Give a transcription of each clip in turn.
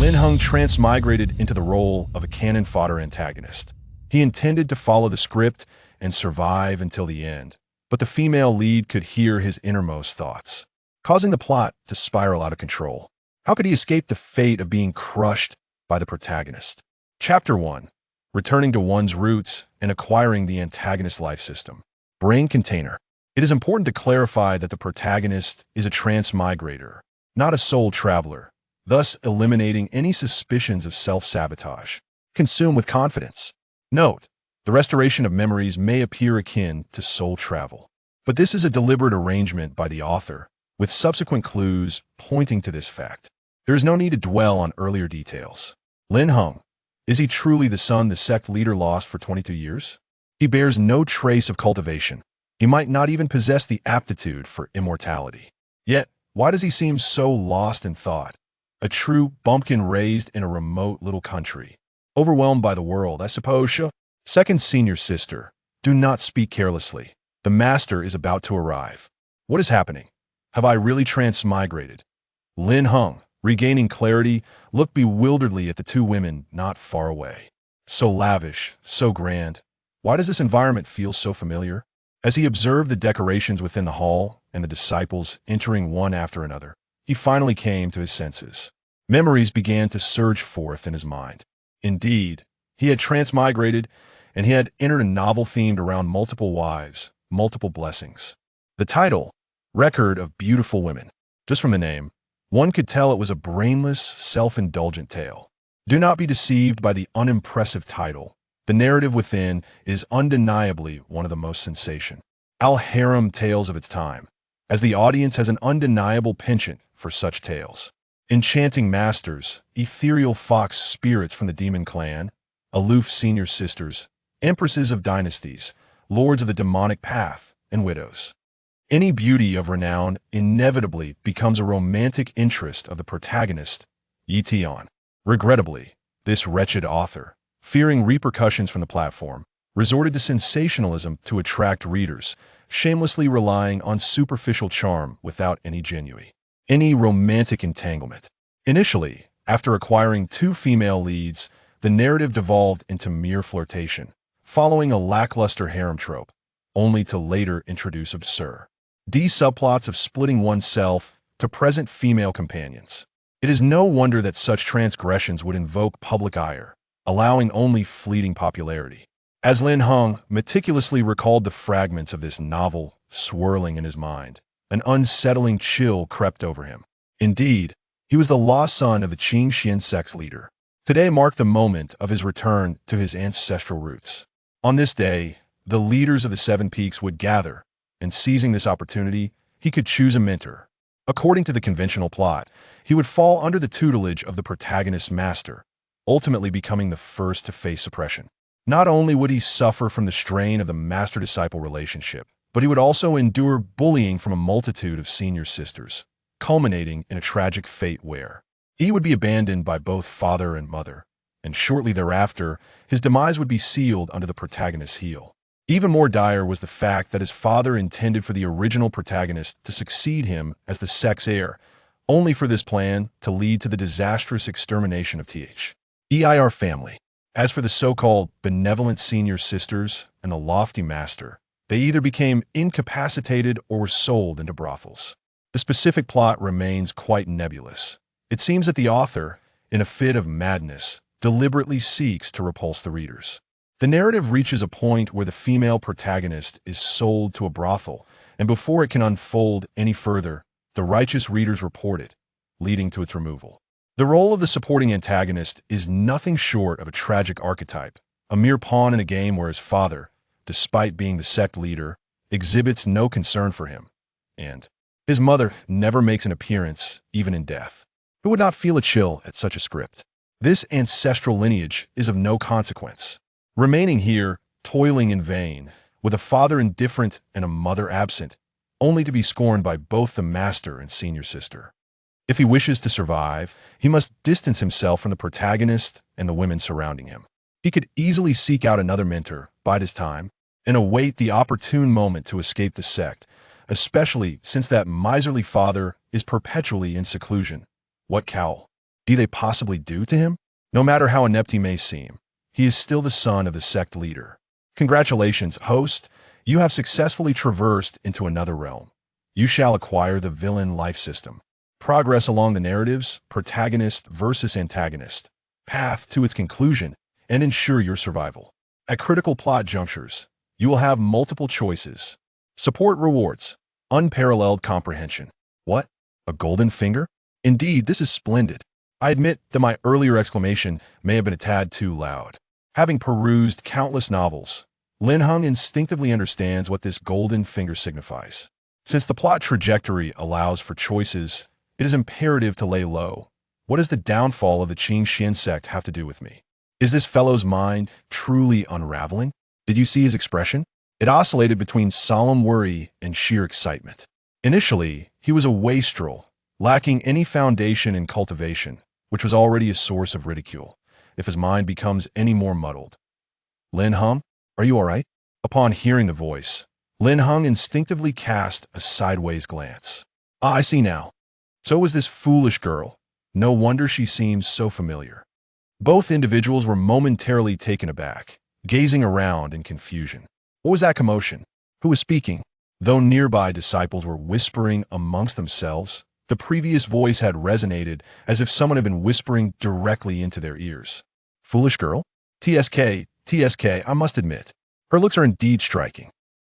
Lin Heng transmigrated into the role of a cannon fodder antagonist. He intended to follow the script and survive until the end, but the female lead could hear his innermost thoughts, causing the plot to spiral out of control. How could he escape the fate of being crushed by the protagonist? Chapter 1. Returning to one's roots and acquiring the antagonist life system. Brain container. It is important to clarify that the protagonist is a transmigrator, not a soul traveler, thus eliminating any suspicions of self-sabotage. Consume with confidence. Note, the restoration of memories may appear akin to soul travel, but this is a deliberate arrangement by the author, with subsequent clues pointing to this fact. There is no need to dwell on earlier details. Lin Heng. Is he truly the son the sect leader lost for 22 years? He bears no trace of cultivation. He might not even possess the aptitude for immortality. Yet, why does he seem so lost in thought? A true bumpkin raised in a remote little country. Overwhelmed by the world, I suppose. Second senior sister. Do not speak carelessly. The master is about to arrive. What is happening? Have I really transmigrated? Lin Heng, regaining clarity, looked bewilderedly at the two women not far away. So lavish, so grand. Why does this environment feel so familiar? As he observed the decorations within the hall and the disciples entering one after another, he finally came to his senses. Memories began to surge forth in his mind. Indeed, he had transmigrated, and he had entered a novel themed around multiple wives, multiple blessings. The title, Record of Beautiful Women. Just from the name, one could tell it was a brainless, self-indulgent tale. Do not be deceived by the unimpressive title. The narrative within is undeniably one of the most sensational harem tales of its time, as the audience has an undeniable penchant for such tales. Enchanting masters, ethereal fox spirits from the demon clan, aloof senior sisters, empresses of dynasties, lords of the demonic path, and widows. Any beauty of renown inevitably becomes a romantic interest of the protagonist, Yi Tian. Regrettably, this wretched author, fearing repercussions from the platform, resorted to sensationalism to attract readers, shamelessly relying on superficial charm without any romantic entanglement. Initially, after acquiring two female leads, the narrative devolved into mere flirtation, following a lackluster harem trope, only to later introduce absurd subplots of splitting oneself to present female companions. It is no wonder that such transgressions would invoke public ire, allowing only fleeting popularity. As Lin Heng meticulously recalled the fragments of this novel swirling in his mind, an unsettling chill crept over him. Indeed, he was the lost son of the Qing Xian sect's leader. Today marked the moment of his return to his ancestral roots. On this day, the leaders of the Seven Peaks would gather, and seizing this opportunity, he could choose a mentor. According to the conventional plot, he would fall under the tutelage of the protagonist's master, ultimately becoming the first to face suppression. Not only would he suffer from the strain of the master-disciple relationship, but he would also endure bullying from a multitude of senior sisters, culminating in a tragic fate where he would be abandoned by both father and mother, and shortly thereafter, his demise would be sealed under the protagonist's heel. Even more dire was the fact that his father intended for the original protagonist to succeed him as the sect's heir, only for this plan to lead to the disastrous extermination of their family. As for the so-called benevolent senior sisters and the lofty master, they either became incapacitated or were sold into brothels. The specific plot remains quite nebulous. It seems that the author, in a fit of madness, deliberately seeks to repulse the readers. The narrative reaches a point where the female protagonist is sold to a brothel, and before it can unfold any further, the righteous readers report it, leading to its removal. The role of the supporting antagonist is nothing short of a tragic archetype, a mere pawn in a game where his father, despite being the sect leader, exhibits no concern for him, and his mother never makes an appearance, even in death. Who would not feel a chill at such a script? This ancestral lineage is of no consequence. Remaining here, toiling in vain, with a father indifferent and a mother absent, only to be scorned by both the master and senior sister. If he wishes to survive, he must distance himself from the protagonist and the women surrounding him. He could easily seek out another mentor, bide his time, and await the opportune moment to escape the sect, especially since that miserly father is perpetually in seclusion. What cowl? do they possibly do to him? No matter how inept he may seem, he is still the son of the sect leader. Congratulations, host. You have successfully traversed into another realm. You shall acquire the villain life system. Progress along the narrative's protagonist versus antagonist path to its conclusion and ensure your survival. At critical plot junctures, you will have multiple choices. Support rewards. Unparalleled comprehension. What? A golden finger? Indeed, this is splendid. I admit that my earlier exclamation may have been a tad too loud. Having perused countless novels, Lin Heng instinctively understands what this golden finger signifies. Since the plot trajectory allows for choices, it is imperative to lay low. What does the downfall of the Qing Xian sect have to do with me? Is this fellow's mind truly unraveling? Did you see his expression? It oscillated between solemn worry and sheer excitement. Initially, he was a wastrel, lacking any foundation in cultivation, which was already a source of ridicule, if his mind becomes any more muddled. Lin Heng, are you all right? Upon hearing the voice, Lin Heng instinctively cast a sideways glance. Ah, I see now. So was this foolish girl. No wonder she seems so familiar. Both individuals were momentarily taken aback, gazing around in confusion. What was that commotion? Who was speaking? Though nearby disciples were whispering amongst themselves, the previous voice had resonated as if someone had been whispering directly into their ears. Foolish girl? TSK, I must admit. Her looks are indeed striking.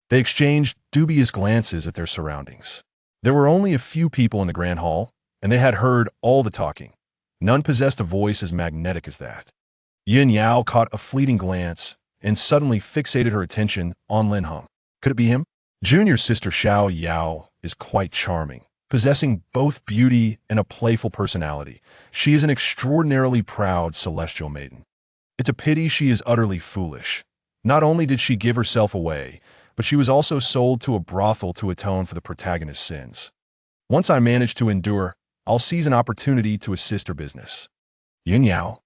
They exchanged dubious glances at their surroundings. There were only a few people in the grand hall, and they had heard all the talking. None possessed a voice as magnetic as that. Yin Yao caught a fleeting glance and suddenly fixated her attention on Lin Heng. Could it be him? Junior sister Xiao Yao is quite charming, possessing both beauty and a playful personality. She is an extraordinarily proud celestial maiden. It's a pity she is utterly foolish. Not only did she give herself away, but she was also sold to a brothel to atone for the protagonist's sins. Once I manage to endure, I'll seize an opportunity to assist her business. Yin Yao.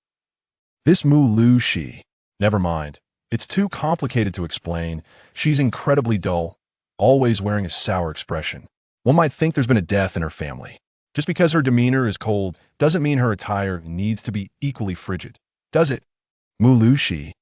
This Mu Lu Shi. Never mind. It's too complicated to explain. She's incredibly dull, always wearing a sour expression. One might think there's been a death in her family. Just because her demeanor is cold doesn't mean her attire needs to be equally frigid, does it? Mu Lu Shi.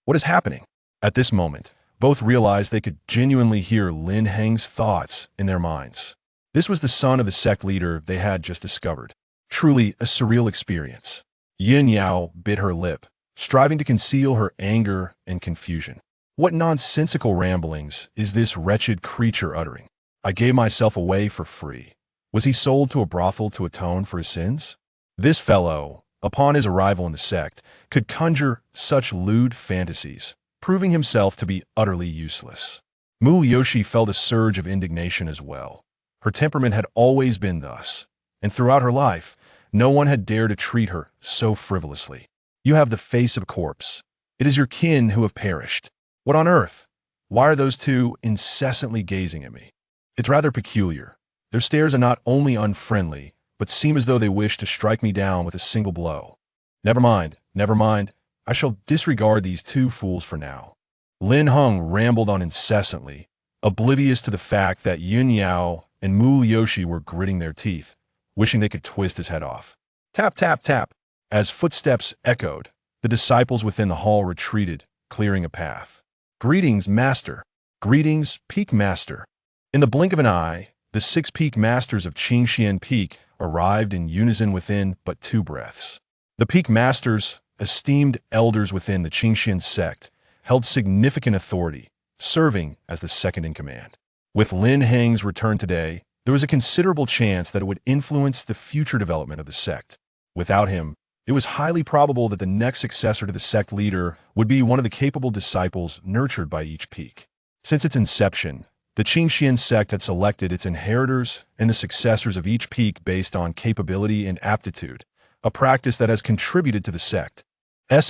What is happening? At this moment, both realized they could genuinely hear Lin Heng's thoughts in their minds. This was the son of the sect leader they had just discovered. Truly a surreal experience. Yin Yao bit her lip, striving to conceal her anger and confusion. What nonsensical ramblings is this wretched creature uttering? I gave myself away for free. Was he sold to a brothel to atone for his sins? This fellow, upon his arrival in the sect, could conjure such lewd fantasies, proving himself to be utterly useless. Mu Yoshi felt a surge of indignation as well. Her temperament had always been thus, and throughout her life, no one had dared to treat her so frivolously. You have the face of a corpse. It is your kin who have perished. What on earth? Why are those two incessantly gazing at me? It's rather peculiar. Their stares are not only unfriendly, but seem as though they wish to strike me down with a single blow. Never mind. I shall disregard these two fools for now. Lin Heng rambled on incessantly, oblivious to the fact that Yin Yao and Mu Yoshi were gritting their teeth, wishing they could twist his head off. Tap, tap, tap. As footsteps echoed, the disciples within the hall retreated, clearing a path. Greetings, Master. Greetings, Peak Master. In the blink of an eye, the 6 Peak Masters of Qingxian Peak arrived in unison within but 2 breaths. The Peak Masters, esteemed elders within the Qingxian sect, held significant authority, serving as the second in command. With Lin Heng's return today, there was a considerable chance that it would influence the future development of the sect. Without him, it was highly probable that the next successor to the sect leader would be one of the capable disciples nurtured by each peak. Since its inception, the Qingxian sect had selected its inheritors and the successors of each peak based on capability and aptitude, a practice that has contributed to the sect's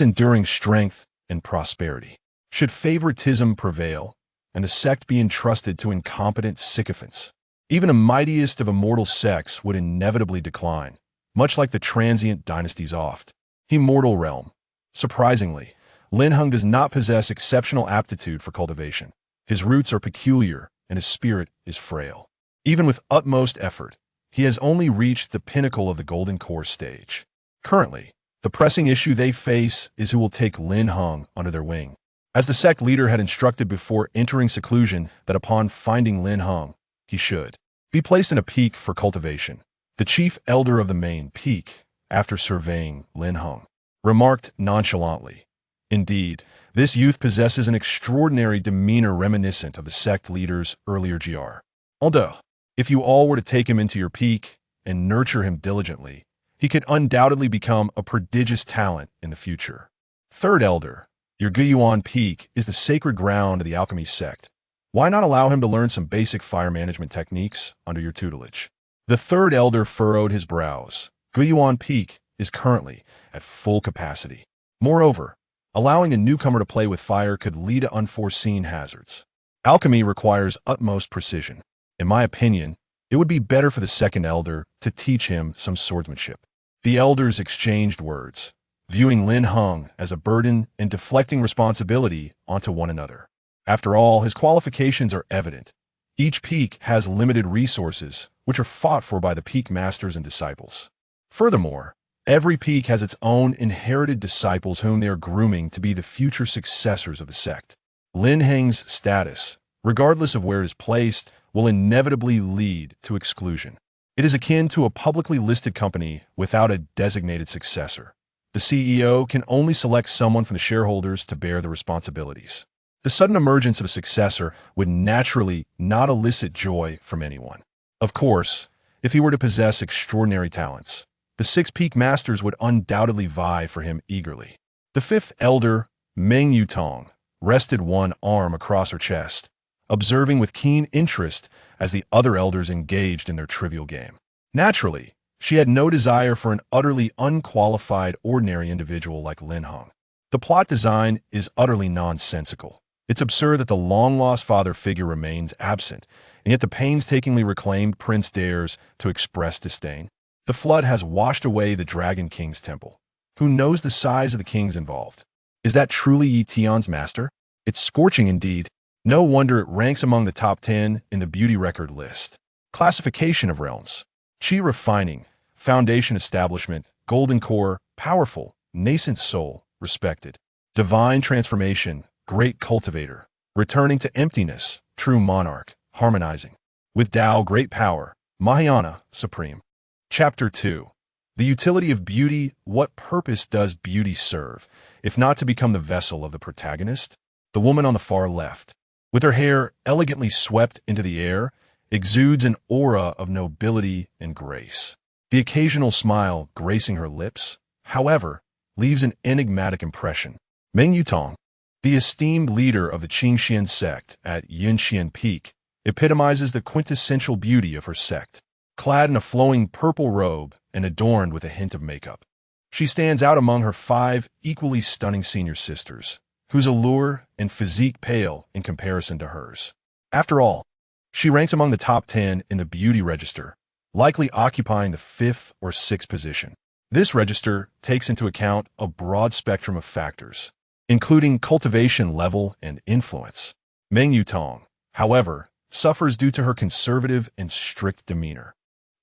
enduring strength and prosperity. Should favoritism prevail, and the sect be entrusted to incompetent sycophants, even the mightiest of immortal sects would inevitably decline, much like the transient dynasties oft. Immortal realm. Surprisingly, Lin Heng does not possess exceptional aptitude for cultivation. His roots are peculiar, and his spirit is frail. Even with utmost effort, he has only reached the pinnacle of the golden core stage. Currently, the pressing issue they face is who will take Lin Heng under their wing. As the sect leader had instructed before entering seclusion that upon finding Lin Heng, he should be placed in a peak for cultivation. The chief elder of the main peak, after surveying Lin Heng, remarked nonchalantly, "Indeed, this youth possesses an extraordinary demeanor reminiscent of the sect leader's earlier GR. Although, if you all were to take him into your peak and nurture him diligently, he could undoubtedly become a prodigious talent in the future. Third elder, your Guyuan peak is the sacred ground of the alchemy sect. Why not allow him to learn some basic fire management techniques under your tutelage?" The third elder furrowed his brows. Guyuan peak is currently at full capacity. Moreover, allowing a newcomer to play with fire could lead to unforeseen hazards. Alchemy requires utmost precision. In my opinion, it would be better for the second elder to teach him some swordsmanship. The elders exchanged words, viewing Lin Heng as a burden and deflecting responsibility onto one another. After all, his qualifications are evident. Each peak has limited resources, which are fought for by the peak masters and disciples. Furthermore, every peak has its own inherited disciples whom they are grooming to be the future successors of the sect. Lin Heng's status, regardless of where it is placed, will inevitably lead to exclusion. It is akin to a publicly listed company without a designated successor. The CEO can only select someone from the shareholders to bear the responsibilities. The sudden emergence of a successor would naturally not elicit joy from anyone. Of course, if he were to possess extraordinary talents, the 6 peak masters would undoubtedly vie for him eagerly. The fifth elder, Meng Yutong, rested one arm across her chest, observing with keen interest as the other elders engaged in their trivial game. Naturally, she had no desire for an utterly unqualified ordinary individual like Lin Heng. The plot design is utterly nonsensical. It's absurd that the long-lost father figure remains absent, and yet the painstakingly reclaimed prince dares to express disdain. The flood has washed away the Dragon King's temple. Who knows the size of the kings involved? Is that truly Yi Tian's master? It's scorching indeed. No wonder it ranks among the top 10 in the beauty record list. Classification of realms. Qi refining, foundation establishment, golden core, powerful, nascent soul, respected. Divine transformation, great cultivator. Returning to emptiness, true monarch, harmonizing. With Tao, great power, Mahayana, supreme. Chapter 2. The utility of beauty. What purpose does beauty serve, if not to become the vessel of the protagonist? The woman on the far left, with her hair elegantly swept into the air, exudes an aura of nobility and grace. The occasional smile gracing her lips, however, leaves an enigmatic impression. Meng Yutong, the esteemed leader of the Qingxian sect at Yinxian Peak, epitomizes the quintessential beauty of her sect. Clad in a flowing purple robe and adorned with a hint of makeup, she stands out among her 5 equally stunning senior sisters, whose allure and physique pale in comparison to hers. After all, she ranks among the top 10 in the beauty register, likely occupying the 5th or 6th position. This register takes into account a broad spectrum of factors, including cultivation level and influence. Meng Yutong, however, suffers due to her conservative and strict demeanor.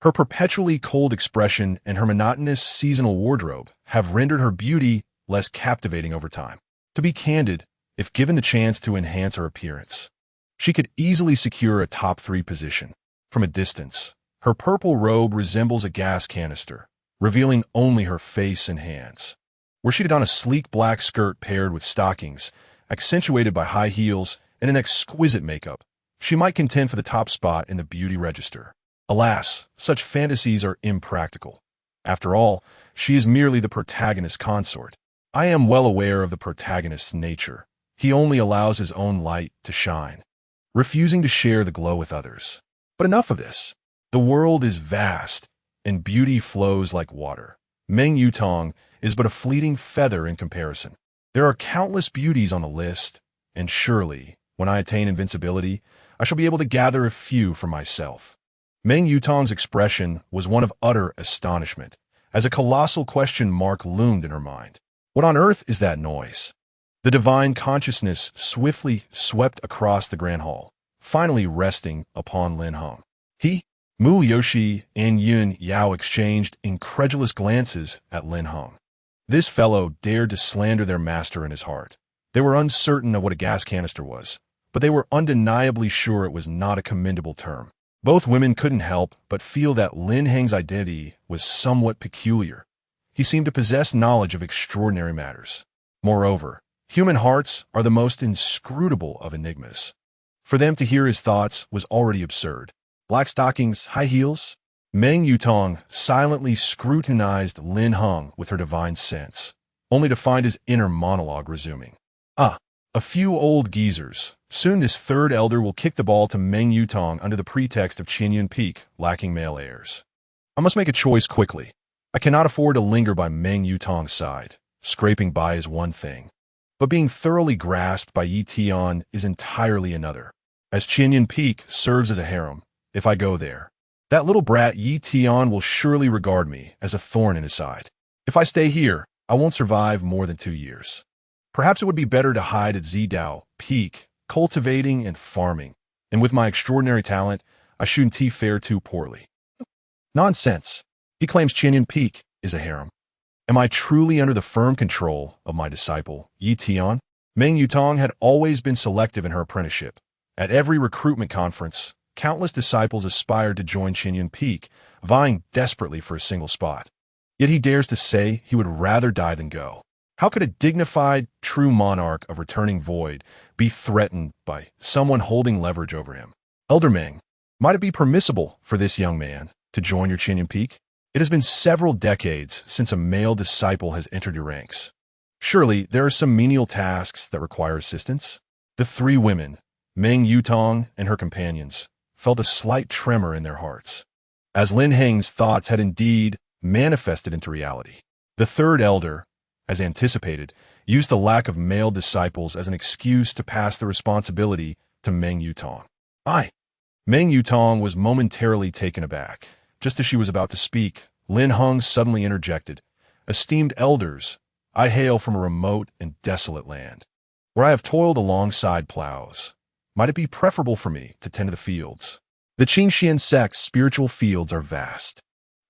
Her perpetually cold expression and her monotonous seasonal wardrobe have rendered her beauty less captivating over time. To be candid, if given the chance to enhance her appearance, she could easily secure a top 3 position. From a distance, her purple robe resembles a gas canister, revealing only her face and hands. Were she to don a sleek black skirt paired with stockings, accentuated by high heels and an exquisite makeup, she might contend for the top spot in the beauty register. Alas, such fantasies are impractical. After all, she is merely the protagonist's consort. I am well aware of the protagonist's nature. He only allows his own light to shine, refusing to share the glow with others. But enough of this. The world is vast, and beauty flows like water. Meng Yutong is but a fleeting feather in comparison. There are countless beauties on the list, and surely, when I attain invincibility, I shall be able to gather a few for myself. Meng Yutong's expression was one of utter astonishment, as a colossal question mark loomed in her mind. What on earth is that noise? The divine consciousness swiftly swept across the grand hall, finally resting upon Lin Heng. He, Mu Yoshi and Yun Yao exchanged incredulous glances at Lin Heng. This fellow dared to slander their master in his heart. They were uncertain of what a gas canister was, but they were undeniably sure it was not a commendable term. Both women couldn't help but feel that Lin Heng's identity was somewhat peculiar. He seemed to possess knowledge of extraordinary matters. Moreover, human hearts are the most inscrutable of enigmas. For them to hear his thoughts was already absurd. Black stockings, high heels? Meng Yutong silently scrutinized Lin Heng with her divine sense, only to find his inner monologue resuming. Ah, a few old geezers. Soon this third elder will kick the ball to Meng Yutong under the pretext of Qinyun Peak lacking male heirs. I must make a choice quickly. I cannot afford to linger by Meng Yutong's side. Scraping by is one thing, but being thoroughly grasped by Yi Tian is entirely another. As Qinyun Peak serves as a harem, if I go there, that little brat Yi Tian will surely regard me as a thorn in his side. If I stay here, I won't survive more than 2 years. Perhaps it would be better to hide at Zidao Peak, cultivating and farming, and with my extraordinary talent, I shouldn't fare too poorly. Nonsense. He claims Qinyun Peak is a harem. Am I truly under the firm control of my disciple, Yi Tian? Meng Yutong had always been selective in her apprenticeship. At every recruitment conference, countless disciples aspired to join Qinyun Peak, vying desperately for a single spot. Yet he dares to say he would rather die than go. How could a dignified, true monarch of returning void be threatened by someone holding leverage over him? Elder Meng, might it be permissible for this young man to join your Qinyun Peak? It has been several decades since a male disciple has entered your ranks. Surely there are some menial tasks that require assistance? The 3 women, Meng Yutong and her companions, felt a slight tremor in their hearts, as Lin Heng's thoughts had indeed manifested into reality. The third elder, as anticipated, used the lack of male disciples as an excuse to pass the responsibility to Meng Yutong. Meng Yutong was momentarily taken aback. Just as she was about to speak, Lin Heng suddenly interjected, "Esteemed elders, I hail from a remote and desolate land, where I have toiled alongside plows. Might it be preferable for me to tend to the fields? The Qingxian sect's spiritual fields are vast,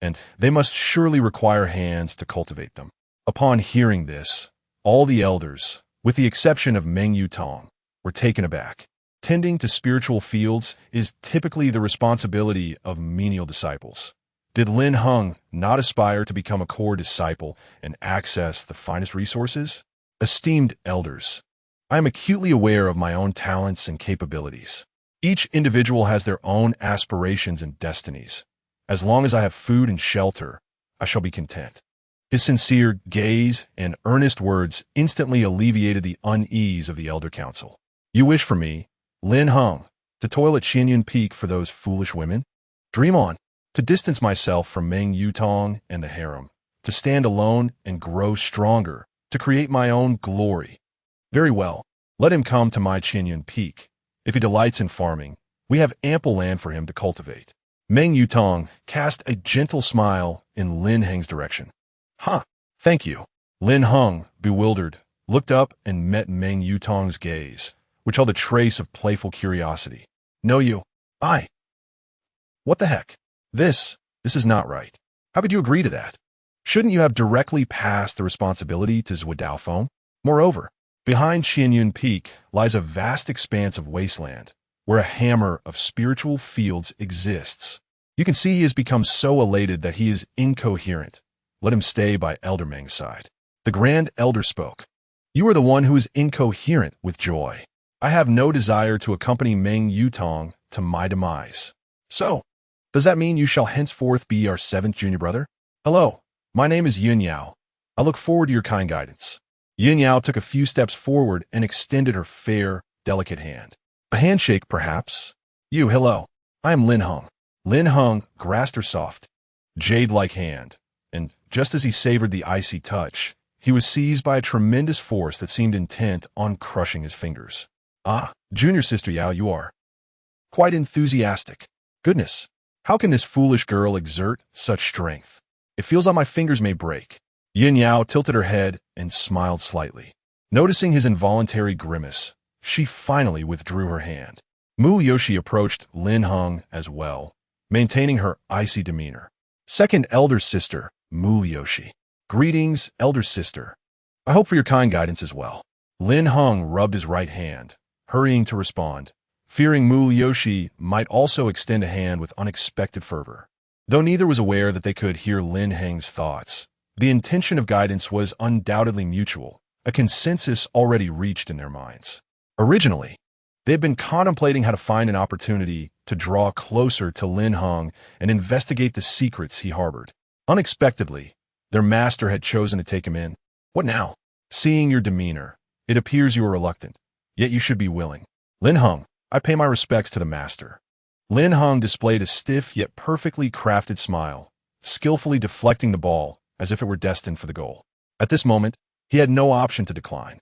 and they must surely require hands to cultivate them." Upon hearing this, all the elders, with the exception of Meng Yutong, were taken aback. Tending to spiritual fields is typically the responsibility of menial disciples. Did Lin Heng not aspire to become a core disciple and access the finest resources? Esteemed elders, I am acutely aware of my own talents and capabilities. Each individual has their own aspirations and destinies. As long as I have food and shelter, I shall be content. His sincere gaze and earnest words instantly alleviated the unease of the elder council. You wish for me, Lin Heng, to toil at Qinyun Peak for those foolish women? Dream on, to distance myself from Meng Yutong and the harem, to stand alone and grow stronger, to create my own glory. Very well, let him come to my Qinyun Peak. If he delights in farming, we have ample land for him to cultivate. Meng Yutong cast a gentle smile in Lin Heng's direction. Thank you. Lin Heng, bewildered, looked up and met Meng Yutong's gaze, which held a trace of playful curiosity. Know you? What the heck? This is not right. How could you agree to that? Shouldn't you have directly passed the responsibility to Zhuodao Feng? Moreover, behind Qinyun Peak lies a vast expanse of wasteland, where a hammer of spiritual fields exists. You can see he has become so elated that he is incoherent. Let him stay by Elder Meng's side. The Grand Elder spoke. You are the one who is incoherent with joy. I have no desire to accompany Meng Yutong to my demise. So, does that mean you shall henceforth be our 7th junior brother? Hello, my name is Yun Yao. I look forward to your kind guidance. Yun Yao took a few steps forward and extended her fair, delicate hand. A handshake, perhaps? Hello. I am Lin Heng. Lin Heng grasped her soft, jade-like hand, and just as he savored the icy touch, he was seized by a tremendous force that seemed intent on crushing his fingers. Junior Sister Yao, you are quite enthusiastic. Goodness, how can this foolish girl exert such strength? It feels like my fingers may break. Yin Yao tilted her head and smiled slightly. Noticing his involuntary grimace, she finally withdrew her hand. Mu Yoshi approached Lin Heng as well, maintaining her icy demeanor. Second elder sister, Mulyoshi. Greetings, elder sister. I hope for your kind guidance as well. Lin Heng rubbed his right hand, hurrying to respond, fearing Mulyoshi might also extend a hand with unexpected fervor. Though neither was aware that they could hear Lin Heng's thoughts, the intention of guidance was undoubtedly mutual, a consensus already reached in their minds. Originally, they had been contemplating how to find an opportunity to draw closer to Lin Heng and investigate the secrets he harbored. Unexpectedly, their master had chosen to take him in. What now? Seeing your demeanor, it appears you are reluctant, yet you should be willing. Lin Heng, I pay my respects to the master. Lin Heng displayed a stiff yet perfectly crafted smile, skillfully deflecting the ball as if it were destined for the goal. At this moment, he had no option to decline.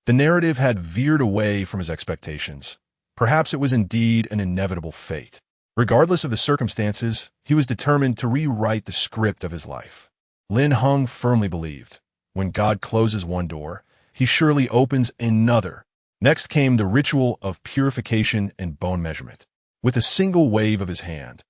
The narrative had veered away from his expectations. Perhaps it was indeed an inevitable fate. Regardless of the circumstances, he was determined to rewrite the script of his life. Lin Heng firmly believed, when God closes one door, he surely opens another. Next came the ritual of purification and bone measurement. With a single wave of his hand,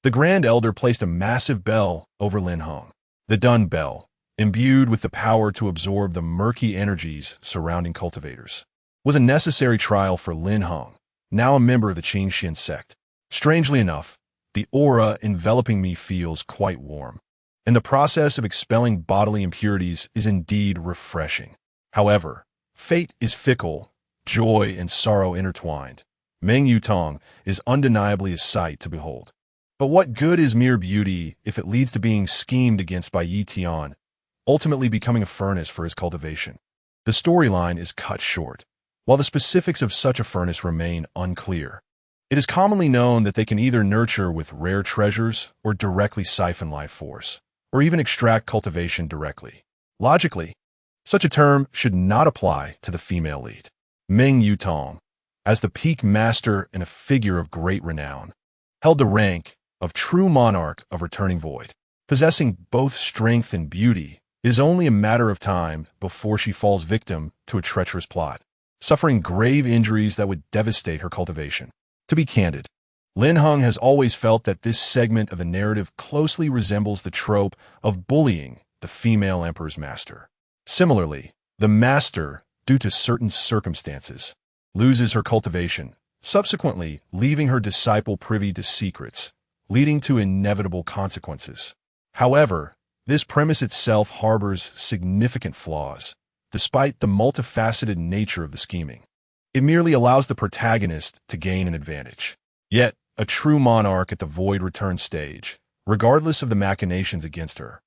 the Grand Elder placed a massive bell over Lin Heng. The Dun Bell, imbued with the power to absorb the murky energies surrounding cultivators, was a necessary trial for Lin Heng, now a member of the Qingxian sect. Strangely enough, the aura enveloping me feels quite warm, and the process of expelling bodily impurities is indeed refreshing. However, fate is fickle, joy and sorrow intertwined. Meng Yutong is undeniably a sight to behold. But what good is mere beauty if it leads to being schemed against by Yi Tian, ultimately becoming a furnace for his cultivation? The storyline is cut short, while the specifics of such a furnace remain unclear. It is commonly known that they can either nurture with rare treasures or directly siphon life force, or even extract cultivation directly. Logically, such a term should not apply to the female lead. Meng Yutong, as the peak master and a figure of great renown, held the rank of true monarch of returning void. Possessing both strength and beauty, it is only a matter of time before she falls victim to a treacherous plot, suffering grave injuries that would devastate her cultivation. To be candid, Lin Heng has always felt that this segment of the narrative closely resembles the trope of bullying the female emperor's master. Similarly, the master, due to certain circumstances, loses her cultivation, subsequently leaving her disciple privy to secrets, leading to inevitable consequences. However, this premise itself harbors significant flaws, despite the multifaceted nature of the scheming. It merely allows the protagonist to gain an advantage. Yet, a true monarch at the void return stage, regardless of the machinations against her,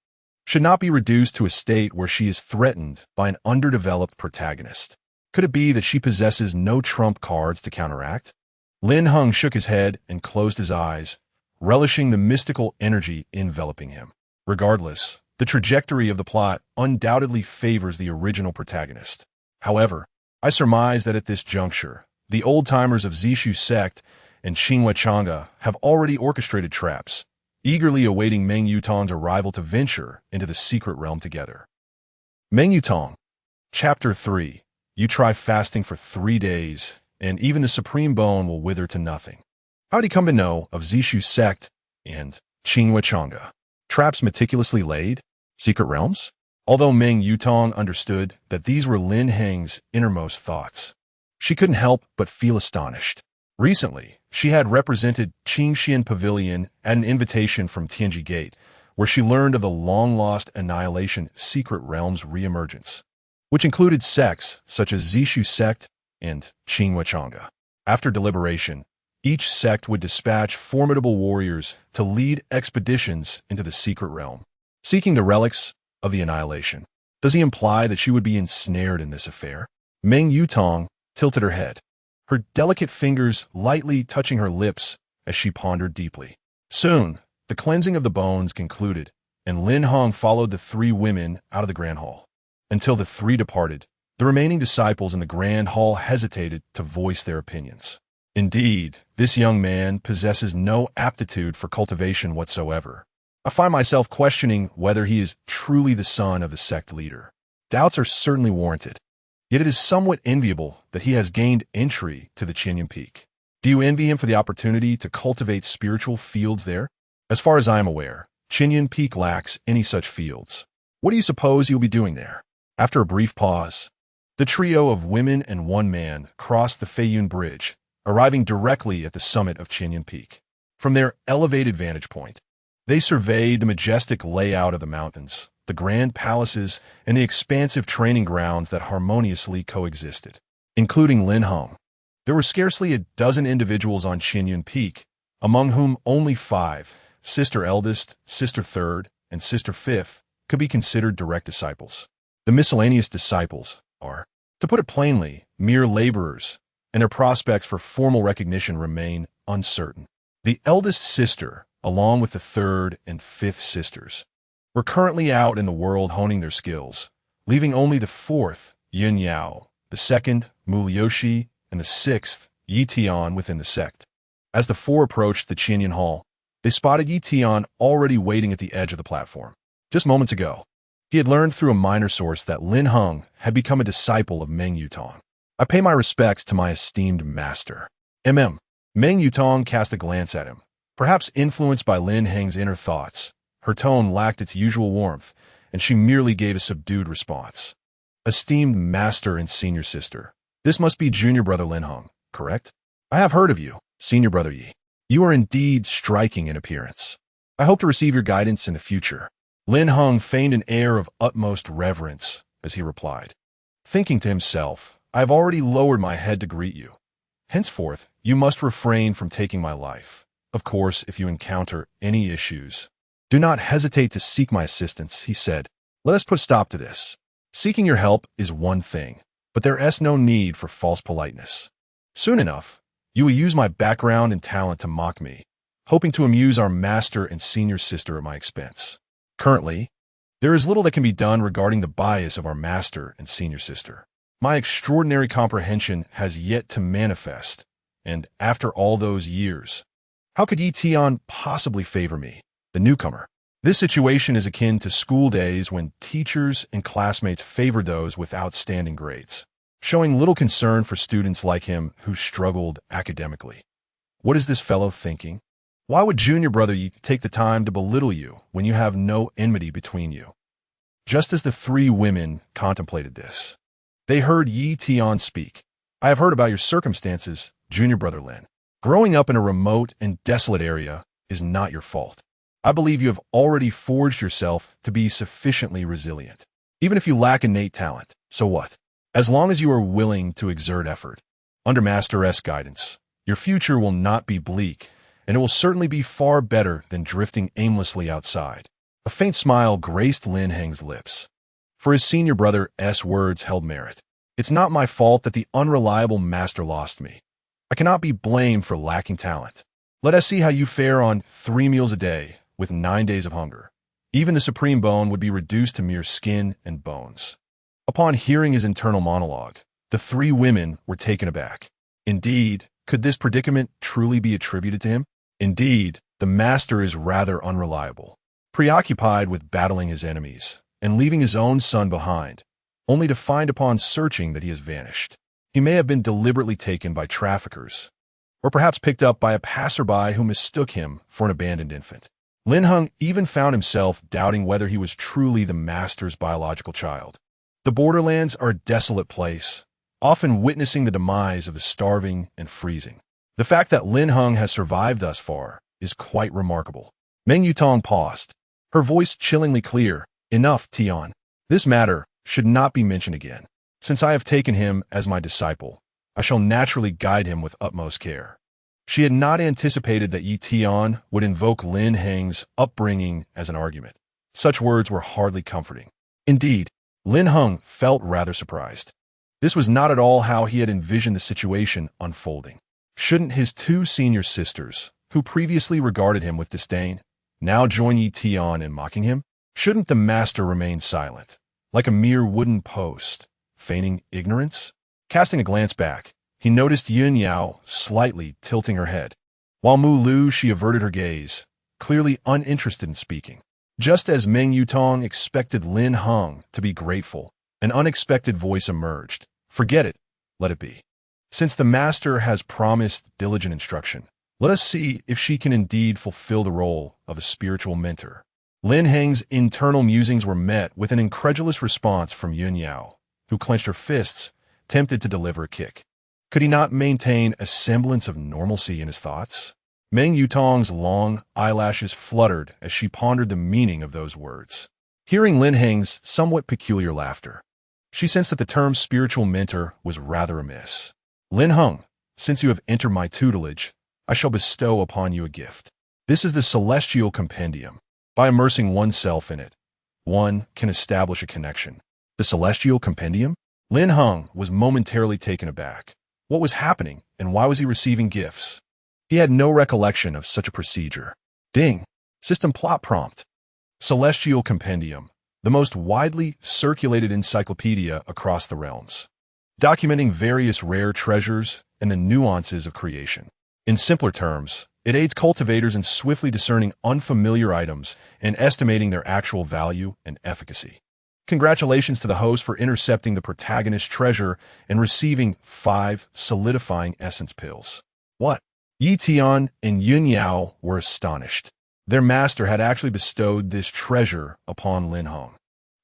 should not be reduced to a state where she is threatened by an underdeveloped protagonist. Could it be that she possesses no trump cards to counteract? Lin Heng shook his head and closed his eyes, relishing the mystical energy enveloping him. Regardless, the trajectory of the plot undoubtedly favors the original protagonist. However, I surmise that at this juncture, the old-timers of Zishu sect and Qinghua Chang'e have already orchestrated traps, eagerly awaiting Meng Yutong's arrival to venture into the secret realm together. Meng Yutong, Chapter 3. You try fasting for 3 days, and even the supreme bone will wither to nothing. How did he come to know of Zishu sect and Qinghua Chang'e? Traps meticulously laid? Secret realms? Although Meng Yutong understood that these were Lin Heng's innermost thoughts, she couldn't help but feel astonished. Recently, she had represented Qingxian Pavilion at an invitation from Tianji Gate, where she learned of the long-lost annihilation secret realm's reemergence, which included sects such as Zishu sect and Qinghua Chang'e. After deliberation, each sect would dispatch formidable warriors to lead expeditions into the secret realm, seeking the relics of the annihilation. Does he imply that she would be ensnared in this affair? Meng Yutong tilted her head, her delicate fingers lightly touching her lips as she pondered deeply. Soon, the cleansing of the bones concluded, and Lin Heng followed the 3 women out of the grand hall. Until the 3 departed, the remaining disciples in the grand hall hesitated to voice their opinions. Indeed, this young man possesses no aptitude for cultivation whatsoever. I find myself questioning whether he is truly the son of the sect leader. Doubts are certainly warranted, yet it is somewhat enviable that he has gained entry to the Qinyan Peak. Do you envy him for the opportunity to cultivate spiritual fields there? As far as I am aware, Chinyan Peak lacks any such fields. What do you suppose you'll be doing there? After a brief pause, the trio of women and one man crossed the Feiyun Bridge, arriving directly at the summit of Chinyan Peak. From their elevated vantage point, they surveyed the majestic layout of the mountains, the grand palaces, and the expansive training grounds that harmoniously coexisted, including Lin Heng. There were scarcely a dozen individuals on Chinyan Peak, among whom only 5, sister eldest, sister third, and sister fifth, could be considered direct disciples. The miscellaneous disciples are, to put it plainly, mere laborers, and their prospects for formal recognition remain uncertain. The eldest sister, along with the third and fifth sisters, were currently out in the world honing their skills, leaving only the fourth, Yun Yao, the second, Mu Liushi, and the sixth, Yi Tian within the sect. As the four approached the Chinyan Hall, they spotted Yi Tian already waiting at the edge of the platform. Just moments ago, he had learned through a minor source that Lin Heng had become a disciple of Meng Yutong. I pay my respects to my esteemed master. Meng Yutong cast a glance at him, perhaps influenced by Lin Heng's inner thoughts. Her tone lacked its usual warmth, and she merely gave a subdued response. Esteemed master and senior sister, this must be junior brother Lin Heng, correct? I have heard of you, senior brother Yi. You are indeed striking in appearance. I hope to receive your guidance in the future. Lin Heng feigned an air of utmost reverence as he replied, thinking to himself, I have already lowered my head to greet you. Henceforth, you must refrain from taking my life. Of course, if you encounter any issues, do not hesitate to seek my assistance, he said. Let us put a stop to this. Seeking your help is one thing, but there is no need for false politeness. Soon enough, you will use my background and talent to mock me, hoping to amuse our master and senior sister at my expense. Currently, there is little that can be done regarding the bias of our master and senior sister. My extraordinary comprehension has yet to manifest, and after all those years, how could Yi Tian possibly favor me, the newcomer? This situation is akin to school days when teachers and classmates favored those with outstanding grades, showing little concern for students like him who struggled academically. What is this fellow thinking? Why would junior brother Yi take the time to belittle you when you have no enmity between you? Just as the 3 women contemplated this, they heard Yi Tian speak. I have heard about your circumstances, junior brother Lin. Growing up in a remote and desolate area is not your fault. I believe you have already forged yourself to be sufficiently resilient. Even if you lack innate talent, so what? As long as you are willing to exert effort, under Master S guidance, your future will not be bleak, and it will certainly be far better than drifting aimlessly outside. A faint smile graced Lin Heng's lips. For his senior brother S' words held merit. It's not my fault that the unreliable master lost me. I cannot be blamed for lacking talent. Let us see how you fare on 3 meals a day, with 9 days of hunger. Even the supreme bone would be reduced to mere skin and bones. Upon hearing his internal monologue, the 3 women were taken aback. Indeed, could this predicament truly be attributed to him? Indeed, the master is rather unreliable, preoccupied with battling his enemies, and leaving his own son behind, only to find upon searching that he has vanished. He may have been deliberately taken by traffickers, or perhaps picked up by a passerby who mistook him for an abandoned infant. Lin Heng even found himself doubting whether he was truly the master's biological child. The borderlands are a desolate place, often witnessing the demise of the starving and freezing. The fact that Lin Heng has survived thus far is quite remarkable. Meng Yutong paused, her voice chillingly clear. Enough, Tian. This matter should not be mentioned again. Since I have taken him as my disciple, I shall naturally guide him with utmost care. She had not anticipated that Yi Tian would invoke Lin Heng's upbringing as an argument. Such words were hardly comforting. Indeed, Lin Heng felt rather surprised. This was not at all how he had envisioned the situation unfolding. Shouldn't his 2 senior sisters, who previously regarded him with disdain, now join Yi Tian in mocking him? Shouldn't the master remain silent, like a mere wooden post, feigning ignorance? Casting a glance back, he noticed Yun Yao slightly tilting her head, while Mu Lu she averted her gaze, clearly uninterested in speaking. Just as Meng Yutong expected Lin Heng to be grateful, an unexpected voice emerged. Forget it, let it be. Since the master has promised diligent instruction, Let us see if she can indeed fulfill the role of a spiritual mentor. Lin Heng's internal musings were met with an incredulous response from Yun Yao, who clenched her fists, tempted to deliver a kick. Could he not maintain a semblance of normalcy in his thoughts? Meng Yutong's long eyelashes fluttered as she pondered the meaning of those words. Hearing Lin Heng's somewhat peculiar laughter, she sensed that the term spiritual mentor was rather amiss. Lin Heng, since you have entered my tutelage, I shall bestow upon you a gift. This is the Celestial Compendium. By immersing oneself in it, one can establish a connection. The Celestial Compendium? Lin Heng was momentarily taken aback. What was happening, and why was he receiving gifts? He had no recollection of such a procedure. Ding! System plot prompt. Celestial Compendium, the most widely circulated encyclopedia across the realms, documenting various rare treasures and the nuances of creation. In simpler terms, it aids cultivators in swiftly discerning unfamiliar items and estimating their actual value and efficacy. Congratulations to the host for intercepting the protagonist's treasure and receiving 5 solidifying essence pills. What? Yi Tian and Yun Yao were astonished. Their master had actually bestowed this treasure upon Lin Heng.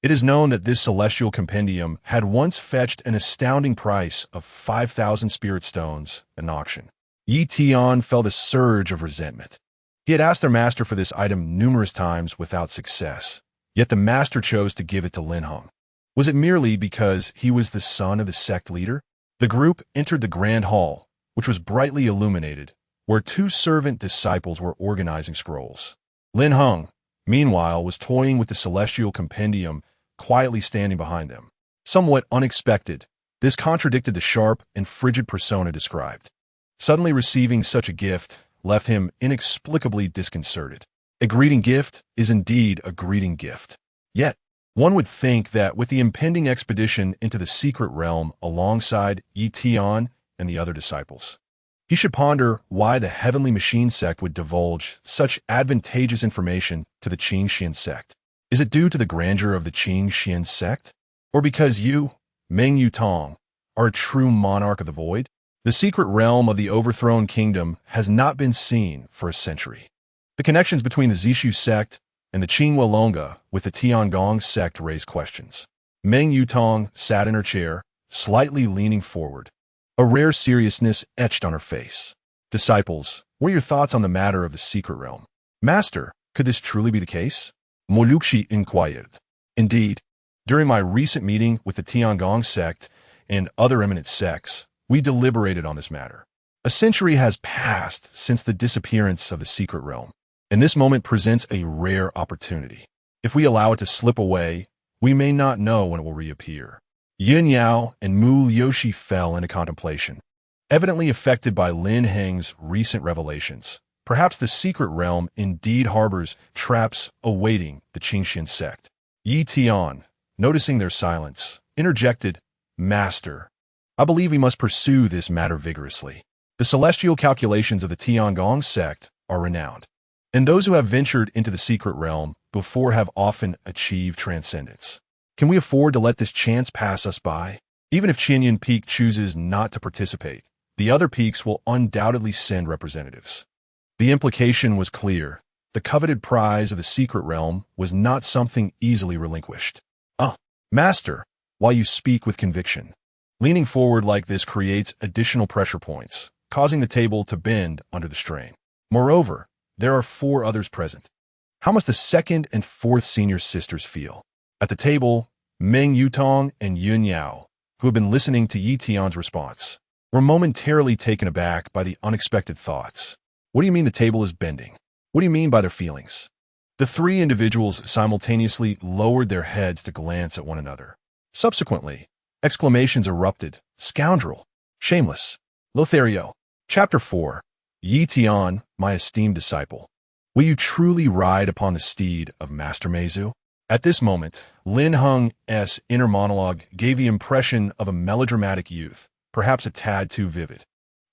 It is known that this celestial compendium had once fetched an astounding price of 5,000 spirit stones at auction. Yi Tian felt a surge of resentment. He had asked their master for this item numerous times without success, yet the master chose to give it to Lin Heng. Was it merely because he was the son of the sect leader? The group entered the grand hall, which was brightly illuminated, where 2 servant disciples were organizing scrolls. Lin Heng, meanwhile, was toying with the celestial compendium, quietly standing behind them. Somewhat unexpected, this contradicted the sharp and frigid persona described. Suddenly receiving such a gift left him inexplicably disconcerted. A greeting gift is indeed a greeting gift. Yet, one would think that with the impending expedition into the secret realm alongside Yi Tian and the other disciples, he should ponder why the heavenly machine sect would divulge such advantageous information to the Qing Xian sect. Is it due to the grandeur of the Qing Xian sect? Or because you, Meng Yutong, are a true monarch of the void? The secret realm of the overthrown kingdom has not been seen for a century. The connections between the Zishu sect and the Qinghua with the Tiangong sect raised questions. Meng Yutong sat in her chair, slightly leaning forward. A rare seriousness etched on her face. Disciples, what are your thoughts on the matter of the secret realm? Master, could this truly be the case? Moluxi inquired. Indeed, during my recent meeting with the Tiangong sect and other eminent sects, we deliberated on this matter. A century has passed since the disappearance of the secret realm, and this moment presents a rare opportunity. If we allow it to slip away, we may not know when it will reappear. Yin Yao and Mu Yoshi fell into contemplation, evidently affected by Lin Heng's recent revelations. Perhaps the secret realm indeed harbors traps awaiting the Qingxian sect. Yi Tian, noticing their silence, interjected, Master, I believe we must pursue this matter vigorously. The celestial calculations of the Tiangong sect are renowned, and those who have ventured into the secret realm before have often achieved transcendence. Can we afford to let this chance pass us by? Even if Qinyan Peak chooses not to participate, the other peaks will undoubtedly send representatives. The implication was clear. The coveted prize of the secret realm was not something easily relinquished. Master, while you speak with conviction. Leaning forward like this creates additional pressure points, causing the table to bend under the strain. Moreover, there are 4 others present. How must the 2nd and 4th senior sisters feel? At the table, Meng Yutong and Yun Yao, who had been listening to Yi Tian's response, were momentarily taken aback by the unexpected thoughts. What do you mean the table is bending? What do you mean by their feelings? The 3 individuals simultaneously lowered their heads to glance at one another. Subsequently, exclamations erupted. Scoundrel! Shameless! Lothario! Chapter 4. Yi Tian, my esteemed disciple. Will you truly ride upon the steed of Master Meizu? At this moment, Lin Heng's inner monologue gave the impression of a melodramatic youth, perhaps a tad too vivid.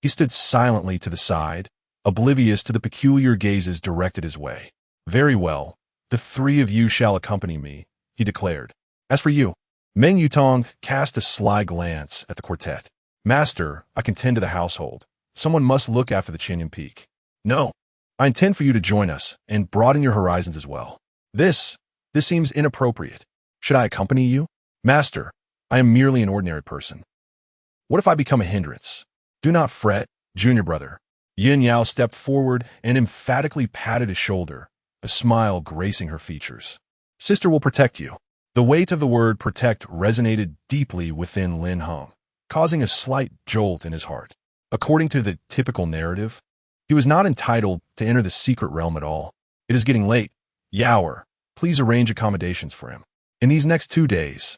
He stood silently to the side, oblivious to the peculiar gazes directed his way. Very well, the 3 of you shall accompany me, he declared. As for you, Meng Yutong cast a sly glance at the quartet. Master, I can tend to the household. Someone must look after the Qinyan Peak. No. I intend for you to join us and broaden your horizons as well. This seems inappropriate. Should I accompany you? Master, I am merely an ordinary person. What if I become a hindrance? Do not fret, junior brother. Yin Yao stepped forward and emphatically patted his shoulder, a smile gracing her features. Sister will protect you. The weight of the word protect resonated deeply within Lin Heng, causing a slight jolt in his heart. According to the typical narrative, he was not entitled to enter the secret realm at all. It is getting late. Yaoer, please arrange accommodations for him. In these next 2 days,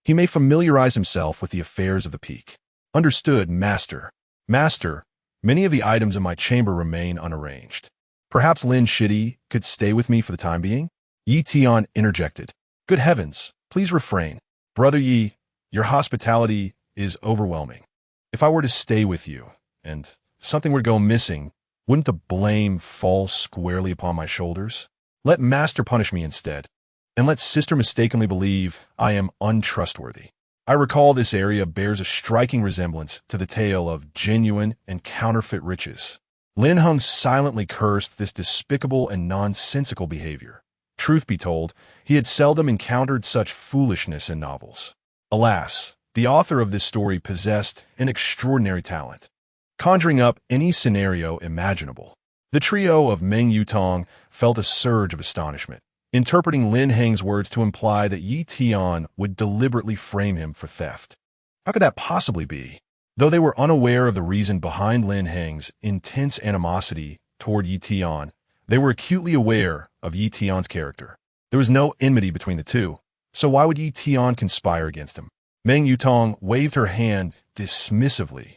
he may familiarize himself with the affairs of the peak. Understood, Master. Master, many of the items in my chamber remain unarranged. Perhaps Lin Shidi could stay with me for the time being? Yi Tian interjected. Good heavens, please refrain. Brother Yi, your hospitality is overwhelming. If I were to stay with you, and something were to go missing, wouldn't the blame fall squarely upon my shoulders? Let Master punish me instead, and let Sister mistakenly believe I am untrustworthy. I recall this area bears a striking resemblance to the tale of genuine and counterfeit riches. Lin Heng silently cursed this despicable and nonsensical behavior. Truth be told, he had seldom encountered such foolishness in novels. Alas, the author of this story possessed an extraordinary talent, conjuring up any scenario imaginable. The trio of Meng Yutong felt a surge of astonishment, interpreting Lin Heng's words to imply that Yi Tian would deliberately frame him for theft. How could that possibly be? Though they were unaware of the reason behind Lin Heng's intense animosity toward Yi Tian, they were acutely aware of Yi Tian's character. There was no enmity between the two, so why would Yi Tian conspire against him? Meng Yutong waved her hand dismissively,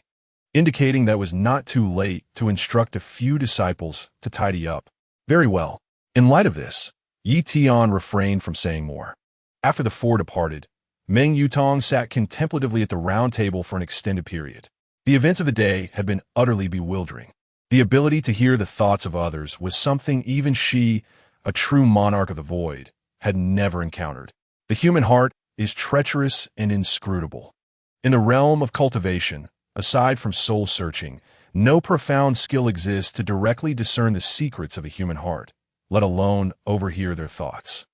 indicating that it was not too late to instruct a few disciples to tidy up. Very well. In light of this, Yi Tian refrained from saying more. After the four departed, Meng Yutong sat contemplatively at the round table for an extended period. The events of the day had been utterly bewildering. The ability to hear the thoughts of others was something even she, a true monarch of the void, had never encountered. The human heart is treacherous and inscrutable. In the realm of cultivation, aside from soul-searching, no profound skill exists to directly discern the secrets of a human heart, let alone overhear their thoughts.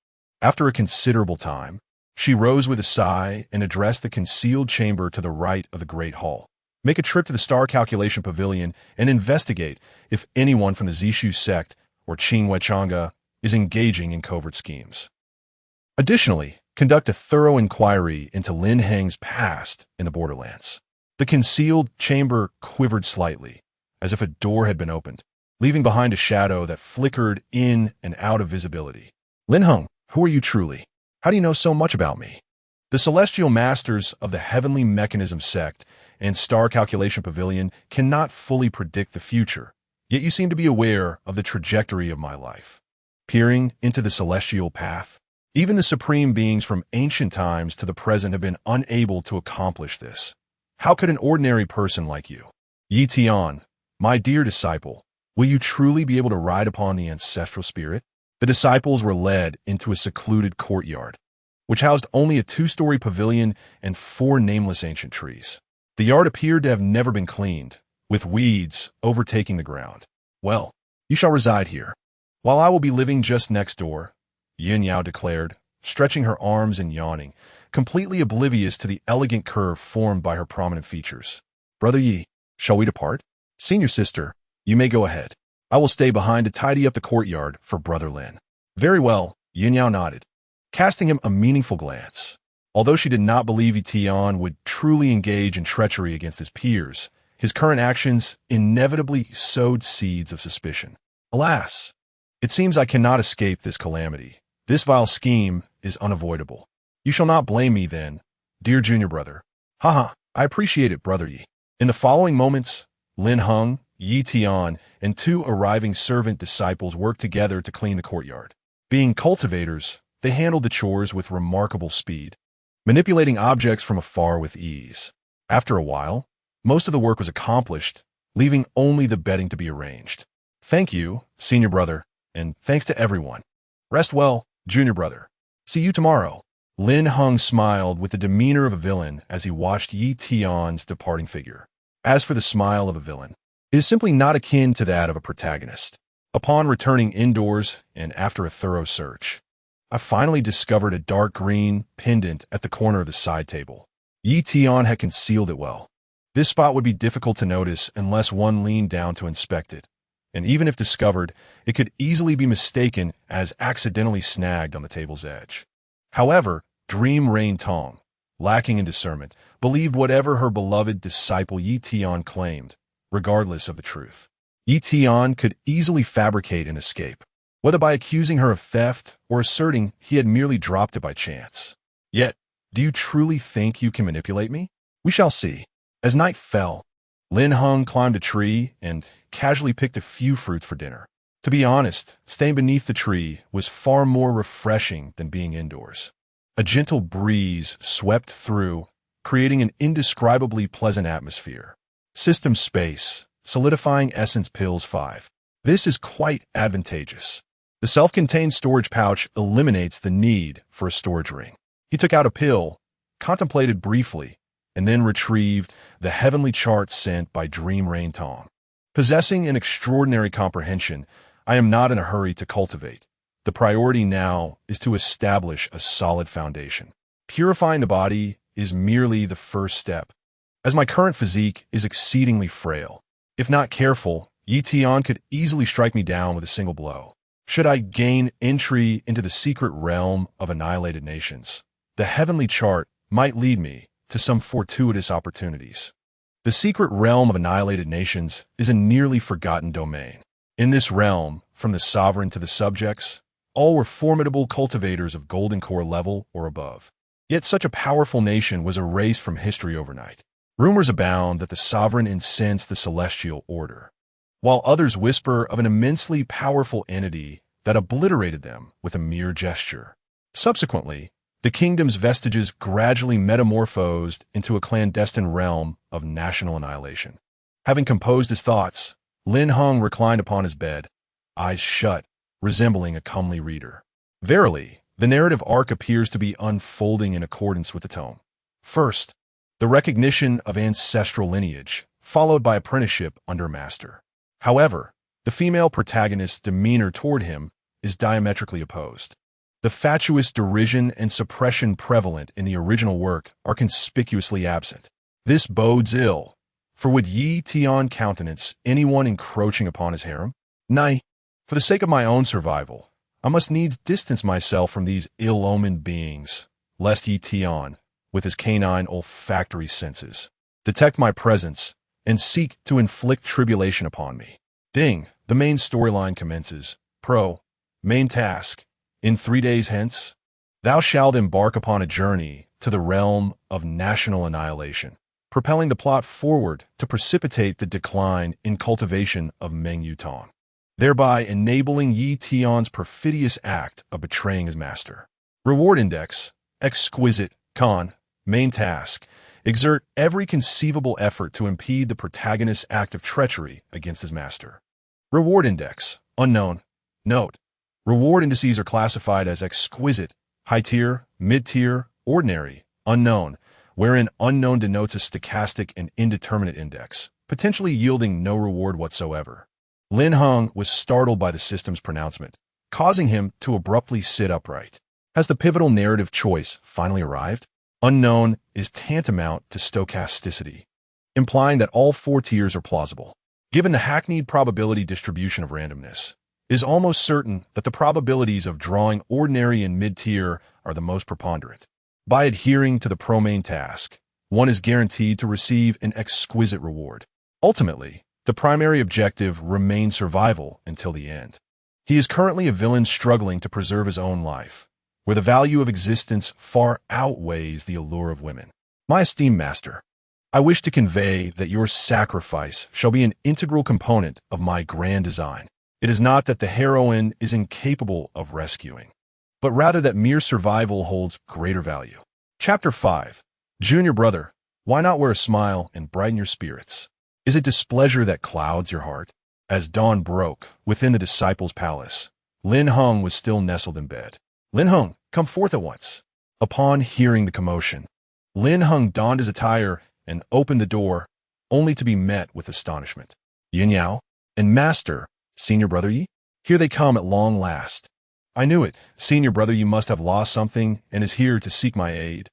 After a considerable time, she rose with a sigh and addressed the concealed chamber to the right of the Great Hall. Make a trip to the Star Calculation Pavilion and investigate if anyone from the Zishu sect or Qing Chang'e is engaging in covert schemes. Additionally, conduct a thorough inquiry into Lin Heng's past in the borderlands. The concealed chamber quivered slightly, as if a door had been opened, leaving behind a shadow that flickered in and out of visibility. Lin Heng, who are you truly? How do you know so much about me? The celestial masters of the Heavenly Mechanism sect and Star Calculation Pavilion cannot fully predict the future, yet you seem to be aware of the trajectory of my life. Peering into the celestial path, even the supreme beings from ancient times to the present have been unable to accomplish this. How could an ordinary person like you? Yi Tian, my dear disciple, will you truly be able to ride upon the ancestral spirit? The disciples were led into a secluded courtyard, which housed only a 2-story pavilion and 4 nameless ancient trees. The yard appeared to have never been cleaned, with weeds overtaking the ground. Well, you shall reside here, while I will be living just next door, Yin Yao declared, stretching her arms and yawning, completely oblivious to the elegant curve formed by her prominent features. Brother Yi, shall we depart? Senior sister, you may go ahead. I will stay behind to tidy up the courtyard for Brother Lin. Very well, Yin Yao nodded, casting him a meaningful glance. Although she did not believe Yi Tian would truly engage in treachery against his peers, his current actions inevitably sowed seeds of suspicion. Alas, it seems I cannot escape this calamity. This vile scheme is unavoidable. You shall not blame me then, dear junior brother. Haha, I appreciate it, Brother Yi. In the following moments, Lin Heng, Yi Tian, and 2 arriving servant disciples worked together to clean the courtyard. Being cultivators, they handled the chores with remarkable speed, manipulating objects from afar with ease. After a while, most of the work was accomplished, leaving only the bedding to be arranged. Thank you, senior brother, and thanks to everyone. Rest well, junior brother. See you tomorrow. Lin Heng smiled with the demeanor of a villain as he watched Yi Tian's departing figure. As for the smile of a villain, It is simply not akin to that of a protagonist. Upon returning indoors and after a thorough search, I finally discovered a dark green pendant at the corner of the side table. Yi Tian had concealed it well. This spot would be difficult to notice unless one leaned down to inspect it, and even if discovered, it could easily be mistaken as accidentally snagged on the table's edge. However, Dream Rain Tong, lacking in discernment, believed whatever her beloved disciple Yi Tian claimed, regardless of the truth. Yi Tian could easily fabricate an escape, whether by accusing her of theft or asserting he had merely dropped it by chance. Yet, do you truly think you can manipulate me? We shall see. As night fell, Lin Heng climbed a tree and casually picked a few fruits for dinner. To be honest, staying beneath the tree was far more refreshing than being indoors. A gentle breeze swept through, creating an indescribably pleasant atmosphere. System space, solidifying essence pills 5. This is quite advantageous. The self-contained storage pouch eliminates the need for a storage ring. He took out a pill, contemplated briefly, and then retrieved the heavenly chart sent by Dream Rain Tong. Possessing an extraordinary comprehension, I am not in a hurry to cultivate. The priority now is to establish a solid foundation. Purifying the body is merely the first step, as my current physique is exceedingly frail. If not careful, Yi Tian could easily strike me down with a single blow. Should I gain entry into the secret realm of annihilated nations, the heavenly chart might lead me to some fortuitous opportunities. The secret realm of annihilated nations is a nearly forgotten domain. In this realm, from the sovereign to the subjects, all were formidable cultivators of golden core level or above. Yet such a powerful nation was erased from history overnight. Rumors abound that the sovereign incensed the celestial order, while others whisper of an immensely powerful entity that obliterated them with a mere gesture. Subsequently, the kingdom's vestiges gradually metamorphosed into a clandestine realm of national annihilation. Having composed his thoughts, Lin Heng reclined upon his bed, eyes shut, resembling a comely reader. Verily, the narrative arc appears to be unfolding in accordance with the tone. First, the recognition of ancestral lineage, followed by apprenticeship under a master. However, the female protagonist's demeanor toward him is diametrically opposed. The fatuous derision and suppression prevalent in the original work are conspicuously absent. This bodes ill, for would Yi Tian countenance anyone encroaching upon his harem? Nay, for the sake of my own survival, I must needs distance myself from these ill-omened beings, lest Yi Tian, with his canine olfactory senses, detect my presence and seek to inflict tribulation upon me. Ding, the main storyline commences. Main task. In 3 days hence, thou shalt embark upon a journey to the realm of national annihilation, propelling the plot forward to precipitate the decline in cultivation of Meng Yutong, thereby enabling Yi Tian's perfidious act of betraying his master. Reward index, exquisite, main task, exert every conceivable effort to impede the protagonist's act of treachery against his master. Reward index, unknown. Note, reward indices are classified as exquisite, high tier, mid-tier, ordinary, unknown, wherein unknown denotes a stochastic and indeterminate index, potentially yielding no reward whatsoever. Lin Heng was startled by the system's pronouncement, causing him to abruptly sit upright. Has the pivotal narrative choice finally arrived? Unknown is tantamount to stochasticity, implying that all 4 tiers are plausible. Given the hackneyed probability distribution of randomness, it is almost certain that the probabilities of drawing ordinary and mid-tier are the most preponderant. By adhering to the main task, one is guaranteed to receive an exquisite reward. Ultimately, the primary objective remains survival until the end. He is currently a villain struggling to preserve his own life, where the value of existence far outweighs the allure of women. My esteemed master, I wish to convey that your sacrifice shall be an integral component of my grand design. It is not that the heroine is incapable of rescuing, but rather that mere survival holds greater value. Chapter 5. Junior brother, why not wear a smile and brighten your spirits? Is it displeasure that clouds your heart? As dawn broke within the disciples' palace, Lin Heng was still nestled in bed. Lin Heng, come forth at once. Upon hearing the commotion, Lin Heng donned his attire and opened the door, only to be met with astonishment. Yin Yao, and Master, Senior Brother Yi? Here they come at long last. I knew it. Senior Brother Yi must have lost something and is here to seek my aid.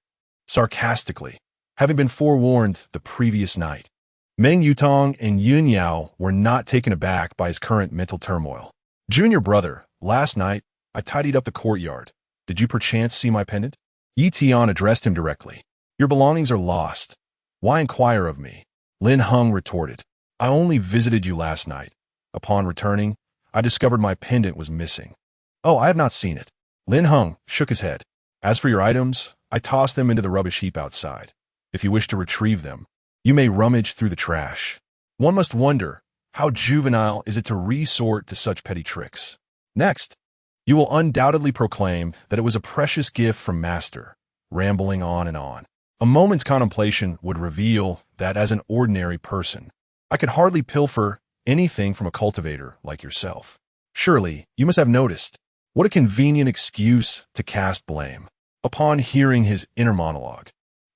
Sarcastically, having been forewarned the previous night, Meng Yutong and Yun Yao were not taken aback by his current mental turmoil. Junior brother, last night, I tidied up the courtyard. Did you perchance see my pendant? Yi Tian addressed him directly. Your belongings are lost. Why inquire of me? Lin Heng retorted. I only visited you last night. Upon returning, I discovered my pendant was missing. Oh, I have not seen it. Lin Heng shook his head. As for your items, I tossed them into the rubbish heap outside. If you wish to retrieve them, you may rummage through the trash. One must wonder, how juvenile is it to resort to such petty tricks? Next, you will undoubtedly proclaim that it was a precious gift from Master, rambling on and on. A moment's contemplation would reveal that as an ordinary person, I could hardly pilfer anything from a cultivator like yourself. Surely, you must have noticed. What a convenient excuse to cast blame. Upon hearing his inner monologue,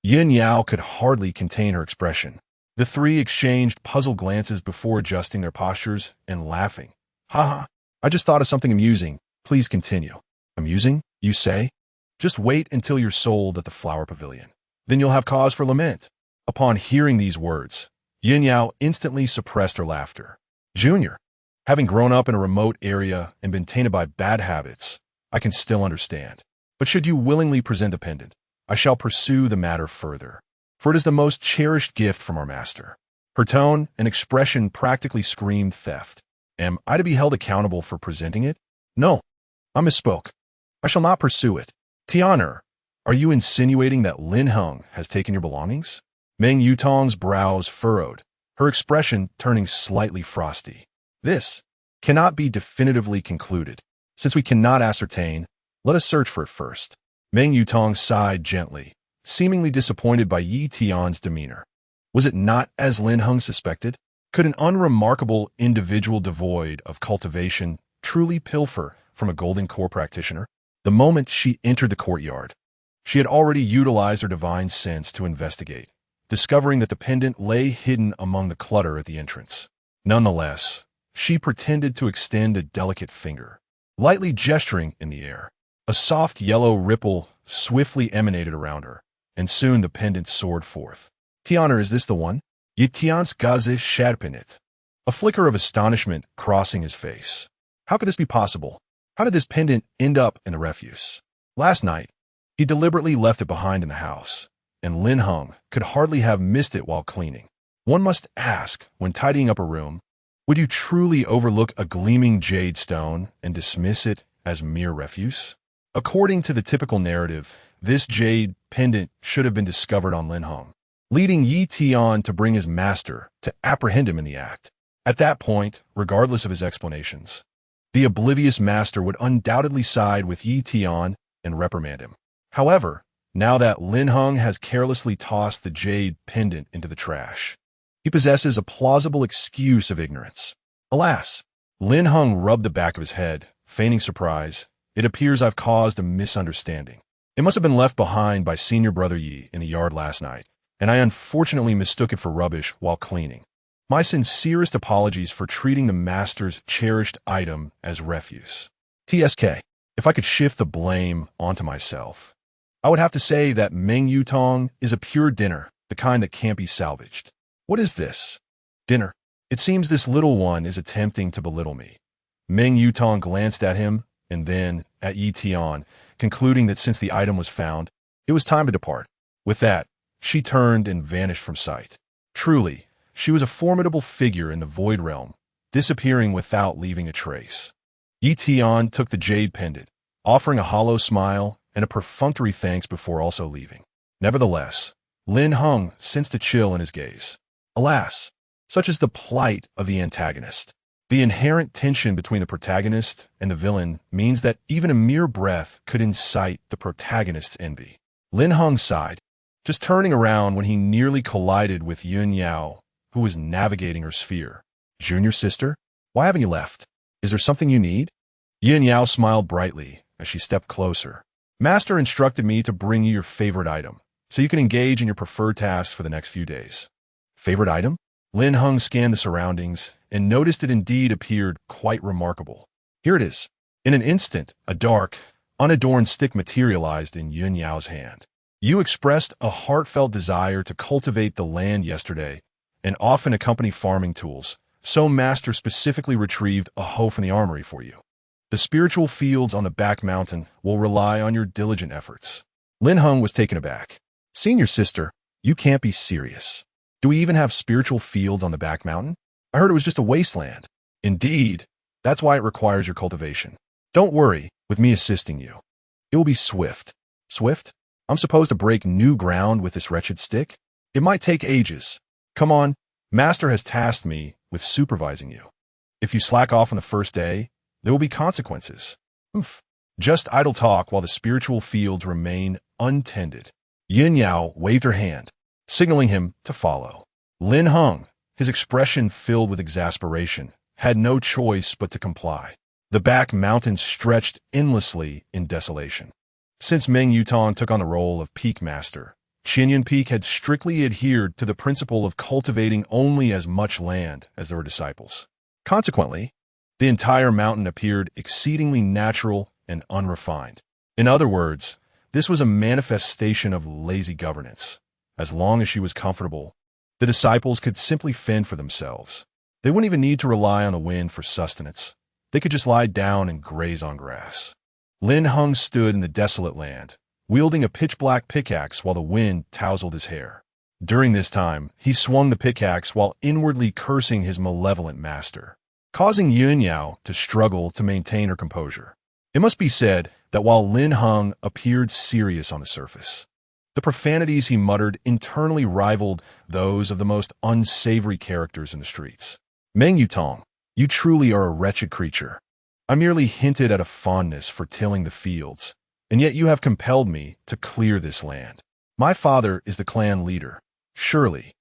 Yin Yao could hardly contain her expression. The three exchanged puzzled glances before adjusting their postures and laughing. Ha! I just thought of something amusing. Please continue. Amusing, you say? Just wait until you're sold at the flower pavilion. Then you'll have cause for lament. Upon hearing these words, Yin Yao instantly suppressed her laughter. Junior, having grown up in a remote area and been tainted by bad habits, I can still understand. But should you willingly present the pendant, I shall pursue the matter further, for it is the most cherished gift from our master. Her tone and expression practically screamed theft. Am I to be held accountable for presenting it? No, I misspoke. I shall not pursue it. Tianer, are you insinuating that Lin Heng has taken your belongings? Meng Yutong's brows furrowed, her expression turning slightly frosty. This cannot be definitively concluded. Since we cannot ascertain, let us search for it first. Meng Yutong sighed gently, seemingly disappointed by Yi Tian's demeanor. Was it not as Lin Heng suspected? Could an unremarkable individual devoid of cultivation truly pilfer from a golden core practitioner? The moment she entered the courtyard, she had already utilized her divine sense to investigate, discovering that the pendant lay hidden among the clutter at the entrance. Nonetheless, she pretended to extend a delicate finger, lightly gesturing in the air. A soft yellow ripple swiftly emanated around her, and soon the pendant soared forth. Tianer, is this the one? Yi Tian's gaze sharpened, a flicker of astonishment crossing his face. How could this be possible? How did this pendant end up in the refuse? Last night, he deliberately left it behind in the house, and Lin Heng could hardly have missed it while cleaning. One must ask, when tidying up a room, would you truly overlook a gleaming jade stone and dismiss it as mere refuse? According to the typical narrative, this jade pendant should have been discovered on Lin Heng, leading Yi Tian to bring his master to apprehend him in the act. At that point, regardless of his explanations, the oblivious master would undoubtedly side with Yi Tian and reprimand him. However, now that Lin Heng has carelessly tossed the jade pendant into the trash, he possesses a plausible excuse of ignorance. Alas, Lin Heng rubbed the back of his head, feigning surprise. It appears I've caused a misunderstanding. It must have been left behind by Senior Brother Yi in the yard last night, and I unfortunately mistook it for rubbish while cleaning. My sincerest apologies for treating the master's cherished item as refuse. TSK, if I could shift the blame onto myself, I would have to say that Meng Yutong is a pure dinner, the kind that can't be salvaged. What is this? Dinner. It seems this little one is attempting to belittle me. Meng Yutong glanced at him, and then at Yi Tian, concluding that since the item was found, it was time to depart. With that, she turned and vanished from sight. Truly, she was a formidable figure in the void realm, disappearing without leaving a trace. Yi Tian took the jade pendant, offering a hollow smile and a perfunctory thanks before also leaving. Nevertheless, Lin Heng sensed a chill in his gaze. Alas, such is the plight of the antagonist. The inherent tension between the protagonist and the villain means that even a mere breath could incite the protagonist's envy. Lin Heng sighed, just turning around when he nearly collided with Yun Yao, who was navigating her sphere. Junior sister, why haven't you left? Is there something you need? Yun Yao smiled brightly as she stepped closer. Master instructed me to bring you your favorite item, so you can engage in your preferred tasks for the next few days. Favorite item? Lin Heng scanned the surroundings and noticed it indeed appeared quite remarkable. Here it is. In an instant, a dark, unadorned stick materialized in Yun Yao's hand. You expressed a heartfelt desire to cultivate the land yesterday, and often accompany farming tools, so Master specifically retrieved a hoe from the armory for you. The spiritual fields on the back mountain will rely on your diligent efforts. Lin Heng was taken aback. Senior sister, you can't be serious. Do we even have spiritual fields on the back mountain? I heard it was just a wasteland. Indeed, that's why it requires your cultivation. Don't worry, with me assisting you. It will be swift. Swift? I'm supposed to break new ground with this wretched stick? It might take ages. Come on, Master has tasked me with supervising you. If you slack off on the first day, there will be consequences. Oof. Just idle talk while the spiritual fields remain untended. Yun Yao waved her hand, signaling him to follow. Lin Heng, his expression filled with exasperation, had no choice but to comply. The back mountains stretched endlessly in desolation. Since Meng Yutong took on the role of Peak Master, Qinyun Peak had strictly adhered to the principle of cultivating only as much land as there were disciples. Consequently, the entire mountain appeared exceedingly natural and unrefined. In other words, this was a manifestation of lazy governance. As long as she was comfortable, the disciples could simply fend for themselves. They wouldn't even need to rely on the wind for sustenance. They could just lie down and graze on grass. Lin Heng stood in the desolate land, wielding a pitch-black pickaxe while the wind tousled his hair. During this time, he swung the pickaxe while inwardly cursing his malevolent master, causing Yun Yao to struggle to maintain her composure. It must be said that while Lin Heng appeared serious on the surface, the profanities he muttered internally rivaled those of the most unsavory characters in the streets. Meng Yutong, you truly are a wretched creature. I merely hinted at a fondness for tilling the fields, and yet you have compelled me to clear this land. My father is the clan leader. Surely,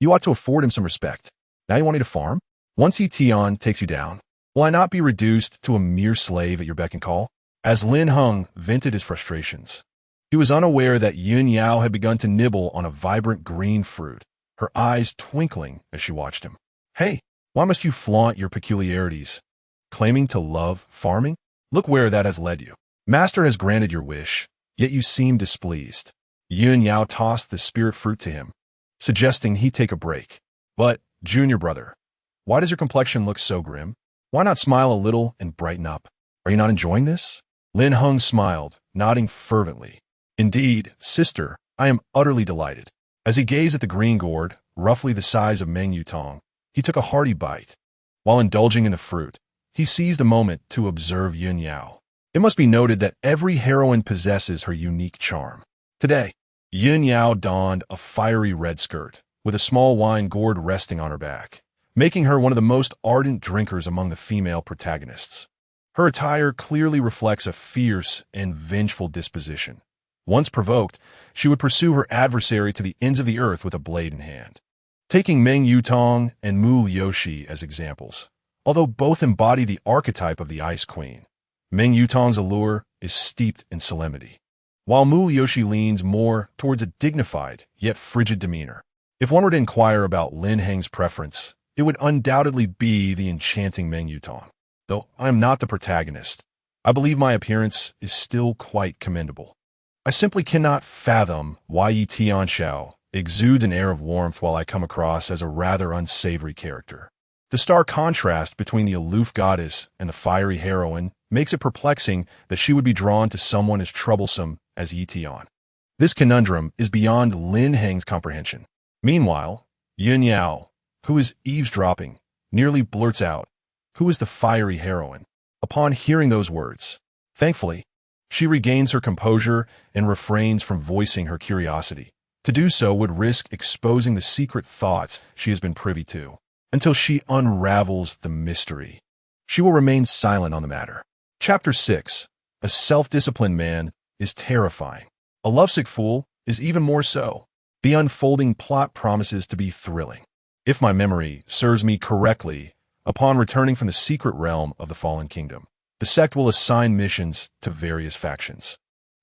you ought to afford him some respect. Now you want me to farm? Once Tian takes you down, will I not be reduced to a mere slave at your beck and call? As Lin Heng vented his frustrations, he was unaware that Yun Yao had begun to nibble on a vibrant green fruit, her eyes twinkling as she watched him. Hey, why must you flaunt your peculiarities? Claiming to love farming? Look where that has led you. Master has granted your wish, yet you seem displeased. Yun Yao tossed the spirit fruit to him, suggesting he take a break. But, junior brother, why does your complexion look so grim? Why not smile a little and brighten up? Are you not enjoying this? Lin Heng smiled, nodding fervently. Indeed, sister, I am utterly delighted. As he gazed at the green gourd, roughly the size of Meng Yutong, he took a hearty bite. While indulging in the fruit, he seized a moment to observe Yun Yao. It must be noted that every heroine possesses her unique charm. Today, Yun Yao donned a fiery red skirt, with a small wine gourd resting on her back, making her one of the most ardent drinkers among the female protagonists. Her attire clearly reflects a fierce and vengeful disposition. Once provoked, she would pursue her adversary to the ends of the earth with a blade in hand. Taking Meng Yutong and Mu Yoshi as examples, although both embody the archetype of the Ice Queen, Meng Yutong's allure is steeped in solemnity, while Mu Yoshi leans more towards a dignified yet frigid demeanor. If one were to inquire about Lin Heng's preference, it would undoubtedly be the enchanting Meng Yutong. Though I am not the protagonist, I believe my appearance is still quite commendable. I simply cannot fathom why Yi Tianxiao exudes an air of warmth while I come across as a rather unsavory character. The stark contrast between the aloof goddess and the fiery heroine makes it perplexing that she would be drawn to someone as troublesome as Yi Tian. This conundrum is beyond Lin Heng's comprehension. Meanwhile, Yun Yao, who is eavesdropping, nearly blurts out, "Who is the fiery heroine?" Upon hearing those words, thankfully, she regains her composure and refrains from voicing her curiosity. To do so would risk exposing the secret thoughts she has been privy to. Until she unravels the mystery, she will remain silent on the matter. Chapter 6. A self-disciplined man is terrifying. A lovesick fool is even more so. The unfolding plot promises to be thrilling. If my memory serves me correctly, upon returning from the secret realm of the Fallen Kingdom, the sect will assign missions to various factions.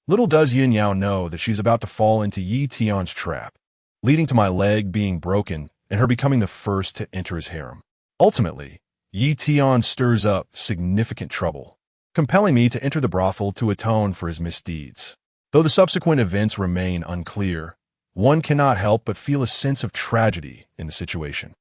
Little does Yun Yao know that she's about to fall into Yi Tian's trap, leading to my leg being broken and her becoming the first to enter his harem. Ultimately, Yi Tian stirs up significant trouble, compelling me to enter the brothel to atone for his misdeeds. Though the subsequent events remain unclear, one cannot help but feel a sense of tragedy in the situation.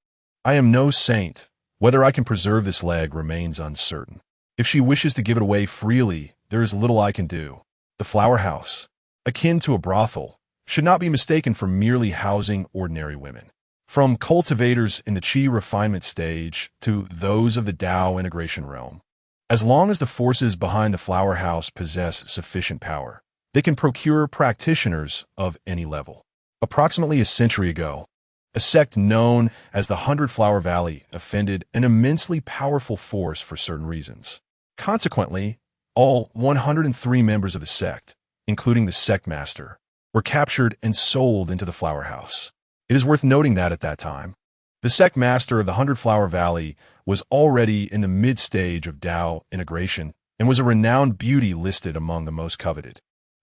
I am no saint. Whether I can preserve this leg remains uncertain. If she wishes to give it away freely, there is little I can do. The flower house, akin to a brothel, should not be mistaken for merely housing ordinary women. From cultivators in the Qi refinement stage to those of the Tao integration realm, as long as the forces behind the flower house possess sufficient power, they can procure practitioners of any level. Approximately a century ago, a sect known as the 100-Flower Valley offended an immensely powerful force for certain reasons. Consequently, all 103 members of the sect, including the sect master, were captured and sold into the flower house. It is worth noting that at that time, the sect master of the 100-Flower Valley was already in the mid-stage of Tao integration and was a renowned beauty listed among the most coveted.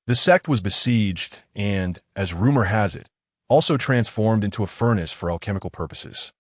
The sect was besieged and, as rumor has it, also transformed into a furnace for alchemical purposes.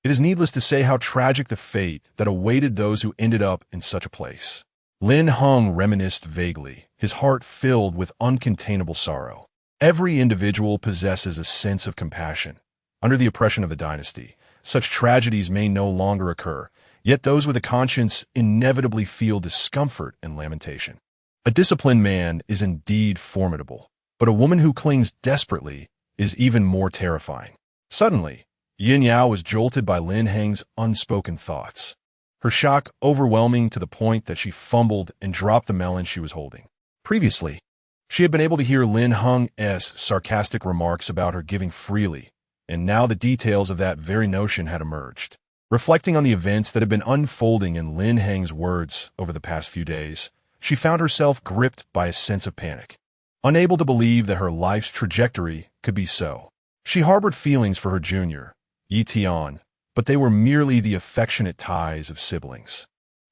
It is needless to say how tragic the fate that awaited those who ended up in such a place. Lin Heng reminisced vaguely, his heart filled with uncontainable sorrow. Every individual possesses a sense of compassion. Under the oppression of the dynasty, such tragedies may no longer occur, yet those with a conscience inevitably feel discomfort and lamentation. A disciplined man is indeed formidable, but a woman who clings desperately is even more terrifying. Suddenly, Yin Yao was jolted by Lin Heng's unspoken thoughts, her shock overwhelming to the point that she fumbled and dropped the melon she was holding. Previously, she had been able to hear Lin Heng's sarcastic remarks about her giving freely, and now the details of that very notion had emerged. Reflecting on the events that had been unfolding in Lin Heng's words over the past few days, she found herself gripped by a sense of panic. Unable to believe that her life's trajectory could be so. She harbored feelings for her junior, Yi Tian, but they were merely the affectionate ties of siblings.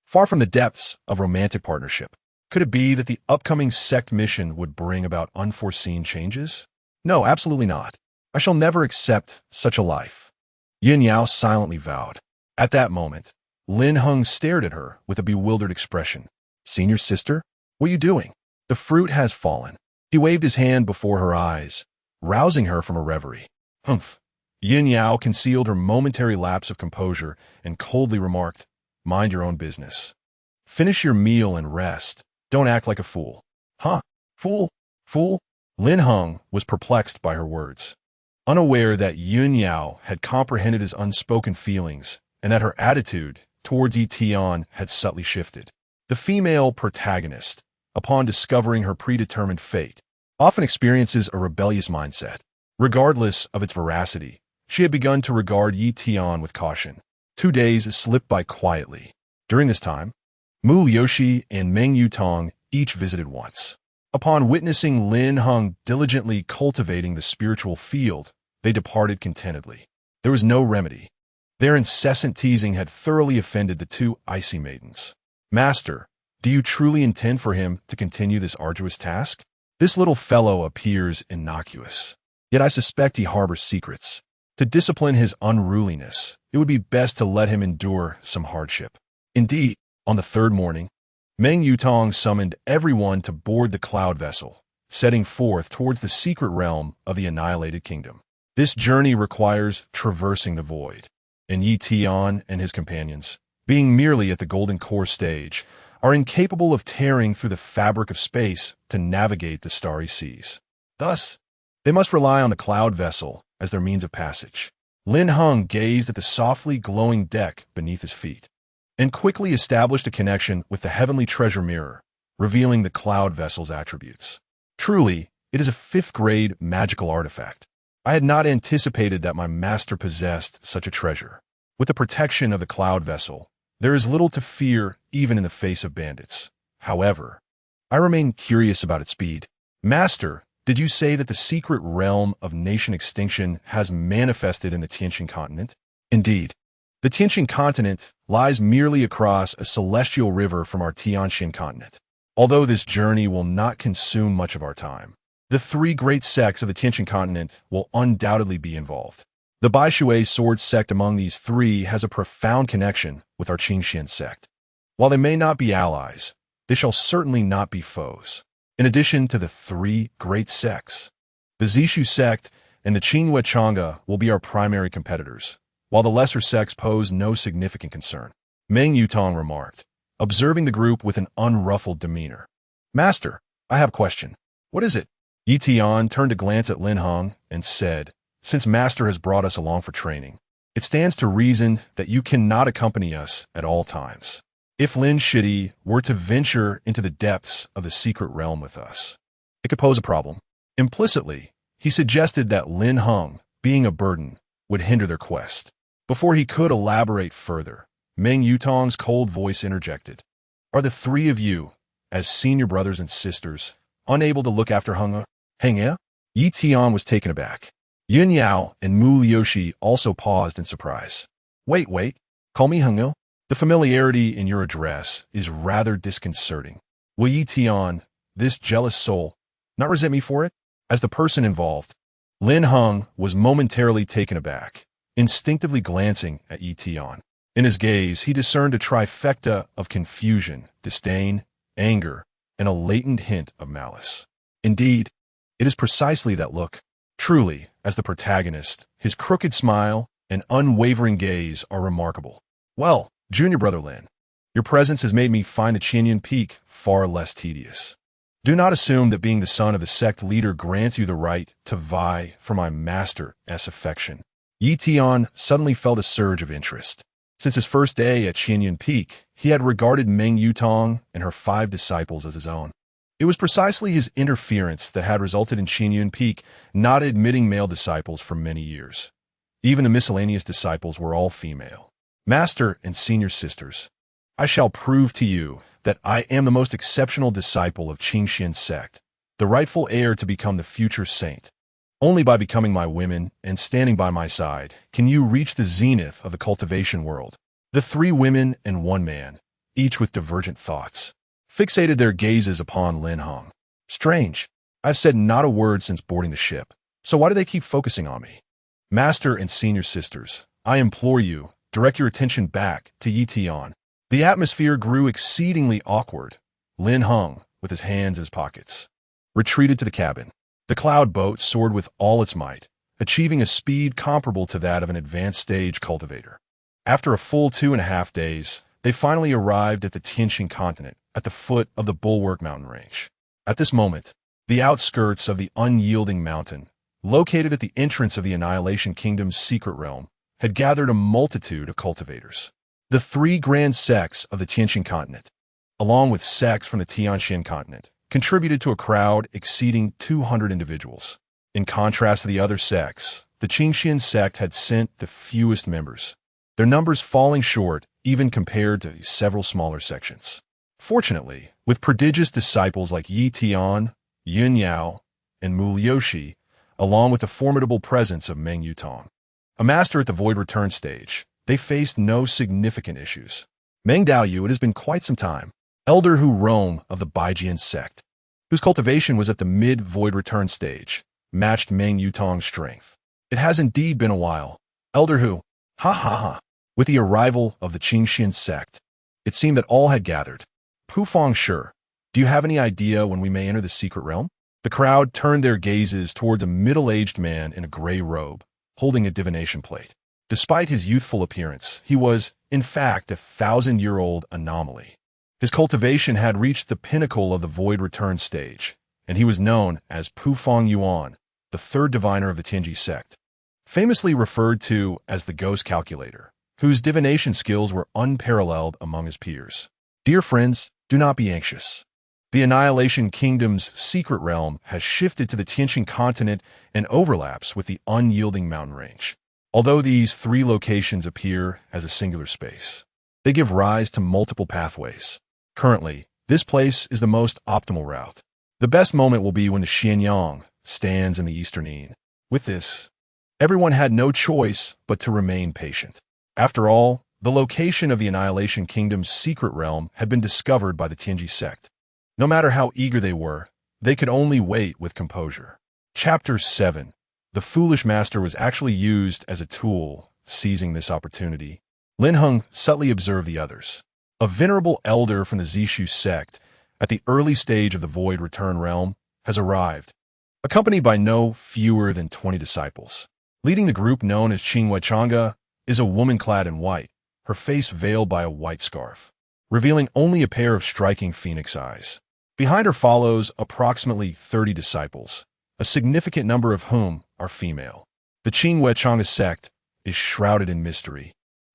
Far from the depths of romantic partnership. Could it be that the upcoming sect mission would bring about unforeseen changes? No, absolutely not. I shall never accept such a life. Yin Yao silently vowed. At that moment, Lin Heng stared at her with a bewildered expression. Senior sister, what are you doing? The fruit has fallen. He waved his hand before her eyes, rousing her from a reverie. Humph. Yin Yao concealed her momentary lapse of composure and coldly remarked, Mind your own business. Finish your meal and rest. Don't act like a fool. Huh? Fool? Fool? Lin Heng was perplexed by her words, unaware that Yin Yao had comprehended his unspoken feelings and that her attitude towards Yi Tian had subtly shifted. The female protagonist, upon discovering her predetermined fate, often experiences a rebellious mindset. Regardless of its veracity, she had begun to regard Yi Tian with caution. 2 days slipped by quietly. During this time, Mu Yoshi and Meng Yutong each visited once. Upon witnessing Lin Heng diligently cultivating the spiritual field, they departed contentedly. There was no remedy. Their incessant teasing had thoroughly offended the two icy maidens. Master, do you truly intend for him to continue this arduous task? This little fellow appears innocuous, yet I suspect he harbors secrets. To discipline his unruliness, it would be best to let him endure some hardship. Indeed, on the third morning, Meng Yutong summoned everyone to board the cloud vessel, setting forth towards the secret realm of the annihilated kingdom. This journey requires traversing the void, and Yi Tian and his companions, being merely at the golden core stage, are incapable of tearing through the fabric of space to navigate the starry seas. Thus, they must rely on the cloud vessel as their means of passage. Lin Heng gazed at the softly glowing deck beneath his feet, and quickly established a connection with the heavenly treasure mirror, revealing the cloud vessel's attributes. Truly, it is a 5th-grade magical artifact. I had not anticipated that my master possessed such a treasure. With the protection of the cloud vessel, there is little to fear even in the face of bandits. However, I remain curious about its speed. Master, did you say that the secret realm of nation extinction has manifested in the Tianqin continent? Indeed. The Tianqin continent lies merely across a celestial river from our Tianxin continent. Although this journey will not consume much of our time, the 3 great sects of the Tianqin continent will undoubtedly be involved. The Baishui sword sect among these three has a profound connection with our Qingxian sect. While they may not be allies, they shall certainly not be foes. In addition to the three great sects, the Zishu sect and the Qinghua Chang'e will be our primary competitors, while the lesser sects pose no significant concern. Meng Yutong remarked, observing the group with an unruffled demeanor. Master, I have a question. What is it? Yi Tian turned to glance at Lin Heng and said, since Master has brought us along for training, it stands to reason that you cannot accompany us at all times. If Lin Shidi were to venture into the depths of the secret realm with us, it could pose a problem. Implicitly, he suggested that Lin Heng, being a burden, would hinder their quest. Before he could elaborate further, Meng Yutong's cold voice interjected. Are the three of you, as senior brothers and sisters, unable to look after Heng? Yi Tian was taken aback. Yun Yao and Mu Liushi also paused in surprise. Wait, call me Heng? The familiarity in your address is rather disconcerting. Will Yi Tian, this jealous soul, not resent me for it? As the person involved, Lin Heng was momentarily taken aback, instinctively glancing at Yi Tian. In his gaze, he discerned a trifecta of confusion, disdain, anger, and a latent hint of malice. Indeed, it is precisely that look. Truly, as the protagonist, his crooked smile and unwavering gaze are remarkable. Well, Junior Brother Lin, your presence has made me find the Qinyan Peak far less tedious. Do not assume that being the son of the sect leader grants you the right to vie for my master's affection. Yi Tian suddenly felt a surge of interest. Since his first day at Qinyan Peak, he had regarded Meng Yutong and her 5 disciples as his own. It was precisely his interference that had resulted in Qinyan Peak not admitting male disciples for many years. Even the miscellaneous disciples were all female. Master and senior sisters, I shall prove to you that I am the most exceptional disciple of Qingxian sect, the rightful heir to become the future saint. Only by becoming my women and standing by my side can you reach the zenith of the cultivation world. The 3 women and 1 man, each with divergent thoughts, fixated their gazes upon Lin Heng. Strange. I've said not a word since boarding the ship, so why do they keep focusing on me? Master and senior sisters, I implore you, direct your attention back to Yi Tian. The atmosphere grew exceedingly awkward. Lin Heng, with his hands in his pockets, retreated to the cabin. The cloud boat soared with all its might, achieving a speed comparable to that of an advanced stage cultivator. After a full 2.5 days, they finally arrived at the Tianqing continent, at the foot of the Bulwark mountain range. At this moment, the outskirts of the unyielding mountain, located at the entrance of the Annihilation Kingdom's secret realm, had gathered a multitude of cultivators. The 3 grand sects of the Tianqing continent, along with sects from the Tianxian continent, contributed to a crowd exceeding 200 individuals. In contrast to the other sects, the Qingxian sect had sent the fewest members, their numbers falling short even compared to several smaller sections. Fortunately, with prodigious disciples like Yi Tian, Yun Yao, and Mu Liushi, along with the formidable presence of Meng Yutong, a master at the Void Return stage, they faced no significant issues. Meng Daoyu, it has been quite some time, elder Hu Rome of the Baijian sect, whose cultivation was at the mid-Void Return stage, matched Meng Yutong's strength. It has indeed been a while. Elder Hu, ha. With the arrival of the Qingxian sect, it seemed that all had gathered. Pufang Shi, do you have any idea when we may enter the secret realm? The crowd turned their gazes towards a middle-aged man in a gray robe, holding a divination plate. Despite his youthful appearance, he was, in fact, a 1,000-year-old anomaly. His cultivation had reached the pinnacle of the Void Return stage, and he was known as Pufang Yuan, the 3rd diviner of the Tianji sect, famously referred to as the Ghost Calculator, whose divination skills were unparalleled among his peers. Dear friends, do not be anxious. The Annihilation Kingdom's secret realm has shifted to the Tianqing continent and overlaps with the unyielding mountain range. Although these 3 locations appear as a singular space, they give rise to multiple pathways. Currently, this place is the most optimal route. The best moment will be when the Xianyang stands in the eastern Yin. With this, everyone had no choice but to remain patient. After all, the location of the Annihilation Kingdom's secret realm had been discovered by the Tianji sect. No matter how eager they were, they could only wait with composure. Chapter 7. The foolish master was actually used as a tool, seizing this opportunity. Lin Heng subtly observed the others. A venerable elder from the Zishu sect, at the early stage of the Void Return realm, has arrived, accompanied by no fewer than 20 disciples. Leading the group known as Qingwei Chang'e is a woman clad in white, her face veiled by a white scarf, revealing only a pair of striking phoenix eyes. Behind her follows approximately 30 disciples, a significant number of whom are female. The Qingwei Chang'e sect is shrouded in mystery,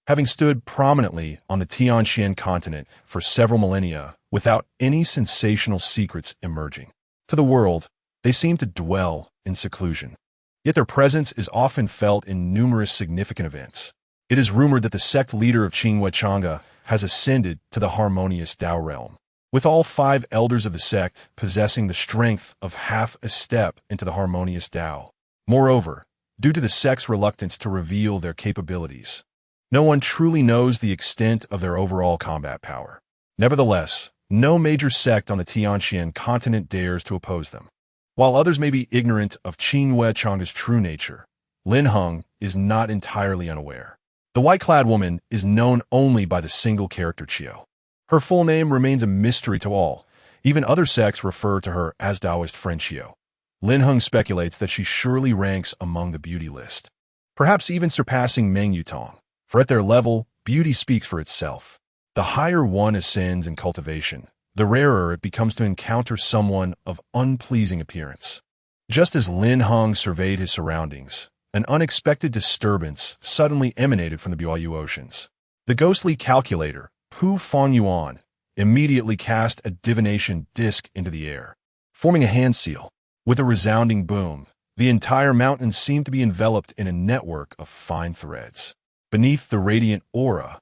having stood prominently on the Tianxian continent for several millennia without any sensational secrets emerging. To the world, they seem to dwell in seclusion. Yet their presence is often felt in numerous significant events. It is rumored that the sect leader of Qingwei Chang'e has ascended to the harmonious Dao realm, with all 5 elders of the sect possessing the strength of half a step into the harmonious Dao. Moreover, due to the sect's reluctance to reveal their capabilities, no one truly knows the extent of their overall combat power. Nevertheless, no major sect on the Tianxian continent dares to oppose them. While others may be ignorant of Qingwei Chang'e's true nature, Lin Heng is not entirely unaware. The white-clad woman is known only by the single character Qiu. Her full name remains a mystery to all. Even other sects refer to her as Taoist friend Qiu. Lin Heng speculates that she surely ranks among the beauty list, perhaps even surpassing Meng Yutong, for at their level, beauty speaks for itself. The higher one ascends in cultivation, the rarer it becomes to encounter someone of unpleasing appearance. Just as Lin Heng surveyed his surroundings, an unexpected disturbance suddenly emanated from the Buayu Oceans. The ghostly calculator, Pu Fanyuan, immediately cast a divination disc into the air, forming a hand seal. With a resounding boom, the entire mountain seemed to be enveloped in a network of fine threads. Beneath the radiant aura,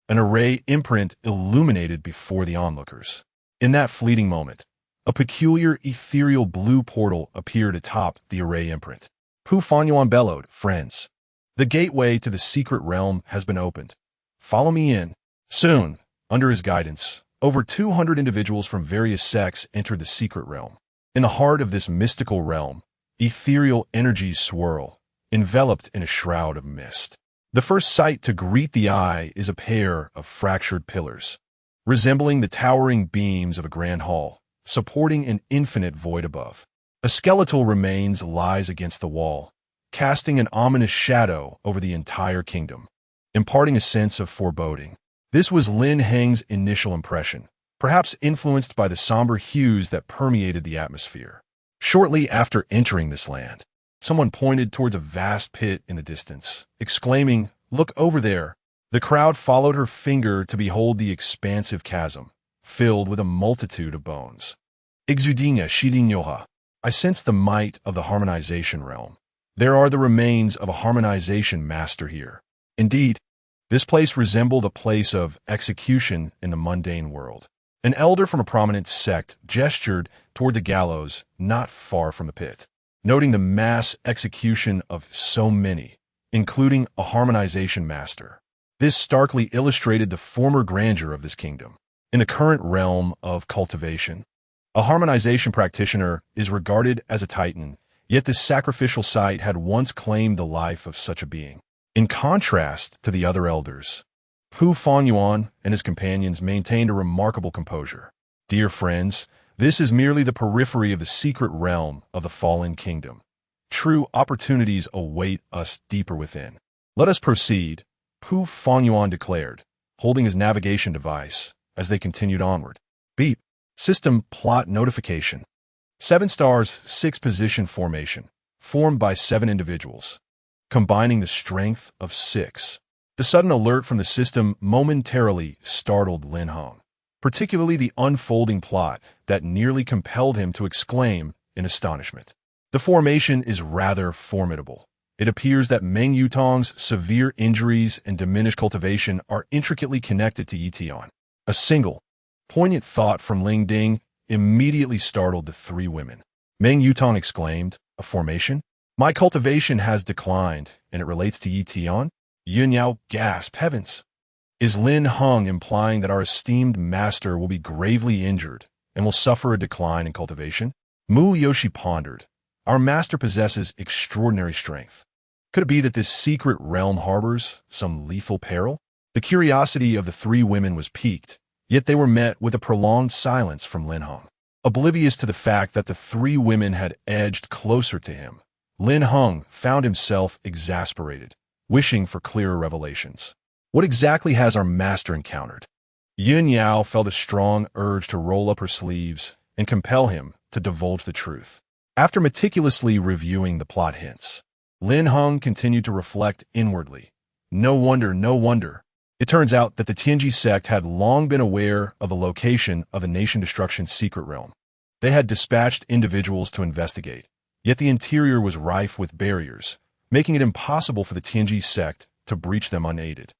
an array imprint illuminated before the onlookers. In that fleeting moment, a peculiar ethereal blue portal appeared atop the array imprint. Pu Fanyuan bellowed, "Friends, the gateway to the secret realm has been opened. Follow me in." Soon, under his guidance, over 200 individuals from various sects entered the secret realm. In the heart of this mystical realm, ethereal energies swirl, enveloped in a shroud of mist. The first sight to greet the eye is a pair of fractured pillars, resembling the towering beams of a grand hall, supporting an infinite void above. A skeletal remains lies against the wall, casting an ominous shadow over the entire kingdom, imparting a sense of foreboding. This was Lin Heng's initial impression, perhaps influenced by the somber hues that permeated the atmosphere. Shortly after entering this land, someone pointed towards a vast pit in the distance, exclaiming, "Look over there." The crowd followed her finger to behold the expansive chasm, filled with a multitude of bones. Exudinga Shidinyoha. I sense the might of the harmonization realm. There are the remains of a harmonization master here. Indeed, this place resembled a place of execution in the mundane world. An elder from a prominent sect gestured toward the gallows not far from the pit, noting the mass execution of so many, including a harmonization master. This starkly illustrated the former grandeur of this kingdom. In the current realm of cultivation, a harmonization practitioner is regarded as a titan, yet this sacrificial site had once claimed the life of such a being. In contrast to the other elders, Pu Fanyuan and his companions maintained a remarkable composure. Dear friends, this is merely the periphery of the secret realm of the fallen kingdom. True opportunities await us deeper within. Let us proceed, Pu Fanyuan declared, holding his navigation device as they continued onward. Beep. System plot notification. 7 stars, 6 position formation, formed by 7 individuals, combining the strength of 6. The sudden alert from the system momentarily startled Lin Heng, particularly the unfolding plot that nearly compelled him to exclaim in astonishment. The formation is rather formidable. It appears that Meng Yutong's severe injuries and diminished cultivation are intricately connected to Yitian. A single, poignant thought from Ling Ding immediately startled the 3 women. Meng Yutong exclaimed, "A formation? My cultivation has declined, and it relates to Yitian?" Yun Yao gasped, "Heavens! Is Lin Heng implying that our esteemed master will be gravely injured and will suffer a decline in cultivation?" Mu Yoshi pondered, Our master possesses extraordinary strength. Could it be that this secret realm harbors some lethal peril? The curiosity of the three women was piqued, yet they were met with a prolonged silence from Lin Heng. Oblivious to the fact that the three women had edged closer to him, Lin Heng found himself exasperated, wishing for clearer revelations. What exactly has our master encountered? Yun Yao felt a strong urge to roll up her sleeves and compel him to divulge the truth. After meticulously reviewing the plot hints, Lin Heng continued to reflect inwardly. No wonder, no wonder. It turns out that the Tianji sect had long been aware of the location of the Nation Destruction's secret realm. They had dispatched individuals to investigate, yet the interior was rife with barriers, making it impossible for the Tianji sect to breach them unaided.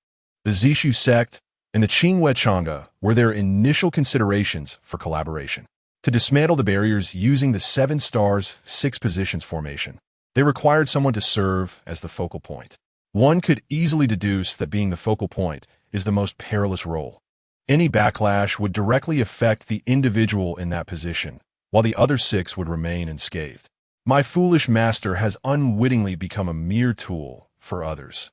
The Zishu sect and the Qingwei Chang'e were their initial considerations for collaboration. To dismantle the barriers using the 7 stars, 6 positions formation, they required someone to serve as the focal point. One could easily deduce that being the focal point is the most perilous role. Any backlash would directly affect the individual in that position, while the other 6 would remain unscathed. My foolish master has unwittingly become a mere tool for others.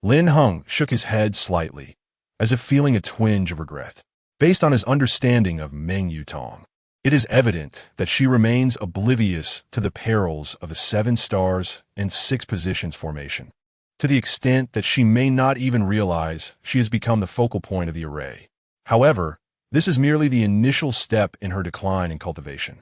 Lin Heng shook his head slightly, as if feeling a twinge of regret. Based on his understanding of Meng Yutong, it is evident that she remains oblivious to the perils of the 7 stars and 6 positions formation, to the extent that she may not even realize she has become the focal point of the array. However, this is merely the initial step in her decline in cultivation.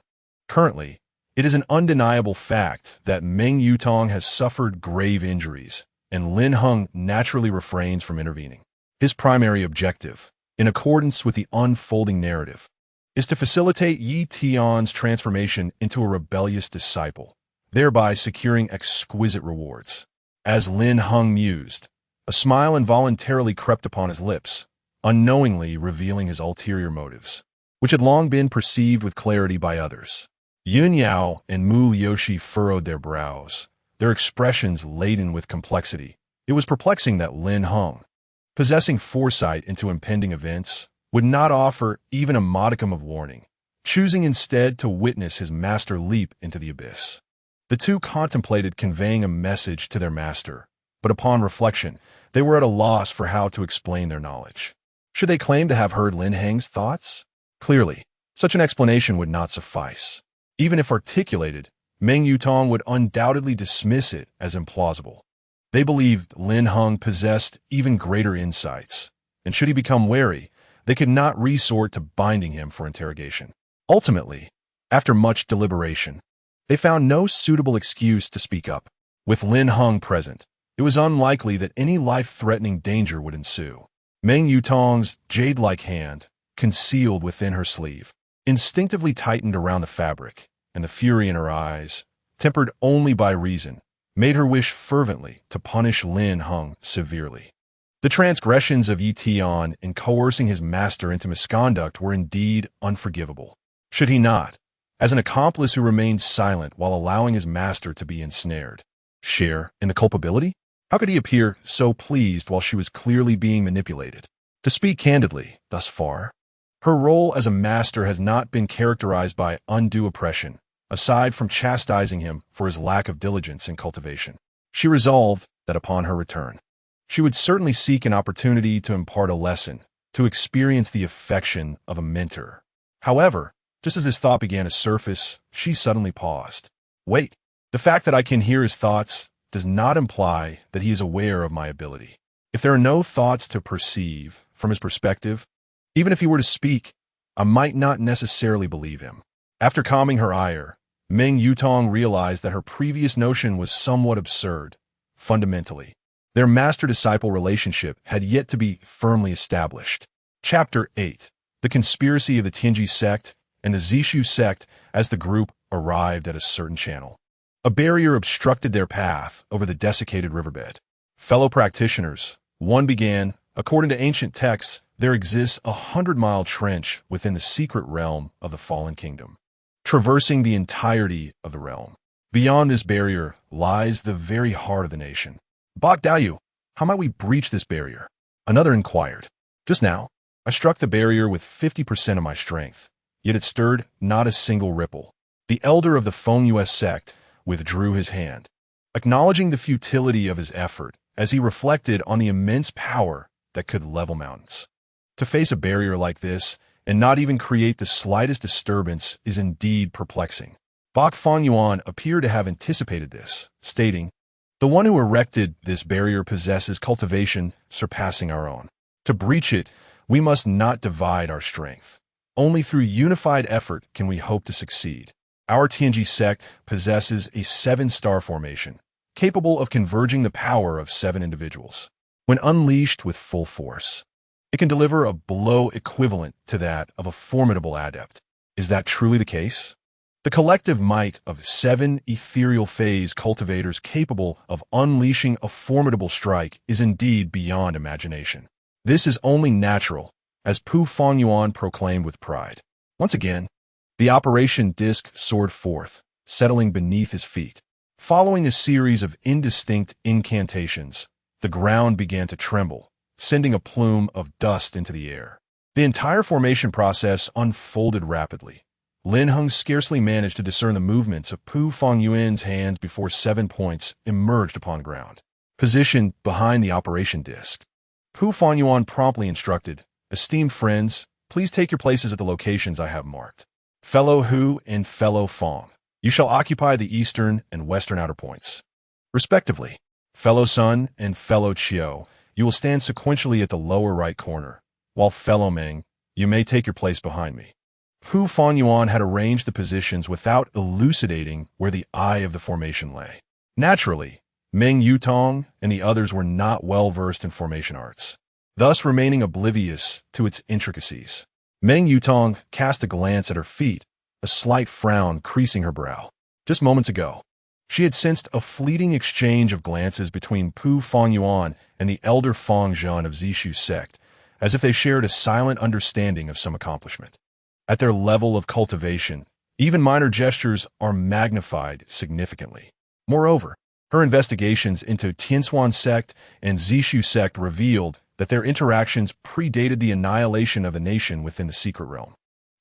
Currently, it is an undeniable fact that Meng Yutong has suffered grave injuries, and Lin Heng naturally refrains from intervening. His primary objective, in accordance with the unfolding narrative, is to facilitate Yi Tian's transformation into a rebellious disciple, thereby securing exquisite rewards. As Lin Heng mused, a smile involuntarily crept upon his lips, unknowingly revealing his ulterior motives, which had long been perceived with clarity by others. Yun Yao and Mu Liushi furrowed their brows, their expressions laden with complexity. It was perplexing that Lin Heng, possessing foresight into impending events, would not offer even a modicum of warning, choosing instead to witness his master leap into the abyss. The two contemplated conveying a message to their master, but upon reflection, they were at a loss for how to explain their knowledge. Should they claim to have heard Lin Heng's thoughts? Clearly, such an explanation would not suffice. Even if articulated, Meng Yutong would undoubtedly dismiss it as implausible. They believed Lin Heng possessed even greater insights, and should he become wary, they could not resort to binding him for interrogation. Ultimately, after much deliberation, they found no suitable excuse to speak up. With Lin Heng present, it was unlikely that any life-threatening danger would ensue. Meng Yutong's jade-like hand, concealed within her sleeve, instinctively tightened around the fabric, and the fury in her eyes, tempered only by reason, made her wish fervently to punish Lin Heng severely. The transgressions of Yi Tian in coercing his master into misconduct were indeed unforgivable. Should he not, as an accomplice who remained silent while allowing his master to be ensnared, share in the culpability? How could he appear so pleased while she was clearly being manipulated? To speak candidly, thus far, her role as a master has not been characterized by undue oppression, aside from chastising him for his lack of diligence in cultivation. She resolved that upon her return, she would certainly seek an opportunity to impart a lesson, to experience the affection of a mentor. However, just as his thought began to surface, she suddenly paused. Wait, the fact that I can hear his thoughts does not imply that he is aware of my ability. If there are no thoughts to perceive from his perspective, even if he were to speak, I might not necessarily believe him. After calming her ire, Meng Yutong realized that her previous notion was somewhat absurd. Fundamentally, their master-disciple relationship had yet to be firmly established. Chapter 8. The Conspiracy of the Tianji Sect and the Zishu Sect as the group arrived at a certain channel. A barrier obstructed their path over the desiccated riverbed. Fellow practitioners, one began, according to ancient texts, there exists a 100-mile trench within the secret realm of the fallen kingdom, traversing the entirety of the realm. Beyond this barrier lies the very heart of the nation. Bogdayu, how might we breach this barrier? Another inquired. Just now, I struck the barrier with 50% of my strength, yet it stirred not a single ripple. The elder of the Feng Yue sect withdrew his hand, acknowledging the futility of his effort as he reflected on the immense power that could level mountains. To face a barrier like this and not even create the slightest disturbance is indeed perplexing. Bak Fanyuan appeared to have anticipated this, stating, "The one who erected this barrier possesses cultivation surpassing our own. To breach it, we must not divide our strength. Only through unified effort can we hope to succeed. Our Tianji sect possesses a 7-star formation, capable of converging the power of 7 individuals. When unleashed with full force, it can deliver a blow equivalent to that of a formidable adept. Is that truly the case? The collective might of 7 ethereal phase cultivators capable of unleashing a formidable strike is indeed beyond imagination. This is only natural, as Pu Fanyuan proclaimed with pride. Once again, the operation disc soared forth, settling beneath his feet. Following a series of indistinct incantations, the ground began to tremble, sending a plume of dust into the air. The entire formation process unfolded rapidly. Lin Heng scarcely managed to discern the movements of Pu Fanyuan's hands before 7 points emerged upon ground, positioned behind the operation disc. Pu Fanyuan promptly instructed, "Esteemed friends, please take your places at the locations I have marked. Fellow Hu and fellow Fong, you shall occupy the eastern and western outer points. Respectively, fellow Sun and fellow Chiu, you will stand sequentially at the lower right corner, while fellow Meng, you may take your place behind me." Pu Fanyuan had arranged the positions without elucidating where the eye of the formation lay. Naturally, Meng Yutong and the others were not well versed in formation arts, thus remaining oblivious to its intricacies. Meng Yutong cast a glance at her feet, a slight frown creasing her brow. Just moments ago, she had sensed a fleeting exchange of glances between Pu Fanyuan and the elder Fong Zhan of Zishu sect, as if they shared a silent understanding of some accomplishment. At their level of cultivation, even minor gestures are magnified significantly. Moreover, her investigations into Tianxuan sect and Zishu sect revealed that their interactions predated the annihilation of a nation within the secret realm.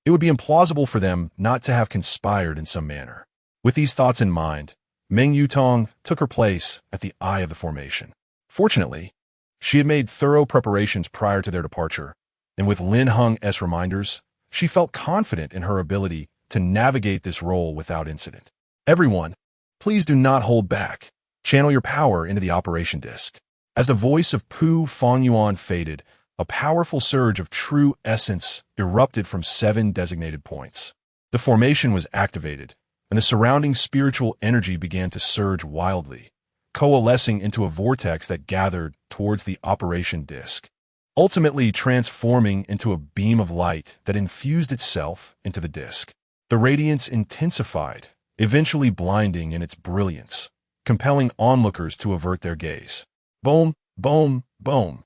It would be implausible for them not to have conspired in some manner. With these thoughts in mind, Meng Yutong took her place at the eye of the formation. Fortunately, she had made thorough preparations prior to their departure, and with Lin Heng's reminders, she felt confident in her ability to navigate this role without incident. "Everyone, please do not hold back. Channel your power into the operation disc." As the voice of Pu Fanyuan faded, a powerful surge of true essence erupted from 7 designated points. The formation was activated, and the surrounding spiritual energy began to surge wildly, coalescing into a vortex that gathered towards the operation disc, ultimately transforming into a beam of light that infused itself into the disc. The radiance intensified, eventually blinding in its brilliance, compelling onlookers to avert their gaze. Boom, boom, boom.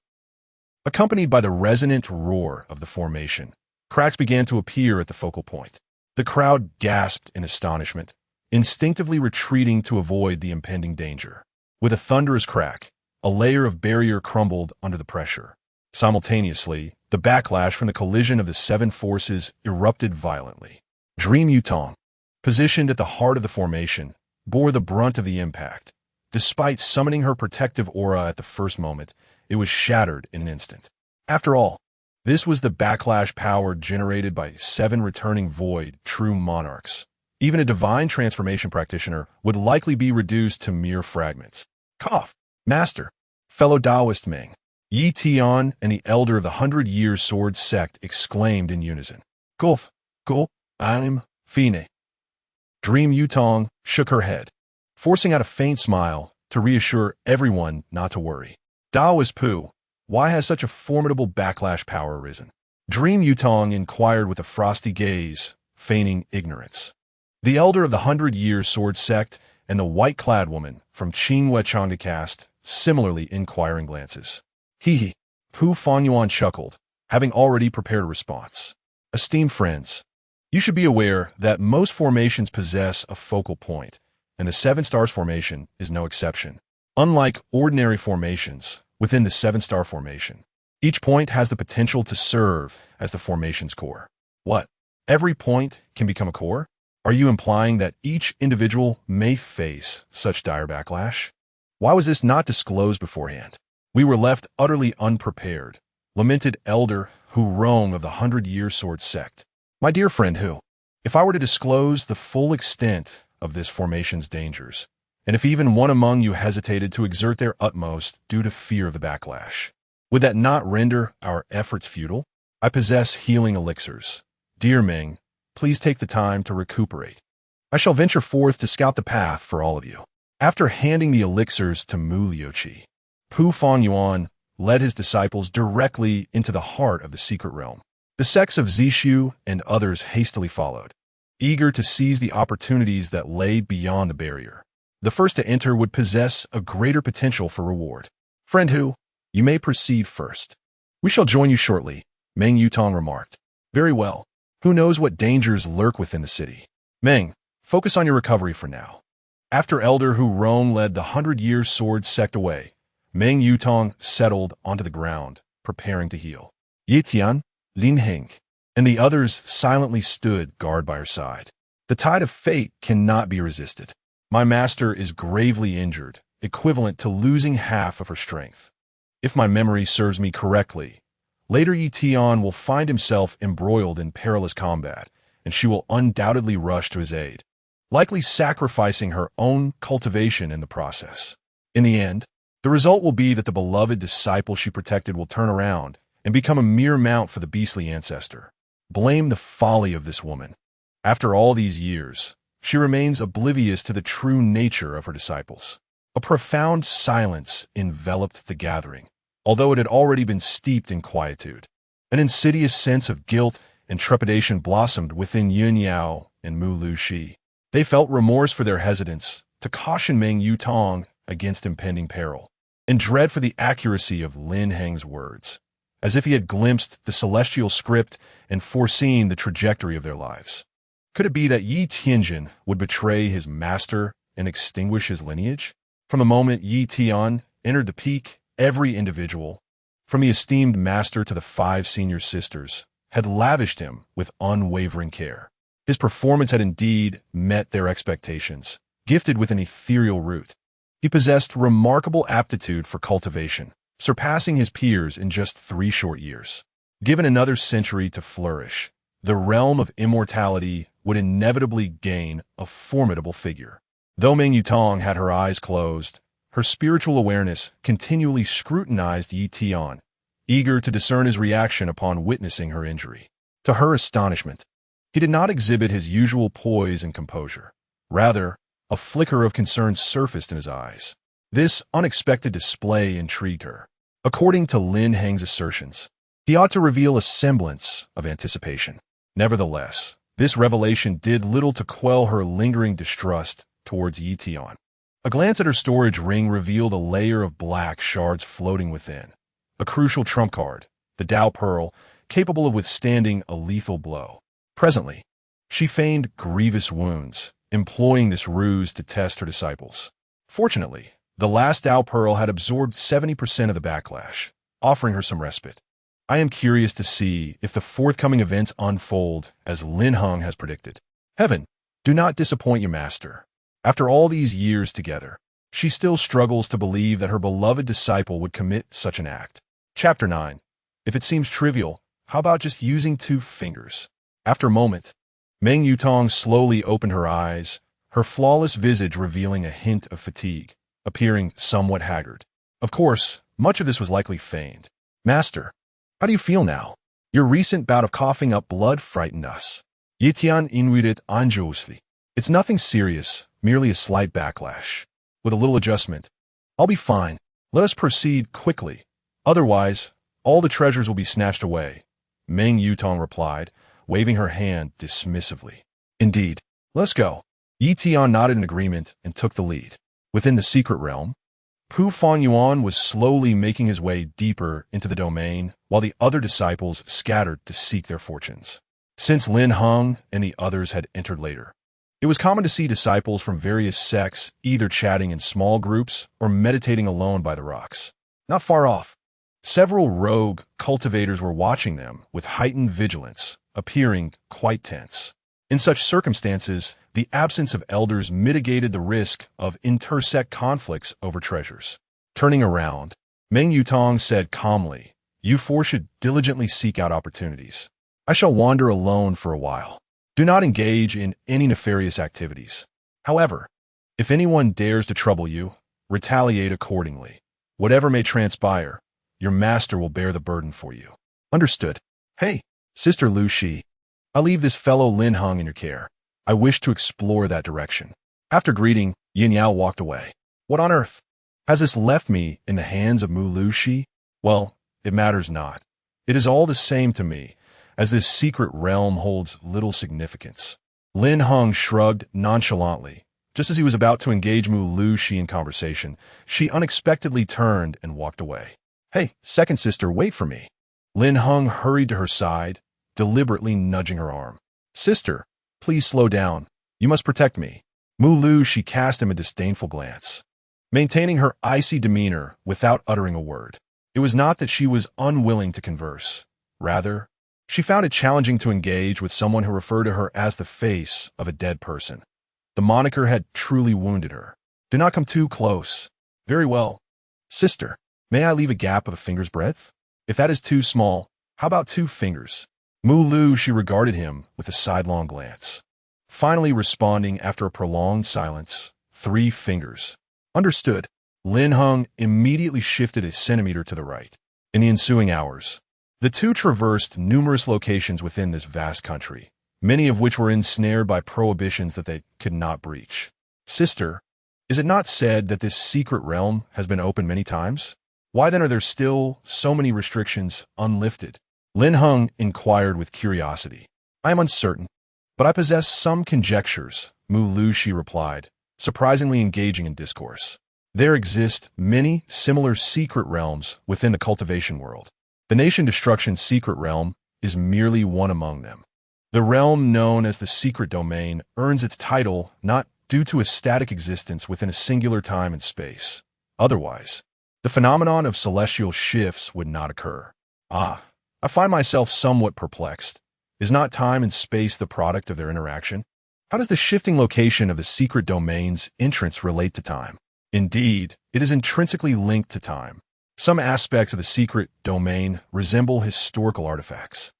Accompanied by the resonant roar of the formation, cracks began to appear at the focal point. The crowd gasped in astonishment, instinctively retreating to avoid the impending danger. With a thunderous crack, a layer of barrier crumbled under the pressure. Simultaneously, the backlash from the collision of the 7 forces erupted violently. Dream Yutong, positioned at the heart of the formation, bore the brunt of the impact. Despite summoning her protective aura at the first moment, it was shattered in an instant. After all, this was the backlash power generated by 7 returning void true monarchs. Even a divine transformation practitioner would likely be reduced to mere fragments. Cough, Master, fellow Taoist Meng, Yi Tian and the elder of the 100-Year Sword sect exclaimed in unison. Gulf, I'm Fine. Dream Yutong shook her head, forcing out a faint smile to reassure everyone not to worry. Taoist Pu, why has such a formidable backlash power arisen? Dream Yutong inquired with a frosty gaze, feigning ignorance. The elder of the 100-Year Sword sect and the white-clad woman from Qingwe Changde cast similarly inquiring glances. Hee. Pu Fanyuan chuckled, having already prepared a response. Esteemed friends, you should be aware that most formations possess a focal point, and the 7 stars formation is no exception. Unlike ordinary formations within the 7-star formation, each point has the potential to serve as the formation's core. What? Every point can become a core? Are you implying that each individual may face such dire backlash? Why was this not disclosed beforehand? We were left utterly unprepared, lamented Elder Hu Rong of the 100-Year Sword sect. My dear friend Hu, if I were to disclose the full extent of this formation's dangers, and if even one among you hesitated to exert their utmost due to fear of the backlash, would that not render our efforts futile? I possess healing elixirs. Dear Ming, please take the time to recuperate. I shall venture forth to scout the path for all of you. After handing the elixirs to Mu Liuqi, Pu Fangyuan led his disciples directly into the heart of the secret realm. The sects of Zishu and others hastily followed, eager to seize the opportunities that lay beyond the barrier. The first to enter would possess a greater potential for reward. Friend Hu, you may proceed first. We shall join you shortly, Meng Yutong remarked. Very well. Who knows what dangers lurk within the city? Meng, focus on your recovery for now. After Elder Hu Rong led the 100-Year Sword sect away, Meng Yutong settled onto the ground, preparing to heal. Yi Tian, Lin Heng, and the others silently stood guard by her side. The tide of fate cannot be resisted. My master is gravely injured, equivalent to losing half of her strength. If my memory serves me correctly, later Yi Tian will find himself embroiled in perilous combat, and she will undoubtedly rush to his aid, likely sacrificing her own cultivation in the process. In the end, the result will be that the beloved disciple she protected will turn around and become a mere mount for the beastly ancestor. Blame the folly of this woman. After all these years, she remains oblivious to the true nature of her disciples. A profound silence enveloped the gathering, although it had already been steeped in quietude. An insidious sense of guilt and trepidation blossomed within Yun Yao and Mu Lu Shi. They felt remorse for their hesitance to caution Meng Yutong against impending peril, and dread for the accuracy of Lin Heng's words, as if he had glimpsed the celestial script and foreseen the trajectory of their lives. Could it be that Yi Tianjin would betray his master and extinguish his lineage? From the moment Yi Tian entered the peak, every individual, from the esteemed master to the 5 senior sisters, had lavished him with unwavering care. His performance had indeed met their expectations, gifted with an ethereal root. He possessed remarkable aptitude for cultivation, surpassing his peers in just 3 short years. Given another century to flourish, the realm of immortality would inevitably gain a formidable figure. Though Meng Yutong had her eyes closed, her spiritual awareness continually scrutinized Yi Tian, eager to discern his reaction upon witnessing her injury. To her astonishment, he did not exhibit his usual poise and composure. Rather, a flicker of concern surfaced in his eyes. This unexpected display intrigued her. According to Lin Heng's assertions, he ought to reveal a semblance of anticipation. Nevertheless, this revelation did little to quell her lingering distrust towards Yi Tian. A glance at her storage ring revealed a layer of black shards floating within. A crucial trump card, the Dao Pearl, capable of withstanding a lethal blow. Presently, she feigned grievous wounds, employing this ruse to test her disciples. Fortunately, the last Dao Pearl had absorbed 70% of the backlash, offering her some respite. I am curious to see if the forthcoming events unfold as Lin Heng has predicted. Heaven, do not disappoint your master. After all these years together, she still struggles to believe that her beloved disciple would commit such an act. Chapter 9. If it seems trivial, how about just using 2 fingers? After a moment, Meng Yutong slowly opened her eyes, her flawless visage revealing a hint of fatigue, appearing somewhat haggard. Of course, much of this was likely feigned. Master, how do you feel now? Your recent bout of coughing up blood frightened us. Yi Tian inwidet anjosli. It's nothing serious, merely a slight backlash. With a little adjustment, I'll be fine. Let us proceed quickly. Otherwise, all the treasures will be snatched away. Meng Yutong replied, waving her hand dismissively. Indeed. Let's go. Yi Tian nodded in agreement and took the lead. Within the secret realm, Pu Fangyuan was slowly making his way deeper into the domain, while the other disciples scattered to seek their fortunes. Since Lin Heng and the others had entered later, it was common to see disciples from various sects either chatting in small groups or meditating alone by the rocks. Not far off, several rogue cultivators were watching them with heightened vigilance, appearing quite tense. In such circumstances, the absence of elders mitigated the risk of intersect conflicts over treasures. Turning around, Meng Yutong said calmly, "You four should diligently seek out opportunities. I shall wander alone for a while. Do not engage in any nefarious activities. However, if anyone dares to trouble you, retaliate accordingly. Whatever may transpire, your master will bear the burden for you." Understood. Hey, Sister Lu Shi, I'll leave this fellow Lin Heng in your care. I wish to explore that direction. After greeting, Yin Yao walked away. What on earth? Has this left me in the hands of Mu Lu Shi? Well, it matters not. It is all the same to me, as this secret realm holds little significance. Lin Heng shrugged nonchalantly. Just as he was about to engage Mu Lu Shi in conversation, she unexpectedly turned and walked away. Hey, second sister, wait for me. Lin Heng hurried to her side, deliberately nudging her arm. Sister, please slow down. You must protect me. Mu Lu Shi cast him a disdainful glance, maintaining her icy demeanor without uttering a word. It was not that she was unwilling to converse. Rather, she found it challenging to engage with someone who referred to her as the face of a dead person. The moniker had truly wounded her. Do not come too close. Very well. Sister, may I leave a gap of a finger's breadth? If that is too small, how about 2 fingers? Mu Lu, she regarded him with a sidelong glance, finally responding after a prolonged silence, 3 fingers. Understood. Lin Heng immediately shifted a centimeter to the right. In the ensuing hours, the two traversed numerous locations within this vast country, many of which were ensnared by prohibitions that they could not breach. Sister, is it not said that this secret realm has been opened many times? Why then are there still so many restrictions unlifted? Lin Heng inquired with curiosity. I am uncertain, but I possess some conjectures, Mu Lu Shi replied, surprisingly engaging in discourse. There exist many similar secret realms within the cultivation world. The Nation Destruction's secret realm is merely one among them. The realm known as the secret domain earns its title not due to a static existence within a singular time and space. Otherwise, the phenomenon of celestial shifts would not occur. I find myself somewhat perplexed. Is not time and space the product of their interaction? How does the shifting location of the secret domain's entrance relate to time? Indeed, it is intrinsically linked to time. Some aspects of the secret domain resemble historical artifacts.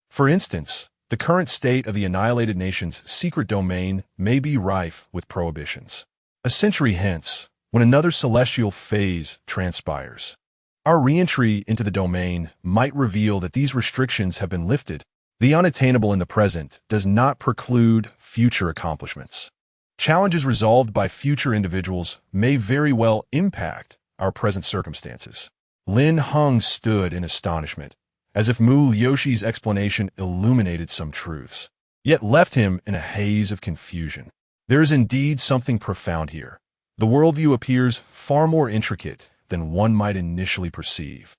For instance, the current state of the annihilated nation's secret domain may be rife with prohibitions. A century hence, when another celestial phase transpires, our re-entry into the domain might reveal that these restrictions have been lifted. The unattainable in the present does not preclude future accomplishments. Challenges resolved by future individuals may very well impact our present circumstances. Lin Heng stood in astonishment, as if Mu Yoshi's explanation illuminated some truths, yet left him in a haze of confusion. There is indeed something profound here. The worldview appears far more intricate than one might initially perceive,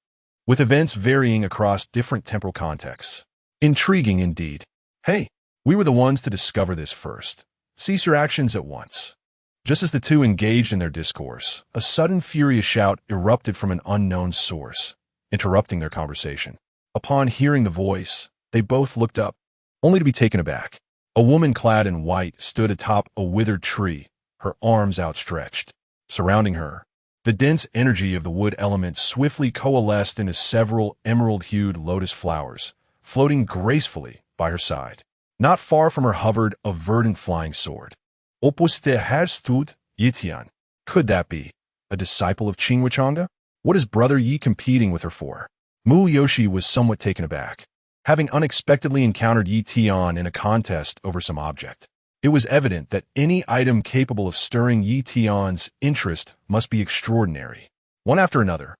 with events varying across different temporal contexts. Intriguing indeed. Hey, we were the ones to discover this first. Cease your actions at once. Just as the two engaged in their discourse, a sudden furious shout erupted from an unknown source, interrupting their conversation. Upon hearing the voice, they both looked up, only to be taken aback. A woman clad in white stood atop a withered tree, her arms outstretched. Surrounding her, the dense energy of the wood element swiftly coalesced into several emerald-hued lotus flowers, floating gracefully by her side. Not far from her hovered a verdant flying sword. Opus de Harstud Yitian. Could that be a disciple of Qingwechanga? What is Brother Yi competing with her for? Mu Yoshi was somewhat taken aback, having unexpectedly encountered Yi Tian in a contest over some object. It was evident that any item capable of stirring Yi Tian's interest must be extraordinary. One after another,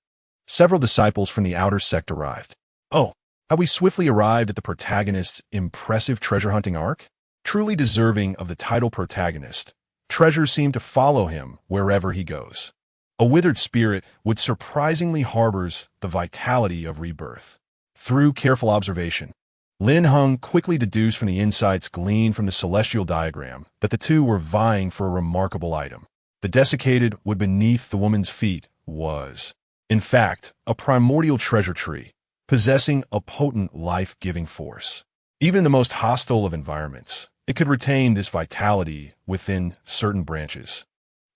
several disciples from the outer sect arrived. Oh, have we swiftly arrived at the protagonist's impressive treasure-hunting arc? Truly deserving of the title protagonist, treasures seem to follow him wherever he goes. A withered spirit would surprisingly harbors the vitality of rebirth. Through careful observation, Lin Heng quickly deduced from the insights gleaned from the celestial diagram that the two were vying for a remarkable item. The desiccated wood beneath the woman's feet was, in fact, a primordial treasure tree, possessing a potent life-giving force. Even in the most hostile of environments, it could retain this vitality within certain branches,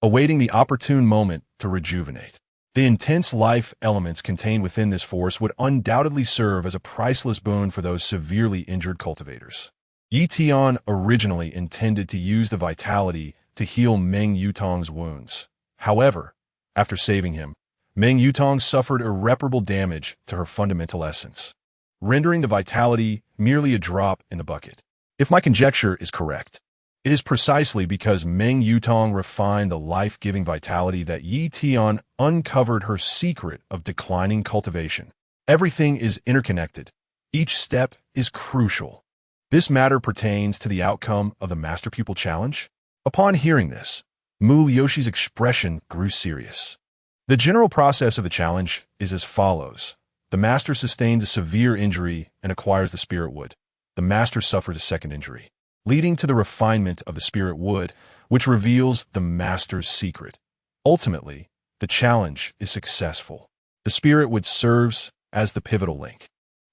awaiting the opportune moment to rejuvenate. The intense life elements contained within this force would undoubtedly serve as a priceless boon for those severely injured cultivators. Yi Tian originally intended to use the vitality to heal Meng Yutong's wounds. However, after saving him, Meng Yutong suffered irreparable damage to her fundamental essence, rendering the vitality merely a drop in the bucket. If my conjecture is correct, it is precisely because Meng Yutong refined the life-giving vitality that Yi Tian uncovered her secret of declining cultivation. Everything is interconnected. Each step is crucial. This matter pertains to the outcome of the Master-Pupil Challenge. Upon hearing this, Mu Yoshi's expression grew serious. The general process of the challenge is as follows. The master sustains a severe injury and acquires the spirit wood. The master suffers a second injury, leading to the refinement of the spirit wood, which reveals the master's secret. Ultimately, the challenge is successful. The spirit wood serves as the pivotal link.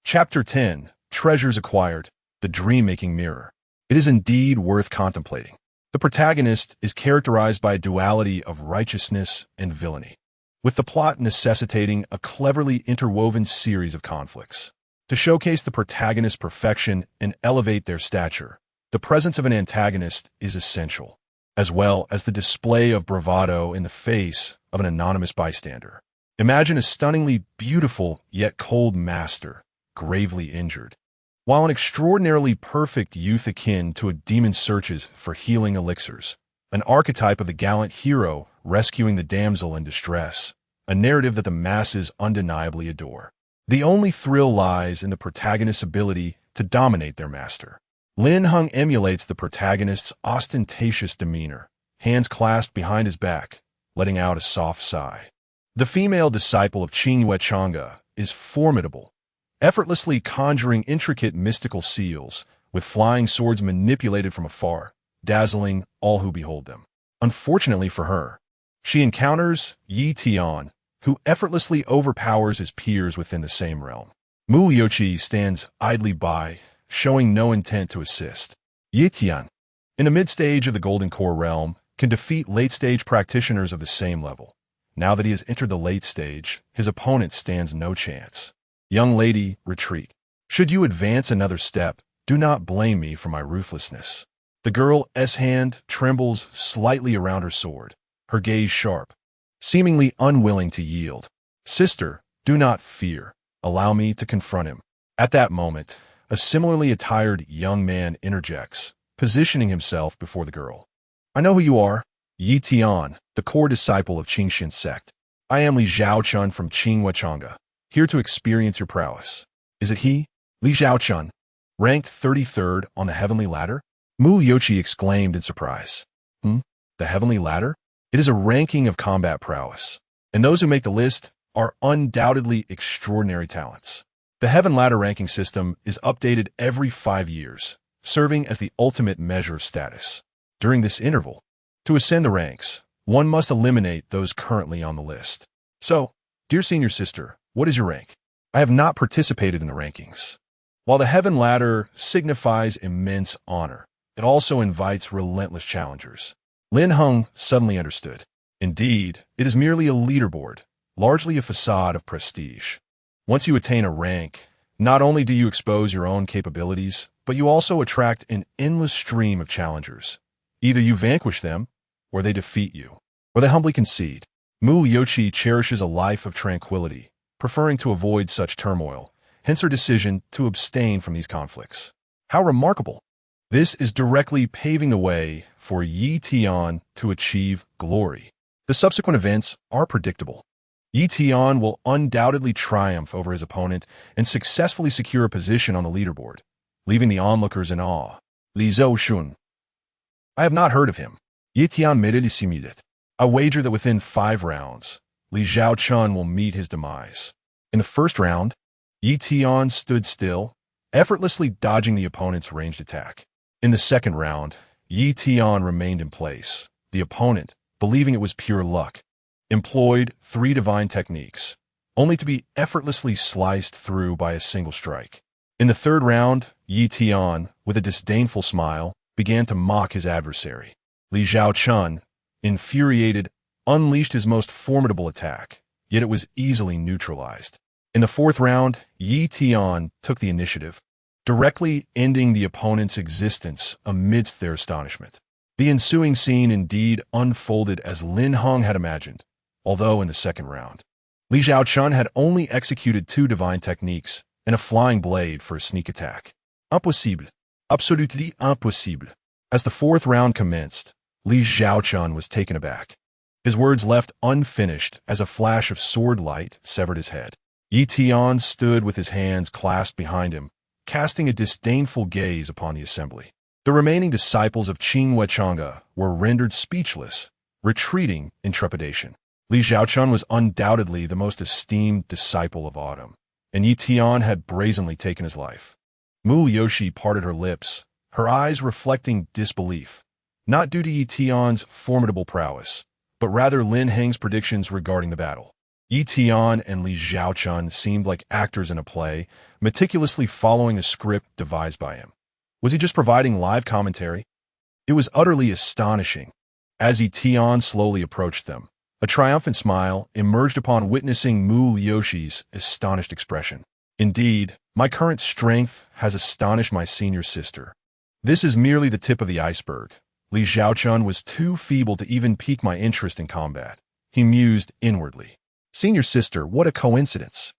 Chapter 10, Treasures Acquired, the Dream-Making Mirror. It is indeed worth contemplating. The protagonist is characterized by a duality of righteousness and villainy, with the plot necessitating a cleverly interwoven series of conflicts. To showcase the protagonist's perfection and elevate their stature, the presence of an antagonist is essential, as well as the display of bravado in the face of an anonymous bystander. Imagine a stunningly beautiful yet cold master, gravely injured, while an extraordinarily perfect youth akin to a demon searches for healing elixirs, an archetype of the gallant hero rescuing the damsel in distress, a narrative that the masses undeniably adore. The only thrill lies in the protagonist's ability to dominate their master. Lin Heng emulates the protagonist's ostentatious demeanor, hands clasped behind his back, letting out a soft sigh. The female disciple of Qing Chang'e is formidable, effortlessly conjuring intricate mystical seals with flying swords manipulated from afar, dazzling all who behold them. Unfortunately for her, she encounters Yi Tian, who effortlessly overpowers his peers within the same realm. Mu Yoshi stands idly by, showing no intent to assist. Yi Tian, in the mid-stage of the Golden Core realm, can defeat late-stage practitioners of the same level. Now that he has entered the late stage, his opponent stands no chance. Young lady, retreat. Should you advance another step, do not blame me for my ruthlessness. The girl's hand trembles slightly around her sword, her gaze sharp, seemingly unwilling to yield. Sister, do not fear. Allow me to confront him. At that moment, a similarly attired young man interjects, positioning himself before the girl. I know who you are. Yi Tian, the core disciple of Qingxin sect. I am Li Zhaochun from Qing Chang'e, here to experience your prowess. Is it he? Li Zhaochun, ranked 33rd on the heavenly ladder? Mu Yoshi exclaimed in surprise. The heavenly ladder? It is a ranking of combat prowess, and those who make the list are undoubtedly extraordinary talents. The Heaven Ladder ranking system is updated every 5 years, serving as the ultimate measure of status. During this interval, to ascend the ranks, one must eliminate those currently on the list. So, dear senior sister, what is your rank? I have not participated in the rankings. While the Heaven Ladder signifies immense honor, it also invites relentless challengers. Lin Heng suddenly understood. Indeed, it is merely a leaderboard, largely a facade of prestige. Once you attain a rank, not only do you expose your own capabilities, but you also attract an endless stream of challengers. Either you vanquish them, or they defeat you, or they humbly concede. Mu Yoshi cherishes a life of tranquility, preferring to avoid such turmoil, hence her decision to abstain from these conflicts. How remarkable! This is directly paving the way for Yi Tian to achieve glory. The subsequent events are predictable. Yi Tian will undoubtedly triumph over his opponent and successfully secure a position on the leaderboard, leaving the onlookers in awe. Li Zhaoshun. I have not heard of him. Yi Tian Mididisimidet. I wager that within 5 rounds, Li Zhaochun will meet his demise. In the first round, Yi Tian stood still, effortlessly dodging the opponent's ranged attack. In the second round, Yi Tian remained in place. The opponent, believing it was pure luck, employed 3 divine techniques, only to be effortlessly sliced through by a single strike. In the third round, Yi Tian, with a disdainful smile, began to mock his adversary. Li Zhaochun, infuriated, unleashed his most formidable attack, yet it was easily neutralized. In the fourth round, Yi Tian took the initiative, directly ending the opponent's existence amidst their astonishment. The ensuing scene indeed unfolded as Lin Heng had imagined, although in the second round, Li Zhaochun had only executed 2 divine techniques and a flying blade for a sneak attack. Impossible. Absolutely impossible. As the fourth round commenced, Li Zhaochun was taken aback. His words left unfinished as a flash of sword light severed his head. Yi Tian stood with his hands clasped behind him, casting a disdainful gaze upon the assembly. The remaining disciples of Qing Huichanga were rendered speechless, retreating in trepidation. Li Zhaochun was undoubtedly the most esteemed disciple of Autumn, and Yi Tian had brazenly taken his life. Mu Yoshi parted her lips, her eyes reflecting disbelief, not due to Yi Tian's formidable prowess, but rather Lin Heng's predictions regarding the battle. Yi Tian and Li Zhaochun seemed like actors in a play, meticulously following a script devised by him. Was he just providing live commentary? It was utterly astonishing. As Yi Tian slowly approached them, a triumphant smile emerged upon witnessing Mu Yoshi's astonished expression. Indeed, my current strength has astonished my senior sister. This is merely the tip of the iceberg. Li Zhaochun was too feeble to even pique my interest in combat. He mused inwardly. Senior sister, what a coincidence.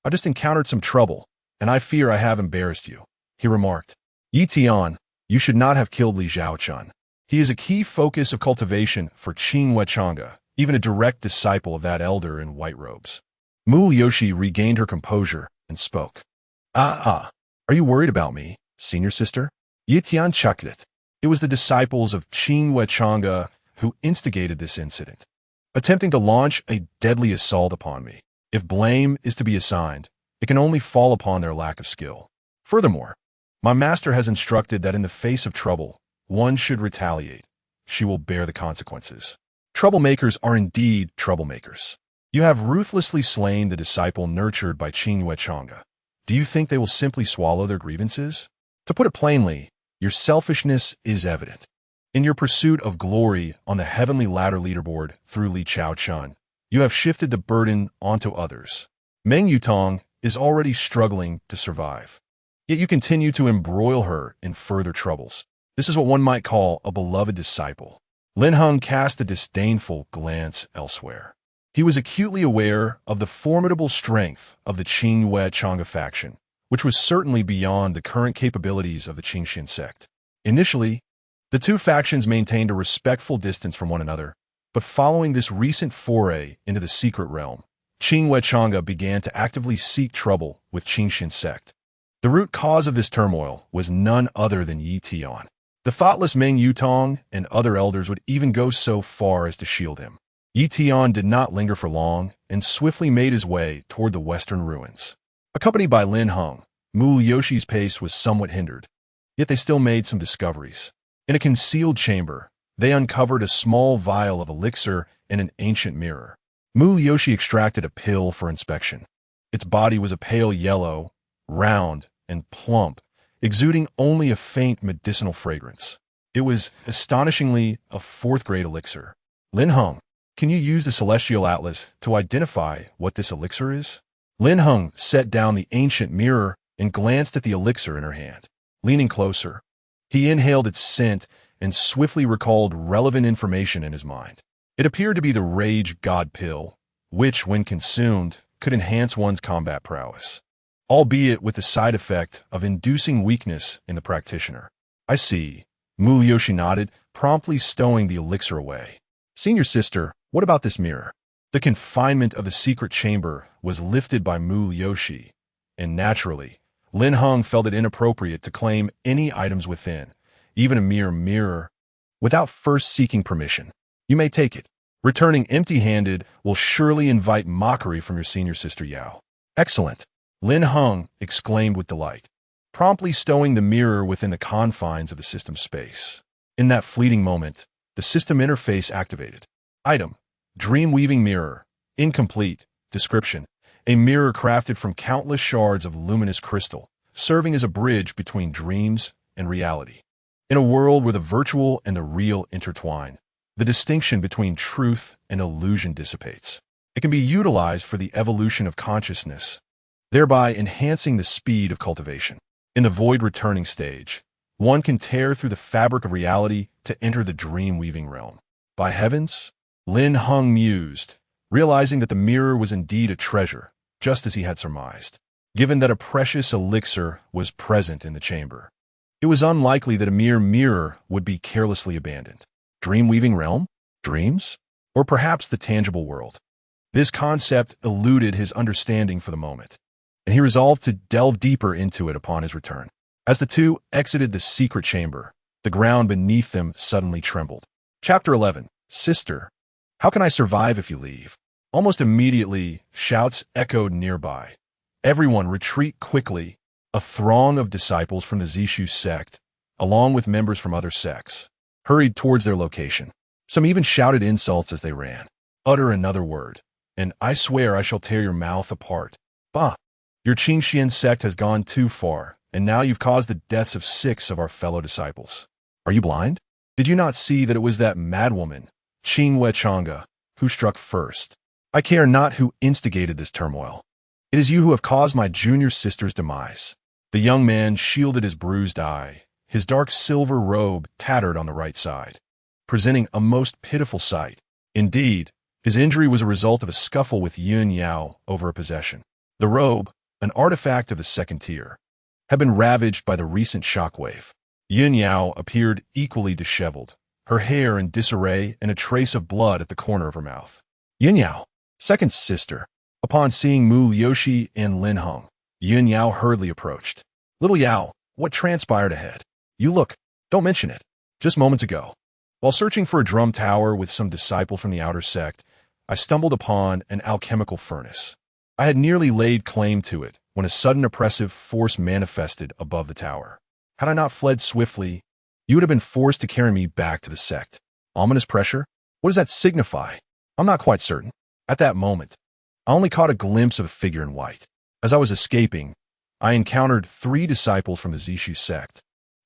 I just encountered some trouble, and I fear I have embarrassed you, he remarked. Yi Tian, you should not have killed Li Zhaochun. He is a key focus of cultivation for Qing Huichanga, even a direct disciple of that elder in white robes. Mu Yoshi regained her composure and spoke. Are you worried about me, senior sister? Yi Tian chuckled. It was the disciples of Qing Huichanga who instigated this incident, attempting to launch a deadly assault upon me. If blame is to be assigned, it can only fall upon their lack of skill. Furthermore, my master has instructed that in the face of trouble, one should retaliate. She will bear the consequences. Troublemakers are indeed troublemakers. You have ruthlessly slain the disciple nurtured by Qing Huichanga. Do you think they will simply swallow their grievances? To put it plainly, your selfishness is evident. In your pursuit of glory on the heavenly ladder leaderboard through Li Zhaochun, you have shifted the burden onto others. Meng Yutong is already struggling to survive, yet you continue to embroil her in further troubles. This is what one might call a beloved disciple. Lin Heng cast a disdainful glance elsewhere. He was acutely aware of the formidable strength of the Qing Huichanga faction, which was certainly beyond the current capabilities of the Qingxin sect. Initially, the two factions maintained a respectful distance from one another, but following this recent foray into the secret realm, Qing Huichanga began to actively seek trouble with Qingxin sect. The root cause of this turmoil was none other than Yi Tian. The thoughtless Meng Yutong and other elders would even go so far as to shield him. Yi Tian did not linger for long and swiftly made his way toward the western ruins. Accompanied by Lin Heng, Mu Yoshi's pace was somewhat hindered, yet they still made some discoveries. In a concealed chamber, they uncovered a small vial of elixir and an ancient mirror. Mu Yoshi extracted a pill for inspection. Its body was a pale yellow, round, and plump, exuding only a faint medicinal fragrance. It was, astonishingly, a fourth-grade elixir. Lin Heng, can you use the Celestial Atlas to identify what this elixir is? Lin Heng set down the ancient mirror and glanced at the elixir in her hand. Leaning closer, he inhaled its scent and swiftly recalled relevant information in his mind. It appeared to be the Rage God Pill, which, when consumed, could enhance one's combat prowess, albeit with the side effect of inducing weakness in the practitioner. I see. Mu Yoshi nodded, promptly stowing the elixir away. Senior sister, what about this mirror? The confinement of the secret chamber was lifted by Mu Yoshi, and naturally, Lin Heng felt it inappropriate to claim any items within, even a mere mirror, without first seeking permission. You may take it. Returning empty-handed will surely invite mockery from your senior sister Yao. Excellent, Lin Heng exclaimed with delight, promptly stowing the mirror within the confines of the system space. In that fleeting moment, the system interface activated. Item: Dream-weaving mirror. Incomplete. Description: a mirror crafted from countless shards of luminous crystal, serving as a bridge between dreams and reality. In a world where the virtual and the real intertwine, the distinction between truth and illusion dissipates. It can be utilized for the evolution of consciousness, thereby enhancing the speed of cultivation. In the void returning stage, one can tear through the fabric of reality to enter the dream-weaving realm. By heavens, Lin Heng mused, realizing that the mirror was indeed a treasure, just as he had surmised. Given that a precious elixir was present in the chamber, it was unlikely that a mere mirror would be carelessly abandoned. Dream-weaving realm? Dreams? Or perhaps the tangible world? This concept eluded his understanding for the moment, and he resolved to delve deeper into it upon his return. As the two exited the secret chamber, the ground beneath them suddenly trembled. Chapter 11. Sister, how can I survive if you leave? Almost immediately, shouts echoed nearby. Everyone retreat quickly. A throng of disciples from the Zishu sect, along with members from other sects, hurried towards their location. Some even shouted insults as they ran. Utter another word, and I swear I shall tear your mouth apart. Bah! Your Qingxian sect has gone too far, and now you've caused the deaths of 6 of our fellow disciples. Are you blind? Did you not see that it was that madwoman, Qing Changa, who struck first? I care not who instigated this turmoil. It is you who have caused my junior sister's demise. The young man shielded his bruised eye, his dark silver robe tattered on the right side, presenting a most pitiful sight. Indeed, his injury was a result of a scuffle with Yun Yao over a possession. The robe, an artifact of the second tier, had been ravaged by the recent shockwave. Yun Yao appeared equally disheveled, her hair in disarray and a trace of blood at the corner of her mouth. Yun Yao, second sister. Upon seeing Mu Liuxi and Lin Heng, Yun Yao hurriedly approached. Little Yao, what transpired ahead? You look, don't mention it. Just moments ago, while searching for a drum tower with some disciple from the outer sect, I stumbled upon an alchemical furnace. I had nearly laid claim to it when a sudden oppressive force manifested above the tower. Had I not fled swiftly, you would have been forced to carry me back to the sect. Ominous pressure? What does that signify? I'm not quite certain. At that moment, I only caught a glimpse of a figure in white. As I was escaping, I encountered 3 disciples from the Zishu sect,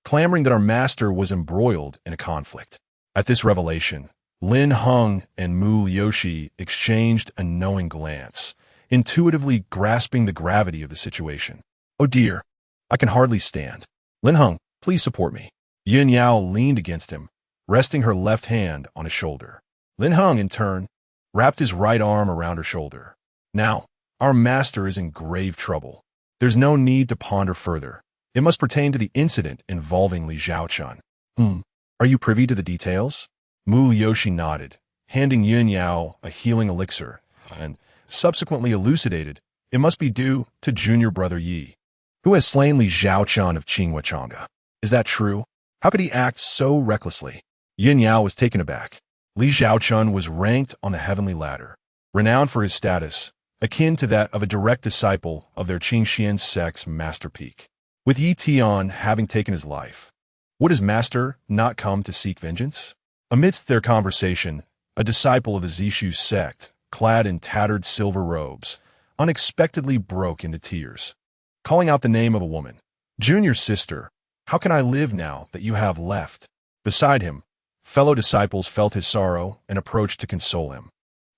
clamoring that our master was embroiled in a conflict. At this revelation, Lin Heng and Mu Liuxi exchanged a knowing glance, intuitively grasping the gravity of the situation. Oh dear, I can hardly stand. Lin Heng, please support me. Yun Yao leaned against him, resting her left hand on his shoulder. Lin Heng, in turn, wrapped his right arm around her shoulder. Now, our master is in grave trouble. There's no need to ponder further. It must pertain to the incident involving Li Zhaochun. Are you privy to the details? Mu Liuxi nodded, handing Yun Yao a healing elixir, and subsequently elucidated it must be due to junior brother Yi, who has slain Li Zhaochun of Qingchanga. Is that true? How could he act so recklessly? Yun Yao was taken aback. Li Zhaochun was ranked on the heavenly ladder, renowned for his status, akin to that of a direct disciple of their Qingxian sect's master peak. With Yi Tian having taken his life, would his master not come to seek vengeance? Amidst their conversation, a disciple of the Zishu sect, clad in tattered silver robes, unexpectedly broke into tears, calling out the name of a woman. Junior sister, how can I live now that you have left? Beside him, fellow disciples felt his sorrow and approached to console him,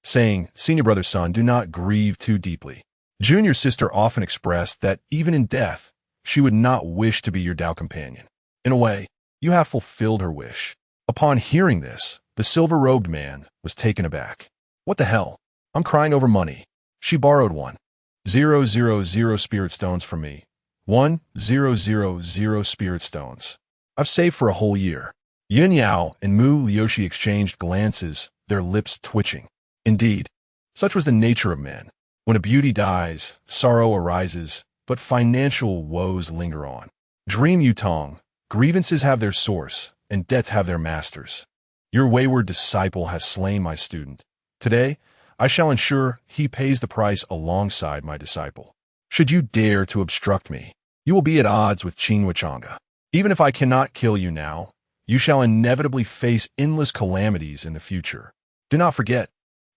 saying, Senior brother son, do not grieve too deeply. Junior sister often expressed that even in death, she would not wish to be your Tao companion. In a way, you have fulfilled her wish. Upon hearing this, the silver-robed man was taken aback. What the hell? I'm crying over money. She borrowed 1,000 spirit stones from me. 1,000 spirit stones. I've saved for a whole year. Yun Yao and Mu Liuxi exchanged glances, their lips twitching. Indeed, such was the nature of men. When a beauty dies, sorrow arises, but financial woes linger on. Dream Yutong, grievances have their source, and debts have their masters. Your wayward disciple has slain my student. Today, I shall ensure he pays the price alongside my disciple. Should you dare to obstruct me, you will be at odds with Qingchanga. Even if I cannot kill you now, you shall inevitably face endless calamities in the future. Do not forget,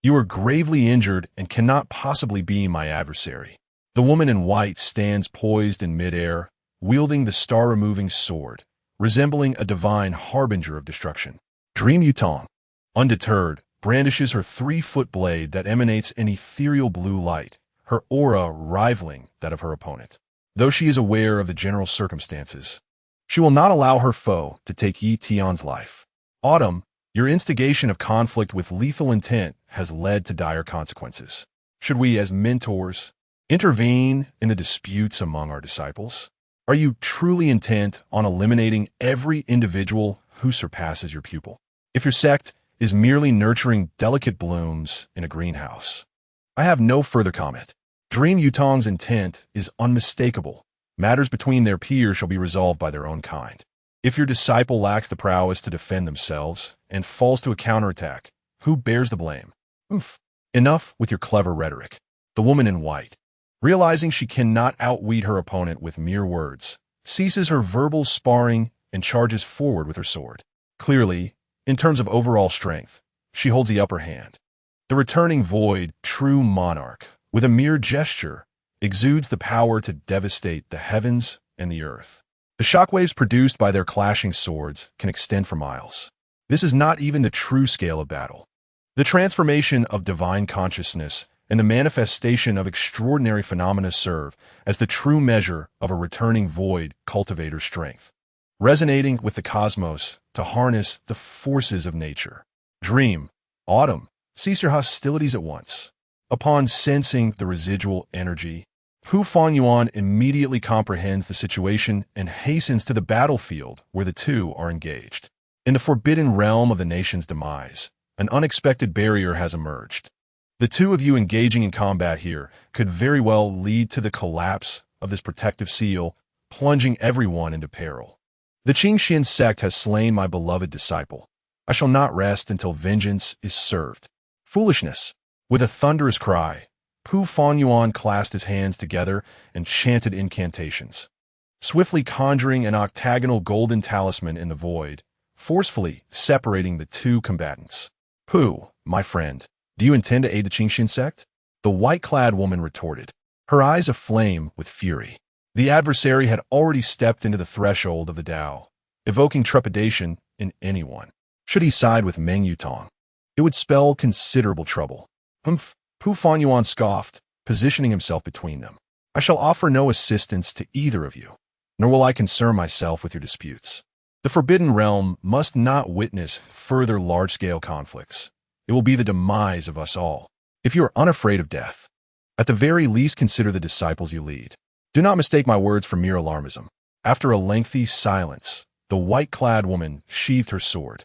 you are gravely injured and cannot possibly be my adversary. The woman in white stands poised in midair, wielding the star-removing sword, resembling a divine harbinger of destruction. Dream Yutong, undeterred, brandishes her 3-foot blade that emanates an ethereal blue light, her aura rivaling that of her opponent. Though she is aware of the general circumstances, she will not allow her foe to take Yi Tian's life. Autumn, your instigation of conflict with lethal intent has led to dire consequences. Should we, as mentors, intervene in the disputes among our disciples? Are you truly intent on eliminating every individual who surpasses your pupil? If your sect is merely nurturing delicate blooms in a greenhouse, I have no further comment. Dream Yutong's intent is unmistakable. Matters between their peers shall be resolved by their own kind. If your disciple lacks the prowess to defend themselves and falls to a counterattack, who bears the blame? Enough with your clever rhetoric. The woman in white, realizing she cannot outwit her opponent with mere words, ceases her verbal sparring and charges forward with her sword. Clearly, in terms of overall strength, she holds the upper hand. The returning void, true monarch, with a mere gesture, exudes the power to devastate the heavens and the earth. The shockwaves produced by their clashing swords can extend for miles. This is not even the true scale of battle. The transformation of divine consciousness and the manifestation of extraordinary phenomena serve as the true measure of a returning void cultivator's strength, resonating with the cosmos to harness the forces of nature. Dream, Autumn, cease your hostilities at once. Upon sensing the residual energy, Hu Fanyuan immediately comprehends the situation and hastens to the battlefield where the two are engaged. In the forbidden realm of the nation's demise, an unexpected barrier has emerged. The two of you engaging in combat here could very well lead to the collapse of this protective seal, plunging everyone into peril. The Qingxian sect has slain my beloved disciple. I shall not rest until vengeance is served. Foolishness! With a thunderous cry, Pu Fanyuan clasped his hands together and chanted incantations, swiftly conjuring an octagonal golden talisman in the void, forcefully separating the two combatants. Pu, my friend, do you intend to aid the Qingxian sect? The white-clad woman retorted, her eyes aflame with fury. The adversary had already stepped into the threshold of the Tao, evoking trepidation in anyone. Should he side with Meng Yutong, it would spell considerable trouble. Pu Fanyuan scoffed, positioning himself between them. I shall offer no assistance to either of you, nor will I concern myself with your disputes. The Forbidden Realm must not witness further large-scale conflicts. It will be the demise of us all. If you are unafraid of death, at the very least consider the disciples you lead. Do not mistake my words for mere alarmism. After a lengthy silence, the white-clad woman sheathed her sword,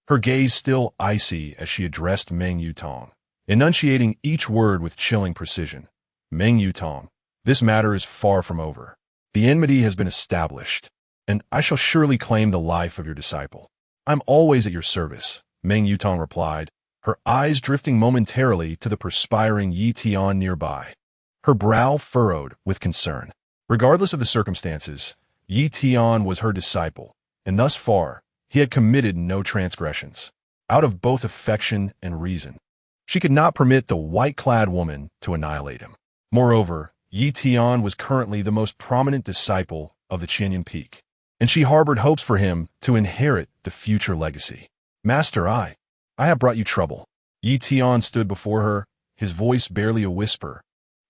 her gaze still icy as she addressed Meng Yutong, enunciating each word with chilling precision. Meng Yutong, this matter is far from over. The enmity has been established, and I shall surely claim the life of your disciple. I'm always at your service, Meng Yutong replied, her eyes drifting momentarily to the perspiring Yi Tian nearby, her brow furrowed with concern. Regardless of the circumstances, Yi Tian was her disciple, and thus far, he had committed no transgressions. Out of both affection and reason, she could not permit the white-clad woman to annihilate him. Moreover, Yi Tian was currently the most prominent disciple of the Qinyan Peak, and she harbored hopes for him to inherit the future legacy. Master, I have brought you trouble. Yi Tian stood before her, his voice barely a whisper,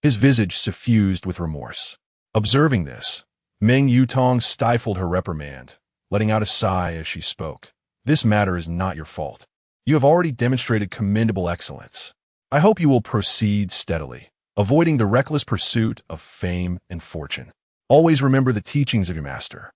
his visage suffused with remorse. Observing this, Meng Yutong stifled her reprimand, letting out a sigh as she spoke. This matter is not your fault. You have already demonstrated commendable excellence. I hope you will proceed steadily, avoiding the reckless pursuit of fame and fortune. Always remember the teachings of your master.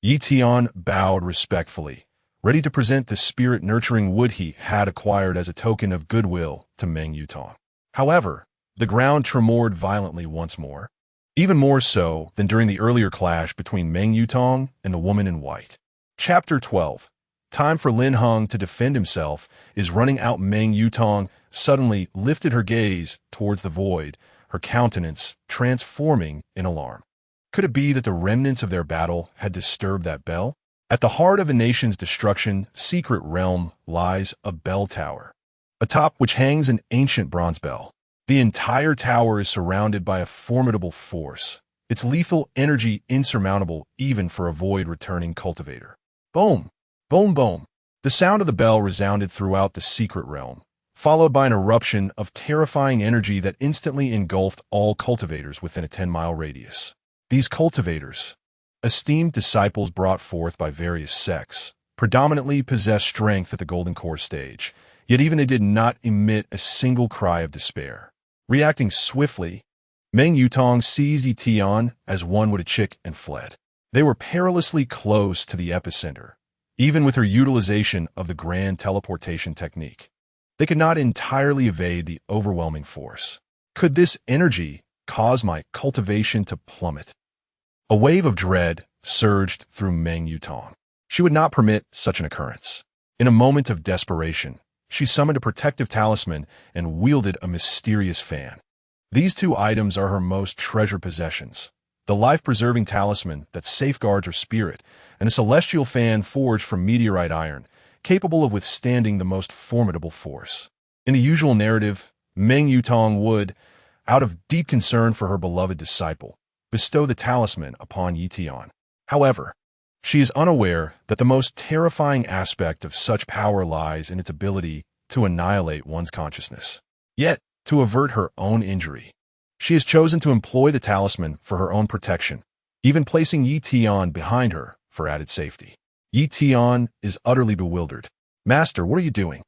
Yi Tian bowed respectfully, ready to present the spirit-nurturing wood he had acquired as a token of goodwill to Meng Yutong. However, the ground tremored violently once more, even more so than during the earlier clash between Meng Yutong and the woman in white. Chapter 12. Time for Lin Heng to defend himself is running out. Meng Yutong suddenly lifted her gaze towards the void, her countenance transforming in alarm. Could it be that the remnants of their battle had disturbed that bell? At the heart of a nation's destruction, secret realm, lies a bell tower, atop which hangs an ancient bronze bell. The entire tower is surrounded by a formidable force, its lethal energy insurmountable even for a void-returning cultivator. Boom! Boom boom! The sound of the bell resounded throughout the secret realm, followed by an eruption of terrifying energy that instantly engulfed all cultivators within a 10-mile radius. These cultivators, esteemed disciples brought forth by various sects, predominantly possessed strength at the Golden Core stage, yet even they did not emit a single cry of despair. Reacting swiftly, Meng Yutong seized Yi Tian as one would a chick and fled. They were perilously close to the epicenter, even with her utilization of the grand teleportation technique. They could not entirely evade the overwhelming force. Could this energy cause my cultivation to plummet? A wave of dread surged through Meng Yutong. She would not permit such an occurrence. In a moment of desperation, she summoned a protective talisman and wielded a mysterious fan. These two items are her most treasured possessions: the life-preserving talisman that safeguards her spirit, and a celestial fan forged from meteorite iron, capable of withstanding the most formidable force. In the usual narrative, Meng Yutong would, out of deep concern for her beloved disciple, bestow the talisman upon Yi Tian. However, she is unaware that the most terrifying aspect of such power lies in its ability to annihilate one's consciousness. Yet, to avert her own injury, she has chosen to employ the talisman for her own protection, even placing Yi Tian behind her for added safety. Yi Tian is utterly bewildered. "Master, what are you doing?"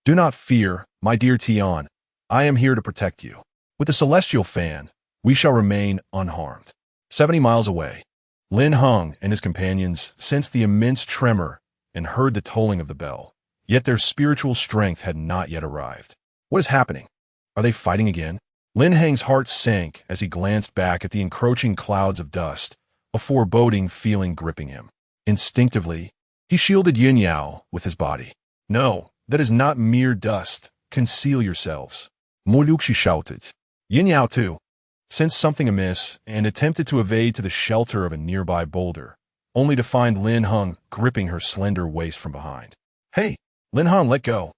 "Do not fear, my dear Tian. I am here to protect you. With the celestial fan, we shall remain unharmed." 70 miles away, Lin Heng and his companions sensed the immense tremor and heard the tolling of the bell. Yet their spiritual strength had not yet arrived. What is happening? Are they fighting again? Lin Heng's heart sank as he glanced back at the encroaching clouds of dust, a foreboding feeling gripping him. Instinctively, he shielded Yin Yao with his body. "No, that is not mere dust. Conceal yourselves." Moluxi shouted. Yin Yao, too, sensed something amiss and attempted to evade to the shelter of a nearby boulder, only to find Lin Heng gripping her slender waist from behind. "Hey, Lin Heng, let go.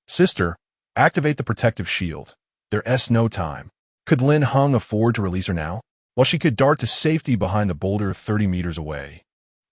Sister, activate the protective shield. There's no time." Could Lin Heng afford to release her now, while she could dart to safety behind the boulder 30 meters away?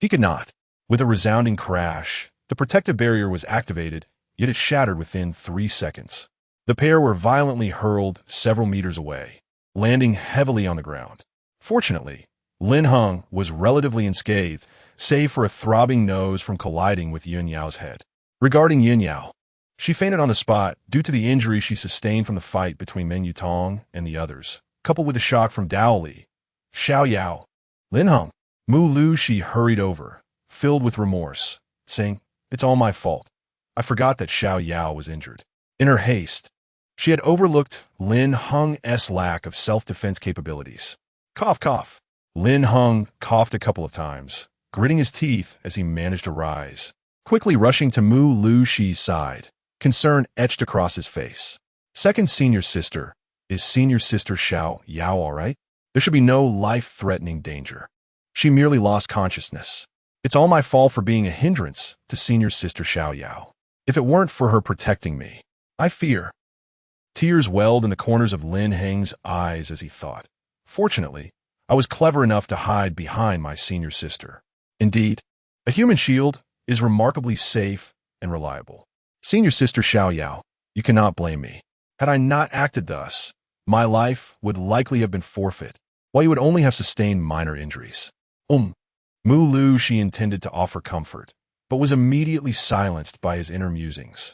He could not. With a resounding crash, the protective barrier was activated, yet it shattered within 3 seconds. The pair were violently hurled several meters away, landing heavily on the ground. Fortunately, Lin Heng was relatively unscathed, save for a throbbing nose from colliding with Yin Yao's head. Regarding Yin Yao, she fainted on the spot due to the injury she sustained from the fight between Meng Yutong and the others, coupled with the shock from Dao Li, Xiao Yao, Lin Heng. Mu Lu she hurried over, filled with remorse, saying, "It's all my fault. I forgot that Xiao Yao was injured." In her haste, she had overlooked Lin Heng's lack of self-defense capabilities. Cough, cough. Lin Heng coughed a couple of times, gritting his teeth as he managed to rise. Quickly rushing to Mu Lu Shi's side, concern etched across his face. "Second senior sister, is senior sister Xiao Yao all right? There should be no life-threatening danger. She merely lost consciousness. It's all my fault for being a hindrance to senior sister Xiao Yao. If it weren't for her protecting me, I fear." Tears welled in the corners of Lin Heng's eyes as he thought. "Fortunately, I was clever enough to hide behind my senior sister. Indeed, a human shield is remarkably safe and reliable. Senior sister Xiao Yao, you cannot blame me. Had I not acted thus, my life would likely have been forfeit, while you would only have sustained minor injuries." Mu Lu she intended to offer comfort, but was immediately silenced by his inner musings.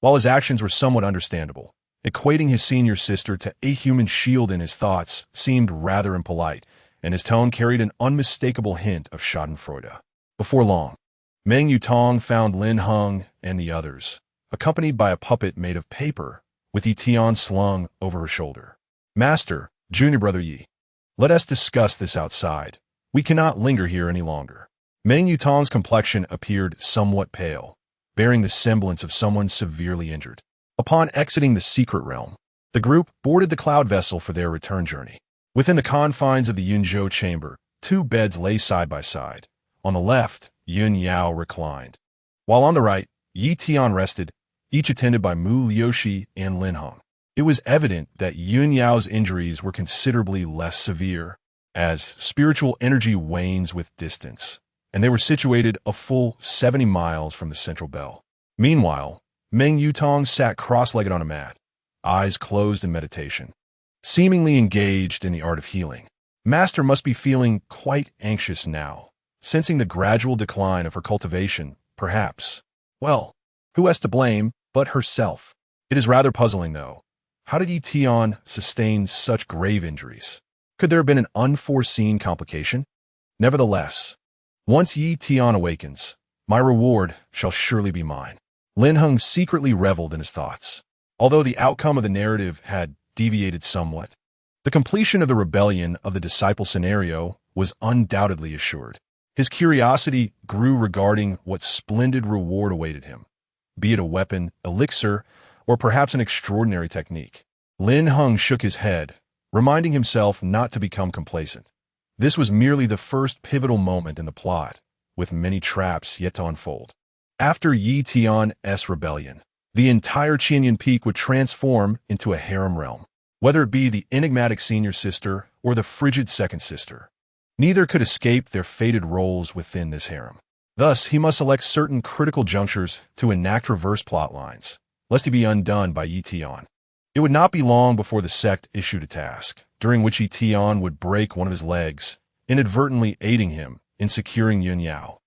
While his actions were somewhat understandable, equating his senior sister to a human shield in his thoughts seemed rather impolite, and his tone carried an unmistakable hint of schadenfreude. Before long, Meng Yutong found Lin Heng and the others, accompanied by a puppet made of paper, with Yi Tian slung over her shoulder. "Master, junior brother Yi, let us discuss this outside. We cannot linger here any longer." Meng Yutong's complexion appeared somewhat pale, bearing the semblance of someone severely injured. Upon exiting the secret realm, the group boarded the cloud vessel for their return journey. Within the confines of the Yunzhou chamber, 2 beds lay side by side. On the left, Yin Yao reclined, while on the right, Yi Tian rested, each attended by Mu Liushi and Lin Heng. It was evident that Yin Yao's injuries were considerably less severe, as spiritual energy wanes with distance, and they were situated a full 70 miles from the central bell. Meanwhile, Meng Yutong sat cross-legged on a mat, eyes closed in meditation, seemingly engaged in the art of healing. Master must be feeling quite anxious now, sensing the gradual decline of her cultivation, perhaps. Well, who has to blame but herself? It is rather puzzling, though. How did Yi Tian sustain such grave injuries? Could there have been an unforeseen complication? Nevertheless, once Yi Tian awakens, my reward shall surely be mine. Lin Heng secretly reveled in his thoughts. Although the outcome of the narrative had deviated somewhat, the completion of the rebellion of the disciple scenario was undoubtedly assured. His curiosity grew regarding what splendid reward awaited him, be it a weapon, elixir, or perhaps an extraordinary technique. Lin Heng shook his head, reminding himself not to become complacent. This was merely the first pivotal moment in the plot, with many traps yet to unfold. After Yi Tian's rebellion, the entire Qinyan Peak would transform into a harem realm. Whether it be the enigmatic senior sister or the frigid second sister, neither could escape their fated roles within this harem. Thus, he must select certain critical junctures to enact reverse plot lines, lest he be undone by Yi Tian. It would not be long before the sect issued a task, during which Yi Tian would break one of his legs, inadvertently aiding him in securing Yun Yao.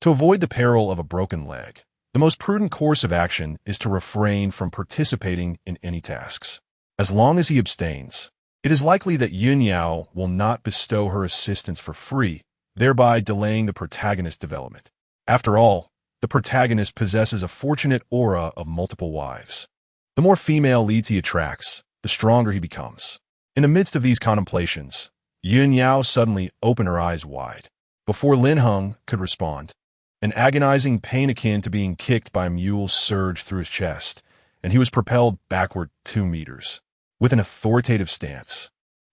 To avoid the peril of a broken leg, the most prudent course of action is to refrain from participating in any tasks. As long as he abstains, it is likely that Yun Yao will not bestow her assistance for free, thereby delaying the protagonist's development. After all, the protagonist possesses a fortunate aura of multiple wives. The more female leads he attracts, the stronger he becomes. In the midst of these contemplations, Yun Yao suddenly opened her eyes wide. Before Lin Heng could respond, an agonizing pain akin to being kicked by a mule surged through his chest, and he was propelled backward 2 meters. With an authoritative stance,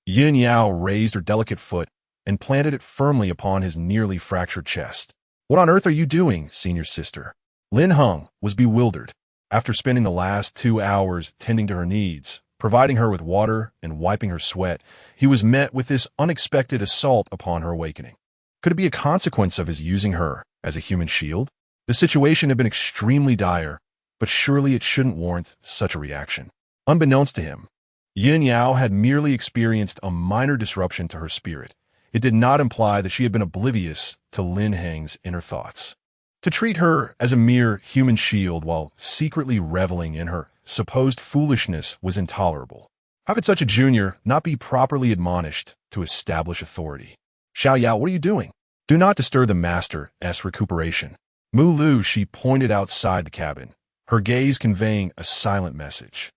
Yun Yao raised her delicate foot and planted it firmly upon his nearly fractured chest. "What on earth are you doing, senior sister?" Lin Heng was bewildered. After spending the last 2 hours tending to her needs, providing her with water and wiping her sweat, he was met with this unexpected assault upon her awakening. Could it be a consequence of his using her as a human shield? The situation had been extremely dire, but surely it shouldn't warrant such a reaction. Unbeknownst to him, Yun Yao had merely experienced a minor disruption to her spirit. It did not imply that she had been oblivious to Lin Heng's inner thoughts. To treat her as a mere human shield while secretly reveling in her supposed foolishness was intolerable. How could such a junior not be properly admonished to establish authority? "Xiao Yao, what are you doing?" "Do not disturb the master's recuperation." Mu Lu, she pointed outside the cabin, her gaze conveying a silent message.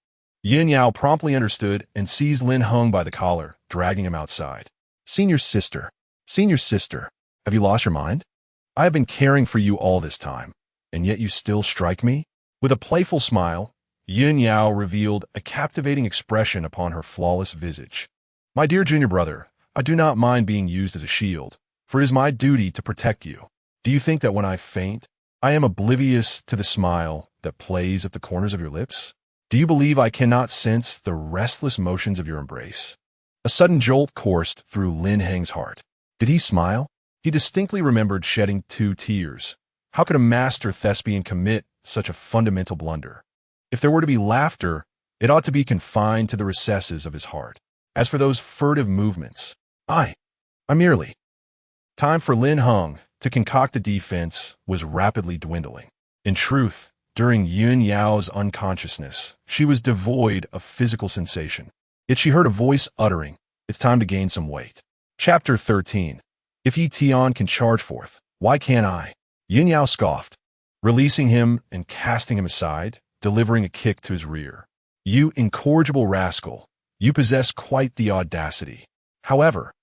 Yin Yao promptly understood and seized Lin Heng by the collar, dragging him outside. Senior sister, have you lost your mind? I have been caring for you all this time, and yet you still strike me?" With a playful smile, Yun Yao revealed a captivating expression upon her flawless visage. "My dear junior brother, I do not mind being used as a shield, for it is my duty to protect you. Do you think that when I faint, I am oblivious to the smile that plays at the corners of your lips? Do you believe I cannot sense the restless motions of your embrace?" A sudden jolt coursed through Lin Heng's heart. Did he smile? He distinctly remembered shedding 2 tears. How could a master thespian commit such a fundamental blunder? If there were to be laughter, it ought to be confined to the recesses of his heart. As for those furtive movements, I merely... Time for Lin Heng to concoct a defense was rapidly dwindling. In truth, during Yun Yao's unconsciousness, she was devoid of physical sensation. Yet she heard a voice uttering, "It's time to gain some weight." Chapter 13. If Yi Tian can charge forth, why can't I? Yun Yao scoffed, releasing him and casting him aside, delivering a kick to his rear. "You incorrigible rascal, you possess quite the audacity. However,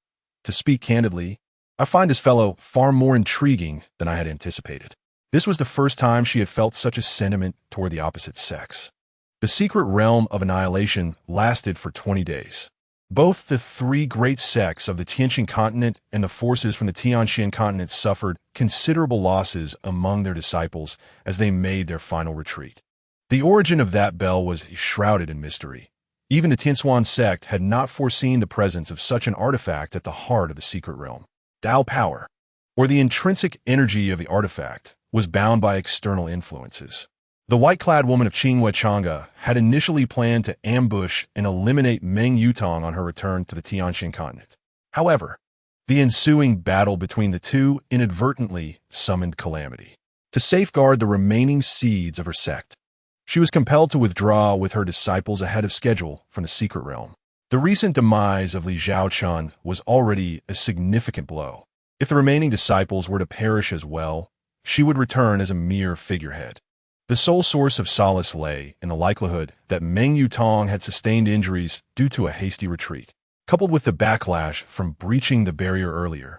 to speak candidly, I find this fellow far more intriguing than I had anticipated." This was the first time she had felt such a sentiment toward the opposite sex. The secret realm of annihilation lasted for 20 days. Both the 3 great sects of the Tianxin continent and the forces from the Tianxian continent suffered considerable losses among their disciples as they made their final retreat. The origin of that bell was shrouded in mystery. Even the Tianxuan sect had not foreseen the presence of such an artifact at the heart of the secret realm. Tao power. or the intrinsic energy of the artifact was bound by external influences. The white-clad woman of Qinghuachanga had initially planned to ambush and eliminate Meng Yutong on her return to the Tianxin continent. However, the ensuing battle between the two inadvertently summoned calamity. To safeguard the remaining seeds of her sect, she was compelled to withdraw with her disciples ahead of schedule from the secret realm. The recent demise of Li Zhaochun was already a significant blow. If the remaining disciples were to perish as well, she would return as a mere figurehead. The sole source of solace lay in the likelihood that Meng Yutong had sustained injuries due to a hasty retreat, coupled with the backlash from breaching the barrier earlier.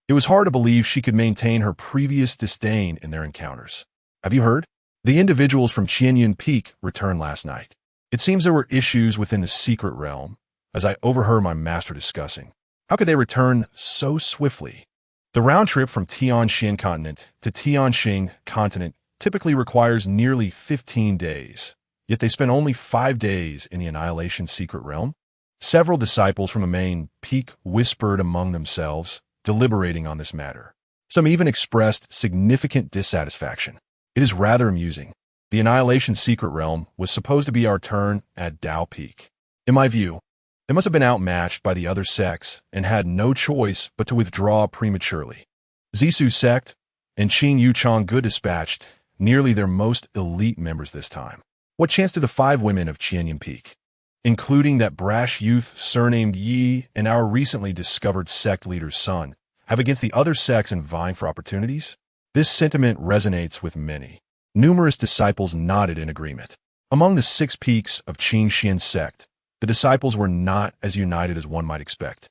It was hard to believe she could maintain her previous disdain in their encounters. Have you heard? The individuals from Qianyun Peak returned last night. It seems there were issues within the secret realm, as I overheard my master discussing. How could they return so swiftly? The round trip from Tianxin continent to Tianxing continent typically requires nearly 15 days, yet they spent only 5 days in the Annihilation secret realm. Several disciples from the main peak whispered among themselves, deliberating on this matter. Some even expressed significant dissatisfaction. It is rather amusing. The Annihilation secret realm was supposed to be our turn at Dao Peak. In my view, they must have been outmatched by the other sects and had no choice but to withdraw prematurely. Zisu sect and Qing Yuchong Gu dispatched nearly their most elite members this time. What chance do the 5 women of Qianyun Peak, including that brash youth surnamed Yi and our recently discovered sect leader's son, have against the other sects in vying for opportunities? This sentiment resonates with many. Numerous disciples nodded in agreement. Among the 6 peaks of Qingxian sect, the disciples were not as united as one might expect.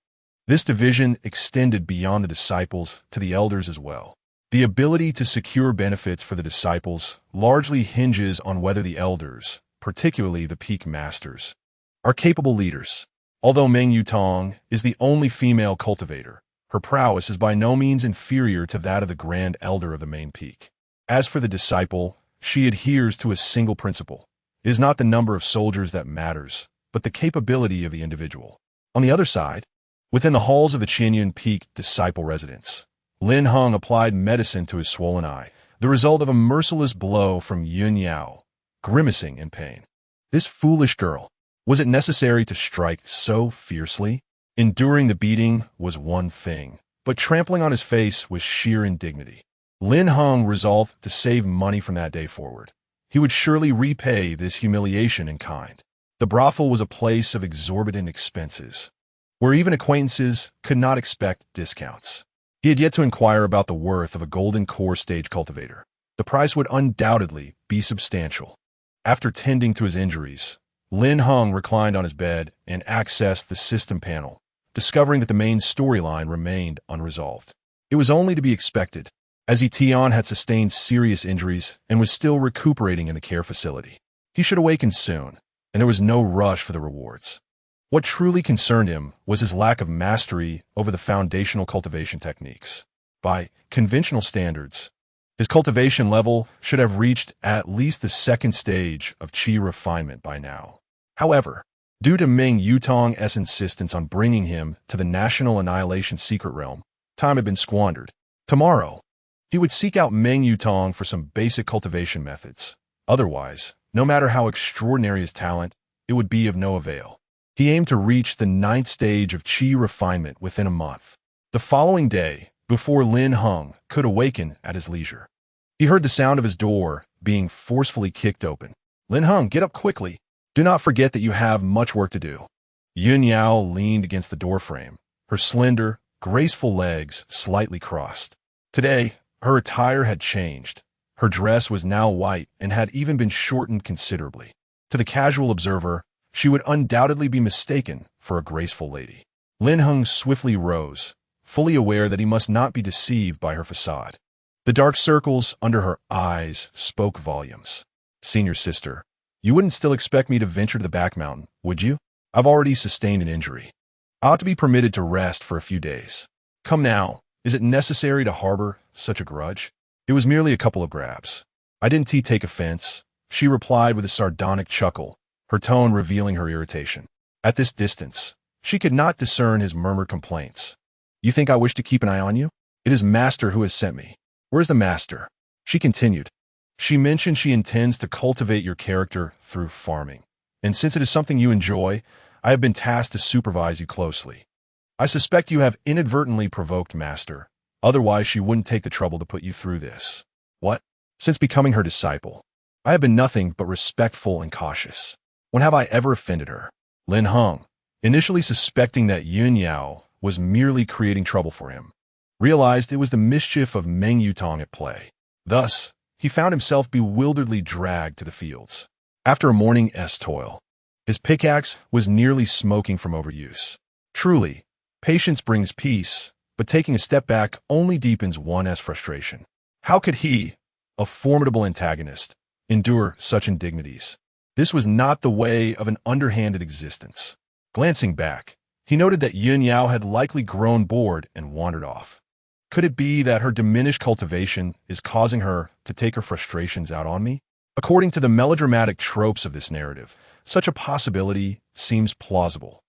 This division extended beyond the disciples to the elders as well. The ability to secure benefits for the disciples largely hinges on whether the elders, particularly the peak masters, are capable leaders. Although Meng Yutong is the only female cultivator, her prowess is by no means inferior to that of the grand elder of the main peak. As for the disciple, she adheres to a single principle. It is not the number of soldiers that matters, but the capability of the individual. On the other side, within the halls of the Qianyun Peak disciple residence, Lin Heng applied medicine to his swollen eye, the result of a merciless blow from Yun Yao, grimacing in pain. This foolish girl. Was it necessary to strike so fiercely? Enduring the beating was one thing, but trampling on his face was sheer indignity. Lin Heng resolved to save money from that day forward. He would surely repay this humiliation in kind. The brothel was a place of exorbitant expenses, where even acquaintances could not expect discounts. He had yet to inquire about the worth of a golden core stage cultivator. The price would undoubtedly be substantial. After tending to his injuries, Lin Heng reclined on his bed and accessed the system panel, discovering that the main storyline remained unresolved. It was only to be expected, as Tian had sustained serious injuries and was still recuperating in the care facility. He should awaken soon, and there was no rush for the rewards. What truly concerned him was his lack of mastery over the foundational cultivation techniques. By conventional standards, his cultivation level should have reached at least the 2nd stage of qi refinement by now. However, due to Meng Yutong's insistence on bringing him to the National Annihilation secret realm, time had been squandered. Tomorrow, he would seek out Meng Yutong for some basic cultivation methods. Otherwise, no matter how extraordinary his talent, it would be of no avail. He aimed to reach the 9th stage of qi refinement within a month. The following day, before Lin Heng could awaken at his leisure, he heard the sound of his door being forcefully kicked open. Lin Heng, get up quickly. Do not forget that you have much work to do. Yun Yao leaned against the doorframe, her slender, graceful legs slightly crossed. Today, her attire had changed. Her dress was now white and had even been shortened considerably. To the casual observer, she would undoubtedly be mistaken for a graceful lady. Lin Heng swiftly rose, fully aware that he must not be deceived by her facade. The dark circles under her eyes spoke volumes. Senior sister, you wouldn't still expect me to venture to the back mountain, would you? I've already sustained an injury. I ought to be permitted to rest for a few days. Come now, is it necessary to harbor such a grudge? It was merely a couple of grabs. I didn't take offense, she replied with a sardonic chuckle, her tone revealing her irritation. At this distance, she could not discern his murmured complaints. You think I wish to keep an eye on you? It is Master who has sent me. Where's the Master? She continued. She mentioned she intends to cultivate your character through farming. And since it is something you enjoy, I have been tasked to supervise you closely. I suspect you have inadvertently provoked Master. Otherwise, she wouldn't take the trouble to put you through this. What? Since becoming her disciple, I have been nothing but respectful and cautious. When have I ever offended her? Lin Heng, initially suspecting that Yun Yao was merely creating trouble for him, realized it was the mischief of Meng Yutong at play. Thus, he found himself bewilderedly dragged to the fields. After a morning's toil, his pickaxe was nearly smoking from overuse. Truly, patience brings peace, but taking a step back only deepens one's frustration. How could he, a formidable antagonist, endure such indignities? This was not the way of an underhanded existence. Glancing back, he noted that Yun Yao had likely grown bored and wandered off. Could it be that her diminished cultivation is causing her to take her frustrations out on me? According to the melodramatic tropes of this narrative, such a possibility seems plausible.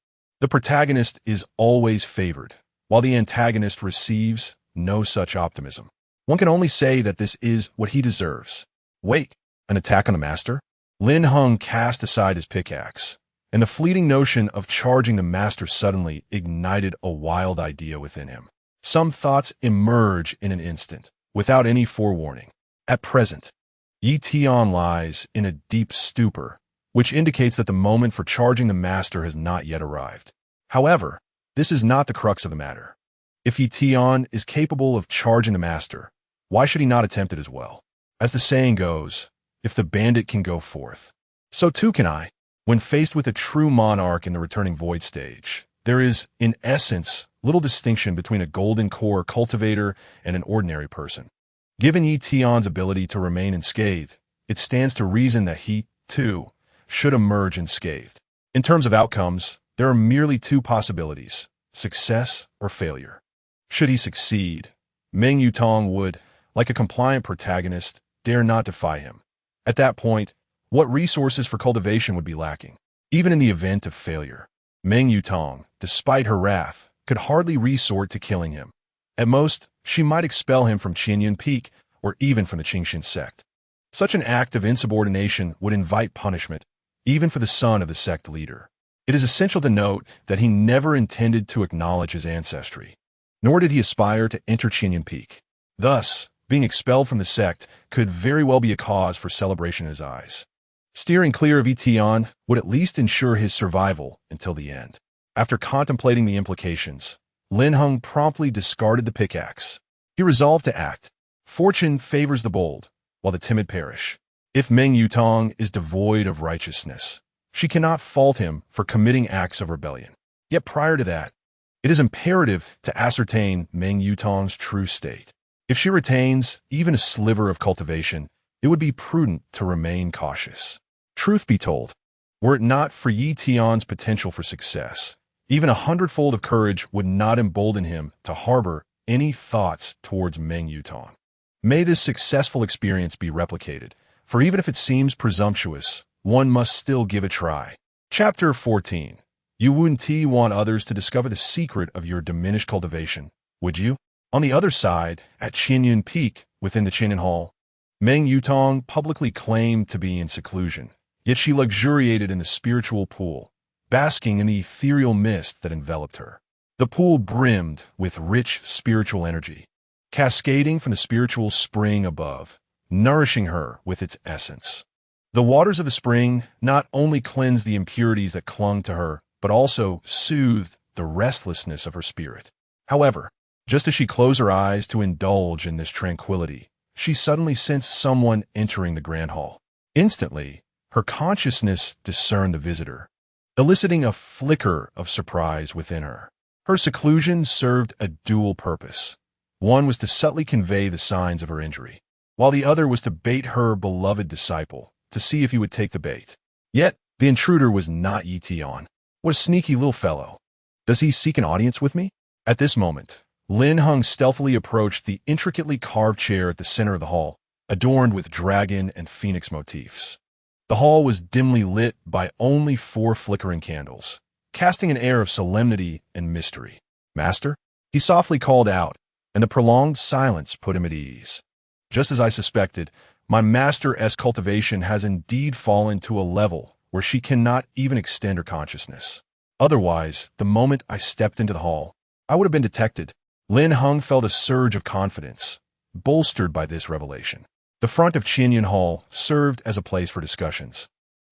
The protagonist is always favored, while the antagonist receives no such optimism. One can only say that this is what he deserves. Wait, an attack on the Master? Lin Heng cast aside his pickaxe, and the fleeting notion of charging the Master suddenly ignited a wild idea within him. Some thoughts emerge in an instant, without any forewarning. At present, Yi Tian lies in a deep stupor, which indicates that the moment for charging the Master has not yet arrived. However, this is not the crux of the matter. If Yi Tian is capable of charging the Master, why should he not attempt it as well? As the saying goes, if the bandit can go forth, so too can I. When faced with a true monarch in the returning void stage, there is, in essence, little distinction between a golden core cultivator and an ordinary person. Given Yi Tian's ability to remain unscathed, it stands to reason that he, too, should emerge unscathed. In terms of outcomes, there are merely two possibilities, success or failure. Should he succeed, Meng Yutong would, like a compliant protagonist, dare not defy him. At that point, what resources for cultivation would be lacking? Even in the event of failure, Meng Yutong, despite her wrath, could hardly resort to killing him. At most, she might expel him from Qianyun Peak or even from the Qingxin sect. Such an act of insubordination would invite punishment, even for the son of the sect leader. It is essential to note that he never intended to acknowledge his ancestry, nor did he aspire to enter Qianyun Peak. Thus, being expelled from the sect could very well be a cause for celebration in his eyes. Steering clear of Yi Tian would at least ensure his survival until the end. After contemplating the implications, Lin Heng promptly discarded the pickaxe. He resolved to act. Fortune favors the bold, while the timid perish. If Meng Yutong is devoid of righteousness, she cannot fault him for committing acts of rebellion. Yet prior to that, it is imperative to ascertain Meng Yutong's true state. If she retains even a sliver of cultivation, it would be prudent to remain cautious. Truth be told, were it not for Yi Tian's potential for success, even 100-fold of courage would not embolden him to harbor any thoughts towards Meng Yutong. May this successful experience be replicated, for even if it seems presumptuous, one must still give a try. Chapter 14. You wouldn't want others to discover the secret of your diminished cultivation, would you? On the other side, at Qianyun Peak, within the Qianyun Hall, Meng Yutong publicly claimed to be in seclusion, yet she luxuriated in the spiritual pool, basking in the ethereal mist that enveloped her. The pool brimmed with rich spiritual energy, cascading from the spiritual spring above, nourishing her with its essence. The waters of the spring not only cleansed the impurities that clung to her, but also soothed the restlessness of her spirit. However, just as she closed her eyes to indulge in this tranquility, she suddenly sensed someone entering the grand hall. Instantly, her consciousness discerned the visitor, eliciting a flicker of surprise within her. Her seclusion served a dual purpose. One was to subtly convey the signs of her injury, while the other was to bait her beloved disciple to see if he would take the bait. Yet, the intruder was not Yi Tian. What a sneaky little fellow. Does he seek an audience with me? At this moment, Lin Heng stealthily approached the intricately carved chair at the center of the hall, adorned with dragon and phoenix motifs. The hall was dimly lit by only 4 flickering candles, casting an air of solemnity and mystery. Master? He softly called out, and the prolonged silence put him at ease. Just as I suspected, my master's cultivation has indeed fallen to a level where she cannot even extend her consciousness. Otherwise, the moment I stepped into the hall, I would have been detected. Lin Heng felt a surge of confidence, bolstered by this revelation. The front of Qinyan Hall served as a place for discussions,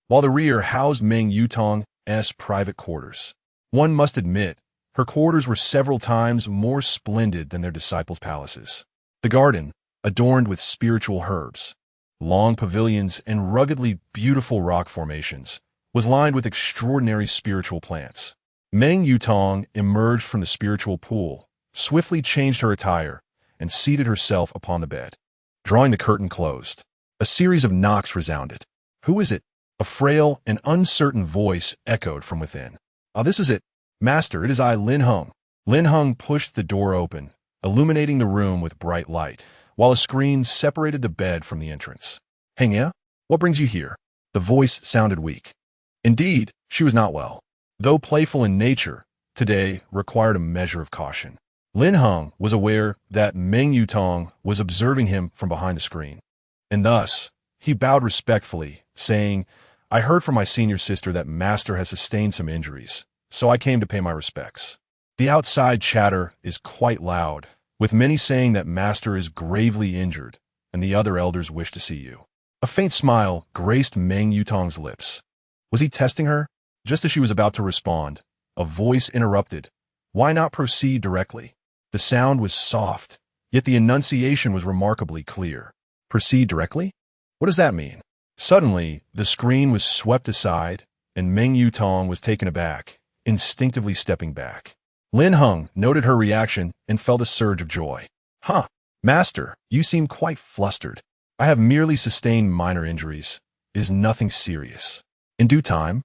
while the rear housed Meng Yutong's private quarters. One must admit, her quarters were several times more splendid than their disciples' palaces. The garden, adorned with spiritual herbs, long pavilions, and ruggedly beautiful rock formations, was lined with extraordinary spiritual plants. Meng Yutong emerged from the spiritual pool, swiftly changed her attire, and seated herself upon the bed. Drawing the curtain closed, a series of knocks resounded. "Who is it?" A frail and uncertain voice echoed from within. "Ah, this is it. Master, it is I, Lin Heng." Lin Heng pushed the door open, illuminating the room with bright light, while a screen separated the bed from the entrance. "Heng ya? What brings you here?" The voice sounded weak. Indeed, she was not well. Though playful in nature, today required a measure of caution. Lin Heng was aware that Meng Yutong was observing him from behind the screen, and thus he bowed respectfully, saying, "I heard from my senior sister that Master has sustained some injuries, so I came to pay my respects. The outside chatter is quite loud, with many saying that Master is gravely injured, and the other elders wish to see you." A faint smile graced Meng Yutong's lips. Was he testing her? Just as she was about to respond, a voice interrupted. "Why not proceed directly?" The sound was soft, yet the enunciation was remarkably clear. "Proceed directly? What does that mean?" Suddenly, the screen was swept aside, and Meng Yutong was taken aback, instinctively stepping back. Lin Heng noted her reaction and felt a surge of joy. "Huh, Master, you seem quite flustered. I have merely sustained minor injuries. It is nothing serious. In due time,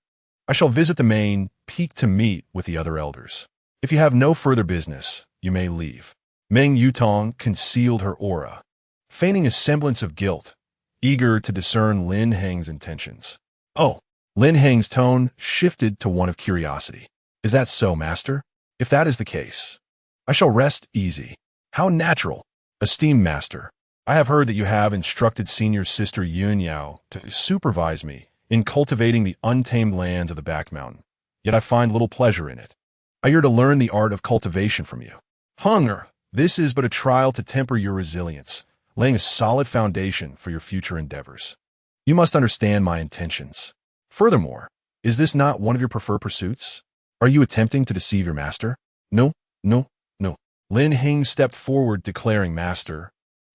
I shall visit the main peak to meet with the other elders. If you have no further business, you may leave." Meng Yutong concealed her aura, feigning a semblance of guilt, eager to discern Lin Heng's intentions. "Oh." Lin Heng's tone shifted to one of curiosity. "Is that so, Master? If that is the case, I shall rest easy." "How natural. Esteemed Master, I have heard that you have instructed senior sister Yun Yao to supervise me in cultivating the untamed lands of the back mountain, yet I find little pleasure in it. I yearn to learn the art of cultivation from you. Hunger, this is but a trial to temper your resilience, laying a solid foundation for your future endeavors. You must understand my intentions. Furthermore, is this not one of your preferred pursuits? Are you attempting to deceive your master?" "No, no, no." Lin Heng stepped forward, declaring, "Master,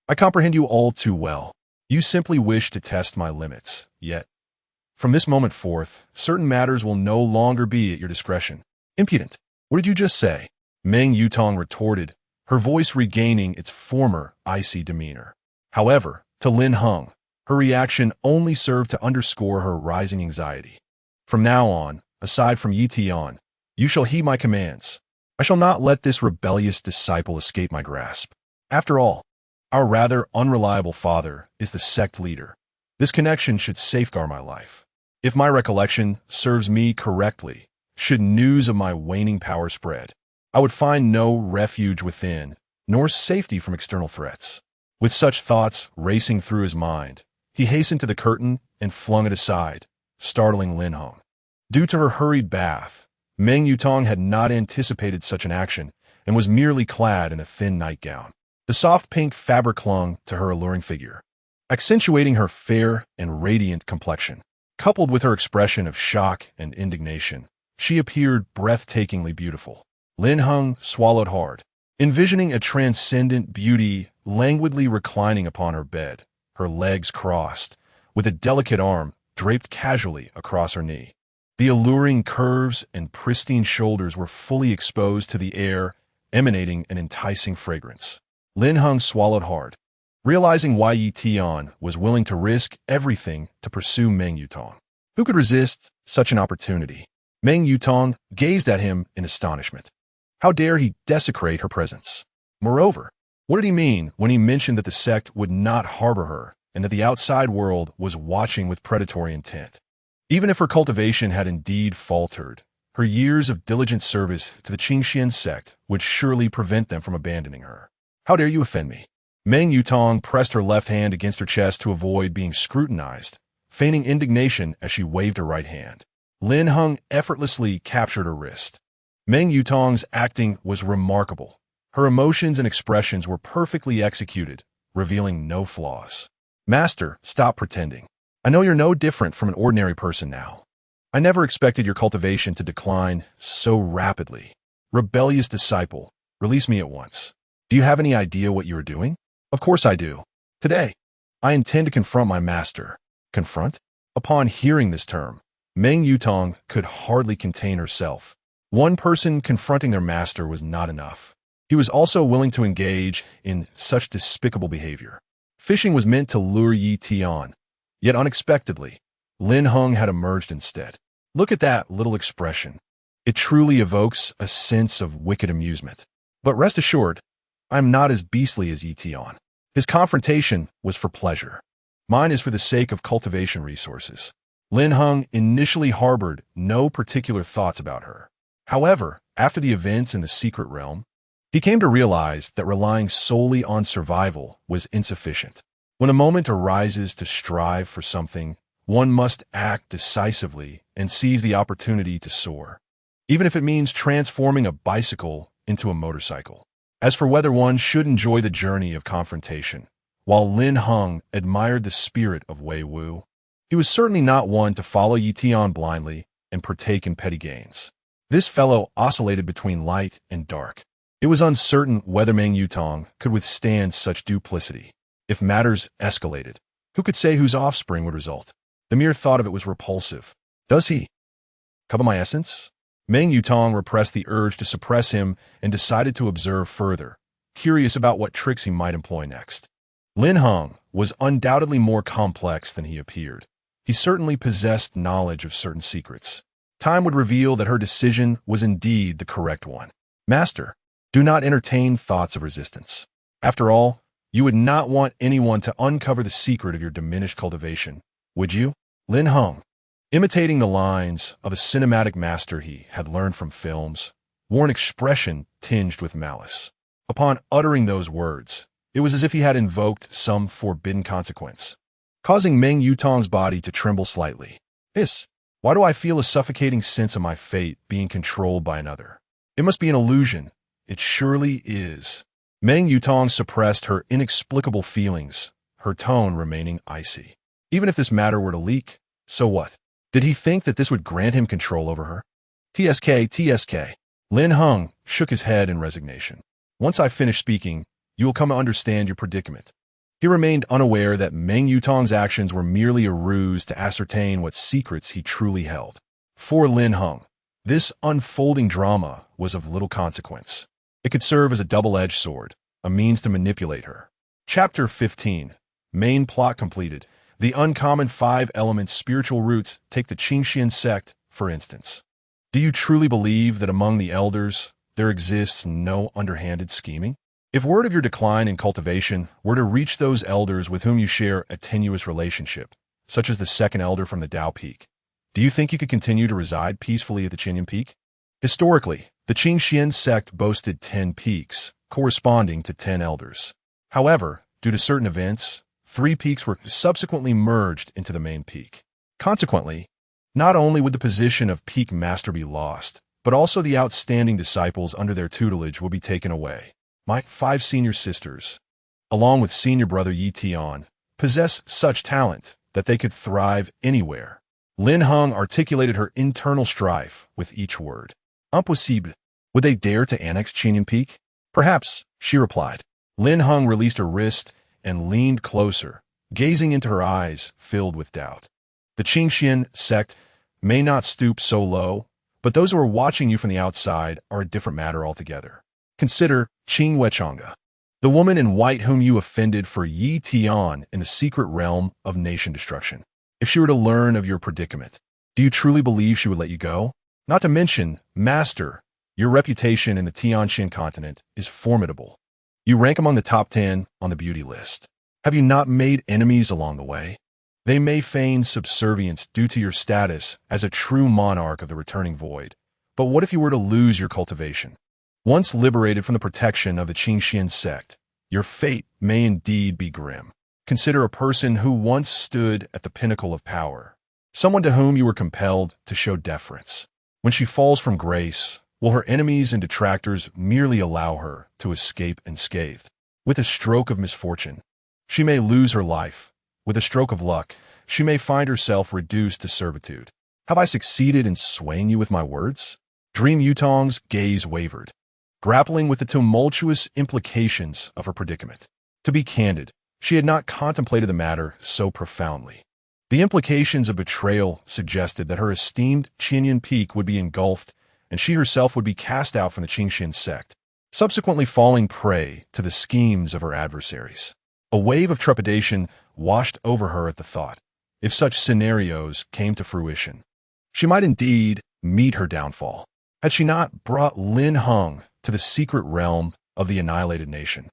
I comprehend you all too well. You simply wish to test my limits, yet, from this moment forth, certain matters will no longer be at your discretion." "Impudent! What did you just say?" Meng Yutong retorted, her voice regaining its former icy demeanor. However, to Lin Heng, her reaction only served to underscore her rising anxiety. "From now on, aside from Yi Tian, you shall heed my commands. I shall not let this rebellious disciple escape my grasp. After all, our rather unreliable father is the sect leader. This connection should safeguard my life. If my recollection serves me correctly, should news of my waning power spread, I would find no refuge within, nor safety from external threats." With such thoughts racing through his mind, he hastened to the curtain and flung it aside, startling Lin Heng. Due to her hurried bath, Meng Yutong had not anticipated such an action and was merely clad in a thin nightgown. The soft pink fabric clung to her alluring figure, accentuating her fair and radiant complexion. Coupled with her expression of shock and indignation, she appeared breathtakingly beautiful. Lin Heng swallowed hard, envisioning a transcendent beauty languidly reclining upon her bed, her legs crossed, with a delicate arm draped casually across her knee. The alluring curves and pristine shoulders were fully exposed to the air, emanating an enticing fragrance. Lin Heng swallowed hard, realizing why Yi Tian was willing to risk everything to pursue Meng Yutong. Who could resist such an opportunity? Meng Yutong gazed at him in astonishment. How dare he desecrate her presence? Moreover, what did he mean when he mentioned that the sect would not harbor her and that the outside world was watching with predatory intent? Even if her cultivation had indeed faltered, her years of diligent service to the Qingxian sect would surely prevent them from abandoning her. How dare you offend me? Meng Yutong pressed her left hand against her chest to avoid being scrutinized, feigning indignation as she waved her right hand. Lin Heng effortlessly captured her wrist. Meng Yutong's acting was remarkable. Her emotions and expressions were perfectly executed, revealing no flaws. Master, stop pretending. I know you're no different from an ordinary person now. I never expected your cultivation to decline so rapidly. Rebellious disciple, release me at once. Do you have any idea what you are doing? Of course I do. Today, I intend to confront my master. Confront? Upon hearing this term, Meng Yutong could hardly contain herself. One person confronting their master was not enough. He was also willing to engage in such despicable behavior. Fishing was meant to lure Yi Tian, yet unexpectedly, Lin Heng had emerged instead. Look at that little expression. It truly evokes a sense of wicked amusement. But rest assured, I'm not as beastly as Yi Tian. His confrontation was for pleasure. Mine is for the sake of cultivation resources. Lin Heng initially harbored no particular thoughts about her. However, after the events in the secret realm, he came to realize that relying solely on survival was insufficient. When a moment arises to strive for something, one must act decisively and seize the opportunity to soar, even if it means transforming a bicycle into a motorcycle. As for whether one should enjoy the journey of confrontation, while Lin Heng admired the spirit of Wei Wu, he was certainly not one to follow Yi Tian blindly and partake in petty gains. This fellow oscillated between light and dark. It was uncertain whether Meng Yutong could withstand such duplicity. If matters escalated, who could say whose offspring would result? The mere thought of it was repulsive. Does he covet my essence? Meng Yutong repressed the urge to suppress him and decided to observe further, curious about what tricks he might employ next. Lin Heng was undoubtedly more complex than he appeared. He certainly possessed knowledge of certain secrets. Time would reveal that her decision was indeed the correct one. Master, do not entertain thoughts of resistance. After all, you would not want anyone to uncover the secret of your diminished cultivation, would you? Lin Heng, imitating the lines of a cinematic master he had learned from films, wore an expression tinged with malice. Upon uttering those words, it was as if he had invoked some forbidden consequence, causing Meng Yutong's body to tremble slightly. Hiss! Why do I feel a suffocating sense of my fate being controlled by another? It must be an illusion. It surely is. Meng Yutong suppressed her inexplicable feelings, her tone remaining icy. Even if this matter were to leak, so what? Did he think that this would grant him control over her? TSK. Lin Heng shook his head in resignation. Once I finish speaking, you will come to understand your predicament. He remained unaware that Meng Yutong's actions were merely a ruse to ascertain what secrets he truly held. For Lin Heng, this unfolding drama was of little consequence. It could serve as a double-edged sword, a means to manipulate her. Chapter 15. Main plot completed. The uncommon 5 elements spiritual roots. Take the Qingxian sect, for instance. Do you truly believe that among the elders there exists no underhanded scheming? If word of your decline in cultivation were to reach those elders with whom you share a tenuous relationship, such as the second elder from the Dao Peak, do you think you could continue to reside peacefully at the Qinyan Peak? Historically, the Qingxian sect boasted 10 peaks, corresponding to 10 elders. However, due to certain events, 3 peaks were subsequently merged into the main peak. Consequently, not only would the position of peak master be lost, but also the outstanding disciples under their tutelage would be taken away. My 5 senior sisters, along with senior brother Yi Tian, possess such talent that they could thrive anywhere. Lin Heng articulated her internal strife with each word. Impossible. Would they dare to annex Qinyan Peak? Perhaps, she replied. Lin Heng released her wrist and leaned closer, gazing into her eyes filled with doubt. The Qingxian sect may not stoop so low, but those who are watching you from the outside are a different matter altogether. Consider Qing Weichonga, the woman in white whom you offended for Yi Tian in the secret realm of nation destruction. If she were to learn of your predicament, do you truly believe she would let you go? Not to mention, Master, your reputation in the Tianxian continent is formidable. You rank among the top 10 on the beauty list. Have you not made enemies along the way? They may feign subservience due to your status as a true monarch of the returning void. But what if you were to lose your cultivation? Once liberated from the protection of the Qingxian sect, Your fate may indeed be grim. Consider a person who once stood at the pinnacle of power, someone to whom you were compelled to show deference. When she falls from grace, will her enemies and detractors merely allow her to escape unscathed? With a stroke of misfortune, she may lose her life. With a stroke of luck, she may find herself reduced to servitude. Have I succeeded in swaying you with my words? Dream Yutong's gaze wavered, grappling with the tumultuous implications of her predicament. To be candid, she had not contemplated the matter so profoundly. The implications of betrayal suggested that her esteemed Qinyan peak would be engulfed, and she herself would be cast out from the Qingxin sect, subsequently falling prey to the schemes of her adversaries. A wave of trepidation washed over her at the thought. If such scenarios came to fruition, she might indeed meet her downfall. Had she not brought Lin Heng to the secret realm of the annihilated nation,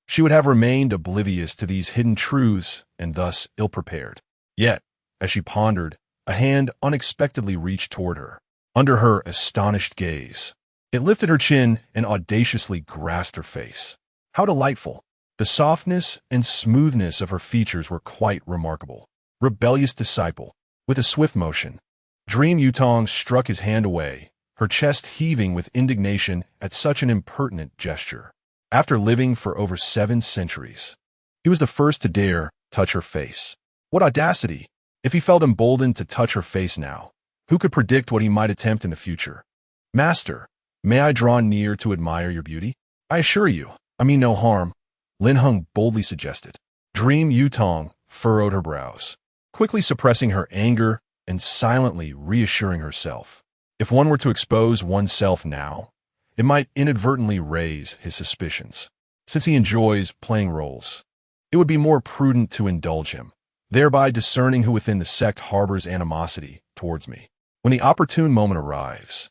she would have remained oblivious to these hidden truths and thus ill-prepared. Yet, as she pondered, a hand unexpectedly reached toward her. Under her astonished gaze, it lifted her chin and audaciously grasped her face. How delightful! The softness and smoothness of her features were quite remarkable. Rebellious disciple. With a swift motion, Dream Yutong struck his hand away, her chest heaving with indignation at such an impertinent gesture. After living for over 7 centuries, he was the first to dare touch her face. What audacity! If he felt emboldened to touch her face now, who could predict what he might attempt in the future? Master, may I draw near to admire your beauty? I assure you, I mean no harm, Lin Heng boldly suggested. Dream Yutong furrowed her brows, quickly suppressing her anger and silently reassuring herself. If one were to expose oneself now, it might inadvertently raise his suspicions. Since he enjoys playing roles, it would be more prudent to indulge him, thereby discerning who within the sect harbors animosity towards me. When the opportune moment arrives,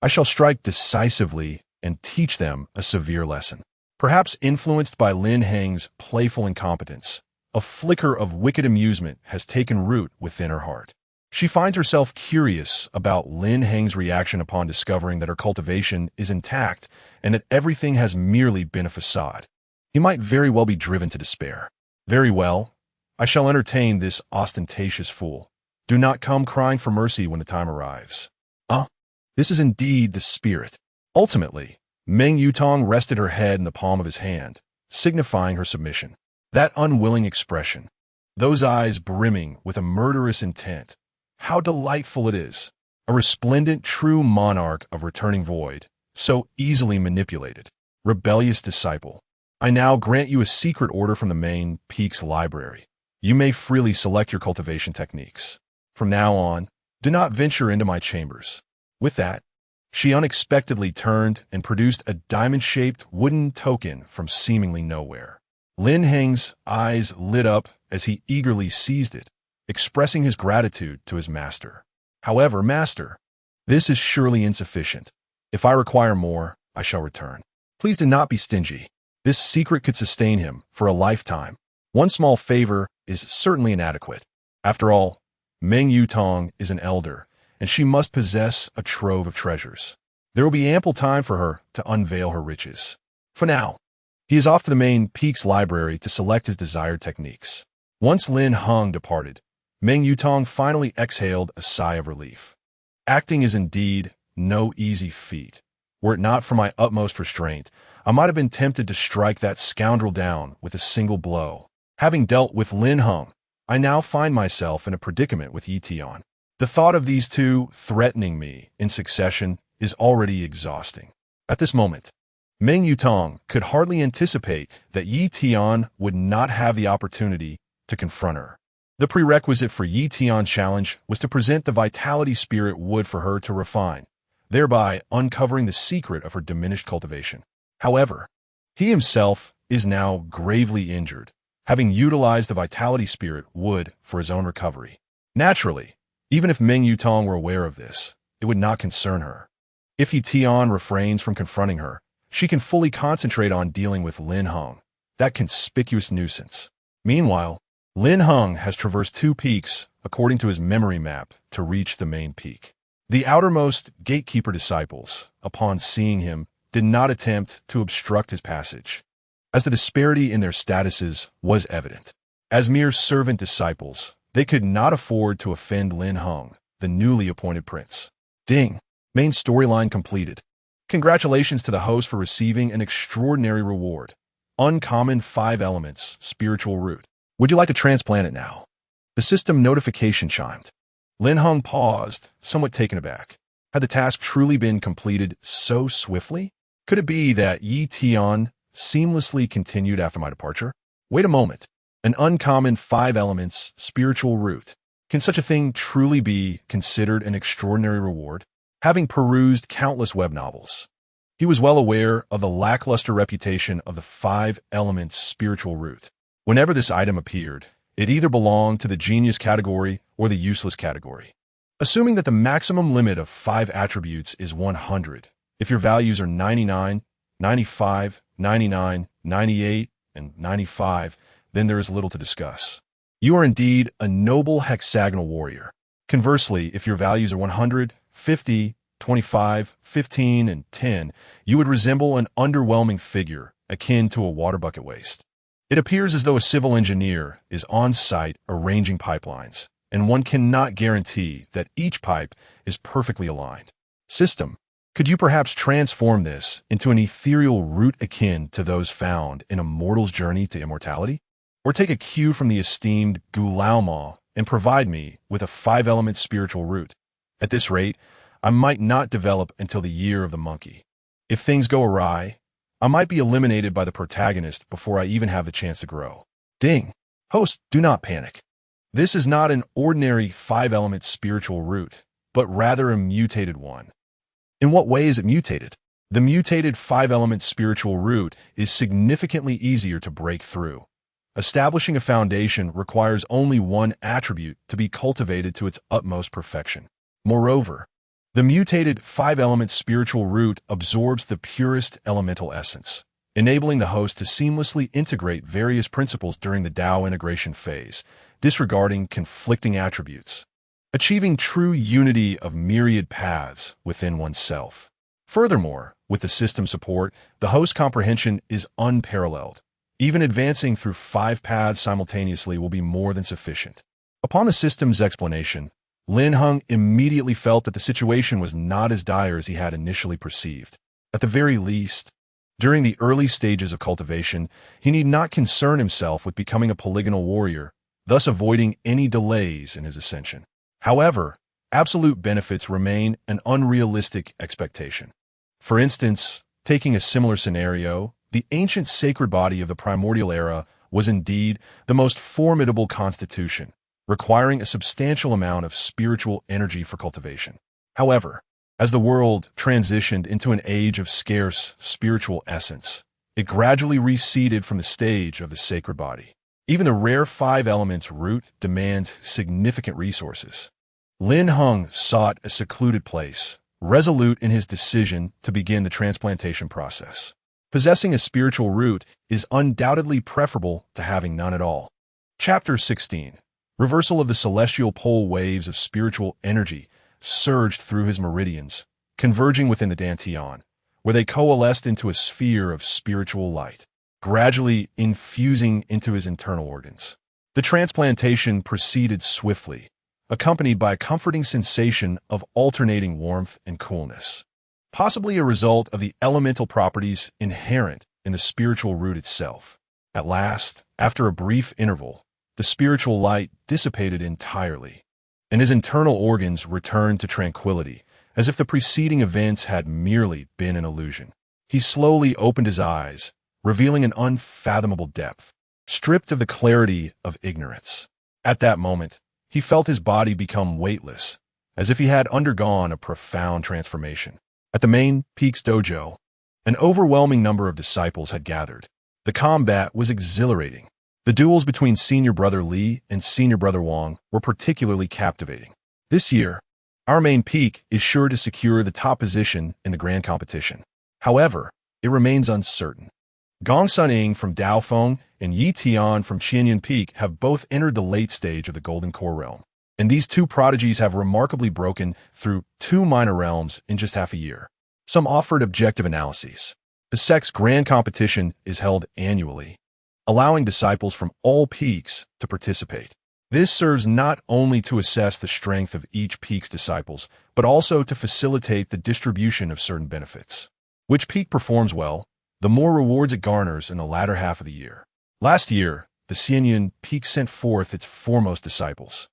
I shall strike decisively and teach them a severe lesson. Perhaps influenced by Lin Heng's playful incompetence, a flicker of wicked amusement has taken root within her heart. She finds herself curious about Lin Heng's reaction upon discovering that her cultivation is intact and that everything has merely been a facade. He might very well be driven to despair. Very well, I shall entertain this ostentatious fool. Do not come crying for mercy when the time arrives. This is indeed the spirit. Ultimately, Meng Yutong rested her head in the palm of his hand, signifying her submission. That unwilling expression, those eyes brimming with a murderous intent, how delightful it is. A resplendent true monarch of returning void, so easily manipulated. Rebellious disciple, I now grant you a secret order from the main Peak's library. You may freely select your cultivation techniques. From now on, do not venture into my chambers. With that, she unexpectedly turned and produced a diamond-shaped wooden token from seemingly nowhere. Lin Heng's eyes lit up as he eagerly seized it, expressing his gratitude to his master. However, master, this is surely insufficient. If I require more, I shall return. Please do not be stingy. This secret could sustain him for a lifetime. One small favor is certainly inadequate. After all, Meng Yutong is an elder, and she must possess a trove of treasures. There will be ample time for her to unveil her riches. For now, he is off to the main Peak's library to select his desired techniques. Once Lin Heng departed, Meng Yutong finally exhaled a sigh of relief. Acting is indeed no easy feat. Were it not for my utmost restraint, I might have been tempted to strike that scoundrel down with a single blow. Having dealt with Lin Heng, I now find myself in a predicament with Yi Tian. The thought of these two threatening me in succession is already exhausting. At this moment, Meng Yutong could hardly anticipate that Yi Tian would not have the opportunity to confront her. The prerequisite for Yi Tian's challenge was to present the vitality spirit wood for her to refine, thereby uncovering the secret of her diminished cultivation. However, he himself is now gravely injured, having utilized the vitality spirit wood for his own recovery. Naturally, even if Meng Yutong were aware of this, it would not concern her. If Yi Tian refrains from confronting her, she can fully concentrate on dealing with Lin Heng, that conspicuous nuisance. Meanwhile, Lin Heng has traversed 2 peaks according to his memory map to reach the main peak. The outermost gatekeeper disciples, upon seeing him, did not attempt to obstruct his passage. as the disparity in their statuses was evident. As mere servant disciples, they could not afford to offend Lin Heng, the newly appointed prince. Ding! Main storyline completed. Congratulations to the host for receiving an extraordinary reward. Uncommon 5 elements, spiritual root. Would you like to transplant it now? The system notification chimed. Lin Heng paused, somewhat taken aback. Had the task truly been completed so swiftly? Could it be that Yi Tian seamlessly continued after my departure? Wait a moment. An uncommon 5 elements, spiritual root. Can such a thing truly be considered an extraordinary reward? Having perused countless web novels, he was well aware of the lackluster reputation of the 5 elements spiritual root. Whenever this item appeared, it either belonged to the genius category or the useless category. Assuming that the maximum limit of 5 attributes is 100, if your values are 99, 95, 99, 98, and 95, then there is little to discuss. You are indeed a noble hexagonal warrior. Conversely, if your values are 100, 50, 25, 15, and 10, you would resemble an underwhelming figure akin to a water bucket waste. It appears as though a civil engineer is on site arranging pipelines, and one cannot guarantee that each pipe is perfectly aligned. System, could you perhaps transform this into an ethereal root akin to those found in a mortal's journey to immortality? Or take a cue from the esteemed Gulaoma and provide me with a 5-element spiritual root? At this rate, I might not develop until the year of the monkey. If things go awry, I might be eliminated by the protagonist before I even have the chance to grow. Ding! Host, do not panic. This is not an ordinary 5-element spiritual root, but rather a mutated one. In what way is it mutated? The mutated 5-element spiritual root is significantly easier to break through. Establishing a foundation requires only one attribute to be cultivated to its utmost perfection. Moreover, the mutated 5-element spiritual root absorbs the purest elemental essence, enabling the host to seamlessly integrate various principles during the Tao integration phase, disregarding conflicting attributes, achieving true unity of myriad paths within oneself. Furthermore, with the system support, the host comprehension is unparalleled. Even advancing through 5 paths simultaneously will be more than sufficient. Upon the system's explanation, Lin Heng immediately felt that the situation was not as dire as he had initially perceived. At the very least, during the early stages of cultivation, he need not concern himself with becoming a polygonal warrior, thus avoiding any delays in his ascension. However, absolute benefits remain an unrealistic expectation. For instance, taking a similar scenario, the ancient sacred body of the primordial era was indeed the most formidable constitution, requiring a substantial amount of spiritual energy for cultivation. However, as the world transitioned into an age of scarce spiritual essence, it gradually receded from the stage of the sacred body. Even the rare 5 elements root demands significant resources. Lin Heng sought a secluded place, resolute in his decision to begin the transplantation process. Possessing a spiritual root is undoubtedly preferable to having none at all. Chapter 16. Reversal of the celestial pole waves of spiritual energy surged through his meridians, converging within the Dantian, where they coalesced into a sphere of spiritual light, gradually infusing into his internal organs. The transplantation proceeded swiftly, accompanied by a comforting sensation of alternating warmth and coolness, possibly a result of the elemental properties inherent in the spiritual root itself. At last, after a brief interval, the spiritual light dissipated entirely, and his internal organs returned to tranquility, as if the preceding events had merely been an illusion. He slowly opened his eyes, revealing an unfathomable depth, stripped of the clarity of ignorance. At that moment, he felt his body become weightless, as if he had undergone a profound transformation. At the main Peaks dojo, an overwhelming number of disciples had gathered. The combat was exhilarating. The duels between Senior Brother Li and Senior Brother Wang were particularly captivating. This year, our main peak is sure to secure the top position in the grand competition. However, it remains uncertain. Gong Suning from Daofeng and Yi Tian from Qianyan Peak have both entered the late stage of the Golden Core realm, and these 2 prodigies have remarkably broken through 2 minor realms in just half a year. Some offered objective analyses. The sect's grand competition is held annually, allowing disciples from all peaks to participate. This serves not only to assess the strength of each peak's disciples, but also to facilitate the distribution of certain benefits. Which peak performs well, the more rewards it garners in the latter half of the year. Last year, the Xianyun peak sent forth its foremost disciples,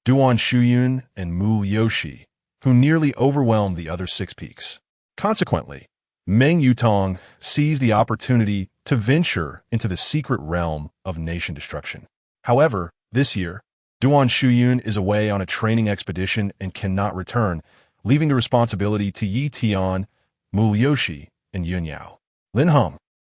Duan Shuyun and Mu Liushi, who nearly overwhelmed the other 6 peaks. Consequently, Meng Yutong seized the opportunity to venture into the secret realm of nation destruction. However, this year, Duan Shuyun is away on a training expedition and cannot return, leaving the responsibility to Yi Tian, Mu Liushi, and Yun Yao. Lin Heng,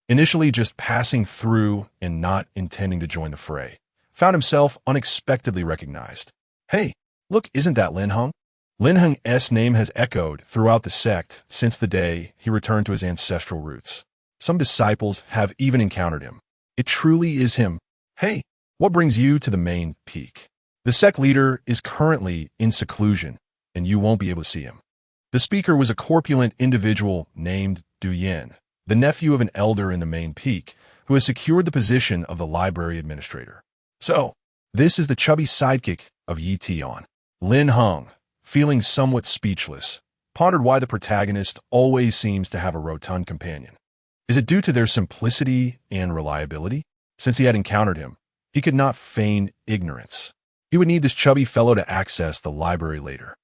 initially just passing through and not intending to join the fray, found himself unexpectedly recognized. Hey, look, isn't that Lin Heng? Lin Heng's name has echoed throughout the sect since the day he returned to his ancestral roots. Some disciples have even encountered him. It truly is him. Hey, what brings you to the main peak? The sect leader is currently in seclusion, and you won't be able to see him. The speaker was a corpulent individual named Du Yin, the nephew of an elder in the main peak, who has secured the position of the library administrator. So, this is the chubby sidekick of Yi Tian. Lin Heng, feeling somewhat speechless, pondered why the protagonist always seems to have a rotund companion. Is it due to their simplicity and reliability? Since he had encountered him, he could not feign ignorance. He would need this chubby fellow to access the library later.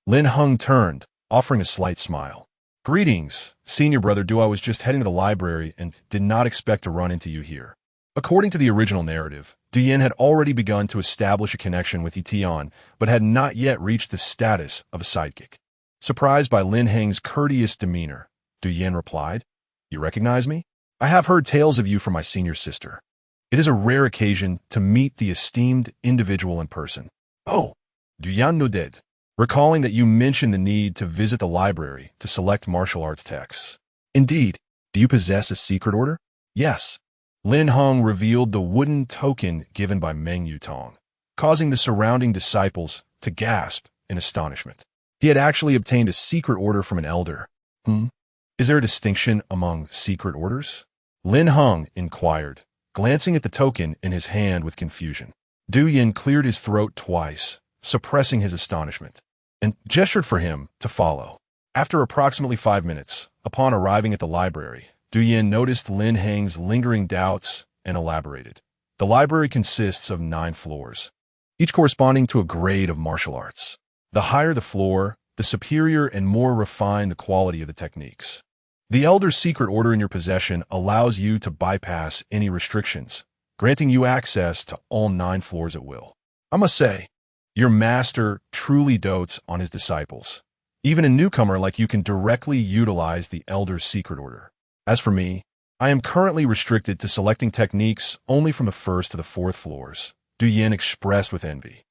Lin Heng turned, offering a slight smile. Greetings, senior brother Du. I was just heading to the library and did not expect to run into you here. According to the original narrative, Du Yin had already begun to establish a connection with Yi Tian, but had not yet reached the status of a sidekick. Surprised by Lin Heng's courteous demeanor, Du Yin replied, "You recognize me? I have heard tales of you from my senior sister. It is a rare occasion to meet the esteemed individual in person." "Oh," Du Yan nodded, recalling that you mentioned the need to visit the library to select martial arts texts. "Indeed. Do you possess a secret order?" "Yes." Lin Heng revealed the wooden token given by Meng Yutong, causing the surrounding disciples to gasp in astonishment. He had actually obtained a secret order from an elder. Is there a distinction among secret orders? Lin Heng inquired, glancing at the token in his hand with confusion. Du Yin cleared his throat twice, suppressing his astonishment, and gestured for him to follow. After approximately 5 minutes, upon arriving at the library, Du Yin noticed Lin Heng's lingering doubts and elaborated. The library consists of 9 floors, each corresponding to a grade of martial arts. The higher the floor, the superior and more refined the quality of the techniques. The Elder's secret order in your possession allows you to bypass any restrictions, granting you access to all 9 floors at will. I must say, your master truly dotes on his disciples. Even a newcomer like you can directly utilize the Elder's secret order. As for me, I am currently restricted to selecting techniques only from the 1st to the 4th floors, Du Yin expressed with envy.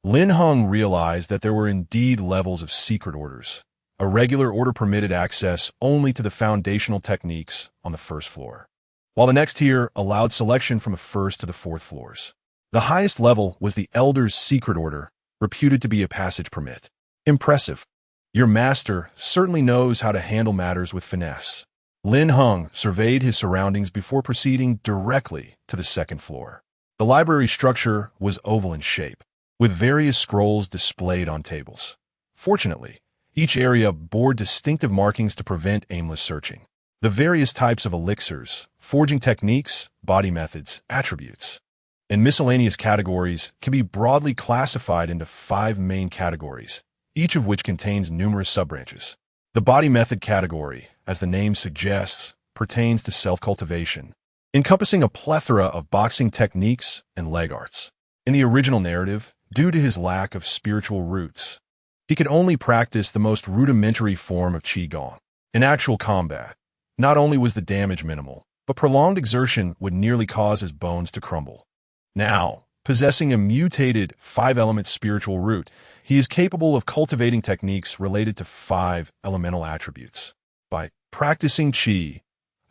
Lin Heng realized that there were indeed levels of secret orders. A regular order permitted access only to the foundational techniques on the 1st floor, while the next tier allowed selection from the 1st to the 4th floors. The highest level was the Elder's secret order, reputed to be a passage permit. Impressive. Your master certainly knows how to handle matters with finesse. Lin Heng surveyed his surroundings before proceeding directly to the 2nd floor. The library structure was oval in shape, with various scrolls displayed on tables. Fortunately, each area bore distinctive markings to prevent aimless searching. The various types of elixirs, forging techniques, body methods, attributes, and miscellaneous categories can be broadly classified into 5 main categories, each of which contains numerous subbranches. The body method category, as the name suggests, pertains to self-cultivation, encompassing a plethora of boxing techniques and leg arts. In the original narrative, due to his lack of spiritual roots, he could only practice the most rudimentary form of Qigong. In actual combat, not only was the damage minimal, but prolonged exertion would nearly cause his bones to crumble. Now, possessing a mutated 5-element spiritual root, he is capable of cultivating techniques related to 5 elemental attributes. By practicing Qi,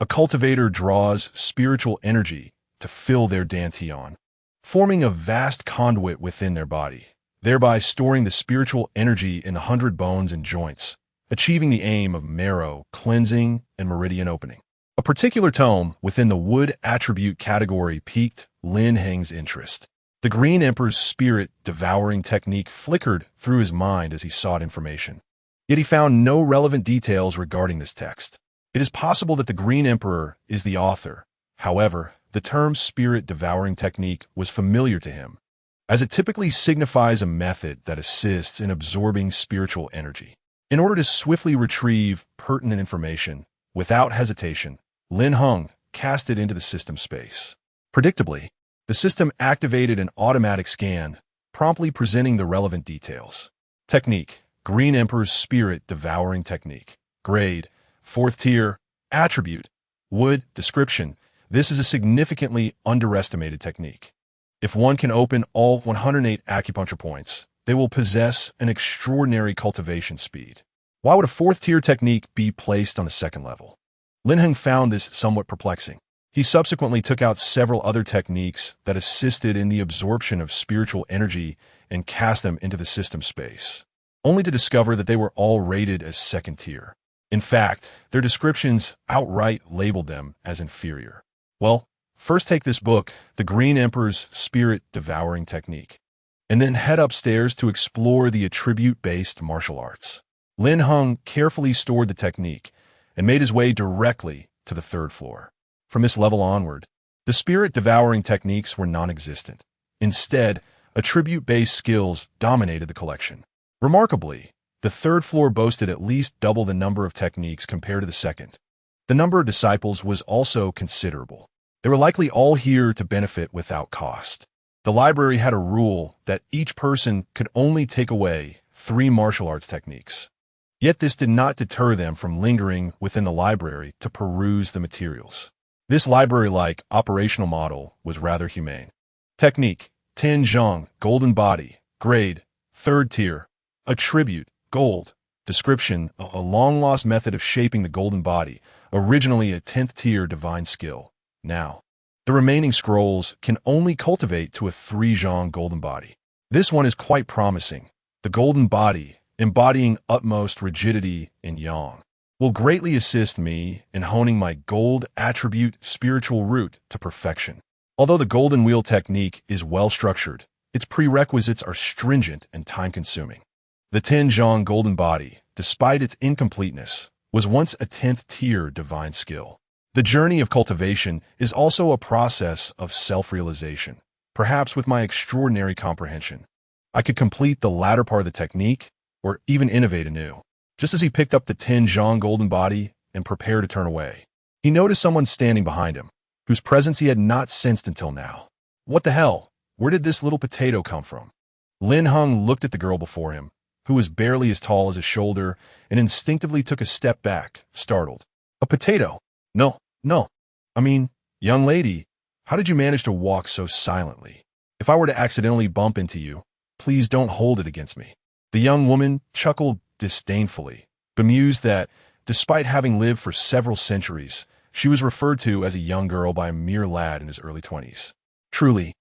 a cultivator draws spiritual energy to fill their dantian, forming a vast conduit within their body, thereby storing the spiritual energy in the 100 bones and joints, achieving the aim of marrow cleansing and meridian opening. A particular tome within the wood attribute category piqued Lin Heng's interest. The Green Emperor's spirit-devouring technique flickered through his mind as he sought information. Yet he found no relevant details regarding this text. It is possible that the Green Emperor is the author. However, the term spirit-devouring technique was familiar to him, as it typically signifies a method that assists in absorbing spiritual energy. In order to swiftly retrieve pertinent information, without hesitation, Lin Heng cast it into the system space. Predictably, the system activated an automatic scan, promptly presenting the relevant details. Technique: Green Emperor's spirit-devouring technique. Grade: 4th tier. Attribute: wood. Description: this is a significantly underestimated technique. If one can open all 108 acupuncture points, they will possess an extraordinary cultivation speed. Why would a 4th tier technique be placed on the 2nd level? Lin Heng found this somewhat perplexing. He subsequently took out several other techniques that assisted in the absorption of spiritual energy and cast them into the system space, only to discover that they were all rated as 2nd tier. In fact, their descriptions outright labeled them as inferior. Well, first take this book, The Green Emperor's Spirit-Devouring Technique, and then head upstairs to explore the attribute-based martial arts. Lin Heng carefully stored the technique and made his way directly to the 3rd floor. From this level onward, the spirit-devouring techniques were non-existent. Instead, attribute-based skills dominated the collection. Remarkably, the 3rd floor boasted at least double the number of techniques compared to the 2nd. The number of disciples was also considerable. They were likely all here to benefit without cost. The library had a rule that each person could only take away 3 martial arts techniques. Yet this did not deter them from lingering within the library to peruse the materials. This library-like operational model was rather humane. Technique: Ten Zhang, Golden Body. Grade: 3rd tier. Attribute: gold. Description: a long-lost method of shaping the golden body, originally a 10th tier divine skill. Now, the remaining scrolls can only cultivate to a 3 Zhang golden body. This one is quite promising. The golden body, embodying utmost rigidity in yang, will greatly assist me in honing my gold attribute spiritual root to perfection. Although the golden wheel technique is well-structured, its prerequisites are stringent and time-consuming. The Ten Zhang golden body, despite its incompleteness, was once a 10th tier divine skill. The journey of cultivation is also a process of self-realization. Perhaps with my extraordinary comprehension, I could complete the latter part of the technique or even innovate anew. Just as he picked up the Ten Zhang golden body and prepared to turn away, he noticed someone standing behind him, whose presence he had not sensed until now. What the hell? Where did this little potato come from? Lin Heng looked at the girl before him, who was barely as tall as his shoulder, and instinctively took a step back, startled. A potato? No. I mean, young lady, how did you manage to walk so silently? If I were to accidentally bump into you, please don't hold it against me. The young woman chuckled disdainfully, bemused that, despite having lived for several centuries, she was referred to as a young girl by a mere lad in his early 20s. Truly,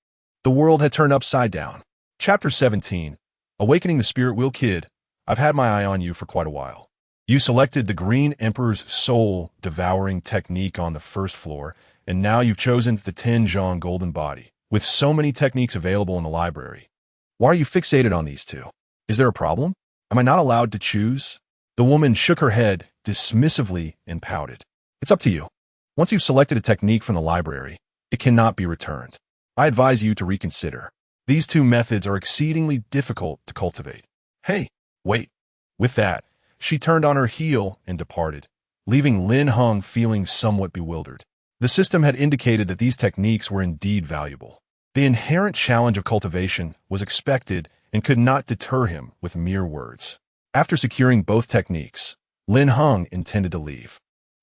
the world had turned upside down. Chapter 17. Awakening the Spirit Wheel. Kid, I've had my eye on you for quite a while. You selected the Green Emperor's soul-devouring technique on the 1st floor, and now you've chosen the Ten Zhang golden body. With so many techniques available in the library, why are you fixated on these 2? Is there a problem? Am I not allowed to choose? The woman shook her head dismissively and pouted. It's up to you. Once you've selected a technique from the library, it cannot be returned. I advise you to reconsider. These 2 methods are exceedingly difficult to cultivate. Hey, wait. With that, she turned on her heel and departed, leaving Lin Heng feeling somewhat bewildered. The system had indicated that these techniques were indeed valuable. The inherent challenge of cultivation was expected and could not deter him with mere words. After securing both techniques, Lin Heng intended to leave.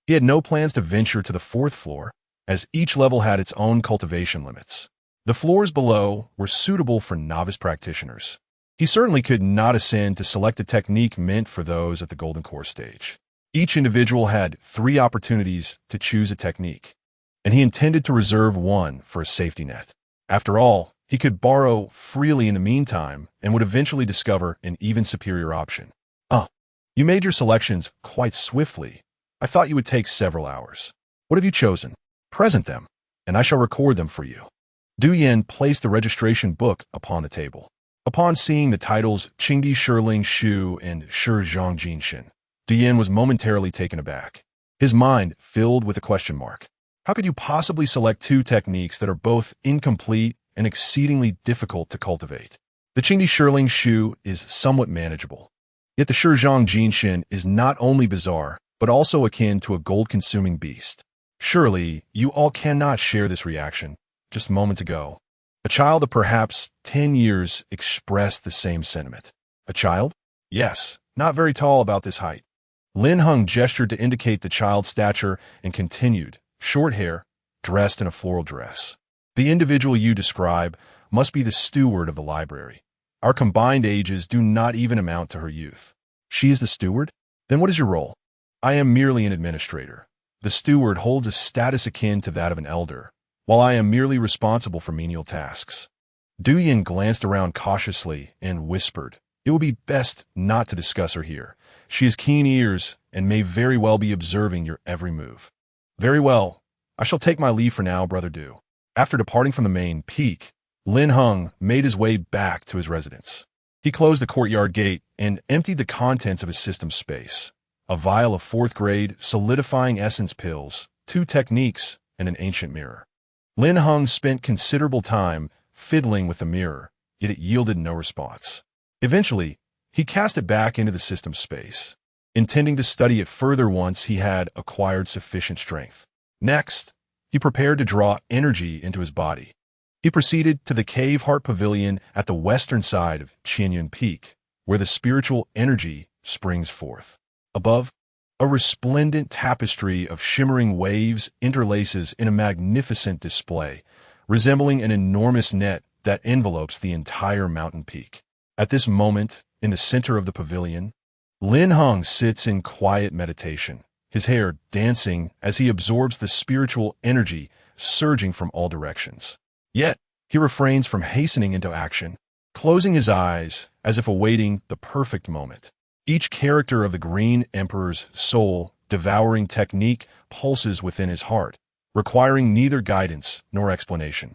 He had no plans to venture to the 4th floor, as each level had its own cultivation limits. The floors below were suitable for novice practitioners. He certainly could not ascend to select a technique meant for those at the Golden Core stage. Each individual had 3 opportunities to choose a technique, and he intended to reserve one for a safety net. After all, he could borrow freely in the meantime and would eventually discover an even superior option. You made your selections quite swiftly. I thought you would take several hours. What have you chosen? Present them, and I shall record them for you. Du Yin placed the registration book upon the table. Upon seeing the titles Qingdi Shiling Shu and Shi Zhang Jinshin, Du Yin was momentarily taken aback, his mind filled with a question mark. How could you possibly select two techniques that are both incomplete and exceedingly difficult to cultivate? The Qingdi Shiling Shu is somewhat manageable, yet the Shi Zhang Jinshin is not only bizarre, but also akin to a gold-consuming beast. Surely, you all cannot share this reaction. Just moments ago, a child of perhaps 10 years expressed the same sentiment. A child? Yes, not very tall, about this height. Lin Heng gestured to indicate the child's stature and continued, short hair, dressed in a floral dress. The individual you describe must be the steward of the library. Our combined ages do not even amount to her youth. She is the steward? Then what is your role? I am merely an administrator. The steward holds a status akin to that of an elder, while I am merely responsible for menial tasks. Du Yin glanced around cautiously and whispered, "It would be best not to discuss her here. She has keen ears and may very well be observing your every move." "Very well. I shall take my leave for now, Brother Du." After departing from the main peak, Lin Heng made his way back to his residence. He closed the courtyard gate and emptied the contents of his system space. A vial of 4th grade solidifying essence pills, 2 techniques, and an ancient mirror. Lin Heng spent considerable time fiddling with the mirror, yet it yielded no response. Eventually, he cast it back into the system space, intending to study it further once he had acquired sufficient strength. Next, he prepared to draw energy into his body. He proceeded to the Cave Heart Pavilion at the western side of Qianyun Peak, where the spiritual energy springs forth. Above, a resplendent tapestry of shimmering waves interlaces in a magnificent display, resembling an enormous net that envelopes the entire mountain peak. At this moment, in the center of the pavilion, Lin Heng sits in quiet meditation, his hair dancing as he absorbs the spiritual energy surging from all directions. Yet, he refrains from hastening into action, closing his eyes as if awaiting the perfect moment. Each character of the Green Emperor's soul-devouring technique pulses within his heart, requiring neither guidance nor explanation,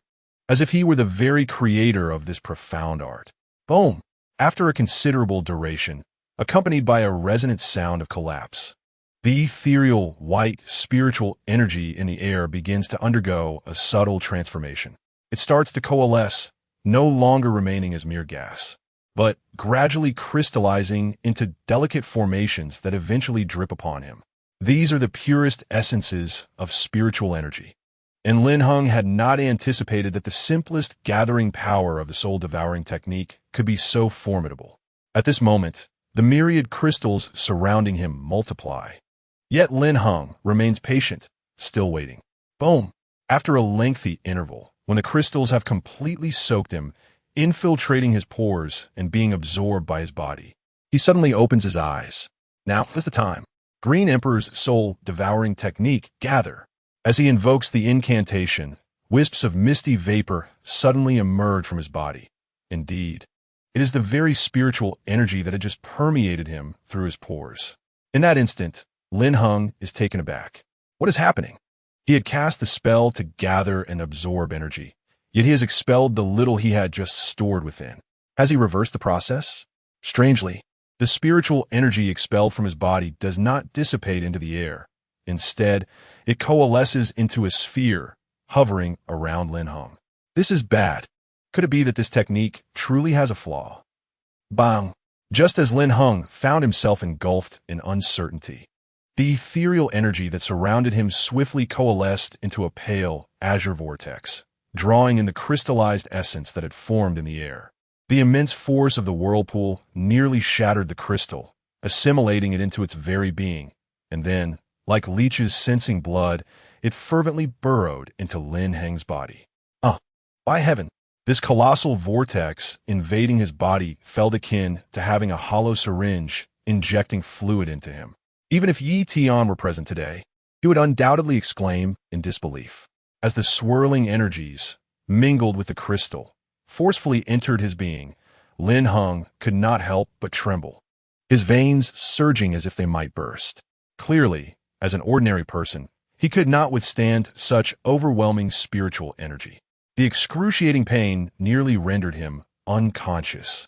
as if he were the very creator of this profound art. Boom! After a considerable duration, accompanied by a resonant sound of collapse, the ethereal, white, spiritual energy in the air begins to undergo a subtle transformation. It starts to coalesce, no longer remaining as mere gas, but gradually crystallizing into delicate formations that eventually drip upon him. These are the purest essences of spiritual energy. And Lin Heng had not anticipated that the simplest gathering power of the soul-devouring technique could be so formidable. At this moment, the myriad crystals surrounding him multiply. Yet Lin Heng remains patient, still waiting. Boom! After a lengthy interval, when the crystals have completely soaked him, infiltrating his pores and being absorbed by his body, he suddenly opens his eyes. Now is the time. Green Emperor's soul-devouring technique gather. As he invokes the incantation, wisps of misty vapor suddenly emerge from his body. Indeed, it is the very spiritual energy that had just permeated him through his pores. In that instant, Lin Heng is taken aback. What is happening? He had cast the spell to gather and absorb energy, yet he has expelled the little he had just stored within. Has he reversed the process? Strangely, the spiritual energy expelled from his body does not dissipate into the air. Instead, it coalesces into a sphere, hovering around Lin Heng. This is bad. Could it be that this technique truly has a flaw? Bang! Just as Lin Heng found himself engulfed in uncertainty, the ethereal energy that surrounded him swiftly coalesced into a pale, azure vortex, drawing in the crystallized essence that had formed in the air. The immense force of the whirlpool nearly shattered the crystal, assimilating it into its very being, and then, like leeches sensing blood, it fervently burrowed into Lin Heng's body. By heaven! This colossal vortex invading his body felt akin to having a hollow syringe injecting fluid into him. Even if Yi Tian were present today, he would undoubtedly exclaim in disbelief, as the swirling energies, mingled with the crystal, forcefully entered his being. Lin Heng could not help but tremble, his veins surging as if they might burst. Clearly, as an ordinary person, He could not withstand such overwhelming spiritual energy. The excruciating pain nearly rendered him unconscious.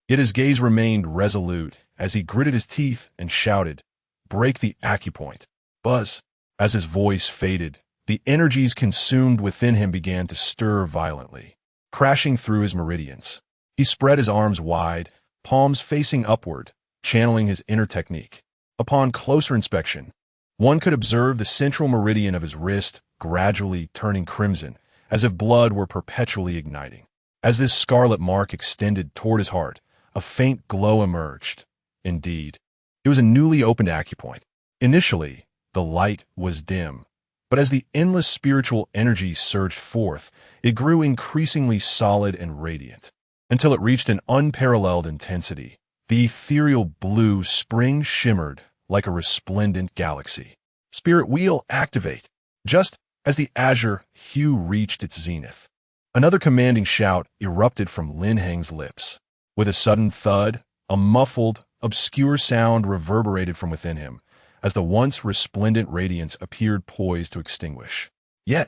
Yet his gaze remained resolute as he gritted his teeth and shouted, "Break the acupoint." Buzz. As his voice faded, the energies consumed within him began to stir violently, crashing through his meridians. He spread his arms wide, palms facing upward, channeling his inner technique. Upon closer inspection, one could observe the central meridian of his wrist gradually turning crimson, as if blood were perpetually igniting. As this scarlet mark extended toward his heart, a faint glow emerged. Indeed, it was a newly opened acupoint. Initially, the light was dim, but as the endless spiritual energy surged forth, it grew increasingly solid and radiant, until it reached an unparalleled intensity. The ethereal blue spring shimmered like a resplendent galaxy. Spirit wheel activate. Just as the azure hue reached its zenith, another commanding shout erupted from Lin Heng's lips. With a sudden thud, a muffled, obscure sound reverberated from within him, as the once resplendent radiance appeared poised to extinguish. Yet,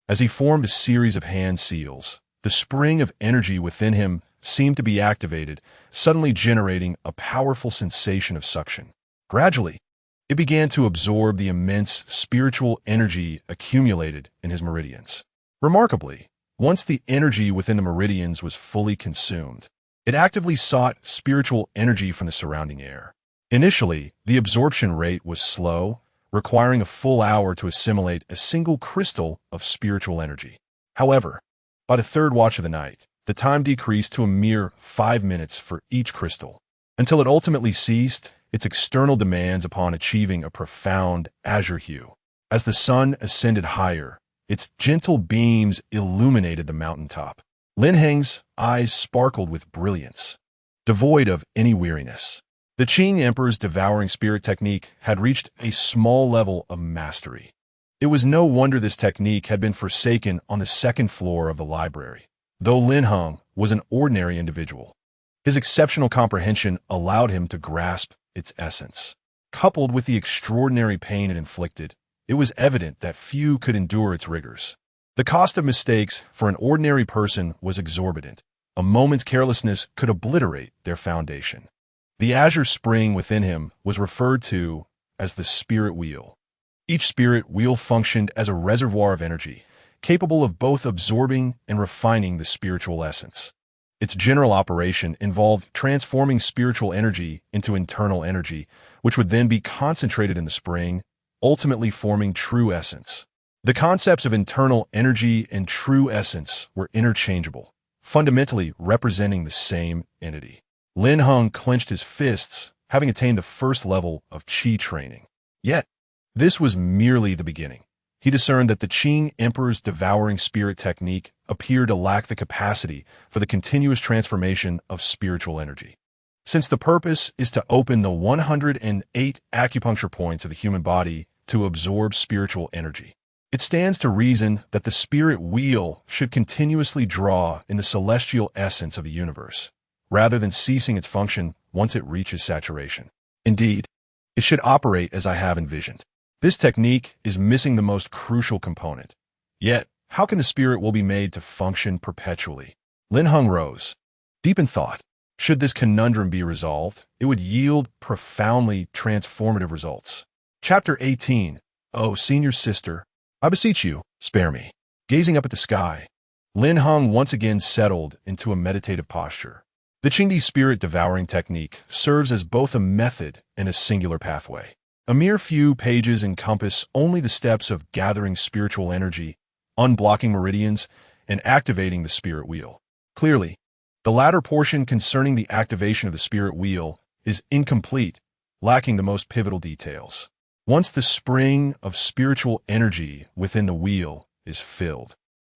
as he formed a series of hand seals, the spring of energy within him seemed to be activated, suddenly generating a powerful sensation of suction. Gradually, it began to absorb the immense spiritual energy accumulated in his meridians. Remarkably, once the energy within the meridians was fully consumed, it actively sought spiritual energy from the surrounding air. Initially, the absorption rate was slow, requiring a full hour to assimilate a single crystal of spiritual energy. However, by the third watch of the night, the time decreased to a mere 5 minutes for each crystal, until it ultimately ceased its external demands upon achieving a profound azure hue. As the sun ascended higher, its gentle beams illuminated the mountaintop. Lin Heng's eyes sparkled with brilliance, devoid of any weariness. The Qing Emperor's devouring spirit technique had reached a small level of mastery. It was no wonder this technique had been forsaken on the second floor of the library. Though Lin Heng was an ordinary individual, his exceptional comprehension allowed him to grasp its essence. Coupled with the extraordinary pain it inflicted, it was evident that few could endure its rigors. The cost of mistakes for an ordinary person was exorbitant. A moment's carelessness could obliterate their foundation. The azure spring within him was referred to as the spirit wheel. Each spirit wheel functioned as a reservoir of energy, capable of both absorbing and refining the spiritual essence. Its general operation involved transforming spiritual energy into internal energy, which would then be concentrated in the spring, ultimately forming true essence. The concepts of internal energy and true essence were interchangeable, fundamentally representing the same entity. Lin Heng clenched his fists, having attained the first level of qi training. Yet, this was merely the beginning. He discerned that the Qing Emperor's devouring spirit technique appeared to lack the capacity for the continuous transformation of spiritual energy. Since the purpose is to open the 108 acupuncture points of the human body to absorb spiritual energy, it stands to reason that the spirit wheel should continuously draw in the celestial essence of the universe, rather than ceasing its function once it reaches saturation. Indeed, it should operate as I have envisioned. This technique is missing the most crucial component. Yet, how can the spirit will be made to function perpetually? Lin Heng rose, deep in thought. Should this conundrum be resolved, it would yield profoundly transformative results. Chapter 18. Oh, senior sister, I beseech you, spare me. Gazing up at the sky, Lin Heng once again settled into a meditative posture. The Qingdi spirit devouring technique serves as both a method and a singular pathway. A mere few pages encompass only the steps of gathering spiritual energy, unblocking meridians, and activating the spirit wheel. Clearly, the latter portion concerning the activation of the spirit wheel is incomplete, lacking the most pivotal details. Once the spring of spiritual energy within the wheel is filled,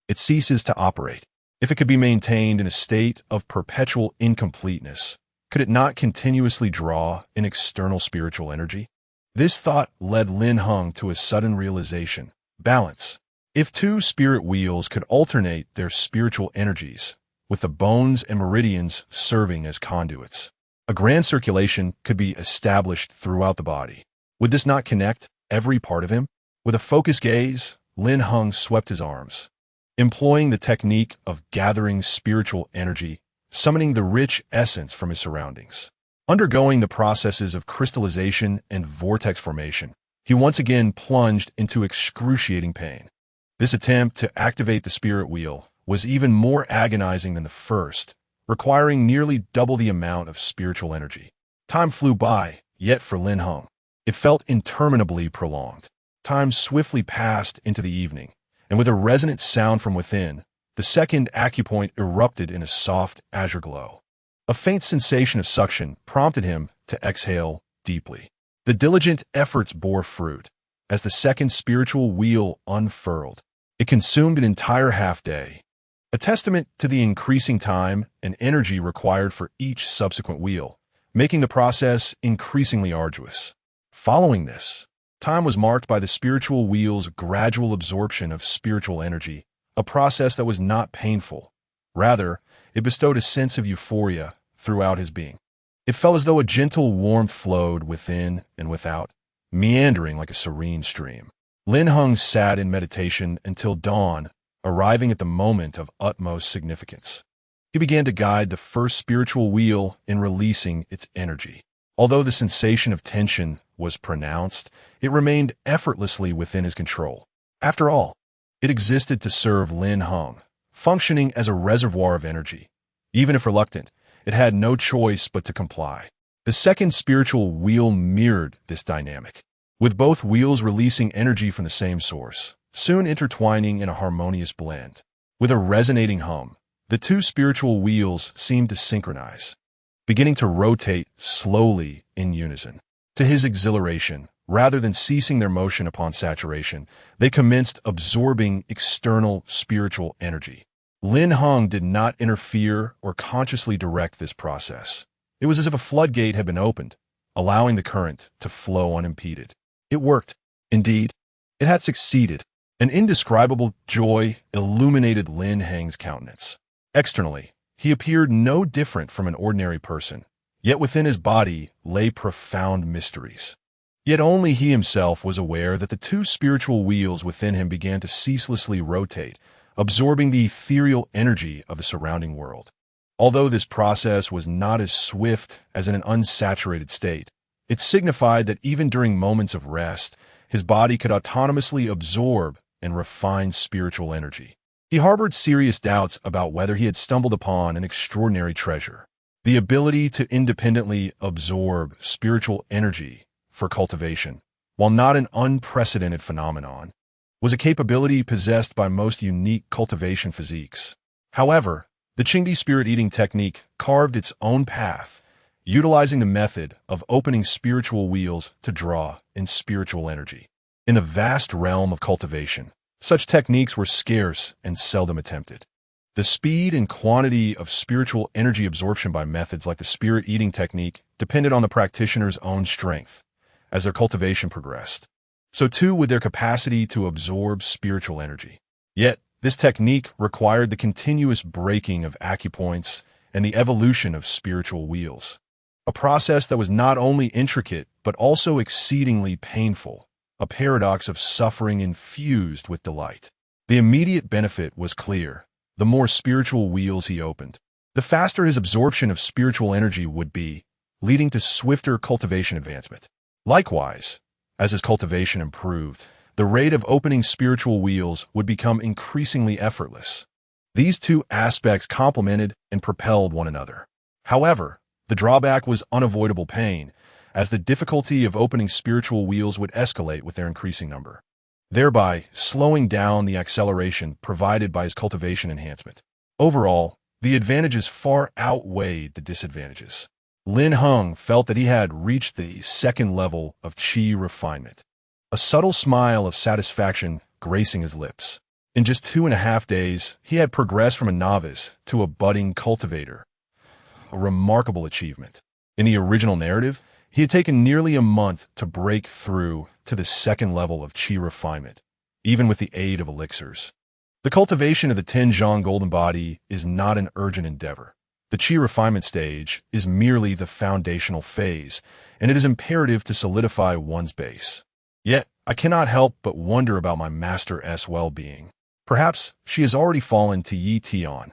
it ceases to operate. If it could be maintained in a state of perpetual incompleteness, could it not continuously draw in external spiritual energy? This thought led Lin Heng to a sudden realization: balance. If two spirit wheels could alternate their spiritual energies, with the bones and meridians serving as conduits, a grand circulation could be established throughout the body. Would this not connect every part of him? With a focused gaze, Lin Heng swept his arms, employing the technique of gathering spiritual energy, summoning the rich essence from his surroundings. Undergoing the processes of crystallization and vortex formation, he once again plunged into excruciating pain. This attempt to activate the spirit wheel was even more agonizing than the first, requiring nearly double the amount of spiritual energy. Time flew by, yet for Lin Heng, it felt interminably prolonged. Time swiftly passed into the evening, and with a resonant sound from within, the second acupoint erupted in a soft azure glow. A faint sensation of suction prompted him to exhale deeply. The diligent efforts bore fruit. As the second spiritual wheel unfurled, it consumed an entire half-day, a testament to the increasing time and energy required for each subsequent wheel, making the process increasingly arduous. Following this, time was marked by the spiritual wheel's gradual absorption of spiritual energy, a process that was not painful. Rather, it bestowed a sense of euphoria throughout his being. It felt as though a gentle warmth flowed within and without, meandering like a serene stream. Lin Heng sat in meditation until dawn, arriving at the moment of utmost significance. He began to guide the first spiritual wheel in releasing its energy. Although the sensation of tension was pronounced, it remained effortlessly within his control. After all, it existed to serve Lin Heng, functioning as a reservoir of energy. Even if reluctant, it had no choice but to comply. The second spiritual wheel mirrored this dynamic, with both wheels releasing energy from the same source, soon intertwining in a harmonious blend. With a resonating hum, the two spiritual wheels seemed to synchronize, beginning to rotate slowly in unison. To his exhilaration, rather than ceasing their motion upon saturation, they commenced absorbing external spiritual energy. Lin Heng did not interfere or consciously direct this process. It was as if a floodgate had been opened, allowing the current to flow unimpeded. It worked. Indeed, it had succeeded. An indescribable joy illuminated Lin Heng's countenance. Externally, he appeared no different from an ordinary person, yet within his body lay profound mysteries. Yet only he himself was aware that the two spiritual wheels within him began to ceaselessly rotate, absorbing the ethereal energy of the surrounding world. Although this process was not as swift as in an unsaturated state, it signified that even during moments of rest, his body could autonomously absorb and refine spiritual energy. He harbored serious doubts about whether he had stumbled upon an extraordinary treasure. The ability to independently absorb spiritual energy for cultivation, while not an unprecedented phenomenon, was a capability possessed by most unique cultivation physiques. However, the Qingdi spirit-eating technique carved its own path, utilizing the method of opening spiritual wheels to draw in spiritual energy. In the vast realm of cultivation, such techniques were scarce and seldom attempted. The speed and quantity of spiritual energy absorption by methods like the spirit-eating technique depended on the practitioner's own strength. As their cultivation progressed, so too would their capacity to absorb spiritual energy. Yet, this technique required the continuous breaking of acupoints and the evolution of spiritual wheels, a process that was not only intricate but also exceedingly painful, a paradox of suffering infused with delight. The immediate benefit was clear. The more spiritual wheels he opened, the faster his absorption of spiritual energy would be, leading to swifter cultivation advancement. Likewise, as his cultivation improved, the rate of opening spiritual wheels would become increasingly effortless. These two aspects complemented and propelled one another. However, the drawback was unavoidable pain, as the difficulty of opening spiritual wheels would escalate with their increasing number, thereby slowing down the acceleration provided by his cultivation enhancement. Overall, the advantages far outweighed the disadvantages. Lin Heng felt that he had reached the second level of qi refinement, a subtle smile of satisfaction gracing his lips. In just 2.5 days, he had progressed from a novice to a budding cultivator, a remarkable achievement. In the original narrative, he had taken nearly a month to break through to the second level of qi refinement, even with the aid of elixirs. The cultivation of the Tianzhong golden body is not an urgent endeavor. The qi refinement stage is merely the foundational phase, and it is imperative to solidify one's base. Yet, I cannot help but wonder about my master's well-being. Perhaps she has already fallen to Yi Tian.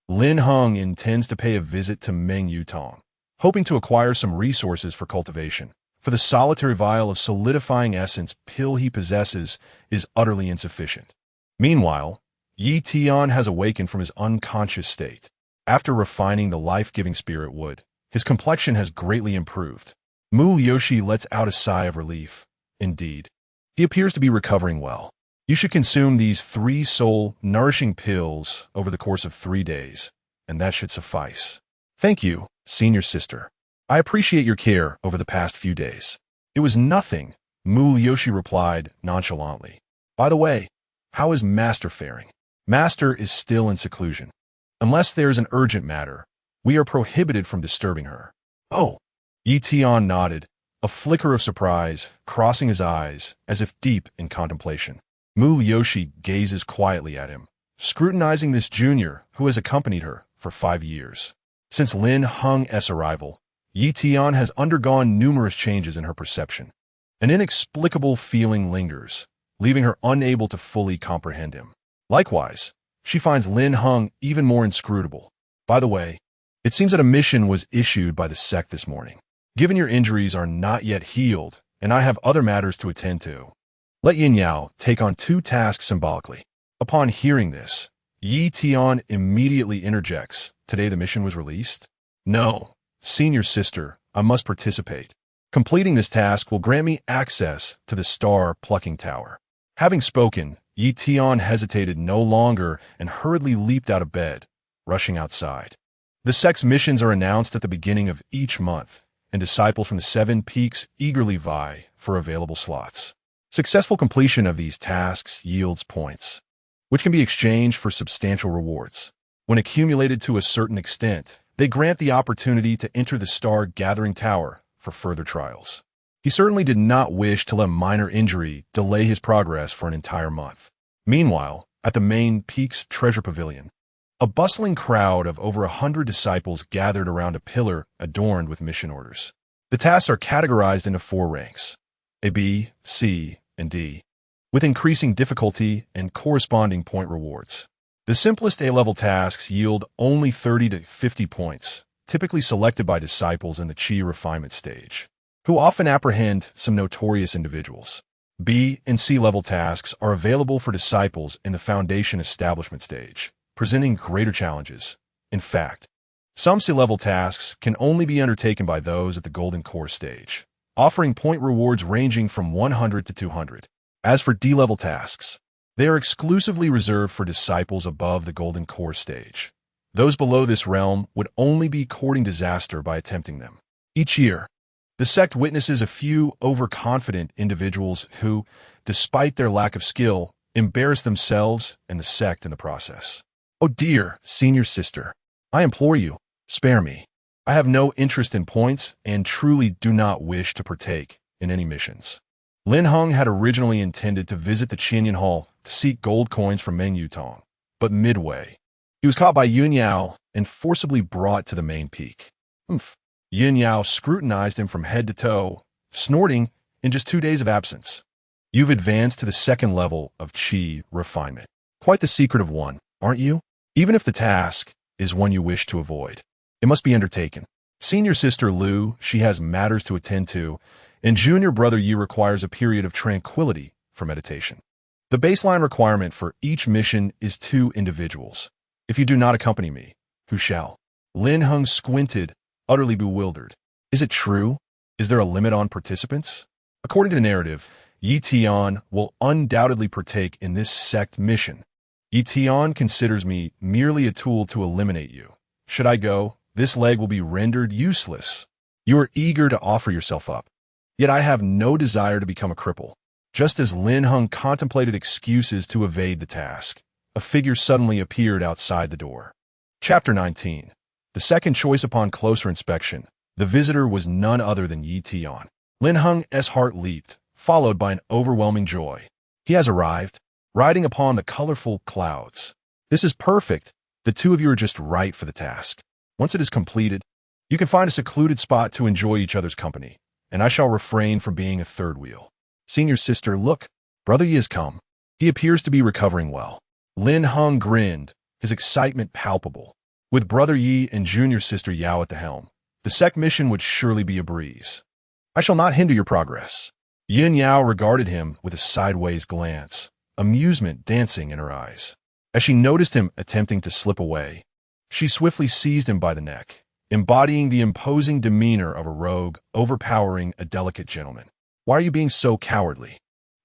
Lin Heng intends to pay a visit to Meng Yutong, hoping to acquire some resources for cultivation. For the solitary vial of solidifying essence pill he possesses is utterly insufficient. Meanwhile, Yi Tian has awakened from his unconscious state. After refining the life-giving spirit wood, his complexion has greatly improved. Mu Yoshi lets out a sigh of relief. Indeed, he appears to be recovering well. You should consume these 3 soul-nourishing pills over the course of 3 days, and that should suffice. Thank you, senior sister. I appreciate your care over the past few days. It was nothing, Mu Yoshi replied nonchalantly. By the way, how is Master faring? Master is still in seclusion. Unless there is an urgent matter, we are prohibited from disturbing her. Oh, Yi Tian nodded, a flicker of surprise crossing his eyes as if deep in contemplation. Mu Yoshi gazes quietly at him, scrutinizing this junior who has accompanied her for 5 years. Since Lin Heng's arrival, Yi Tian has undergone numerous changes in her perception. An inexplicable feeling lingers, leaving her unable to fully comprehend him. Likewise, she finds Lin Heng even more inscrutable. By the way, it seems that a mission was issued by the sect this morning. Given your injuries are not yet healed, and I have other matters to attend to, let Yin Yao take on 2 tasks symbolically. Upon hearing this, Yi Tian immediately interjects, "Today the mission was released?" "No, senior sister, I must participate. Completing this task will grant me access to the star-plucking tower." Having spoken, Yi Tian hesitated no longer and hurriedly leaped out of bed, rushing outside. The sect's missions are announced at the beginning of each month, and disciples from the 7 peaks eagerly vie for available slots. Successful completion of these tasks yields points, which can be exchanged for substantial rewards. When accumulated to a certain extent, they grant the opportunity to enter the star-gathering tower for further trials. He certainly did not wish to let a minor injury delay his progress for an entire month. Meanwhile, at the main peak's treasure pavilion, a bustling crowd of over 100 disciples gathered around a pillar adorned with mission orders. The tasks are categorized into 4 ranks: A, B, C, and D, with increasing difficulty and corresponding point rewards. The simplest A-level tasks yield only 30 to 50 points, typically selected by disciples in the Qi refinement stage, who often apprehend some notorious individuals. B and C-level tasks are available for disciples in the foundation establishment stage, presenting greater challenges. In fact, some C-level tasks can only be undertaken by those at the Golden Core stage, offering point rewards ranging from 100 to 200. As for D-level tasks, they are exclusively reserved for disciples above the Golden Core stage. Those below this realm would only be courting disaster by attempting them. Each year, the sect witnesses a few overconfident individuals who, despite their lack of skill, embarrass themselves and the sect in the process. Oh dear, senior sister, I implore you, spare me. I have no interest in points and truly do not wish to partake in any missions. Lin Heng had originally intended to visit the Qianyan Hall to seek gold coins from Meng Yutong, but midway, he was caught by Yun Yao and forcibly brought to the main peak. Yun Yao scrutinized him from head to toe, snorting in just 2 days of absence. You've advanced to the 2nd level of Qi refinement. Quite the secretive one, aren't you? Even if the task is one you wish to avoid, it must be undertaken. Senior sister Lu, she has matters to attend to, and junior brother Yi requires a period of tranquility for meditation. The baseline requirement for each mission is 2 individuals. If you do not accompany me, who shall? Lin Heng squinted, utterly bewildered. Is it true? Is there a limit on participants? According to the narrative, Yi Tian will undoubtedly partake in this sect mission. Yi Tian considers me merely a tool to eliminate you. Should I go, this leg will be rendered useless. You are eager to offer yourself up. Yet I have no desire to become a cripple. Just as Lin Heng contemplated excuses to evade the task, a figure suddenly appeared outside the door. Chapter 19. The second choice upon closer inspection, the visitor was none other than Yi Tian. Lin Heng's heart leaped, followed by an overwhelming joy. He has arrived, riding upon the colorful clouds. This is perfect. The 2 of you are just right for the task. Once it is completed, you can find a secluded spot to enjoy each other's company, and I shall refrain from being a third wheel. Senior sister, look, Brother Yi has come. He appears to be recovering well. Lin Heng grinned, his excitement palpable. With Brother Yi and junior sister Yao at the helm, the sect mission would surely be a breeze. I shall not hinder your progress. Yin Yao regarded him with a sideways glance, amusement dancing in her eyes. As she noticed him attempting to slip away, she swiftly seized him by the neck, embodying the imposing demeanor of a rogue, overpowering a delicate gentleman. Why are you being so cowardly?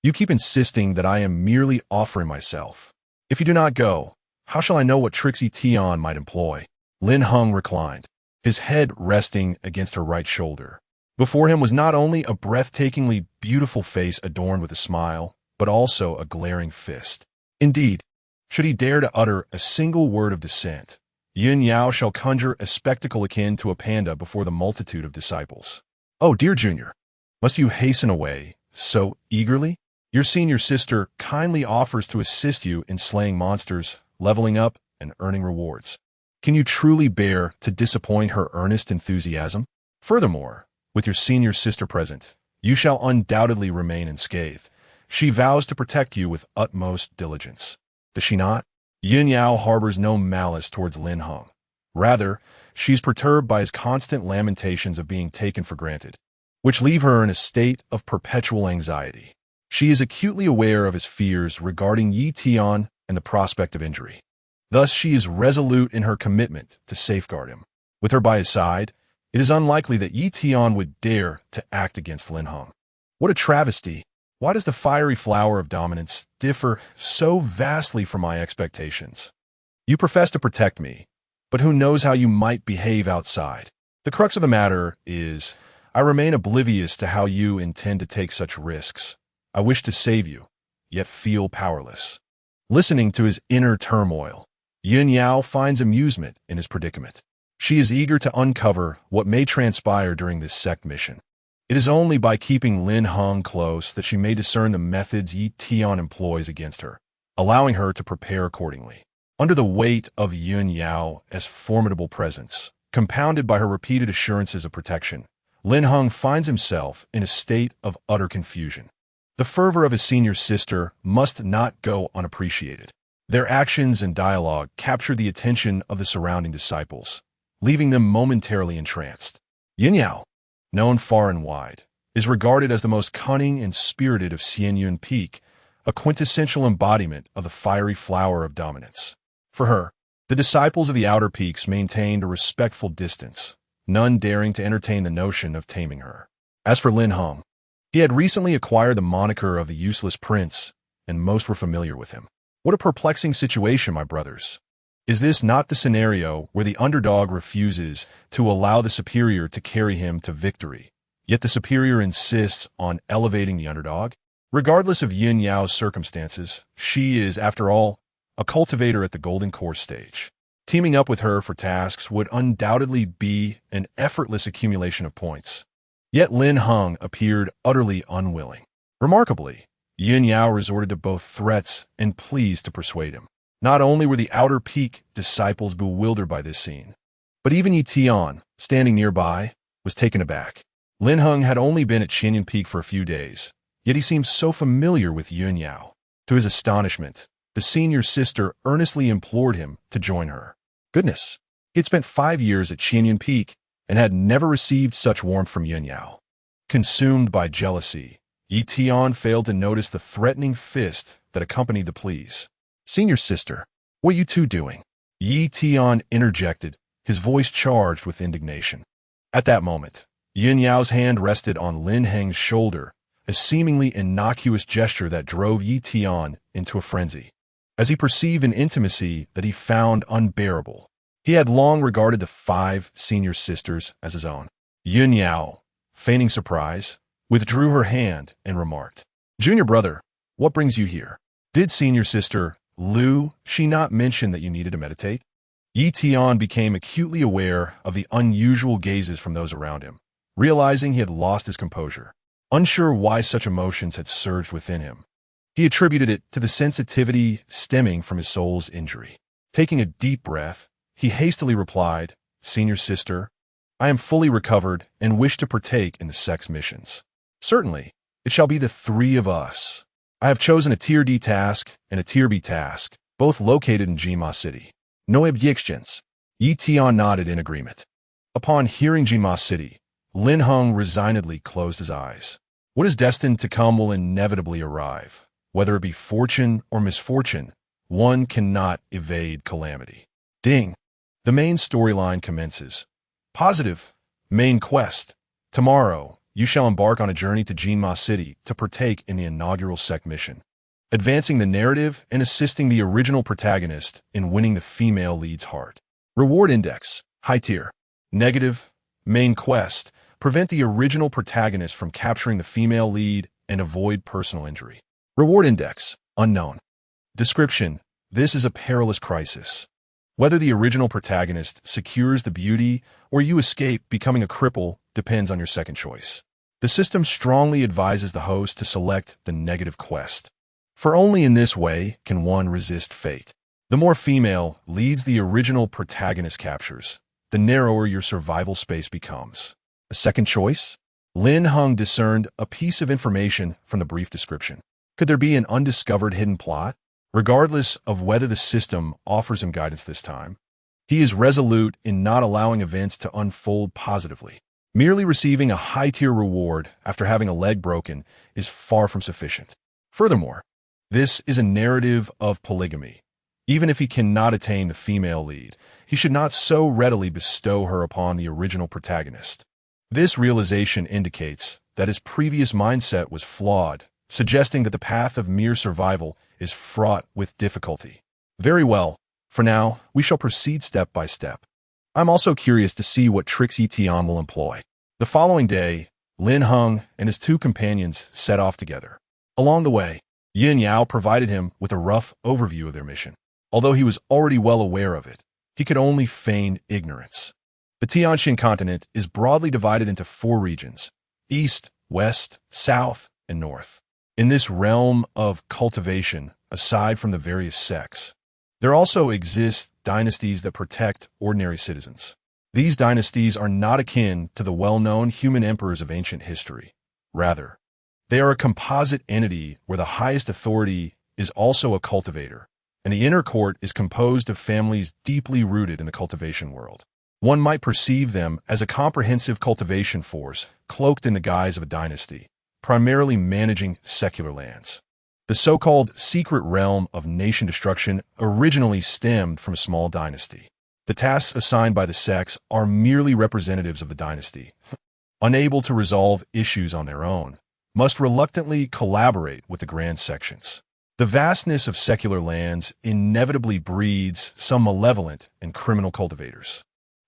You keep insisting that I am merely offering myself. If you do not go, how shall I know what tricks Tian might employ? Lin Heng reclined, his head resting against her right shoulder. Before him was not only a breathtakingly beautiful face adorned with a smile, but also a glaring fist. Indeed, should he dare to utter a single word of dissent, Yin Yao shall conjure a spectacle akin to a panda before the multitude of disciples. Oh, dear Junior, must you hasten away so eagerly? Your senior sister kindly offers to assist you in slaying monsters, leveling up, and earning rewards. Can you truly bear to disappoint her earnest enthusiasm? Furthermore, with your senior sister present, you shall undoubtedly remain unscathed. She vows to protect you with utmost diligence. Does she not? Yin Yao harbors no malice towards Lin Heng. Rather, she's perturbed by his constant lamentations of being taken for granted, which leave her in a state of perpetual anxiety. She is acutely aware of his fears regarding Yi Tian and the prospect of injury. Thus, she is resolute in her commitment to safeguard him. With her by his side, it is unlikely that Yi Tian would dare to act against Lin Heng. What a travesty! Why does the fiery flower of dominance differ so vastly from my expectations? You profess to protect me, but who knows how you might behave outside? The crux of the matter is, I remain oblivious to how you intend to take such risks. I wish to save you, yet feel powerless. Listening to his inner turmoil, Yin Yao finds amusement in his predicament. She is eager to uncover what may transpire during this sect mission. It is only by keeping Lin Heng close that she may discern the methods Yi Tian employs against her, allowing her to prepare accordingly. Under the weight of Yin Yao as formidable presence, compounded by her repeated assurances of protection, Lin Heng finds himself in a state of utter confusion. The fervor of his senior sister must not go unappreciated. Their actions and dialogue capture the attention of the surrounding disciples, leaving them momentarily entranced. Yin Yao, known far and wide, is regarded as the most cunning and spirited of Xianyun Peak, a quintessential embodiment of the fiery flower of dominance. For her, the disciples of the outer peaks maintained a respectful distance, none daring to entertain the notion of taming her. As for Lin Heng, he had recently acquired the moniker of the Useless Prince, and most were familiar with him. What a perplexing situation, my brothers. Is this not the scenario where the underdog refuses to allow the superior to carry him to victory, yet the superior insists on elevating the underdog? Regardless of Yin Yao's circumstances, she is, after all, a cultivator at the Golden Course stage. Teaming up with her for tasks would undoubtedly be an effortless accumulation of points. Yet Lin Heng appeared utterly unwilling. Remarkably, Yin Yao resorted to both threats and pleas to persuade him. Not only were the outer peak disciples bewildered by this scene, but even Yi Tian, standing nearby, was taken aback. Lin Heng had only been at Xianyun Peak for a few days, yet he seemed so familiar with Yin Yao. To his astonishment, the senior sister earnestly implored him to join her. Goodness, he had spent 5 years at Xianyun Peak and had never received such warmth from Yin Yao. Consumed by jealousy, Yi Tian failed to notice the threatening fist that accompanied the pleas. Senior sister, what are you two doing? Yi Tian interjected, his voice charged with indignation. At that moment, Yin Yao's hand rested on Lin Heng's shoulder, a seemingly innocuous gesture that drove Yi Tian into a frenzy. As he perceived an intimacy that he found unbearable, he had long regarded the 5 senior sisters as his own. Yin Yao, feigning surprise, withdrew her hand and remarked, Junior brother, what brings you here? Did senior sister Lu she not mention that you needed to meditate? Yi Tian became acutely aware of the unusual gazes from those around him, realizing he had lost his composure. Unsure why such emotions had surged within him, he attributed it to the sensitivity stemming from his soul's injury. Taking a deep breath, he hastily replied, Senior sister, I am fully recovered and wish to partake in the sect's missions. Certainly, It shall be the three of us. I have chosen a Tier D task and a Tier B task, both located in Jima City. No objections. Yi Tian nodded in agreement. Upon hearing Jima City, Lin Heng resignedly closed his eyes. What is destined to come will inevitably arrive. Whether it be fortune or misfortune, one cannot evade calamity. Ding! The main storyline commences. Positive. Main quest. Tomorrow, you shall embark on a journey to Jinma City to partake in the inaugural sect mission, advancing the narrative and assisting the original protagonist in winning the female lead's heart. Reward index. High tier. Negative. Main quest. Prevent the original protagonist from capturing the female lead and avoid personal injury. Reward index. Unknown. Description. This is a perilous crisis. Whether the original protagonist secures the beauty or you escape becoming a cripple depends on your second choice. The system strongly advises the host to select the negative quest, for only in this way can one resist fate. The more female leads the original protagonist captures, the narrower your survival space becomes. A second choice? Lin Heng discerned a piece of information from the brief description. Could there be an undiscovered hidden plot? Regardless of whether the system offers him guidance this time, he is resolute in not allowing events to unfold positively. Merely receiving a high-tier reward after having a leg broken is far from sufficient. Furthermore, this is a narrative of polygamy. Even if he cannot attain the female lead, he should not so readily bestow her upon the original protagonist. This realization indicates that his previous mindset was flawed, suggesting that the path of mere survival is fraught with difficulty. Very well. For now, we shall proceed step by step. I'm also curious to see what tricks Yi Tian will employ. The following day, Lin Heng and his two companions set off together. Along the way, Yin Yao provided him with a rough overview of their mission. Although he was already well aware of it, he could only feign ignorance. The Tianxin continent is broadly divided into 4 regions: East, West, South, and North. In this realm of cultivation, aside from the various sects, there also exist dynasties that protect ordinary citizens. These dynasties are not akin to the well-known human emperors of ancient history. Rather, they are a composite entity where the highest authority is also a cultivator, and the inner court is composed of families deeply rooted in the cultivation world. One might perceive them as a comprehensive cultivation force cloaked in the guise of a dynasty, primarily managing secular lands. The so-called secret realm of nation destruction originally stemmed from a small dynasty. The tasks assigned by the sects are merely representatives of the dynasty, unable to resolve issues on their own, must reluctantly collaborate with the grand sections. The vastness of secular lands inevitably breeds some malevolent and criminal cultivators.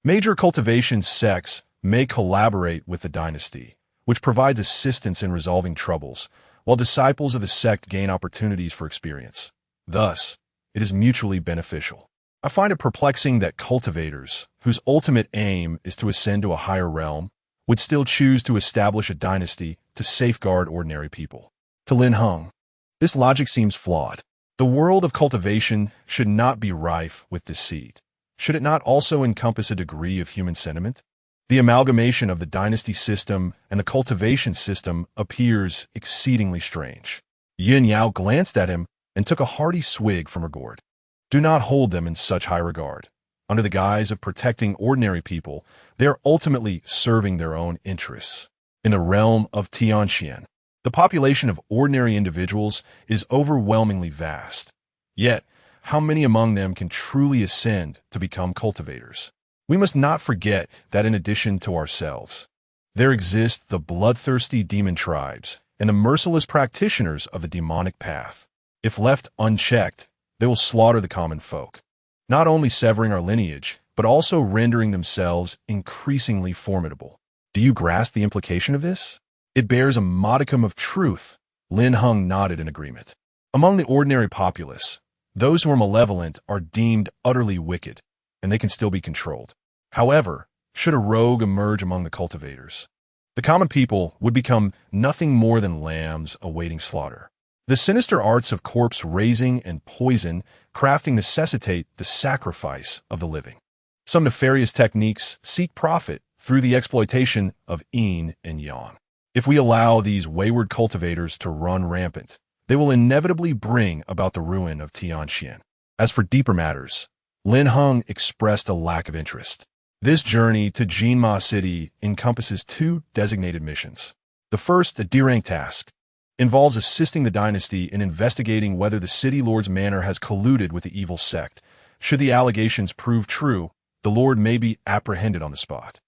Major cultivation sects may collaborate with the dynasty, which provides assistance in resolving troubles, while disciples of the sect gain opportunities for experience. Thus, it is mutually beneficial. I find it perplexing that cultivators, whose ultimate aim is to ascend to a higher realm, would still choose to establish a dynasty to safeguard ordinary people. To Lin Heng, this logic seems flawed. The world of cultivation should not be rife with deceit. Should it not also encompass a degree of human sentiment? The amalgamation of the dynasty system and the cultivation system appears exceedingly strange. Yin Yao glanced at him and took a hearty swig from her gourd. Do not hold them in such high regard. Under the guise of protecting ordinary people, they are ultimately serving their own interests. In the realm of Tianxian, the population of ordinary individuals is overwhelmingly vast. Yet, how many among them can truly ascend to become cultivators? We must not forget that in addition to ourselves, there exist the bloodthirsty demon tribes and the merciless practitioners of the demonic path. If left unchecked, they will slaughter the common folk, not only severing our lineage, but also rendering themselves increasingly formidable. Do you grasp the implication of this? It bears a modicum of truth. Lin Heng nodded in agreement. Among the ordinary populace, those who are malevolent are deemed utterly wicked, and they can still be controlled. However, should a rogue emerge among the cultivators, the common people would become nothing more than lambs awaiting slaughter. The sinister arts of corpse raising and poison crafting necessitate the sacrifice of the living. Some nefarious techniques seek profit through the exploitation of yin and yang. If we allow these wayward cultivators to run rampant, they will inevitably bring about the ruin of Tianxian. As for deeper matters, Lin Heng expressed a lack of interest. This journey to Jinma City encompasses two designated missions. The first, a D-rank task, involves assisting the dynasty in investigating whether the city lord's manor has colluded with the evil sect. Should the allegations prove true, the lord may be apprehended on the spot.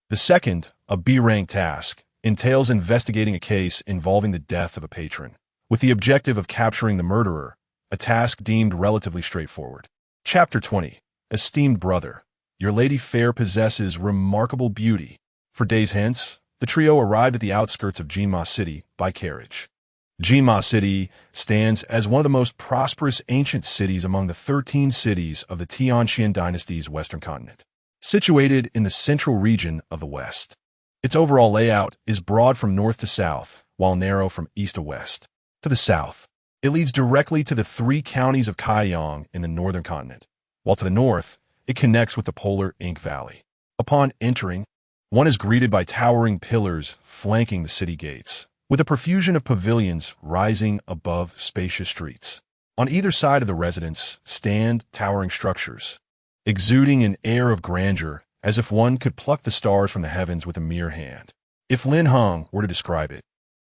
The second, a B-rank task, entails investigating a case involving the death of a patron, with the objective of capturing the murderer, a task deemed relatively straightforward. Chapter 20. Esteemed brother, your lady fair possesses remarkable beauty. For days hence, the trio arrived at the outskirts of Jinma City by carriage. Jinma City stands as one of the most prosperous ancient cities among the 13 cities of the Tianxian dynasty's western continent. Situated in the central region of the west, its overall layout is broad from north to south, while narrow from east to west. To the south, it leads directly to the three counties of Kaiyang in the northern continent, while to the north, it connects with the polar Ink Valley. Upon entering, one is greeted by towering pillars flanking the city gates, with a profusion of pavilions rising above spacious streets. On either side of the residence stand towering structures, exuding an air of grandeur as if one could pluck the stars from the heavens with a mere hand. If Lin Heng were to describe it,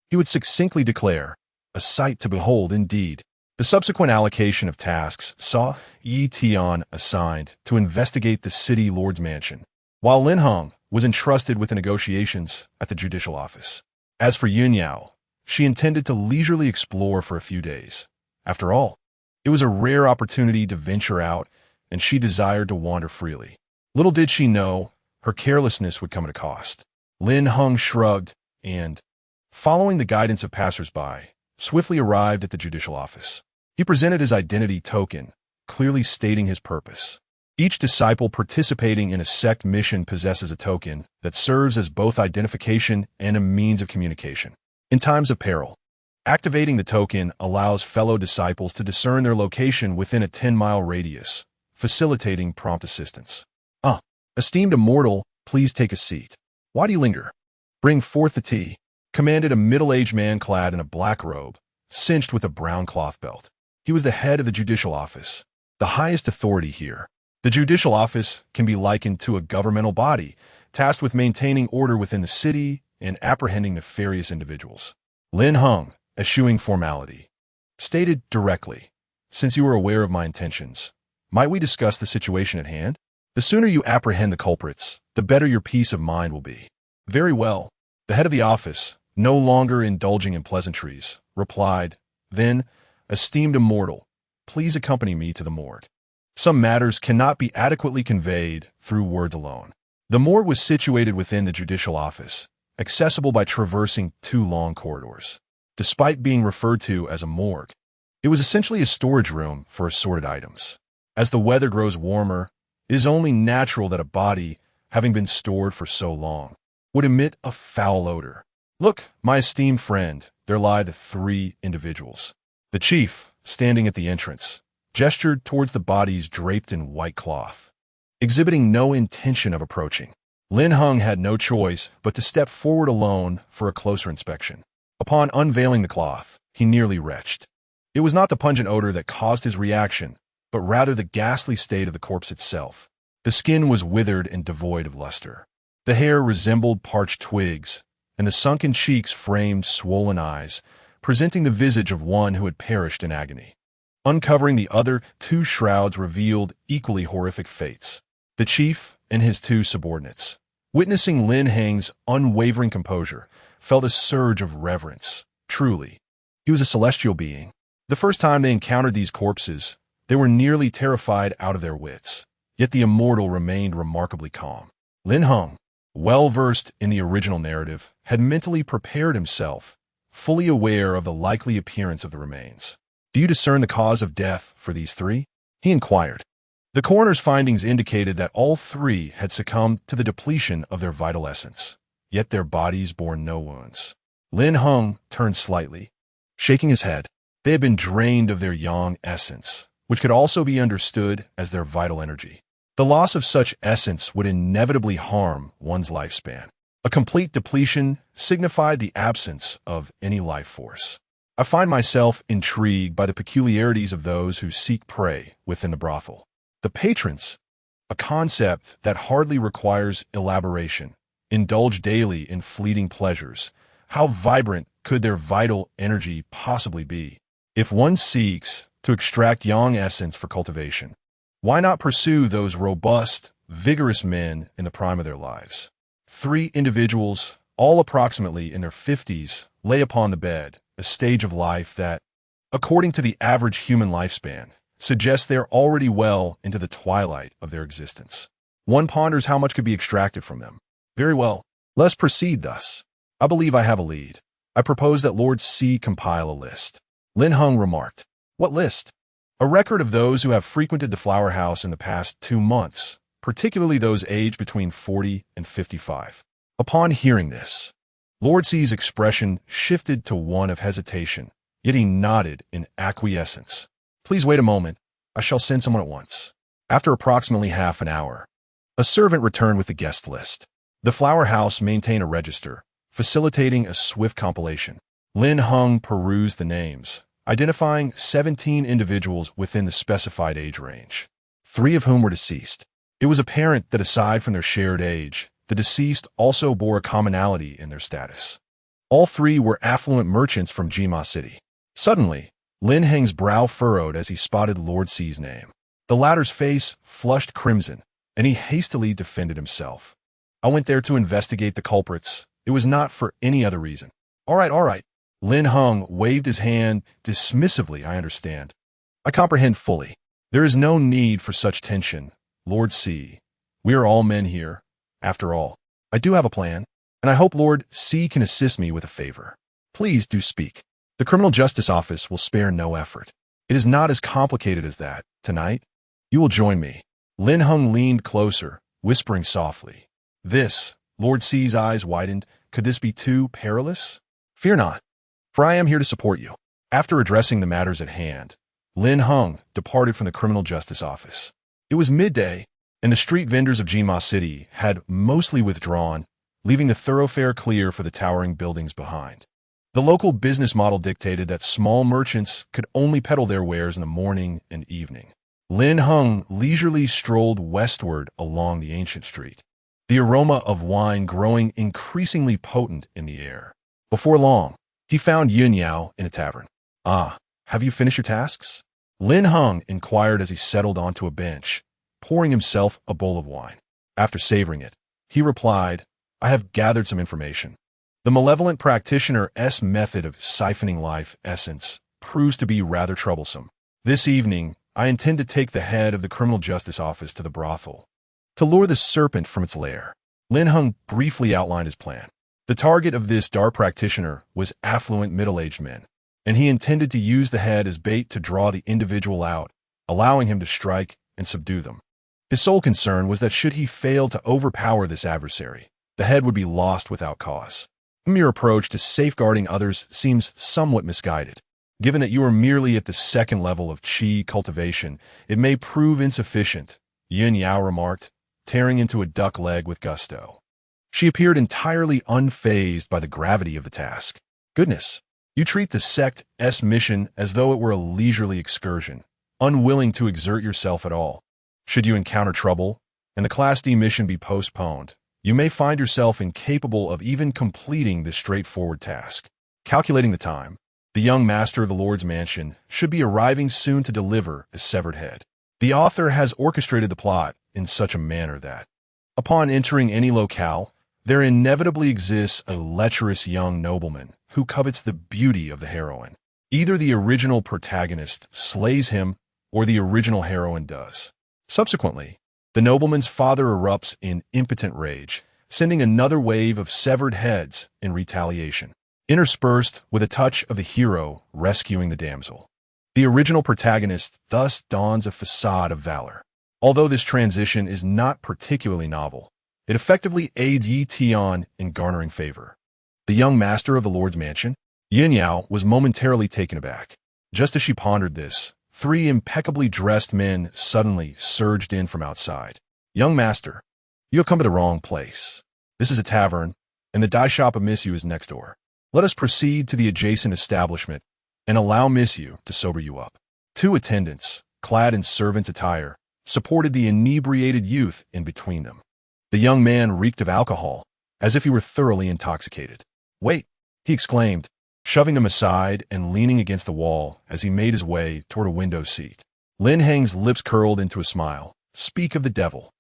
he would succinctly declare, a sight to behold indeed. The subsequent allocation of tasks saw Yi Tian assigned to investigate the city lord's mansion, while Lin Heng was entrusted with the negotiations at the judicial office. As for Yun Yao, she intended to leisurely explore for a few days. After all, it was a rare opportunity to venture out, and she desired to wander freely. Little did she know, her carelessness would come at a cost. Lin Heng shrugged and, following the guidance of passers-by, swiftly arrived at the judicial office. He presented his identity token, clearly stating his purpose. Each disciple participating in a sect mission possesses a token that serves as both identification and a means of communication. In times of peril, activating the token allows fellow disciples to discern their location within a 10-mile radius, facilitating prompt assistance. Esteemed immortal, please take a seat. Why do you linger? Bring forth the tea, commanded a middle-aged man clad in a black robe, cinched with a brown cloth belt. He was the head of the judicial office, the highest authority here. The judicial office can be likened to a governmental body, tasked with maintaining order within the city and apprehending nefarious individuals. Lin Heng, eschewing formality, stated directly, since you are aware of my intentions, might we discuss the situation at hand? The sooner you apprehend the culprits, the better your peace of mind will be. Very well. The head of the office, no longer indulging in pleasantries, replied, then, esteemed immortal, please accompany me to the morgue. Some matters cannot be adequately conveyed through words alone. The morgue was situated within the judicial office, accessible by traversing two long corridors. Despite being referred to as a morgue, it was essentially a storage room for assorted items. As the weather grows warmer, it is only natural that a body, having been stored for so long, would emit a foul odor. Look, my esteemed friend, there lie the three individuals. The chief, standing at the entrance, gestured towards the bodies draped in white cloth, exhibiting no intention of approaching. Lin Heng had no choice but to step forward alone for a closer inspection. Upon unveiling the cloth, he nearly retched. It was not the pungent odor that caused his reaction, but rather the ghastly state of the corpse itself. The skin was withered and devoid of luster. The hair resembled parched twigs, and the sunken cheeks framed swollen eyes, presenting the visage of one who had perished in agony. Uncovering the other two shrouds revealed equally horrific fates. The chief and his two subordinates, witnessing Lin Heng's unwavering composure, felt a surge of reverence. Truly, he was a celestial being. The first time they encountered these corpses, they were nearly terrified out of their wits, yet the immortal remained remarkably calm. Lin Heng, well-versed in the original narrative, had mentally prepared himself, fully aware of the likely appearance of the remains. Do you discern the cause of death for these three? He inquired. The coroner's findings indicated that all three had succumbed to the depletion of their vital essence, yet their bodies bore no wounds. Lin Heng turned slightly, shaking his head. They had been drained of their yang essence, which could also be understood as their vital energy. The loss of such essence would inevitably harm one's lifespan. A complete depletion signified the absence of any life force. I find myself intrigued by the peculiarities of those who seek prey within the brothel. The patrons, a concept that hardly requires elaboration, indulge daily in fleeting pleasures. How vibrant could their vital energy possibly be? If one seeks to extract young essence for cultivation, why not pursue those robust, vigorous men in the prime of their lives? 3 individuals, all approximately in their 50s, lay upon the bed, a stage of life that, according to the average human lifespan, suggests they're already well into the twilight of their existence. One ponders how much could be extracted from them. Very well, let's proceed thus. I believe I have a lead. I propose that Lord C compile a list. Lin Heng remarked. What list? A record of those who have frequented the flower house in the past 2 months, particularly those aged between 40 and 55. Upon hearing this, Lord C's expression shifted to one of hesitation, yet he nodded in acquiescence. Please wait a moment. I shall send someone at once. After approximately half an hour, a servant returned with the guest list. The flower house maintained a register, facilitating a swift compilation. Lin Heng perused the names, identifying 17 individuals within the specified age range, 3 of whom were deceased. It was apparent that aside from their shared age, the deceased also bore a commonality in their status. All 3 were affluent merchants from Jima City. Suddenly, Lin Heng's brow furrowed as he spotted Lord C's name. The latter's face flushed crimson, and he hastily defended himself. I went there to investigate the culprits. It was not for any other reason. All right. Lin Heng waved his hand dismissively. I understand. I comprehend fully. There is no need for such tension, Lord C. We are all men here. After all, I do have a plan, and I hope Lord C can assist me with a favor. Please do speak. The Criminal Justice Office will spare no effort. It is not as complicated as that. Tonight, you will join me. Lin Heng leaned closer, whispering softly. This, Lord C's eyes widened. Could this be too perilous? Fear not, for I am here to support you. After addressing the matters at hand, Lin Heng departed from the Criminal Justice Office. It was midday, and the street vendors of Jima City had mostly withdrawn, leaving the thoroughfare clear for the towering buildings behind. The local business model dictated that small merchants could only peddle their wares in the morning and evening. Lin Heng leisurely strolled westward along the ancient street, the aroma of wine growing increasingly potent in the air. Before long, he found Yun Yao in a tavern. Ah, have you finished your tasks? Lin Heng inquired as he settled onto a bench, pouring himself a bowl of wine. After savoring it, he replied, I have gathered some information. The malevolent practitioner's method of siphoning life essence proves to be rather troublesome. This evening, I intend to take the head of the Criminal Justice Office to the brothel, to lure the serpent from its lair. Lin Heng briefly outlined his plan. The target of this dark practitioner was affluent middle-aged men, and he intended to use the head as bait to draw the individual out, allowing him to strike and subdue them. His sole concern was that should he fail to overpower this adversary, the head would be lost without cause. A mere approach to safeguarding others seems somewhat misguided. Given that you are merely at the second level of qi cultivation, it may prove insufficient, Yun Yao remarked, tearing into a duck leg with gusto. She appeared entirely unfazed by the gravity of the task. Goodness, you treat the sect's mission as though it were a leisurely excursion, unwilling to exert yourself at all. Should you encounter trouble, and the Class D mission be postponed, you may find yourself incapable of even completing this straightforward task. Calculating the time, the young master of the Lord's mansion should be arriving soon to deliver a severed head. The author has orchestrated the plot in such a manner that, upon entering any locale, there inevitably exists a lecherous young nobleman who covets the beauty of the heroine. Either the original protagonist slays him, or the original heroine does. Subsequently, the nobleman's father erupts in impotent rage, sending another wave of severed heads in retaliation, interspersed with a touch of the hero rescuing the damsel. The original protagonist thus dons a facade of valor. Although this transition is not particularly novel, it effectively aids Yi Tian in garnering favor. The young master of the Lord's mansion, Yin Yao, was momentarily taken aback. Just as she pondered this, 3 impeccably dressed men suddenly surged in from outside. Young master, you have come to the wrong place. This is a tavern, and the dye shop of Miss Yu is next door. Let us proceed to the adjacent establishment and allow Miss Yu to sober you up." Two attendants, clad in servant attire, supported the inebriated youth in between them. The young man reeked of alcohol, as if he were thoroughly intoxicated. "Wait," he exclaimed, shoving them aside and leaning against the wall as he made his way toward a window seat. Lin Heng's lips curled into a smile. "Speak of the devil.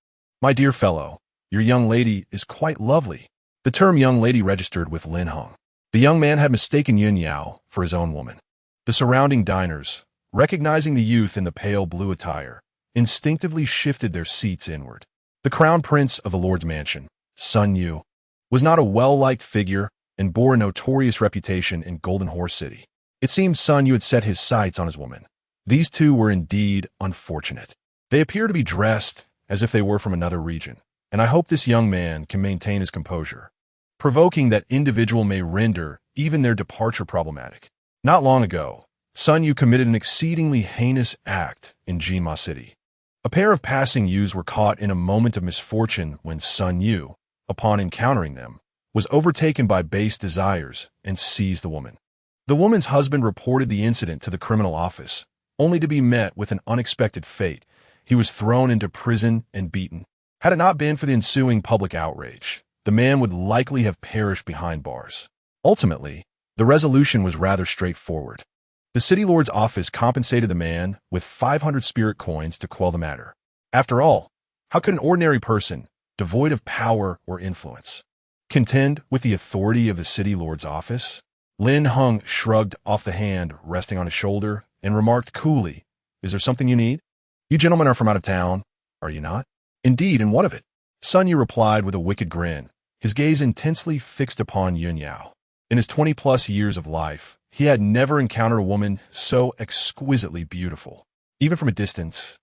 My dear fellow, your young lady is quite lovely." The term young lady registered with Lin Heng. The young man had mistaken Yun Yao for his own woman. The surrounding diners, recognizing the youth in the pale blue attire, instinctively shifted their seats inward. The crown prince of the Lord's mansion, Sun Yu, was not a well-liked figure and bore a notorious reputation in Golden Horse City. It seemed Sun Yu had set his sights on his woman. These two were indeed unfortunate. They appear to be dressed as if they were from another region, and I hope this young man can maintain his composure. Provoking that individual may render even their departure problematic. Not long ago, Sun Yu committed an exceedingly heinous act in Jinma City. A pair of passing youths were caught in a moment of misfortune when Sun Yu, upon encountering them, was overtaken by base desires and seized the woman. The woman's husband reported the incident to the criminal office, only to be met with an unexpected fate. He was thrown into prison and beaten. Had it not been for the ensuing public outrage, the man would likely have perished behind bars. Ultimately, the resolution was rather straightforward. The city lord's office compensated the man with 500 spirit coins to quell the matter. After all, how could an ordinary person, devoid of power or influence, contend with the authority of the city lord's office? Lin Heng shrugged off the hand resting on his shoulder and remarked coolly, "Is there something you need? You gentlemen are from out of town, are you not?" "Indeed, and what of it?" Sun Yu replied with a wicked grin, his gaze intensely fixed upon Yun Yao. In his 20-plus years of life, he had never encountered a woman so exquisitely beautiful. Even from a distance,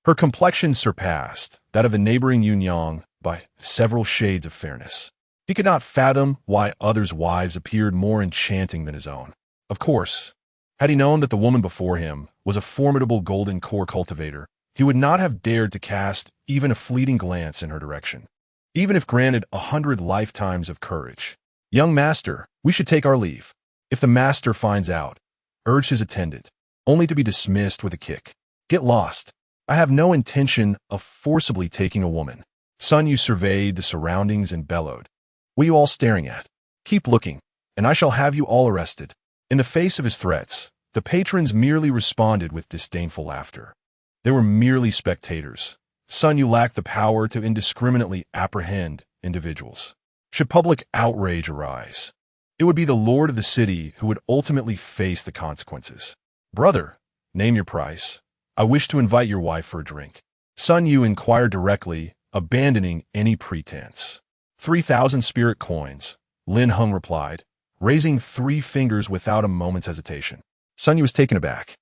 her complexion surpassed that of the neighboring Yun Yang by several shades of fairness. He could not fathom why others' wives appeared more enchanting than his own. Of course, had he known that the woman before him was a formidable golden core cultivator, he would not have dared to cast even a fleeting glance in her direction, even if granted 100 lifetimes of courage. "Young master, we should take our leave." "If the master finds out," urged his attendant, only to be dismissed with a kick. "Get lost. I have no intention of forcibly taking a woman." Sun Yu surveyed the surroundings and bellowed, "What are you all staring at? Keep looking, and I shall have you all arrested." In the face of his threats, the patrons merely responded with disdainful laughter. They were merely spectators. Sun Yu lacked the power to indiscriminately apprehend individuals. Should public outrage arise, it would be the lord of the city who would ultimately face the consequences. "Brother, name your price. I wish to invite your wife for a drink." Sun Yu inquired directly, abandoning any pretense. 3,000 spirit coins, Lin Heng replied, raising 3 fingers without a moment's hesitation. Sun Yu was taken aback.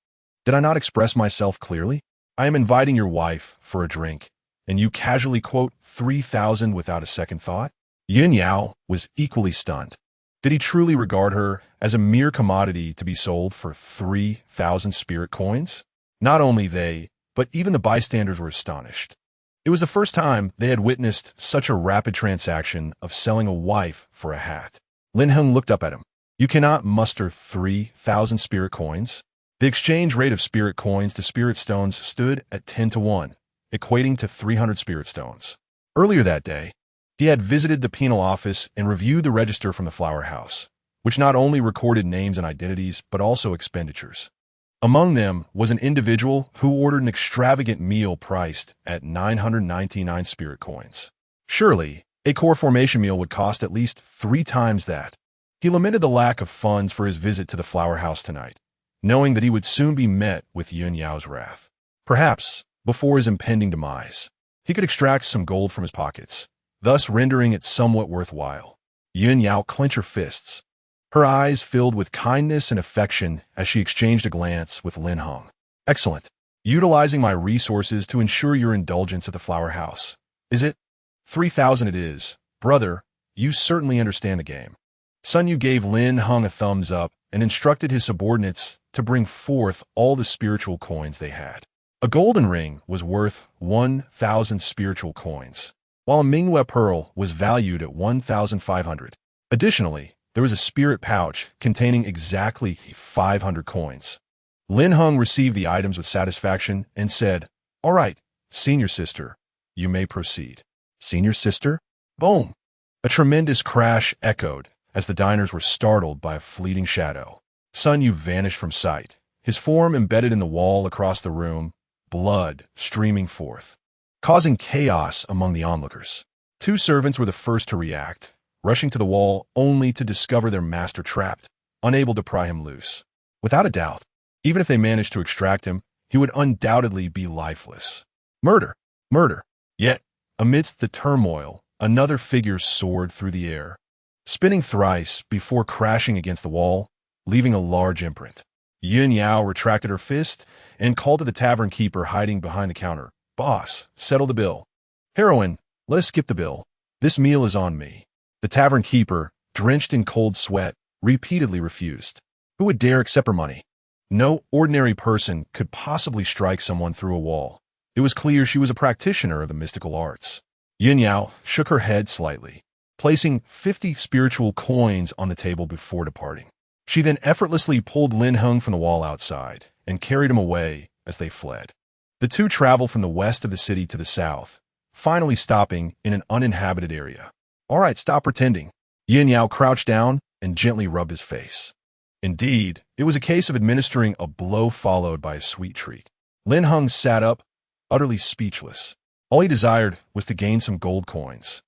"Did I not express myself clearly? I am inviting your wife for a drink, and you casually quote 3,000 without a second thought?" Yun Yao was equally stunned. Did he truly regard her as a mere commodity to be sold for 3,000 spirit coins? Not only they, but even the bystanders were astonished. It was the first time they had witnessed such a rapid transaction of selling a wife for a hat. Lin Heng looked up at him. "You cannot muster 3,000 spirit coins?" The exchange rate of spirit coins to spirit stones stood at 10-1, equating to 300 spirit stones. Earlier that day, he had visited the penal office and reviewed the register from the flower house, which not only recorded names and identities, but also expenditures. Among them was an individual who ordered an extravagant meal priced at 999 spirit coins. Surely, a core formation meal would cost at least 3 times that. He lamented the lack of funds for his visit to the flower house tonight, knowing that he would soon be met with Yun Yao's wrath. Perhaps, before his impending demise, he could extract some gold from his pockets, thus rendering it somewhat worthwhile. Yun Yao clenched her fists. Her eyes filled with kindness and affection as she exchanged a glance with Lin Heng. "Excellent. Utilizing my resources to ensure your indulgence at the flower house. Is it? 3,000 it is. Brother, you certainly understand the game." Sun Yu gave Lin Heng a thumbs up and instructed his subordinates to bring forth all the spiritual coins they had. A golden ring was worth 1,000 spiritual coins, while a Mingwe pearl was valued at 1,500. Additionally, there was a spirit pouch containing exactly 500 coins. Lin Heng received the items with satisfaction and said, "All right, senior sister, you may proceed." Senior sister? Boom! A tremendous crash echoed as the diners were startled by a fleeting shadow. Sun Yu vanished from sight, his form embedded in the wall across the room, blood streaming forth, causing chaos among the onlookers. Two servants were the first to react, rushing to the wall only to discover their master trapped, unable to pry him loose. Without a doubt, even if they managed to extract him, he would undoubtedly be lifeless. Murder! Murder! Yet, amidst the turmoil, another figure soared through the air, spinning thrice before crashing against the wall, leaving a large imprint. Yun Yao retracted her fist and called to the tavern keeper hiding behind the counter. "Boss, settle the bill." "Heroine, let us skip the bill. This meal is on me." The tavern keeper, drenched in cold sweat, repeatedly refused. Who would dare accept her money? No ordinary person could possibly strike someone through a wall. It was clear she was a practitioner of the mystical arts. Yin Yao shook her head slightly, placing 50 spiritual coins on the table before departing. She then effortlessly pulled Lin Heng from the wall outside and carried him away as they fled. The two traveled from the west of the city to the south, finally stopping in an uninhabited area. "All right, stop pretending." Yin Yao crouched down and gently rubbed his face. Indeed, it was a case of administering a blow followed by a sweet treat. Lin Heng sat up, utterly speechless. All he desired was to gain some gold coins.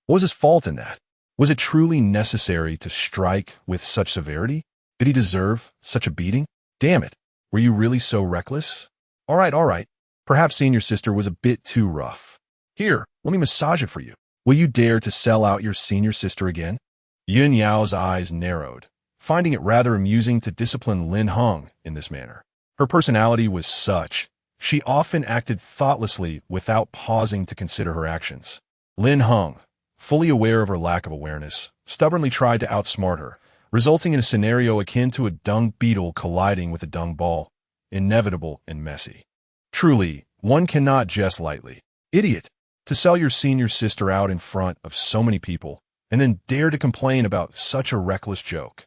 What was his fault in that? Was it truly necessary to strike with such severity? Did he deserve such a beating? Damn it, were you really so reckless? All right. Perhaps senior sister was a bit too rough. Here, let me massage it for you. Will you dare to sell out your senior sister again? Yun Yao's eyes narrowed, finding it rather amusing to discipline Lin Heng in this manner. Her personality was such. She often acted thoughtlessly without pausing to consider her actions. Lin Heng, fully aware of her lack of awareness, stubbornly tried to outsmart her, resulting in a scenario akin to a dung beetle colliding with a dung ball, inevitable and messy. Truly, one cannot jest lightly. Idiot! To sell your senior sister out in front of so many people, and then dare to complain about such a reckless joke.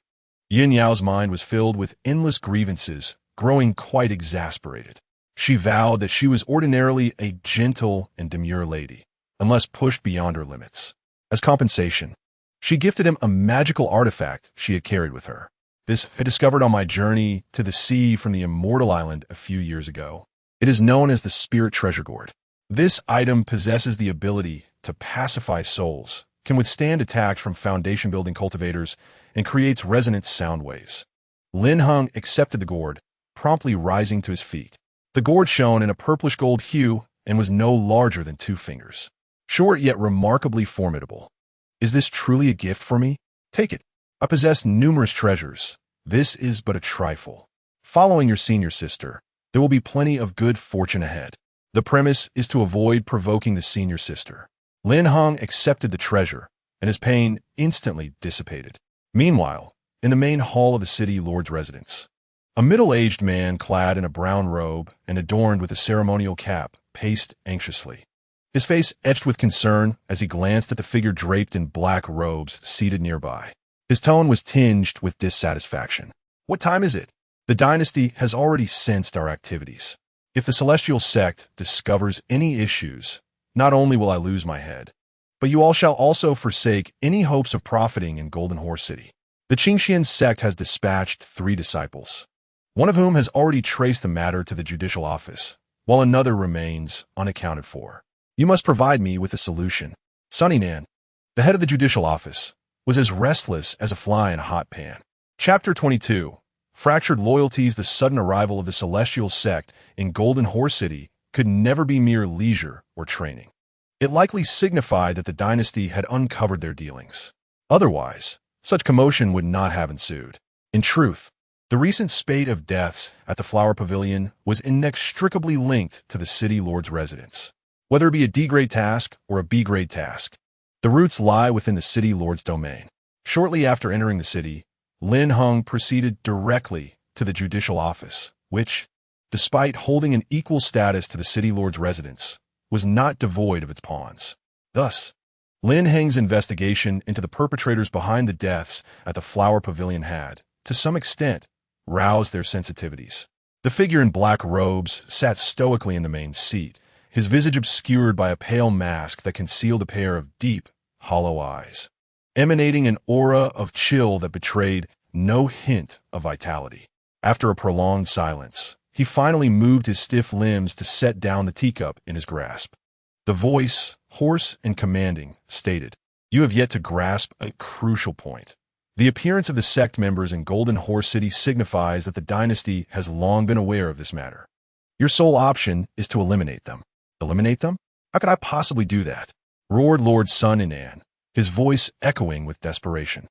Yin Yao's mind was filled with endless grievances, growing quite exasperated. She vowed that she was ordinarily a gentle and demure lady, unless pushed beyond her limits. As compensation, she gifted him a magical artifact she had carried with her. This I discovered on my journey to the sea from the Immortal Island a few years ago. It is known as the Spirit Treasure Gourd. This item possesses the ability to pacify souls, can withstand attacks from foundation-building cultivators, and creates resonant sound waves. Lin Heng accepted the gourd, promptly rising to his feet. The gourd shone in a purplish-gold hue and was no larger than 2 fingers. Short yet remarkably formidable. Is this truly a gift for me? Take it. I possess numerous treasures. This is but a trifle. Following your senior sister, there will be plenty of good fortune ahead. The premise is to avoid provoking the senior sister. Lin Heng accepted the treasure, and his pain instantly dissipated. Meanwhile, in the main hall of the city lord's residence, a middle-aged man clad in a brown robe and adorned with a ceremonial cap paced anxiously, his face etched with concern as he glanced at the figure draped in black robes seated nearby. His tone was tinged with dissatisfaction. "What time is it? The dynasty has already sensed our activities. If the celestial sect discovers any issues, not only will I lose my head, but you all shall also forsake any hopes of profiting in Golden Horse City." The Qingxian sect has dispatched 3 disciples, one of whom has already traced the matter to the judicial office, while another remains unaccounted for. You must provide me with a solution. Sunny Nan, the head of the judicial office, was as restless as a fly in a hot pan. Chapter 22. Fractured loyalties. The sudden arrival of the celestial sect in Golden Horse City could never be mere leisure or training. It likely signified that the dynasty had uncovered their dealings. Otherwise, such commotion would not have ensued. In truth, the recent spate of deaths at the Flower Pavilion was inextricably linked to the city lord's residence. Whether it be a D-grade task or a B-grade task, the roots lie within the city lord's domain. Shortly after entering the city, Lin Heng proceeded directly to the judicial office, which, despite holding an equal status to the city lord's residence, was not devoid of its pawns. Thus, Lin Heng's investigation into the perpetrators behind the deaths at the Flower Pavilion had, to some extent, roused their sensitivities. The figure in black robes sat stoically in the main seat, his visage obscured by a pale mask that concealed a pair of deep, hollow eyes, emanating an aura of chill that betrayed no hint of vitality. After a prolonged silence, he finally moved his stiff limbs to set down the teacup in his grasp. The voice, hoarse and commanding, stated, "You have yet to grasp a crucial point. The appearance of the sect members in Golden Horse City signifies that the dynasty has long been aware of this matter. Your sole option is to eliminate them." "Eliminate them? How could I possibly do that?" roared Lord Sun Inan, his voice echoing with desperation.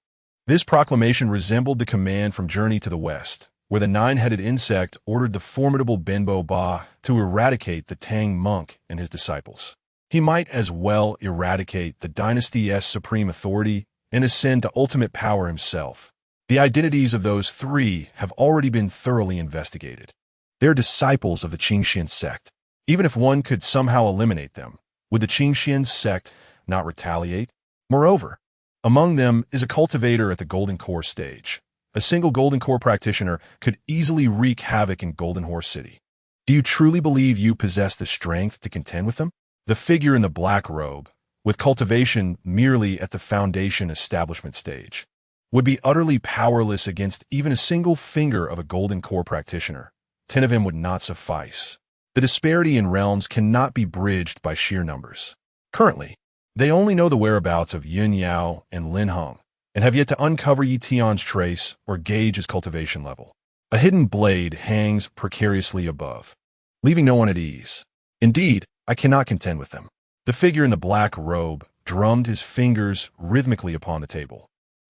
This proclamation resembled the command from Journey to the West, where the nine-headed insect ordered the formidable Benbo Ba to eradicate the Tang monk and his disciples. He might as well eradicate the dynasty's supreme authority and ascend to ultimate power himself. The identities of those three have already been thoroughly investigated. They're disciples of the Qingxian sect. Even if one could somehow eliminate them, would the Qingxian sect not retaliate? Moreover, among them is a cultivator at the Golden Core stage. A single Golden Core practitioner could easily wreak havoc in Golden Horse City. Do you truly believe you possess the strength to contend with them? The figure in the black robe, with cultivation merely at the foundation establishment stage, would be utterly powerless against even a single finger of a Golden Core practitioner. 10 of him would not suffice. The disparity in realms cannot be bridged by sheer numbers. Currently, they only know the whereabouts of Yun Yao and Lin Heng, and have yet to uncover Yi Tian's trace or gauge his cultivation level. A hidden blade hangs precariously above, leaving no one at ease. Indeed, I cannot contend with them. The figure in the black robe drummed his fingers rhythmically upon the table,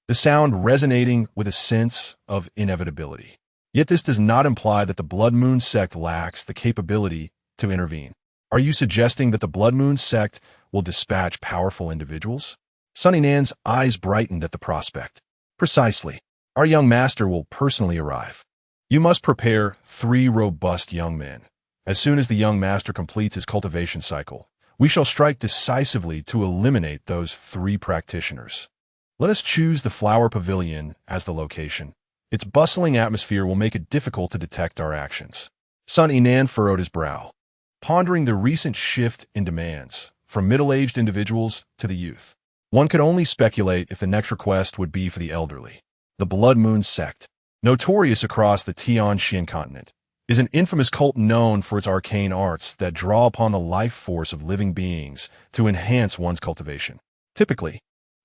the sound resonating with a sense of inevitability. Yet this does not imply that the Blood Moon sect lacks the capability to intervene. Are you suggesting that the Blood Moon sect will dispatch powerful individuals? Sun Inan's eyes brightened at the prospect. Precisely. Our young master will personally arrive. You must prepare 3 robust young men. As soon as the young master completes his cultivation cycle, we shall strike decisively to eliminate those 3 practitioners. Let us choose the Flower Pavilion as the location. Its bustling atmosphere will make it difficult to detect our actions. Sun Inan furrowed his brow, pondering the recent shift in demands, from middle-aged individuals to the youth. One could only speculate if the next request would be for the elderly. The Blood Moon sect, notorious across the Tianxian continent, is an infamous cult known for its arcane arts that draw upon the life force of living beings to enhance one's cultivation. Typically,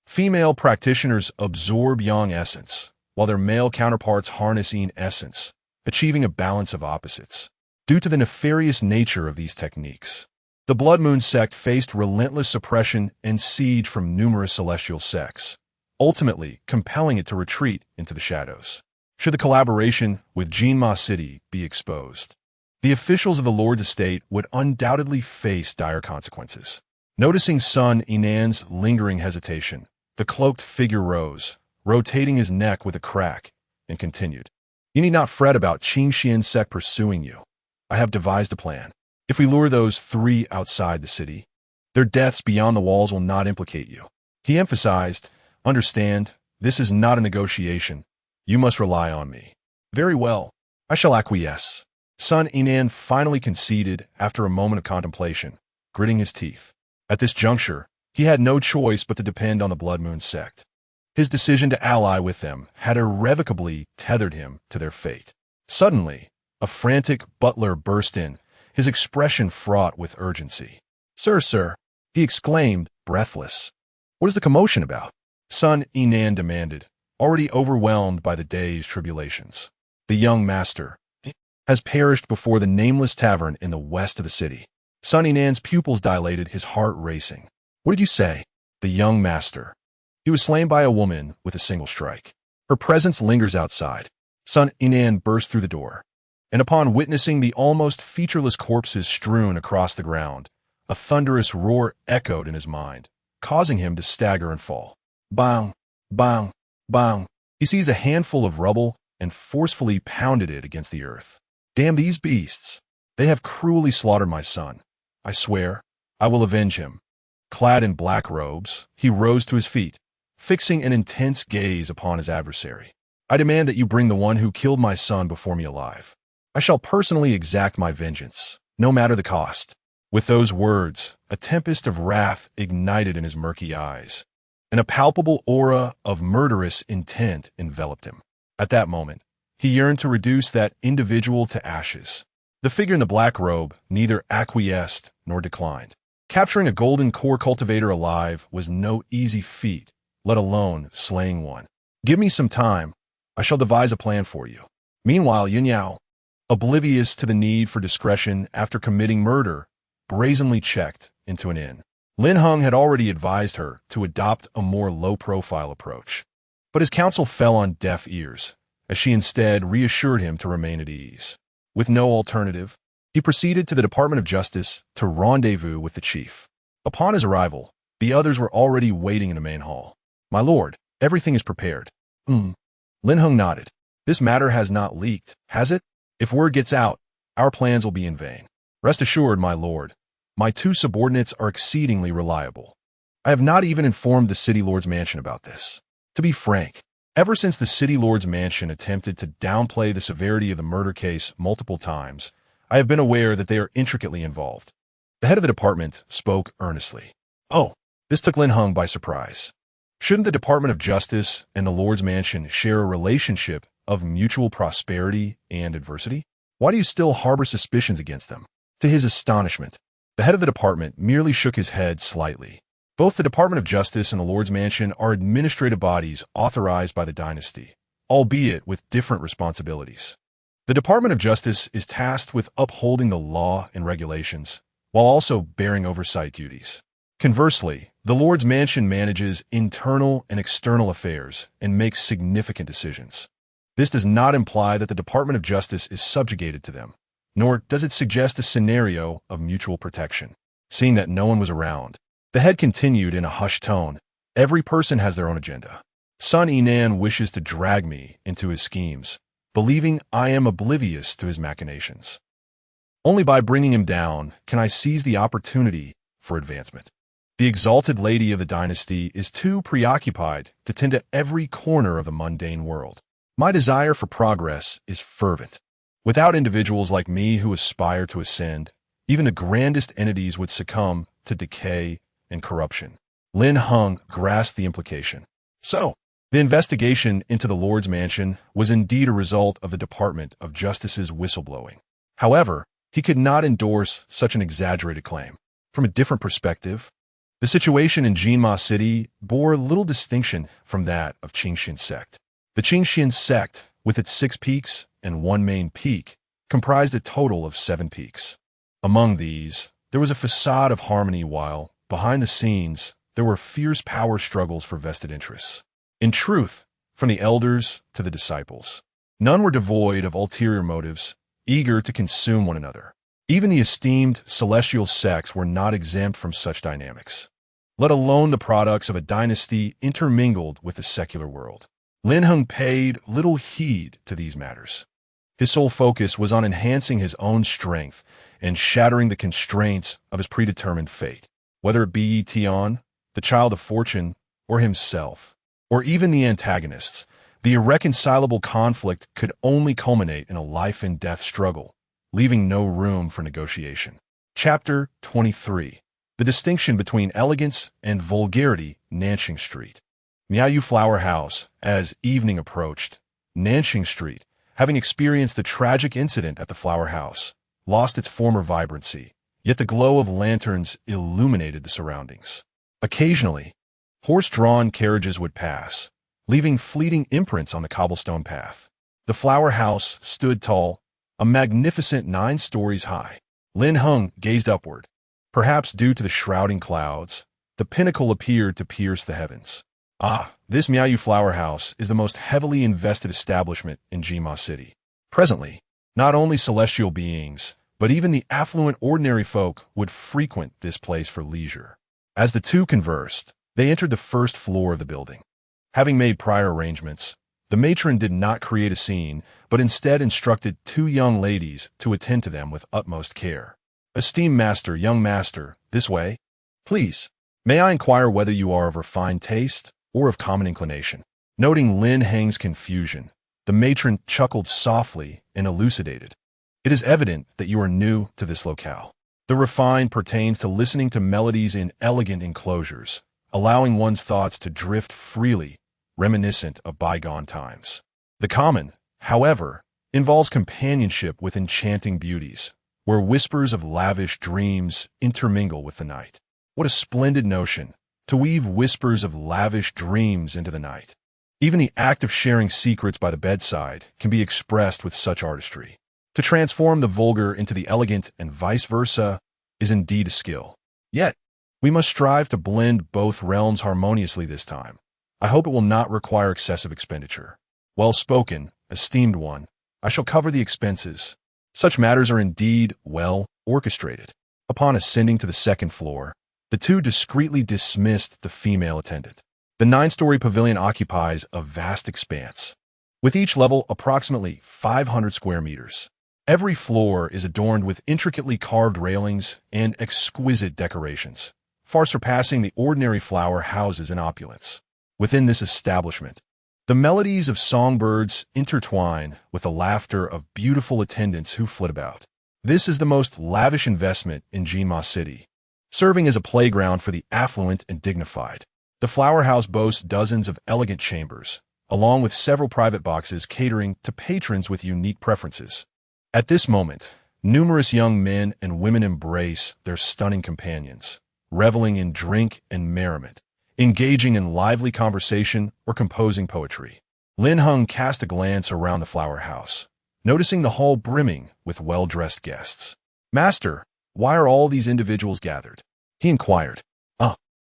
female practitioners absorb yang essence, while their male counterparts harness yin essence, achieving a balance of opposites. Due to the nefarious nature of these techniques, the Blood Moon sect faced relentless suppression and siege from numerous celestial sects, ultimately compelling it to retreat into the shadows. Should the collaboration with Jinma City be exposed, the officials of the Lord's estate would undoubtedly face dire consequences. Noticing Sun Inan's lingering hesitation, the cloaked figure rose, rotating his neck with a crack, and continued. "You need not fret about Qingxian sect pursuing you. I have devised a plan. If we lure those 3 outside the city, their deaths beyond the walls will not implicate you." He emphasized, "Understand, this is not a negotiation. You must rely on me." "Very well, I shall acquiesce." Sun Inan finally conceded after a moment of contemplation, gritting his teeth. At this juncture, he had no choice but to depend on the Blood Moon sect. His decision to ally with them had irrevocably tethered him to their fate. Suddenly, a frantic butler burst in, his expression fraught with urgency. Sir, he exclaimed, breathless. "What is the commotion about?" Sun Inan demanded, already overwhelmed by the day's tribulations. "The young master has perished before the nameless tavern in the west of the city." Sun Inan's pupils dilated, his heart racing. "What did you say?" "The young master. He was slain by a woman with a single strike. Her presence lingers outside." Sun Inan burst through the door, and upon witnessing the almost featureless corpses strewn across the ground, a thunderous roar echoed in his mind, causing him to stagger and fall. Bang! Bang! Bang! He seized a handful of rubble and forcefully pounded it against the earth. "Damn these beasts! They have cruelly slaughtered my son. I swear, I will avenge him." Clad in black robes, he rose to his feet, fixing an intense gaze upon his adversary. I demand that you bring the one who killed my son before me alive. I shall personally exact my vengeance, no matter the cost. With those words, a tempest of wrath ignited in his murky eyes, and a palpable aura of murderous intent enveloped him. At that moment, he yearned to reduce that individual to ashes. The figure in the black robe neither acquiesced nor declined. Capturing a golden core cultivator alive was no easy feat, let alone slaying one. Give me some time. I shall devise a plan for you. Meanwhile, Yun Yao, oblivious to the need for discretion after committing murder, brazenly checked into an inn. Lin Heng had already advised her to adopt a more low-profile approach, but his counsel fell on deaf ears, as she instead reassured him to remain at ease. With no alternative, he proceeded to the Department of Justice to rendezvous with the chief. Upon his arrival, the others were already waiting in the main hall. My lord, everything is prepared. Lin Heng nodded. This matter has not leaked, has it? If word gets out, our plans will be in vain. Rest assured, my lord, my two subordinates are exceedingly reliable. I have not even informed the City Lord's mansion about this. To be frank, ever since the City Lord's mansion attempted to downplay the severity of the murder case multiple times, I have been aware that they are intricately involved. The head of the department spoke earnestly. Oh, this took Lin Heng by surprise. Shouldn't the Department of Justice and the Lord's mansion share a relationship of mutual prosperity and adversity? Why do you still harbor suspicions against them? To his astonishment, the head of the department merely shook his head slightly. Both the Department of Justice and the Lord's Mansion are administrative bodies authorized by the dynasty, albeit with different responsibilities. The Department of Justice is tasked with upholding the law and regulations, while also bearing oversight duties. Conversely, the Lord's Mansion manages internal and external affairs and makes significant decisions. This does not imply that the Department of Justice is subjugated to them, nor does it suggest a scenario of mutual protection. Seeing that no one was around, the head continued in a hushed tone. Every person has their own agenda. Sun Yinan wishes to drag me into his schemes, believing I am oblivious to his machinations. Only by bringing him down can I seize the opportunity for advancement. The exalted lady of the dynasty is too preoccupied to tend to every corner of the mundane world. My desire for progress is fervent. Without individuals like me who aspire to ascend, even the grandest entities would succumb to decay and corruption. Lin Heng grasped the implication. So, the investigation into the Lord's Mansion was indeed a result of the Department of Justice's whistleblowing. However, he could not endorse such an exaggerated claim. From a different perspective, the situation in Jinma City bore little distinction from that of Qingxian sect. The Qingxian sect, with its 6 peaks and one main peak, comprised a total of 7 peaks. Among these, there was a facade of harmony while, behind the scenes, there were fierce power struggles for vested interests. In truth, from the elders to the disciples, none were devoid of ulterior motives, eager to consume one another. Even the esteemed celestial sects were not exempt from such dynamics, let alone the products of a dynasty intermingled with the secular world. Lin Heng paid little heed to these matters. His sole focus was on enhancing his own strength and shattering the constraints of his predetermined fate. Whether it be Yi Tian, the child of fortune, or himself, or even the antagonists, the irreconcilable conflict could only culminate in a life-and-death struggle, leaving no room for negotiation. Chapter 23. The distinction between elegance and vulgarity, Nanxing Street. Miaoyu Flower House, as evening approached, Nanxing Street, having experienced the tragic incident at the flower house, lost its former vibrancy, yet the glow of lanterns illuminated the surroundings. Occasionally, horse-drawn carriages would pass, leaving fleeting imprints on the cobblestone path. The flower house stood tall, a magnificent 9 stories high. Lin Heng gazed upward. Perhaps due to the shrouding clouds, the pinnacle appeared to pierce the heavens. Ah, this Miaoyu Flower House is the most heavily invested establishment in Jinma City. Presently, not only celestial beings, but even the affluent ordinary folk would frequent this place for leisure. As the two conversed, they entered the first floor of the building. Having made prior arrangements, the matron did not create a scene, but instead instructed 2 young ladies to attend to them with utmost care. Esteemed master, young master, this way, please. May I inquire whether you are of refined taste or of common inclination? Noting Lin Heng's confusion, the matron chuckled softly and elucidated. It is evident that you are new to this locale. The refined pertains to listening to melodies in elegant enclosures, allowing one's thoughts to drift freely, reminiscent of bygone times. The common, however, involves companionship with enchanting beauties, where whispers of lavish dreams intermingle with the night. What a splendid notion, to weave whispers of lavish dreams into the night. Even the act of sharing secrets by the bedside can be expressed with such artistry. To transform the vulgar into the elegant and vice versa is indeed a skill. Yet, we must strive to blend both realms harmoniously this time. I hope it will not require excessive expenditure. Well spoken, esteemed one. I shall cover the expenses. Such matters are indeed well orchestrated. Upon ascending to the second floor, the two discreetly dismissed the female attendant. The 9-story pavilion occupies a vast expanse, with each level approximately 500 square meters. Every floor is adorned with intricately carved railings and exquisite decorations, far surpassing the ordinary flower houses in opulence. Within this establishment, the melodies of songbirds intertwine with the laughter of beautiful attendants who flit about. This is the most lavish investment in Jinma City, serving as a playground for the affluent and dignified. The flower house boasts dozens of elegant chambers, along with several private boxes catering to patrons with unique preferences. At this moment, numerous young men and women embrace their stunning companions, reveling in drink and merriment, engaging in lively conversation or composing poetry. Lin Heng cast a glance around the flower house, noticing the hall brimming with well-dressed guests. "Master, why are all these individuals gathered?" he inquired.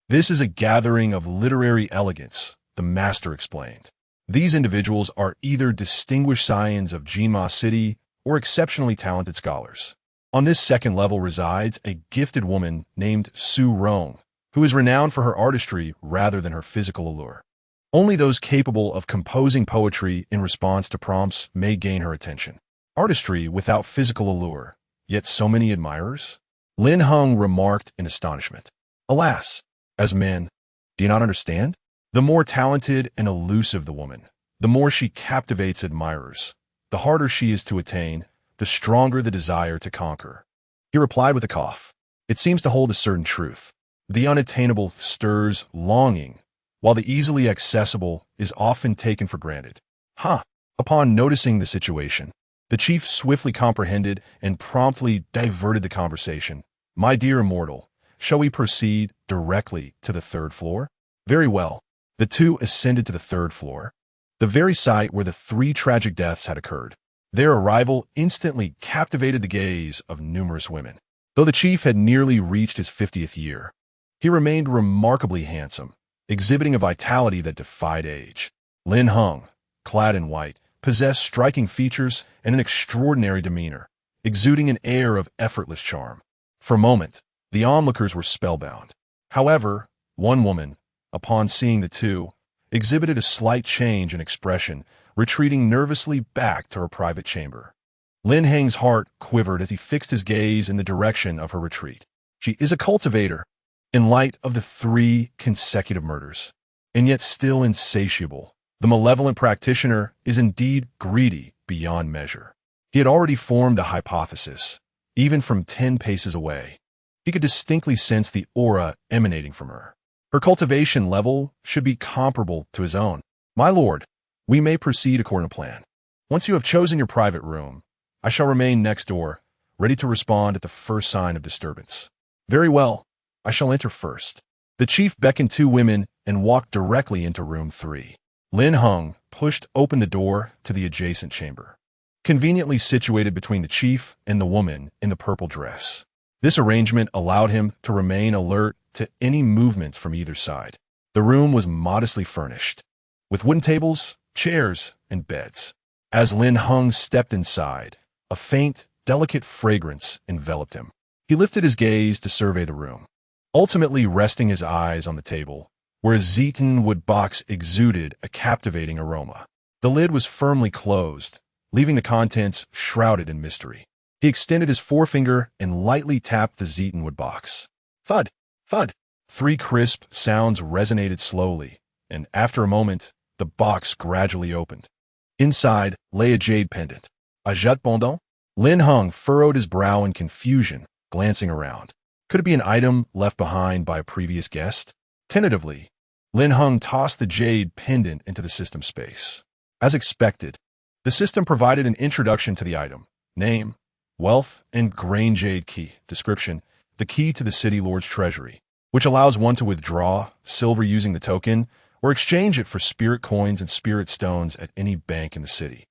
This is a gathering of literary elegance," the master explained. "These individuals are either distinguished scions of Jinma City or exceptionally talented scholars. On this second level resides a gifted woman named Su Rong, who is renowned for her artistry rather than her physical allure. Only those capable of composing poetry in response to prompts may gain her attention. Artistry without physical allure, yet so many admirers?" Lin Heng remarked in astonishment. "Alas, as men, do you not understand? The more talented and elusive the woman, the more she captivates admirers. The harder she is to attain, the stronger the desire to conquer." He replied with a cough. "It seems to hold a certain truth. The unattainable stirs longing, while the easily accessible is often taken for granted." Upon noticing the situation, the chief swiftly comprehended and promptly diverted the conversation. "My dear immortal, shall we proceed directly to the third floor?" "Very well." The two ascended to the third floor, the very site where the 3 tragic deaths had occurred. Their arrival instantly captivated the gaze of numerous women. Though the chief had nearly reached his 50th year, he remained remarkably handsome, exhibiting a vitality that defied age. Lin Heng, clad in white, possessed striking features and an extraordinary demeanor, exuding an air of effortless charm. For a moment, the onlookers were spellbound. However, one woman, upon seeing the two, exhibited a slight change in expression, retreating nervously back to her private chamber. Lin Heng's heart quivered as he fixed his gaze in the direction of her retreat. She is a cultivator, in light of the 3 consecutive murders, and yet still insatiable. The malevolent practitioner is indeed greedy beyond measure. He had already formed a hypothesis, even from 10 paces away. He could distinctly sense the aura emanating from her. Her cultivation level should be comparable to his own. "My lord, we may proceed according to plan. Once you have chosen your private room, I shall remain next door, ready to respond at the first sign of disturbance." "Very well, I shall enter first." The chief beckoned 2 women and walked directly into room 3. Lin Heng pushed open the door to the adjacent chamber, conveniently situated between the chief and the woman in the purple dress. This arrangement allowed him to remain alert to any movements from either side. The room was modestly furnished, with wooden tables, chairs, and beds. As Lin Heng stepped inside, a faint, delicate fragrance enveloped him. He lifted his gaze to survey the room, ultimately resting his eyes on the table, where a Zeton wood box exuded a captivating aroma. The lid was firmly closed, leaving the contents shrouded in mystery. He extended his forefinger and lightly tapped the Zeton wood box. Thud! Thud! 3 crisp sounds resonated slowly, and after a moment, the box gradually opened. Inside lay a jade pendant. A jet pendant? Lin Heng furrowed his brow in confusion, glancing around. Could it be an item left behind by a previous guest? Tentatively, Lin Heng tossed the jade pendant into the system space. As expected, the system provided an introduction to the item. Name, wealth, and grain jade key. Description, the key to the city lord's treasury, which allows one to withdraw silver using the token or exchange it for spirit coins and spirit stones at any bank in the city.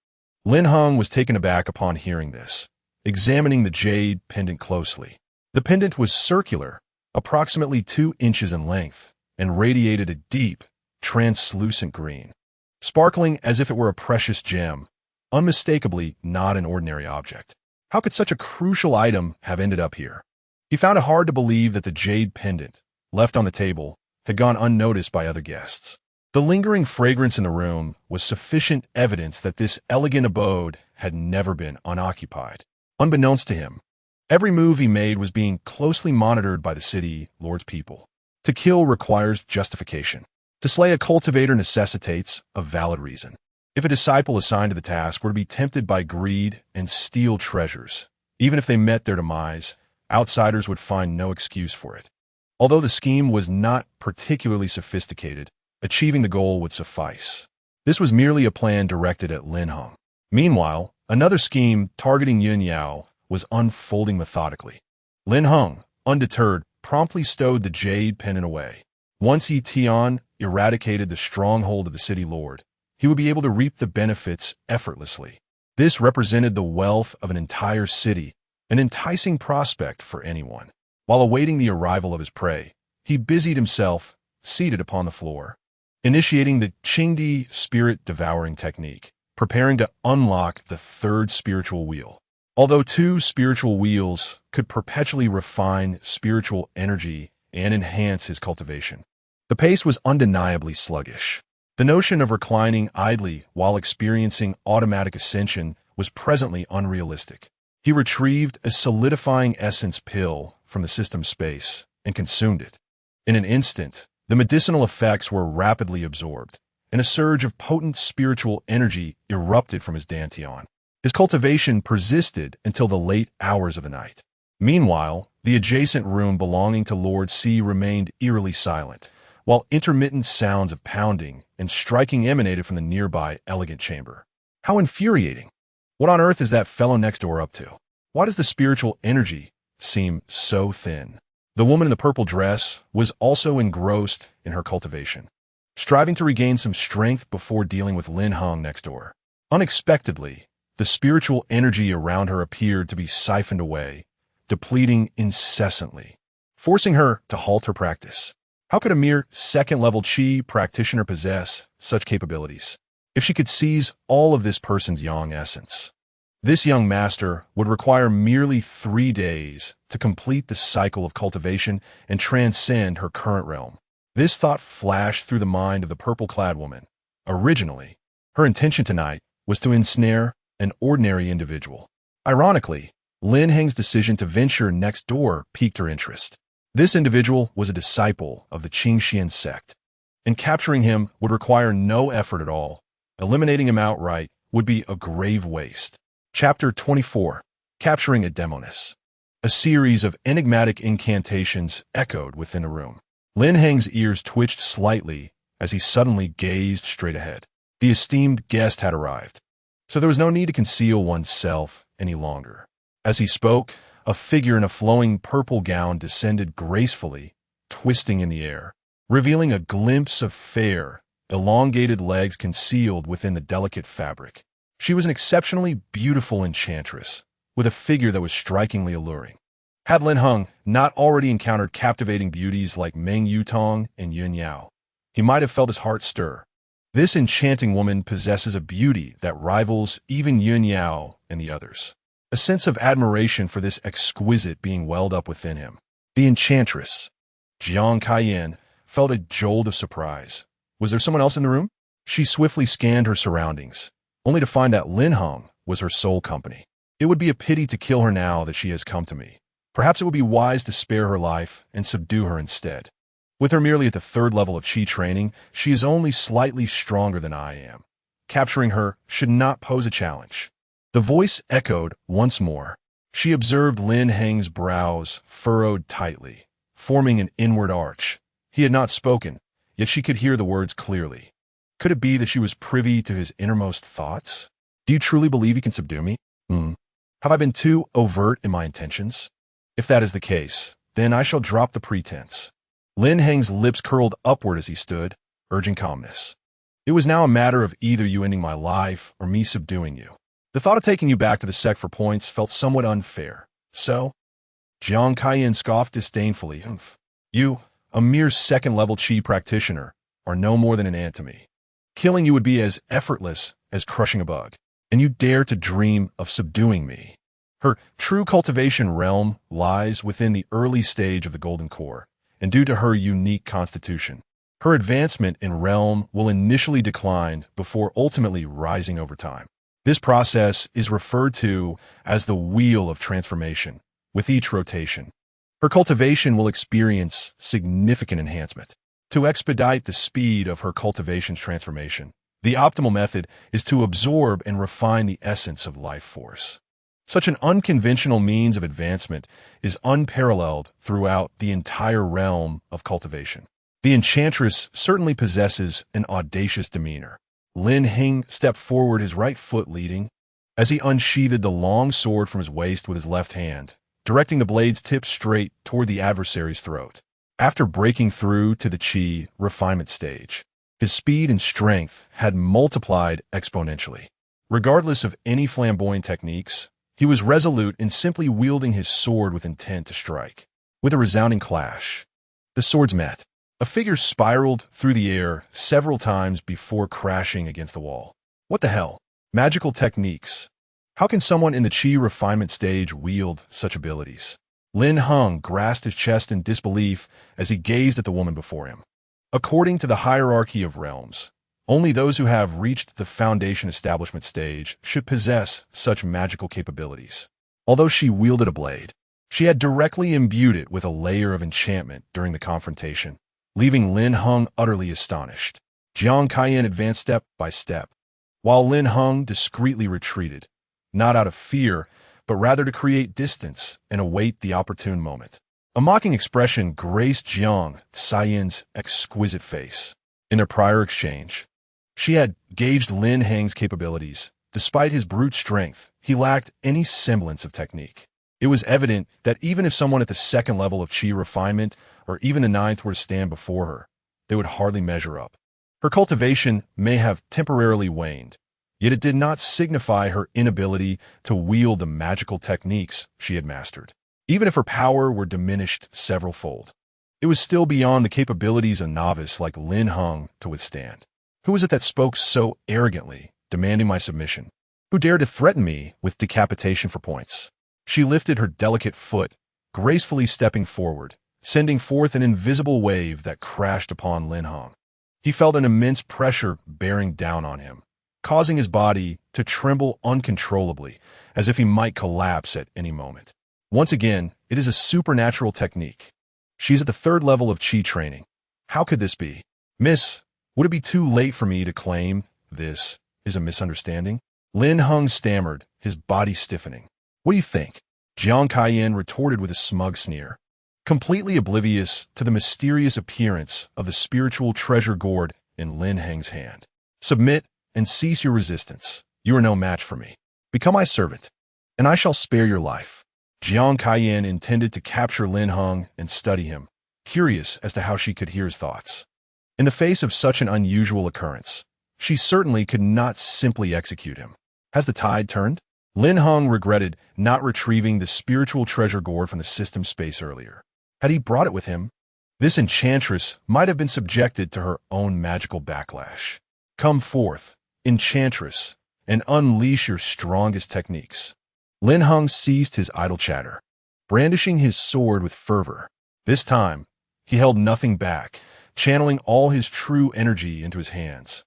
Lin Heng was taken aback upon hearing this, examining the jade pendant closely. The pendant was circular, approximately 2 inches in length, and radiated a deep, translucent green, sparkling as if it were a precious gem, unmistakably not an ordinary object. How could such a crucial item have ended up here? He found it hard to believe that the jade pendant, left on the table, had gone unnoticed by other guests. The lingering fragrance in the room was sufficient evidence that this elegant abode had never been unoccupied. Unbeknownst to him, every move he made was being closely monitored by the city lord's people. To kill requires justification. To slay a cultivator necessitates a valid reason. If a disciple assigned to the task were to be tempted by greed and steal treasures, even if they met their demise, outsiders would find no excuse for it. Although the scheme was not particularly sophisticated, achieving the goal would suffice. This was merely a plan directed at Lin Heng. Meanwhile, another scheme targeting Yun Yao was unfolding methodically. Lin Heng, undeterred, promptly stowed the jade pendant away. Once he Tian eradicated the stronghold of the city lord, he would be able to reap the benefits effortlessly. This represented the wealth of an entire city, an enticing prospect for anyone. While awaiting the arrival of his prey, he busied himself, seated upon the floor, initiating the Qingdi spirit-devouring technique, preparing to unlock the 3rd spiritual wheel. Although 2 spiritual wheels could perpetually refine spiritual energy and enhance his cultivation, the pace was undeniably sluggish. The notion of reclining idly while experiencing automatic ascension was presently unrealistic. He retrieved a solidifying essence pill from the system space and consumed it. In an instant, the medicinal effects were rapidly absorbed, and a surge of potent spiritual energy erupted from his dantian. His cultivation persisted until the late hours of the night. Meanwhile, the adjacent room belonging to Lord C remained eerily silent, while intermittent sounds of pounding and striking emanated from the nearby elegant chamber. How infuriating! What on earth is that fellow next door up to? Why does the spiritual energy seem so thin? The woman in the purple dress was also engrossed in her cultivation, striving to regain some strength before dealing with Lin Heng next door. Unexpectedly, the spiritual energy around her appeared to be siphoned away, depleting incessantly, forcing her to halt her practice. How could a mere 2nd-level Qi practitioner possess such capabilities? If she could seize all of this person's yang essence, this young master would require merely 3 days to complete the cycle of cultivation and transcend her current realm. This thought flashed through the mind of the purple-clad woman. Originally, her intention tonight was to ensnare an ordinary individual. Ironically, Lin Heng's decision to venture next door piqued her interest. This individual was a disciple of the Qingxian sect, and capturing him would require no effort at all. Eliminating him outright would be a grave waste. Chapter 24. Capturing a Demoness. A series of enigmatic incantations echoed within the room. Lin Heng's ears twitched slightly as he suddenly gazed straight ahead. The esteemed guest had arrived, so there was no need to conceal oneself any longer. As he spoke, a figure in a flowing purple gown descended gracefully, twisting in the air, revealing a glimpse of fair, elongated legs concealed within the delicate fabric. She was an exceptionally beautiful enchantress, with a figure that was strikingly alluring. Had Lin Heng not already encountered captivating beauties like Meng Yutong and Yun Yao, he might have felt his heart stir. This enchanting woman possesses a beauty that rivals even Yun Yao and the others. A sense of admiration for this exquisite being welled up within him. The enchantress, Jiang Kaiyan, felt a jolt of surprise. Was there someone else in the room? She swiftly scanned her surroundings, only to find that Lin Heng was her sole company. It would be a pity to kill her now that she has come to me. Perhaps it would be wise to spare her life and subdue her instead. With her merely at the third level of chi training, she is only slightly stronger than I am. Capturing her should not pose a challenge. The voice echoed once more. She observed Lin Heng's brows furrowed tightly, forming an inward arch. He had not spoken, yet she could hear the words clearly. Could it be that she was privy to his innermost thoughts? Do you truly believe you can subdue me? Have I been too overt in my intentions? If that is the case, then I shall drop the pretense. Lin Heng's lips curled upward as he stood, urging calmness. It was now a matter of either you ending my life or me subduing you. The thought of taking you back to the sect for points felt somewhat unfair. So, Jiang Kaiyan scoffed disdainfully. You, a mere second-level chi practitioner, are no more than an ant to me. Killing you would be as effortless as crushing a bug, and you dare to dream of subduing me. Her true cultivation realm lies within the early stage of the Golden Core, and due to her unique constitution, her advancement in realm will initially decline before ultimately rising over time. This process is referred to as the Wheel of Transformation. With each rotation, her cultivation will experience significant enhancement. To expedite the speed of her cultivation's transformation, the optimal method is to absorb and refine the essence of life force. Such an unconventional means of advancement is unparalleled throughout the entire realm of cultivation. The enchantress certainly possesses an audacious demeanor. Lin Heng stepped forward, his right foot leading, as he unsheathed the long sword from his waist with his left hand, directing the blade's tip straight toward the adversary's throat. After breaking through to the chi refinement stage, his speed and strength had multiplied exponentially. Regardless of any flamboyant techniques, he was resolute in simply wielding his sword with intent to strike. With a resounding clash, the swords met. A figure spiraled through the air several times before crashing against the wall. What the hell? Magical techniques. How can someone in the chi refinement stage wield such abilities? Lin Heng grasped his chest in disbelief as he gazed at the woman before him. According to the hierarchy of realms, only those who have reached the foundation establishment stage should possess such magical capabilities. Although she wielded a blade, she had directly imbued it with a layer of enchantment during the confrontation, leaving Lin Heng utterly astonished. Jiang Kaiyan advanced step by step, while Lin Heng discreetly retreated, not out of fear, but rather to create distance and await the opportune moment. A mocking expression graced Jiang Kaiyan's exquisite face. In their prior exchange, she had gauged Lin Heng's capabilities. Despite his brute strength, he lacked any semblance of technique. It was evident that even if someone at the second level of chi refinement or even the ninth were to stand before her, they would hardly measure up. Her cultivation may have temporarily waned, yet it did not signify her inability to wield the magical techniques she had mastered. Even if her power were diminished several-fold, it was still beyond the capabilities a novice like Lin Heng to withstand. Who was it that spoke so arrogantly, demanding my submission? Who dared to threaten me with decapitation for points? She lifted her delicate foot, gracefully stepping forward, sending forth an invisible wave that crashed upon Lin Heng. He felt an immense pressure bearing down on him, causing his body to tremble uncontrollably, as if he might collapse at any moment. Once again, it is a supernatural technique. She's at the third level of chi training. How could this be? Miss, would it be too late for me to claim this is a misunderstanding? Lin Heng stammered, his body stiffening. What do you think? Jiang Kaiyan retorted with a smug sneer, completely oblivious to the mysterious appearance of the spiritual treasure gourd in Lin Heng's hand. Submit and cease your resistance. You are no match for me. Become my servant, and I shall spare your life. Jiang Kaiyan intended to capture Lin Heng and study him, curious as to how she could hear his thoughts. In the face of such an unusual occurrence, she certainly could not simply execute him. Has the tide turned? Lin Heng regretted not retrieving the spiritual treasure gourd from the system space earlier. Had he brought it with him, this enchantress might have been subjected to her own magical backlash. Come forth, enchantress, and unleash your strongest techniques. Lin Heng ceased his idle chatter, brandishing his sword with fervor. This time, he held nothing back, channeling all his true energy into his hands,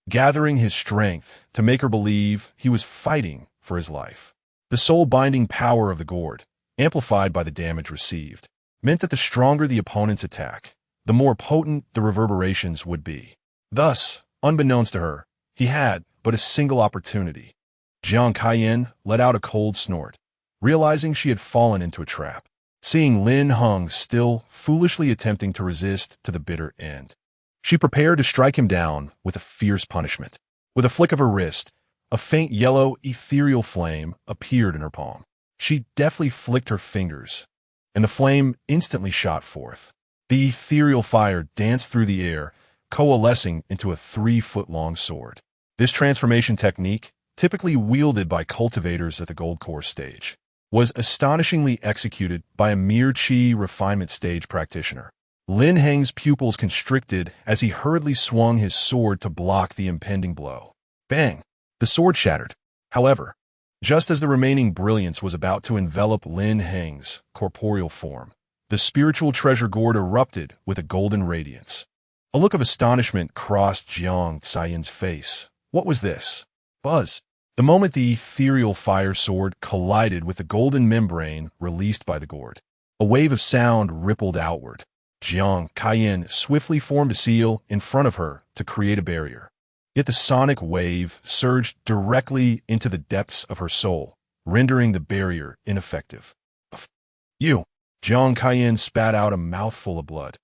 gathering his strength to make her believe he was fighting for his life. The soul-binding power of the gourd, amplified by the damage received, meant that the stronger the opponent's attack, the more potent the reverberations would be. Thus, unbeknownst to her, he had but a single opportunity. Jiang Kaiyan let out a cold snort, realizing she had fallen into a trap. Seeing Lin Heng still foolishly attempting to resist to the bitter end, she prepared to strike him down with a fierce punishment. With a flick of her wrist, a faint yellow, ethereal flame appeared in her palm. She deftly flicked her fingers, and the flame instantly shot forth. The ethereal fire danced through the air, coalescing into a 3-foot-long sword. This transformation technique, typically wielded by cultivators at the Gold Course stage, was astonishingly executed by a mere Qi refinement stage practitioner. Lin Heng's pupils constricted as he hurriedly swung his sword to block the impending blow. Bang! The sword shattered. However, just as the remaining brilliance was about to envelop Lin Heng's corporeal form, the spiritual treasure gourd erupted with a golden radiance. A look of astonishment crossed Jiang Kaiyan's face. What was this? Buzz! The moment the ethereal fire sword collided with the golden membrane released by the gourd, a wave of sound rippled outward. Jiang Kaiyan swiftly formed a seal in front of her to create a barrier. Yet the sonic wave surged directly into the depths of her soul, rendering the barrier ineffective. You! Jiang Kaiyan spat out a mouthful of blood,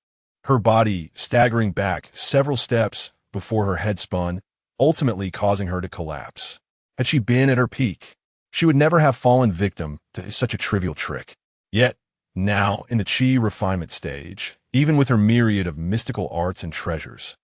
her body staggering back several steps before her head spun, ultimately causing her to collapse. Had she been at her peak, she would never have fallen victim to such a trivial trick. Yet, now in the Qi refinement stage, even with her myriad of mystical arts and treasures,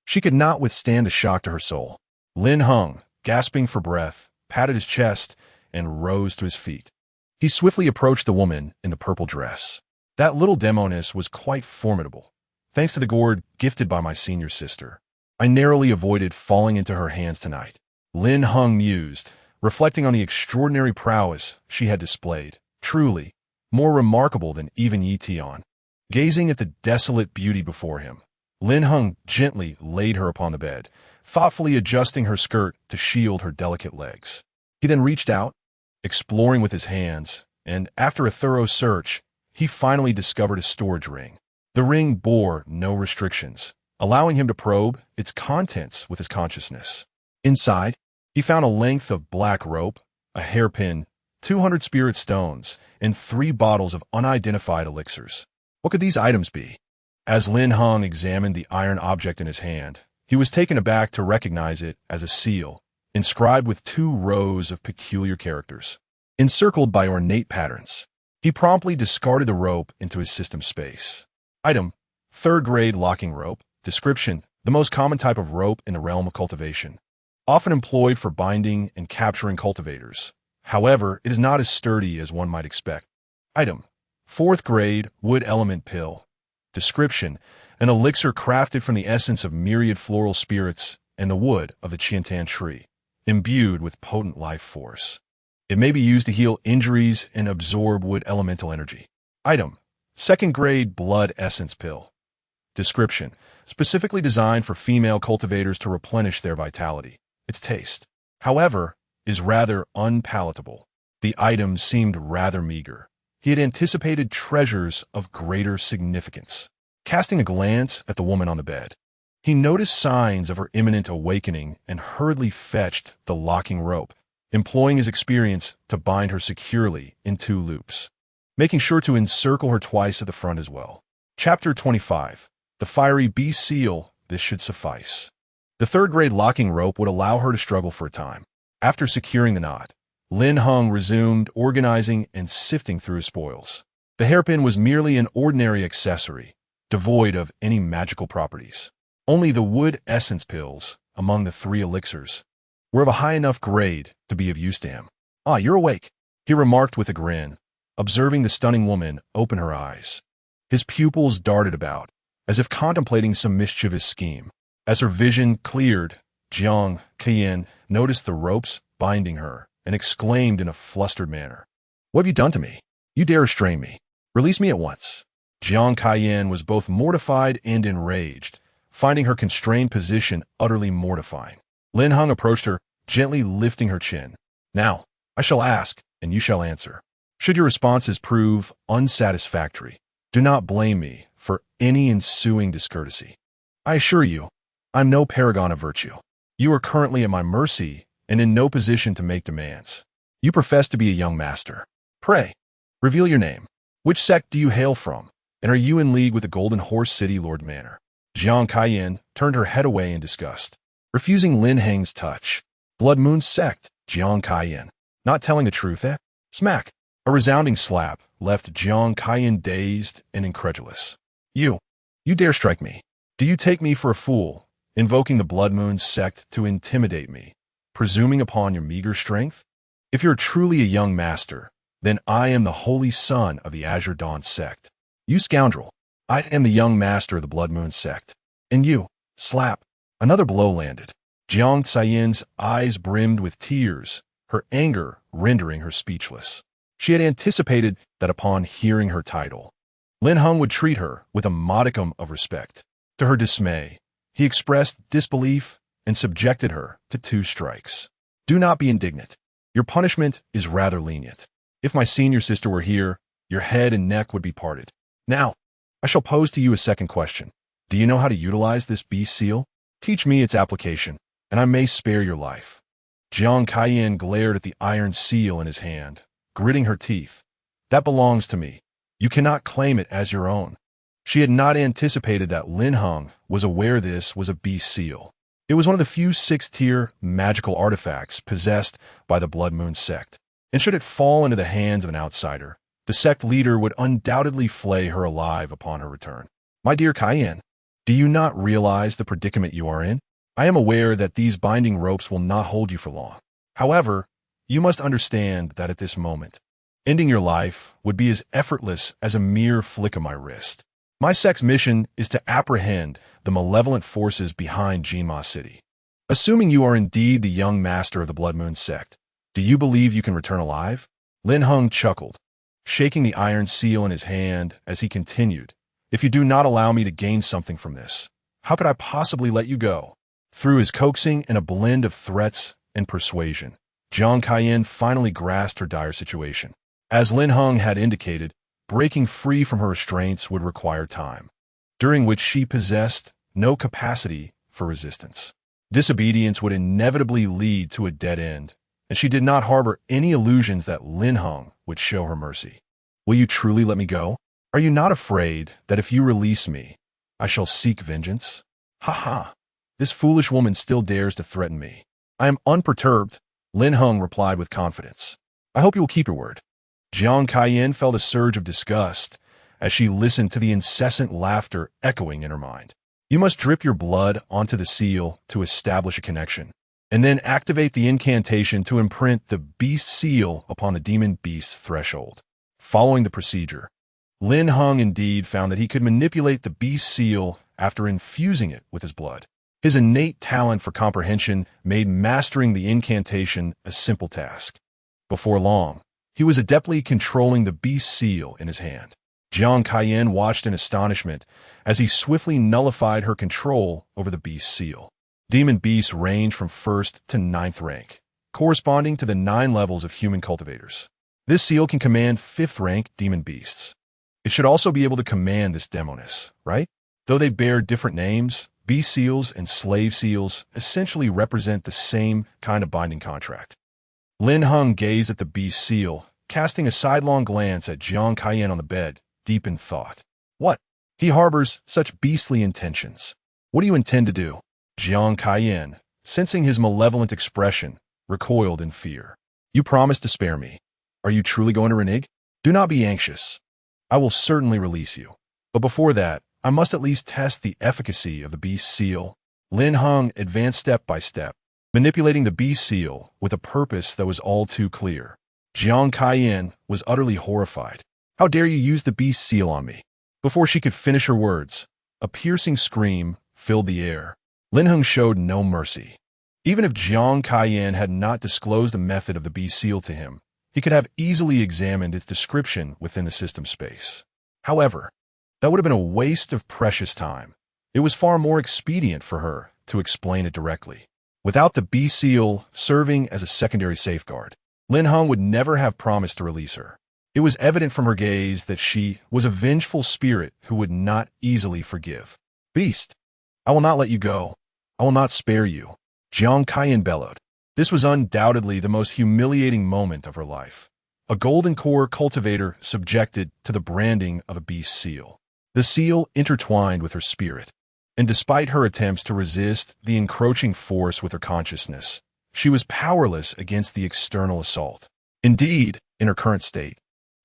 she could not withstand the shock to her soul. Lin Heng, gasping for breath, patted his chest and rose to his feet. He swiftly approached the woman in the purple dress. That little demoness was quite formidable. Thanks to the gourd gifted by my senior sister, I narrowly avoided falling into her hands tonight. Lin Heng mused, reflecting on the extraordinary prowess she had displayed. Truly, more remarkable than even Yi Tian. Gazing at the desolate beauty before him, Lin Heng gently laid her upon the bed, thoughtfully adjusting her skirt to shield her delicate legs. He then reached out, exploring with his hands, and after a thorough search, he finally discovered a storage ring. The ring bore no restrictions, allowing him to probe its contents with his consciousness. Inside, he found a length of black rope, a hairpin, 200 spirit stones, and 3 bottles of unidentified elixirs. What could these items be? As Lin Heng examined the iron object in his hand, he was taken aback to recognize it as a seal, inscribed with 2 rows of peculiar characters, encircled by ornate patterns. He promptly discarded the rope into his system space. Item: 3rd grade locking rope. Description: the most common type of rope in the realm of cultivation, often employed for binding and capturing cultivators. However, it is not as sturdy as one might expect. Item: 4th grade wood element pill. Description: an elixir crafted from the essence of myriad floral spirits and the wood of the Qiantan tree, imbued with potent life force. It may be used to heal injuries and absorb wood elemental energy. Item: 2nd grade blood essence pill. Description: specifically designed for female cultivators to replenish their vitality. Its taste, however, is rather unpalatable. The item seemed rather meager. He had anticipated treasures of greater significance. Casting a glance at the woman on the bed, he noticed signs of her imminent awakening and hurriedly fetched the locking rope, employing his experience to bind her securely in 2 loops, making sure to encircle her twice at the front as well. Chapter 25. The Fiery Bee Seal. This should suffice. The 3rd grade locking rope would allow her to struggle for a time. After securing the knot, Lin Heng resumed organizing and sifting through his spoils. The hairpin was merely an ordinary accessory, devoid of any magical properties. Only the wood essence pills, among the 3 elixirs, were of a high enough grade to be of use to him. "Ah, you're awake," he remarked with a grin, observing the stunning woman open her eyes. His pupils darted about, as if contemplating some mischievous scheme. As her vision cleared, Jiang Kaiyan noticed the ropes binding her and exclaimed in a flustered manner, "What have you done to me? You dare restrain me. Release me at once." Jiang Kaiyan was both mortified and enraged, finding her constrained position utterly mortifying. Lin Heng approached her, gently lifting her chin. "Now, I shall ask, and you shall answer. Should your responses prove unsatisfactory, do not blame me for any ensuing discourtesy. I assure you, I'm no paragon of virtue. You are currently at my mercy and in no position to make demands. You profess to be a young master. Pray, reveal your name. Which sect do you hail from, and are you in league with the Golden Horse City Lord Manor? Jiang Kaiyan turned her head away in disgust, refusing Lin Heng's touch. Blood Moon sect, Jiang Kaiyan. Not telling the truth, eh? Smack. A resounding slap left Jiang Kaiyan dazed and incredulous. You dare strike me? Do you take me for a fool, invoking the Blood Moon sect to intimidate me, presuming upon your meager strength? If you're truly a young master, then I am the holy son of the Azure Dawn sect. You scoundrel, I am the young master of the Blood Moon sect. And you, slap. Another blow landed. Jiang Kaiyan's eyes brimmed with tears, her anger rendering her speechless. She had anticipated that upon hearing her title, Lin Heng would treat her with a modicum of respect. To her dismay, he expressed disbelief and subjected her to 2 strikes. Do not be indignant. Your punishment is rather lenient. If my senior sister were here, your head and neck would be parted. Now, I shall pose to you a second question. Do you know how to utilize this beast seal? Teach me its application, and I may spare your life. Jiang Kaiyan glared at the iron seal in his hand, gritting her teeth. That belongs to me. You cannot claim it as your own. She had not anticipated that Lin Heng was aware this was a beast seal. It was one of the few 6th-tier magical artifacts possessed by the Blood Moon sect, and should it fall into the hands of an outsider, the sect leader would undoubtedly flay her alive upon her return. My dear Kaiyan, do you not realize the predicament you are in? I am aware that these binding ropes will not hold you for long. However, you must understand that at this moment, ending your life would be as effortless as a mere flick of my wrist. My sect's mission is to apprehend the malevolent forces behind Jinma City. Assuming you are indeed the young master of the Blood Moon sect, do you believe you can return alive? Lin Heng chuckled, shaking the iron seal in his hand as he continued. If you do not allow me to gain something from this, how could I possibly let you go? Through his coaxing and a blend of threats and persuasion, Jiang Kaiyan finally grasped her dire situation. As Lin Heng had indicated, breaking free from her restraints would require time, during which she possessed no capacity for resistance. Disobedience would inevitably lead to a dead end, and she did not harbor any illusions that Lin Heng would show her mercy. Will you truly let me go? Are you not afraid that if you release me, I shall seek vengeance? Ha ha! This foolish woman still dares to threaten me. I am unperturbed, Lin Heng replied with confidence. I hope you will keep your word. Jiang Kaiyan felt a surge of disgust as she listened to the incessant laughter echoing in her mind. You must drip your blood onto the seal to establish a connection, and then activate the incantation to imprint the beast seal upon the demon beast's threshold. Following the procedure, Lin Heng indeed found that he could manipulate the beast seal after infusing it with his blood. His innate talent for comprehension made mastering the incantation a simple task. Before long, he was adeptly controlling the beast seal in his hand. Jiang Kaiyan watched in astonishment as he swiftly nullified her control over the beast seal. Demon beasts range from 1st to 9th rank, corresponding to the 9 levels of human cultivators. This seal can command 5th rank demon beasts. It should also be able to command this demoness, right? Though they bear different names, beast seals and slave seals essentially represent the same kind of binding contract. Lin Heng gazed at the beast seal, casting a sidelong glance at Jiang Kaiyan on the bed, deep in thought. What? He harbors such beastly intentions. What do you intend to do? Jiang Kaiyan, sensing his malevolent expression, recoiled in fear. You promised to spare me. Are you truly going to renege? Do not be anxious. I will certainly release you. But before that, I must at least test the efficacy of the beast seal. Lin Heng advanced step by step, manipulating the beast seal with a purpose that was all too clear. Jiang Kaiyan was utterly horrified. How dare you use the beast seal on me? Before she could finish her words, a piercing scream filled the air. Lin Heng showed no mercy. Even if Jiang Kaiyan had not disclosed the method of the beast seal to him, he could have easily examined its description within the system space. However, that would have been a waste of precious time. It was far more expedient for her to explain it directly. Without the beast seal serving as a secondary safeguard, Lin Heng would never have promised to release her. It was evident from her gaze that she was a vengeful spirit who would not easily forgive. Beast, I will not let you go. I will not spare you, Jiang Kaiyan bellowed. This was undoubtedly the most humiliating moment of her life. A golden core cultivator subjected to the branding of a beast seal. The seal intertwined with her spirit, and despite her attempts to resist the encroaching force with her consciousness, she was powerless against the external assault. Indeed, in her current state,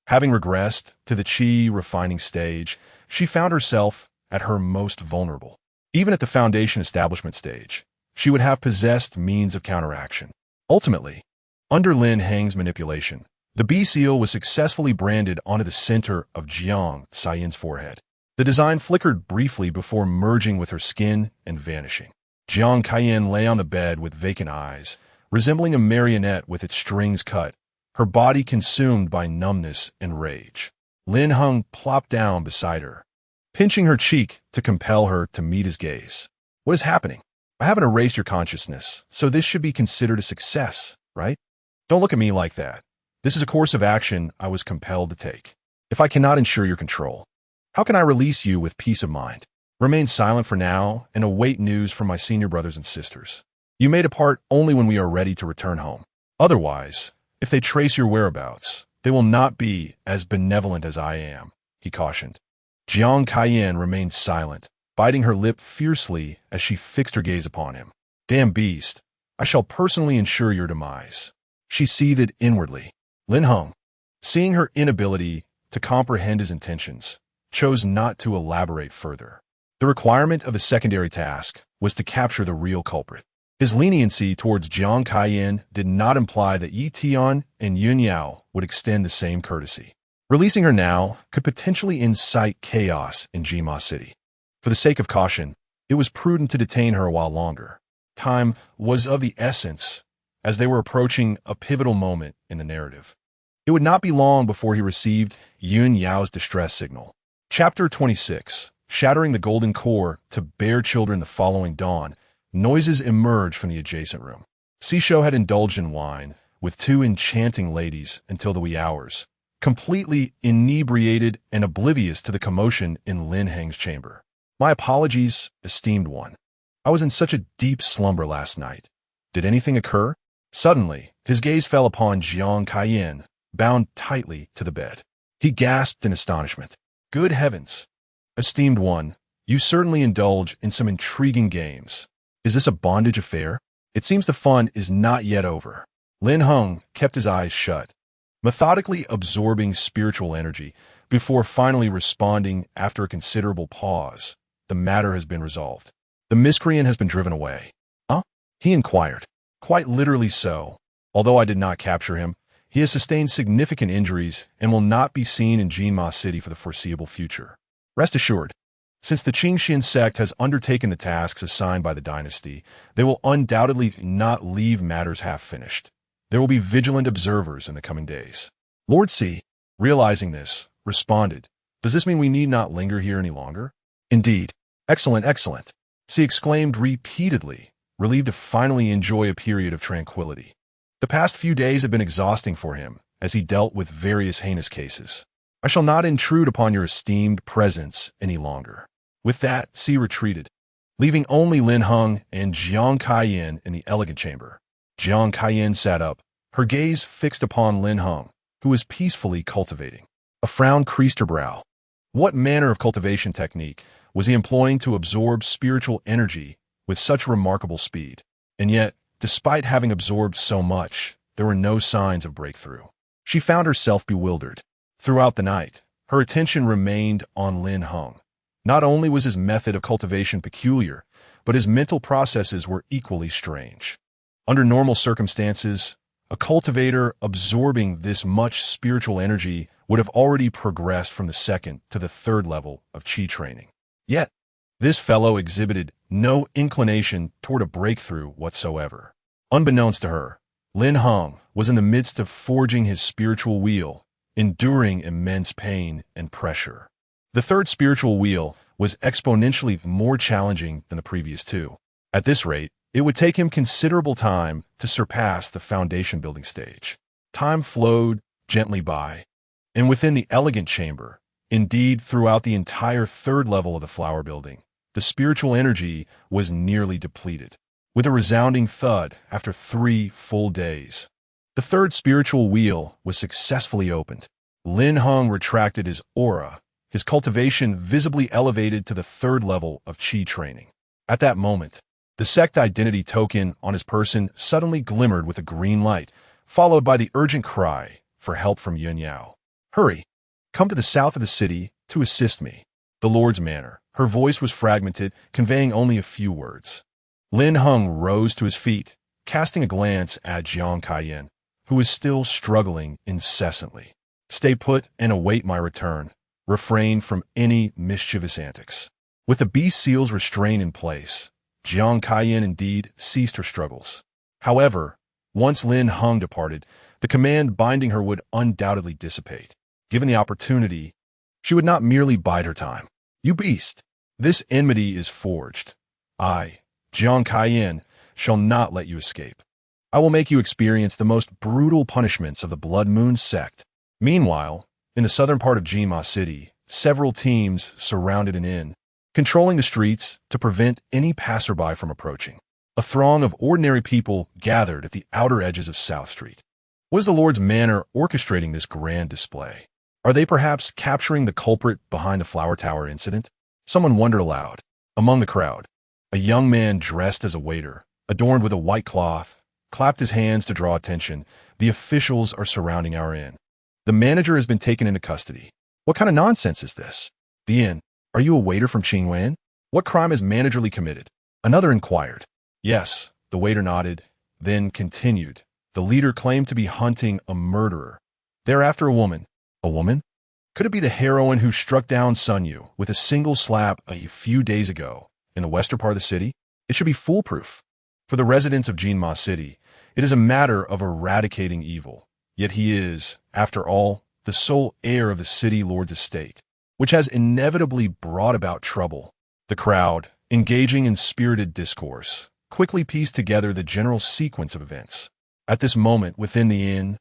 having regressed to the chi refining stage, she found herself at her most vulnerable. Even at the foundation establishment stage, she would have possessed means of counteraction. Ultimately, under Lin Heng's manipulation, the bee seal was successfully branded onto the center of Jiang Xian's forehead. The design flickered briefly before merging with her skin and vanishing. Jiang Kaiyan lay on the bed with vacant eyes, resembling a marionette with its strings cut, her body consumed by numbness and rage. Lin Heng plopped down beside her, pinching her cheek to compel her to meet his gaze. What is happening? I haven't erased your consciousness, so this should be considered a success, right? Don't look at me like that. This is a course of action I was compelled to take. If I cannot ensure your control, how can I release you with peace of mind? Remain silent for now and await news from my senior brothers and sisters. You may depart only when we are ready to return home. Otherwise, if they trace your whereabouts, they will not be as benevolent as I am, he cautioned. Jiang Kaiyan remained silent, biting her lip fiercely as she fixed her gaze upon him. Damn beast, I shall personally ensure your demise. She seethed inwardly. Lin Heng, seeing her inability to comprehend his intentions, chose not to elaborate further. The requirement of his secondary task was to capture the real culprit. His leniency towards Jiang Kaiyan did not imply that Yi Tian and Yun Yao would extend the same courtesy. Releasing her now could potentially incite chaos in Jima City. For the sake of caution, it was prudent to detain her a while longer. Time was of the essence, as they were approaching a pivotal moment in the narrative. It would not be long before he received Yun Yao's distress signal. Chapter 26. Shattering the golden core to bear children the following dawn, noises emerged from the adjacent room. Sisho had indulged in wine with two enchanting ladies until the wee hours, completely inebriated and oblivious to the commotion in Lin Heng's chamber. My apologies, esteemed one. I was in such a deep slumber last night. Did anything occur? Suddenly, his gaze fell upon Jiang Kaiyan, bound tightly to the bed. He gasped in astonishment. Good heavens! Esteemed one, you certainly indulge in some intriguing games. Is this a bondage affair? It seems the fun is not yet over. Lin Heng kept his eyes shut, methodically absorbing spiritual energy before finally responding after a considerable pause. The matter has been resolved. The miscreant has been driven away. Huh? He inquired. Quite literally so. Although I did not capture him, he has sustained significant injuries and will not be seen in Jinma City for the foreseeable future. Rest assured, since the Qingxian sect has undertaken the tasks assigned by the dynasty, they will undoubtedly not leave matters half-finished. There will be vigilant observers in the coming days. Lord C, realizing this, responded, Does this mean we need not linger here any longer? Indeed. Excellent, excellent. C exclaimed repeatedly, relieved to finally enjoy a period of tranquility. The past few days have been exhausting for him, as he dealt with various heinous cases. I shall not intrude upon your esteemed presence any longer. With that, C retreated, leaving only Lin Heng and Jiang Kaiyan in the elegant chamber. Jiang Kaiyan sat up, her gaze fixed upon Lin Heng, who was peacefully cultivating. A frown creased her brow. What manner of cultivation technique was he employing to absorb spiritual energy with such remarkable speed? And yet, despite having absorbed so much, there were no signs of breakthrough. She found herself bewildered. Throughout the night, her attention remained on Lin Heng. Not only was his method of cultivation peculiar, but his mental processes were equally strange. Under normal circumstances, a cultivator absorbing this much spiritual energy would have already progressed from the second to the third level of qi training. Yet, this fellow exhibited no inclination toward a breakthrough whatsoever. Unbeknownst to her, Lin Heng was in the midst of forging his spiritual wheel, enduring immense pain and pressure. The third spiritual wheel was exponentially more challenging than the previous two. At this rate, it would take him considerable time to surpass the foundation building stage. Time flowed gently by, And within the elegant chamber, indeed throughout the entire third level of the flower building, the spiritual energy was nearly depleted. With a resounding thud after 3 full days, the third spiritual wheel was successfully opened. Lin Heng retracted his aura, his cultivation visibly elevated to the third level of Qi training. At that moment, the sect identity token on his person suddenly glimmered with a green light, followed by the urgent cry for help from Yun Yao. "Hurry! Come to the south of the city to assist me." The Lord's manner. Her voice was fragmented, conveying only a few words. Lin Heng rose to his feet, casting a glance at Jiang Kaiyan, who was still struggling incessantly. "Stay put and await my return. Refrain from any mischievous antics." With the beast seals restrained in place, Jiang Kaiyan indeed ceased her struggles. However, once Lin Heng departed, the command binding her would undoubtedly dissipate. Given the opportunity, she would not merely bide her time. "You beast! This enmity is forged. I, Jiang Kaiyan, shall not let you escape. I will make you experience the most brutal punishments of the Blood Moon sect." Meanwhile, in the southern part of Jinma City, several teams surrounded an inn, controlling the streets to prevent any passerby from approaching. A throng of ordinary people gathered at the outer edges of South Street. Was the Lord's manor orchestrating this grand display? Are they perhaps capturing the culprit behind the Flower Tower incident? Someone wondered aloud. Among the crowd, a young man dressed as a waiter, adorned with a white cloth, clapped his hands to draw attention. "The officials are surrounding our inn. The manager has been taken into custody." "What kind of nonsense is this?" "The inn. Are you a waiter from Qingwen? What crime has managerly committed?" Another inquired. "Yes," the waiter nodded, then continued. "The leader claimed to be hunting a murderer. They're after a woman." "A woman? Could it be the heroine who struck down Sun Yu with a single slap a few days ago in the western part of the city? It should be foolproof. For the residents of Jinma City, it is a matter of eradicating evil. Yet he is, after all, the sole heir of the city lord's estate, which has inevitably brought about trouble." The crowd, engaging in spirited discourse, quickly pieced together the general sequence of events. At this moment, within the inn,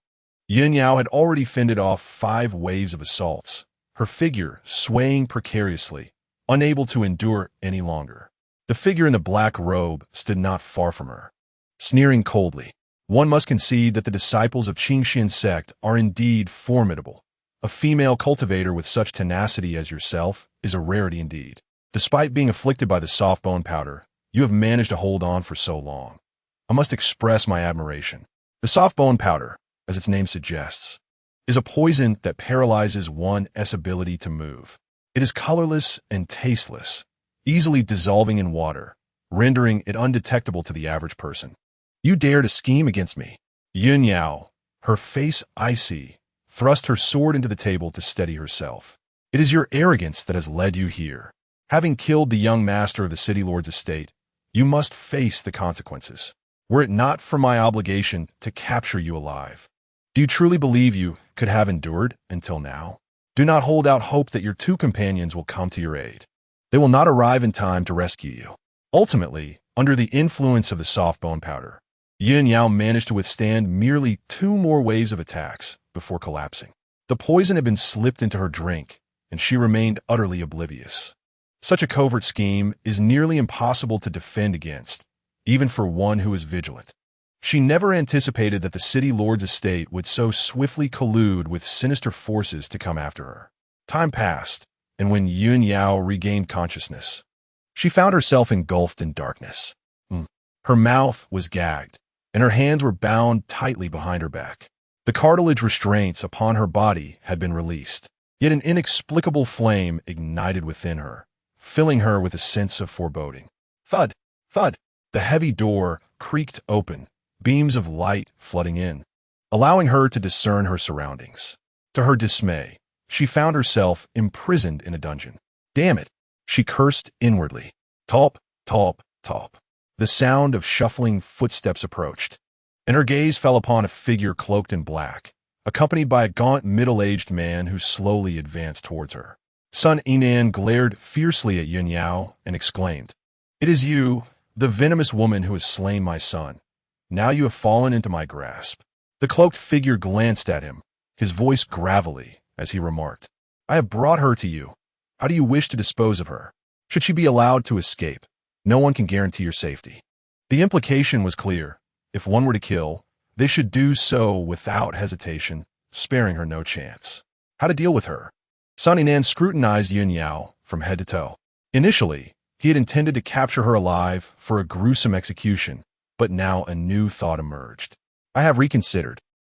Yun Yao had already fended off 5 waves of assaults, her figure swaying precariously, unable to endure any longer. The figure in the black robe stood not far from her, sneering coldly. One must concede that the disciples of Qingxian sect are indeed formidable. A female cultivator with such tenacity as yourself is a rarity indeed. Despite being afflicted by the soft bone powder, you have managed to hold on for so long. I must express my admiration. The soft bone powder, as its name suggests, is a poison that paralyzes one's ability to move. It is colorless and tasteless, easily dissolving in water, rendering it undetectable to the average person. "You dare to scheme against me?" Yun Yao, her face icy, thrust her sword into the table to steady herself. "It is your arrogance that has led you here. Having killed the young master of the city lord's estate, you must face the consequences. Were it not for my obligation to capture you alive, do you truly believe you could have endured until now? Do not hold out hope that your 2 companions will come to your aid. They will not arrive in time to rescue you." Ultimately, under the influence of the soft bone powder, Yun Yao managed to withstand merely 2 more waves of attacks before collapsing. The poison had been slipped into her drink, and she remained utterly oblivious. Such a covert scheme is nearly impossible to defend against, even for one who is vigilant. She never anticipated that the city lord's estate would so swiftly collude with sinister forces to come after her. Time passed, and when Yun Yao regained consciousness, she found herself engulfed in darkness. Her mouth was gagged, and her hands were bound tightly behind her back. The cartilage restraints upon her body had been released, yet an inexplicable flame ignited within her, filling her with a sense of foreboding. Thud! Thud! The heavy door creaked open, beams of light flooding in, allowing her to discern her surroundings. To her dismay, she found herself imprisoned in a dungeon. "Damn it!" she cursed inwardly. Talp, talp, talp. The sound of shuffling footsteps approached, and her gaze fell upon a figure cloaked in black, accompanied by a gaunt middle-aged man who slowly advanced towards her. Sun Yinan glared fiercely at Yun Yao and exclaimed, "It is you, the venomous woman who has slain my son. Now you have fallen into my grasp." The cloaked figure glanced at him, his voice gravelly, as he remarked. I have brought her to you. How do you wish to dispose of her? Should she be allowed to escape? No one can guarantee your safety. The implication was clear. If one were to kill, they should do so without hesitation, sparing her no chance. How to deal with her? Sun Yinan scrutinized Yun Yao from head to toe. Initially, he had intended to capture her alive for a gruesome execution, but now a new thought emerged. I have reconsidered.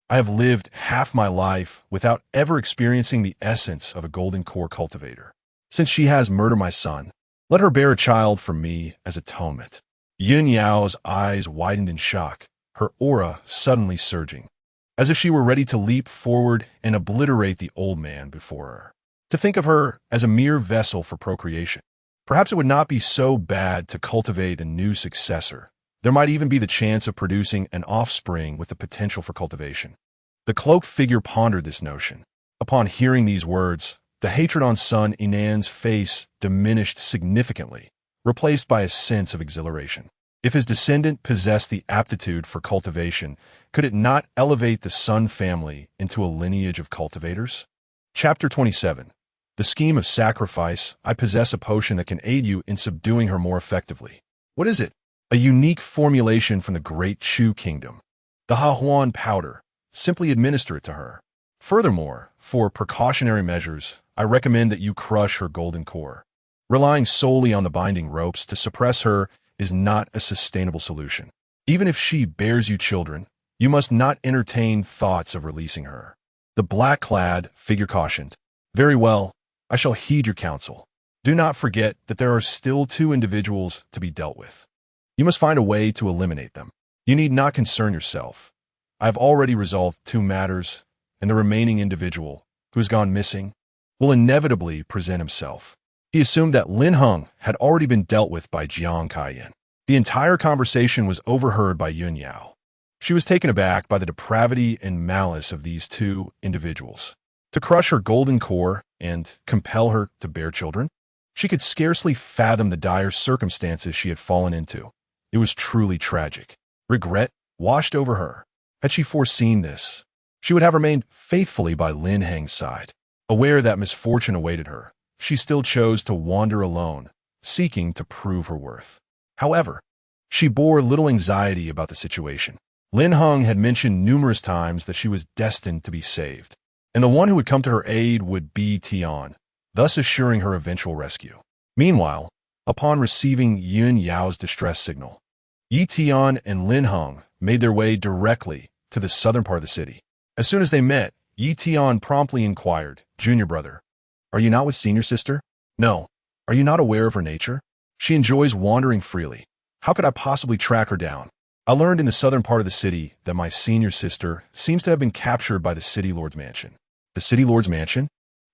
I have lived half my life without ever experiencing the essence of a golden core cultivator. Since she has murdered my son, let her bear a child for me as atonement. Yun Yao's eyes widened in shock, her aura suddenly surging, as if she were ready to leap forward and obliterate the old man before her. To think of her as a mere vessel for procreation. Perhaps it would not be so bad to cultivate a new successor. There might even be the chance of producing an offspring with the potential for cultivation. The cloaked figure pondered this notion. Upon hearing these words, the hatred on Sun Yinan's face diminished significantly, replaced by a sense of exhilaration. If his descendant possessed the aptitude for cultivation, could it not elevate the Sun family into a lineage of cultivators? Chapter 27. The Scheme of Sacrifice. I possess a potion that can aid you in subduing her more effectively. What is it? A unique formulation from the Great Chu Kingdom. The Hahuan powder. Simply administer it to her. Furthermore, for precautionary measures, I recommend that you crush her golden core. Relying solely on the binding ropes to suppress her is not a sustainable solution. Even if she bears you children, you must not entertain thoughts of releasing her. The black-clad figure cautioned. Very well, I shall heed your counsel. Do not forget that there are still 2 individuals to be dealt with. You must find a way to eliminate them. You need not concern yourself. I have already resolved 2 matters, and the remaining individual, who has gone missing, will inevitably present himself. He assumed that Lin Heng had already been dealt with by Jiang Kaiyan. The entire conversation was overheard by Yun Yao. She was taken aback by the depravity and malice of these 2 individuals. To crush her golden core and compel her to bear children? She could scarcely fathom the dire circumstances she had fallen into. It was truly tragic. Regret washed over her. Had she foreseen this, she would have remained faithfully by Lin Heng's side. Aware that misfortune awaited her, she still chose to wander alone, seeking to prove her worth. However, she bore little anxiety about the situation. Lin Heng had mentioned numerous times that she was destined to be saved, and the one who would come to her aid would be Tian, thus assuring her eventual rescue. Meanwhile, upon receiving Yun Yao's distress signal, Yi Tian and Lin Heng made their way directly to the southern part of the city. As soon as they met, Yi Tian promptly inquired, Junior brother, are you not with senior sister? No. Are you not aware of her nature? She enjoys wandering freely. How could I possibly track her down? I learned in the southern part of the city that my senior sister seems to have been captured by the city lord's mansion. The city lord's mansion?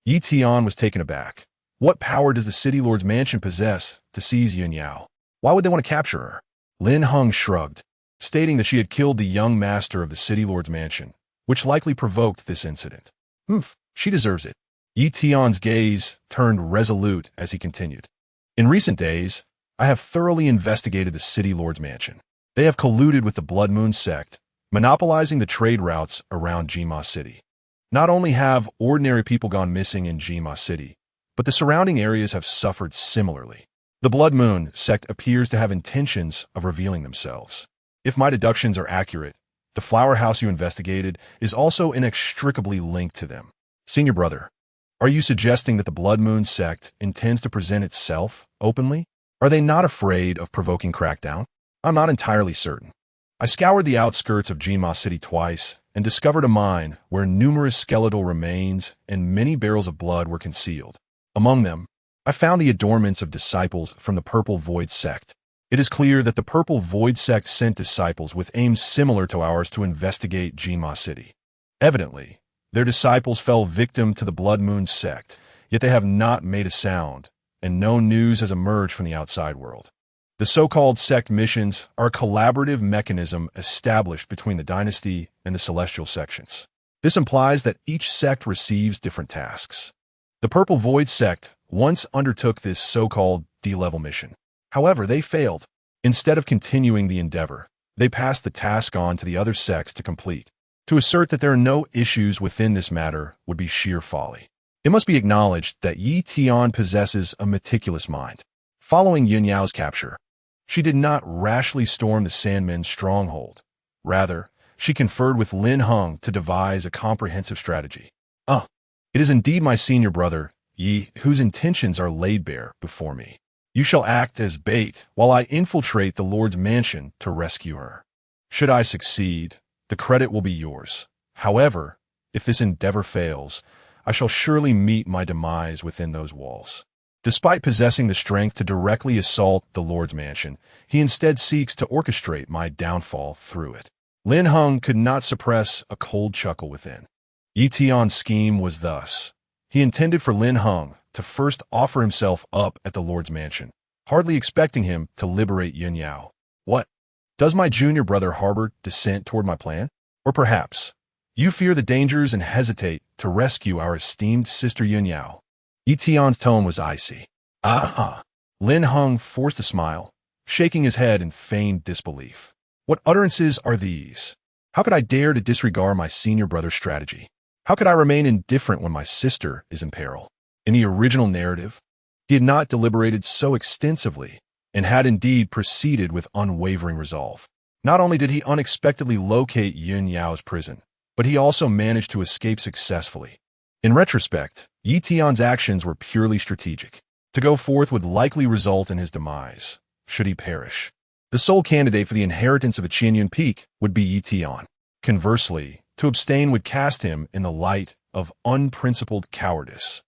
Yi Tian was taken aback. What power does the city lord's mansion possess to seize Yun Yao? Why would they want to capture her? Lin Heng shrugged, stating that she had killed the young master of the city lord's mansion, which likely provoked this incident. She deserves it. Yi Tian's gaze turned resolute as he continued. In recent days, I have thoroughly investigated the city lord's mansion. They have colluded with the Blood Moon sect, monopolizing the trade routes around Jima City. Not only have ordinary people gone missing in Jima City, but the surrounding areas have suffered similarly. The Blood Moon sect appears to have intentions of revealing themselves. If my deductions are accurate, the flower house you investigated is also inextricably linked to them. Senior brother, are you suggesting that the Blood Moon sect intends to present itself openly? Are they not afraid of provoking crackdown? I'm not entirely certain. I scoured the outskirts of Jima City twice and discovered a mine where numerous skeletal remains and many barrels of blood were concealed. Among them, I found the adornments of disciples from the Purple Void sect. It is clear that the Purple Void sect sent disciples with aims similar to ours to investigate Jima City. Evidently, their disciples fell victim to the Blood Moon sect, yet they have not made a sound, and no news has emerged from the outside world. The so-called sect missions are a collaborative mechanism established between the dynasty and the celestial sections. This implies that each sect receives different tasks. The Purple Void sect once undertook this so-called D-level mission. However, they failed. Instead of continuing the endeavor, they passed the task on to the other sects to complete. To assert that there are no issues within this matter would be sheer folly. It must be acknowledged that Yi Tian possesses a meticulous mind. Following Yun Yao's capture, she did not rashly storm the Sandmen's stronghold. Rather, she conferred with Lin Heng to devise a comprehensive strategy. It is indeed my senior brother, Yi, whose intentions are laid bare before me. You shall act as bait while I infiltrate the Lord's mansion to rescue her. Should I succeed, the credit will be yours. However, if this endeavor fails, I shall surely meet my demise within those walls. Despite possessing the strength to directly assault the Lord's mansion, he instead seeks to orchestrate my downfall through it. Lin Heng could not suppress a cold chuckle within. Yi Tian's scheme was thus. He intended for Lin Heng to first offer himself up at the Lord's mansion, hardly expecting him to liberate Yun Yao. What? Does my junior brother harbor dissent toward my plan? Or perhaps, you fear the dangers and hesitate to rescue our esteemed sister Yun Yao? Yi Tian's tone was icy. Lin Heng forced a smile, shaking his head in feigned disbelief. What utterances are these? How could I dare to disregard my senior brother's strategy? How could I remain indifferent when my sister is in peril? In the original narrative, he had not deliberated so extensively and had indeed proceeded with unwavering resolve. Not only did he unexpectedly locate Yun Yao's prison, but he also managed to escape successfully. In retrospect, Yi Tian's actions were purely strategic. To go forth would likely result in his demise, should he perish. The sole candidate for the inheritance of the Qianyun Peak would be Yi Tian. Conversely, to abstain would cast him in the light of unprincipled cowardice,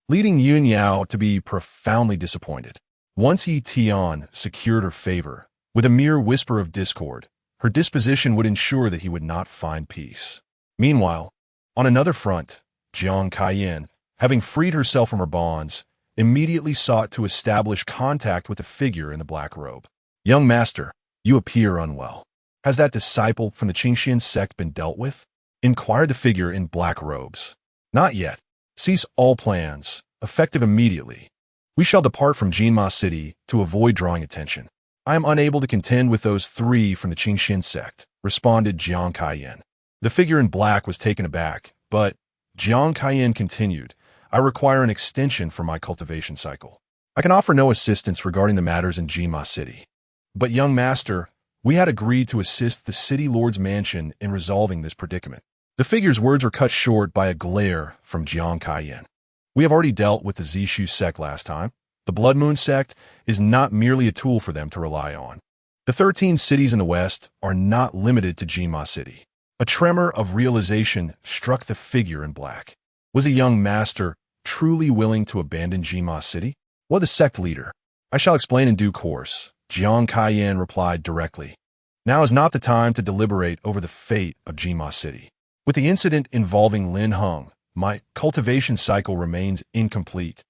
leading Yun Yao to be profoundly disappointed. Once Yi Tian secured her favor, with a mere whisper of discord, her disposition would ensure that he would not find peace. Meanwhile, on another front, Jiang Kaiyan, having freed herself from her bonds, immediately sought to establish contact with the figure in the black robe. Young master, you appear unwell. Has that disciple from the Qingxian sect been dealt with? Inquired the figure in black robes. Not yet. Cease all plans, effective immediately. We shall depart from Jinma City to avoid drawing attention. I am unable to contend with those three from the Qingxian sect, responded Jiang Kaiyan. The figure in black was taken aback, but Jiang Kaiyan continued, I require an extension for my cultivation cycle. I can offer no assistance regarding the matters in Jinma City. But young master, we had agreed to assist the city lord's mansion in resolving this predicament. The figure's words were cut short by a glare from Jiang Kaiyan. We have already dealt with the Zishu sect last time. The Blood Moon sect is not merely a tool for them to rely on. The 13 cities in the west are not limited to Jinma City. A tremor of realization struck the figure in black. Was a young master truly willing to abandon Jinma City? What the sect leader? I shall explain in due course, Jiang Kaiyan replied directly. Now is not the time to deliberate over the fate of Jinma City. With the incident involving Lin Heng, my cultivation cycle remains incomplete,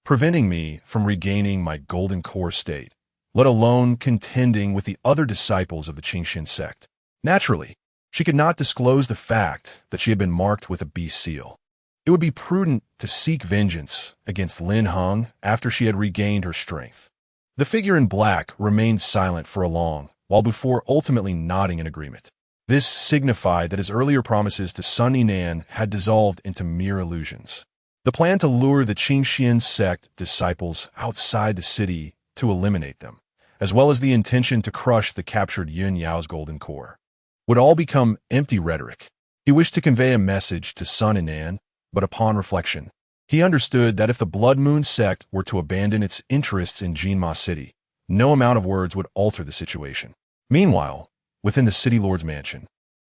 preventing me from regaining my golden core state, let alone contending with the other disciples of the Qingxian sect. Naturally, she could not disclose the fact that she had been marked with a beast seal. It would be prudent to seek vengeance against Lin Heng after she had regained her strength. The figure in black remained silent for a long while before ultimately nodding in agreement. This signified that his earlier promises to Sun Yinan had dissolved into mere illusions. The plan to lure the Qingxian sect disciples outside the city to eliminate them, as well as the intention to crush the captured Yun Yao's golden core, would all become empty rhetoric. He wished to convey a message to Sun Yinan, but upon reflection, he understood that if the Blood Moon sect were to abandon its interests in Jinma City, no amount of words would alter the situation. Meanwhile, within the city lord's mansion,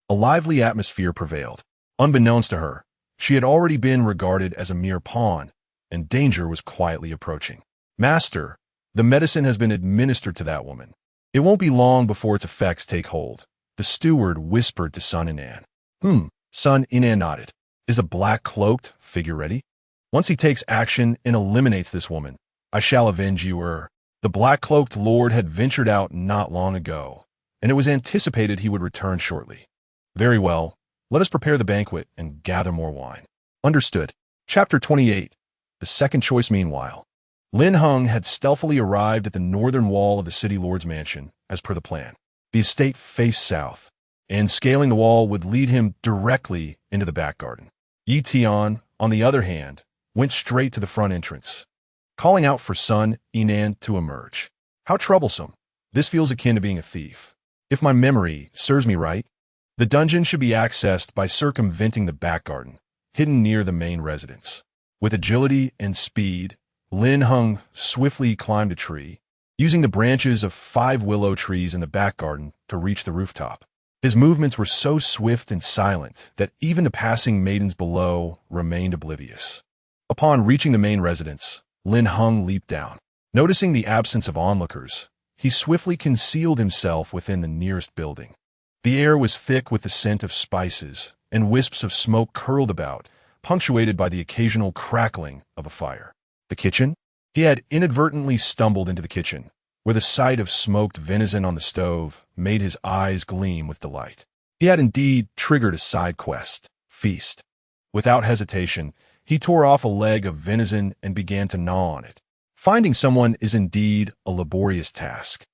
a lively atmosphere prevailed. Unbeknownst to her, she had already been regarded as a mere pawn, and danger was quietly approaching. Master, the medicine has been administered to that woman. It won't be long before its effects take hold, the steward whispered to Sun Yinan. Sun Yinan nodded. Is the black-cloaked figure ready? Once he takes action and eliminates this woman, I shall avenge you. The black-cloaked lord had ventured out not long ago, and it was anticipated he would return shortly. Very well, let us prepare the banquet and gather more wine. Understood. Chapter 28. The second choice. Meanwhile, Lin Heng had stealthily arrived at the northern wall of the city lord's mansion, as per the plan. The estate faced south. and scaling the wall would lead him directly into the back garden. Yi Tian, on the other hand, went straight to the front entrance, calling out for Sun Yinan to emerge. How troublesome. This feels akin to being a thief. If my memory serves me right, the dungeon should be accessed by circumventing the back garden, hidden near the main residence. With agility and speed, Lin Heng swiftly climbed a tree, using the branches of 5 willow trees in the back garden to reach the rooftop. His movements were so swift and silent that even the passing maidens below remained oblivious. Upon reaching the main residence, Lin Heng leaped down. Noticing the absence of onlookers, he swiftly concealed himself within the nearest building. The air was thick with the scent of spices, and wisps of smoke curled about, punctuated by the occasional crackling of a fire. The kitchen? He had inadvertently stumbled into the kitchen, where the sight of smoked venison on the stove made his eyes gleam with delight. He had indeed triggered a side quest, feast. Without hesitation, he tore off a leg of venison and began to gnaw on it. Finding someone is indeed a laborious task,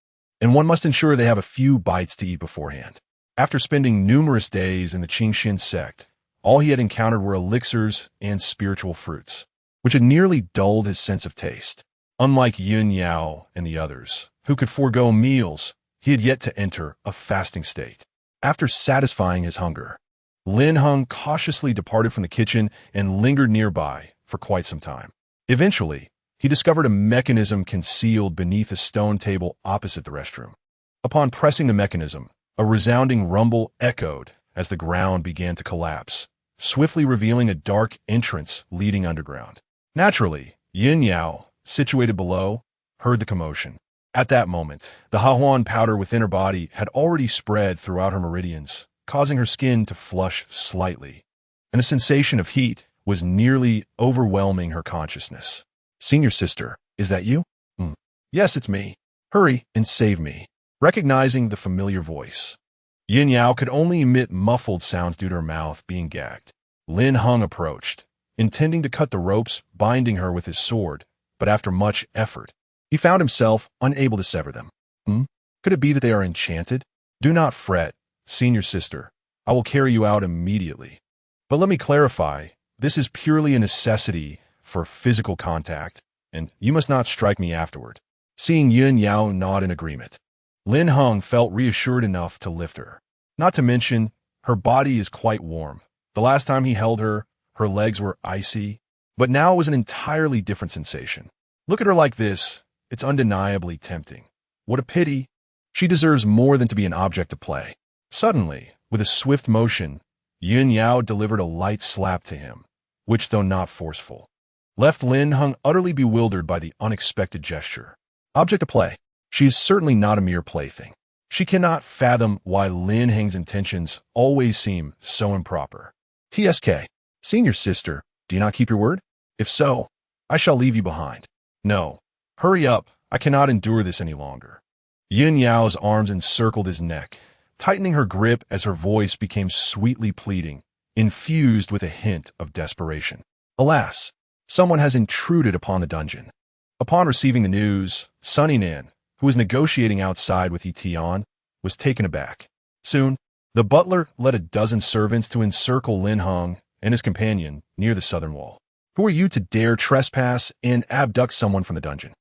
and one must ensure they have a few bites to eat beforehand. After spending numerous days in the Qingxin sect, all he had encountered were elixirs and spiritual fruits, which had nearly dulled his sense of taste. Unlike Yun Yao and the others, who could forego meals, he had yet to enter a fasting state. After satisfying his hunger, Lin Heng cautiously departed from the kitchen and lingered nearby for quite some time. Eventually, he discovered a mechanism concealed beneath a stone table opposite the restroom. Upon pressing the mechanism, a resounding rumble echoed as the ground began to collapse, swiftly revealing a dark entrance leading underground. Naturally, Yin Yao, situated below, heard the commotion. At that moment, the Hahuan powder within her body had already spread throughout her meridians, causing her skin to flush slightly, and a sensation of heat was nearly overwhelming her consciousness. "Senior sister, is that you?" "Yes, it's me. Hurry and save me." Recognizing the familiar voice, Yin Yao could only emit muffled sounds due to her mouth being gagged. Lin Heng approached, intending to cut the ropes binding her with his sword, but after much effort, he found himself unable to sever them. Could it be that they are enchanted? "Do not fret, senior sister. I will carry you out immediately. But let me clarify, this is purely a necessity for physical contact, and you must not strike me afterward." Seeing Yin Yao nod in agreement, Lin Heng felt reassured enough to lift her. Not to mention, her body is quite warm. The last time he held her, her legs were icy, but now it was an entirely different sensation. Look at her like this. It's undeniably tempting. What a pity. She deserves more than to be an object to play. Suddenly, with a swift motion, Yin Yao delivered a light slap to him, which, though not forceful, left Lin Heng utterly bewildered by the unexpected gesture. Object to play. She is certainly not a mere plaything. She cannot fathom why Lin Heng's intentions always seem so improper. "TSK, senior sister, do you not keep your word? If so, I shall leave you behind." "No. Hurry up. I cannot endure this any longer." Yin Yao's arms encircled his neck, tightening her grip as her voice became sweetly pleading, infused with a hint of desperation. Alas, someone has intruded upon the dungeon. Upon receiving the news, Sun Yinan, who was negotiating outside with Yi Tian, was taken aback. Soon, the butler led a dozen servants to encircle Lin Heng and his companion near the southern wall. "Who are you to dare trespass and abduct someone from the dungeon?"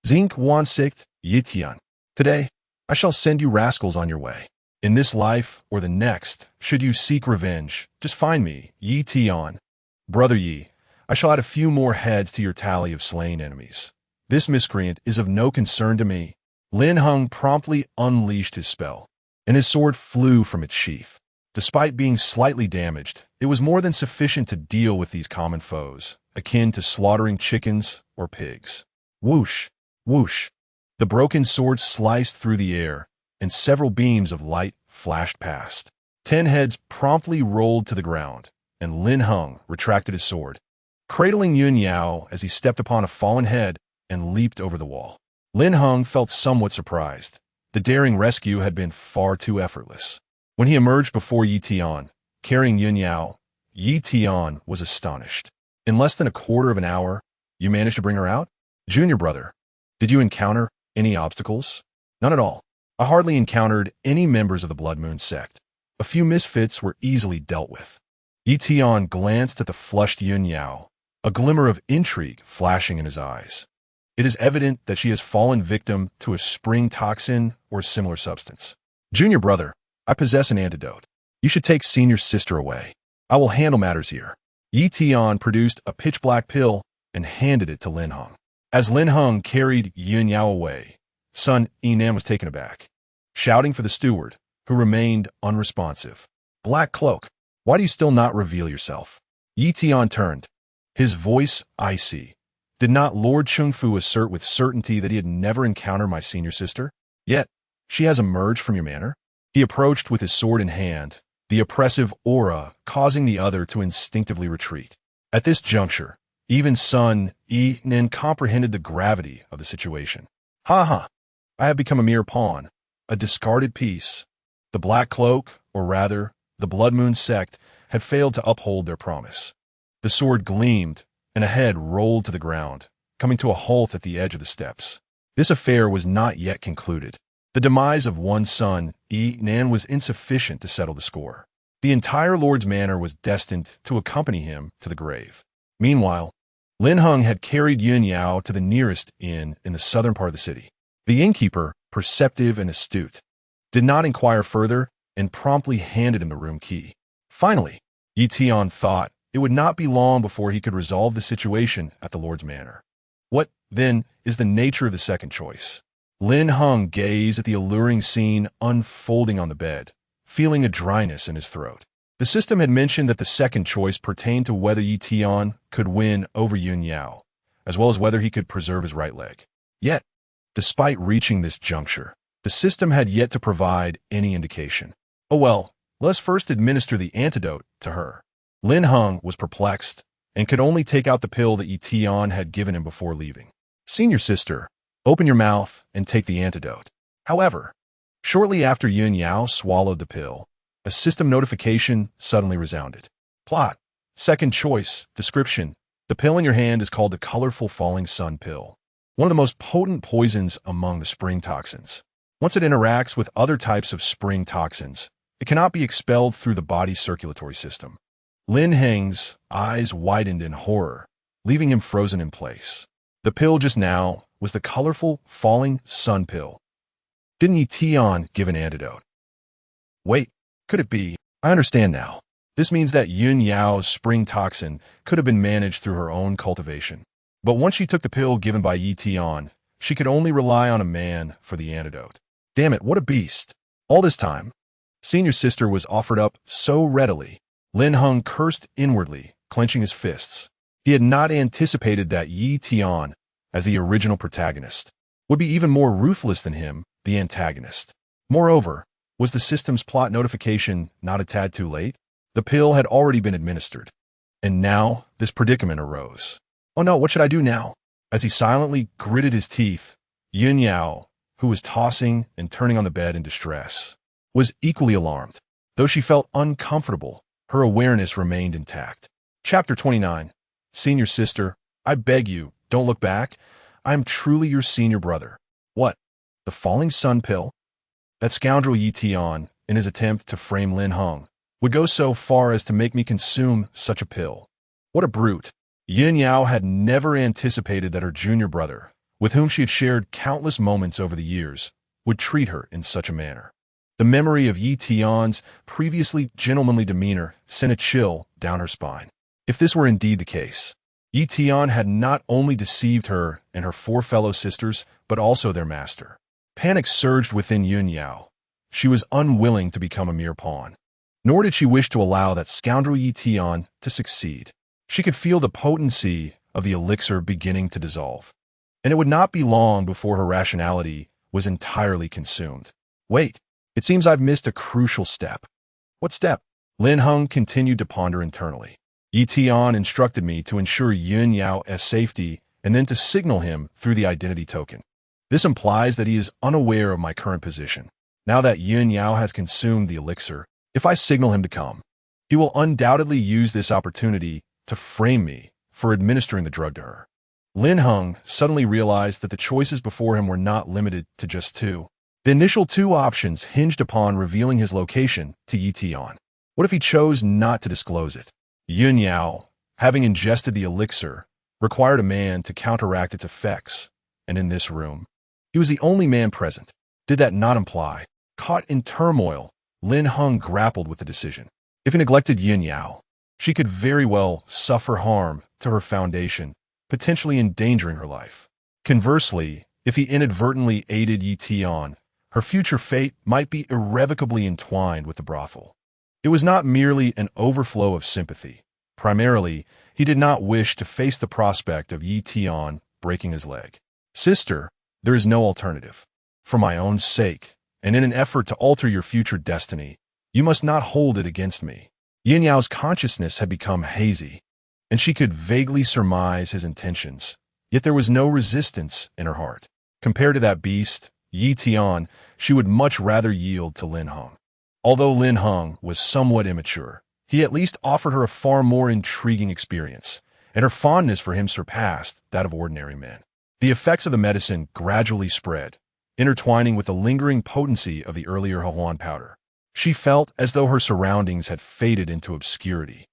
"Zink Wansicht Yi Tian. Today, I shall send you rascals on your way. In this life or the next, should you seek revenge, just find me, Yi Tian. Brother Yi, I shall add a few more heads to your tally of slain enemies. This miscreant is of no concern to me." Lin Heng promptly unleashed his spell, and his sword flew from its sheath. Despite being slightly damaged, it was more than sufficient to deal with these common foes, akin to slaughtering chickens or pigs. Whoosh, whoosh. The broken sword sliced through the air, and several beams of light flashed past. 10 heads promptly rolled to the ground, and Lin Heng retracted his sword, cradling Yun Yao as he stepped upon a fallen head and leaped over the wall. Lin Heng felt somewhat surprised. The daring rescue had been far too effortless. When he emerged before Yi Tian, carrying Yun Yao, Yi Tian was astonished. "In less than a quarter of an hour, you managed to bring her out? Junior brother, did you encounter any obstacles?" "None at all. I hardly encountered any members of the Blood Moon sect. A few misfits were easily dealt with. Yi Tian glanced at the flushed Yun Yao, a glimmer of intrigue flashing in his eyes. It is evident that she has fallen victim to a spring toxin or similar substance. Junior brother, I possess an antidote. You should take senior sister away. I will handle matters here. Yi Tian produced a pitch-black pill and handed it to Lin Heng. As Lin Heng carried Yun Yao away, son Yinan was taken aback, shouting for the steward, who remained unresponsive. Black Cloak, why do you still not reveal yourself? Yi Tian turned, his voice icy. Did not Lord Chengfu assert with certainty that he had never encountered my senior sister? Yet, she has emerged from your manor? He approached with his sword in hand, the oppressive aura causing the other to instinctively retreat. At this juncture, even son Yinan comprehended the gravity of the situation. Ha ha! I have become a mere pawn, a discarded piece. The Black Cloak, or rather, the Blood Moon sect, had failed to uphold their promise. The sword gleamed, and a head rolled to the ground, coming to a halt at the edge of the steps. This affair was not yet concluded. The demise of one son, Yinan, was insufficient to settle the score. The entire Lord's manor was destined to accompany him to the grave. Meanwhile, Lin Heng had carried Yun Yao to the nearest inn in the southern part of the city. The innkeeper, perceptive and astute, did not inquire further and promptly handed him the room key. Finally, Yi Tian thought it would not be long before he could resolve the situation at the Lord's manor. What, then, is the nature of the second choice? Lin Heng gazed at the alluring scene unfolding on the bed, feeling a dryness in his throat. The system had mentioned that the second choice pertained to whether Yi Tian could win over Yun Yao, as well as whether he could preserve his right leg. Yet, despite reaching this juncture, the system had yet to provide any indication. Oh well, let's first administer the antidote to her. Lin Heng was perplexed and could only take out the pill that Yi Tian had given him before leaving. Senior sister, open your mouth and take the antidote. However, shortly after Yun Yao swallowed the pill, a system notification suddenly resounded. Plot, second choice, description. The pill in your hand is called the Colorful Falling Sun Pill, one of the most potent poisons among the spring toxins. Once it interacts with other types of spring toxins, it cannot be expelled through the body's circulatory system. Lin Heng's eyes widened in horror, leaving him frozen in place. The pill just now was the Colorful Falling Sun Pill. Didn't Yi Tian give an antidote? Wait, could it be? I understand now. This means that Yun Yao's spring toxin could have been managed through her own cultivation. But once she took the pill given by Yi Tian, she could only rely on a man for the antidote. Damn it, what a beast. All this time, senior sister was offered up so readily. Lin Heng cursed inwardly, clenching his fists. He had not anticipated that Yi Tian, as the original protagonist, would be even more ruthless than him, the antagonist. Moreover, was the system's plot notification not a tad too late? The pill had already been administered. And now, this predicament arose. Oh no, what should I do now? As he silently gritted his teeth, Yun Yao, who was tossing and turning on the bed in distress, was equally alarmed. Though she felt uncomfortable, her awareness remained intact. Chapter 29. Senior sister, I beg you, don't look back. I am truly your senior brother. What? The Falling Sun Pill? That scoundrel Yi Tian, in his attempt to frame Lin Heng, would go so far as to make me consume such a pill. What a brute. Yun Yao had never anticipated that her junior brother, with whom she had shared countless moments over the years, would treat her in such a manner. The memory of Yi Tian's previously gentlemanly demeanor sent a chill down her spine. If this were indeed the case, Yi Tian had not only deceived her and her four fellow sisters, but also their master. Panic surged within Yun Yao. She was unwilling to become a mere pawn. Nor did she wish to allow that scoundrel Yi Tian to succeed. She could feel the potency of the elixir beginning to dissolve, and it would not be long before her rationality was entirely consumed. Wait, it seems I've missed a crucial step. What step? Lin Heng continued to ponder internally. Yi Tian instructed me to ensure Yun Yao's safety and then to signal him through the identity token. This implies that he is unaware of my current position. Now that Yun Yao has consumed the elixir, if I signal him to come, he will undoubtedly use this opportunity to frame me for administering the drug to her. Lin Heng suddenly realized that the choices before him were not limited to just two. The initial two options hinged upon revealing his location to Yi Tian. What if he chose not to disclose it? Yun Yao, having ingested the elixir, required a man to counteract its effects, and in this room, he was the only man present. Did that not imply? Caught in turmoil, Lin Heng grappled with the decision. If he neglected Yun Yao, she could very well suffer harm to her foundation, potentially endangering her life. Conversely, if he inadvertently aided Yi Tian, her future fate might be irrevocably entwined with the brothel. It was not merely an overflow of sympathy. Primarily, he did not wish to face the prospect of Yi Tian breaking his leg. Sister, there is no alternative. For my own sake, and in an effort to alter your future destiny, you must not hold it against me. Yin Yao's consciousness had become hazy, and she could vaguely surmise his intentions, yet there was no resistance in her heart. Compared to that beast, Yi Tian, she would much rather yield to Lin Heng. Although Lin Heng was somewhat immature, he at least offered her a far more intriguing experience, and her fondness for him surpassed that of ordinary men. The effects of the medicine gradually spread, intertwining with the lingering potency of the earlier Hehuan powder. She felt as though her surroundings had faded into obscurity,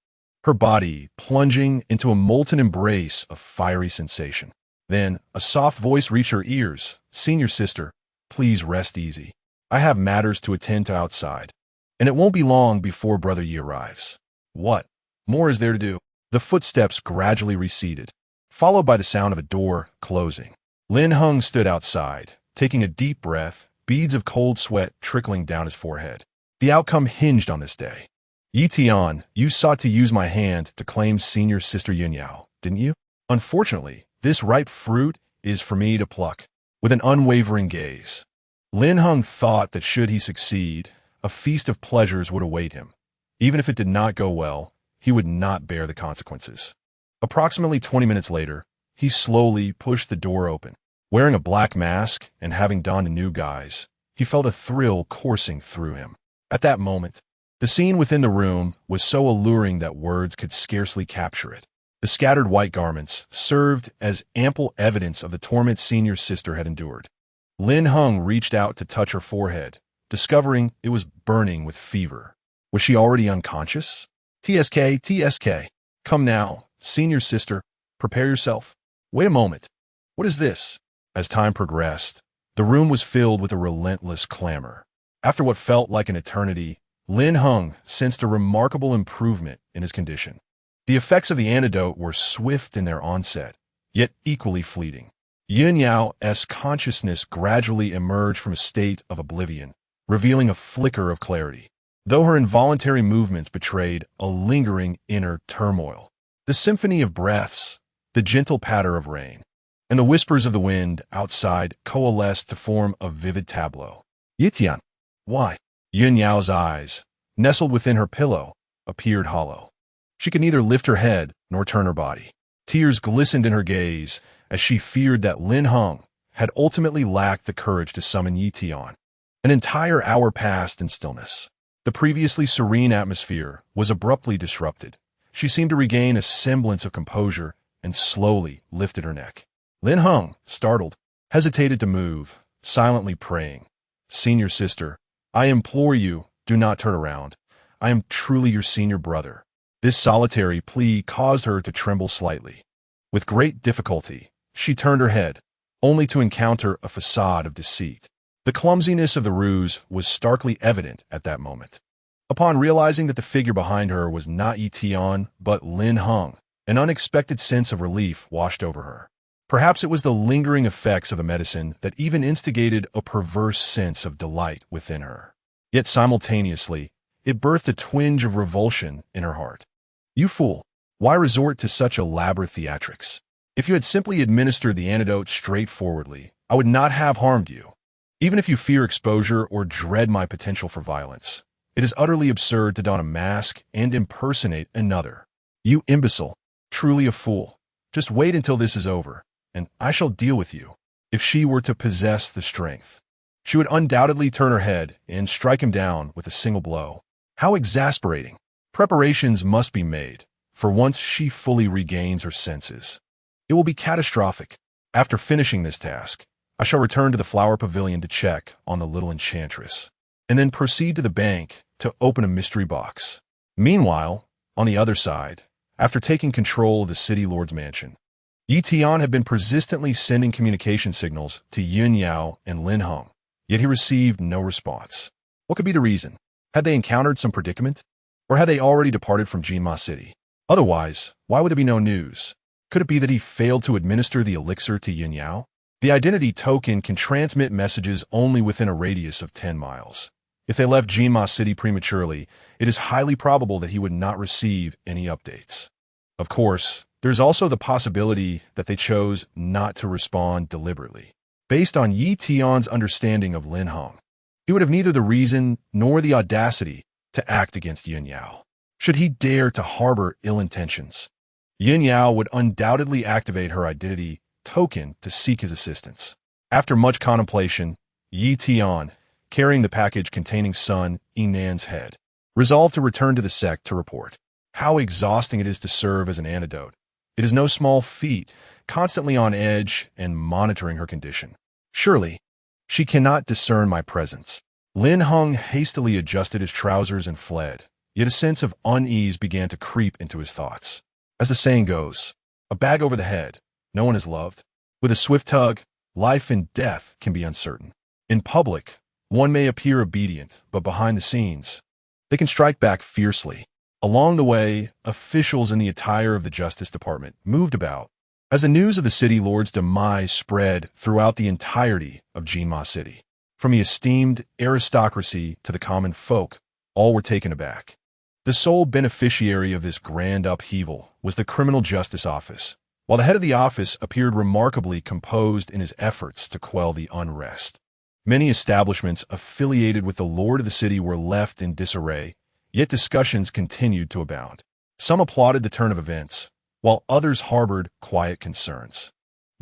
her body plunging into a molten embrace of fiery sensation. Then, a soft voice reached her ears. "Senior sister, please rest easy. I have matters to attend to outside, and it won't be long before Brother Yi arrives." What more is there to do? The footsteps gradually receded, followed by the sound of a door closing. Lin Heng stood outside, taking a deep breath, beads of cold sweat trickling down his forehead. The outcome hinged on this day. Yi Tian, you sought to use my hand to claim senior sister Yun Yao, didn't you? Unfortunately, this ripe fruit is for me to pluck. With an unwavering gaze, Lin Heng thought that should he succeed, a feast of pleasures would await him. Even if it did not go well, he would not bear the consequences. Approximately 20 minutes later, he slowly pushed the door open. Wearing a black mask and having donned a new guise, he felt a thrill coursing through him. At that moment, the scene within the room was so alluring that words could scarcely capture it. The scattered white garments served as ample evidence of the torment senior sister had endured. Lin Heng reached out to touch her forehead, discovering it was burning with fever. Was she already unconscious? TSK. Come now, senior sister, prepare yourself. Wait a moment. What is this? As time progressed, the room was filled with a relentless clamor. After what felt like an eternity, Lin Heng sensed a remarkable improvement in his condition. The effects of the antidote were swift in their onset, yet equally fleeting. Yun Yao's consciousness gradually emerged from a state of oblivion, revealing a flicker of clarity, though her involuntary movements betrayed a lingering inner turmoil. The symphony of breaths, the gentle patter of rain, and the whispers of the wind outside coalesced to form a vivid tableau. Yi Tian, why? Yun Yao's eyes, nestled within her pillow, appeared hollow. She could neither lift her head nor turn her body. Tears glistened in her gaze as she feared that Lin Heng had ultimately lacked the courage to summon Yi Tian. An entire hour passed in stillness. The previously serene atmosphere was abruptly disrupted. She seemed to regain a semblance of composure and slowly lifted her neck. Lin Heng, startled, hesitated to move, silently praying. "Senior sister, I implore you, do not turn around. I am truly your senior brother." This solitary plea caused her to tremble slightly. With great difficulty, she turned her head, only to encounter a facade of deceit. The clumsiness of the ruse was starkly evident at that moment. Upon realizing that the figure behind her was not Yi Tian, but Lin Heng, an unexpected sense of relief washed over her. Perhaps it was the lingering effects of the medicine that even instigated a perverse sense of delight within her. Yet simultaneously, it birthed a twinge of revulsion in her heart. You fool! Why resort to such elaborate theatrics? If you had simply administered the antidote straightforwardly, I would not have harmed you. Even if you fear exposure or dread my potential for violence, it is utterly absurd to don a mask and impersonate another. You imbecile! Truly a fool. Just wait until this is over, and I shall deal with you. If she were to possess the strength, she would undoubtedly turn her head and strike him down with a single blow. How exasperating! Preparations must be made, for once she fully regains her senses, it will be catastrophic. After finishing this task, I shall return to the flower pavilion to check on the little enchantress, and then proceed to the bank to open a mystery box. Meanwhile, on the other side, after taking control of the city lord's mansion, Yi Tian had been persistently sending communication signals to Yun Yao and Lin Heng, yet he received no response. What could be the reason? Had they encountered some predicament? Or had they already departed from Jinma City? Otherwise, why would there be no news? Could it be that he failed to administer the elixir to Yun Yao? The identity token can transmit messages only within a radius of 10 miles. If they left Jinma City prematurely, it is highly probable that he would not receive any updates. Of course, there's also the possibility that they chose not to respond deliberately. Based on Yi Tian's understanding of Lin Heng, he would have neither the reason nor the audacity to act against Yun Yao. Should he dare to harbor ill intentions, Yun Yao would undoubtedly activate her identity token to seek his assistance. After much contemplation, Yi Tian, carrying the package containing Sun Yinan's head, resolved to return to the sect to report. How exhausting it is to serve as an antidote. It is no small feat, constantly on edge and monitoring her condition. Surely, she cannot discern my presence. Lin Heng hastily adjusted his trousers and fled, yet a sense of unease began to creep into his thoughts. As the saying goes, a bag over the head, no one is loved. With a swift tug, life and death can be uncertain. In public, one may appear obedient, but behind the scenes, they can strike back fiercely. Along the way, officials in the attire of the Justice Department moved about, as the news of the city lord's demise spread throughout the entirety of Jinma City. From the esteemed aristocracy to the common folk, all were taken aback. The sole beneficiary of this grand upheaval was the Criminal Justice Office, while the head of the office appeared remarkably composed in his efforts to quell the unrest. Many establishments affiliated with the lord of the city were left in disarray, yet discussions continued to abound. Some applauded the turn of events, while others harbored quiet concerns.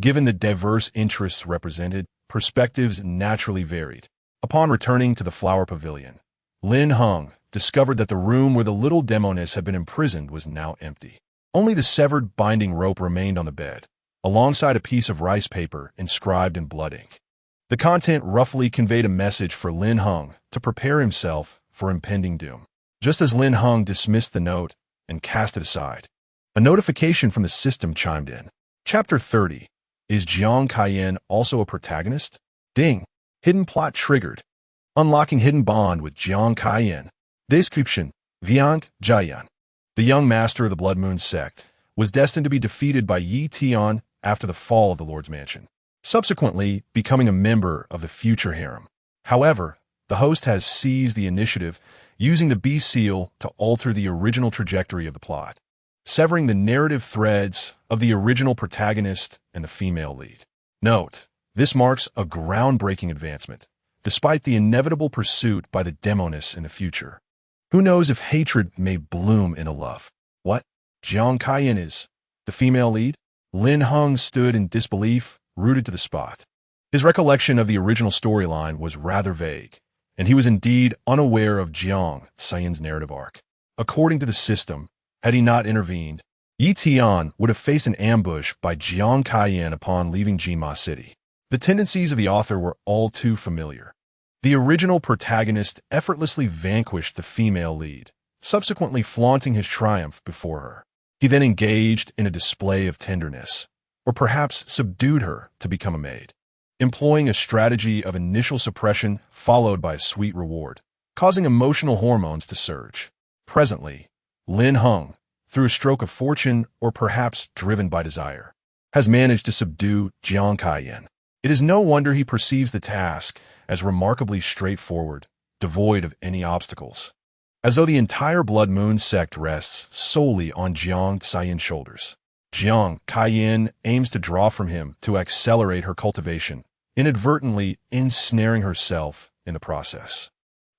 Given the diverse interests represented, perspectives naturally varied. Upon returning to the flower pavilion, Lin Heng discovered that the room where the little demoness had been imprisoned was now empty. Only the severed binding rope remained on the bed, alongside a piece of rice paper inscribed in blood ink. The content roughly conveyed a message for Lin Heng to prepare himself for impending doom. Just as Lin Heng dismissed the note and cast it aside, a notification from the system chimed in. Chapter 30. Is Jiang Kaiyan also a protagonist? Ding. Hidden plot triggered. Unlocking hidden bond with Jiang Kaiyan. Description. Viang Jian. The young master of the Blood Moon sect was destined to be defeated by Yi Tian after the fall of the Lord's Mansion, subsequently becoming a member of the future harem. However, the host has seized the initiative, using the B seal to alter the original trajectory of the plot, severing the narrative threads of the original protagonist and the female lead. Note, this marks a groundbreaking advancement, despite the inevitable pursuit by the demoness in the future. Who knows if hatred may bloom into love? What? Jiang Kaiyan is the female lead? Lin Heng stood in disbelief, rooted to the spot. His recollection of the original storyline was rather vague, and he was indeed unaware of Jiang Kaiyan's narrative arc. According to the system, had he not intervened, Yi Tian would have faced an ambush by Jiang Kaiyan upon leaving Jinma City. The tendencies of the author were all too familiar. The original protagonist effortlessly vanquished the female lead, subsequently flaunting his triumph before her. He then engaged in a display of tenderness, or perhaps subdued her to become a maid, employing a strategy of initial suppression followed by a sweet reward, causing emotional hormones to surge. Presently, Lin Heng, through a stroke of fortune or perhaps driven by desire, has managed to subdue Jiang Kaiyan. It is no wonder he perceives the task as remarkably straightforward, devoid of any obstacles, as though the entire Blood Moon sect rests solely on Jiang Kaiyan's shoulders. Jiang Kaiyan aims to draw from him to accelerate her cultivation, inadvertently ensnaring herself in the process.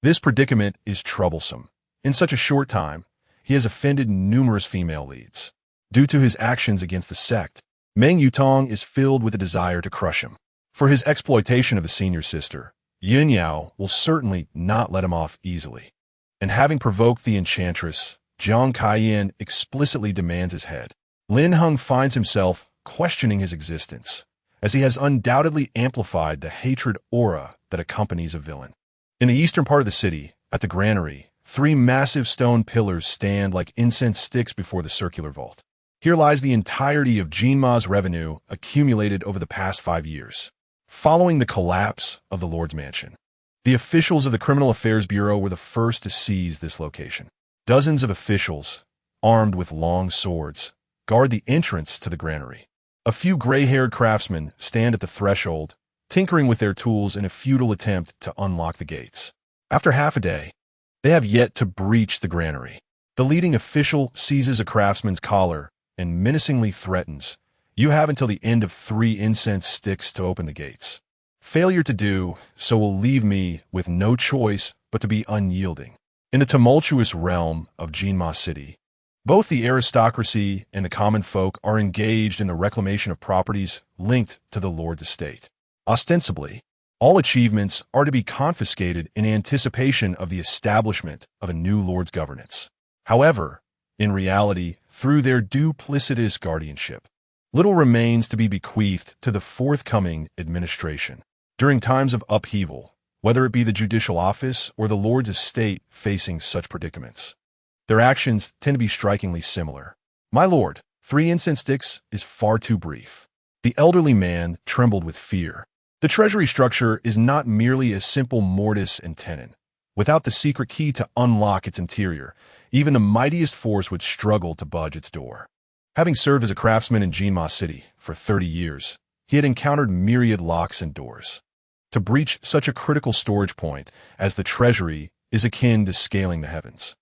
This predicament is troublesome. In such a short time, he has offended numerous female leads. Due to his actions against the sect, Meng Yutong is filled with a desire to crush him. For his exploitation of the senior sister, Yun Yao will certainly not let him off easily. And having provoked the enchantress, Jiang Kaiyan explicitly demands his head. Lin Heng finds himself questioning his existence, as he has undoubtedly amplified the hatred aura that accompanies a villain. In the eastern part of the city, at the granary, 3 massive stone pillars stand like incense sticks before the circular vault. Here lies the entirety of Jinma's revenue accumulated over the past 5 years. Following the collapse of the Lord's Mansion, the officials of the Criminal Affairs Bureau were the first to seize this location. Dozens of officials, armed with long swords, guard the entrance to the granary. A few gray-haired craftsmen stand at the threshold, tinkering with their tools in a futile attempt to unlock the gates. After half a day, they have yet to breach the granary. The leading official seizes a craftsman's collar and menacingly threatens, "You have until the end of 3 incense sticks to open the gates. Failure to do so will leave me with no choice but to be unyielding." In the tumultuous realm of Jinma City, both the aristocracy and the common folk are engaged in the reclamation of properties linked to the Lord's estate. Ostensibly, all achievements are to be confiscated in anticipation of the establishment of a new Lord's governance. However, in reality, through their duplicitous guardianship, little remains to be bequeathed to the forthcoming administration. During times of upheaval, whether it be the judicial office or the Lord's estate facing such predicaments, their actions tend to be strikingly similar. "My lord, 3 incense sticks is far too brief." The elderly man trembled with fear. The treasury structure is not merely a simple mortise and tenon. Without the secret key to unlock its interior, even the mightiest force would struggle to budge its door. Having served as a craftsman in Jinma City for 30 years, he had encountered myriad locks and doors. To breach such a critical storage point as the treasury is akin to scaling the heavens.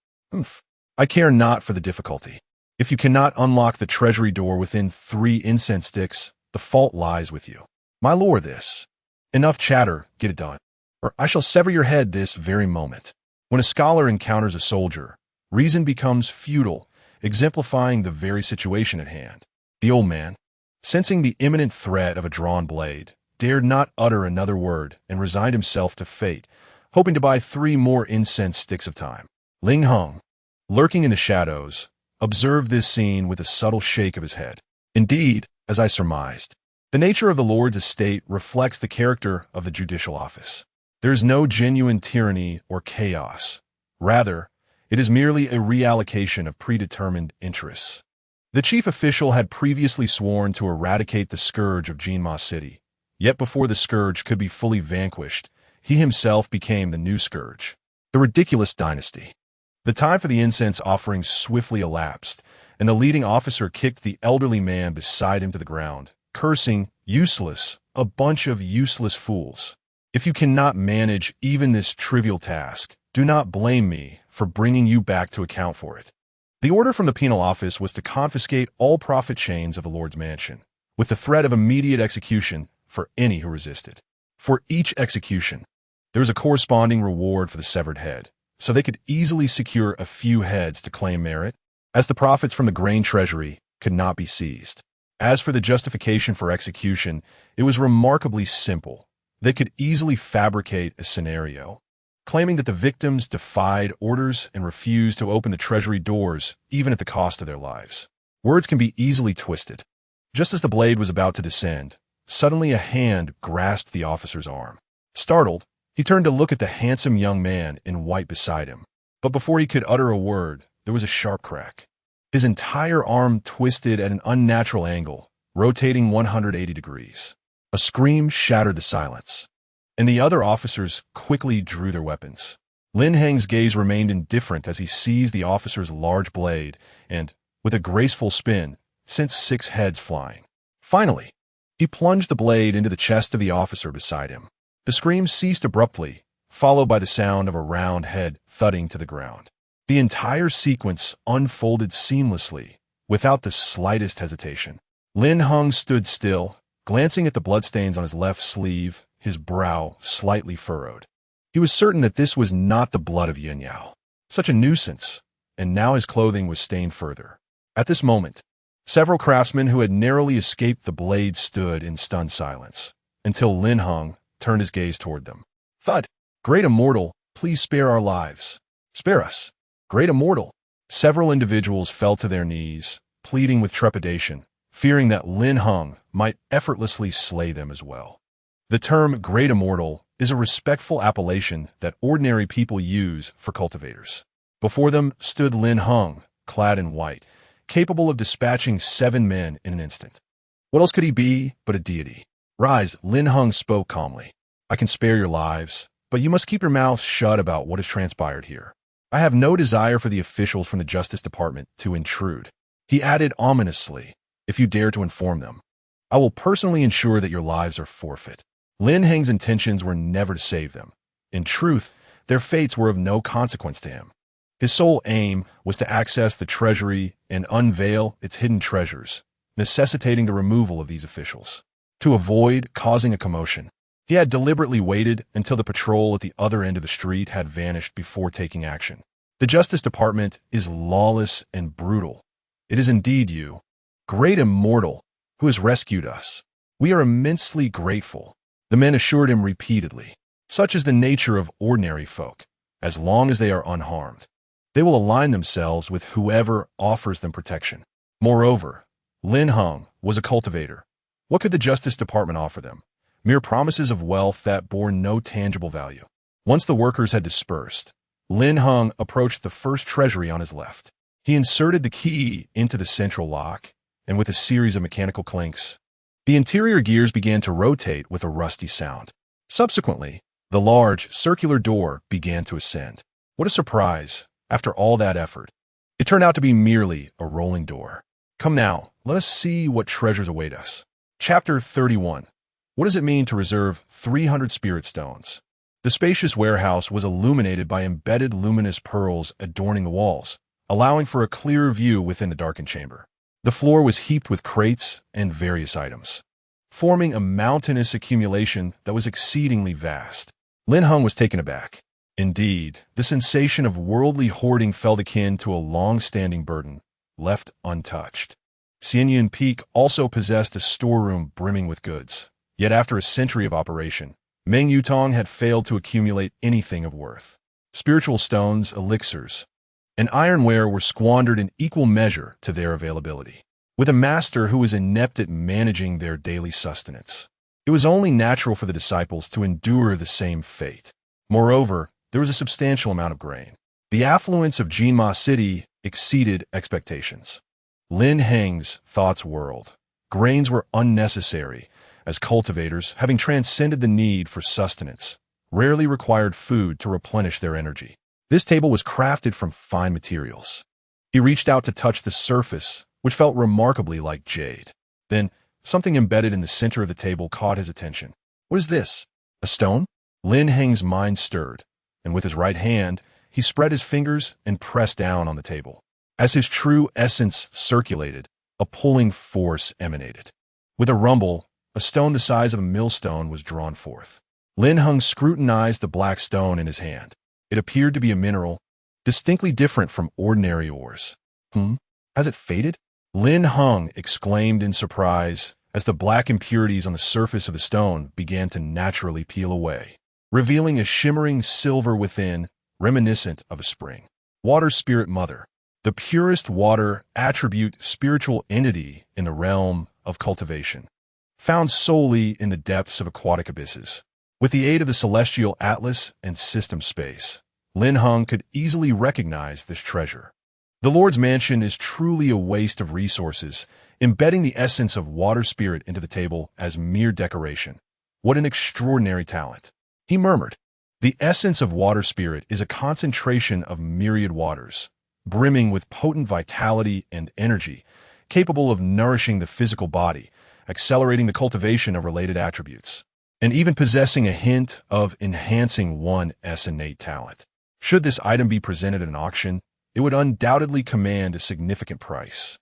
I care not for the difficulty. If you cannot unlock the treasury door within 3 incense sticks, the fault lies with you. My lord, this. Enough chatter, get it done, or I shall sever your head this very moment. When a scholar encounters a soldier, reason becomes futile, exemplifying the very situation at hand. The old man, sensing the imminent threat of a drawn blade, dared not utter another word and resigned himself to fate, hoping to buy 3 more incense sticks of time. Lin Heng, lurking in the shadows, observed this scene with a subtle shake of his head. Indeed, as I surmised, the nature of the Lord's estate reflects the character of the judicial office. There is no genuine tyranny or chaos. Rather, it is merely a reallocation of predetermined interests. The chief official had previously sworn to eradicate the scourge of Jinma City. Yet before the scourge could be fully vanquished, he himself became the new scourge. The ridiculous dynasty. The time for the incense offerings swiftly elapsed, and the leading officer kicked the elderly man beside him to the ground, cursing, "Useless, a bunch of useless fools. If you cannot manage even this trivial task, do not blame me for bringing you back to account for it." The order from the penal office was to confiscate all profit chains of the Lord's Mansion, with the threat of immediate execution for any who resisted. For each execution, there was a corresponding reward for the severed head, so they could easily secure a few heads to claim merit, as the profits from the grain treasury could not be seized. As for the justification for execution, it was remarkably simple. They could easily fabricate a scenario, claiming that the victims defied orders and refused to open the treasury doors even at the cost of their lives. Words can be easily twisted. Just as the blade was about to descend, suddenly a hand grasped the officer's arm. Startled, he turned to look at the handsome young man in white beside him. But before he could utter a word, there was a sharp crack. His entire arm twisted at an unnatural angle, rotating 180 degrees. A scream shattered the silence, and the other officers quickly drew their weapons. Lin Heng's gaze remained indifferent as he seized the officer's large blade and, with a graceful spin, sent 6 heads flying. Finally, he plunged the blade into the chest of the officer beside him. The scream ceased abruptly, followed by the sound of a round head thudding to the ground. The entire sequence unfolded seamlessly, without the slightest hesitation. Lin Heng stood still, glancing at the bloodstains on his left sleeve, his brow slightly furrowed. He was certain that this was not the blood of Yin Yao. Such a nuisance, and now his clothing was stained further. At this moment, several craftsmen who had narrowly escaped the blade stood in stunned silence, until Lin Heng turned his gaze toward them. "Thud! Great Immortal, please spare our lives. Spare us. Great Immortal." Several individuals fell to their knees, pleading with trepidation, fearing that Lin Heng might effortlessly slay them as well. The term Great Immortal is a respectful appellation that ordinary people use for cultivators. Before them stood Lin Heng, clad in white, capable of dispatching 7 men in an instant. What else could he be but a deity? Rise, Lin Heng spoke calmly. I can spare your lives, but you must keep your mouths shut about what has transpired here. I have no desire for the officials from the Justice Department to intrude. He added ominously, if you dare to inform them, I will personally ensure that your lives are forfeit. Lin Heng's intentions were never to save them. In truth, their fates were of no consequence to him. His sole aim was to access the treasury and unveil its hidden treasures, necessitating the removal of these officials. To avoid causing a commotion, he had deliberately waited until the patrol at the other end of the street had vanished before taking action. The Justice Department is lawless and brutal. It is indeed you, Great Immortal, who has rescued us. We are immensely grateful, the men assured him repeatedly. Such is the nature of ordinary folk. As long as they are unharmed, they will align themselves with whoever offers them protection. Moreover, Lin Heng was a cultivator. What could the Justice Department offer them? Mere promises of wealth that bore no tangible value. Once the workers had dispersed, Lin Heng approached the first treasury on his left. He inserted the key into the central lock, and with a series of mechanical clinks, the interior gears began to rotate with a rusty sound. Subsequently, the large, circular door began to ascend. What a surprise, after all that effort. It turned out to be merely a rolling door. Come now, let us see what treasures await us. Chapter 31. What does it mean to reserve 300 spirit stones? The spacious warehouse was illuminated by embedded luminous pearls adorning the walls, allowing for a clearer view within the darkened chamber. The floor was heaped with crates and various items, forming a mountainous accumulation that was exceedingly vast. Lin Heng was taken aback. Indeed, the sensation of worldly hoarding felt akin to a long-standing burden, left untouched. Xianyun Peak also possessed a storeroom brimming with goods. Yet after a century of operation, Meng Yutong had failed to accumulate anything of worth. Spiritual stones, elixirs, and ironware were squandered in equal measure to their availability. With a master who was inept at managing their daily sustenance, it was only natural for the disciples to endure the same fate. Moreover, there was a substantial amount of grain. The affluence of Jinma City exceeded expectations. Lin Heng's thoughts whirled. Grains were unnecessary, as cultivators, having transcended the need for sustenance, rarely required food to replenish their energy. This table was crafted from fine materials. He reached out to touch the surface, which felt remarkably like jade. Then, something embedded in the center of the table caught his attention. What is this? A stone? Lin Heng's mind stirred, and with his right hand, he spread his fingers and pressed down on the table. As his true essence circulated, a pulling force emanated. With a rumble, a stone the size of a millstone was drawn forth. Lin Heng scrutinized the black stone in his hand. It appeared to be a mineral, distinctly different from ordinary ores. Has it faded? Lin Heng exclaimed in surprise as the black impurities on the surface of the stone began to naturally peel away, revealing a shimmering silver within, reminiscent of a spring. Water Spirit Mother, the purest water attribute spiritual entity in the realm of cultivation, found solely in the depths of aquatic abysses. With the aid of the celestial atlas and system space, Lin Heng could easily recognize this treasure. The Lord's mansion is truly a waste of resources, embedding the essence of water spirit into the table as mere decoration. What an extraordinary talent, he murmured. The essence of water spirit is a concentration of myriad waters, brimming with potent vitality and energy, capable of nourishing the physical body, accelerating the cultivation of related attributes, and even possessing a hint of enhancing one's innate talent. Should this item be presented at an auction, it would undoubtedly command a significant price.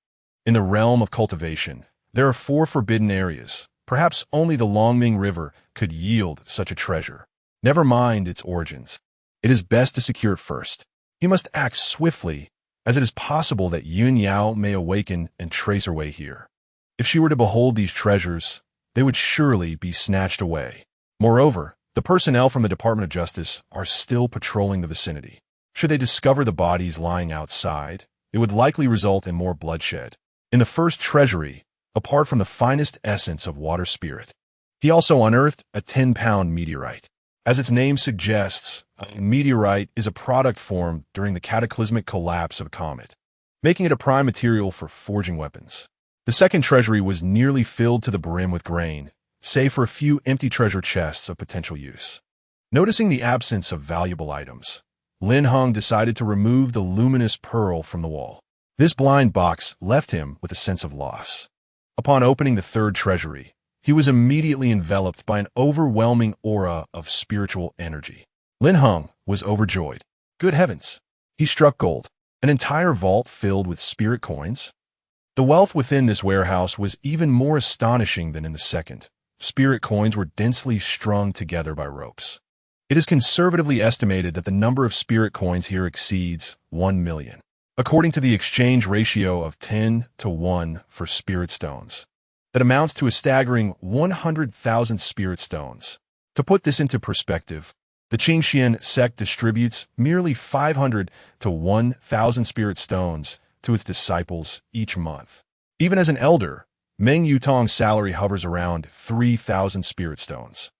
In the realm of cultivation, there are 4 forbidden areas. Perhaps only the Longming River could yield such a treasure. Never mind its origins. It is best to secure it first. He must act swiftly, as it is possible that Yun Yao may awaken and trace her way here. If she were to behold these treasures, they would surely be snatched away. Moreover, the personnel from the Department of Justice are still patrolling the vicinity. Should they discover the bodies lying outside, it would likely result in more bloodshed. In the first treasury, apart from the finest essence of water spirit. He also unearthed a 10-pound meteorite. As its name suggests, a meteorite is a product formed during the cataclysmic collapse of a comet, making it a prime material for forging weapons. The second treasury was nearly filled to the brim with grain, save for a few empty treasure chests of potential use. Noticing the absence of valuable items, Lin Heng decided to remove the luminous pearl from the wall. This blind box left him with a sense of loss. Upon opening the third treasury, he was immediately enveloped by an overwhelming aura of spiritual energy. Lin Heng was overjoyed. Good heavens! He struck gold. An entire vault filled with spirit coins? The wealth within this warehouse was even more astonishing than in the second. Spirit coins were densely strung together by ropes. It is conservatively estimated that the number of spirit coins here exceeds 1 million, according to the exchange ratio of 10 to 1 for spirit stones. That amounts to a staggering 100,000 spirit stones. To put this into perspective, the Qingxian sect distributes merely 500 to 1,000 spirit stones to its disciples each month. Even as an elder, Meng Yutong's salary hovers around 3,000 spirit stones.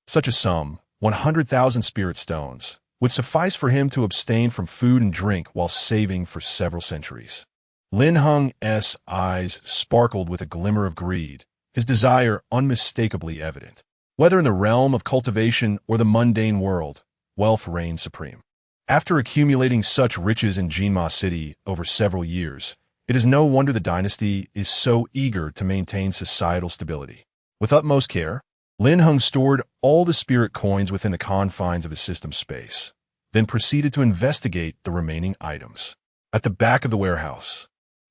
Such a sum, 100,000 spirit stones, would suffice for him to abstain from food and drink while saving for several centuries. Lin Heng's eyes sparkled with a glimmer of greed, his desire unmistakably evident. Whether in the realm of cultivation or the mundane world, wealth reigned supreme. After accumulating such riches in Jinma City over several years, it is no wonder the dynasty is so eager to maintain societal stability. With utmost care, Lin Heng stored all the spirit coins within the confines of his system space, then proceeded to investigate the remaining items. At the back of the warehouse,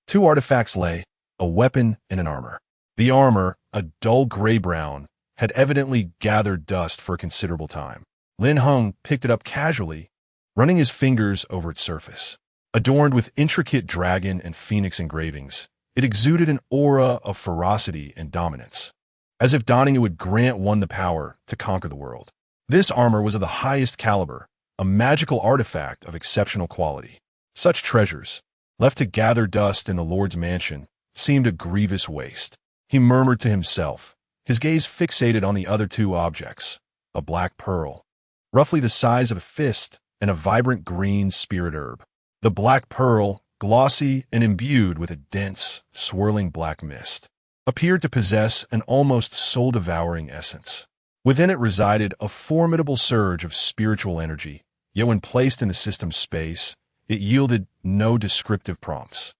2 artifacts lay, a weapon and an armor. The armor, a dull gray-brown, had evidently gathered dust for a considerable time. Lin Heng picked it up casually, running his fingers over its surface. Adorned with intricate dragon and phoenix engravings, it exuded an aura of ferocity and dominance, as if donning it would grant one the power to conquer the world. This armor was of the highest caliber, a magical artifact of exceptional quality. Such treasures, left to gather dust in the Lord's mansion, seemed a grievous waste. He murmured to himself, his gaze fixated on the other 2 objects, a black pearl, roughly the size of a fist, and a vibrant green spirit herb. The black pearl, glossy and imbued with a dense, swirling black mist, appeared to possess an almost soul-devouring essence. Within it resided a formidable surge of spiritual energy, yet when placed in the system space, it yielded no descriptive prompts.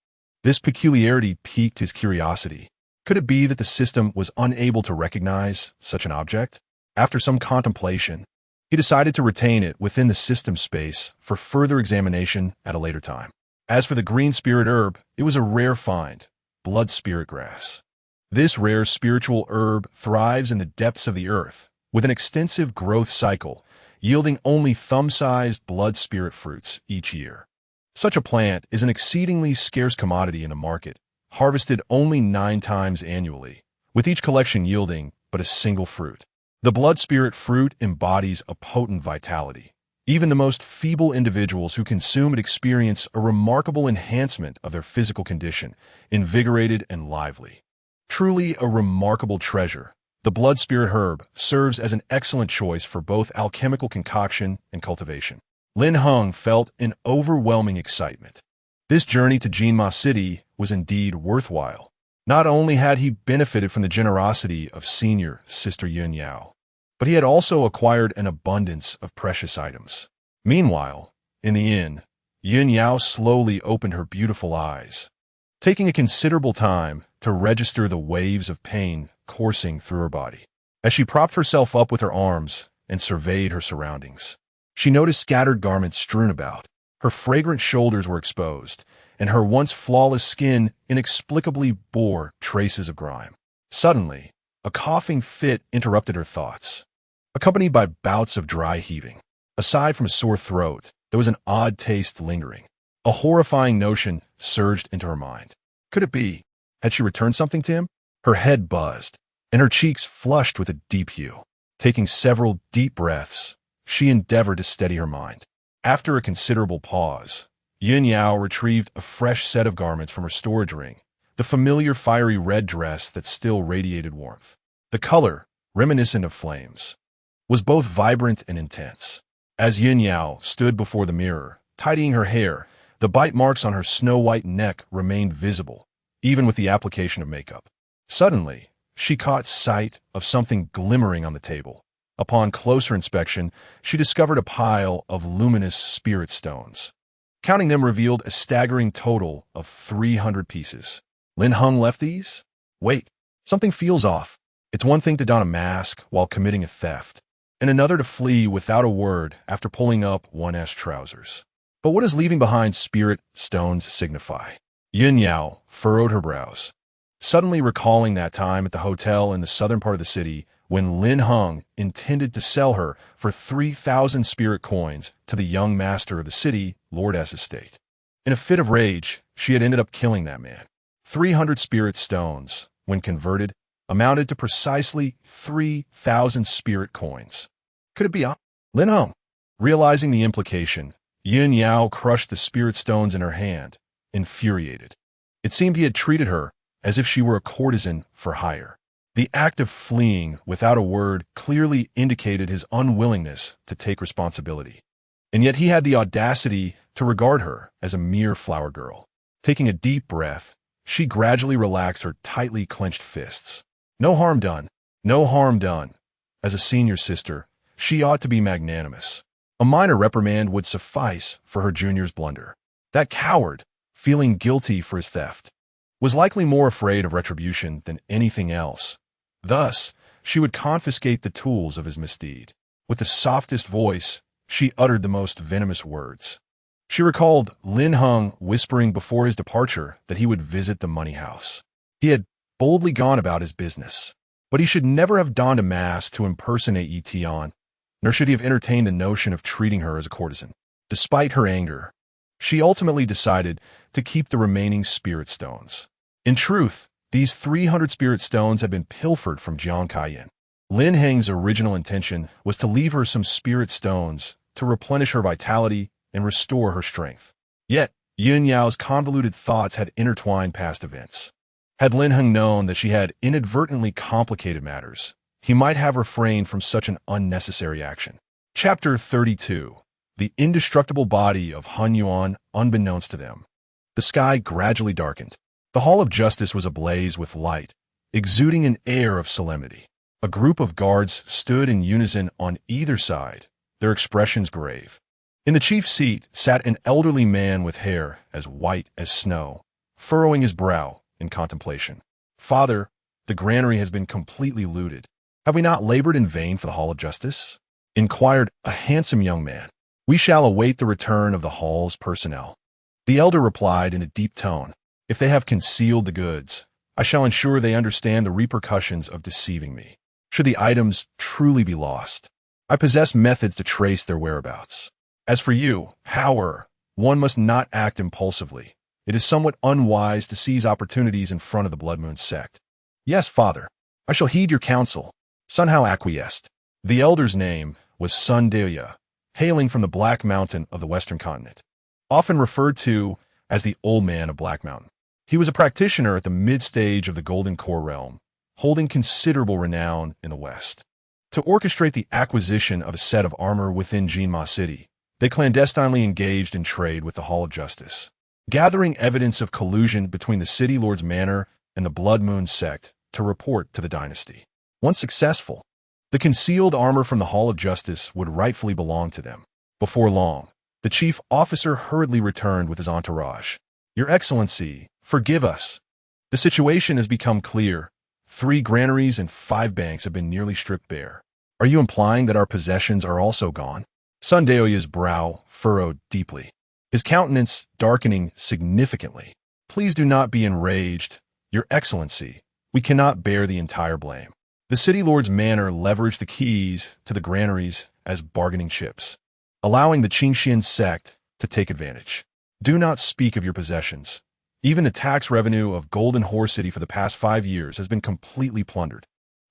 This peculiarity piqued his curiosity. Could it be that the system was unable to recognize such an object? After some contemplation, he decided to retain it within the system space for further examination at a later time. As for the green spirit herb, it was a rare find, blood spirit grass. This rare spiritual herb thrives in the depths of the earth, with an extensive growth cycle, yielding only thumb-sized blood spirit fruits each year. Such a plant is an exceedingly scarce commodity in the market, harvested only 9 times annually, with each collection yielding but a single fruit. The blood spirit fruit embodies a potent vitality. Even the most feeble individuals who consume it experience a remarkable enhancement of their physical condition, invigorated and lively. Truly a remarkable treasure, the blood spirit herb serves as an excellent choice for both alchemical concoction and cultivation. Lin Heng felt an overwhelming excitement. This journey to Jinma City was indeed worthwhile. Not only had he benefited from the generosity of senior Sister Yun Yao, but he had also acquired an abundance of precious items. Meanwhile, in the inn, Yun Yao slowly opened her beautiful eyes, taking a considerable time to register the waves of pain coursing through her body. As she propped herself up with her arms and surveyed her surroundings, she noticed scattered garments strewn about. Her fragrant shoulders were exposed, and her once flawless skin inexplicably bore traces of grime. Suddenly, a coughing fit interrupted her thoughts, accompanied by bouts of dry heaving. Aside from a sore throat, there was an odd taste lingering. A horrifying notion surged into her mind. Could it be? Had she returned something to him? Her head buzzed, and her cheeks flushed with a deep hue. Taking several deep breaths, she endeavored to steady her mind. After a considerable pause, Yun Yao retrieved a fresh set of garments from her storage ring, the familiar fiery red dress that still radiated warmth. The color, reminiscent of flames, was both vibrant and intense. As Yin Yao stood before the mirror, tidying her hair, the bite marks on her snow-white neck remained visible, even with the application of makeup. Suddenly, she caught sight of something glimmering on the table. Upon closer inspection, she discovered a pile of luminous spirit stones. Counting them revealed a staggering total of 300 pieces. Lin Heng left these? Wait, something feels off. It's one thing to don a mask while committing a theft, and another to flee without a word after pulling up one's trousers. But what does leaving behind spirit stones signify? Yin Yao furrowed her brows, suddenly recalling that time at the hotel in the southern part of the city when Lin Heng intended to sell her for 3,000 spirit coins to the young master of the city, Lord S. estate. In a fit of rage, she had ended up killing that man. 300 spirit stones, when converted, amounted to precisely 3,000 spirit coins. Could it be Lin Heng? Realizing the implication, Yin Yao crushed the spirit stones in her hand, infuriated. It seemed he had treated her as if she were a courtesan for hire. The act of fleeing without a word clearly indicated his unwillingness to take responsibility. And yet he had the audacity to regard her as a mere flower girl. Taking a deep breath, she gradually relaxed her tightly clenched fists. No harm done. No harm done. As a senior sister, she ought to be magnanimous. A minor reprimand would suffice for her junior's blunder. That coward, feeling guilty for his theft, was likely more afraid of retribution than anything else. Thus, she would confiscate the tools of his misdeed. With the softest voice, she uttered the most venomous words. She recalled Lin Heng whispering before his departure that he would visit the money house. He had boldly gone about his business, but he should never have donned a mask to impersonate Yi Tian, nor should he have entertained the notion of treating her as a courtesan. Despite her anger, she ultimately decided to keep the remaining spirit stones. In truth, these 300 spirit stones had been pilfered from Jiang Kaiyan. Lin Heng's original intention was to leave her some spirit stones to replenish her vitality and restore her strength. Yet, Yin Yao's convoluted thoughts had intertwined past events. Had Lin Heng known that she had inadvertently complicated matters, he might have refrained from such an unnecessary action. Chapter 32. The indestructible body of Han Yuan unbeknownst to them. The sky gradually darkened. The Hall of Justice was ablaze with light, exuding an air of solemnity. A group of guards stood in unison on either side, their expressions grave. In the chief seat sat an elderly man with hair as white as snow, furrowing his brow in contemplation. "Father, the granary has been completely looted. Have we not labored in vain for the Hall of Justice?" inquired a handsome young man. "We shall await the return of the hall's personnel." The elder replied in a deep tone, "If they have concealed the goods, I shall ensure they understand the repercussions of deceiving me. Should the items truly be lost, I possess methods to trace their whereabouts. As for you, however, one must not act impulsively. It is somewhat unwise to seize opportunities in front of the Blood Moon sect." "Yes, father, I shall heed your counsel," Sun Hao acquiesced. The elder's name was Sun Deya, hailing from the Black Mountain of the Western Continent, often referred to as the Old Man of Black Mountain. He was a practitioner at the mid-stage of the Golden Core realm, holding considerable renown in the West. To orchestrate the acquisition of a set of armor within Jinma City, they clandestinely engaged in trade with the Hall of Justice, gathering evidence of collusion between the City Lord's Manor and the Blood Moon sect to report to the dynasty. Once successful, the concealed armor from the Hall of Justice would rightfully belong to them. Before long, the chief officer hurriedly returned with his entourage. "Your Excellency, forgive us. The situation has become clear. 3 granaries and 5 banks have been nearly stripped bare. Are you implying that our possessions are also gone?" Sun Deoya's brow furrowed deeply, his countenance darkening significantly. "Please do not be enraged, Your Excellency. We cannot bear the entire blame. The City Lord's Manor leveraged the keys to the granaries as bargaining chips, allowing the Qingxian sect to take advantage. Do not speak of your possessions. Even the tax revenue of Golden Horse City for the past 5 years has been completely plundered."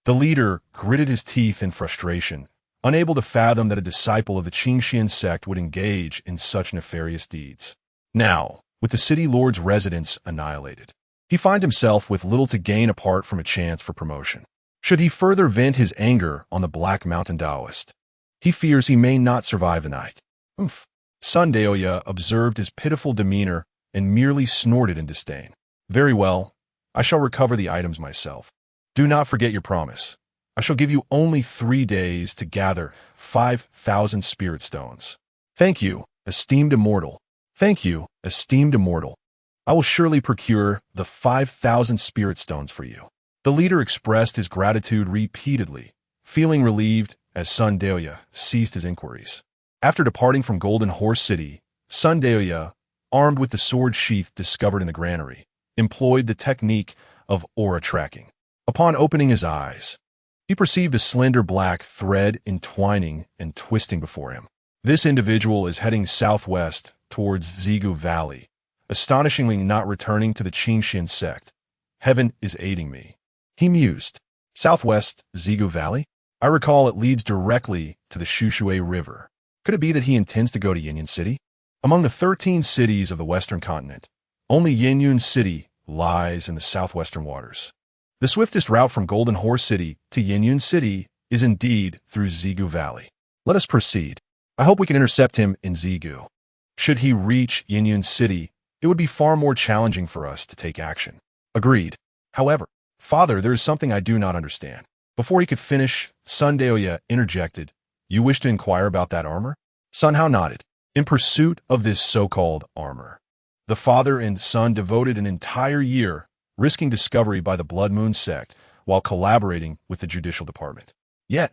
The leader gritted his teeth in frustration, unable to fathom that a disciple of the Qingxian sect would engage in such nefarious deeds. Now, with the City Lord's residence annihilated, He finds himself with little to gain apart from a chance for promotion. Should he further vent his anger on the Black Mountain Taoist, he fears he may not survive the night. Sun Daoya observed his pitiful demeanor and merely snorted in disdain. Very well, I shall recover the items myself. Do not forget your promise. I shall give you only 3 days to gather 5,000 spirit stones. Thank you, esteemed immortal. Thank you, esteemed immortal. I will surely procure the 5,000 spirit stones for you. The leader expressed his gratitude repeatedly, feeling relieved as Sun Daoya ceased his inquiries. After departing from Golden Horse City, Sun Daoya, armed with the sword sheath discovered in the granary, employed the technique of aura tracking. Upon opening his eyes, he perceived a slender black thread entwining and twisting before him. This individual is heading southwest towards Zigu Valley, astonishingly not returning to the Qingxian sect. Heaven is aiding me, he mused. Southwest Zigu Valley? I recall it leads directly to the Shushui River. Could it be that he intends to go to Yinyun City? Among the 13 cities of the western continent, only Yinyun City lies in the southwestern waters. The swiftest route from Golden Horse City to Yinyun City is indeed through Zigu Valley. Let us proceed. I hope we can intercept him in Zigu. Should he reach Yinyun City, it would be far more challenging for us to take action. Agreed. However, Father, there is something I do not understand. Before he could finish, Sun Daoya interjected, You wish to inquire about that armor? Sun Hao nodded. In pursuit of this so-called armor, the father and son devoted an entire year risking discovery by the Blood Moon sect while collaborating with the judicial department. Yet,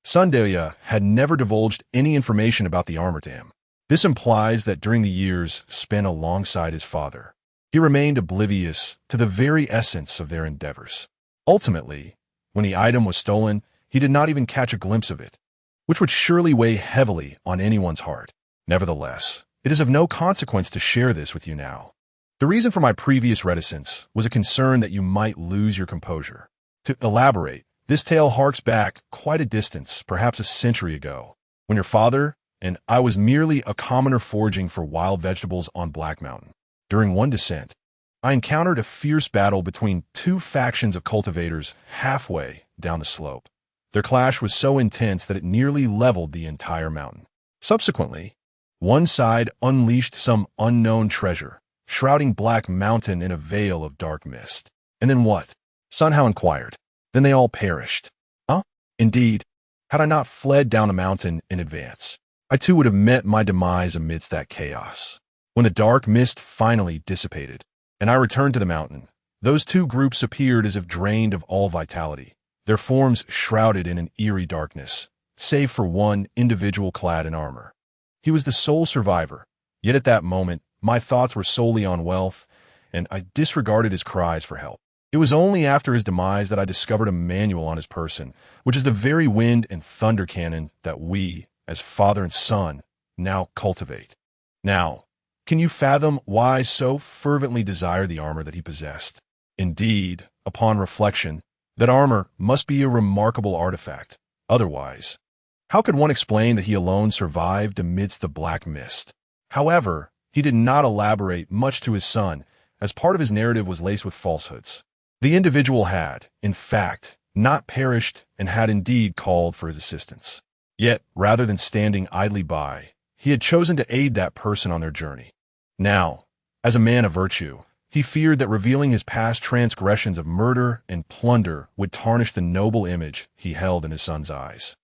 Sun Daoya had never divulged any information about the armor to him. This implies that during the years spent alongside his father, he remained oblivious to the very essence of their endeavors. Ultimately, when the item was stolen, he did not even catch a glimpse of it, which would surely weigh heavily on anyone's heart. Nevertheless, it is of no consequence to share this with you now. The reason for my previous reticence was a concern that you might lose your composure. To elaborate, this tale harks back quite a distance, perhaps a century ago, when your father and I was merely a commoner foraging for wild vegetables on Black Mountain. During one descent, I encountered a fierce battle between 2 factions of cultivators halfway down the slope. Their clash was so intense that it nearly leveled the entire mountain. Subsequently, one side unleashed some unknown treasure, shrouding Black Mountain in a veil of dark mist. And then what? Sun Hao inquired. Then they all perished. Huh? Indeed. Had I not fled down the mountain in advance, I too would have met my demise amidst that chaos. When the dark mist finally dissipated, and I returned to the mountain, those 2 groups appeared as if drained of all vitality, their forms shrouded in an eerie darkness, save for one individual clad in armor. He was the sole survivor, yet at that moment, my thoughts were solely on wealth, and I disregarded his cries for help. It was only after his demise that I discovered a manual on his person, which is the very wind and thunder cannon that we, as father and son, now cultivate. Now, can you fathom why I so fervently desire the armor that he possessed? Indeed, upon reflection, that armor must be a remarkable artifact. Otherwise, how could one explain that he alone survived amidst the black mist? However, he did not elaborate much to his son, as part of his narrative was laced with falsehoods. The individual had, in fact, not perished and had indeed called for his assistance. Yet, rather than standing idly by, he had chosen to aid that person on their journey. Now, as a man of virtue, he feared that revealing his past transgressions of murder and plunder would tarnish the noble image he held in his son's eyes.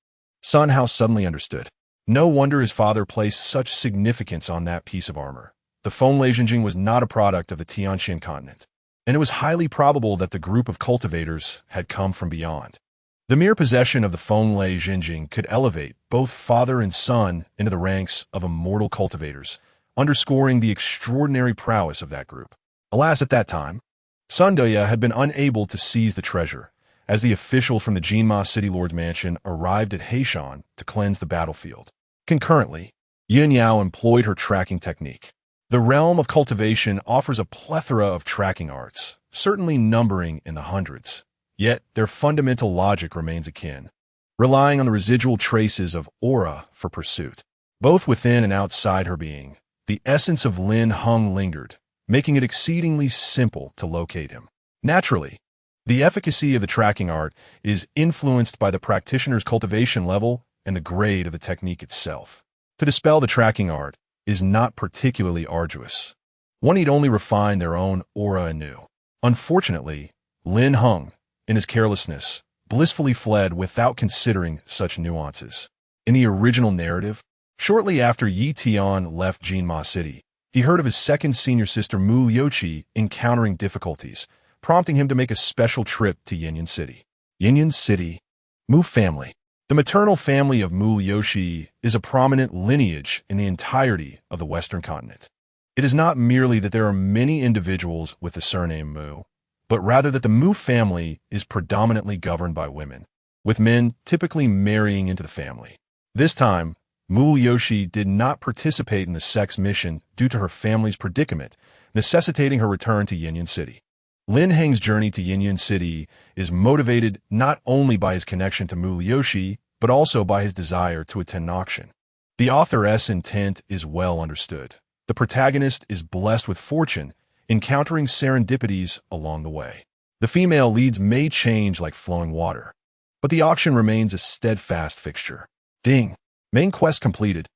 Sun Hao suddenly understood. No wonder his father placed such significance on that piece of armor. The Fenglai Jinjing was not a product of the Tianxian continent, and it was highly probable that the group of cultivators had come from beyond. The mere possession of the Fenglai Jinjing could elevate both father and son into the ranks of immortal cultivators, underscoring the extraordinary prowess of that group. Alas, at that time, Sun Daoya had been unable to seize the treasure, as the official from the Jinma City Lord's mansion arrived at Heishan to cleanse the battlefield. Concurrently, Yin Yao employed her tracking technique. The realm of cultivation offers a plethora of tracking arts, certainly numbering in the hundreds, yet their fundamental logic remains akin, relying on the residual traces of aura for pursuit. Both within and outside her being, the essence of Lin Heng lingered, making it exceedingly simple to locate him. Naturally, the efficacy of the tracking art is influenced by the practitioner's cultivation level and the grade of the technique itself. To dispel the tracking art is not particularly arduous. One need only refine their own aura anew. Unfortunately, Lin Heng, in his carelessness, blissfully fled without considering such nuances. In the original narrative, shortly after Yi Tian left Jinma City, he heard of his second senior sister Mu Liuqi encountering difficulties, prompting him to make a special trip to Yinyan City. Yinyan City, Mu family. The maternal family of Mu Liuqi is a prominent lineage in the entirety of the Western continent. It is not merely that there are many individuals with the surname Mu, but rather that the Mu family is predominantly governed by women, with men typically marrying into the family. This time, Mu Liuqi did not participate in the sex mission due to her family's predicament, necessitating her return to Yinyan City. Lin Heng's journey to Yinyan City is motivated not only by his connection to Mu Liuqi, but also by his desire to attend an auction. The author's intent is well understood. The protagonist is blessed with fortune, encountering serendipities along the way. The female leads may change like flowing water, but the auction remains a steadfast fixture. Ding! Main quest completed.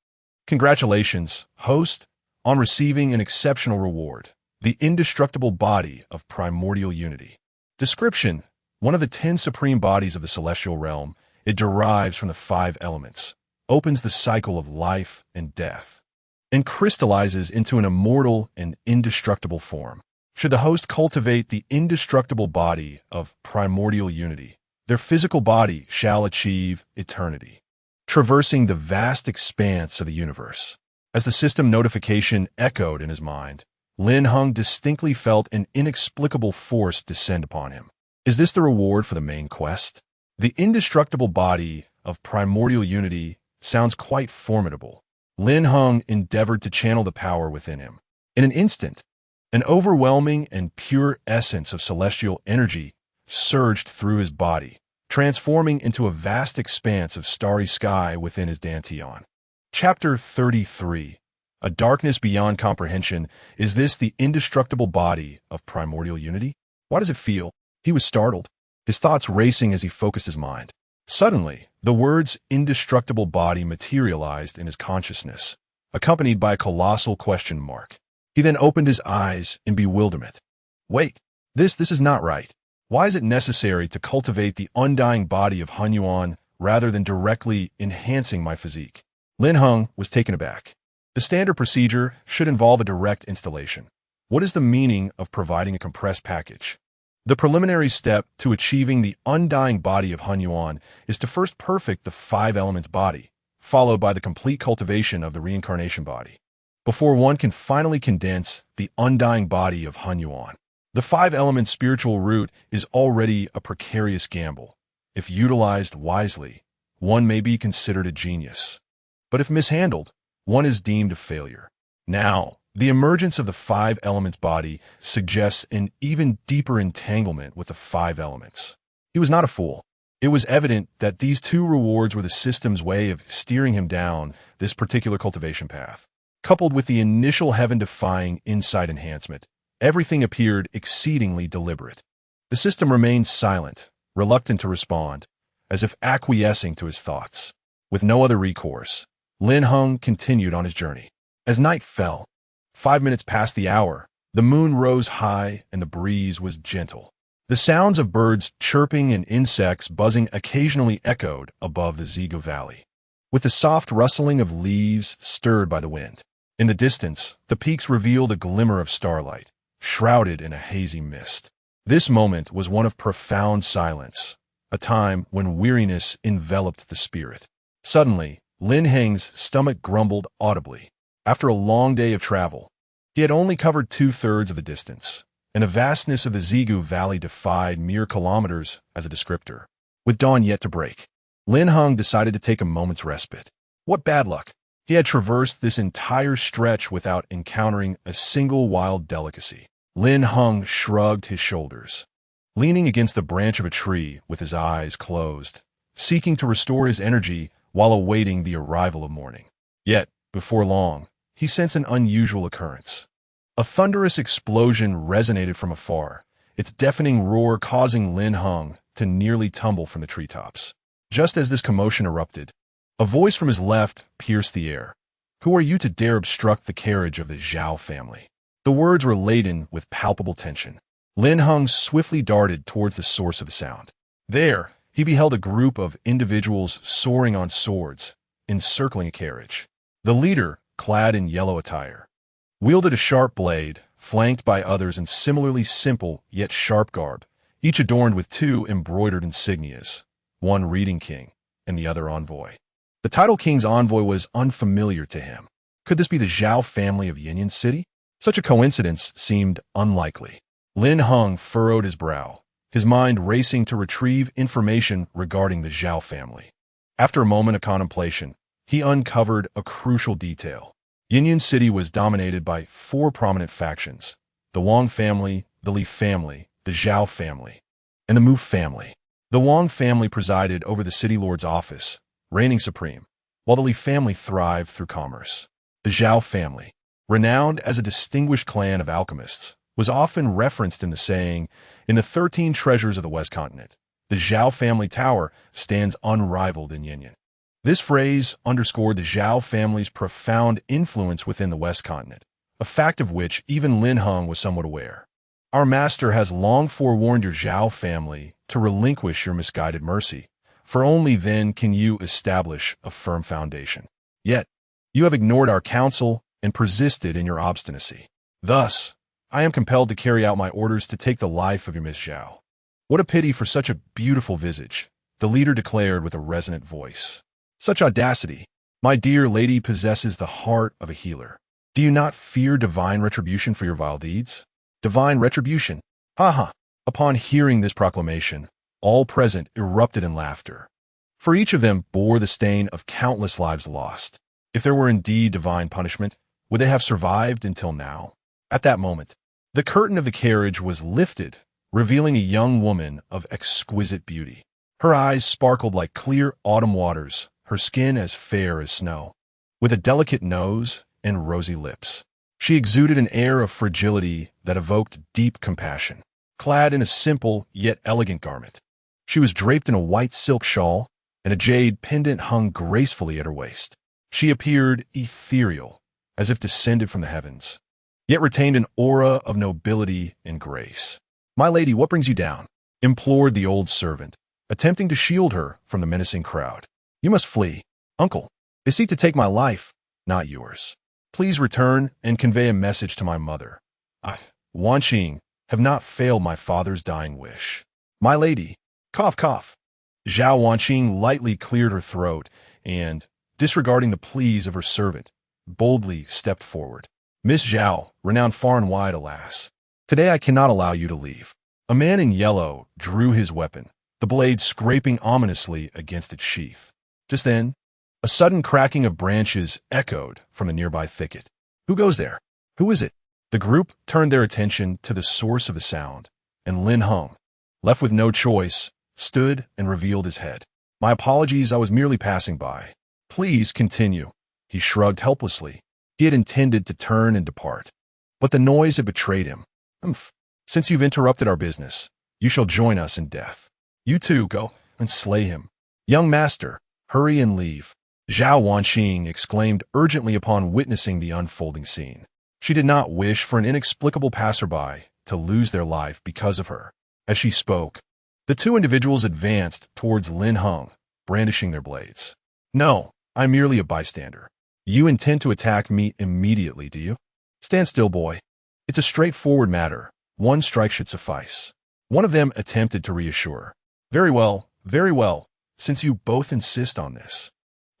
Congratulations, host, on receiving an exceptional reward. The indestructible body of primordial unity. Description: one of the 10 supreme bodies of the celestial realm, it derives from the 5 elements, opens the cycle of life and death, and crystallizes into an immortal and indestructible form. Should the host cultivate the indestructible body of primordial unity, their physical body shall achieve eternity, traversing the vast expanse of the universe. As the system notification echoed in his mind, Lin Heng distinctly felt an inexplicable force descend upon him. Is this the reward for the main quest? The indestructible body of primordial unity sounds quite formidable. Lin Heng endeavored to channel the power within him. In an instant, an overwhelming and pure essence of celestial energy surged through his body, transforming into a vast expanse of starry sky within his dantian. Chapter 33. A darkness beyond comprehension. Is this the indestructible body of primordial unity? Why does it feel? He was startled, his thoughts racing as he focused his mind. Suddenly, the words indestructible body materialized in his consciousness, accompanied by a colossal question mark. He then opened his eyes in bewilderment. Wait, this is not right. Why is it necessary to cultivate the undying body of Hunyuan rather than directly enhancing my physique? Lin Heng was taken aback. The standard procedure should involve a direct installation. What is the meaning of providing a compressed package? The preliminary step to achieving the undying body of Hunyuan is to first perfect the 5 elements body, followed by the complete cultivation of the reincarnation body, before one can finally condense the undying body of Hunyuan. The 5 elements spiritual root is already a precarious gamble. If utilized wisely, one may be considered a genius. But if mishandled, one is deemed a failure. Now, the emergence of the 5 elements body suggests an even deeper entanglement with the 5 elements. He was not a fool. It was evident that these 2 rewards were the system's way of steering him down this particular cultivation path. Coupled with the initial heaven-defying insight enhancement, everything appeared exceedingly deliberate. The system remained silent, reluctant to respond, as if acquiescing to his thoughts. With no other recourse, Lin Heng continued on his journey. As night fell, 5 minutes past the hour, the moon rose high and the breeze was gentle. The sounds of birds chirping and insects buzzing occasionally echoed above the Zigu Valley, with the soft rustling of leaves stirred by the wind. In the distance, the peaks revealed a glimmer of starlight, shrouded in a hazy mist. This moment was one of profound silence, a time when weariness enveloped the spirit. Suddenly, Lin Heng's stomach grumbled audibly. After a long day of travel, he had only covered 2/3 of the distance, and the vastness of the Zigu Valley defied mere kilometers as a descriptor. With dawn yet to break, Lin Heng decided to take a moment's respite. What bad luck! He had traversed this entire stretch without encountering a single wild delicacy. Lin Heng shrugged his shoulders, leaning against the branch of a tree with his eyes closed, seeking to restore his energy while awaiting the arrival of morning. Yet, before long, he sensed an unusual occurrence. A thunderous explosion resonated from afar, its deafening roar causing Lin Heng to nearly tumble from the treetops. Just as this commotion erupted, a voice from his left pierced the air. "Who are you to dare obstruct the carriage of the Zhao family?" The words were laden with palpable tension. Lin Heng swiftly darted towards the source of the sound. There, he beheld a group of individuals soaring on swords, encircling a carriage. The leader, clad in yellow attire, wielded a sharp blade, flanked by others in similarly simple yet sharp garb, each adorned with two embroidered insignias, one reading king and the other envoy. The title king's envoy was unfamiliar to him. Could this be the Zhao family of Yinyan City? Such a coincidence seemed unlikely. Lin Heng furrowed his brow, his mind racing to retrieve information regarding the Zhao family. After a moment of contemplation, he uncovered a crucial detail. Yinyan City was dominated by four prominent factions: the Wang family, the Li family, the Zhao family, and the Mu family. The Wang family presided over the city lord's office, reigning supreme, while the Li family thrived through commerce. The Zhao family, renowned as a distinguished clan of alchemists, was often referenced in the saying, "In the 13 treasures of the West Continent, the Zhao family tower stands unrivaled in Yinyan." This phrase underscored the Zhao family's profound influence within the West Continent, a fact of which even Lin Heng was somewhat aware. "Our master has long forewarned your Zhao family to relinquish your misguided mercy, for only then can you establish a firm foundation. Yet, you have ignored our counsel and persisted in your obstinacy. Thus, I am compelled to carry out my orders to take the life of your Miss Zhao." "What a pity for such a beautiful visage," the leader declared with a resonant voice. "Such audacity! My dear lady possesses the heart of a healer. Do you not fear divine retribution for your vile deeds?" Divine retribution? Ha ha! Upon hearing this proclamation, all present erupted in laughter. For each of them bore the stain of countless lives lost. If there were indeed divine punishment, would they have survived until now? At that moment, the curtain of the carriage was lifted, revealing a young woman of exquisite beauty. Her eyes sparkled like clear autumn waters, her skin as fair as snow, with a delicate nose and rosy lips. She exuded an air of fragility that evoked deep compassion. Clad in a simple yet elegant garment, she was draped in a white silk shawl, and a jade pendant hung gracefully at her waist. She appeared ethereal, as if descended from the heavens, yet retained an aura of nobility and grace. "My lady, what brings you down?" implored the old servant, attempting to shield her from the menacing crowd. "You must flee. Uncle, they seek to take my life, not yours. Please return and convey a message to my mother. I, Wanqing, have not failed my father's dying wish." "My lady," cough, cough. Zhao Wanqing lightly cleared her throat and, disregarding the pleas of her servant, boldly stepped forward. "Miss Zhao, renowned far and wide, alas. Today I cannot allow you to leave." A man in yellow drew his weapon, the blade scraping ominously against its sheath. Just then, a sudden cracking of branches echoed from a nearby thicket. "Who goes there? Who is it?" The group turned their attention to the source of the sound, and Lin Heng, left with no choice, stood and revealed his head. "My apologies, I was merely passing by." "Please continue." He shrugged helplessly. He had intended to turn and depart, but the noise had betrayed him. "Humph. Since you've interrupted our business, you shall join us in death. You too, go and slay him." "Young master, hurry and leave," Zhao Wanqing exclaimed urgently upon witnessing the unfolding scene. She did not wish for an inexplicable passerby to lose their life because of her. As she spoke, the two individuals advanced towards Lin Heng, brandishing their blades. "No, I'm merely a bystander. You intend to attack me immediately, do you?" "Stand still, boy. It's a straightforward matter. One strike should suffice." One of them attempted to reassure. Very well, since you both insist on this."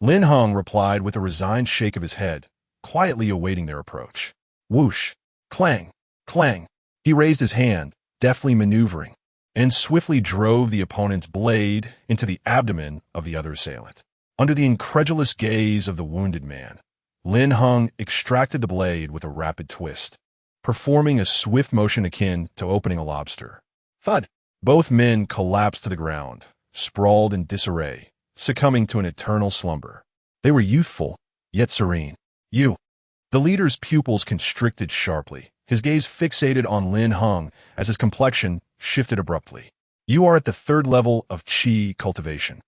Lin Heng replied with a resigned shake of his head, quietly awaiting their approach. Whoosh! Clang! Clang! He raised his hand, deftly maneuvering, and swiftly drove the opponent's blade into the abdomen of the other assailant. Under the incredulous gaze of the wounded man, Lin Heng extracted the blade with a rapid twist, performing a swift motion akin to opening a lobster. Thud! Both men collapsed to the ground, sprawled in disarray, succumbing to an eternal slumber. They were youthful, yet serene. "You!" The leader's pupils constricted sharply, his gaze fixated on Lin Heng as his complexion shifted abruptly. You are at the third level of qi cultivation.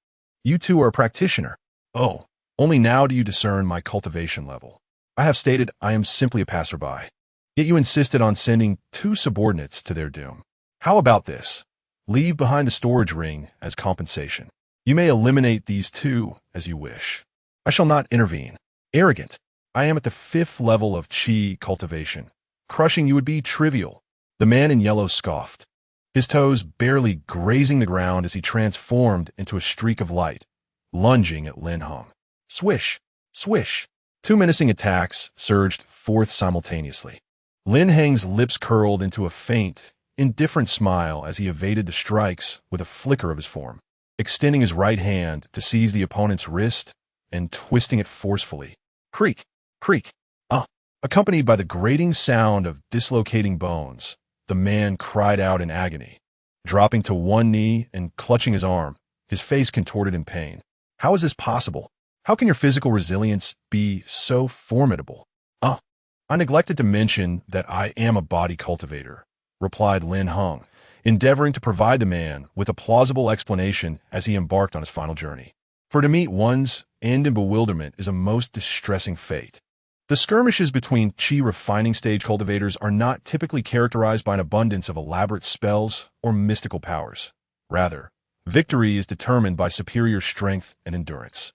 You too are a practitioner. Oh, only now do you discern my cultivation level. I have stated I am simply a passerby. Yet you insisted on sending 2 subordinates to their doom. How about this? Leave behind the storage ring as compensation. You may eliminate these 2 as you wish. I shall not intervene. Arrogant. I am at the 5th level of qi cultivation. Crushing you would be trivial. The man in yellow scoffed, his toes barely grazing the ground as he transformed into a streak of light, lunging at Lin Heng. Swish! Swish! 2 menacing attacks surged forth simultaneously. Lin Heng's lips curled into a faint, indifferent smile as he evaded the strikes with a flicker of his form, extending his right hand to seize the opponent's wrist and twisting it forcefully. Creak! Creak! Accompanied by the grating sound of dislocating bones, the man cried out in agony. Dropping to one knee and clutching his arm, his face contorted in pain. How is this possible? How can your physical resilience be so formidable? I neglected to mention that I am a body cultivator, replied Lin Heng, endeavoring to provide the man with a plausible explanation as he embarked on his final journey. For to meet one's end in bewilderment is a most distressing fate. The skirmishes between qi refining stage cultivators are not typically characterized by an abundance of elaborate spells or mystical powers. Rather, victory is determined by superior strength and endurance.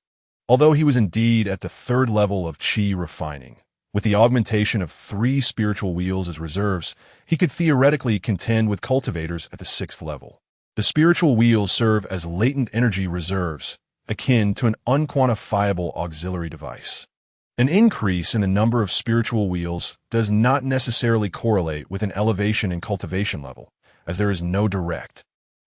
Although he was indeed at the 3rd level of qi refining, with the augmentation of 3 spiritual wheels as reserves, he could theoretically contend with cultivators at the 6th level. The spiritual wheels serve as latent energy reserves, akin to an unquantifiable auxiliary device. An increase in the number of spiritual wheels does not necessarily correlate with an elevation in cultivation level, as there is no direct,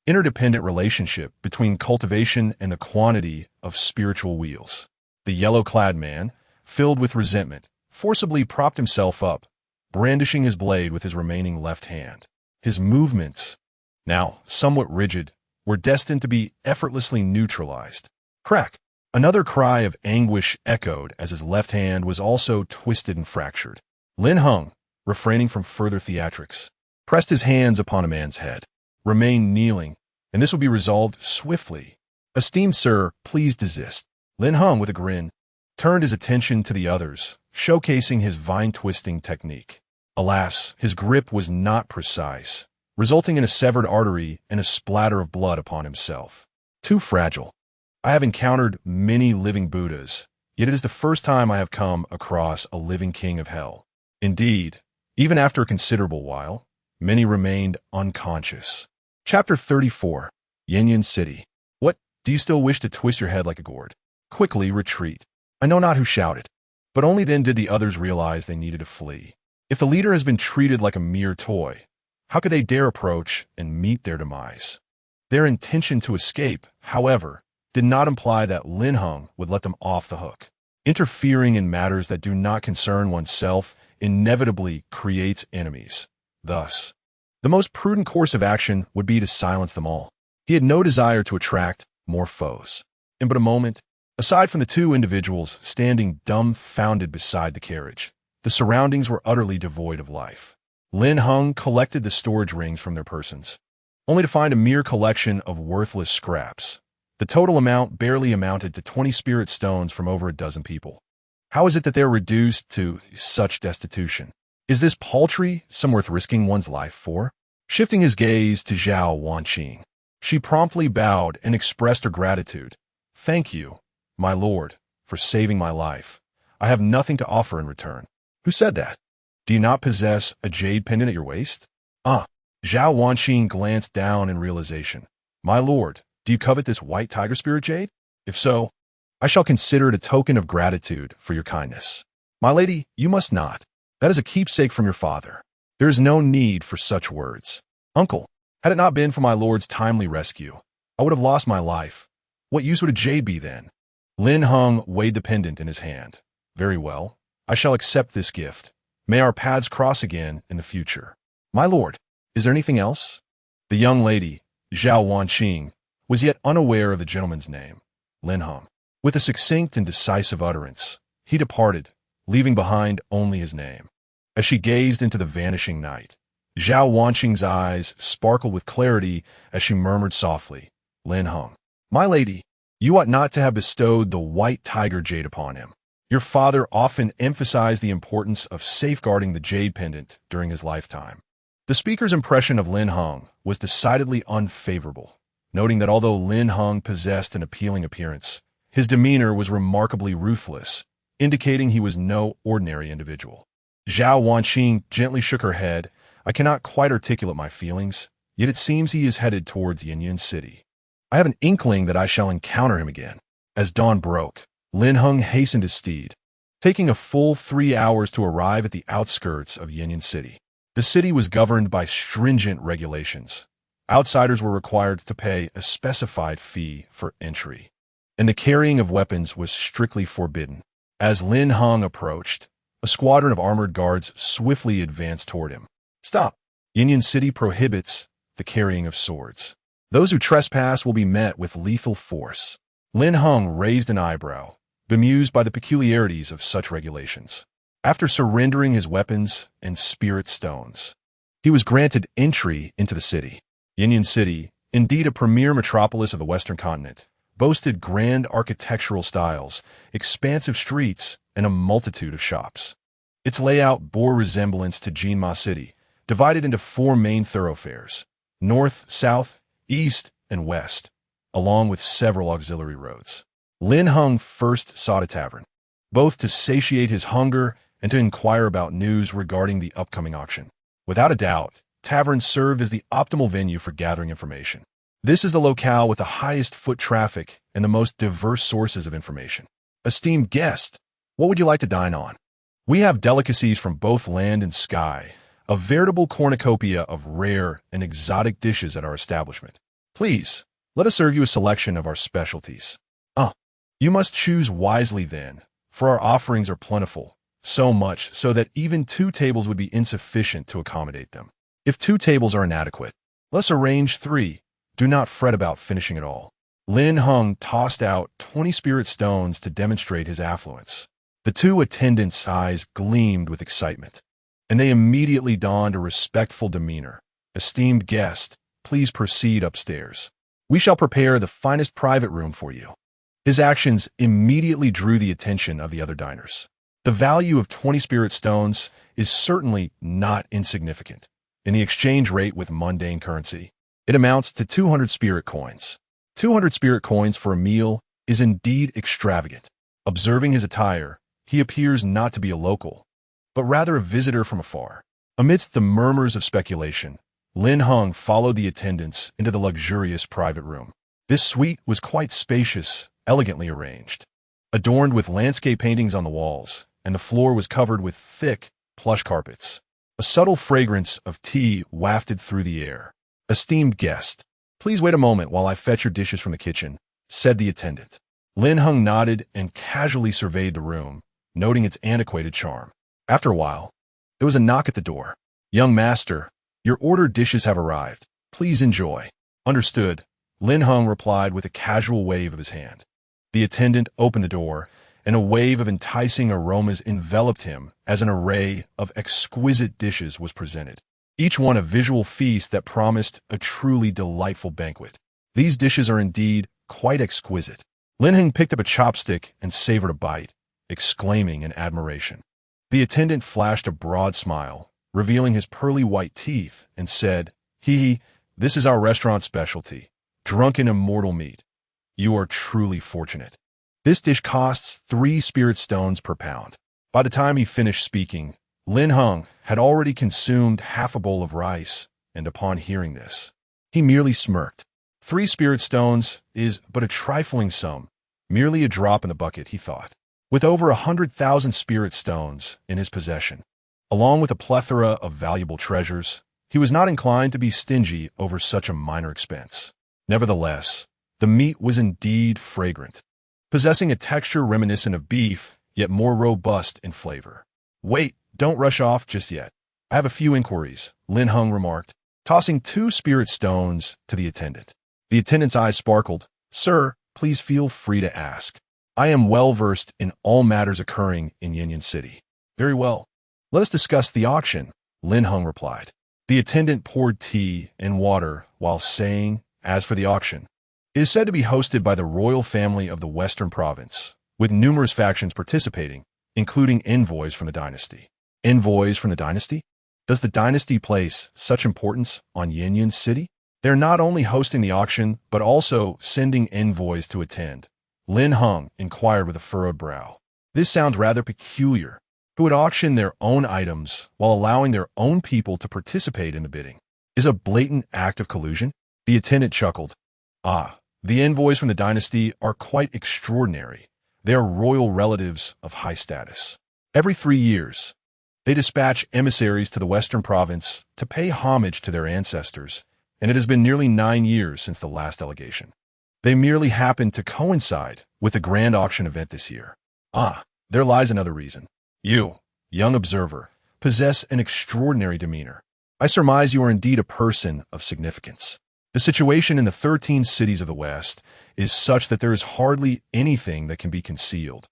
interdependent relationship between cultivation and the quantity of spiritual wheels. The yellow-clad man, filled with resentment, forcibly propped himself up, brandishing his blade with his remaining left hand. His movements, now somewhat rigid, were destined to be effortlessly neutralized. Crack! Another cry of anguish echoed as his left hand was also twisted and fractured. Lin Heng, refraining from further theatrics, pressed his hands upon a man's head. Remain kneeling, and this will be resolved swiftly. Esteemed sir, please desist. Lin Heng, with a grin, turned his attention to the others, showcasing his vine-twisting technique. Alas, his grip was not precise, resulting in a severed artery and a splatter of blood upon himself. Too fragile. I have encountered many living Buddhas, yet it is the first time I have come across a living king of hell. Indeed, even after a considerable while, many remained unconscious. Chapter 34. Yanyan City. What? Do you still wish to twist your head like a gourd? Quickly retreat. I know not who shouted, but only then did the others realize they needed to flee. If the leader has been treated like a mere toy, how could they dare approach and meet their demise? Their intention to escape, however, did not imply that Lin Heng would let them off the hook. Interfering in matters that do not concern oneself inevitably creates enemies. Thus, the most prudent course of action would be to silence them all. He had no desire to attract more foes. In but a moment, aside from the 2 individuals standing dumbfounded beside the carriage, the surroundings were utterly devoid of life. Lin Heng collected the storage rings from their persons, only to find a mere collection of worthless scraps. The total amount barely amounted to 20 spirit stones from over a dozen people. How is it that they are reduced to such destitution? Is this paltry some worth risking one's life for? Shifting his gaze to Zhao Wanqing, she promptly bowed and expressed her gratitude. Thank you, my lord, for saving my life. I have nothing to offer in return. Who said that? Do you not possess a jade pendant at your waist? Zhao Wanqing glanced down in realization. My lord, do you covet this white tiger spirit jade? If so, I shall consider it a token of gratitude for your kindness. My lady, you must not. That is a keepsake from your father. There is no need for such words. Uncle, had it not been for my lord's timely rescue, I would have lost my life. What use would a jade be then? Lin Heng weighed the pendant in his hand. Very well, I shall accept this gift. May our paths cross again in the future. My lord, is there anything else? The young lady, Zhao Wanqing, was yet unaware of the gentleman's name, Lin Heng. With a succinct and decisive utterance, he departed, leaving behind only his name. as she gazed into the vanishing night. Zhao Wanqing's eyes sparkled with clarity as she murmured softly, "Lin Heng, my lady, you ought not to have bestowed the white tiger jade upon him. Your father often emphasized the importance of safeguarding the jade pendant during his lifetime." The speaker's impression of Lin Heng was decidedly unfavorable, noting that although Lin Heng possessed an appealing appearance, his demeanor was remarkably ruthless, indicating he was no ordinary individual. Zhao Wanqing gently shook her head. "I cannot quite articulate my feelings, yet it seems he is headed towards Yanyan City. I have an inkling that I shall encounter him again." As dawn broke, Lin Heng hastened his steed, taking a full 3 hours to arrive at the outskirts of Yanyan City. The city was governed by stringent regulations. Outsiders were required to pay a specified fee for entry, and the carrying of weapons was strictly forbidden. As Lin Heng approached, a squadron of armored guards swiftly advanced toward him. "Stop! Yanyan City prohibits the carrying of swords. Those who trespass will be met with lethal force." Lin Heng raised an eyebrow, bemused by the peculiarities of such regulations. After surrendering his weapons and spirit stones, he was granted entry into the city. Yanyan City, indeed a premier metropolis of the Western continent, boasted grand architectural styles, expansive streets, and a multitude of shops. Its layout bore resemblance to Jinma City, divided into 4 main thoroughfares: north, south, east, and west, along with several auxiliary roads. Lin Heng first sought a tavern, both to satiate his hunger and to inquire about news regarding the upcoming auction. Without a doubt, taverns served as the optimal venue for gathering information. This is the locale with the highest foot traffic and the most diverse sources of information. "Esteemed guest, what would you like to dine on? We have delicacies from both land and sky, a veritable cornucopia of rare and exotic dishes at our establishment. Please, let us serve you a selection of our specialties." You must choose wisely then, for our offerings are plentiful, so much so that even 2 tables would be insufficient to accommodate them. If 2 tables are inadequate, let's arrange 3. Do not fret about finishing it all. Lin Heng tossed out 20 spirit stones to demonstrate his affluence. The 2 attendants' eyes gleamed with excitement, and they immediately donned a respectful demeanor. "Esteemed guest, please proceed upstairs. We shall prepare the finest private room for you." His actions immediately drew the attention of the other diners. The value of 20 spirit stones is certainly not insignificant. In the exchange rate with mundane currency, it amounts to 200 spirit coins. 200 spirit coins for a meal is indeed extravagant. Observing his attire, he appears not to be a local, but rather a visitor from afar. Amidst the murmurs of speculation, Lin Heng followed the attendants into the luxurious private room. This suite was quite spacious, elegantly arranged, adorned with landscape paintings on the walls, and the floor was covered with thick, plush carpets. A subtle fragrance of tea wafted through the air. "Esteemed guest, please wait a moment while I fetch your dishes from the kitchen," said the attendant. Lin Heng nodded and casually surveyed the room, noting its antiquated charm. After a while, there was a knock at the door. "Young master, your ordered dishes have arrived. Please enjoy." "Understood," Lin Heng replied with a casual wave of his hand. The attendant opened the door, and a wave of enticing aromas enveloped him as an array of exquisite dishes was presented, each one a visual feast that promised a truly delightful banquet. These dishes are indeed quite exquisite. Lin Heng picked up a chopstick and savored a bite, exclaiming in admiration. The attendant flashed a broad smile, revealing his pearly white teeth, and said, "Hee, this is our restaurant specialty, drunken immortal meat. You are truly fortunate. This dish costs 3 spirit stones per pound." By the time he finished speaking, Lin Heng had already consumed half a bowl of rice, and upon hearing this, he merely smirked. 3 spirit stones is but a trifling sum, merely a drop in the bucket, he thought. With over 100,000 spirit stones in his possession, along with a plethora of valuable treasures, he was not inclined to be stingy over such a minor expense. Nevertheless, the meat was indeed fragrant, possessing a texture reminiscent of beef, yet more robust in flavor. "Wait, don't rush off just yet. I have a few inquiries," Lin Heng remarked, tossing 2 spirit stones to the attendant. The attendant's eyes sparkled. "Sir, please feel free to ask. I am well versed in all matters occurring in Yanyan City." "Very well. Let us discuss the auction, Lin Heng replied. The attendant poured tea and water while saying, as for the auction, it is said to be hosted by the royal family of the Western Province, with numerous factions participating, including envoys from the dynasty. Envoys from the dynasty? Does the dynasty place such importance on Yin City? They're not only hosting the auction, but also sending envoys to attend. Lin Heng inquired with a furrowed brow. This sounds rather peculiar. Who would auction their own items while allowing their own people to participate in the bidding? Is a blatant act of collusion? The attendant chuckled. The envoys from the dynasty are quite extraordinary. They are royal relatives of high status. Every 3 years, they dispatch emissaries to the Western Province to pay homage to their ancestors, and it has been nearly 9 years since the last delegation. They merely happened to coincide with the grand auction event this year. There lies another reason. You, young observer, possess an extraordinary demeanor. I surmise you are indeed a person of significance. The situation in the 13 cities of the West is such that there is hardly anything that can be concealed.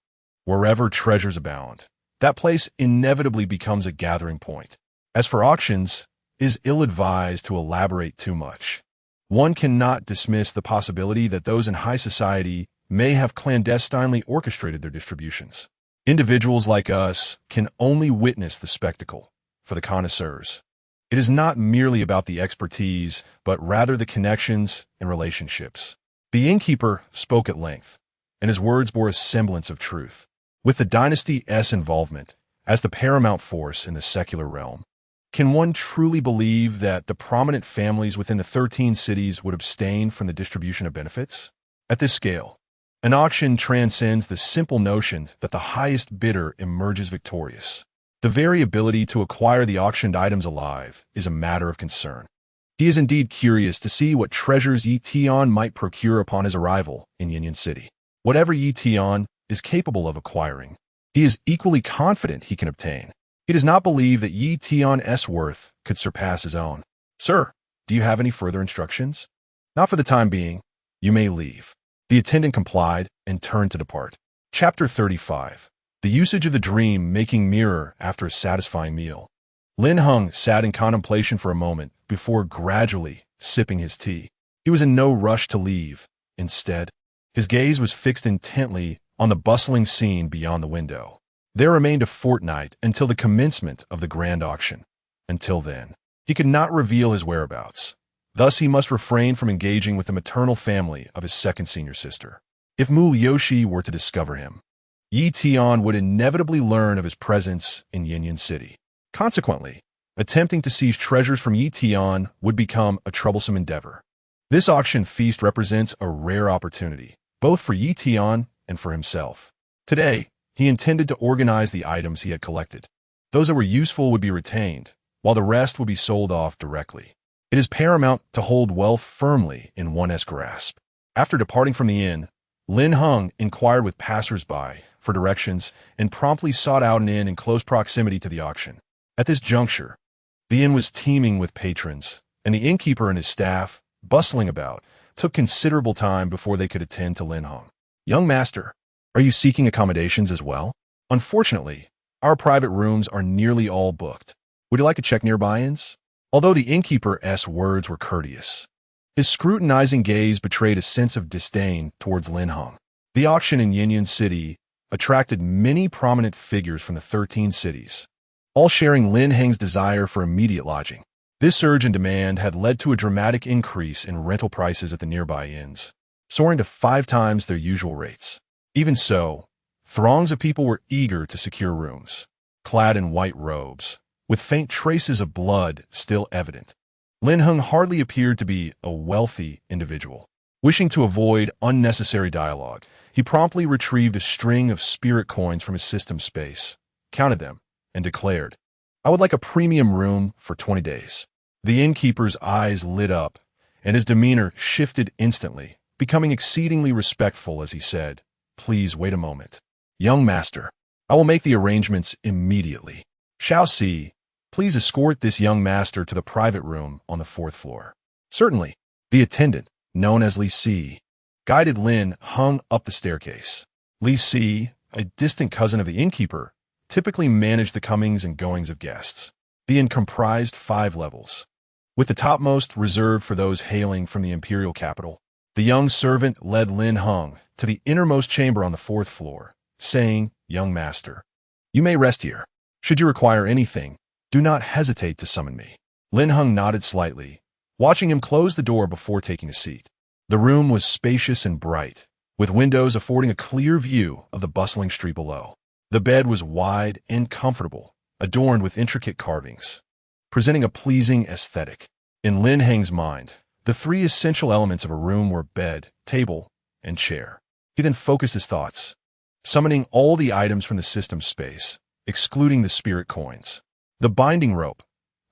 Wherever treasures abound, that place inevitably becomes a gathering point. As for auctions, it is ill-advised to elaborate too much. One cannot dismiss the possibility that those in high society may have clandestinely orchestrated their distributions. Individuals like us can only witness the spectacle. For the connoisseurs, it is not merely about the expertise, but rather the connections and relationships. The innkeeper spoke at length, and his words bore a semblance of truth. With the dynasty's involvement as the paramount force in the secular realm, can one truly believe that the prominent families within the 13 cities would abstain from the distribution of benefits? At this scale, an auction transcends the simple notion that the highest bidder emerges victorious. The very ability to acquire the auctioned items alive is a matter of concern. He is indeed curious to see what treasures Yi Tian might procure upon his arrival in Yin City. Whatever Yi Tian is capable of acquiring, he is equally confident he can obtain. He does not believe that Yi Tian's worth could surpass his own. Sir, do you have any further instructions? Not for the time being. You may leave. The attendant complied and turned to depart. Chapter 35. The usage of the dream-making mirror after a satisfying meal. Lin Heng sat in contemplation for a moment before gradually sipping his tea. He was in no rush to leave. Instead, his gaze was fixed intently on the bustling scene beyond the window. There remained a fortnight until the commencement of the grand auction. Until then, he could not reveal his whereabouts. Thus, he must refrain from engaging with the maternal family of his second senior sister. If Mu Liushi were to discover him, Yi Tian would inevitably learn of his presence in Yin City. Consequently, attempting to seize treasures from Yi Tian would become a troublesome endeavor. This auction feast represents a rare opportunity, both for Yi Tian and for himself. Today, he intended to organize the items he had collected. Those that were useful would be retained, while the rest would be sold off directly. It is paramount to hold wealth firmly in one's grasp. After departing from the inn, Lin Heng inquired with passers-by for directions and promptly sought out an inn in close proximity to the auction. At this juncture, the inn was teeming with patrons, and the innkeeper and his staff, bustling about, took considerable time before they could attend to Lin Heng. Young master, are you seeking accommodations as well? Unfortunately, our private rooms are nearly all booked. Would you like to check nearby inns? Although the innkeeper's words were courteous, his scrutinizing gaze betrayed a sense of disdain towards Lin Heng. The auction in Yin City attracted many prominent figures from the 13 cities, all sharing Lin Heng's desire for immediate lodging. This surge in demand had led to a dramatic increase in rental prices at the nearby inns, soaring to 5 times their usual rates. Even so, throngs of people were eager to secure rooms, clad in white robes, with faint traces of blood still evident. Lin Heng hardly appeared to be a wealthy individual. Wishing to avoid unnecessary dialogue, he promptly retrieved a string of spirit coins from his system space, counted them, and declared, "I would like a premium room for 20 days. The innkeeper's eyes lit up, and his demeanor shifted instantly, becoming exceedingly respectful as he said, "Please wait a moment. Young master, I will make the arrangements immediately. Shao Si, please escort this young master to the private room on the 4th floor." Certainly, the attendant, known as Li Si, guided Lin Heng up the staircase. Li Si, a distant cousin of the innkeeper, typically managed the comings and goings of guests. The inn comprised 5 levels, with the topmost reserved for those hailing from the imperial capital. The young servant led Lin Heng to the innermost chamber on the 4th floor, saying, "Young master, you may rest here. Should you require anything, do not hesitate to summon me." Lin Heng nodded slightly, watching him close the door before taking a seat. The room was spacious and bright, with windows affording a clear view of the bustling street below. The bed was wide and comfortable, adorned with intricate carvings, presenting a pleasing aesthetic. In Lin Heng's mind, the 3 essential elements of a room were bed, table, and chair. He then focused his thoughts, summoning all the items from the system space, excluding the spirit coins. The binding rope,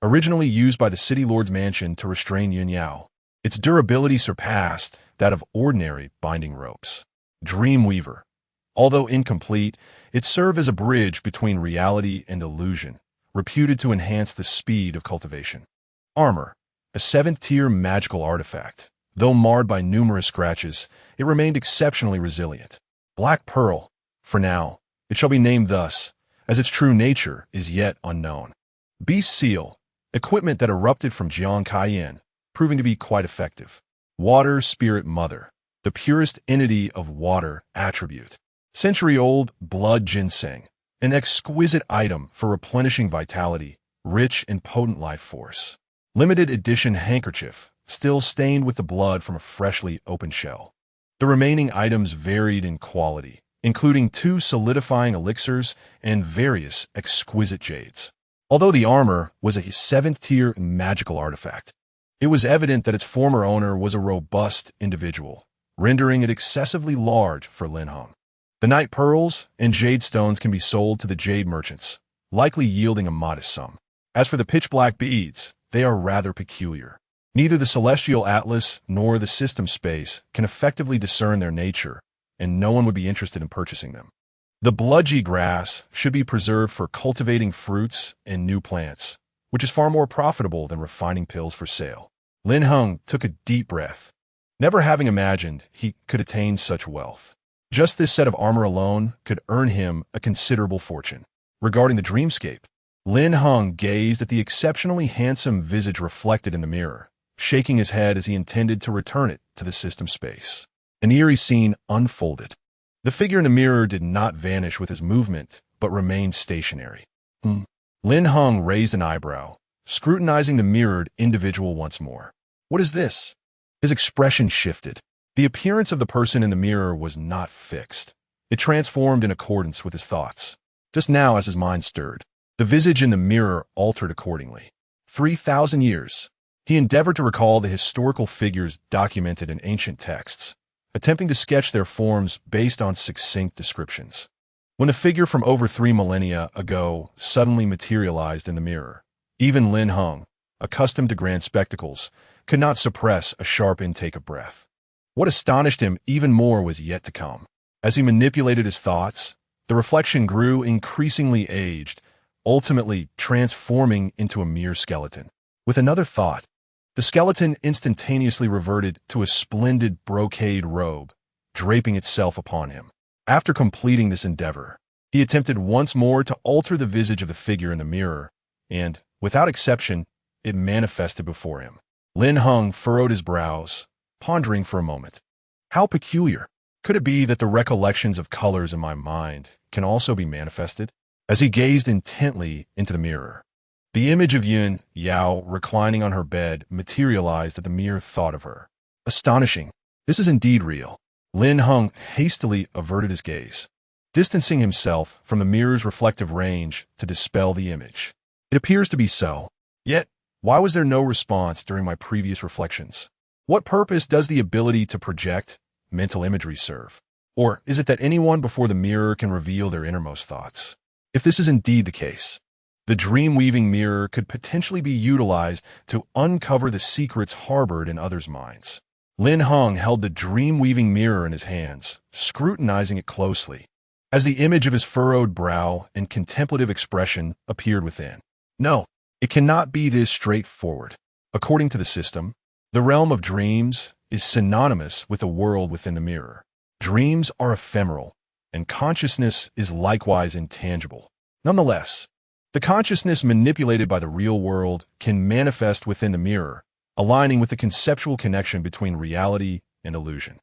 originally used by the City Lord's mansion to restrain Yun Yao, its durability surpassed that of ordinary binding ropes. Dreamweaver. Although incomplete, it served as a bridge between reality and illusion, reputed to enhance the speed of cultivation. Armor. A 7th-tier magical artifact. Though marred by numerous scratches, it remained exceptionally resilient. Black Pearl. For now, it shall be named thus, as its true nature is yet unknown. Beast Seal. Equipment that erupted from Jiang Cayenne, proving to be quite effective. Water Spirit Mother. The purest entity of water attribute. Century-old blood ginseng. An exquisite item for replenishing vitality, rich and potent life force. Limited edition handkerchief, still stained with the blood from a freshly opened shell. The remaining items varied in quality, including 2 solidifying elixirs and various exquisite jades. Although the armor was a 7th-tier magical artifact, it was evident that its former owner was a robust individual, rendering it excessively large for Lin Heng. The night pearls and jade stones can be sold to the jade merchants, likely yielding a modest sum. As for the pitch-black beads, they are rather peculiar. Neither the Celestial Atlas nor the system space can effectively discern their nature, and no one would be interested in purchasing them. The bludgy grass should be preserved for cultivating fruits and new plants, which is far more profitable than refining pills for sale. Lin Heng took a deep breath, never having imagined he could attain such wealth. Just this set of armor alone could earn him a considerable fortune. Regarding the dreamscape, Lin Heng gazed at the exceptionally handsome visage reflected in the mirror, shaking his head as he intended to return it to the system space. An eerie scene unfolded. The figure in the mirror did not vanish with his movement, but remained stationary. Lin Heng raised an eyebrow, scrutinizing the mirrored individual once more. "What is this?" His expression shifted. The appearance of the person in the mirror was not fixed. It transformed in accordance with his thoughts. Just now, as his mind stirred, the visage in the mirror altered accordingly. 3,000 years. He endeavored to recall the historical figures documented in ancient texts, attempting to sketch their forms based on succinct descriptions. When a figure from over 3 millennia ago suddenly materialized in the mirror, even Lin Heng, accustomed to grand spectacles, could not suppress a sharp intake of breath. What astonished him even more was yet to come. As he manipulated his thoughts, the reflection grew increasingly aged, ultimately transforming into a mere skeleton. With another thought, the skeleton instantaneously reverted to a splendid brocade robe, draping itself upon him. After completing this endeavor, he attempted once more to alter the visage of the figure in the mirror, and, without exception, it manifested before him. Lin Heng furrowed his brows, pondering for a moment. How peculiar. Could it be that the recollections of colors in my mind can also be manifested? As he gazed intently into the mirror, the image of Yun Yao reclining on her bed materialized at the mere thought of her. Astonishing. This is indeed real. Lin Heng hastily averted his gaze, distancing himself from the mirror's reflective range to dispel the image. It appears to be so. Yet, why was there no response during my previous reflections? What purpose does the ability to project mental imagery serve? Or is it that anyone before the mirror can reveal their innermost thoughts? If this is indeed the case, the dream-weaving mirror could potentially be utilized to uncover the secrets harbored in others' minds. Lin Heng held the dream-weaving mirror in his hands, scrutinizing it closely, as the image of his furrowed brow and contemplative expression appeared within. No, it cannot be this straightforward. According to the system, the realm of dreams is synonymous with the world within the mirror. Dreams are ephemeral, and consciousness is likewise intangible. Nonetheless, the consciousness manipulated by the real world can manifest within the mirror, aligning with the conceptual connection between reality and illusion.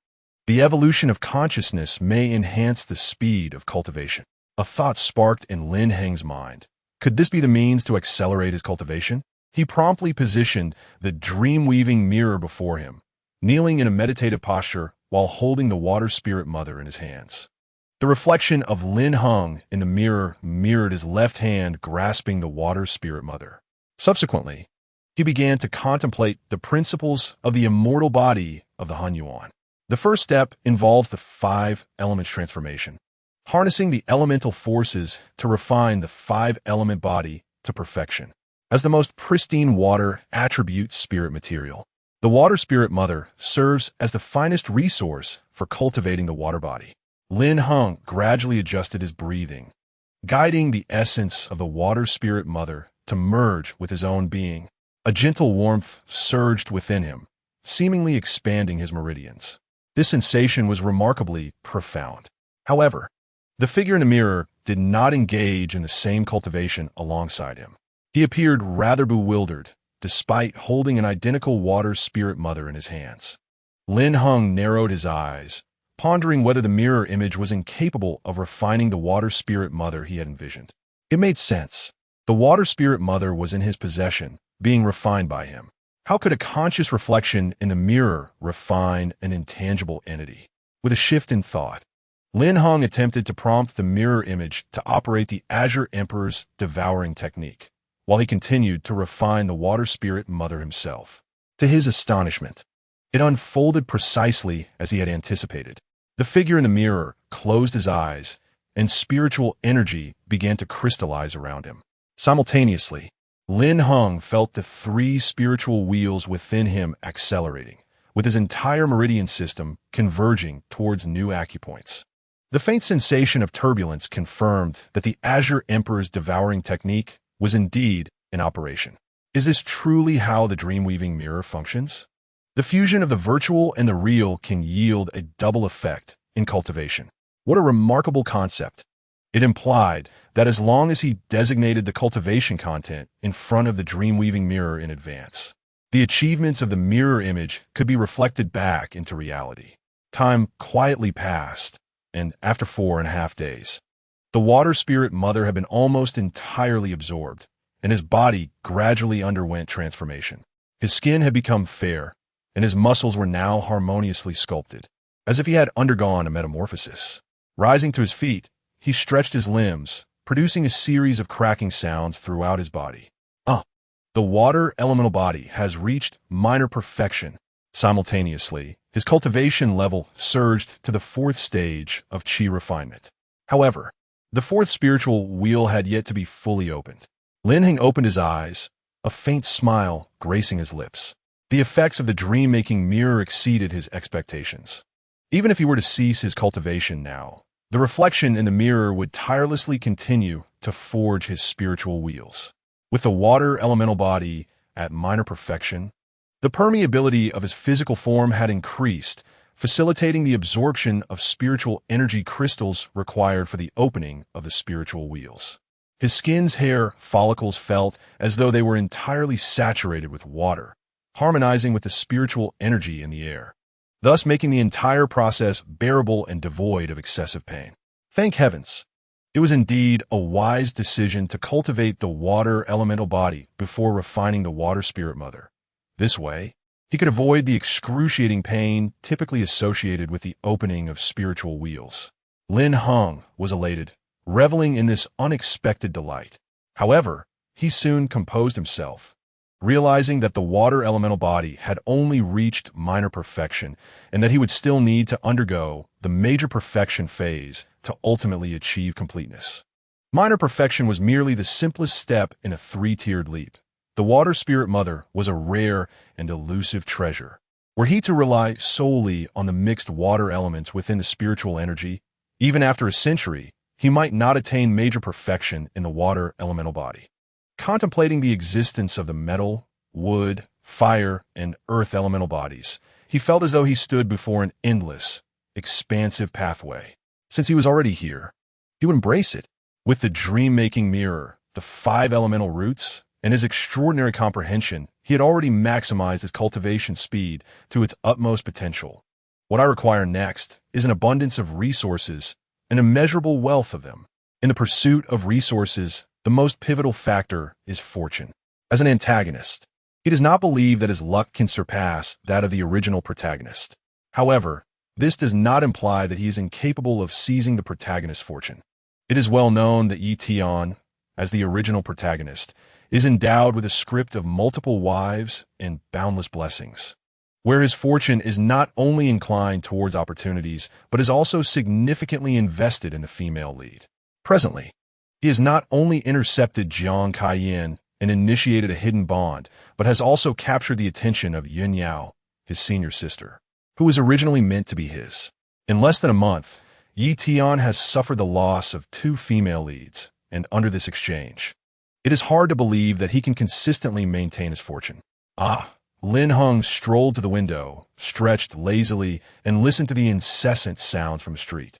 The evolution of consciousness may enhance the speed of cultivation. A thought sparked in Lin Heng's mind. Could this be the means to accelerate his cultivation? He promptly positioned the dream-weaving mirror before him, kneeling in a meditative posture while holding the water spirit mother in his hands. The reflection of Lin Heng in the mirror mirrored his left hand grasping the water spirit mother. Subsequently, he began to contemplate the principles of the immortal body of the Hunyuan. The first step involves the 5 elements transformation, harnessing the elemental forces to refine the 5-element body to perfection. As the most pristine water attribute spirit material, the water spirit mother serves as the finest resource for cultivating the water body. Lin Heng gradually adjusted his breathing, guiding the essence of the water spirit mother to merge with his own being. A gentle warmth surged within him, seemingly expanding his meridians. This sensation was remarkably profound. However, the figure in the mirror did not engage in the same cultivation alongside him. He appeared rather bewildered, despite holding an identical water spirit mother in his hands. Lin Heng narrowed his eyes, pondering whether the mirror image was incapable of refining the water spirit mother he had envisioned. It made sense. The water spirit mother was in his possession, being refined by him. How could a conscious reflection in the mirror refine an intangible entity? With a shift in thought, Lin Heng attempted to prompt the mirror image to operate the Azure Emperor's devouring technique, while he continued to refine the water spirit mother himself. To his astonishment, it unfolded precisely as he had anticipated. The figure in the mirror closed his eyes, and spiritual energy began to crystallize around him. Simultaneously, Lin Heng felt the 3 spiritual wheels within him accelerating, with his entire meridian system converging towards new acupoints. The faint sensation of turbulence confirmed that the Azure Emperor's devouring technique was indeed in operation. Is this truly how the dream-weaving mirror functions? The fusion of the virtual and the real can yield a double effect in cultivation. What a remarkable concept! It implied that as long as he designated the cultivation content in front of the dream-weaving mirror in advance, the achievements of the mirror image could be reflected back into reality. Time quietly passed, and after 4.5 days, the water spirit mother had been almost entirely absorbed, and his body gradually underwent transformation. His skin had become fair, and his muscles were now harmoniously sculpted, as if he had undergone a metamorphosis. Rising to his feet, he stretched his limbs, producing a series of cracking sounds throughout his body. The water elemental body has reached minor perfection. Simultaneously, his cultivation level surged to the 4th stage of qi refinement. However, the 4th spiritual wheel had yet to be fully opened. Lin Heng opened his eyes, a faint smile gracing his lips. The effects of the dream-making mirror exceeded his expectations. Even if he were to cease his cultivation now, the reflection in the mirror would tirelessly continue to forge his spiritual wheels. With the water elemental body at minor perfection, the permeability of his physical form had increased, facilitating the absorption of spiritual energy crystals required for the opening of the spiritual wheels. His skin's hair follicles felt as though they were entirely saturated with water, harmonizing with the spiritual energy in the air, thus making the entire process bearable and devoid of excessive pain. Thank heavens! It was indeed a wise decision to cultivate the water elemental body before refining the water spirit mother. This way, he could avoid the excruciating pain typically associated with the opening of spiritual wheels. Lin Heng was elated, reveling in this unexpected delight. However, he soon composed himself, realizing that the water elemental body had only reached minor perfection and that he would still need to undergo the major perfection phase to ultimately achieve completeness. Minor perfection was merely the simplest step in a 3-tiered leap. The water spirit mother was a rare and elusive treasure. Were he to rely solely on the mixed water elements within the spiritual energy, even after a century, he might not attain major perfection in the water elemental body. Contemplating the existence of the metal, wood, fire, and earth elemental bodies, he felt as though he stood before an endless, expansive pathway. Since he was already here, he would embrace it, With the dream-making mirror, the 5 elemental roots, and his extraordinary comprehension, he had already maximized his cultivation speed to its utmost potential. What I require next is an abundance of resources, an immeasurable wealth of them. In the pursuit of resources, the most pivotal factor is fortune. As an antagonist, he does not believe that his luck can surpass that of the original protagonist. However, this does not imply that he is incapable of seizing the protagonist's fortune. It is well known that Yi Tian, as the original protagonist, is endowed with a script of multiple wives and boundless blessings, where his fortune is not only inclined towards opportunities, but is also significantly invested in the female lead. Presently, he has not only intercepted Jiang Kaiyan and initiated a hidden bond, but has also captured the attention of Yun Yao, his senior sister, who was originally meant to be his. In less than a month, Yi Tian has suffered the loss of 2 female leads, and under this exchange, it is hard to believe that he can consistently maintain his fortune. Lin Heng strolled to the window, stretched lazily, and listened to the incessant sounds from the street,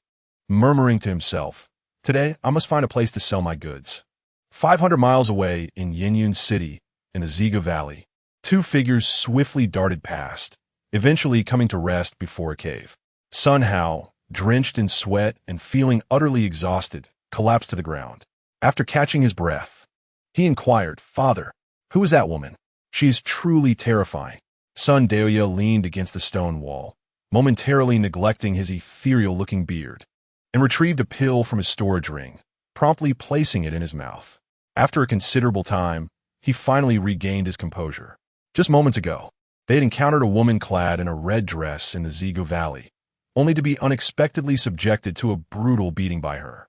murmuring to himself, "Today, I must find a place to sell my goods." 500 miles away in Yinyun City, in the Ziga Valley, 2 figures swiftly darted past, eventually coming to rest before a cave. Sun Hao, drenched in sweat and feeling utterly exhausted, collapsed to the ground. After catching his breath, he inquired, "Father, who is that woman? She is truly terrifying." Sun Deoya leaned against the stone wall, momentarily neglecting his ethereal-looking beard, and retrieved a pill from his storage ring, promptly placing it in his mouth. After a considerable time, he finally regained his composure. Just moments ago, they had encountered a woman clad in a red dress in the Zigu Valley, only to be unexpectedly subjected to a brutal beating by her.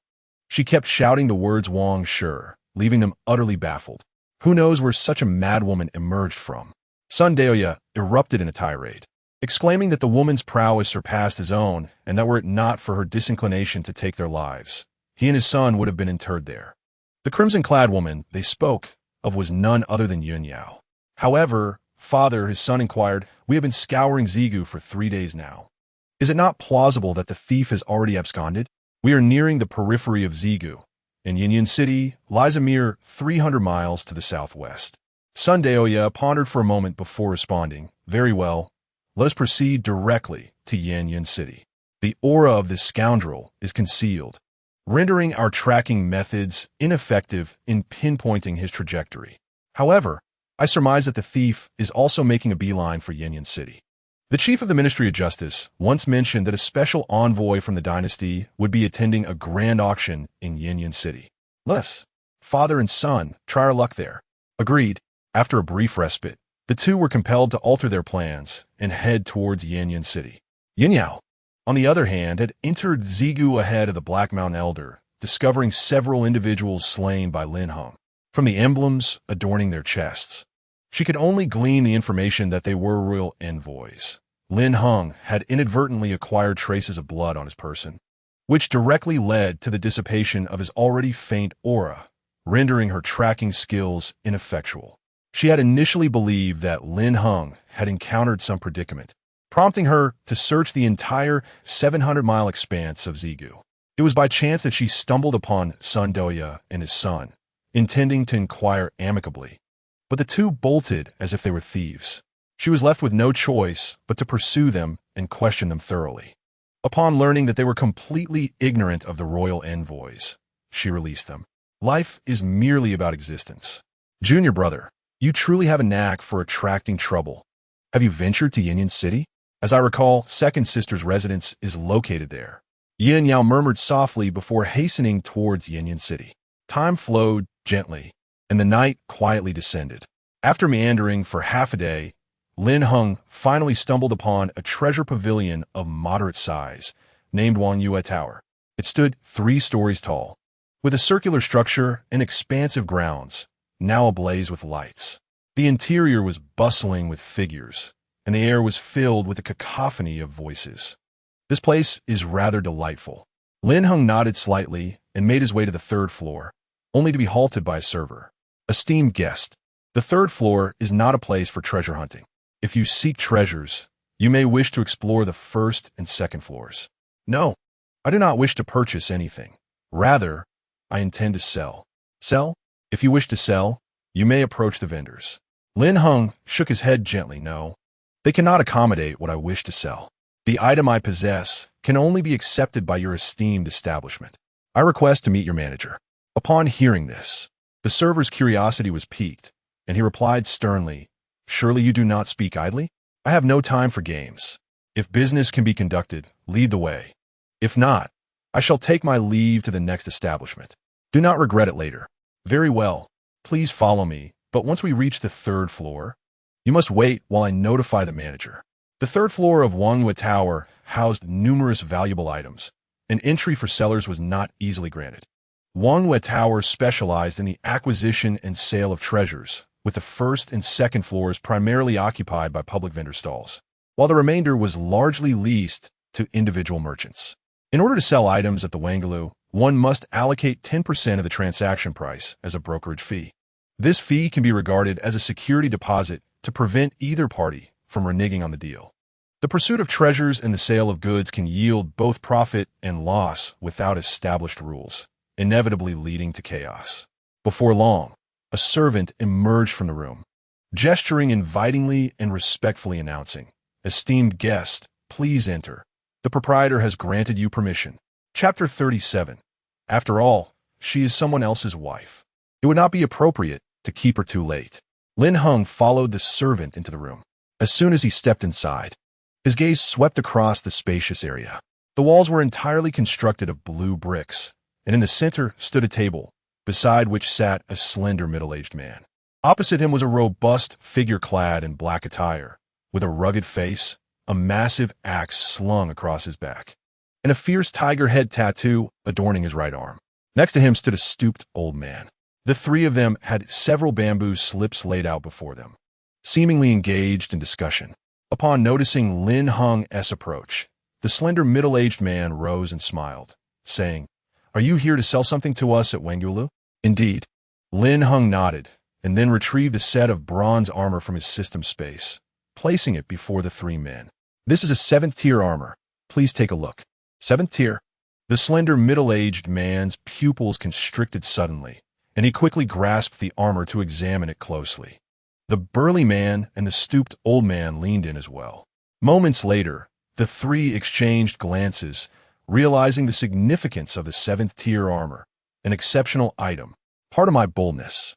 She kept shouting the words Wang Shi, leaving them utterly baffled. Who knows where such a madwoman emerged from? Sun Deoya erupted in a tirade, exclaiming that the woman's prowess surpassed his own, and that were it not for her disinclination to take their lives, he and his son would have been interred there. The crimson-clad woman they spoke of was none other than Yun Yao. "However, father," his son inquired, "we have been scouring Zigu for 3 days now. Is it not plausible that the thief has already absconded? We are nearing the periphery of Zigu, and Yinyun City lies a mere 300 miles to the southwest." Sun Deoya pondered for a moment before responding, "Very well, let us proceed directly to Yinyun City. The aura of this scoundrel is concealed, rendering our tracking methods ineffective in pinpointing his trajectory. However, I surmise that the thief is also making a beeline for Yinyun City." The chief of the Ministry of Justice once mentioned that a special envoy from the dynasty would be attending a grand auction in Yinyun City. "Let's, father and son, try our luck there." Agreed. After a brief respite, the two were compelled to alter their plans and head towards Yinyun City. Yin Yao, on the other hand, had entered Zigu ahead of the Black Mountain Elder, discovering several individuals slain by Lin Heng. From the emblems adorning their chests, she could only glean the information that they were royal envoys. Lin Heng had inadvertently acquired traces of blood on his person, which directly led to the dissipation of his already faint aura, rendering her tracking skills ineffectual. She had initially believed that Lin Heng had encountered some predicament, prompting her to search the entire 700-mile expanse of Zigu. It was by chance that she stumbled upon Sun Doya and his son, intending to inquire amicably, but the two bolted as if they were thieves. She was left with no choice but to pursue them and question them thoroughly. Upon learning that they were completely ignorant of the royal envoys, she released them. Life is merely about existence. Junior brother, you truly have a knack for attracting trouble. Have you ventured to Yinyun City? As I recall, second sister's residence is located there. Yin Yao murmured softly before hastening towards Yinyun City. Time flowed gently, and the night quietly descended. After meandering for half a day, Lin Heng finally stumbled upon a treasure pavilion of moderate size, named Wang Yue Tower. It stood 3 stories tall, with a circular structure and expansive grounds, now ablaze with lights. The interior was bustling with figures, and the air was filled with a cacophony of voices. This place is rather delightful. Lin Heng nodded slightly and made his way to the 3rd floor, only to be halted by a server. Esteemed guest, the 3rd floor is not a place for treasure hunting. If you seek treasures, you may wish to explore the 1st and 2nd floors. No, I do not wish to purchase anything. Rather, I intend to sell. Sell? If you wish to sell, you may approach the vendors. Lin Heng shook his head gently. No, they cannot accommodate what I wish to sell. The item I possess can only be accepted by your esteemed establishment. I request to meet your manager. Upon hearing this, the server's curiosity was piqued, and he replied sternly, Surely you do not speak idly? I have no time for games. If business can be conducted, lead the way. If not, I shall take my leave to the next establishment. Do not regret it later. Very well. Please follow me, but once we reach the third floor, you must wait while I notify the manager. The third floor of Wanghua Tower housed numerous valuable items, and entry for sellers was not easily granted. Wanghua Tower specialized in the acquisition and sale of treasures, with the first and second floors primarily occupied by public vendor stalls, while the remainder was largely leased to individual merchants. In order to sell items at the Wanghua, one must allocate 10% of the transaction price as a brokerage fee. This fee can be regarded as a security deposit to prevent either party from reneging on the deal. The pursuit of treasures and the sale of goods can yield both profit and loss without established rules, inevitably leading to chaos. Before long, a servant emerged from the room, gesturing invitingly and respectfully announcing, Esteemed guest, please enter. The proprietor has granted you permission. Chapter 37. After all, she is someone else's wife. It would not be appropriate to keep her too late. Lin Heng followed the servant into the room. As soon as he stepped inside, his gaze swept across the spacious area. The walls were entirely constructed of blue bricks, and in the center stood a table, beside which sat a slender middle-aged man. Opposite him was a robust figure clad in black attire, with a rugged face, a massive axe slung across his back, and a fierce tiger head tattoo adorning his right arm. Next to him stood a stooped old man. The three of them had several bamboo slips laid out before them, seemingly engaged in discussion. Upon noticing Lin Heng's approach, the slender middle-aged man rose and smiled, saying, Are you here to sell something to us at Wanghua? Indeed. Lin Heng nodded, and then retrieved a set of bronze armor from his system space, placing it before the three men. This is a 7th-tier armor. Please take a look. 7th tier? The slender middle-aged man's pupils constricted suddenly, and he quickly grasped the armor to examine it closely. The burly man and the stooped old man leaned in as well. Moments later, the three exchanged glances, realizing the significance of the 7th-tier armor, an exceptional item. Pardon my boldness.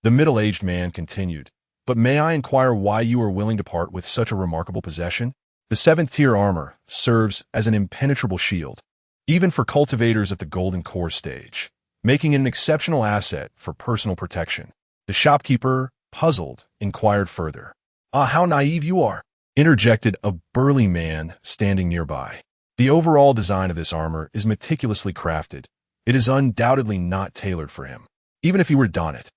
The middle-aged man continued, but may I inquire why you are willing to part with such a remarkable possession? The 7th-tier armor serves as an impenetrable shield, even for cultivators at the golden core stage, making it an exceptional asset for personal protection. The shopkeeper, puzzled, inquired further. Ah, how naive you are, interjected a burly man standing nearby. The overall design of this armor is meticulously crafted. It is undoubtedly not tailored for him. Even if he were to don it,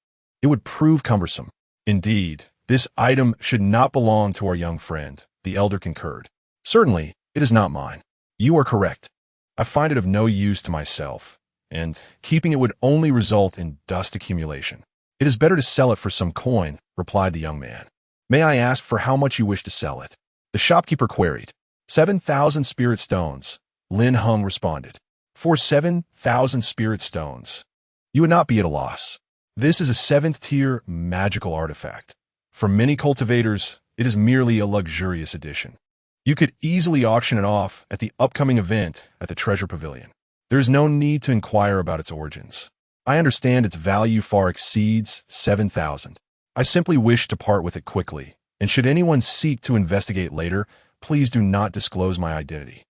it would prove cumbersome. Indeed, this item should not belong to our young friend, the elder concurred. Certainly, it is not mine. You are correct. I find it of no use to myself, and keeping it would only result in dust accumulation. It is better to sell it for some coin, replied the young man. May I ask for how much you wish to sell it? The shopkeeper queried. 7,000 spirit stones, Lin Heng responded. For 7,000 spirit stones, you would not be at a loss. This is a 7th-tier magical artifact. For many cultivators, it is merely a luxurious addition. You could easily auction it off at the upcoming event at the Treasure Pavilion. There is no need to inquire about its origins. I understand its value far exceeds 7,000. I simply wish to part with it quickly, and should anyone seek to investigate later, please do not disclose my identity.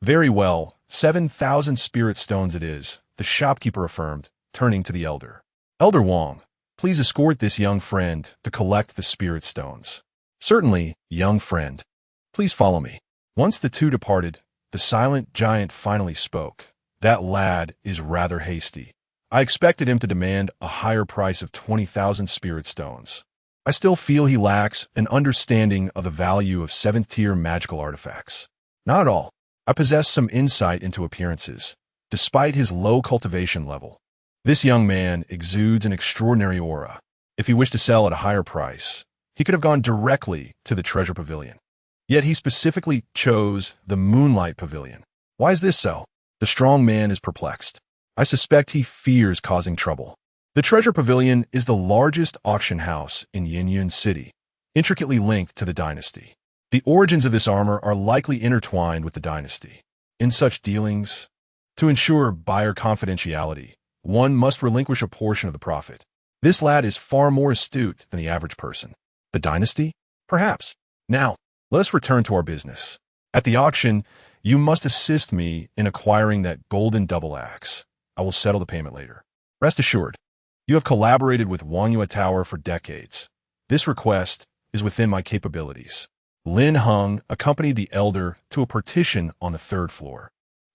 Very well, 7,000 spirit stones it is, the shopkeeper affirmed, turning to the elder. Elder Wang, please escort this young friend to collect the spirit stones. Certainly, young friend. Please follow me. Once the two departed, the silent giant finally spoke. That lad is rather hasty. I expected him to demand a higher price of 20,000 spirit stones. I still feel he lacks an understanding of the value of 7th-tier magical artifacts. Not at all. I possess some insight into appearances, despite his low cultivation level. This young man exudes an extraordinary aura. If he wished to sell at a higher price, he could have gone directly to the Treasure Pavilion. Yet he specifically chose the Moonlight Pavilion. Why is this so? The strong man is perplexed. I suspect he fears causing trouble. The Treasure Pavilion is the largest auction house in Yinyun City, intricately linked to the dynasty. The origins of this armor are likely intertwined with the dynasty. In such dealings, to ensure buyer confidentiality, one must relinquish a portion of the profit. This lad is far more astute than the average person. The dynasty? Perhaps. Now, let us return to our business. At the auction, you must assist me in acquiring that golden double axe. I will settle the payment later. Rest assured, you have collaborated with Wangyue Tower for decades. This request is within my capabilities. Lin Heng accompanied the elder to a partition on the third floor,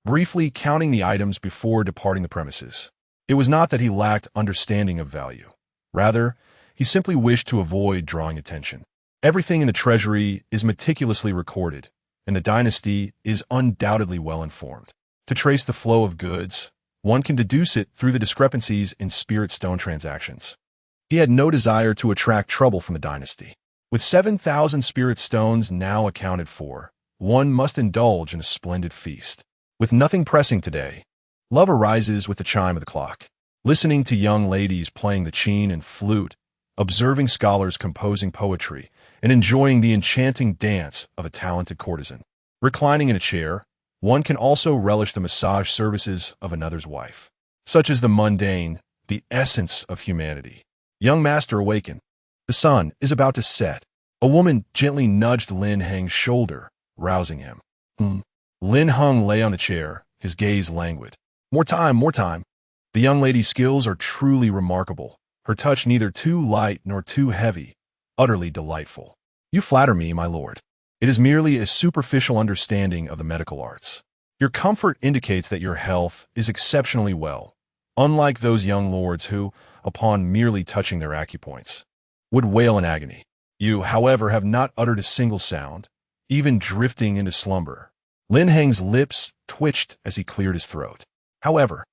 briefly counting the items before departing the premises. It was not that he lacked understanding of value. Rather, he simply wished to avoid drawing attention. Everything in the treasury is meticulously recorded, and the dynasty is undoubtedly well informed. To trace the flow of goods, one can deduce it through the discrepancies in spirit stone transactions. He had no desire to attract trouble from the dynasty. With 7,000 spirit stones now accounted for, one must indulge in a splendid feast. With nothing pressing today, love arises with the chime of the clock. Listening to young ladies playing the qin and flute, observing scholars composing poetry, and enjoying the enchanting dance of a talented courtesan. Reclining in a chair, one can also relish the massage services of another's wife. Such is the mundane, the essence of humanity. Young master, awaken. The sun is about to set. A woman gently nudged Lin Heng's shoulder, rousing him. Lin Heng lay on a chair, his gaze languid. More time, more time. The young lady's skills are truly remarkable, her touch neither too light nor too heavy, utterly delightful. You flatter me, my lord. It is merely a superficial understanding of the medical arts. Your comfort indicates that your health is exceptionally well, unlike those young lords who, upon merely touching their acupoints, would wail in agony. You, however, have not uttered a single sound, even drifting into slumber. Lin Heng's lips twitched as he cleared his throat. However,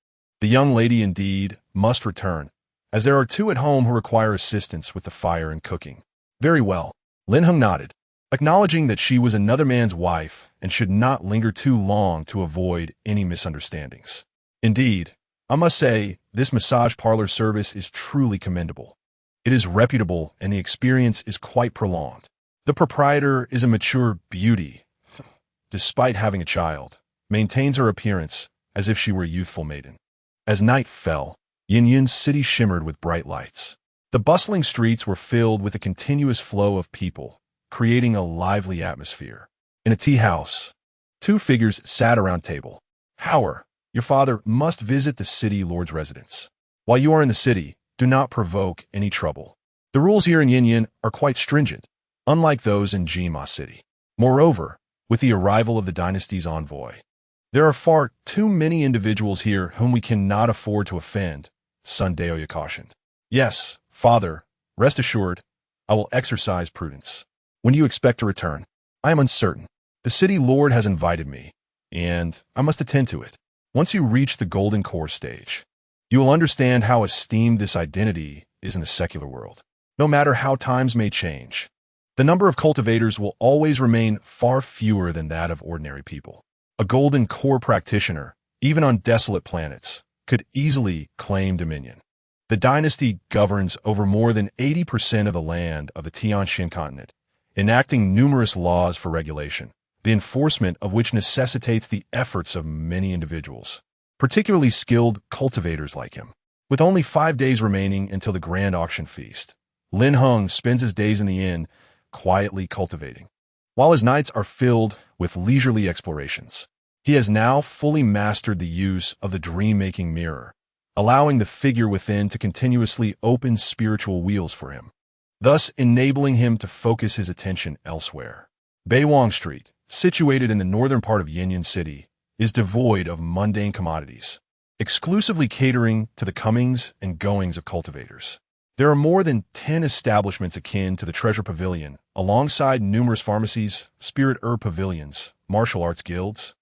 the young lady indeed must return, as there are two at home who require assistance with the fire and cooking. Very well. Lin Heng nodded, acknowledging that she was another man's wife and should not linger too long to avoid any misunderstandings. Indeed, I must say, this massage parlor service is truly commendable. It is reputable and the experience is quite prolonged. The proprietor is a mature beauty, despite having a child, maintains her appearance as if she were a youthful maiden. As night fell, Yinyun's city shimmered with bright lights. The bustling streets were filled with a continuous flow of people, creating a lively atmosphere. In a tea house, two figures sat around a table. Howard, your father must visit the city lord's residence. While you are in the city, do not provoke any trouble. The rules here in Yinyun are quite stringent, unlike those in Jima City. Moreover, with the arrival of the dynasty's envoy, there are far too many individuals here whom we cannot afford to offend, Sun Daoya cautioned. Yes, father, rest assured, I will exercise prudence. When do you expect to return? I am uncertain. The city lord has invited me, and I must attend to it. Once you reach the golden core stage, you will understand how esteemed this identity is in the secular world. No matter how times may change, the number of cultivators will always remain far fewer than that of ordinary people. A golden core practitioner, even on desolate planets, could easily claim dominion. The dynasty governs over more than 80% of the land of the Tianxin continent, enacting numerous laws for regulation, the enforcement of which necessitates the efforts of many individuals, particularly skilled cultivators like him. With only 5 days remaining until the grand auction feast, Lin Heng spends his days in the inn, quietly cultivating. While his nights are filled with leisurely explorations, he has now fully mastered the use of the dream-making mirror, allowing the figure within to continuously open spiritual wheels for him, thus enabling him to focus his attention elsewhere. Beiwang Street, situated in the northern part of Yinyun City, is devoid of mundane commodities, exclusively catering to the comings and goings of cultivators. There are more than 10 establishments akin to the Treasure Pavilion, alongside numerous pharmacies, spirit herb pavilions, martial arts guilds,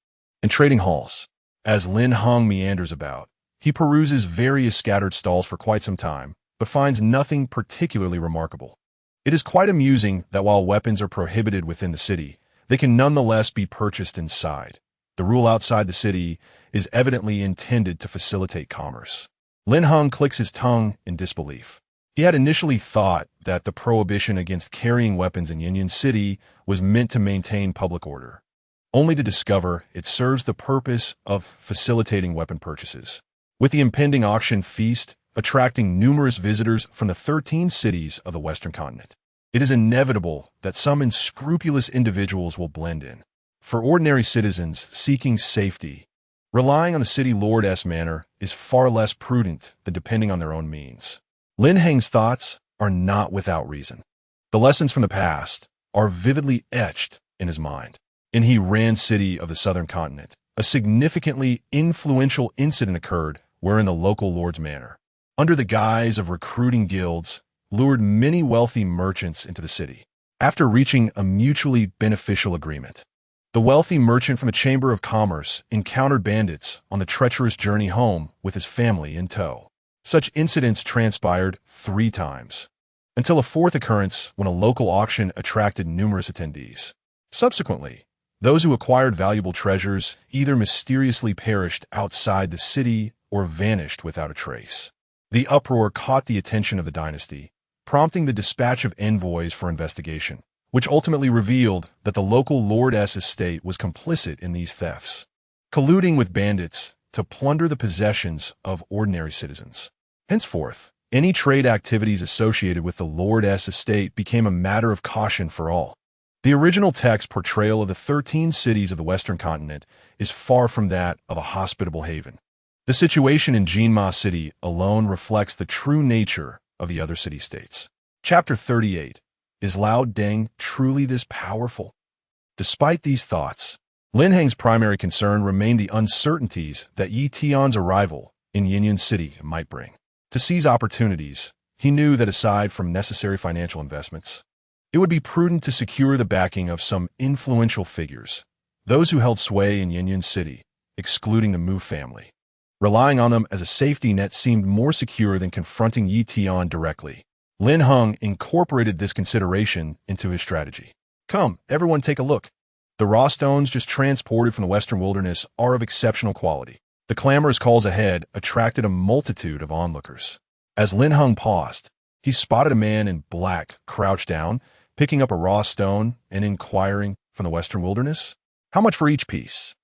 and trading halls. As Lin Heng meanders about, he peruses various scattered stalls for quite some time, but finds nothing particularly remarkable. It is quite amusing that while weapons are prohibited within the city, they can nonetheless be purchased inside, The rule outside the city is evidently intended to facilitate commerce. Lin Heng clicks his tongue in disbelief. He had initially thought that the prohibition against carrying weapons in Union City was meant to maintain public order, only to discover it serves the purpose of facilitating weapon purchases. With the impending auction feast attracting numerous visitors from the 13 cities of the Western continent, it is inevitable that some unscrupulous individuals will blend in. For ordinary citizens seeking safety, relying on the city lord's manor is far less prudent than depending on their own means. Lin Heng's thoughts are not without reason. The lessons from the past are vividly etched in his mind. In Heroines city of the southern continent, a significantly influential incident occurred wherein the local lord's manor, under the guise of recruiting guilds, lured many wealthy merchants into the city. After reaching a mutually beneficial agreement, the wealthy merchant from the Chamber of Commerce encountered bandits on the treacherous journey home with his family in tow. Such incidents transpired 3 times, until a 4th occurrence when a local auction attracted numerous attendees. Subsequently, those who acquired valuable treasures either mysteriously perished outside the city or vanished without a trace. The uproar caught the attention of the dynasty, prompting the dispatch of envoys for investigation, which ultimately revealed that the local lord's estate was complicit in these thefts, colluding with bandits to plunder the possessions of ordinary citizens. Henceforth, any trade activities associated with the lord's estate became a matter of caution for all. The original text portrayal of the 13 cities of the Western continent is far from that of a hospitable haven. The situation in Jinma City alone reflects the true nature of the other city-states. Chapter 38. Is Lao Deng truly this powerful? Despite these thoughts, Lin Heng's primary concern remained the uncertainties that Yi Tian's arrival in Union City might bring. To seize opportunities, he knew that aside from necessary financial investments, it would be prudent to secure the backing of some influential figures, those who held sway in Union City, excluding the Mu family. Relying on them as a safety net seemed more secure than confronting Yi Tian directly. Lin Heng incorporated this consideration into his strategy. Come, everyone take a look. The raw stones just transported from the western wilderness are of exceptional quality. The clamorous calls ahead attracted a multitude of onlookers. As Lin Heng paused, he spotted a man in black crouched down, picking up a raw stone and inquiring from the western wilderness, "How much for each piece?"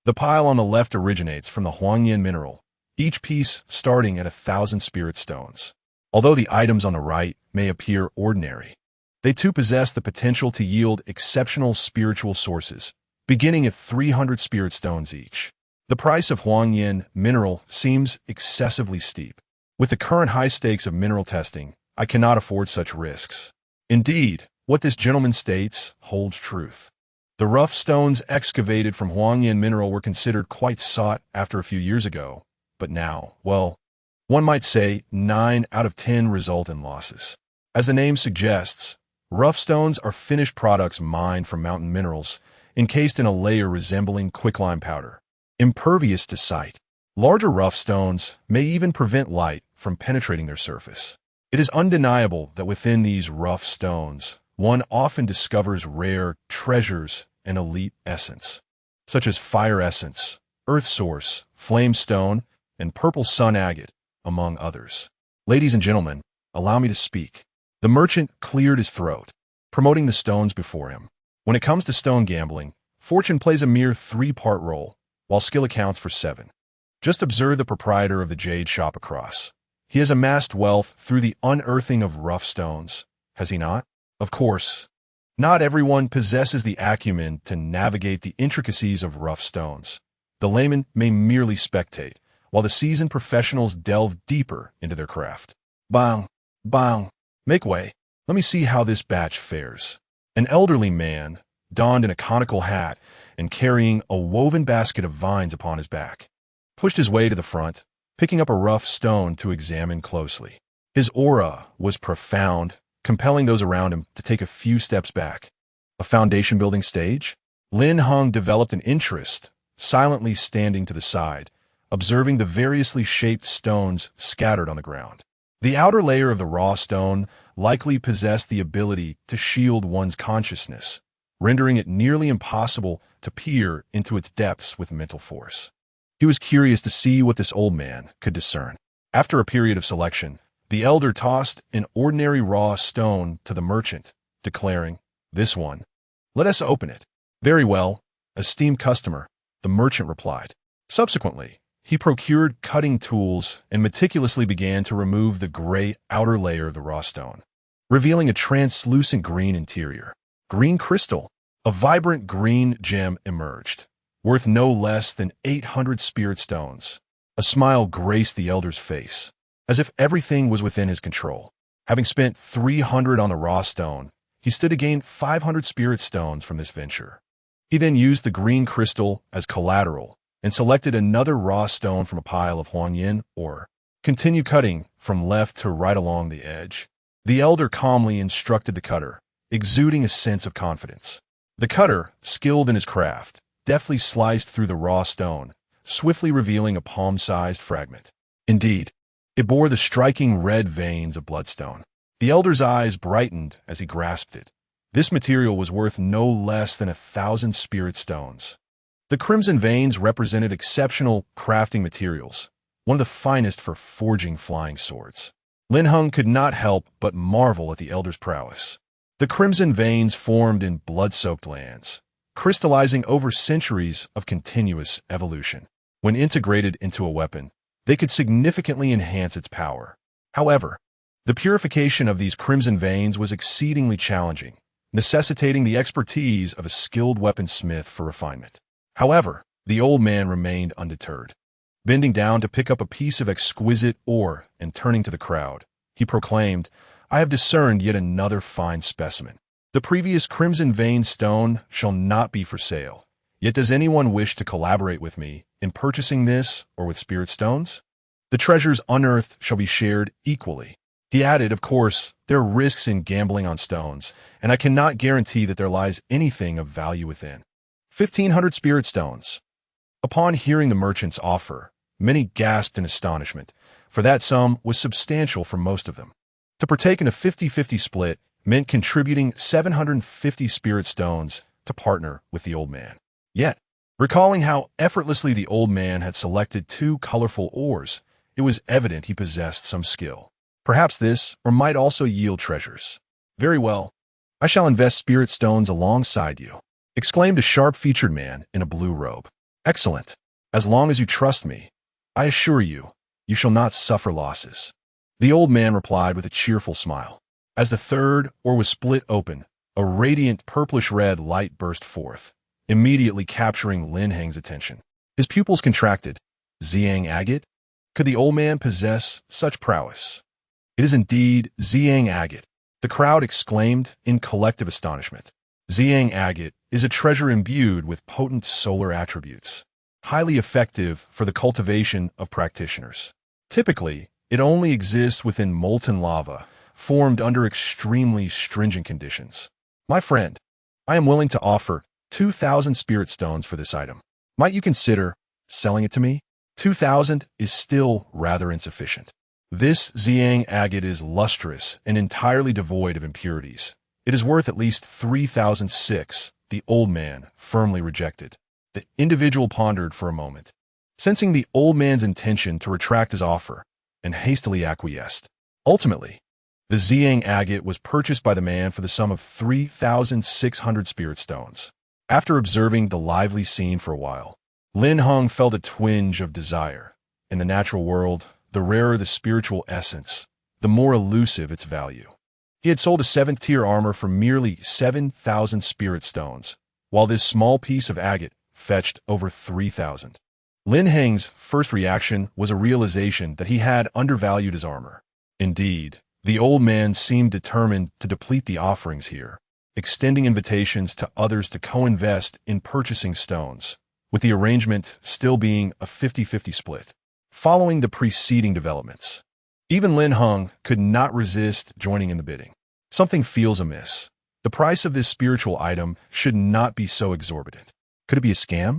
The pile on the left originates from the Huangyan mineral, each piece starting at 1,000 spirit stones. Although the items on the right may appear ordinary, they too possess the potential to yield exceptional spiritual sources, beginning at 300 spirit stones each. The price of Huangyan mineral seems excessively steep. With the current high stakes of mineral testing, I cannot afford such risks. Indeed, what this gentleman states holds truth. The rough stones excavated from Huangyan mineral were considered quite sought after a few years ago, but now, well, one might say 9 out of 10 result in losses. As the name suggests, rough stones are finished products mined from mountain minerals, encased in a layer resembling quicklime powder, impervious to sight. Larger rough stones may even prevent light from penetrating their surface. It is undeniable that within these rough stones, one often discovers rare treasures and elite essence, such as fire essence, earth source, flame stone, and purple sun agate, among others. Ladies and gentlemen, allow me to speak. The merchant cleared his throat, promoting the stones before him. When it comes to stone gambling, fortune plays a mere 3-part role, while skill accounts for 7. Just observe the proprietor of the jade shop across. He has amassed wealth through the unearthing of rough stones, has he not? Of course, not everyone possesses the acumen to navigate the intricacies of rough stones. The layman may merely spectate, while the seasoned professionals delve deeper into their craft. Bang, bang, make way. Let me see how this batch fares. An elderly man, donned in a conical hat and carrying a woven basket of vines upon his back, pushed his way to the front, picking up a rough stone to examine closely. His aura was profound, compelling those around him to take a few steps back. A foundation-building stage? Lin Heng developed an interest, silently standing to the side, observing the variously shaped stones scattered on the ground. The outer layer of the raw stone likely possessed the ability to shield one's consciousness, rendering it nearly impossible to peer into its depths with mental force. He was curious to see what this old man could discern. After a period of selection, the elder tossed an ordinary raw stone to the merchant, declaring, "This one. Let us open it." "Very well, esteemed customer," the merchant replied. Subsequently, he procured cutting tools and meticulously began to remove the gray outer layer of the raw stone, revealing a translucent green interior. Green crystal. A vibrant green gem emerged, worth no less than 800 spirit stones. A smile graced the elder's face, as if everything was within his control. Having spent 300 on the raw stone, he stood to gain 500 spirit stones from this venture. He then used the green crystal as collateral and selected another raw stone from a pile of huanyin ore. Continue cutting from left to right along the edge. The elder calmly instructed the cutter, exuding a sense of confidence. The cutter, skilled in his craft, deftly sliced through the raw stone, swiftly revealing a palm-sized fragment. Indeed, it bore the striking red veins of bloodstone. The elder's eyes brightened as he grasped it. This material was worth no less than 1,000 spirit stones. The crimson veins represented exceptional crafting materials, one of the finest for forging flying swords. Lin Heng could not help but marvel at the elder's prowess. The crimson veins formed in blood-soaked lands, crystallizing over centuries of continuous evolution. When integrated into a weapon, they could significantly enhance its power. However, the purification of these crimson veins was exceedingly challenging, necessitating the expertise of a skilled weaponsmith for refinement. However, the old man remained undeterred. Bending down to pick up a piece of exquisite ore and turning to the crowd, he proclaimed, "I have discerned yet another fine specimen. The previous crimson vein stone shall not be for sale. Yet does anyone wish to collaborate with me in purchasing this or with spirit stones? The treasures unearthed shall be shared equally." He added, "Of course, there are risks in gambling on stones, and I cannot guarantee that there lies anything of value within." 1,500 spirit stones. Upon hearing the merchant's offer, many gasped in astonishment, for that sum was substantial for most of them. To partake in a 50-50 split meant contributing 750 spirit stones to partner with the old man. Yet, recalling how effortlessly the old man had selected 2 colorful ores, it was evident he possessed some skill. Perhaps this or might also yield treasures. "Very well, I shall invest spirit stones alongside you," exclaimed a sharp-featured man in a blue robe. "Excellent. As long as you trust me, I assure you, you shall not suffer losses." The old man replied with a cheerful smile. As the third ore was split open, a radiant purplish-red light burst forth, immediately capturing Lin Heng's attention. His pupils contracted. Ziyang agate? Could the old man possess such prowess? "It is indeed Ziyang agate," the crowd exclaimed in collective astonishment. Ziyang agate is a treasure imbued with potent solar attributes, highly effective for the cultivation of practitioners. Typically, it only exists within molten lava, formed under extremely stringent conditions. "My friend, I am willing to offer 2,000 spirit stones for this item. Might you consider selling it to me?" 2,000 is still rather insufficient. This Ziyang agate is lustrous and entirely devoid of impurities. It is worth at least 3,006, the old man firmly rejected. The individual pondered for a moment, sensing the old man's intention to retract his offer, and hastily acquiesced. Ultimately, the Ziyang agate was purchased by the man for the sum of 3,600 spirit stones. After observing the lively scene for a while, Lin Heng felt a twinge of desire. In the natural world, the rarer the spiritual essence, the more elusive its value. He had sold a 7th-tier armor for merely 7,000 spirit stones, while this small piece of agate fetched over 3,000. Lin Heng's first reaction was a realization that he had undervalued his armor. Indeed, the old man seemed determined to deplete the offerings here, extending invitations to others to co-invest in purchasing stones, with the arrangement still being a 50-50 split. Following the preceding developments, even Lin Heng could not resist joining in the bidding. Something feels amiss. The price of this spiritual item should not be so exorbitant. Could it be a scam?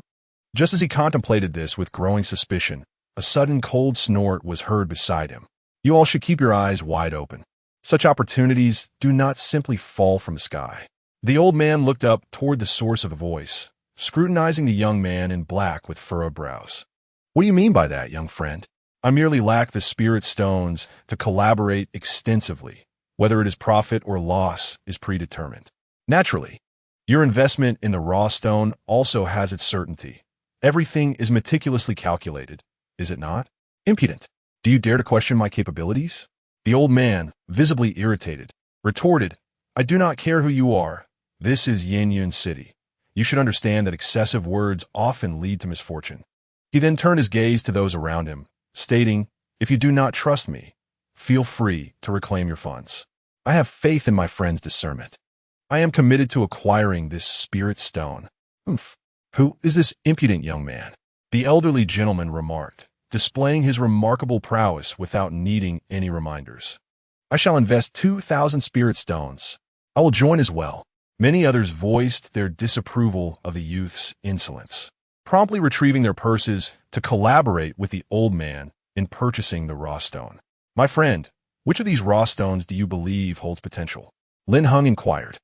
Just as he contemplated this with growing suspicion, a sudden cold snort was heard beside him. You all should keep your eyes wide open. Such opportunities do not simply fall from the sky. The old man looked up toward the source of the voice, scrutinizing the young man in black with furrowed brows. What do you mean by that, young friend? I merely lack the spirit stones to collaborate extensively. Whether it is profit or loss is predetermined. Naturally, your investment in the raw stone also has its certainty. Everything is meticulously calculated, is it not? Impudent. Do you dare to question my capabilities? The old man, visibly irritated, retorted, I do not care who you are. This is Yin Yun City. You should understand that excessive words often lead to misfortune. He then turned his gaze to those around him, stating, if you do not trust me, feel free to reclaim your funds. I have faith in my friend's discernment. I am committed to acquiring this spirit stone. Who is this impudent young man? The elderly gentleman remarked, displaying his remarkable prowess without needing any reminders. I shall invest 2,000 spirit stones. I will join as well. Many others voiced their disapproval of the youth's insolence, promptly retrieving their purses to collaborate with the old man in purchasing the raw stone. My friend, which of these raw stones do you believe holds potential? Lin Heng inquired.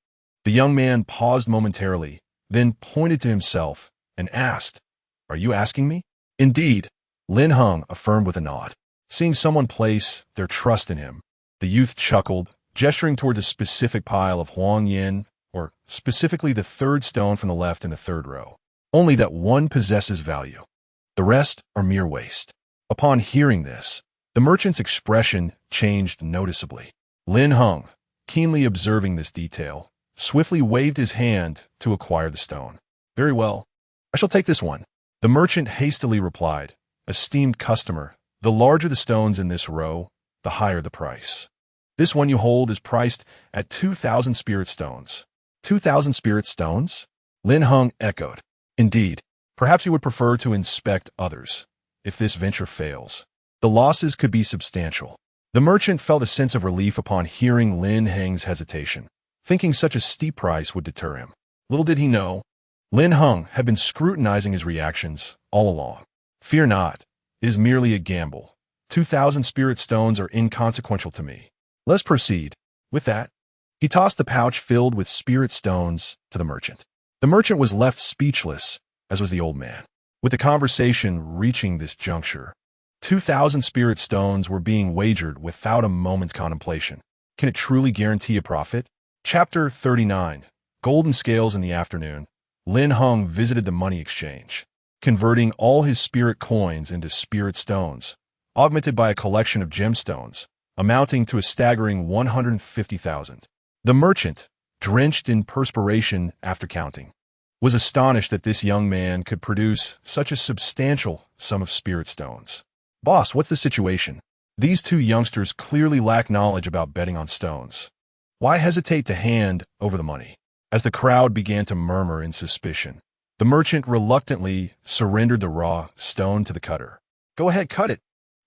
The young man paused momentarily, then pointed to himself and asked, Are you asking me? Indeed, Lin Heng affirmed with a nod. Seeing someone place their trust in him, the youth chuckled, gesturing toward a specific pile of Huang Yin, or specifically the third stone from the left in the third row. Only that one possesses value. The rest are mere waste. Upon hearing this, the merchant's expression changed noticeably. Lin Heng, keenly observing this detail, swiftly waved his hand to acquire the stone. Very well. I shall take this one. The merchant hastily replied, Esteemed customer, the larger the stones in this row, the higher the price. This one you hold is priced at 2,000 spirit stones. 2,000 spirit stones? Lin Heng echoed. Indeed, perhaps you would prefer to inspect others. If this venture fails, the losses could be substantial. The merchant felt a sense of relief upon hearing Lin Heng's hesitation, thinking such a steep price would deter him. Little did he know, Lin Heng had been scrutinizing his reactions all along. Fear not, it is merely a gamble. 2,000 spirit stones are inconsequential to me. Let's proceed. With that, he tossed the pouch filled with spirit stones to the merchant. The merchant was left speechless, as was the old man. With the conversation reaching this juncture, 2,000 spirit stones were being wagered without a moment's contemplation. Can it truly guarantee a profit? Chapter 39. Golden Scales in the afternoon. Lin Heng visited the money exchange, converting all his spirit coins into spirit stones, augmented by a collection of gemstones, amounting to a staggering 150,000. The merchant, drenched in perspiration after counting, was astonished that this young man could produce such a substantial sum of spirit stones. Boss, what's the situation? These two youngsters clearly lack knowledge about betting on stones. Why hesitate to hand over the money? As the crowd began to murmur in suspicion, the merchant reluctantly surrendered the raw stone to the cutter. Go ahead, cut it.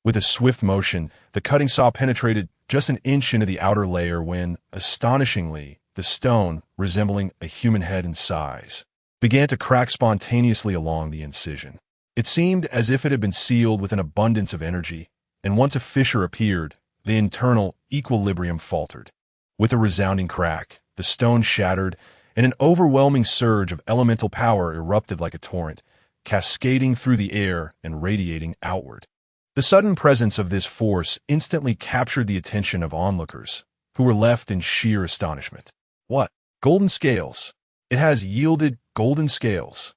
With a swift motion, the cutting saw penetrated just an inch into the outer layer when, astonishingly, the stone, resembling a human head in size, began to crack spontaneously along the incision. It seemed as if it had been sealed with an abundance of energy, and once a fissure appeared, the internal equilibrium faltered. With a resounding crack, the stone shattered, and an overwhelming surge of elemental power erupted like a torrent, cascading through the air and radiating outward. The sudden presence of this force instantly captured the attention of onlookers, who were left in sheer astonishment. What? Golden scales. It has yielded golden scales.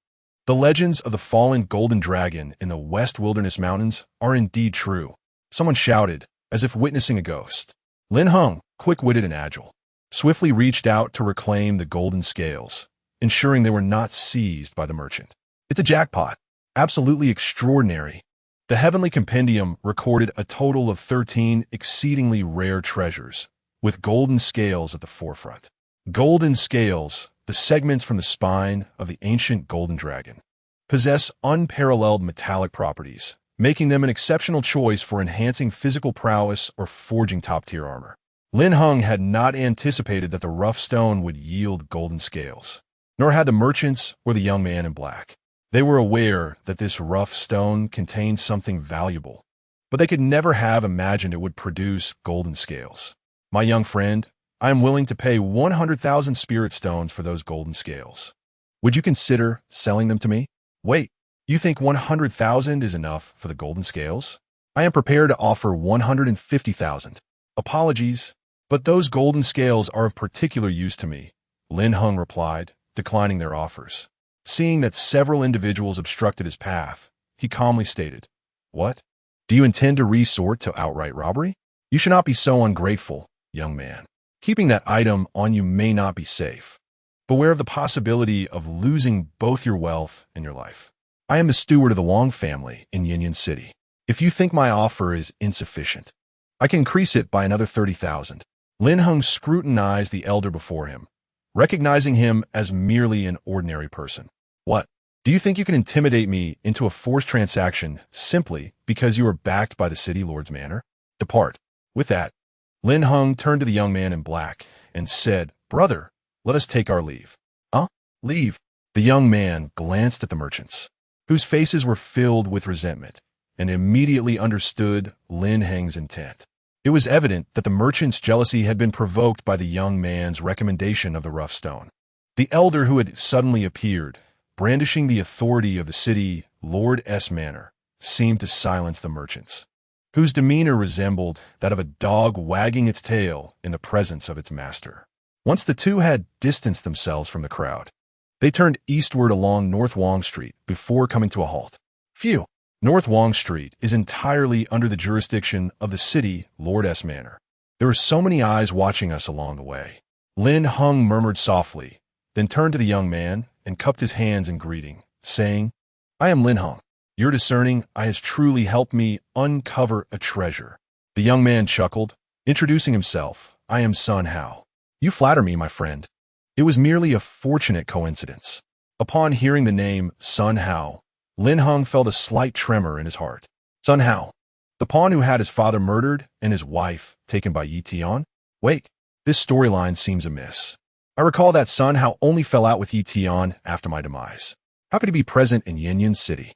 The legends of the fallen golden dragon in the West Wilderness Mountains are indeed true. Someone shouted, as if witnessing a ghost. Lin Heng, quick-witted and agile, swiftly reached out to reclaim the golden scales, ensuring they were not seized by the merchant. It's a jackpot. Absolutely extraordinary. The Heavenly Compendium recorded a total of 13 exceedingly rare treasures, with golden scales at the forefront. Golden scales, the segments from the spine of the ancient golden dragon, possess unparalleled metallic properties, making them an exceptional choice for enhancing physical prowess or forging top-tier armor. Lin Heng had not anticipated that the rough stone would yield golden scales, nor had the merchants or the young man in black. They were aware that this rough stone contained something valuable, but they could never have imagined it would produce golden scales. My young friend, I am willing to pay 100,000 spirit stones for those golden scales. Would you consider selling them to me? Wait, you think 100,000 is enough for the golden scales? I am prepared to offer 150,000. Apologies, but those golden scales are of particular use to me, Lin Heng replied, declining their offers. Seeing that several individuals obstructed his path, he calmly stated, "What? Do you intend to resort to outright robbery? You should not be so ungrateful, young man. Keeping that item on you may not be safe. Beware of the possibility of losing both your wealth and your life. I am the steward of the Wang family in Yinyan City. If you think my offer is insufficient, I can increase it by another 30,000. Lin Heng scrutinized the elder before him, recognizing him as merely an ordinary person. What? Do you think you can intimidate me into a forced transaction simply because you are backed by the city lord's manor? Depart." With that, Lin Heng turned to the young man in black and said, "Brother, let us take our leave." "Huh? Leave?" The young man glanced at the merchants, whose faces were filled with resentment, and immediately understood Lin Heng's intent. It was evident that the merchant's jealousy had been provoked by the young man's recommendation of the rough stone. The elder who had suddenly appeared, brandishing the authority of the city lord's manor, seemed to silence the merchants, whose demeanor resembled that of a dog wagging its tail in the presence of its master. Once the two had distanced themselves from the crowd, they turned eastward along North Wang Street before coming to a halt. Phew! North Wang Street is entirely under the jurisdiction of the city lord's manor. There are so many eyes watching us along the way. Lin Heng murmured softly, then turned to the young man and cupped his hands in greeting, saying, "I am Lin Heng. Your discerning eye has truly helped me uncover a treasure." The young man chuckled, introducing himself. "I am Sun Hao." "You flatter me, my friend." It was merely a fortunate coincidence. Upon hearing the name Sun Hao, Lin Heng felt a slight tremor in his heart. Sun Hao, the pawn who had his father murdered and his wife taken by Yi Tian? Wait, this storyline seems amiss. I recall that Sun Hao only fell out with Yi Tian after my demise. How could he be present in Yinyan City?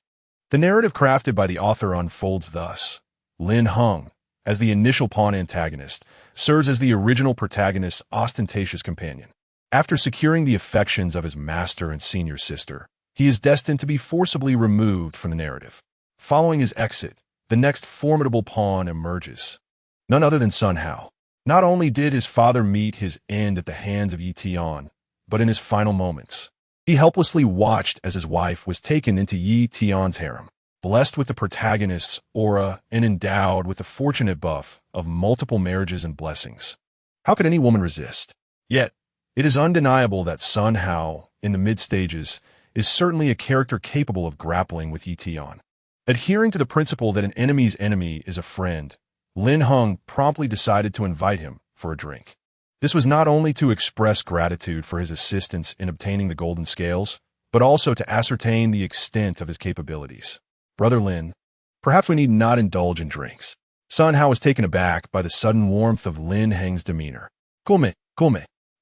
The narrative crafted by the author unfolds thus. Lin Heng, as the initial pawn antagonist, serves as the original protagonist's ostentatious companion. After securing the affections of his master and senior sister, he is destined to be forcibly removed from the narrative. Following his exit, the next formidable pawn emerges. None other than Sun Hao. Not only did his father meet his end at the hands of Yi Tian, but in his final moments, he helplessly watched as his wife was taken into Yi Tian's harem. Blessed with the protagonist's aura and endowed with the fortunate buff of multiple marriages and blessings, how could any woman resist? Yet, it is undeniable that Sun Hao, in the mid-stages, is certainly a character capable of grappling with Yi Tian. Adhering to the principle that an enemy's enemy is a friend, Lin Heng promptly decided to invite him for a drink. This was not only to express gratitude for his assistance in obtaining the golden scales, but also to ascertain the extent of his capabilities. "Brother Lin, perhaps we need not indulge in drinks." Sun Hao was taken aback by the sudden warmth of Lin Heng's demeanor. Kulme.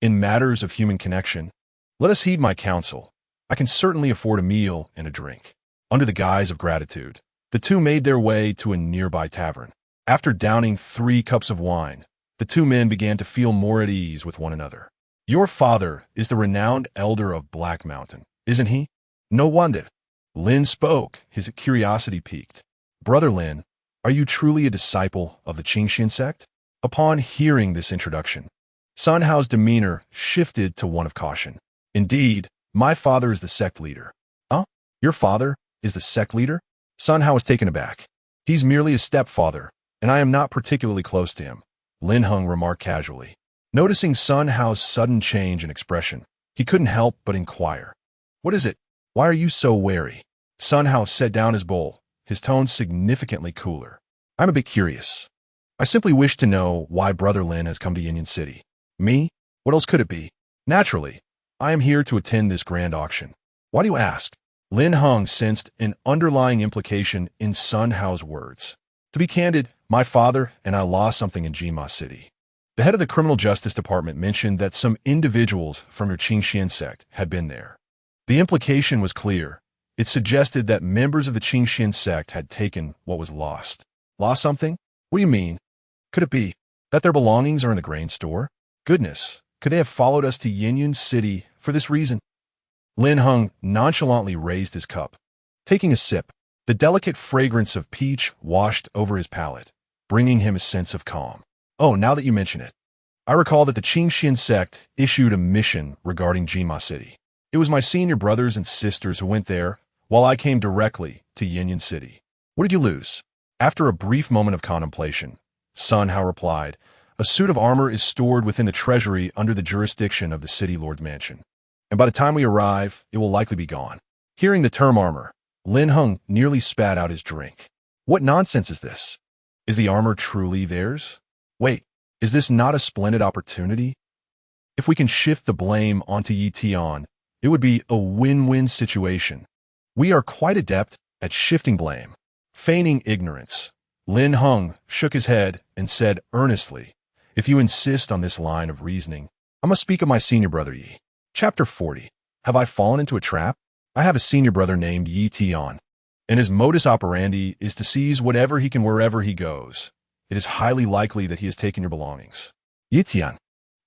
In matters of human connection, let us heed my counsel. I can certainly afford a meal and a drink. Under the guise of gratitude, the two made their way to a nearby tavern. After downing 3 cups of wine, the two men began to feel more at ease with one another. "Your father is the renowned elder of Black Mountain, isn't he?" "No wonder." Lin spoke, his curiosity piqued. "Brother Lin, are you truly a disciple of the Qingxian sect?" Upon hearing this introduction, Sun Hao's demeanor shifted to one of caution. "Indeed, my father is the sect leader." "Huh? Your father is the sect leader?" Sun Hao was taken aback. "He's merely a stepfather, and I am not particularly close to him," Lin Heng remarked casually. Noticing Sun Hao's sudden change in expression, he couldn't help but inquire, "What is it? Why are you so wary?" Sun Hao set down his bowl, his tone significantly cooler. "I'm a bit curious. I simply wish to know why Brother Lin has come to Yinyan City." "Me? What else could it be?" "Naturally, I am here to attend this grand auction." "Why do you ask?" Lin Heng sensed an underlying implication in Sun Hao's words. "To be candid, my father and I lost something in Jima City. The head of the Criminal Justice Department mentioned that some individuals from your Qingxian sect had been there. The implication was clear. It suggested that members of the Qingxian sect had taken what was lost." "Lost something? What do you mean? Could it be that their belongings are in the grain store?" Goodness, could they have followed us to Yinyan City for this reason? Lin Heng nonchalantly raised his cup. Taking a sip, the delicate fragrance of peach washed over his palate, bringing him a sense of calm. Oh, now that you mention it, I recall that the Qingxian sect issued a mission regarding Jima City. It was my senior brothers and sisters who went there, while I came directly to Yinyan City. What did you lose? After a brief moment of contemplation, Sun Hao replied, a suit of armor is stored within the treasury under the jurisdiction of the city lord's mansion, and by the time we arrive, it will likely be gone. Hearing the term armor, Lin Heng nearly spat out his drink. What nonsense is this? Is the armor truly theirs? Wait, is this not a splendid opportunity? If we can shift the blame onto Yi Tian, it would be a win-win situation. We are quite adept at shifting blame. Feigning ignorance, Lin Heng shook his head and said earnestly, if you insist on this line of reasoning, I must speak of my senior brother Yi. Chapter 40. Have I fallen into a trap? I have a senior brother named Yi Tian, and his modus operandi is to seize whatever he can wherever he goes. It is highly likely that he has taken your belongings. Yi Tian,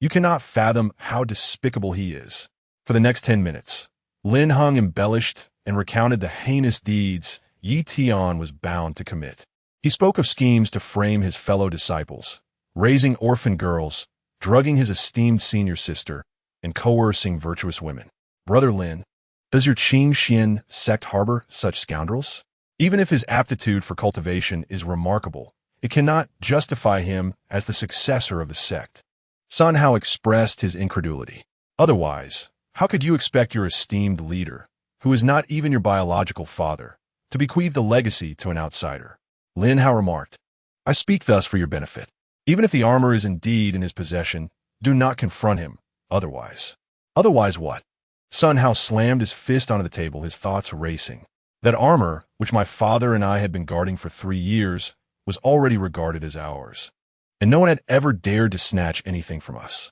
you cannot fathom how despicable he is. For the next 10 minutes, Lin Heng embellished and recounted the heinous deeds Yi Tian was bound to commit. He spoke of schemes to frame his fellow disciples, raising orphan girls, drugging his esteemed senior sister, and coercing virtuous women. Brother Lin, does your Qingxian sect harbor such scoundrels? Even if his aptitude for cultivation is remarkable, it cannot justify him as the successor of the sect. Sun Hao expressed his incredulity. Otherwise, how could you expect your esteemed leader, who is not even your biological father, to bequeath the legacy to an outsider? Lin Hao remarked, I speak thus for your benefit. Even if the armor is indeed in his possession, do not confront him. Otherwise. Otherwise what? Sun Hao slammed his fist onto the table, his thoughts racing. That armor, which my father and I had been guarding for 3 years, was already regarded as ours, and no one had ever dared to snatch anything from us.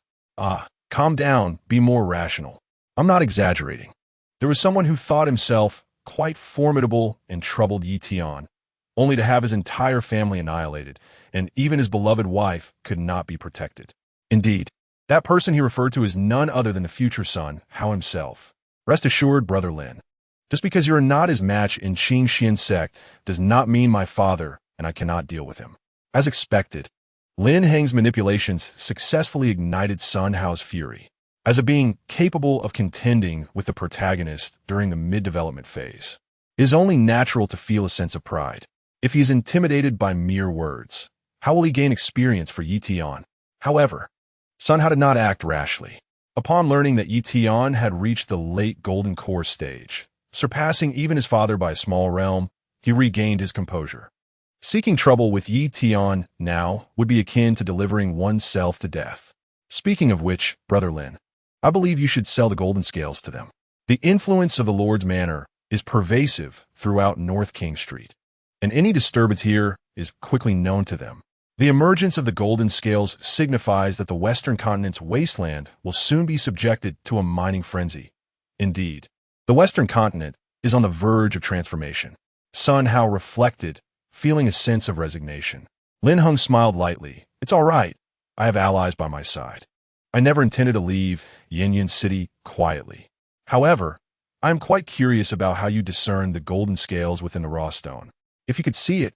Calm down, be more rational. I'm not exaggerating. There was someone who thought himself quite formidable and troubled Yi Tian, only to have his entire family annihilated, and even his beloved wife could not be protected. Indeed, that person he referred to is none other than the future Sun Hao himself. Rest assured, Brother Lin, just because you're not his match in Qingxian sect does not mean my father and I cannot deal with him. As expected, Lin Heng's manipulations successfully ignited Sun Hao's fury. As a being capable of contending with the protagonist during the mid-development phase, it is only natural to feel a sense of pride. If he is intimidated by mere words, how will he gain experience for Yi Tian? However, Sun Hao did not act rashly. Upon learning that Yi Tian had reached the late Golden Core stage, surpassing even his father by a small realm, he regained his composure. Seeking trouble with Yi Tian now would be akin to delivering oneself to death. Speaking of which, Brother Lin, I believe you should sell the golden scales to them. The influence of the Lord's Manor is pervasive throughout North King Street, and any disturbance here is quickly known to them. The emergence of the golden scales signifies that the Western continent's wasteland will soon be subjected to a mining frenzy. Indeed, the Western continent is on the verge of transformation. Sun Hao reflected, feeling a sense of resignation. Lin Heng smiled lightly. It's all right. I have allies by my side. I never intended to leave Yinyan City quietly. However, I am quite curious about how you discern the golden scales within the raw stone. If you could see it,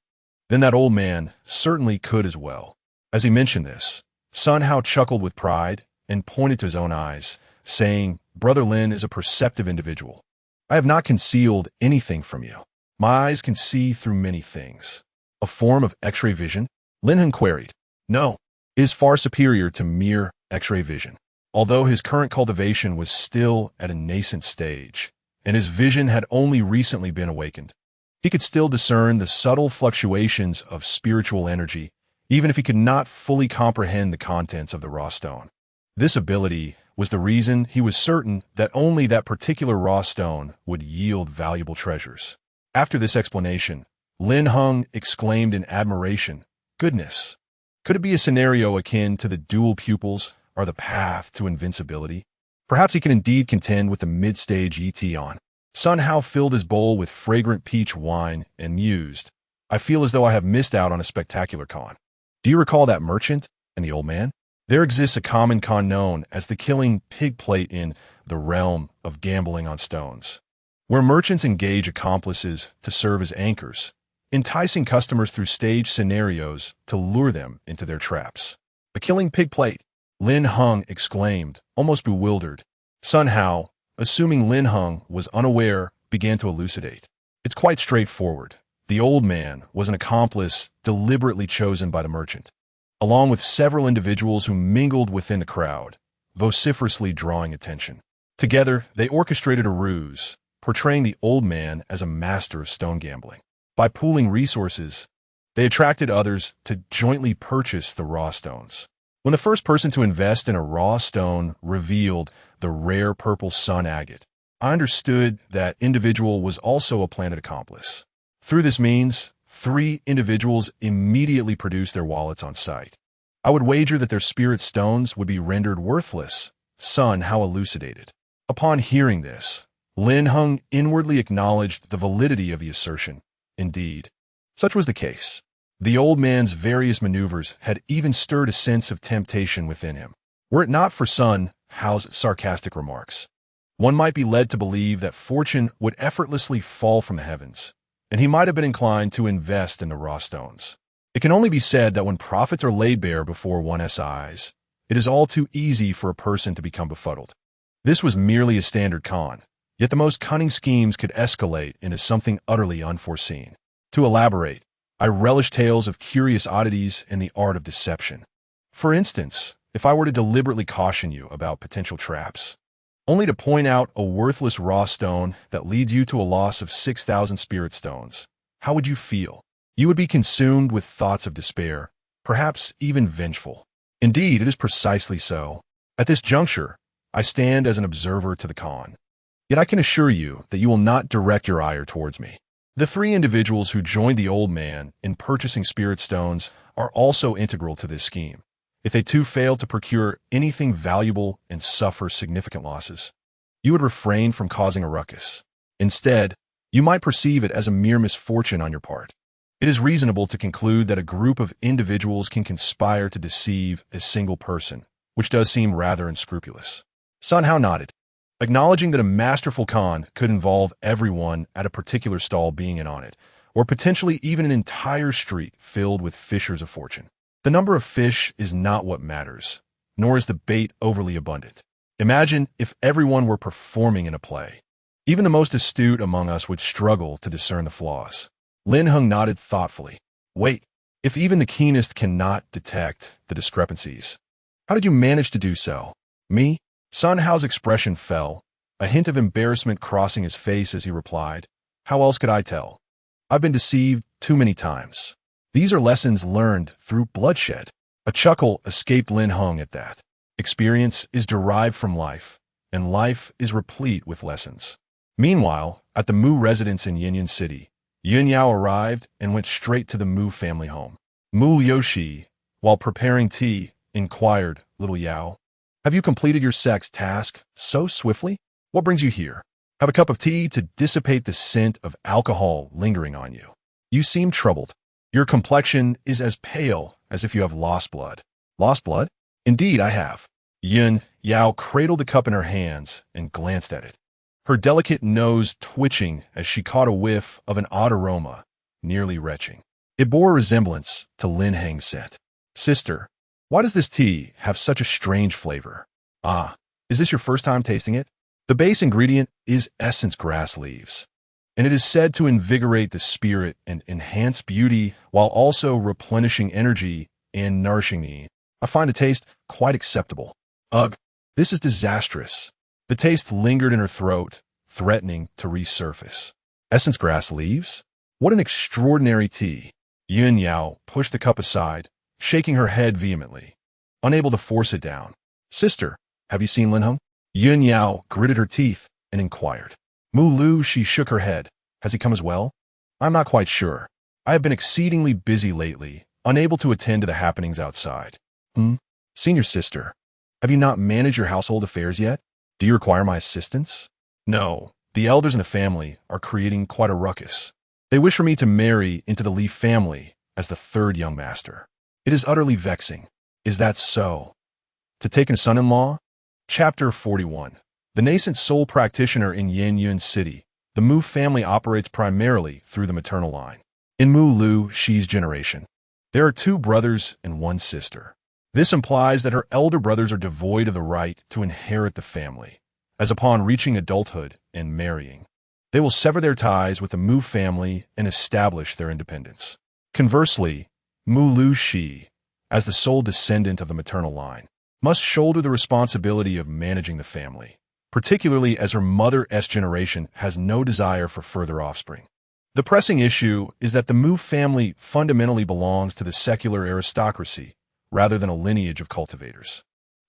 then that old man certainly could as well. As he mentioned this, Sun Hao chuckled with pride and pointed to his own eyes, saying, Brother Lin is a perceptive individual. I have not concealed anything from you. My eyes can see through many things. A form of X-ray vision? Lin Heng queried. No, it is far superior to mere X-ray vision. Although his current cultivation was still at a nascent stage, and his vision had only recently been awakened, he could still discern the subtle fluctuations of spiritual energy, even if he could not fully comprehend the contents of the raw stone. This ability was the reason he was certain that only that particular raw stone would yield valuable treasures. After this explanation, Lin Heng exclaimed in admiration, Goodness! Could it be a scenario akin to the dual pupils or the path to invincibility? Perhaps he can indeed contend with the mid-stage Yi Tian. Sun Hao filled his bowl with fragrant peach wine and mused, I feel as though I have missed out on a spectacular con. Do you recall that merchant and the old man? There exists a common con known as the killing pig plate in the realm of gambling on stones, where merchants engage accomplices to serve as anchors, enticing customers through staged scenarios to lure them into their traps. "A killing pig plate," Lin Heng exclaimed, almost bewildered. Sun Hao, assuming Lin Heng was unaware, began to elucidate. "It's quite straightforward. The old man was an accomplice deliberately chosen by the merchant, along with several individuals who mingled within the crowd, vociferously drawing attention. Together, they orchestrated a ruse, portraying the old man as a master of stone gambling. By pooling resources, they attracted others to jointly purchase the raw stones. When the first person to invest in a raw stone revealed the rare purple sun agate, I understood that individual was also a planted accomplice. Through this means, 3 individuals immediately produced their wallets on sight. I would wager that their spirit stones would be rendered worthless." Sun Hao elucidated. Upon hearing this, Lin Heng inwardly acknowledged the validity of the assertion. Indeed, such was the case. The old man's various maneuvers had even stirred a sense of temptation within him. Were it not for Sun Hao's sarcastic remarks, one might be led to believe that fortune would effortlessly fall from the heavens, and he might have been inclined to invest in the raw stones. It can only be said that when profits are laid bare before one's eyes, it is all too easy for a person to become befuddled. This was merely a standard con, yet the most cunning schemes could escalate into something utterly unforeseen. To elaborate, I relish tales of curious oddities in the art of deception. For instance, if I were to deliberately caution you about potential traps, only to point out a worthless raw stone that leads you to a loss of 6,000 spirit stones, how would you feel? You would be consumed with thoughts of despair, perhaps even vengeful. Indeed, it is precisely so. At this juncture, I stand as an observer to the con. Yet I can assure you that you will not direct your ire towards me. The 3 individuals who joined the old man in purchasing spirit stones are also integral to this scheme. If they too fail to procure anything valuable and suffer significant losses, you would refrain from causing a ruckus. Instead, you might perceive it as a mere misfortune on your part. It is reasonable to conclude that a group of individuals can conspire to deceive a single person, which does seem rather unscrupulous. Sun Hao nodded, acknowledging that a masterful con could involve everyone at a particular stall being in on it, or potentially even an entire street filled with fishers of fortune. The number of fish is not what matters, nor is the bait overly abundant. Imagine if everyone were performing in a play. Even the most astute among us would struggle to discern the flaws. Lin Heng nodded thoughtfully. "Wait, if even the keenest cannot detect the discrepancies, how did you manage to do so?" "Me?" Sun Hao's expression fell, a hint of embarrassment crossing his face as he replied, "How else could I tell? I've been deceived too many times. These are lessons learned through bloodshed." A chuckle escaped Lin Heng at that. Experience is derived from life, and life is replete with lessons. Meanwhile, at the Mu residence in Yinyan City, Yun Yao arrived and went straight to the Mu family home. Mu Yoshi, while preparing tea, inquired, "Little Yao, have you completed your sex task so swiftly? What brings you here? Have a cup of tea to dissipate the scent of alcohol lingering on you. You seem troubled. Your complexion is as pale as if you have lost blood." "Lost blood? Indeed, I have." Yun Yao cradled the cup in her hands and glanced at it, her delicate nose twitching as she caught a whiff of an odd aroma, nearly retching. It bore a resemblance to Lin Heng's scent. "Sister, why does this tea have such a strange flavor?" "Ah, is this your first time tasting it?" The base ingredient is essence grass leaves, and it is said to invigorate the spirit and enhance beauty while also replenishing energy and nourishing me. I find the taste quite acceptable. Ugh, this is disastrous. The taste lingered in her throat, threatening to resurface. Essence grass leaves? What an extraordinary tea. Yun Yao pushed the cup aside, shaking her head vehemently, unable to force it down. "Sister, have you seen Lin Heng?" Yun Yao gritted her teeth and inquired. "Mu Lu," she shook her head. "Has he come as well?" "I'm not quite sure. I have been exceedingly busy lately, unable to attend to the happenings outside." Senior sister, have you not managed your household affairs yet? Do you require my assistance?" "No, the elders in the family are creating quite a ruckus. They wish for me to marry into the Li family as the 3rd young master. It is utterly vexing." "Is that so?" To take a son-in-law? Chapter 41. The nascent sole practitioner in Yanyuan City, the Mu family operates primarily through the maternal line. In Mu Lu Shi's generation, there are 2 brothers and 1 sister. This implies that her elder brothers are devoid of the right to inherit the family, as upon reaching adulthood and marrying, they will sever their ties with the Mu family and establish their independence. Conversely, Mu Lu Shi, as the sole descendant of the maternal line, must shoulder the responsibility of managing the family, particularly as her mother's generation has no desire for further offspring. The pressing issue is that the Mu family fundamentally belongs to the secular aristocracy rather than a lineage of cultivators.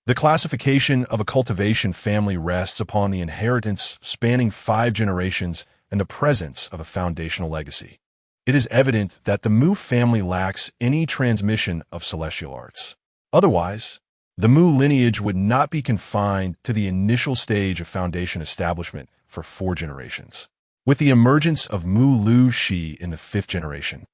The classification of a cultivation family rests upon the inheritance spanning 5 generations and the presence of a foundational legacy. It is evident that the Mu family lacks any transmission of celestial arts. Otherwise, the Mu lineage would not be confined to the initial stage of foundation establishment for 4 generations. With the emergence of Mu Lu Shi in the 5th generation,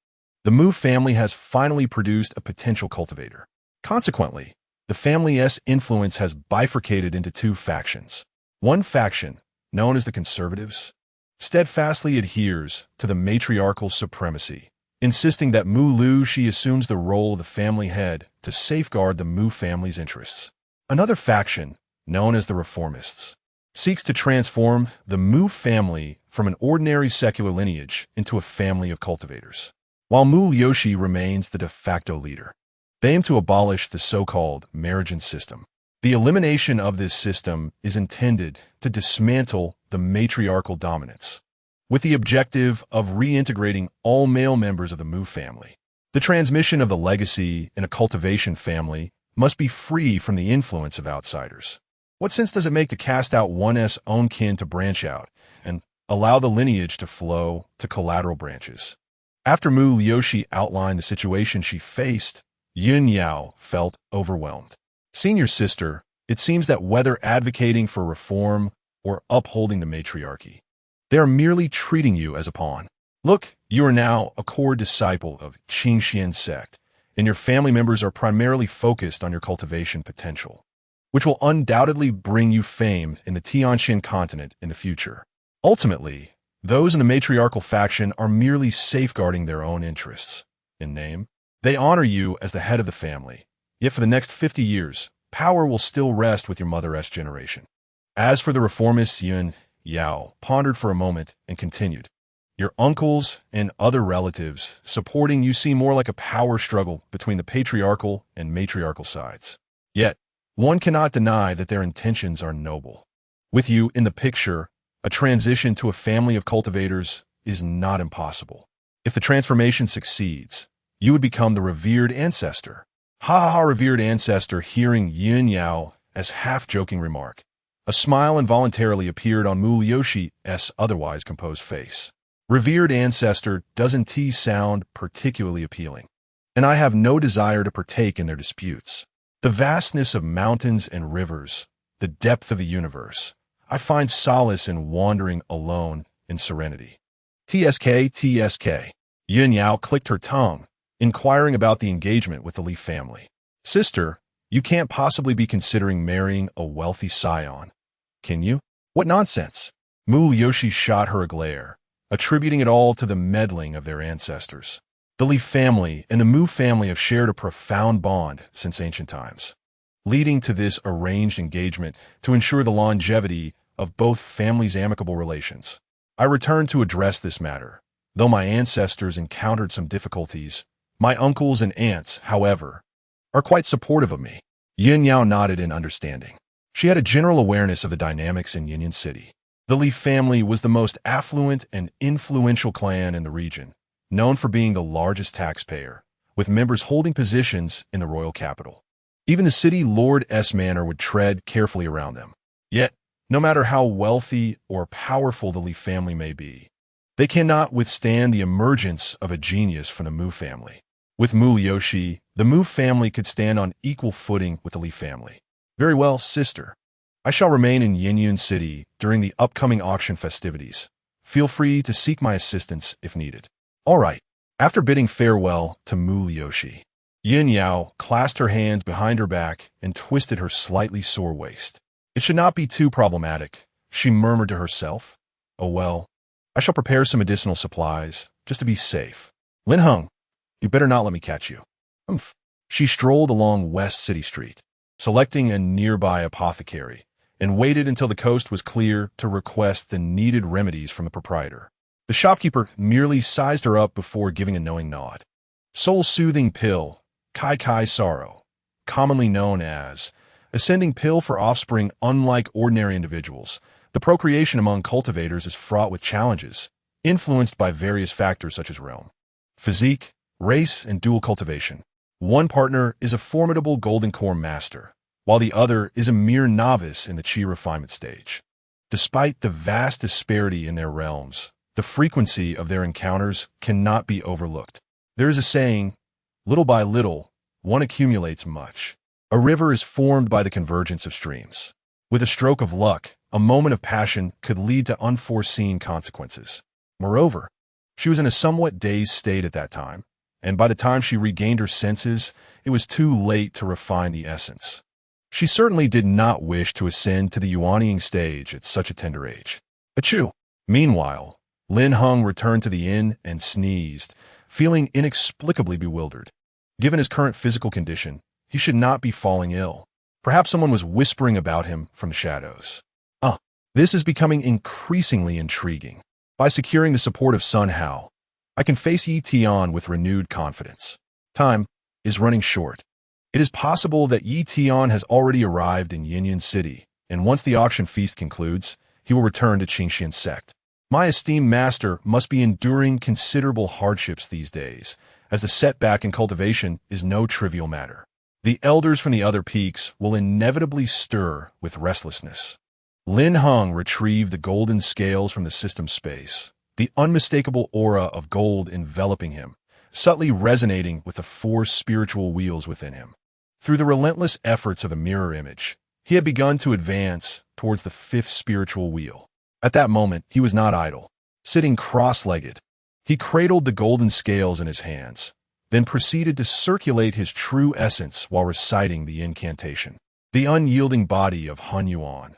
the Mu family has finally produced a potential cultivator. Consequently, the family's influence has bifurcated into 2 factions. One faction, known as the conservatives, steadfastly adheres to the matriarchal supremacy, insisting that Mu Lu Shi assumes the role of the family head to safeguard the Mu family's interests. Another faction, known as the reformists, seeks to transform the Mu family from an ordinary secular lineage into a family of cultivators. While Mu Yoshi remains the de facto leader, they aim to abolish the so-called marriage system. The elimination of this system is intended to dismantle the matriarchal dominance, with the objective of reintegrating all male members of the Mu family. The transmission of the legacy in a cultivation family must be free from the influence of outsiders. What sense does it make to cast out one's own kin to branch out and allow the lineage to flow to collateral branches? After Mu Yoshi outlined the situation she faced, Yun Yao felt overwhelmed. Senior sister, it seems that whether advocating for reform or upholding the matriarchy, they are merely treating you as a pawn. Look, you are now a core disciple of Qingxian sect, and your family members are primarily focused on your cultivation potential, which will undoubtedly bring you fame in the Tianxian continent in the future. Ultimately, those in the matriarchal faction are merely safeguarding their own interests. In name, they honor you as the head of the family, yet for the next 50 years, power will still rest with your mother's generation. As for the reformist, Yun Yao pondered for a moment and continued. Your uncles and other relatives supporting you seem more like a power struggle between the patriarchal and matriarchal sides. Yet, one cannot deny that their intentions are noble. With you in the picture, a transition to a family of cultivators is not impossible. If the transformation succeeds, you would become the revered ancestor. Ha ha ha, revered ancestor, hearing Yun Yao as half-joking remark. A smile involuntarily appeared on Mu Yoshi's otherwise composed face. Revered ancestor doesn't sound particularly appealing, and I have no desire to partake in their disputes. The vastness of mountains and rivers, the depth of the universe, I find solace in wandering alone in serenity. TSK. Yun Yao clicked her tongue, inquiring about the engagement with the Li family. Sister, you can't possibly be considering marrying a wealthy scion, can you? What nonsense! Mu Yoshi shot her a glare, attributing it all to the meddling of their ancestors. The Li family and the Mu family have shared a profound bond since ancient times, leading to this arranged engagement to ensure the longevity of both families' amicable relations. I returned to address this matter. Though my ancestors encountered some difficulties, my uncles and aunts, however, are quite supportive of me. Yun Yao nodded in understanding. She had a general awareness of the dynamics in Yinyan City. The Li family was the most affluent and influential clan in the region, known for being the largest taxpayer, with members holding positions in the royal capital. Even the city lord's manor would tread carefully around them. Yet, no matter how wealthy or powerful the Li family may be, they cannot withstand the emergence of a genius from the Mu family. With Mu Yoshi, the Mu family could stand on equal footing with the Li family. Very well, sister. I shall remain in Yinyan City during the upcoming auction festivities. Feel free to seek my assistance if needed. All right. After bidding farewell to Mu Yoshi, Yin Yao clasped her hands behind her back and twisted her slightly sore waist. It should not be too problematic, she murmured to herself. Oh well, I shall prepare some medicinal supplies, just to be safe. Lin Heng, you better not let me catch you. Humph. She strolled along West City Street, selecting a nearby apothecary, and waited until the coast was clear to request the needed remedies from the proprietor. The shopkeeper merely sized her up before giving a knowing nod. Soul-soothing pill, Kai Kai Sorrow, commonly known as ascending pill for offspring. Unlike ordinary individuals, the procreation among cultivators is fraught with challenges, influenced by various factors such as realm, physique, race, and dual cultivation. One partner is a formidable golden core master, while the other is a mere novice in the chi refinement stage. Despite the vast disparity in their realms, the frequency of their encounters cannot be overlooked. There is a saying, little by little, one accumulates much. A river is formed by the convergence of streams. With a stroke of luck, a moment of passion could lead to unforeseen consequences. Moreover, she was in a somewhat dazed state at that time, and by the time she regained her senses, it was too late to refine the essence. She certainly did not wish to ascend to the yuanying stage at such a tender age. Achoo! Meanwhile, Lin Heng returned to the inn and sneezed, feeling inexplicably bewildered. Given his current physical condition, he should not be falling ill. Perhaps someone was whispering about him from the shadows. This is becoming increasingly intriguing. By securing the support of Sun Hao, I can face Yi Tian with renewed confidence. Time is running short. It is possible that Yi Tian has already arrived in Yinyan City, and once the auction feast concludes, he will return to Qingxian sect. My esteemed master must be enduring considerable hardships these days, as the setback in cultivation is no trivial matter. The elders from the other peaks will inevitably stir with restlessness. Lin Heng retrieved the golden scales from the system space, the unmistakable aura of gold enveloping him, subtly resonating with the four spiritual wheels within him. Through the relentless efforts of the mirror image, he had begun to advance towards the fifth spiritual wheel. At that moment, he was not idle. Sitting cross-legged, he cradled the golden scales in his hands, then proceeded to circulate his true essence while reciting the incantation. The unyielding body of Hun Yuan,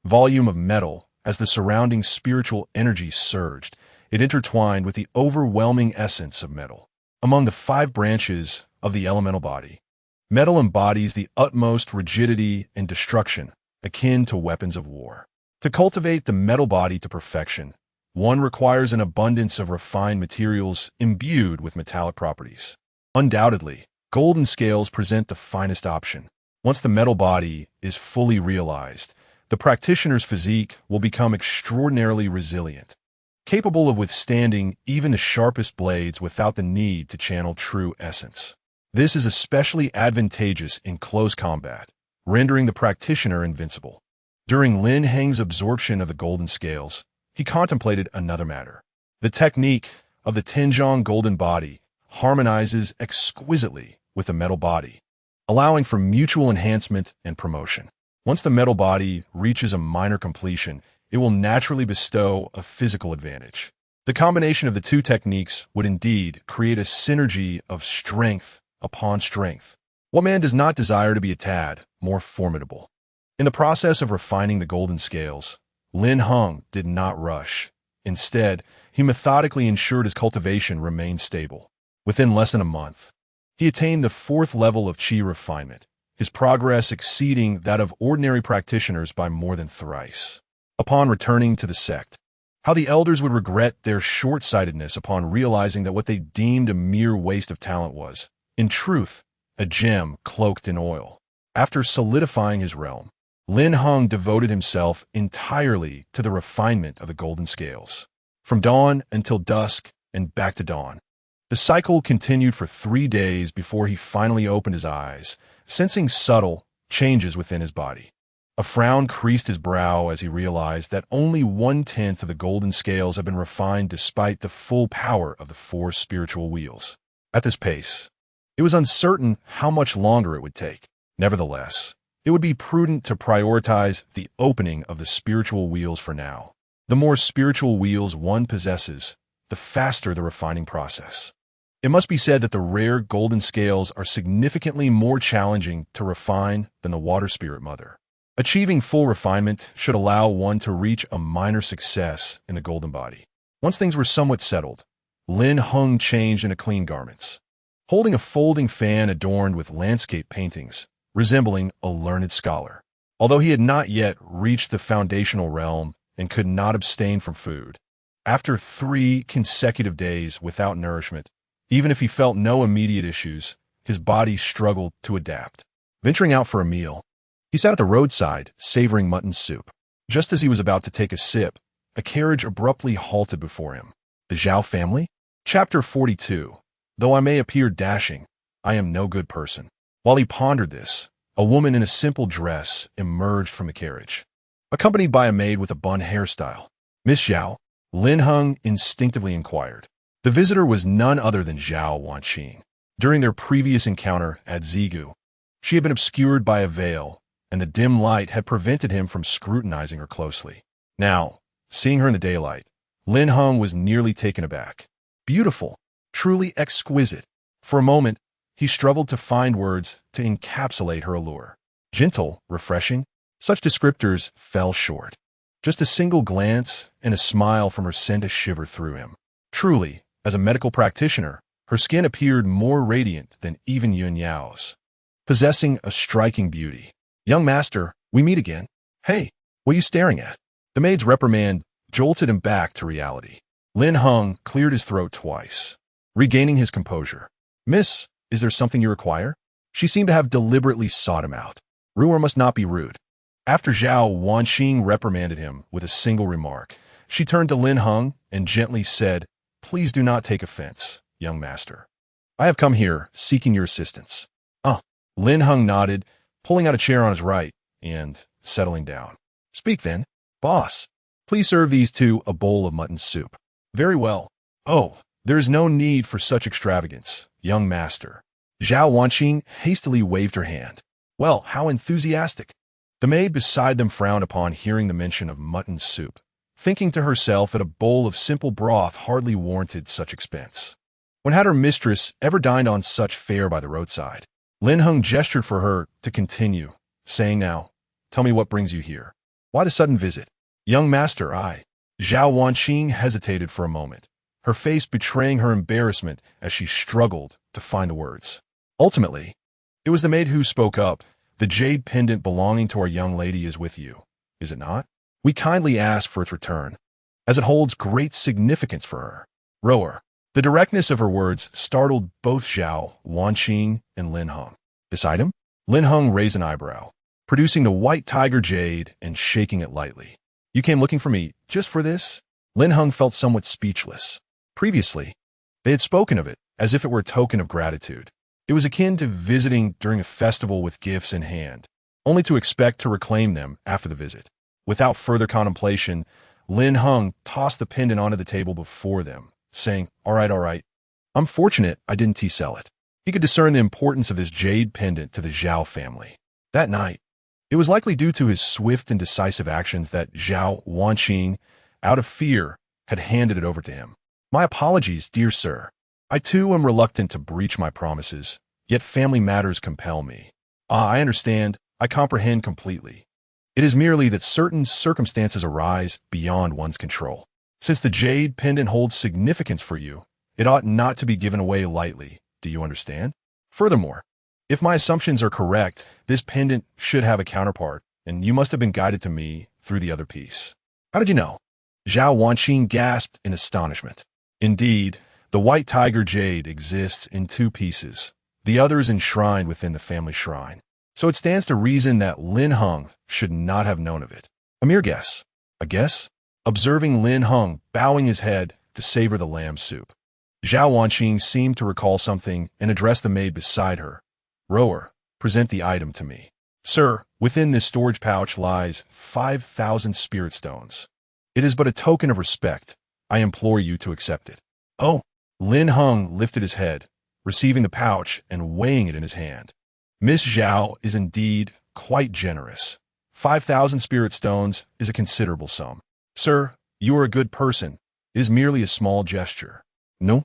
volume of metal, as the surrounding spiritual energy surged, it intertwined with the overwhelming essence of metal. Among the 5 branches of the elemental body, metal embodies the utmost rigidity and destruction, akin to weapons of war. To cultivate the metal body to perfection, one requires an abundance of refined materials imbued with metallic properties. Undoubtedly, golden scales present the finest option. Once the metal body is fully realized, the practitioner's physique will become extraordinarily resilient, capable of withstanding even the sharpest blades without the need to channel true essence. This is especially advantageous in close combat, rendering the practitioner invincible. During Lin Heng's absorption of the golden scales, he contemplated another matter. The technique of the Tianzhong golden body harmonizes exquisitely with the metal body, allowing for mutual enhancement and promotion. Once the metal body reaches a minor completion, it will naturally bestow a physical advantage. The combination of the two techniques would indeed create a synergy of strength upon strength. What man does not desire to be a tad more formidable? In the process of refining the golden scales, Lin Heng did not rush. Instead, he methodically ensured his cultivation remained stable. Within less than a month, he attained the 4th level of chi refinement, his progress exceeding that of ordinary practitioners by more than thrice. Upon returning to the sect, how the elders would regret their short-sightedness upon realizing that what they deemed a mere waste of talent was, in truth, a gem cloaked in oil. After solidifying his realm, Lin Heng devoted himself entirely to the refinement of the golden scales. From dawn until dusk and back to dawn, the cycle continued for 3 days before he finally opened his eyes, sensing subtle changes within his body. A frown creased his brow as he realized that only 1/10 of the golden scales had been refined despite the full power of the 4 spiritual wheels. At this pace, it was uncertain how much longer it would take. Nevertheless, it would be prudent to prioritize the opening of the spiritual wheels for now. The more spiritual wheels one possesses, the faster the refining process. It must be said that the rare golden scales are significantly more challenging to refine than the water spirit mother. Achieving full refinement should allow one to reach a minor success in the golden body. Once things were somewhat settled, Lin Heng changed into clean garments, holding a folding fan adorned with landscape paintings, resembling a learned scholar. Although he had not yet reached the foundational realm and could not abstain from food, after 3 consecutive days without nourishment, even if he felt no immediate issues, his body struggled to adapt. Venturing out for a meal, he sat at the roadside, savoring mutton soup. Just as he was about to take a sip, a carriage abruptly halted before him. The Zhao family? Chapter 42. Though I may appear dashing, I am no good person. While he pondered this, a woman in a simple dress emerged from the carriage, accompanied by a maid with a bun hairstyle. Miss Zhao? Lin Heng instinctively inquired. The visitor was none other than Zhao Wanqing. During their previous encounter at Zigu, she had been obscured by a veil, and the dim light had prevented him from scrutinizing her closely. Now, seeing her in the daylight, Lin Heng was nearly taken aback. Beautiful, truly exquisite. For a moment, he struggled to find words to encapsulate her allure. Gentle, refreshing, such descriptors fell short. Just a single glance and a smile from her sent a shiver through him. Truly, as a medical practitioner, her skin appeared more radiant than even Yun Yao's, possessing a striking beauty. Young master, we meet again. Hey, what are you staring at? The maid's reprimand jolted him back to reality. Lin Heng cleared his throat twice, regaining his composure. Miss, is there something you require? She seemed to have deliberately sought him out. Ruer must not be rude. After Zhao Wanqing reprimanded him with a single remark, she turned to Lin Heng and gently said, Please do not take offense, young master. I have come here seeking your assistance. Lin Heng nodded, pulling out a chair on his right and settling down. Speak then, boss. Please serve these two a bowl of mutton soup. Very well. Oh, there is no need for such extravagance, young master. Zhao Wanqing hastily waved her hand. Well, how enthusiastic. The maid beside them frowned upon hearing the mention of mutton soup, thinking to herself that a bowl of simple broth hardly warranted such expense. When had her mistress ever dined on such fare by the roadside? Lin Heng gestured for her to continue, saying now, Tell me what brings you here. Why the sudden visit? Young master, Zhao Wanqing hesitated for a moment, her face betraying her embarrassment as she struggled to find the words. Ultimately, it was the maid who spoke up. The jade pendant belonging to our young lady is with you, is it not? We kindly ask for its return, as it holds great significance for her. Rower. The directness of her words startled both Zhao Wanqing and Lin Heng. This item? Lin Heng raised an eyebrow, producing the white tiger jade and shaking it lightly. You came looking for me just for this? Lin Heng felt somewhat speechless. Previously, they had spoken of it as if it were a token of gratitude. It was akin to visiting during a festival with gifts in hand, only to expect to reclaim them after the visit. Without further contemplation, Lin Heng tossed the pendant onto the table before them, saying, all right. I'm fortunate I didn't sell it. He could discern the importance of this jade pendant to the Zhao family. That night, it was likely due to his swift and decisive actions that Zhao Wanqing, out of fear, had handed it over to him. My apologies, dear sir. I too am reluctant to breach my promises, yet family matters compel me. I understand. I comprehend completely. It is merely that certain circumstances arise beyond one's control. Since the jade pendant holds significance for you, it ought not to be given away lightly. Do you understand? Furthermore, if my assumptions are correct, this pendant should have a counterpart, and you must have been guided to me through the other piece. How did you know? Zhao Wanqing gasped in astonishment. Indeed, the white tiger jade exists in 2 pieces. The other is enshrined within the family shrine. So it stands to reason that Lin Heng should not have known of it. A mere guess. A guess? Observing Lin Heng bowing his head to savor the lamb soup, Zhao Wanqing seemed to recall something and addressed the maid beside her. Rower, present the item to me. Sir, within this storage pouch lies 5,000 spirit stones. It is but a token of respect. I implore you to accept it. Oh, Lin Heng lifted his head, receiving the pouch and weighing it in his hand. Miss Zhao is indeed quite generous. 5,000 spirit stones is a considerable sum. Sir, you are a good person. It is merely a small gesture. No.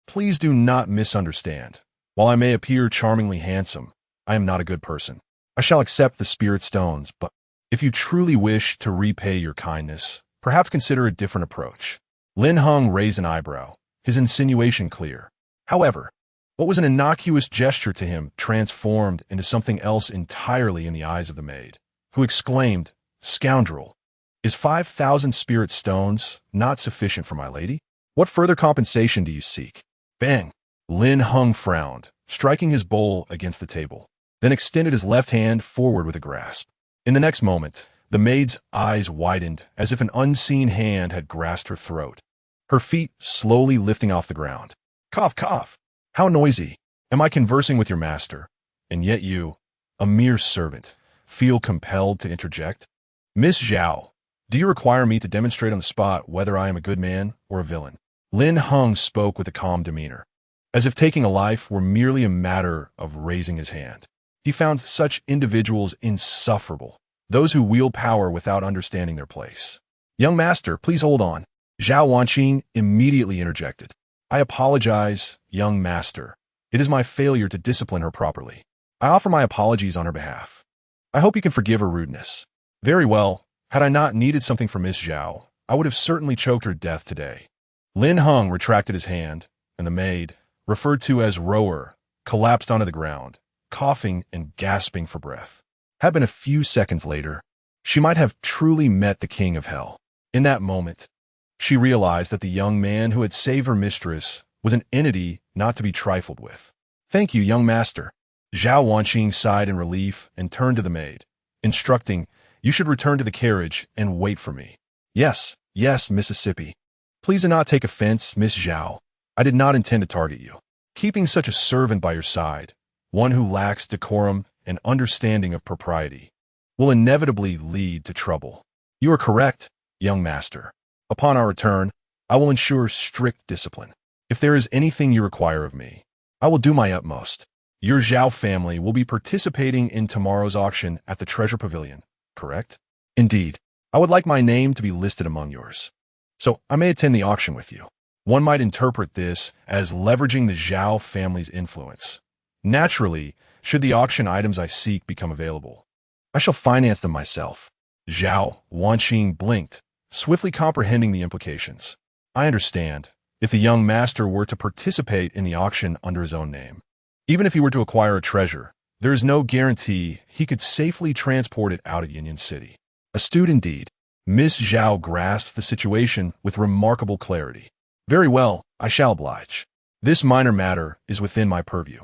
Please do not misunderstand. While I may appear charmingly handsome, I am not a good person. I shall accept the spirit stones, but if you truly wish to repay your kindness, perhaps consider a different approach. Lin Heng raised an eyebrow, his insinuation clear. However, what was an innocuous gesture to him transformed into something else entirely in the eyes of the maid, who exclaimed, "Scoundrel! Is 5,000 spirit stones not sufficient for my lady? What further compensation do you seek?" Bang! Lin Heng frowned, striking his bowl against the table, then extended his left hand forward with a grasp. In the next moment, the maid's eyes widened as if an unseen hand had grasped her throat, her feet slowly lifting off the ground. Cough, cough! How noisy! Am I conversing with your master? And yet you, a mere servant, feel compelled to interject? Miss Zhao, do you require me to demonstrate on the spot whether I am a good man or a villain? Lin Heng spoke with a calm demeanor, as if taking a life were merely a matter of raising his hand. He found such individuals insufferable, those who wield power without understanding their place. Young master, please hold on. Zhao Wanqing immediately interjected. I apologize, young master. It is my failure to discipline her properly. I offer my apologies on her behalf. I hope you can forgive her rudeness. Very well. Had I not needed something from Miss Zhao, I would have certainly choked her death today. Lin Heng retracted his hand, and the maid, referred to as rower, collapsed onto the ground, coughing and gasping for breath. Had been a few seconds later, she might have truly met the king of hell. In that moment, she realized that the young man who had saved her mistress was an entity not to be trifled with. Thank you, young master. Zhao Wanqing sighed in relief and turned to the maid, instructing, you should return to the carriage and wait for me. Yes, yes, Mississippi. Please do not take offense, Miss Zhao. I did not intend to target you. Keeping such a servant by your side, one who lacks decorum and understanding of propriety, will inevitably lead to trouble. You are correct, young master. Upon our return, I will ensure strict discipline. If there is anything you require of me, I will do my utmost. Your Zhao family will be participating in tomorrow's auction at the Treasure Pavilion, correct? Indeed. I would like my name to be listed among yours, so I may attend the auction with you. One might interpret this as leveraging the Zhao family's influence. Naturally, should the auction items I seek become available, I shall finance them myself. Zhao Wanqing blinked, swiftly comprehending the implications. I understand. If the young master were to participate in the auction under his own name, even if he were to acquire a treasure, there is no guarantee he could safely transport it out of Union City. Astute indeed. Miss Zhao grasped the situation with remarkable clarity. Very well, I shall oblige. This minor matter is within my purview.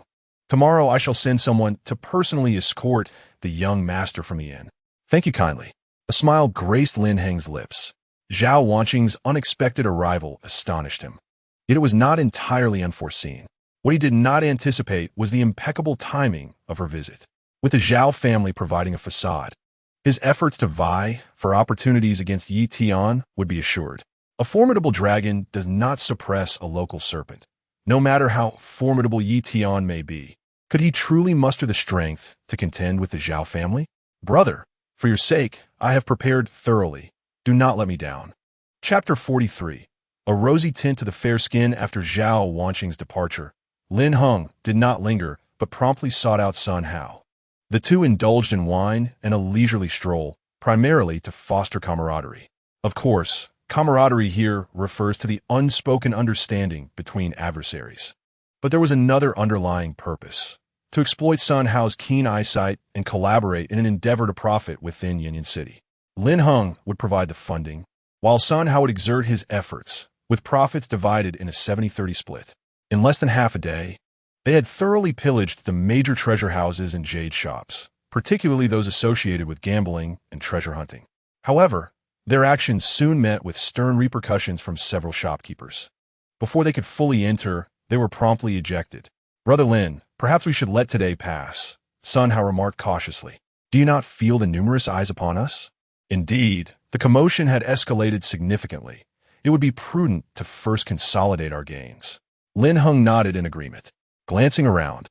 Tomorrow I shall send someone to personally escort the young master from the inn. Thank you kindly. A smile graced Lin Heng's lips. Zhao Wanqing's unexpected arrival astonished him. Yet it was not entirely unforeseen. What he did not anticipate was the impeccable timing of her visit. With the Zhao family providing a facade, his efforts to vie for opportunities against Yi Tian would be assured. A formidable dragon does not suppress a local serpent. No matter how formidable Yi Tian may be, could he truly muster the strength to contend with the Zhao family? Brother, for your sake, I have prepared thoroughly. Do not let me down. Chapter 43. A rosy tint to the fair skin after Zhao Wanqing's departure. Lin Heng did not linger, but promptly sought out Sun Hao. The two indulged in wine and a leisurely stroll, primarily to foster camaraderie. Of course, camaraderie here refers to the unspoken understanding between adversaries. But there was another underlying purpose: to exploit Sun Hao's keen eyesight and collaborate in an endeavor to profit within Union City. Lin Heng would provide the funding, while Sun Hao would exert his efforts, with profits divided in a 70-30 split. In less than half a day, they had thoroughly pillaged the major treasure houses and jade shops, particularly those associated with gambling and treasure hunting. However, their actions soon met with stern repercussions from several shopkeepers. Before they could fully enter, they were promptly ejected. Brother Lin, perhaps we should let today pass, Sun Hao remarked cautiously. Do you not feel the numerous eyes upon us? Indeed, the commotion had escalated significantly. It would be prudent to first consolidate our gains. Lin Heng nodded in agreement. Glancing around,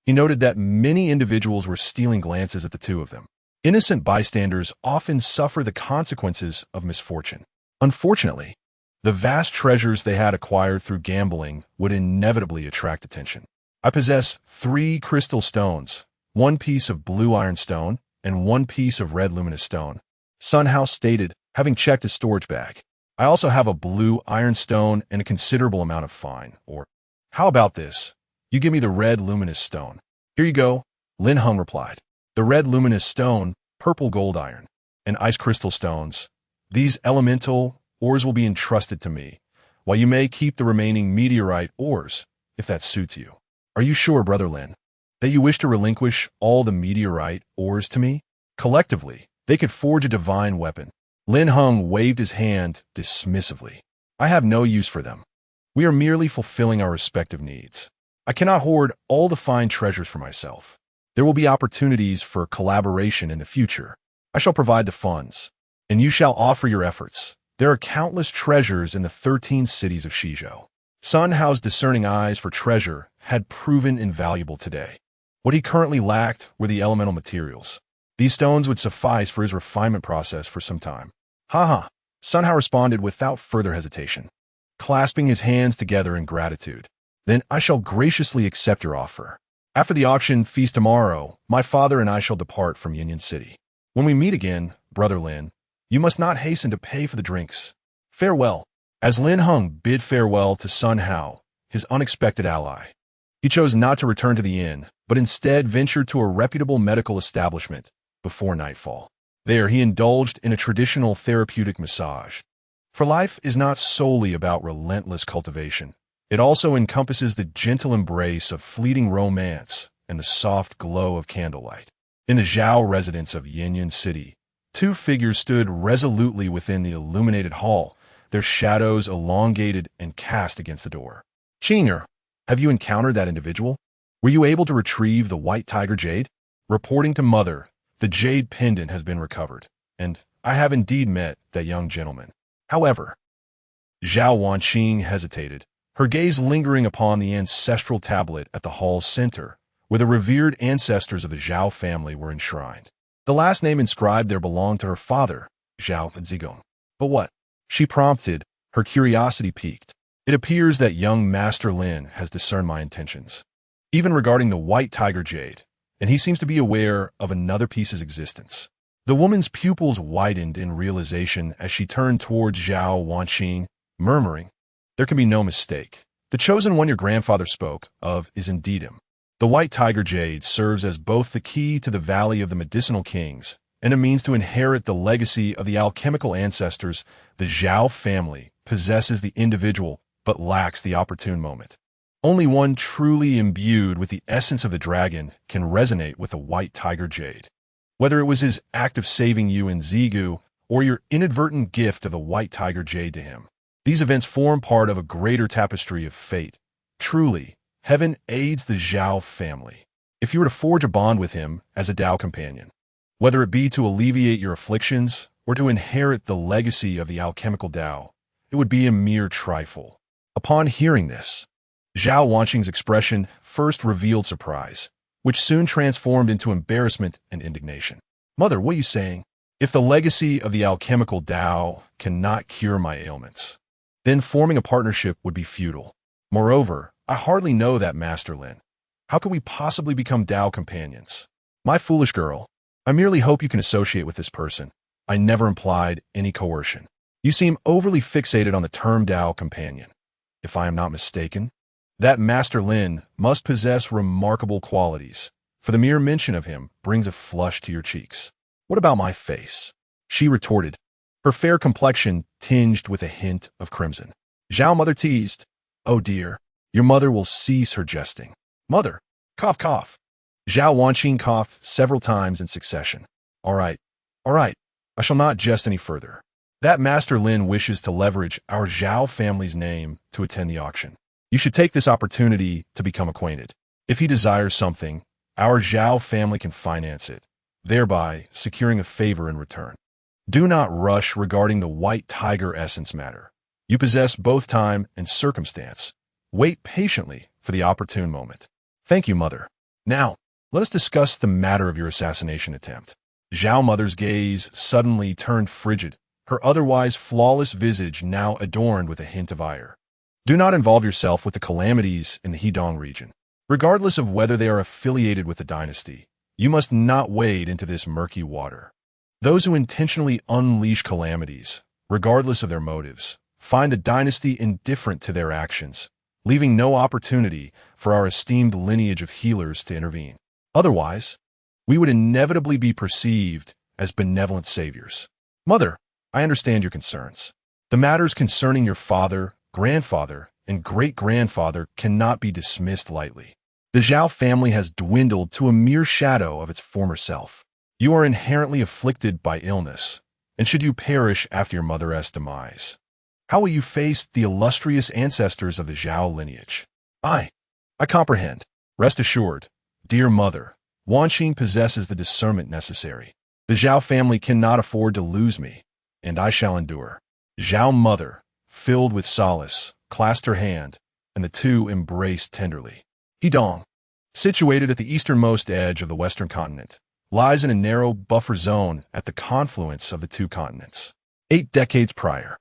he noted that many individuals were stealing glances at the two of them. Innocent bystanders often suffer the consequences of misfortune. Unfortunately, The vast treasures they had acquired through gambling would inevitably attract attention. I possess 3 crystal stones, 1 piece of blue ironstone, and 1 piece of red luminous stone. Sun House stated, having checked his storage bag. I also have a blue ironstone and a considerable amount of fine. Or, how about this? You give me the red luminous stone. Here you go, Lin Heng replied. The red luminous stone, purple gold iron, and ice crystal stones. These elemental ores will be entrusted to me, while you may keep the remaining meteorite ores, if that suits you. Are you sure, Brother Lin, that you wish to relinquish all the meteorite ores to me? Collectively, they could forge a divine weapon. Lin Heng waved his hand dismissively. I have no use for them. We are merely fulfilling our respective needs. I cannot hoard all the fine treasures for myself. There will be opportunities for collaboration in the future. I shall provide the funds, and you shall offer your efforts. There are countless treasures in the 13 cities of Shizhou. Sun Hao's discerning eyes for treasure had proven invaluable today. What he currently lacked were the elemental materials. These stones would suffice for his refinement process for some time. Ha! Sun Hao responded without further hesitation, clasping his hands together in gratitude. Then I shall graciously accept your offer. After the auction feast tomorrow, my father and I shall depart from Union City. When we meet again, Brother Lin, you must not hasten to pay for the drinks. Farewell. As Lin Heng bid farewell to Sun Hao, his unexpected ally, he chose not to return to the inn, but instead ventured to a reputable medical establishment before nightfall. There he indulged in a traditional therapeutic massage. For life is not solely about relentless cultivation. It also encompasses the gentle embrace of fleeting romance and the soft glow of candlelight. In the Zhao residence of Union City, 2 figures stood resolutely within the illuminated hall, their shadows elongated and cast against the door. Qing'er, have you encountered that individual? Were you able to retrieve the white tiger jade? Reporting to Mother, the jade pendant has been recovered, and I have indeed met that young gentleman. However, Zhao Wanqing hesitated, her gaze lingering upon the ancestral tablet at the hall's center, where the revered ancestors of the Zhao family were enshrined. The last name inscribed there belonged to her father, Zhao Zigong. But what? She prompted, her curiosity piqued. It appears that young Master Lin has discerned my intentions, even regarding the white tiger jade, and he seems to be aware of another piece's existence. The woman's pupils widened in realization as she turned towards Zhao Wanqing, murmuring, there can be no mistake. The chosen one your grandfather spoke of is indeed him. The white tiger jade serves as both the key to the Valley of the Medicinal Kings and a means to inherit the legacy of the alchemical ancestors. The Zhao family possesses the individual but lacks the opportune moment. Only one truly imbued with the essence of the dragon can resonate with the white tiger jade. Whether it was his act of saving you in Zigu or your inadvertent gift of the white tiger jade to him, these events form part of a greater tapestry of fate. Truly, heaven aids the Zhao family. If you were to forge a bond with him as a Tao companion, whether it be to alleviate your afflictions or to inherit the legacy of the alchemical Tao, it would be a mere trifle. Upon hearing this, Zhao Wanqing's expression first revealed surprise, which soon transformed into embarrassment and indignation. Mother, what are you saying? If the legacy of the alchemical Tao cannot cure my ailments, then forming a partnership would be futile. Moreover, I hardly know that Master Lin. How could we possibly become Tao companions? My foolish girl, I merely hope you can associate with this person. I never implied any coercion. You seem overly fixated on the term Tao companion. If I am not mistaken, that Master Lin must possess remarkable qualities, for the mere mention of him brings a flush to your cheeks. What about my face? She retorted, her fair complexion tinged with a hint of crimson. Zhao mother teased, oh dear, your mother will cease her jesting. Mother, cough, cough. Zhao Wanqing coughed several times in succession. All right, I shall not jest any further. That Master Lin wishes to leverage our Zhao family's name to attend the auction. You should take this opportunity to become acquainted. If he desires something, our Zhao family can finance it, thereby securing a favor in return. Do not rush regarding the white tiger essence matter. You possess both time and circumstance. Wait patiently for the opportune moment. Thank you, Mother. Now, let us discuss the matter of your assassination attempt. Zhao Mother's gaze suddenly turned frigid, her otherwise flawless visage now adorned with a hint of ire. Do not involve yourself with the calamities in the Hedong region. Regardless of whether they are affiliated with the dynasty, you must not wade into this murky water. Those who intentionally unleash calamities, regardless of their motives, find the dynasty indifferent to their actions, leaving no opportunity for our esteemed lineage of healers to intervene. Otherwise, we would inevitably be perceived as benevolent saviors. Mother, I understand your concerns. The matters concerning your father, grandfather, and great-grandfather cannot be dismissed lightly. The Zhao family has dwindled to a mere shadow of its former self. You are inherently afflicted by illness, and should you perish after your mother's demise, how will you face the illustrious ancestors of the Zhao lineage? I comprehend. Rest assured, dear mother, Wanqing possesses the discernment necessary. The Zhao family cannot afford to lose me, and I shall endure. Zhao mother, filled with solace, clasped her hand, and the two embraced tenderly. Hedong, situated at the easternmost edge of the western continent, lies in a narrow buffer zone at the confluence of the two continents. 8 decades prior,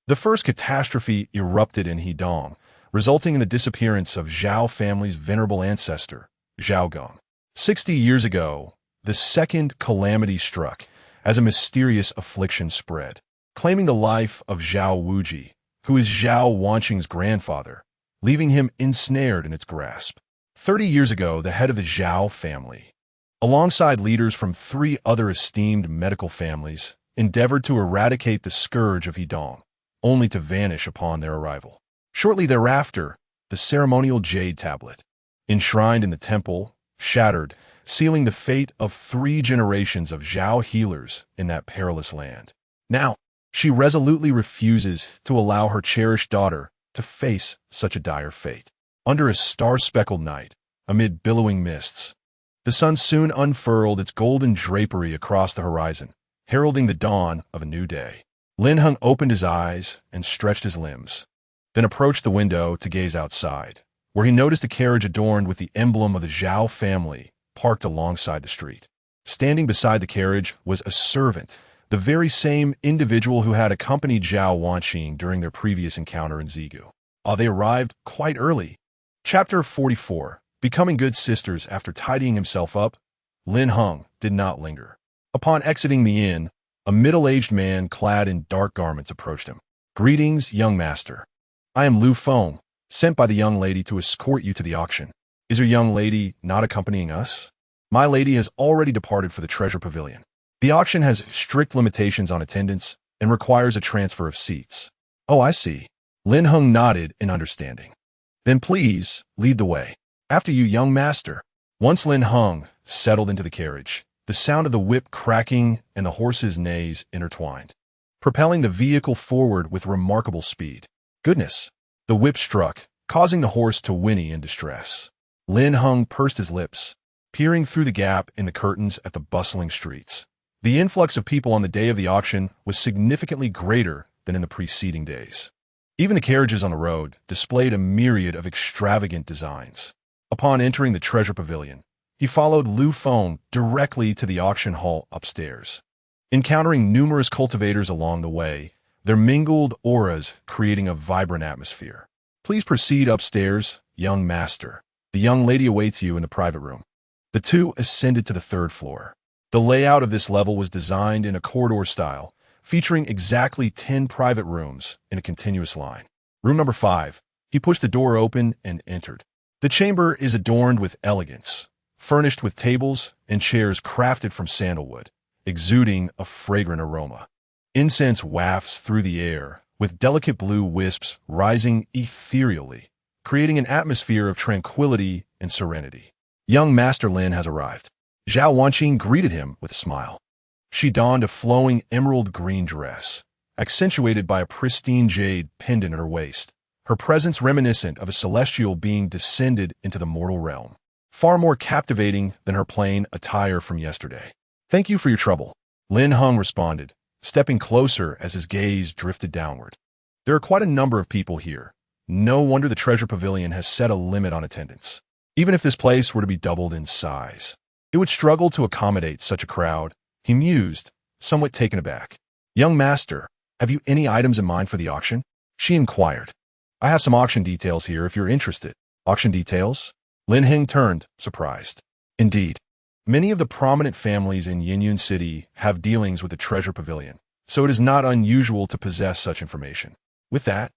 the first catastrophe erupted in Hedong, resulting in the disappearance of Zhao family's venerable ancestor, Zhao Gong. 60 years ago, the second calamity struck as a mysterious affliction spread, claiming the life of Zhao Wuji, who is Zhao Wanqing's grandfather, leaving him ensnared in its grasp. 30 years ago, the head of the Zhao family, alongside leaders from 3 other esteemed medical families, endeavored to eradicate the scourge of Hedong, only to vanish upon their arrival. Shortly thereafter, the ceremonial jade tablet, enshrined in the temple, shattered, sealing the fate of 3 generations of Zhao healers in that perilous land. Now, she resolutely refuses to allow her cherished daughter to face such a dire fate. Under a star-speckled night, amid billowing mists, the sun soon unfurled its golden drapery across the horizon, heralding the dawn of a new day. Lin Heng opened his eyes and stretched his limbs, then approached the window to gaze outside, where he noticed a carriage adorned with the emblem of the Zhao family parked alongside the street. Standing beside the carriage was a servant, the very same individual who had accompanied Zhao Wanqing during their previous encounter in Zigu. They arrived quite early. Chapter 44. Becoming good sisters. After tidying himself up, Lin Heng did not linger. Upon exiting the inn, a middle-aged man clad in dark garments approached him. Greetings, young master. I am Lu Feng, sent by the young lady to escort you to the auction. Is your young lady not accompanying us? My lady has already departed for the treasure pavilion. The auction has strict limitations on attendance and requires a transfer of seats. Oh, I see. Lin Heng nodded in understanding. Then please, lead the way. After you, young master. Once Lin Heng settled into the carriage, the sound of the whip cracking and the horse's neighs intertwined, propelling the vehicle forward with remarkable speed. Goodness! The whip struck, causing the horse to whinny in distress. Lin Heng pursed his lips, peering through the gap in the curtains at the bustling streets. The influx of people on the day of the auction was significantly greater than in the preceding days. Even the carriages on the road displayed a myriad of extravagant designs. Upon entering the treasure pavilion, he followed Lu Feng directly to the auction hall upstairs. Encountering numerous cultivators along the way, their mingled auras creating a vibrant atmosphere. Please proceed upstairs, young master. The young lady awaits you in the private room. The two ascended to the 3rd floor. The layout of this level was designed in a corridor style, featuring exactly 10 private rooms in a continuous line. Room number 5. He pushed the door open and entered. The chamber is adorned with elegance, furnished with tables and chairs crafted from sandalwood, exuding a fragrant aroma. Incense wafts through the air, with delicate blue wisps rising ethereally, creating an atmosphere of tranquility and serenity. Young Master Lin has arrived. Zhao Wanqing greeted him with a smile. She donned a flowing emerald green dress, accentuated by a pristine jade pendant at her waist, her presence reminiscent of a celestial being descended into the mortal realm, far more captivating than her plain attire from yesterday. Thank you for your trouble, Lin Heng responded, stepping closer as his gaze drifted downward. There are quite a number of people here. No wonder the treasure pavilion has set a limit on attendance. Even if this place were to be doubled in size, it would struggle to accommodate such a crowd, he mused, somewhat taken aback. Young master, Have you any items in mind for the auction? She inquired. I have some auction details here if you're interested. Auction details? Lin Heng turned, surprised. Indeed. Many of the prominent families in Yinyun City have dealings with the treasure pavilion, so it is not unusual to possess such information. With that,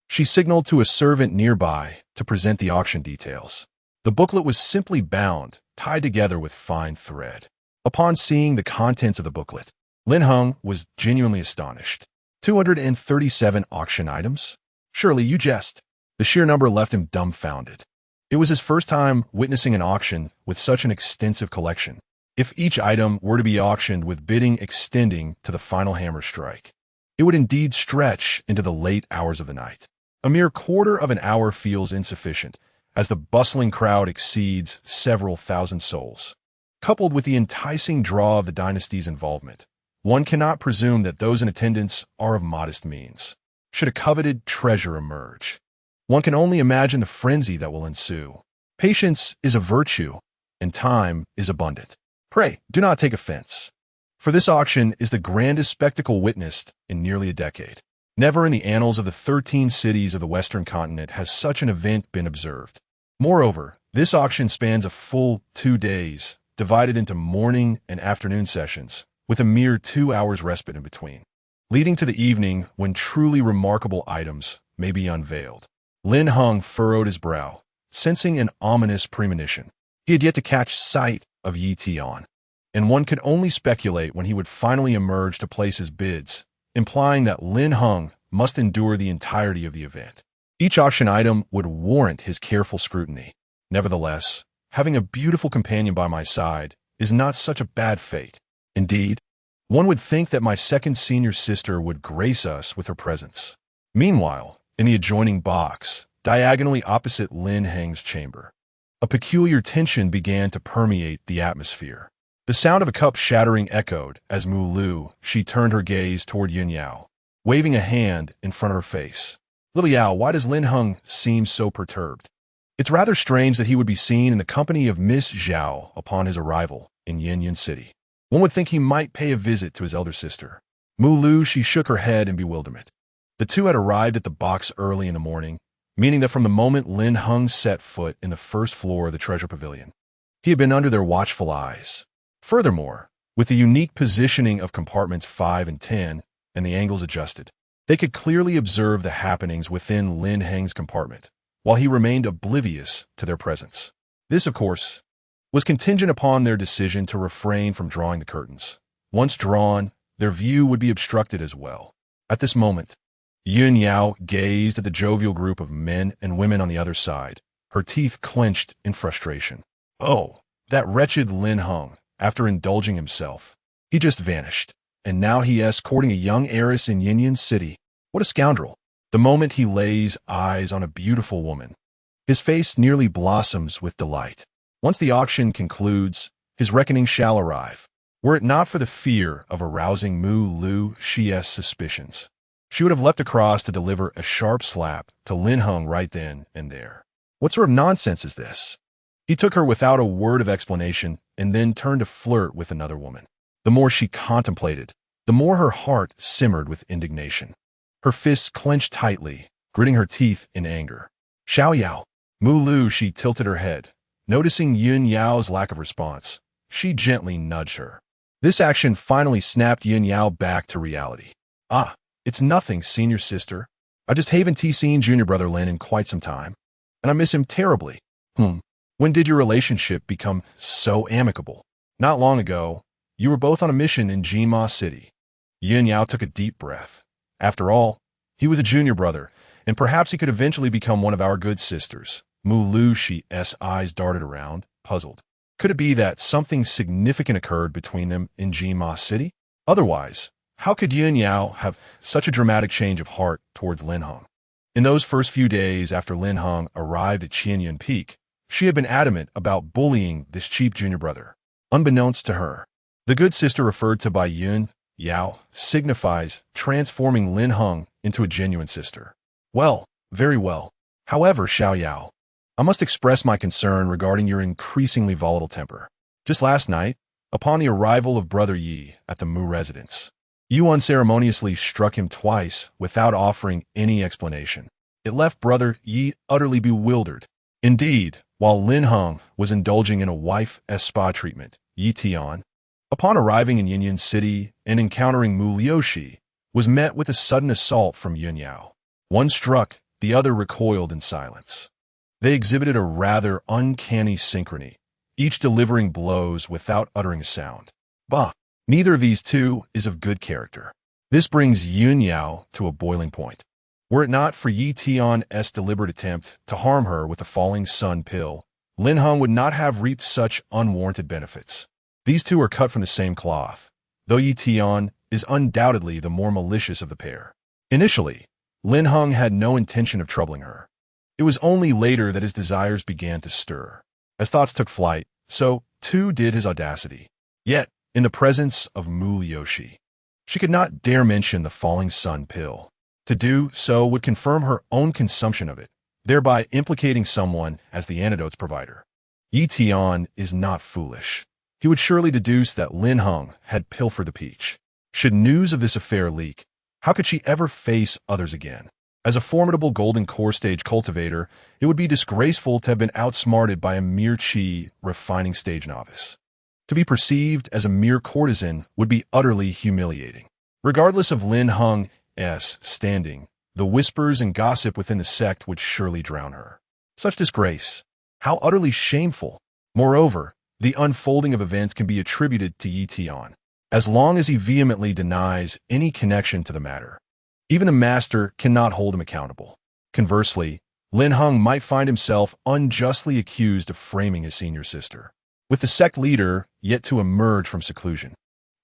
she signaled to a servant nearby to present the auction details. The booklet was simply bound, tied together with fine thread. Upon seeing the contents of the booklet, Lin Heng was genuinely astonished. 237 auction items? Surely you jest. The sheer number left him dumbfounded. It was his first time witnessing an auction with such an extensive collection. If each item were to be auctioned with bidding extending to the final hammer strike, it would indeed stretch into the late hours of the night. A mere quarter of an hour feels insufficient, as the bustling crowd exceeds several thousand souls. Coupled with the enticing draw of the dynasty's involvement, one cannot presume that those in attendance are of modest means. Should a coveted treasure emerge, one can only imagine the frenzy that will ensue. Patience is a virtue, and time is abundant. Pray, do not take offense, for this auction is the grandest spectacle witnessed in nearly a decade. Never in the annals of the 13 cities of the Western continent has such an event been observed. Moreover, this auction spans a full 2 days, divided into morning and afternoon sessions, with a mere 2 hours respite in between, leading to the evening when truly remarkable items may be unveiled. Lin Heng furrowed his brow, sensing an ominous premonition. He had yet to catch sight of Yi Tian, and one could only speculate when he would finally emerge to place his bids, implying that Lin Heng must endure the entirety of the event. Each auction item would warrant his careful scrutiny. Nevertheless, having a beautiful companion by my side is not such a bad fate. Indeed, one would think that my second senior sister would grace us with her presence. Meanwhile, in the adjoining box, diagonally opposite Lin Heng's chamber, a peculiar tension began to permeate the atmosphere. The sound of a cup shattering echoed as Mu Lu, she turned her gaze toward Yun Yao, waving a hand in front of her face. Little Yao, why does Lin Heng seem so perturbed? It's rather strange that he would be seen in the company of Miss Zhao upon his arrival in Yinyun City. One would think he might pay a visit to his elder sister. Mu Lu, she shook her head in bewilderment. The two had arrived at the box early in the morning, meaning that from the moment Lin Heng set foot in the first floor of the treasure pavilion, he had been under their watchful eyes. Furthermore, with the unique positioning of compartments 5 and 10 and the angles adjusted, they could clearly observe the happenings within Lin Heng's compartment, while he remained oblivious to their presence. This, of course, was contingent upon their decision to refrain from drawing the curtains. Once drawn, their view would be obstructed as well. At this moment, Yun Yao gazed at the jovial group of men and women on the other side, her teeth clenched in frustration. Oh, that wretched Lin Heng, after indulging himself. He just vanished, and now he is courting a young heiress in Yinyun City. What a scoundrel. The moment he lays eyes on a beautiful woman, his face nearly blossoms with delight. Once the auction concludes, his reckoning shall arrive. Were it not for the fear of arousing Mu Lu Xi's suspicions, she would have leapt across to deliver a sharp slap to Lin Heng right then and there. What sort of nonsense is this? He took her without a word of explanation and then turned to flirt with another woman. The more she contemplated, the more her heart simmered with indignation. Her fists clenched tightly, gritting her teeth in anger. Xiao Yao. Mu Lu, she tilted her head. Noticing Yun Yao's lack of response, she gently nudged her. This action finally snapped Yun Yao back to reality. Ah, it's nothing, senior sister. I just haven't seen junior brother Lin in quite some time, and I miss him terribly. When did your relationship become so amicable? Not long ago. You were both on a mission in Jinma City. Yun Yao took a deep breath. After all, he was a junior brother, and perhaps he could eventually become one of our good sisters. Mu Lu Xi's eyes darted around, puzzled. Could it be that something significant occurred between them in Jinma City? Otherwise, how could Yun Yao have such a dramatic change of heart towards Lin Heng? In those first few days after Lin Heng arrived at Qianyun Peak, she had been adamant about bullying this cheap junior brother. Unbeknownst to her, the good sister referred to by Yun Yao signifies transforming Lin Heng into a genuine sister. Well, very well. However, Xiao Yao, I must express my concern regarding your increasingly volatile temper. Just last night, upon the arrival of Brother Yi at the Mu residence, Yu unceremoniously struck him twice without offering any explanation. It left Brother Yi utterly bewildered. Indeed, while Lin Heng was indulging in a wife-s spa treatment, Yi Tian, upon arriving in Yinyan City and encountering Mu Liushi, was met with a sudden assault from Yun Yao. One struck, the other recoiled in silence. They exhibited a rather uncanny synchrony, each delivering blows without uttering a sound. Bah! Neither of these two is of good character. This brings Yun Yao to a boiling point. Were it not for Yi Tian's deliberate attempt to harm her with the falling sun pill, Lin Heng would not have reaped such unwarranted benefits. These two are cut from the same cloth, though Yi Tian is undoubtedly the more malicious of the pair. Initially, Lin Heng had no intention of troubling her. It was only later that his desires began to stir. As thoughts took flight, so too did his audacity. Yet, in the presence of Mu Liushi, she could not dare mention the falling sun pill. To do so would confirm her own consumption of it, thereby implicating someone as the antidote's provider. Yi Tian is not foolish. He would surely deduce that Lin Heng had pilfered the peach. Should news of this affair leak, how could she ever face others again? As a formidable golden core stage cultivator, it would be disgraceful to have been outsmarted by a mere chi refining stage novice. To be perceived as a mere courtesan would be utterly humiliating. Regardless of Lin Heng's standing, the whispers and gossip within the sect would surely drown her. Such disgrace! How utterly shameful! Moreover, the unfolding of events can be attributed to Yi Tian, as long as he vehemently denies any connection to the matter. Even the master cannot hold him accountable. Conversely, Lin Heng might find himself unjustly accused of framing his senior sister. With the sect leader yet to emerge from seclusion,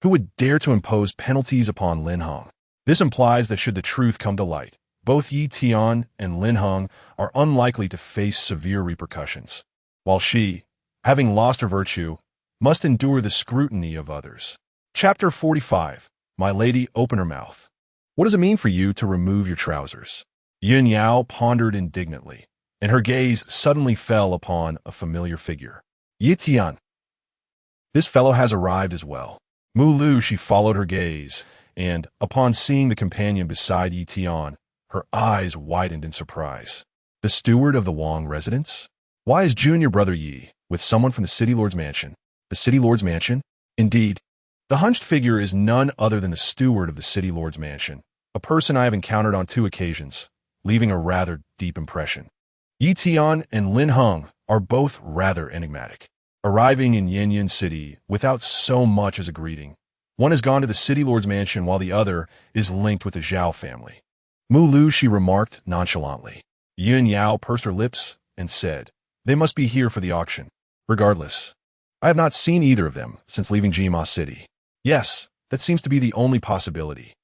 who would dare to impose penalties upon Lin Heng? This implies that should the truth come to light, both Yi Tian and Lin Heng are unlikely to face severe repercussions, while she, having lost her virtue, must endure the scrutiny of others. Chapter 45. My lady, open her mouth. What does it mean for you to remove your trousers? Yun Yao pondered indignantly, and her gaze suddenly fell upon a familiar figure. Yi Tian. This fellow has arrived as well. Mu Lu, she followed her gaze, and, upon seeing the companion beside Yi Tian, her eyes widened in surprise. The steward of the Wang residence? Why is junior brother Yi with someone from the city lord's mansion? The city lord's mansion? Indeed. The hunched figure is none other than the steward of the city lord's mansion, a person I have encountered on 2 occasions, leaving a rather deep impression. Yi Tian and Lin Heng are both rather enigmatic, arriving in Yinyan City without so much as a greeting. One has gone to the city lord's mansion while the other is linked with the Zhao family. Mu Lu, she remarked nonchalantly. Yun Yao pursed her lips and said, they must be here for the auction. Regardless, I have not seen either of them since leaving Jima City. Yes, that seems to be the only possibility.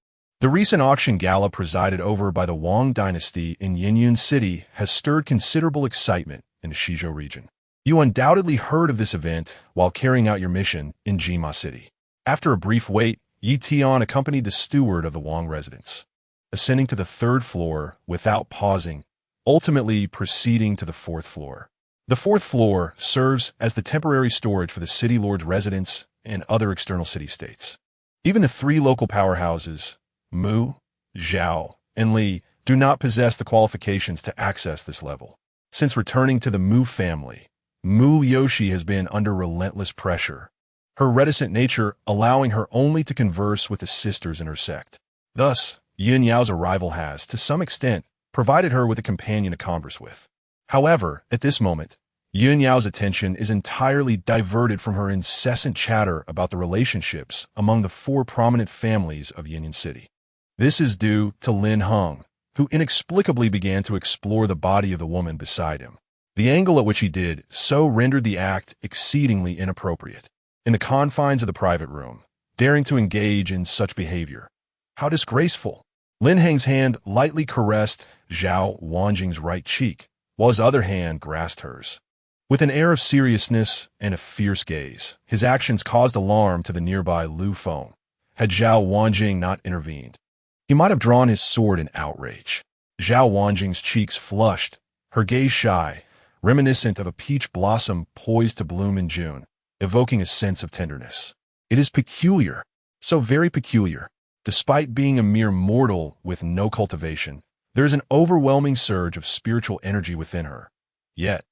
The recent auction gala presided over by the Wang dynasty in Yinyan City has stirred considerable excitement in the Shizhou region. You undoubtedly heard of this event while carrying out your mission in Jima City. After a brief wait, Yi Tian accompanied the steward of the Wang residence, ascending to the 3rd floor without pausing, ultimately proceeding to the 4th floor. The 4th floor serves as the temporary storage for the city lord's residence and other external city-states. Even the 3 local powerhouses, Mu, Zhao, and Li, do not possess the qualifications to access this level. Since returning to the Mu family, Mu Liushi has been under relentless pressure, her reticent nature allowing her only to converse with the sisters in her sect. Thus, Yun Yao's arrival has, to some extent, provided her with a companion to converse with. However, at this moment, Yun Yao's attention is entirely diverted from her incessant chatter about the relationships among the 4 prominent families of Yinyan City. This is due to Lin Heng, who inexplicably began to explore the body of the woman beside him. The angle at which he did so rendered the act exceedingly inappropriate. In the confines of the private room, daring to engage in such behavior. How disgraceful! Lin Heng's hand lightly caressed Zhao Wanjing's right cheek, while his other hand grasped hers. With an air of seriousness and a fierce gaze, his actions caused alarm to the nearby Lu Feng. Had Zhao Wanjing not intervened, he might have drawn his sword in outrage. Zhao Wanjing's cheeks flushed, her gaze shy, reminiscent of a peach blossom poised to bloom in June, evoking a sense of tenderness. It is peculiar, so very peculiar, Despite being a mere mortal with no cultivation, there is an overwhelming surge of spiritual energy within her. Yet,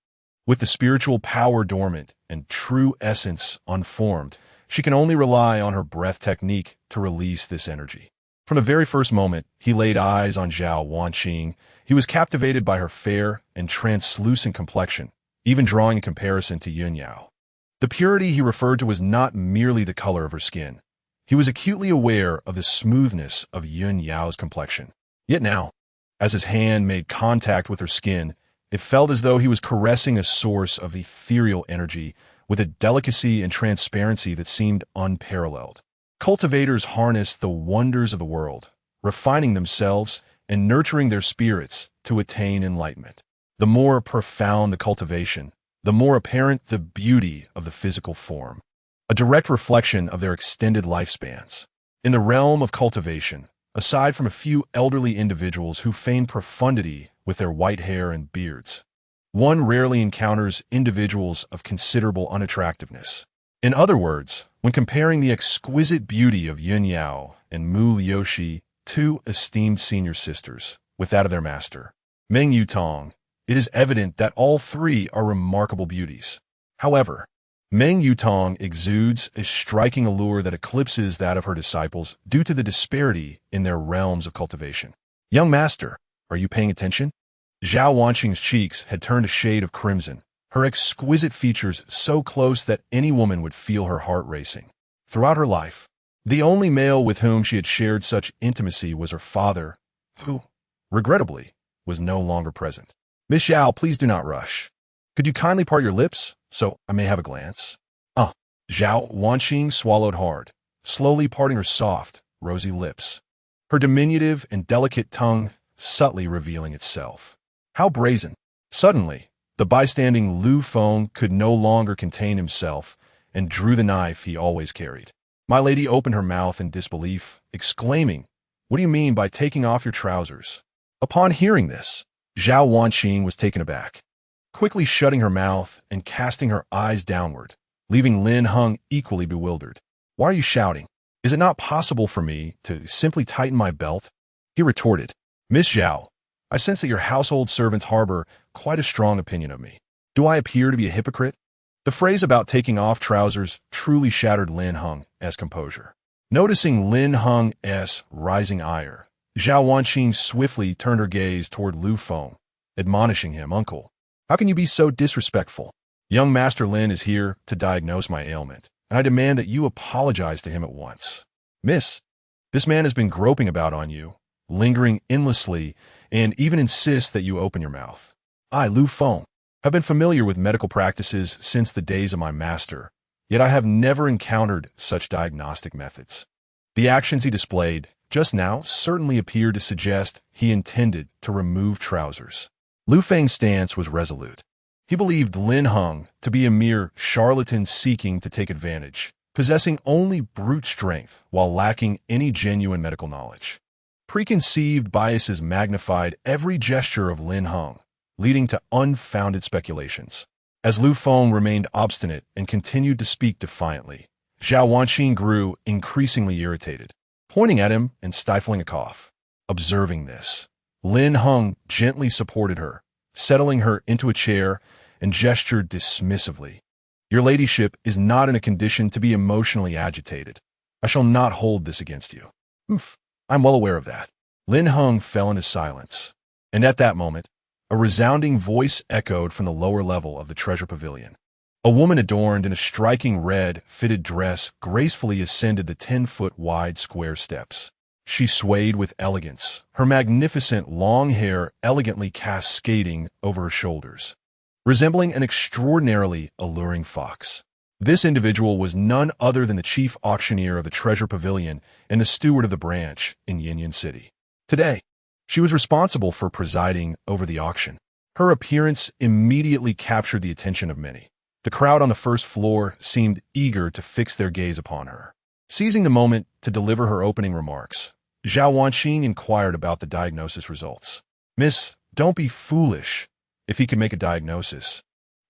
with the spiritual power dormant and true essence unformed, she can only rely on her breath technique to release this energy. From the very first moment he laid eyes on Zhao Wanqing, he was captivated by her fair and translucent complexion, even drawing a comparison to Yun Yao. The purity he referred to was not merely the color of her skin. He was acutely aware of the smoothness of Yun Yao's complexion. Yet now, as his hand made contact with her skin, it felt as though he was caressing a source of ethereal energy with a delicacy and transparency that seemed unparalleled. Cultivators harness the wonders of the world, refining themselves and nurturing their spirits to attain enlightenment. The more profound the cultivation, the more apparent the beauty of the physical form, a direct reflection of their extended lifespans. In the realm of cultivation, aside from a few elderly individuals who feign profundity with their white hair and beards, one rarely encounters individuals of considerable unattractiveness. In other words, when comparing the exquisite beauty of Yun Yao and Mu Liuxi, two esteemed senior sisters, with that of their master, Meng Yutong, it is evident that all three are remarkable beauties. However, Meng Yutong exudes a striking allure that eclipses that of her disciples due to the disparity in their realms of cultivation. Young master, are you paying attention? Zhao Wanqing's cheeks had turned a shade of crimson, her exquisite features so close that any woman would feel her heart racing. Throughout her life, the only male with whom she had shared such intimacy was her father, who, regrettably, was no longer present. Miss Zhao, please do not rush. Could you kindly part your lips, so I may have a glance? Zhao Wanqing swallowed hard, slowly parting her soft, rosy lips, her diminutive and delicate tongue subtly revealing itself. How brazen! Suddenly, the bystanding Lu Feng could no longer contain himself and drew the knife he always carried. My lady opened her mouth in disbelief, exclaiming, "What do you mean by taking off your trousers?" Upon hearing this, Zhao Wanqing was taken aback, quickly shutting her mouth and casting her eyes downward, leaving Lin Heng equally bewildered. "Why are you shouting? Is it not possible for me to simply tighten my belt?" He retorted. "Miss Zhao, I sense that your household servants harbor quite a strong opinion of me. Do I appear to be a hypocrite?" The phrase about taking off trousers truly shattered Lin Heng's composure. Noticing Lin Heng's rising ire, Zhao Wanqing swiftly turned her gaze toward Lu Feng, admonishing him, "Uncle, how can you be so disrespectful? Young Master Lin is here to diagnose my ailment, and I demand that you apologize to him at once. Miss, this man has been groping about on you, lingering endlessly, and even insists that you open your mouth. I, Lu Feng, have been familiar with medical practices since the days of my master, yet I have never encountered such diagnostic methods." The actions he displayed just now certainly appeared to suggest he intended to remove trousers. Lu Feng's stance was resolute. He believed Lin Heng to be a mere charlatan seeking to take advantage, possessing only brute strength while lacking any genuine medical knowledge. Preconceived biases magnified every gesture of Lin Heng, leading to unfounded speculations. As Lu Feng remained obstinate and continued to speak defiantly, Zhao Wanqing grew increasingly irritated, pointing at him and stifling a cough. Observing this, Lin Heng gently supported her, settling her into a chair and gestured dismissively. "Your ladyship is not in a condition to be emotionally agitated. I shall not hold this against you." "I'm well aware of that." Lin Heng fell into silence, and at that moment, a resounding voice echoed from the lower level of the treasure pavilion. A woman adorned in a striking red, fitted dress gracefully ascended the 10-foot-wide square steps. She swayed with elegance, her magnificent long hair elegantly cascading over her shoulders, resembling an extraordinarily alluring fox. This individual was none other than the chief auctioneer of the treasure pavilion and the steward of the branch in Yinyan City. Today, she was responsible for presiding over the auction. Her appearance immediately captured the attention of many. The crowd on the first floor seemed eager to fix their gaze upon her. Seizing the moment to deliver her opening remarks, Zhao Wanqing inquired about the diagnosis results. "Miss, don't be foolish. If he could make a diagnosis,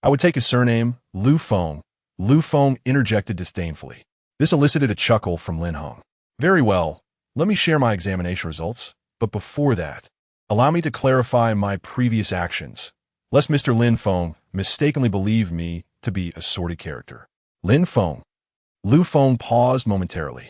I would take his surname, Lu Feng." Lu Feng interjected disdainfully. This elicited a chuckle from Lin Heng. "Very well, Let me share my examination results, but before that, allow me to clarify my previous actions, lest Mr. Lin Heng mistakenly believe me to be a sordid character. Lin Heng. Lu Feng paused momentarily,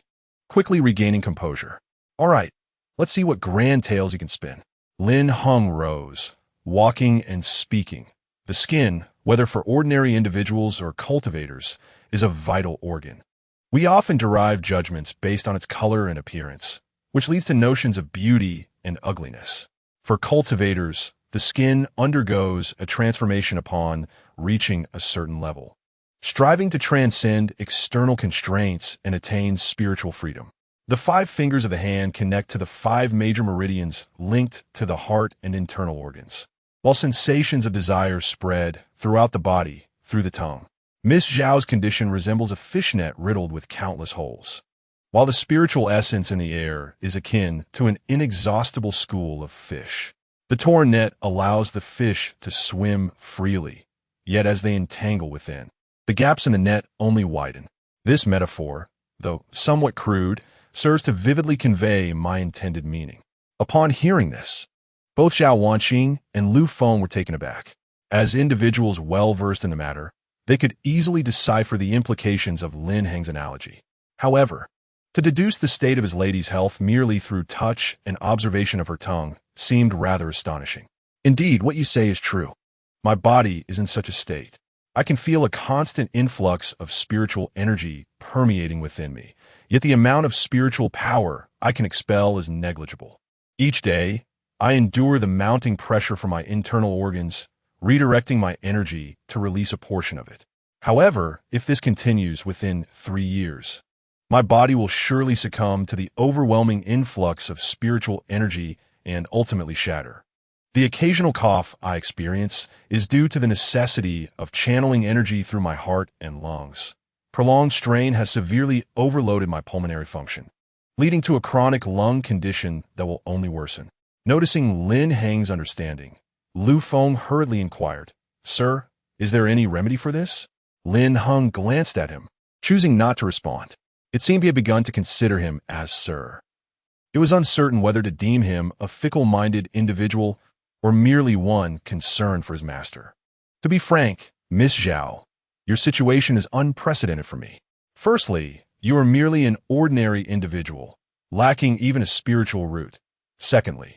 quickly regaining composure. All right, let's see what grand tales you can spin. Lin Heng rose, walking and speaking. The skin, whether for ordinary individuals or cultivators, is a vital organ. We often derive judgments based on its color and appearance, which leads to notions of beauty and ugliness. For cultivators, the skin undergoes a transformation upon reaching a certain level, striving to transcend external constraints and attain spiritual freedom. The 5 fingers of the hand connect to the 5 major meridians linked to the heart and internal organs, while sensations of desire spread throughout the body through the tongue. Miss Zhao's condition resembles a fishnet riddled with countless holes, while the spiritual essence in the air is akin to an inexhaustible school of fish. The torn net allows the fish to swim freely, yet as they entangle within, the gaps in the net only widen. This metaphor, though somewhat crude, serves to vividly convey my intended meaning. Upon hearing this, both Zhao Wanqing and Lu Feng were taken aback. As individuals well-versed in the matter, they could easily decipher the implications of Lin Heng's analogy. However, to deduce the state of his lady's health merely through touch and observation of her tongue seemed rather astonishing. Indeed, what you say is true. My body is in such a state. I can feel a constant influx of spiritual energy permeating within me, yet the amount of spiritual power I can expel is negligible. Each day, I endure the mounting pressure from my internal organs, redirecting my energy to release a portion of it. However, if this continues within 3 years, my body will surely succumb to the overwhelming influx of spiritual energy and ultimately shatter. The occasional cough I experience is due to the necessity of channeling energy through my heart and lungs. Prolonged strain has severely overloaded my pulmonary function, leading to a chronic lung condition that will only worsen. Noticing Lin Heng's understanding, Lu Feng hurriedly inquired, "Sir, is there any remedy for this?" Lin Heng glanced at him, choosing not to respond. It seemed he had begun to consider him as sir. It was uncertain whether to deem him a fickle-minded individual or merely one concerned for his master. To be frank, Miss Zhao, your situation is unprecedented for me. Firstly, you are merely an ordinary individual, lacking even a spiritual root. Secondly,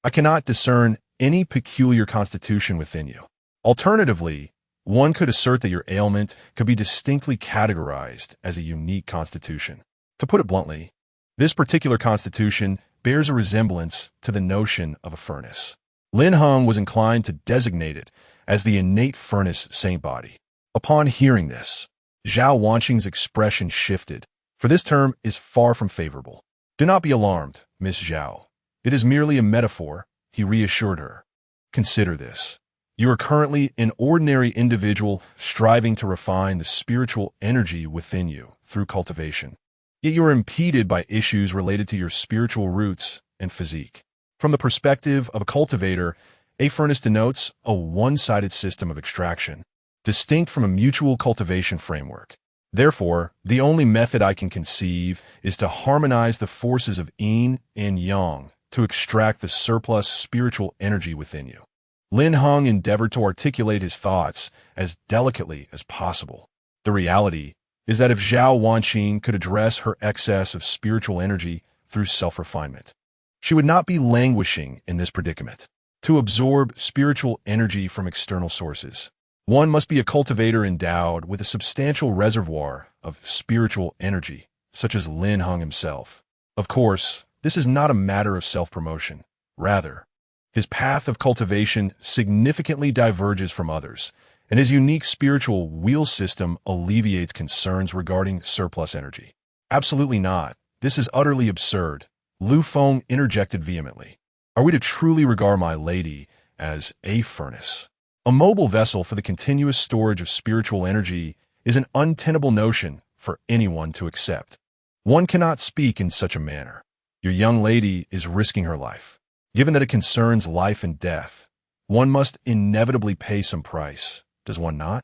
I cannot discern any peculiar constitution within you. Alternatively, one could assert that your ailment could be distinctly categorized as a unique constitution. To put it bluntly, this particular constitution bears a resemblance to the notion of a furnace. Lin Heng was inclined to designate it as the innate furnace saint body. Upon hearing this, Zhao Wanqing's expression shifted, for this term is far from favorable. Do not be alarmed, Miss Zhao. It is merely a metaphor, he reassured her. Consider this. You are currently an ordinary individual striving to refine the spiritual energy within you through cultivation. Yet you are impeded by issues related to your spiritual roots and physique. From the perspective of a cultivator, a furnace denotes a one-sided system of extraction, distinct from a mutual cultivation framework. Therefore, the only method I can conceive is to harmonize the forces of yin and yang to extract the surplus spiritual energy within you. Lin Heng endeavored to articulate his thoughts as delicately as possible. The reality is that if Zhao Wanqing could address her excess of spiritual energy through self-refinement, she would not be languishing in this predicament. To absorb spiritual energy from external sources, one must be a cultivator endowed with a substantial reservoir of spiritual energy, such as Lin Heng himself. Of course, this is not a matter of self-promotion. Rather, his path of cultivation significantly diverges from others, and his unique spiritual wheel system alleviates concerns regarding surplus energy. Absolutely not. This is utterly absurd. Lu Feng interjected vehemently. Are we to truly regard my lady as a furnace? A mobile vessel for the continuous storage of spiritual energy is an untenable notion for anyone to accept. One cannot speak in such a manner. Your young lady is risking her life. Given that it concerns life and death, one must inevitably pay some price, does one not?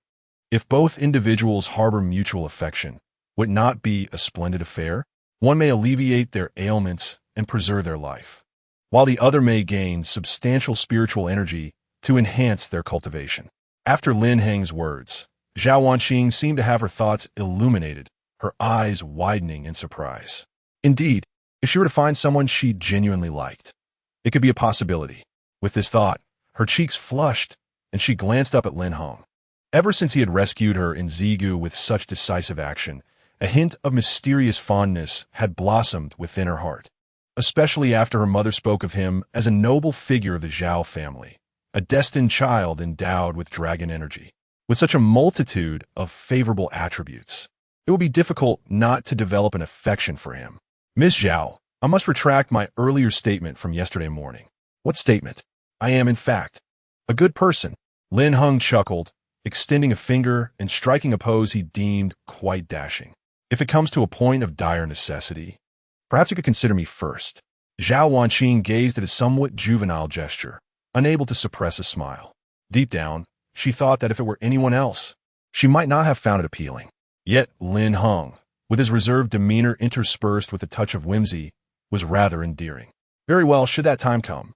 If both individuals harbor mutual affection, would it not be a splendid affair? One may alleviate their ailments and preserve their life, while the other may gain substantial spiritual energy to enhance their cultivation. After Lin Heng's words, Zhao Wanqing seemed to have her thoughts illuminated, her eyes widening in surprise. Indeed, if she were to find someone she genuinely liked, it could be a possibility. With this thought, her cheeks flushed, and she glanced up at Lin Heng. Ever since he had rescued her in Zigu with such decisive action, a hint of mysterious fondness had blossomed within her heart, especially after her mother spoke of him as a noble figure of the Zhao family, a destined child endowed with dragon energy. With such a multitude of favorable attributes, it will be difficult not to develop an affection for him. Miss Zhao, I must retract my earlier statement from yesterday morning. What statement? I am, in fact, a good person. Lin Heng chuckled, extending a finger and striking a pose he deemed quite dashing. If it comes to a point of dire necessity, perhaps you could consider me first. Zhao Wanqing gazed at his somewhat juvenile gesture, unable to suppress a smile. Deep down, she thought that if it were anyone else, she might not have found it appealing. Yet Lin Heng, with his reserved demeanor interspersed with a touch of whimsy, was rather endearing. Very well, should that time come.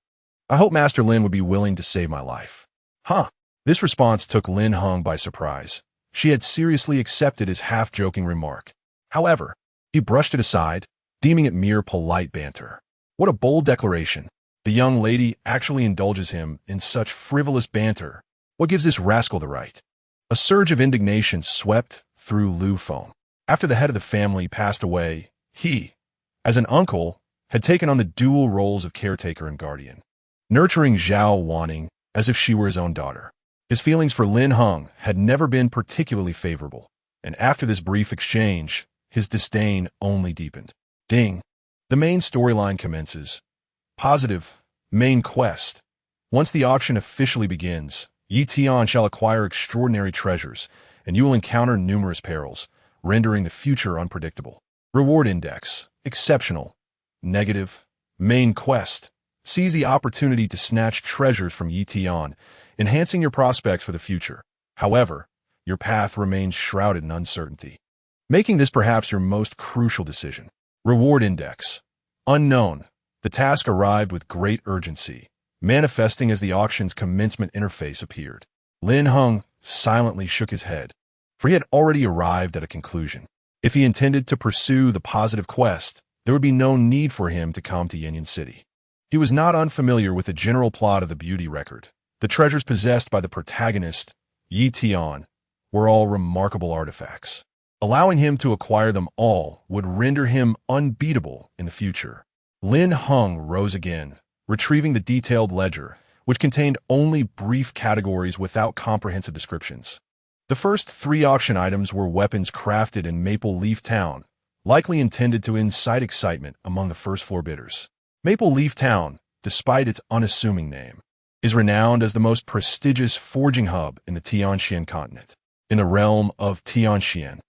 I hope Master Lin would be willing to save my life. Huh? This response took Lin Heng by surprise. She had seriously accepted his half-joking remark. However, he brushed it aside, deeming it mere polite banter. What a bold declaration. The young lady actually indulges him in such frivolous banter. What gives this rascal the right? A surge of indignation swept through Lu Feng. After the head of the family passed away, he, as an uncle, had taken on the dual roles of caretaker and guardian, nurturing Zhao Wanqing as if she were his own daughter. His feelings for Lin Heng had never been particularly favorable, and after this brief exchange, his disdain only deepened. Ding! The main storyline commences. Positive. Main quest. Once the auction officially begins, Yi Tian shall acquire extraordinary treasures, and you will encounter numerous perils, rendering the future unpredictable. Reward index. Exceptional. Negative. Main quest. Seize the opportunity to snatch treasures from Yi Tian, enhancing your prospects for the future. However, your path remains shrouded in uncertainty, making this perhaps your most crucial decision. Reward index. Unknown. The task arrived with great urgency, manifesting as the auction's commencement interface appeared. Lin Heng silently shook his head, for he had already arrived at a conclusion. If he intended to pursue the positive quest, there would be no need for him to come to Yanyan City. He was not unfamiliar with the general plot of the beauty record. The treasures possessed by the protagonist, Yi Tian, were all remarkable artifacts. Allowing him to acquire them all would render him unbeatable in the future. Lin Heng rose again, retrieving the detailed ledger, which contained only brief categories without comprehensive descriptions. The first 3 auction items were weapons crafted in Maple Leaf Town, likely intended to incite excitement among the first-floor bidders. Maple Leaf Town, despite its unassuming name, is renowned as the most prestigious forging hub in the Tianxian continent. In the realm of Tianxian,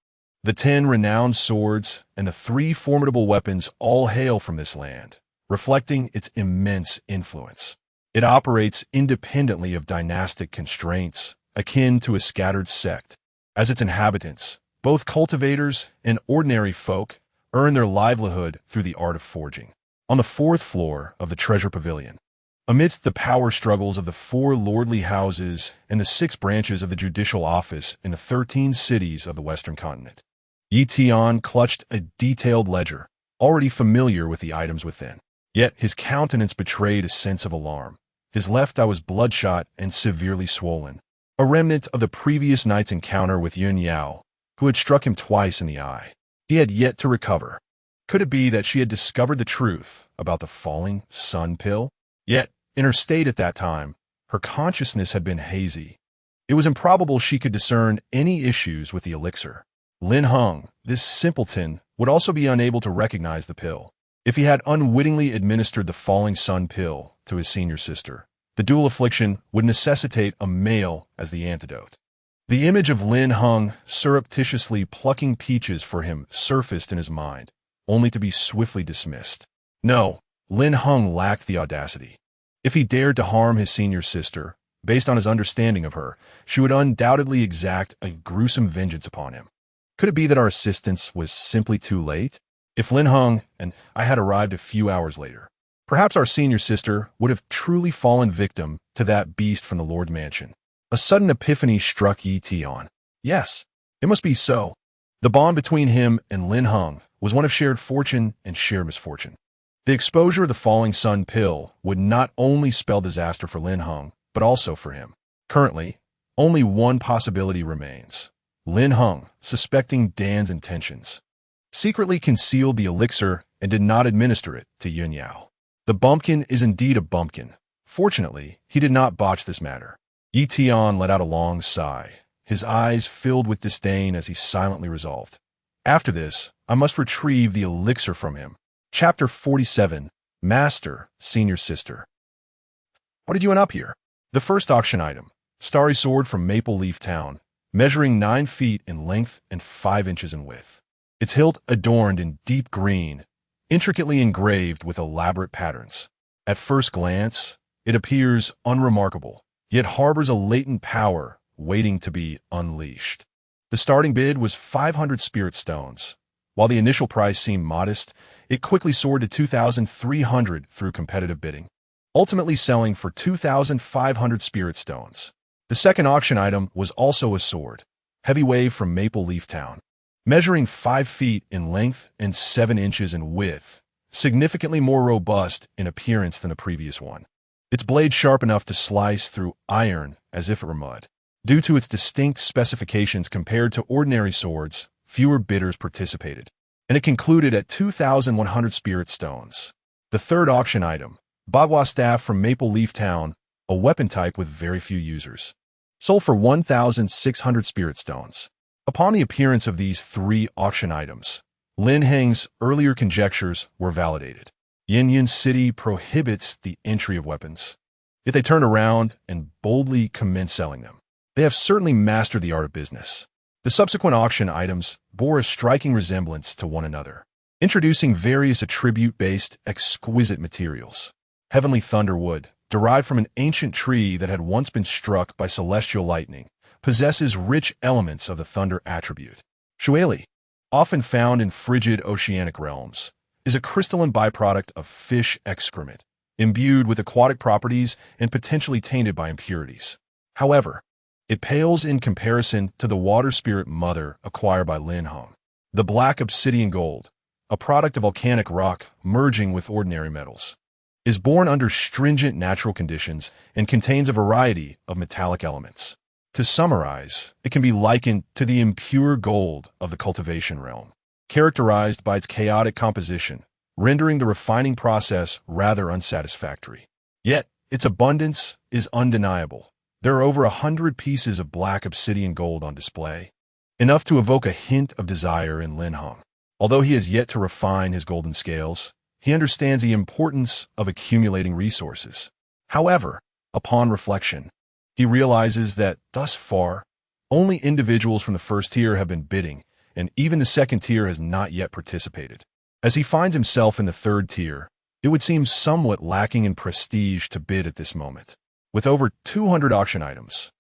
the 10 renowned swords and the 3 formidable weapons all hail from this land, reflecting its immense influence. It operates independently of dynastic constraints, akin to a scattered sect. As its inhabitants, both cultivators and ordinary folk, earn their livelihood through the art of forging. On the 4th floor of the Treasure Pavilion, amidst the power struggles of the 4 lordly houses and the 6 branches of the judicial office in the 13 cities of the Western continent, Yi Tian clutched a detailed ledger, already familiar with the items within. Yet his countenance betrayed a sense of alarm. His left eye was bloodshot and severely swollen, a remnant of the previous night's encounter with Yun Yao, who had struck him twice in the eye. He had yet to recover. Could it be that she had discovered the truth about the falling sun pill? Yet, in her state at that time, her consciousness had been hazy. It was improbable she could discern any issues with the elixir. Lin Heng, this simpleton, would also be unable to recognize the pill. If he had unwittingly administered the falling sun pill to his senior sister, the dual affliction would necessitate a male as the antidote. The image of Lin Heng surreptitiously plucking peaches for him surfaced in his mind, only to be swiftly dismissed. No, Lin Heng lacked the audacity. If he dared to harm his senior sister, based on his understanding of her, she would undoubtedly exact a gruesome vengeance upon him. Could it be that our assistance was simply too late? If Lin Heng and I had arrived a few hours later, perhaps our senior sister would have truly fallen victim to that beast from the Lord's mansion. A sudden epiphany struck Yi Tian. Yes, it must be so. The bond between him and Lin Heng was one of shared fortune and shared misfortune. The exposure of the falling sun pill would not only spell disaster for Lin Heng, but also for him. Currently, only one possibility remains. Lin Heng, suspecting Dan's intentions, secretly concealed the elixir and did not administer it to Yun Yao. The bumpkin is indeed a bumpkin. Fortunately, he did not botch this matter. Yi Tian let out a long sigh, his eyes filled with disdain as he silently resolved. After this, I must retrieve the elixir from him. Chapter 47, Master, Senior Sister. What did you end up here? The first auction item, starry sword from Maple Leaf Town, measuring 9 feet in length and 5 inches in width. Its hilt adorned in deep green, intricately engraved with elaborate patterns. At first glance, it appears unremarkable, yet harbors a latent power waiting to be unleashed. The starting bid was 500 spirit stones. While the initial price seemed modest, it quickly soared to 2,300 through competitive bidding, ultimately selling for 2,500 spirit stones. The second auction item was also a sword, heavy wave from Maple Leaf Town, measuring 5 feet in length and 7 inches in width, significantly more robust in appearance than the previous one. Its blade sharp enough to slice through iron as if it were mud. Due to its distinct specifications compared to ordinary swords, fewer bidders participated, and it concluded at 2,100 spirit stones. The third auction item, Bagua staff from Maple Leaf Town, a weapon type with very few users, sold for 1,600 spirit stones. Upon the appearance of these 3 auction items, Lin Heng's earlier conjectures were validated. Yin City prohibits the entry of weapons. Yet they turned around and boldly commenced selling them. They have certainly mastered the art of business. The subsequent auction items bore a striking resemblance to one another, introducing various attribute-based exquisite materials. Heavenly thunder wood, derived from an ancient tree that had once been struck by celestial lightning, possesses rich elements of the thunder attribute. Shueli, often found in frigid oceanic realms, is a crystalline byproduct of fish excrement, imbued with aquatic properties and potentially tainted by impurities. However, it pales in comparison to the water spirit mother acquired by Lin Heng. The black obsidian gold, a product of volcanic rock merging with ordinary metals, is born under stringent natural conditions and contains a variety of metallic elements. To summarize, it can be likened to the impure gold of the cultivation realm, characterized by its chaotic composition, rendering the refining process rather unsatisfactory. Yet, its abundance is undeniable. There are over 100 pieces of black obsidian gold on display, enough to evoke a hint of desire in Lin Heng. Although he has yet to refine his golden scales, he understands the importance of accumulating resources. However, upon reflection, he realizes that, thus far, only individuals from the first tier have been bidding, and even the second tier has not yet participated. As he finds himself in the third tier, it would seem somewhat lacking in prestige to bid at this moment. With over 200 auction items,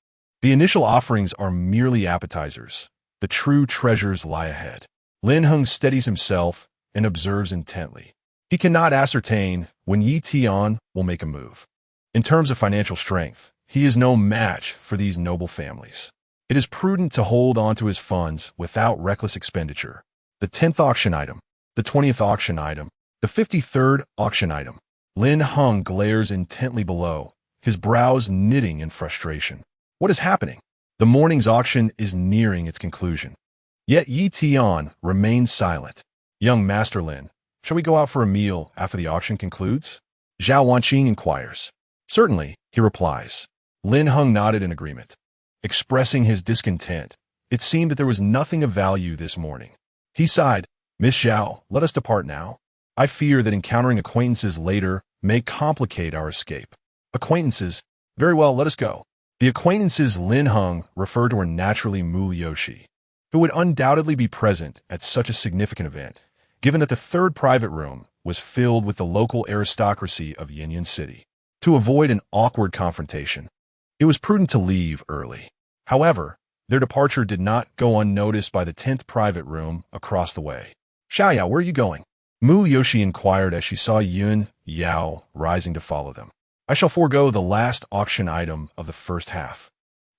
the initial offerings are merely appetizers. The true treasures lie ahead. Lin Heng steadies himself and observes intently. He cannot ascertain when Yi Tian will make a move. In terms of financial strength, he is no match for these noble families. It is prudent to hold on to his funds without reckless expenditure. The 10th auction item, the 20th auction item, the 53rd auction item. Lin Heng glares intently below, his brows knitting in frustration. What is happening? The morning's auction is nearing its conclusion. Yet Yi Tian remains silent. Young Master Lin, shall we go out for a meal after the auction concludes? Zhao Wanqing inquires. Certainly, he replies. Lin Heng nodded in agreement. Expressing his discontent, it seemed that there was nothing of value this morning. He sighed. Miss Zhao, let us depart now. I fear that encountering acquaintances later may complicate our escape. Acquaintances? Very well, let us go. The acquaintances Lin Heng referred to were naturally Mu Yoshi, who would undoubtedly be present at such a significant event, given that the third private room was filled with the local aristocracy of Yin City. To avoid an awkward confrontation, it was prudent to leave early. However, their departure did not go unnoticed by the 10th private room across the way. Xiaoyao, where are you going? Mu Yoshi inquired as she saw Yun Yao rising to follow them. I shall forego the last auction item of the first half,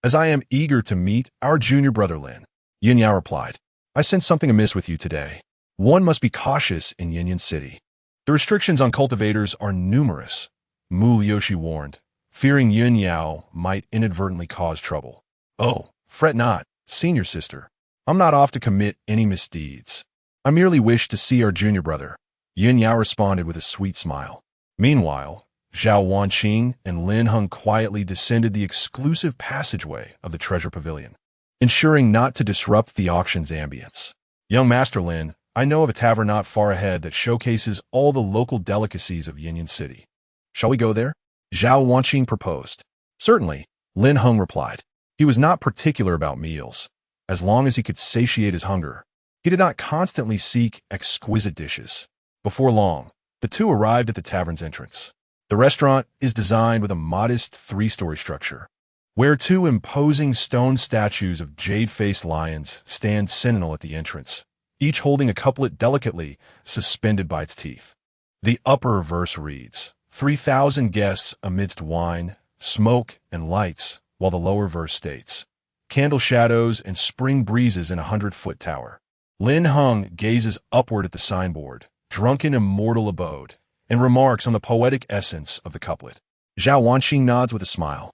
as I am eager to meet our junior brother Lin. Yun Yao replied, I sense something amiss with you today. One must be cautious in Yinyan City. The restrictions on cultivators are numerous, Mu Yoshi warned, fearing Yun Yao might inadvertently cause trouble. Oh, fret not, senior sister. I'm not off to commit any misdeeds. I merely wish to see our junior brother. Yun Yao responded with a sweet smile. Meanwhile, Zhao Wanqing and Lin Heng quietly descended the exclusive passageway of the treasure pavilion, ensuring not to disrupt the auction's ambience. Young Master Lin, I know of a tavern not far ahead that showcases all the local delicacies of Yinyan City. Shall we go there? Zhao Wanqing proposed. Certainly, Lin Heng replied. He was not particular about meals, as long as he could satiate his hunger. He did not constantly seek exquisite dishes. Before long, the two arrived at the tavern's entrance. The restaurant is designed with a modest 3-story structure, where 2 imposing stone statues of jade-faced lions stand sentinel at the entrance, each holding a couplet delicately suspended by its teeth. The upper verse reads, 3,000 guests amidst wine, smoke, and lights, while the lower verse states, candle shadows and spring breezes in 100-foot tower. Lin Heng gazes upward at the signboard, drunken immortal abode, and remarks on the poetic essence of the couplet. Zhao Wanqing nods with a smile,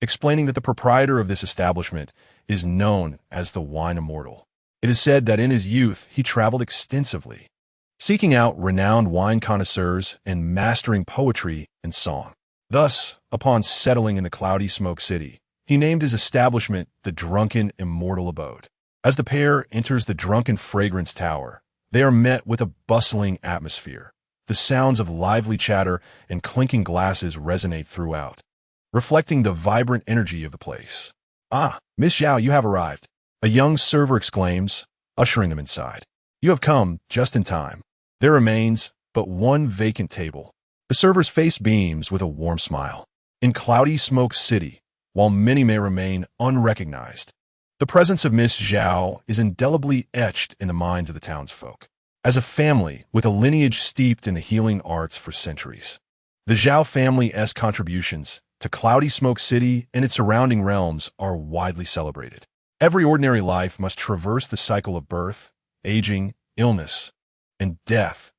explaining that the proprietor of this establishment is known as the Wine Immortal. It is said that in his youth he traveled extensively, seeking out renowned wine connoisseurs and mastering poetry and song. Thus, upon settling in the cloudy smoke city, he named his establishment the Drunken Immortal Abode. As the pair enters the Drunken Fragrance Tower, they are met with a bustling atmosphere. The sounds of lively chatter and clinking glasses resonate throughout, reflecting the vibrant energy of the place. Ah, Miss Zhao, you have arrived, a young server exclaims, ushering them inside. You have come just in time. There remains but one vacant table. The server's face beams with a warm smile. In cloudy smoke city, while many may remain unrecognized, the presence of Miss Zhao is indelibly etched in the minds of the townsfolk. As a family with a lineage steeped in the healing arts for centuries, the Zhao family's contributions to Cloudy Smoke City and its surrounding realms are widely celebrated. Every ordinary life must traverse the cycle of birth, aging, illness, and death.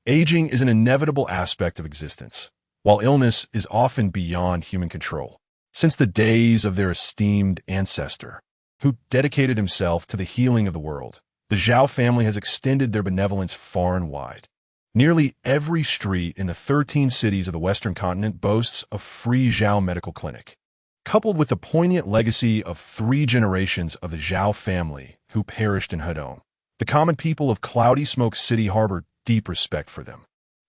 Aging is an inevitable aspect of existence, while illness is often beyond human control. Since the days of their esteemed ancestor, who dedicated himself to the healing of the world, the Zhao family has extended their benevolence far and wide. Nearly every street in the 13 cities of the Western continent boasts a free Zhao medical clinic. Coupled with the poignant legacy of 3 generations of the Zhao family who perished in Hedong, the common people of Cloudy Smoke City harbor deep respect for them.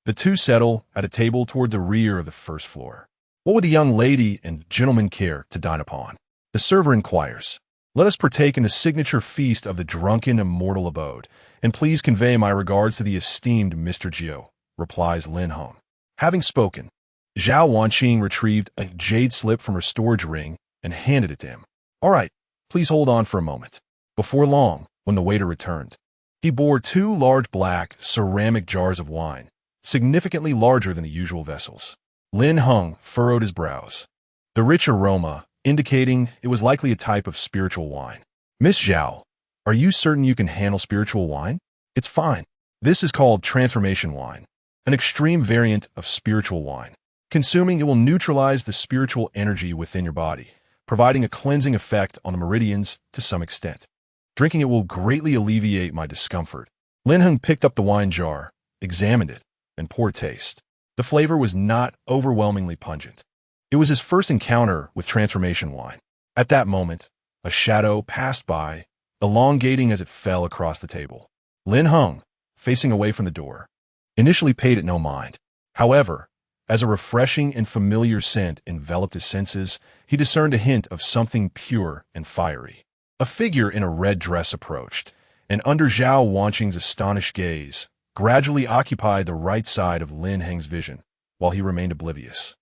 The two settle at a table toward the rear of the first floor. What would the young lady and gentleman care to dine upon? The server inquires. Let us partake in the signature feast of the Drunken Immortal Abode, and please convey my regards to the esteemed Mr. Jiu, replies Lin Heng. Having spoken, Zhao Wanqing retrieved a jade slip from her storage ring and handed it to him. All right, please hold on for a moment. Before long, when the waiter returned, he bore 2 large black ceramic jars of wine, significantly larger than the usual vessels. Lin Heng furrowed his brows, the rich aroma indicating it was likely a type of spiritual wine. Miss Zhao, are you certain you can handle spiritual wine? It's fine. This is called transformation wine, an extreme variant of spiritual wine. Consuming it will neutralize the spiritual energy within your body, providing a cleansing effect on the meridians to some extent. Drinking it will greatly alleviate my discomfort. Lin Heng picked up the wine jar, examined it, and poured taste. The flavor was not overwhelmingly pungent. It was his first encounter with transformation wine. At that moment, a shadow passed by, elongating as it fell across the table. Lin Heng, facing away from the door, initially paid it no mind. However, as a refreshing and familiar scent enveloped his senses, he discerned a hint of something pure and fiery. A figure in a red dress approached, and under Zhao Wanqing's astonished gaze, gradually occupied the right side of Lin Heng's vision, while he remained oblivious.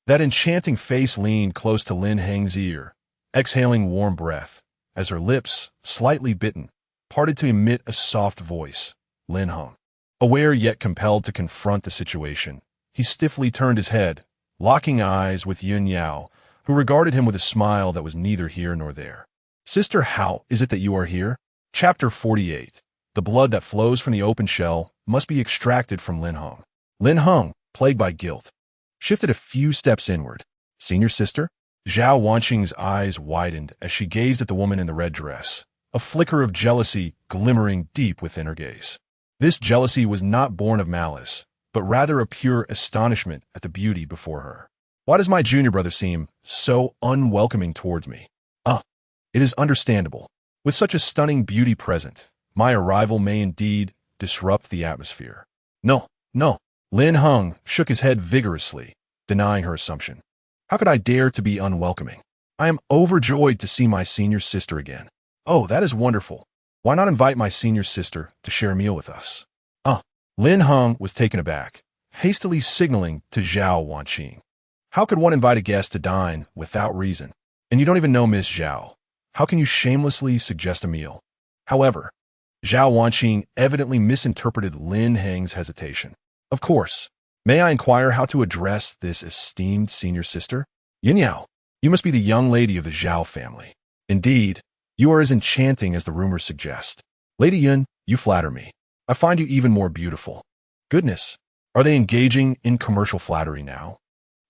That enchanting face leaned close to Lin Heng's ear, exhaling warm breath, as her lips, slightly bitten, parted to emit a soft voice. Lin Heng, Aware yet compelled to confront the situation, he stiffly turned his head, locking eyes with Yun Yao, who regarded him with a smile that was neither here nor there. Sister, how is it that you are here? Chapter 48. The blood that flows from the open shell must be extracted from Lin Heng. Lin Heng, plagued by guilt, shifted a few steps inward. Senior sister? Zhao Wanqing's eyes widened as she gazed at the woman in the red dress, a flicker of jealousy glimmering deep within her gaze. This jealousy was not born of malice, but rather a pure astonishment at the beauty before her. Why does my junior brother seem so unwelcoming towards me? It is understandable. With such a stunning beauty present, my arrival may indeed disrupt the atmosphere. No. Lin Heng shook his head vigorously, denying her assumption. How could I dare to be unwelcoming? I am overjoyed to see my senior sister again. Oh, that is wonderful. Why not invite my senior sister to share a meal with us? Lin Heng was taken aback, hastily signaling to Zhao Wanqing. How could one invite a guest to dine without reason? And you don't even know Miss Zhao. How can you shamelessly suggest a meal? However, Zhao Wanqing evidently misinterpreted Lin Heng's hesitation. Of course. May I inquire how to address this esteemed senior sister? Yin Yao, you must be the young lady of the Zhao family. Indeed, you are as enchanting as the rumors suggest. Lady Yun, you flatter me. I find you even more beautiful. Goodness, are they engaging in commercial flattery now?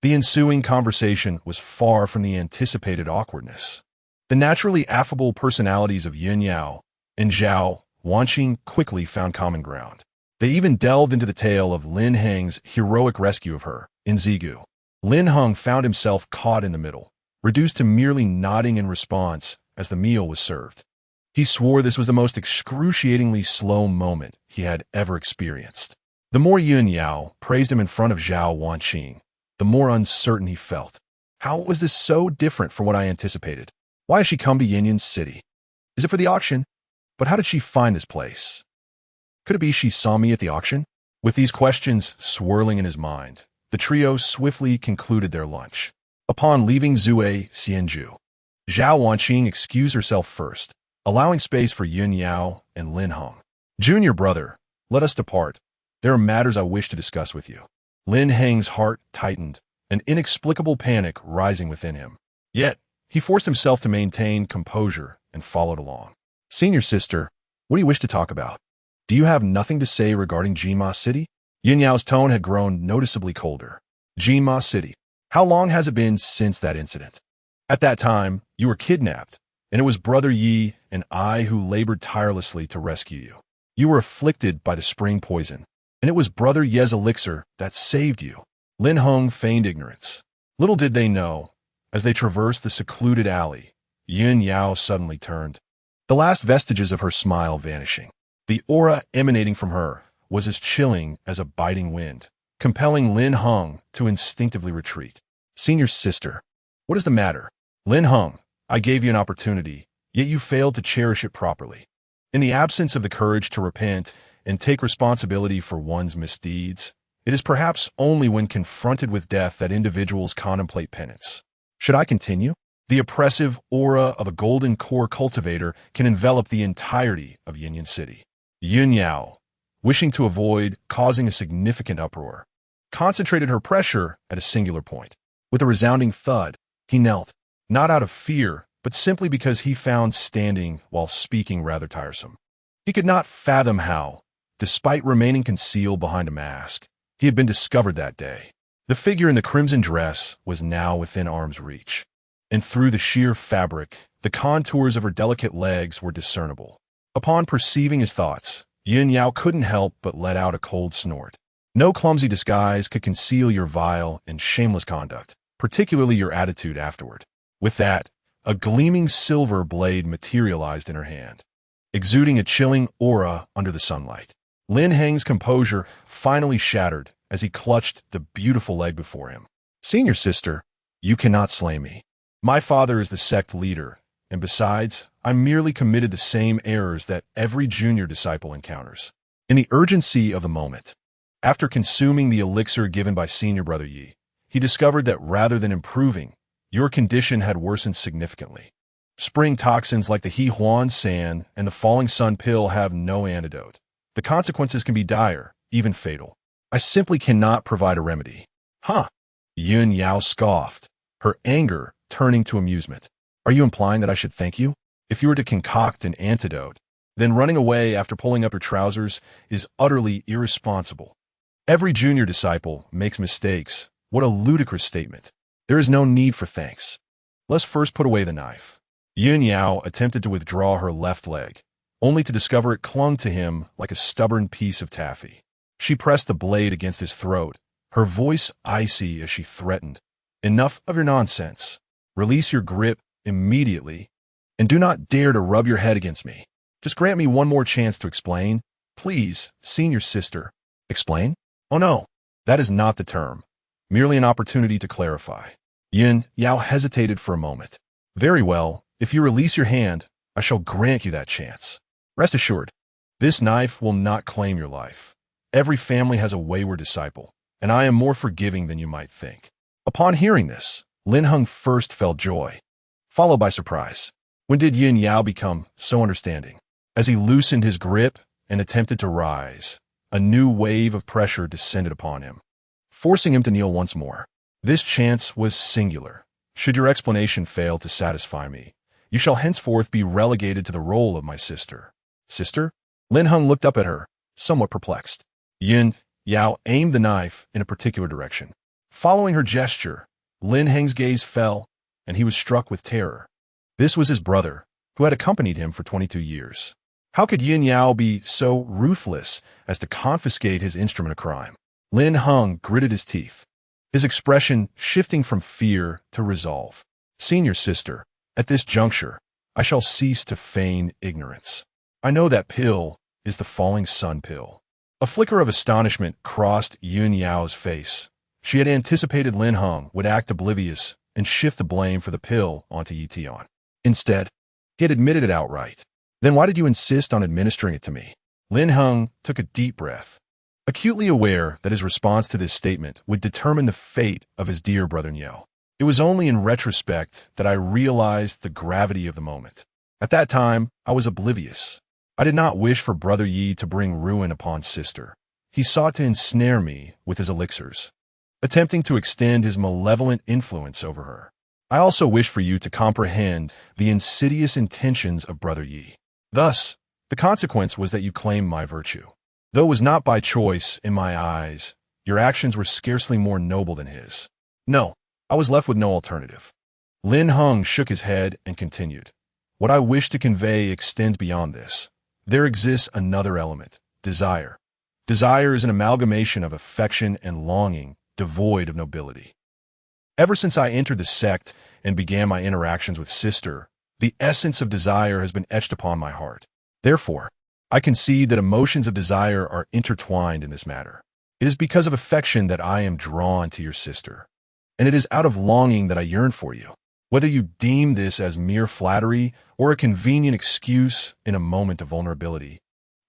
The ensuing conversation was far from the anticipated awkwardness. The naturally affable personalities of Yun Yao and Zhao Wanqing quickly found common ground. They even delved into the tale of Lin Heng's heroic rescue of her in Zigu. Lin Heng found himself caught in the middle, reduced to merely nodding in response as the meal was served. He swore this was the most excruciatingly slow moment he had ever experienced. The more Yun Yao praised him in front of Zhao Wanqing, the more uncertain he felt. How was this so different from what I anticipated? Why has she come to Yinyan's city? Is it for the auction? But how did she find this place? Could it be she saw me at the auction? With these questions swirling in his mind, the trio swiftly concluded their lunch. Upon leaving Zue Xianju, Zhao Wanqing excused herself first, allowing space for Yun Yao and Lin Heng. Junior brother, let us depart. There are matters I wish to discuss with you. Lin Heng's heart tightened, an inexplicable panic rising within him. Yet, he forced himself to maintain composure and followed along. Senior sister, what do you wish to talk about? Do you have nothing to say regarding Jinma City? Yin Yao's tone had grown noticeably colder. Jinma City. How long has it been since that incident? At that time, you were kidnapped, and it was Brother Yi and I who labored tirelessly to rescue you. You were afflicted by the spring poison, and it was Brother Ye's elixir that saved you. Lin Heng feigned ignorance. Little did they know, as they traversed the secluded alley, Yun Yao suddenly turned, the last vestiges of her smile vanishing. The aura emanating from her was as chilling as a biting wind, compelling Lin Heng to instinctively retreat. Senior sister, what is the matter? Lin Heng, I gave you an opportunity, yet you failed to cherish it properly. In the absence of the courage to repent and take responsibility for one's misdeeds, it is perhaps only when confronted with death that individuals contemplate penance. Should I continue? The oppressive aura of a golden core cultivator can envelop the entirety of Yinyan City. Yun Yao, wishing to avoid causing a significant uproar, concentrated her pressure at a singular point. With a resounding thud, he knelt, not out of fear, but simply because he found standing while speaking rather tiresome. He could not fathom how, despite remaining concealed behind a mask, he had been discovered that day. The figure in the crimson dress was now within arm's reach, and through the sheer fabric, the contours of her delicate legs were discernible. Upon perceiving his thoughts, Yun Yao couldn't help but let out a cold snort. No clumsy disguise could conceal your vile and shameless conduct, particularly your attitude afterward. With that, a gleaming silver blade materialized in her hand, exuding a chilling aura under the sunlight. Lin Heng's composure finally shattered as he clutched the beautiful leg before him. Senior sister, you cannot slay me. My father is the sect leader, and besides, I merely committed the same errors that every junior disciple encounters. In the urgency of the moment, after consuming the elixir given by senior brother Yi, he discovered that rather than improving, your condition had worsened significantly. Spring toxins like the Hehuan sand and the falling sun pill have no antidote. The consequences can be dire, even fatal. I simply cannot provide a remedy. Huh? Yun Yao scoffed, her anger turning to amusement. Are you implying that I should thank you? If you were to concoct an antidote, then running away after pulling up your trousers is utterly irresponsible. Every junior disciple makes mistakes. What a ludicrous statement. There is no need for thanks. Let's first put away the knife. Yun Yao attempted to withdraw her left leg, only to discover it clung to him like a stubborn piece of taffy. She pressed the blade against his throat, her voice icy as she threatened. Enough of your nonsense. Release your grip immediately, and do not dare to rub your head against me. Just grant me one more chance to explain. Please, senior sister. Explain? Oh no, that is not the term. Merely an opportunity to clarify. Yun Yao hesitated for a moment. Very well, if you release your hand, I shall grant you that chance. Rest assured, this knife will not claim your life. Every family has a wayward disciple, and I am more forgiving than you might think. Upon hearing this, Lin Heng first felt joy, followed by surprise. When did Yun Yao become so understanding? As he loosened his grip and attempted to rise, a new wave of pressure descended upon him, forcing him to kneel once more. This chance was singular. Should your explanation fail to satisfy me, you shall henceforth be relegated to the role of my sister. Sister? Lin Heng looked up at her, somewhat perplexed. Yun Yao aimed the knife in a particular direction. Following her gesture, Lin Heng's gaze fell, and he was struck with terror. This was his brother, who had accompanied him for 22 years. How could Yun Yao be so ruthless as to confiscate his instrument of crime? Lin Heng gritted his teeth, his expression shifting from fear to resolve. Senior sister, at this juncture, I shall cease to feign ignorance. I know that pill is the falling sun pill. A flicker of astonishment crossed Yun Yao's face. She had anticipated Lin Heng would act oblivious and shift the blame for the pill onto Yi Tian. Instead, he had admitted it outright. Then why did you insist on administering it to me? Lin Heng took a deep breath, acutely aware that his response to this statement would determine the fate of his dear brother Niu. It was only in retrospect that I realized the gravity of the moment. At that time, I was oblivious. I did not wish for Brother Yi to bring ruin upon sister. He sought to ensnare me with his elixirs, attempting to extend his malevolent influence over her. I also wish for you to comprehend the insidious intentions of Brother Yi. Thus, the consequence was that you claimed my virtue. Though it was not by choice in my eyes, your actions were scarcely more noble than his. No, I was left with no alternative. Lin Heng shook his head and continued. What I wish to convey extends beyond this. There exists another element, desire. Desire is an amalgamation of affection and longing, devoid of nobility. Ever since I entered the sect and began my interactions with sister, the essence of desire has been etched upon my heart. Therefore, I concede that emotions of desire are intertwined in this matter. It is because of affection that I am drawn to your sister, and it is out of longing that I yearn for you. Whether you deem this as mere flattery or a convenient excuse in a moment of vulnerability,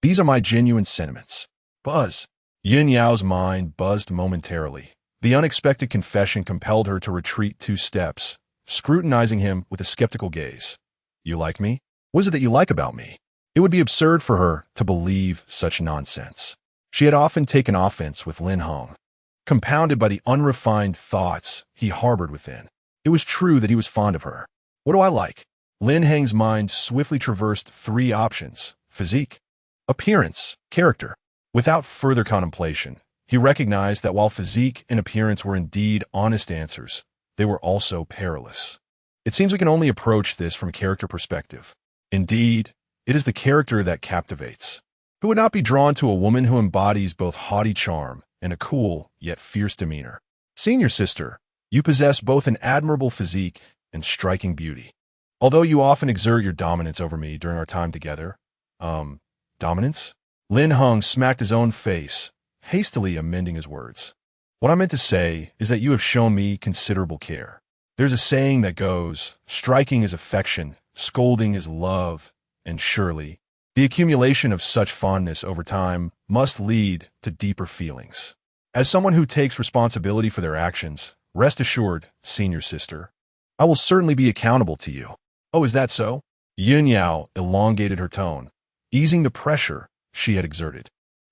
these are my genuine sentiments. Buzz. Yun Yao's mind buzzed momentarily. The unexpected confession compelled her to retreat 2 steps, scrutinizing him with a skeptical gaze. You like me? What is it that you like about me? It would be absurd for her to believe such nonsense. She had often taken offense with Lin Heng, compounded by the unrefined thoughts he harbored within. It was true that he was fond of her. What do I like? Lin Heng's mind swiftly traversed 3 options: physique, appearance, character. Without further contemplation, he recognized that while physique and appearance were indeed honest answers, they were also perilous. It seems we can only approach this from a character perspective. Indeed, it is the character that captivates. Who would not be drawn to a woman who embodies both haughty charm and a cool yet fierce demeanor? Senior sister, you possess both an admirable physique and striking beauty. Although you often exert your dominance over me during our time together. Dominance? Lin Heng smacked his own face, hastily amending his words. What I meant to say is that you have shown me considerable care. There's a saying that goes, striking is affection, scolding is love, and surely, the accumulation of such fondness over time must lead to deeper feelings. As someone who takes responsibility for their actions, rest assured, senior sister, I will certainly be accountable to you. Oh, is that so? Yun Yao elongated her tone, easing the pressure she had exerted.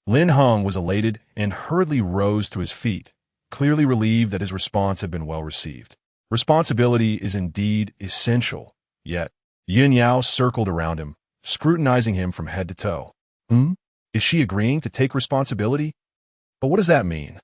Lin Heng was elated and hurriedly rose to his feet, clearly relieved that his response had been well received. Responsibility is indeed essential, yet Yin Yao circled around him, scrutinizing him from head to toe. Is she agreeing to take responsibility? But what does that mean?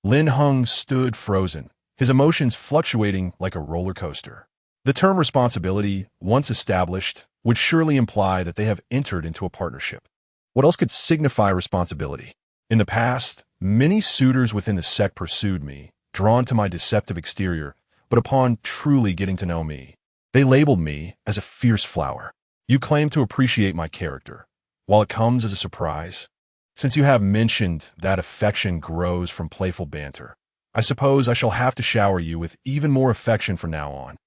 Lin Heng stood frozen, his emotions fluctuating like a roller coaster. The term responsibility, once established, would surely imply that they have entered into a partnership. What else could signify responsibility? In the past, many suitors within the sect pursued me, drawn to my deceptive exterior, but upon truly getting to know me, they labeled me as a fierce flower. You claim to appreciate my character, while it comes as a surprise. Since you have mentioned that affection grows from playful banter, I suppose I shall have to shower you with even more affection from now on.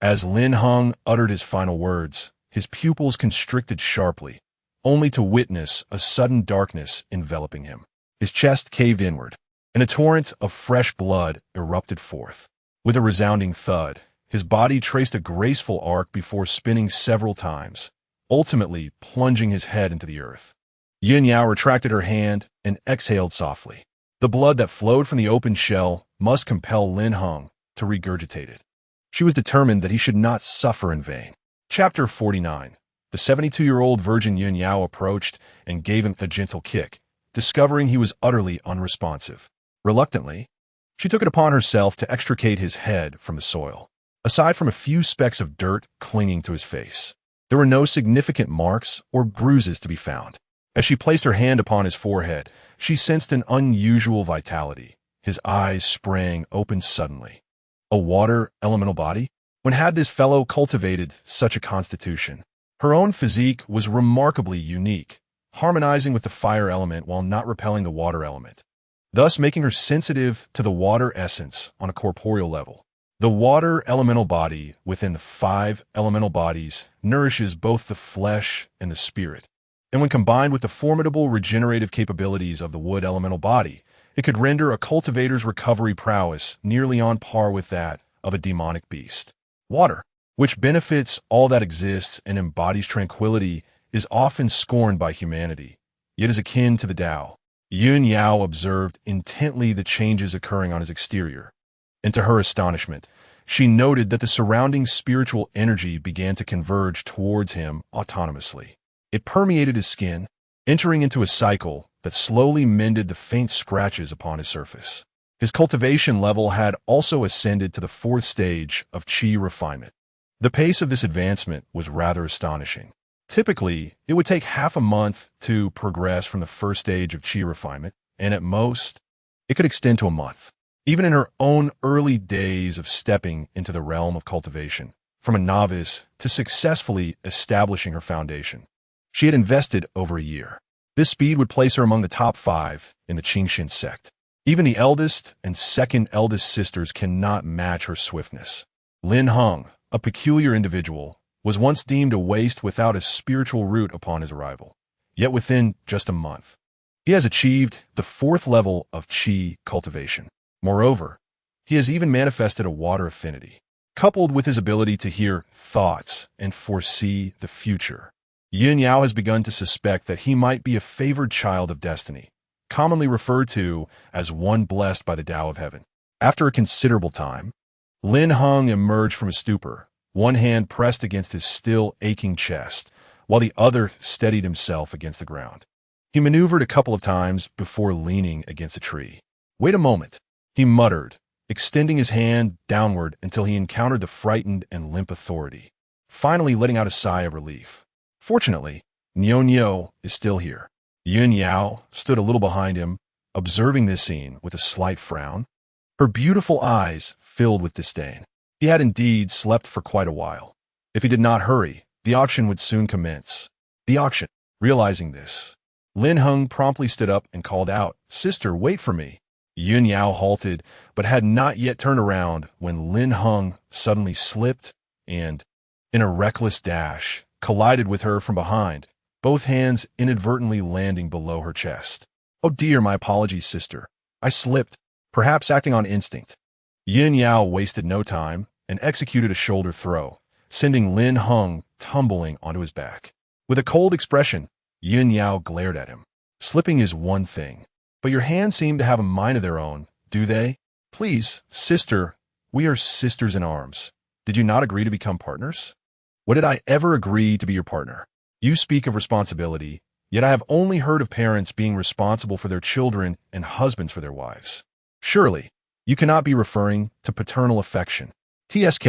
As Lin Heng uttered his final words, his pupils constricted sharply, only to witness a sudden darkness enveloping him. His chest caved inward, and a torrent of fresh blood erupted forth. With a resounding thud, his body traced a graceful arc before spinning several times, ultimately plunging his head into the earth. Yin Yao retracted her hand and exhaled softly. The blood that flowed from the open shell must compel Lin Heng to regurgitate it. She was determined that he should not suffer in vain. Chapter 49. The 72-year-old virgin Yin Yao approached and gave him a gentle kick, discovering he was utterly unresponsive. Reluctantly, she took it upon herself to extricate his head from the soil. Aside from a few specks of dirt clinging to his face, there were no significant marks or bruises to be found. As she placed her hand upon his forehead, she sensed an unusual vitality. His eyes sprang open suddenly. A water elemental body? When had this fellow cultivated such a constitution? Her own physique was remarkably unique, harmonizing with the fire element while not repelling the water element, thus making her sensitive to the water essence on a corporeal level. The water elemental body within the 5 elemental bodies nourishes both the flesh and the spirit, and when combined with the formidable regenerative capabilities of the wood elemental body, it could render a cultivator's recovery prowess nearly on par with that of a demonic beast. Water, which benefits all that exists and embodies tranquility, is often scorned by humanity, yet is akin to the Tao. Yin Yao observed intently the changes occurring on his exterior, and to her astonishment, she noted that the surrounding spiritual energy began to converge towards him autonomously. It permeated his skin, entering into a cycle that slowly mended the faint scratches upon his surface. His cultivation level had also ascended to the 4th stage of qi refinement. The pace of this advancement was rather astonishing. Typically, it would take half a month to progress from the 1st stage of qi refinement, and at most, it could extend to a month. Even in her own early days of stepping into the realm of cultivation, from a novice to successfully establishing her foundation, she had invested over a year. This speed would place her among the top 5 in the Qingxin sect. Even the eldest and second eldest sisters cannot match her swiftness. Lin Heng, a peculiar individual, was once deemed a waste without a spiritual root upon his arrival. Yet within just a month, he has achieved the 4th level of qi cultivation. Moreover, he has even manifested a water affinity. Coupled with his ability to hear thoughts and foresee the future, Yin Yao has begun to suspect that he might be a favored child of destiny, commonly referred to as one blessed by the Tao of Heaven. After a considerable time, Lin Heng emerged from his stupor, one hand pressed against his still aching chest, while the other steadied himself against the ground. He maneuvered a couple of times before leaning against a tree. "Wait a moment," he muttered, extending his hand downward until he encountered the frightened and limp authority, finally letting out a sigh of relief. Fortunately, Niao is still here. Yin Yao stood a little behind him, observing this scene with a slight frown. Her beautiful eyes filled with disdain. He had indeed slept for quite a while. If he did not hurry, the auction would soon commence. The auction. Realizing this, Lin Heng promptly stood up and called out, "Sister, wait for me." Yin Yao halted, but had not yet turned around when Lin Heng suddenly slipped and, in a reckless dash, collided with her from behind, both hands inadvertently landing below her chest. "Oh dear, my apologies, sister. I slipped, perhaps acting on instinct." Yin Yao wasted no time and executed a shoulder throw, sending Lin Heng tumbling onto his back. With a cold expression, Yin Yao glared at him. Slipping is one thing, but your hands seem to have a mind of their own, do they? Please, sister, we are sisters in arms. Did you not agree to become partners? What did I ever agree to be your partner? You speak of responsibility, yet I have only heard of parents being responsible for their children and husbands for their wives. Surely, you cannot be referring to paternal affection. TSK.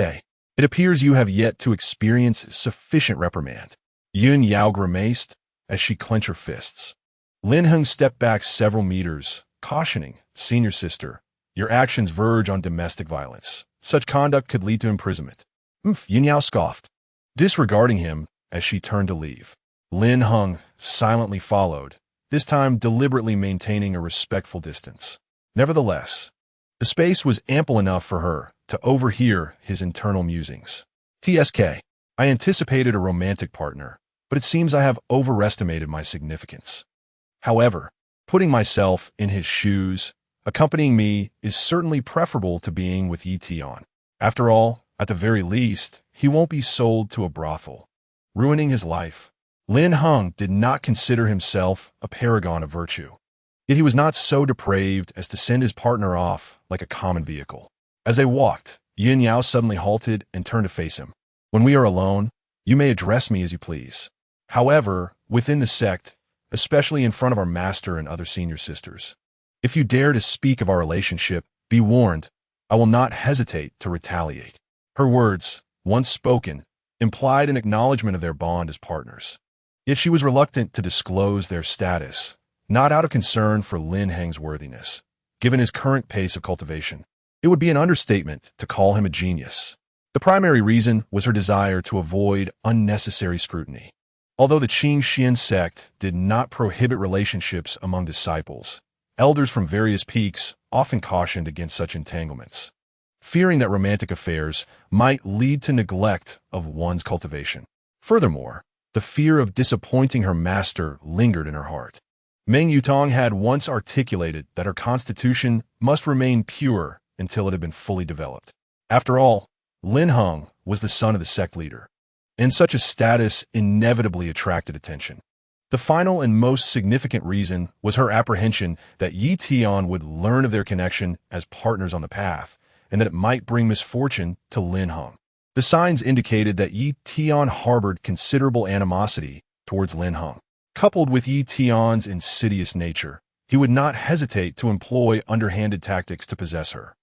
It appears you have yet to experience sufficient reprimand. Yun Yao grimaced as she clenched her fists. Lin Heng stepped back several meters, cautioning, "Senior sister, your actions verge on domestic violence. Such conduct could lead to imprisonment." Yun Yao scoffed, disregarding him as she turned to leave. Lin Heng silently followed, this time deliberately maintaining a respectful distance. Nevertheless, the space was ample enough for her to overhear his internal musings. TSK. I anticipated a romantic partner, but it seems I have overestimated my significance. However, putting myself in his shoes, accompanying me is certainly preferable to being with Yi Tian. After all, at the very least, he won't be sold to a brothel, ruining his life. Lin Heng did not consider himself a paragon of virtue. Yet he was not so depraved as to send his partner off like a common vehicle. As they walked, Yin Yao suddenly halted and turned to face him. When we are alone, you may address me as you please. However, within the sect, especially in front of our master and other senior sisters, if you dare to speak of our relationship, be warned, I will not hesitate to retaliate. Her words, once spoken, implied an acknowledgement of their bond as partners. Yet she was reluctant to disclose their status, not out of concern for Lin Heng's worthiness, given his current pace of cultivation. It would be an understatement to call him a genius. The primary reason was her desire to avoid unnecessary scrutiny. Although the Qing Xian sect did not prohibit relationships among disciples, elders from various peaks often cautioned against such entanglements, fearing that romantic affairs might lead to neglect of one's cultivation. Furthermore, the fear of disappointing her master lingered in her heart. Meng Yutong had once articulated that her constitution must remain pure until it had been fully developed. After all, Lin Heng was the son of the sect leader, and such a status inevitably attracted attention. The final and most significant reason was her apprehension that Yi Tian would learn of their connection as partners on the path, and that it might bring misfortune to Lin Heng. The signs indicated that Yi Tian harbored considerable animosity towards Lin Heng. Coupled with Yi Tian's insidious nature, he would not hesitate to employ underhanded tactics to possess her,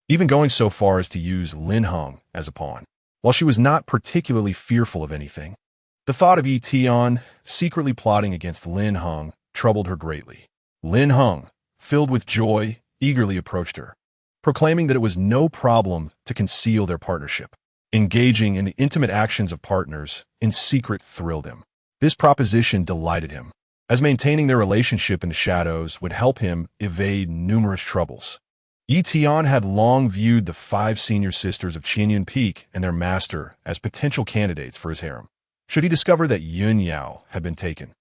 even going so far as to use Lin Heng as a pawn. While she was not particularly fearful of anything, the thought of Yi Tian secretly plotting against Lin Heng troubled her greatly. Lin Heng, filled with joy, eagerly approached her, proclaiming that it was no problem to conceal their partnership. Engaging in the intimate actions of partners in secret thrilled him. This proposition delighted him, as maintaining their relationship in the shadows would help him evade numerous troubles. Yi Tian had long viewed the 5 senior sisters of Qianyun Peak and their master as potential candidates for his harem. Should he discover that Yun Yao had been taken,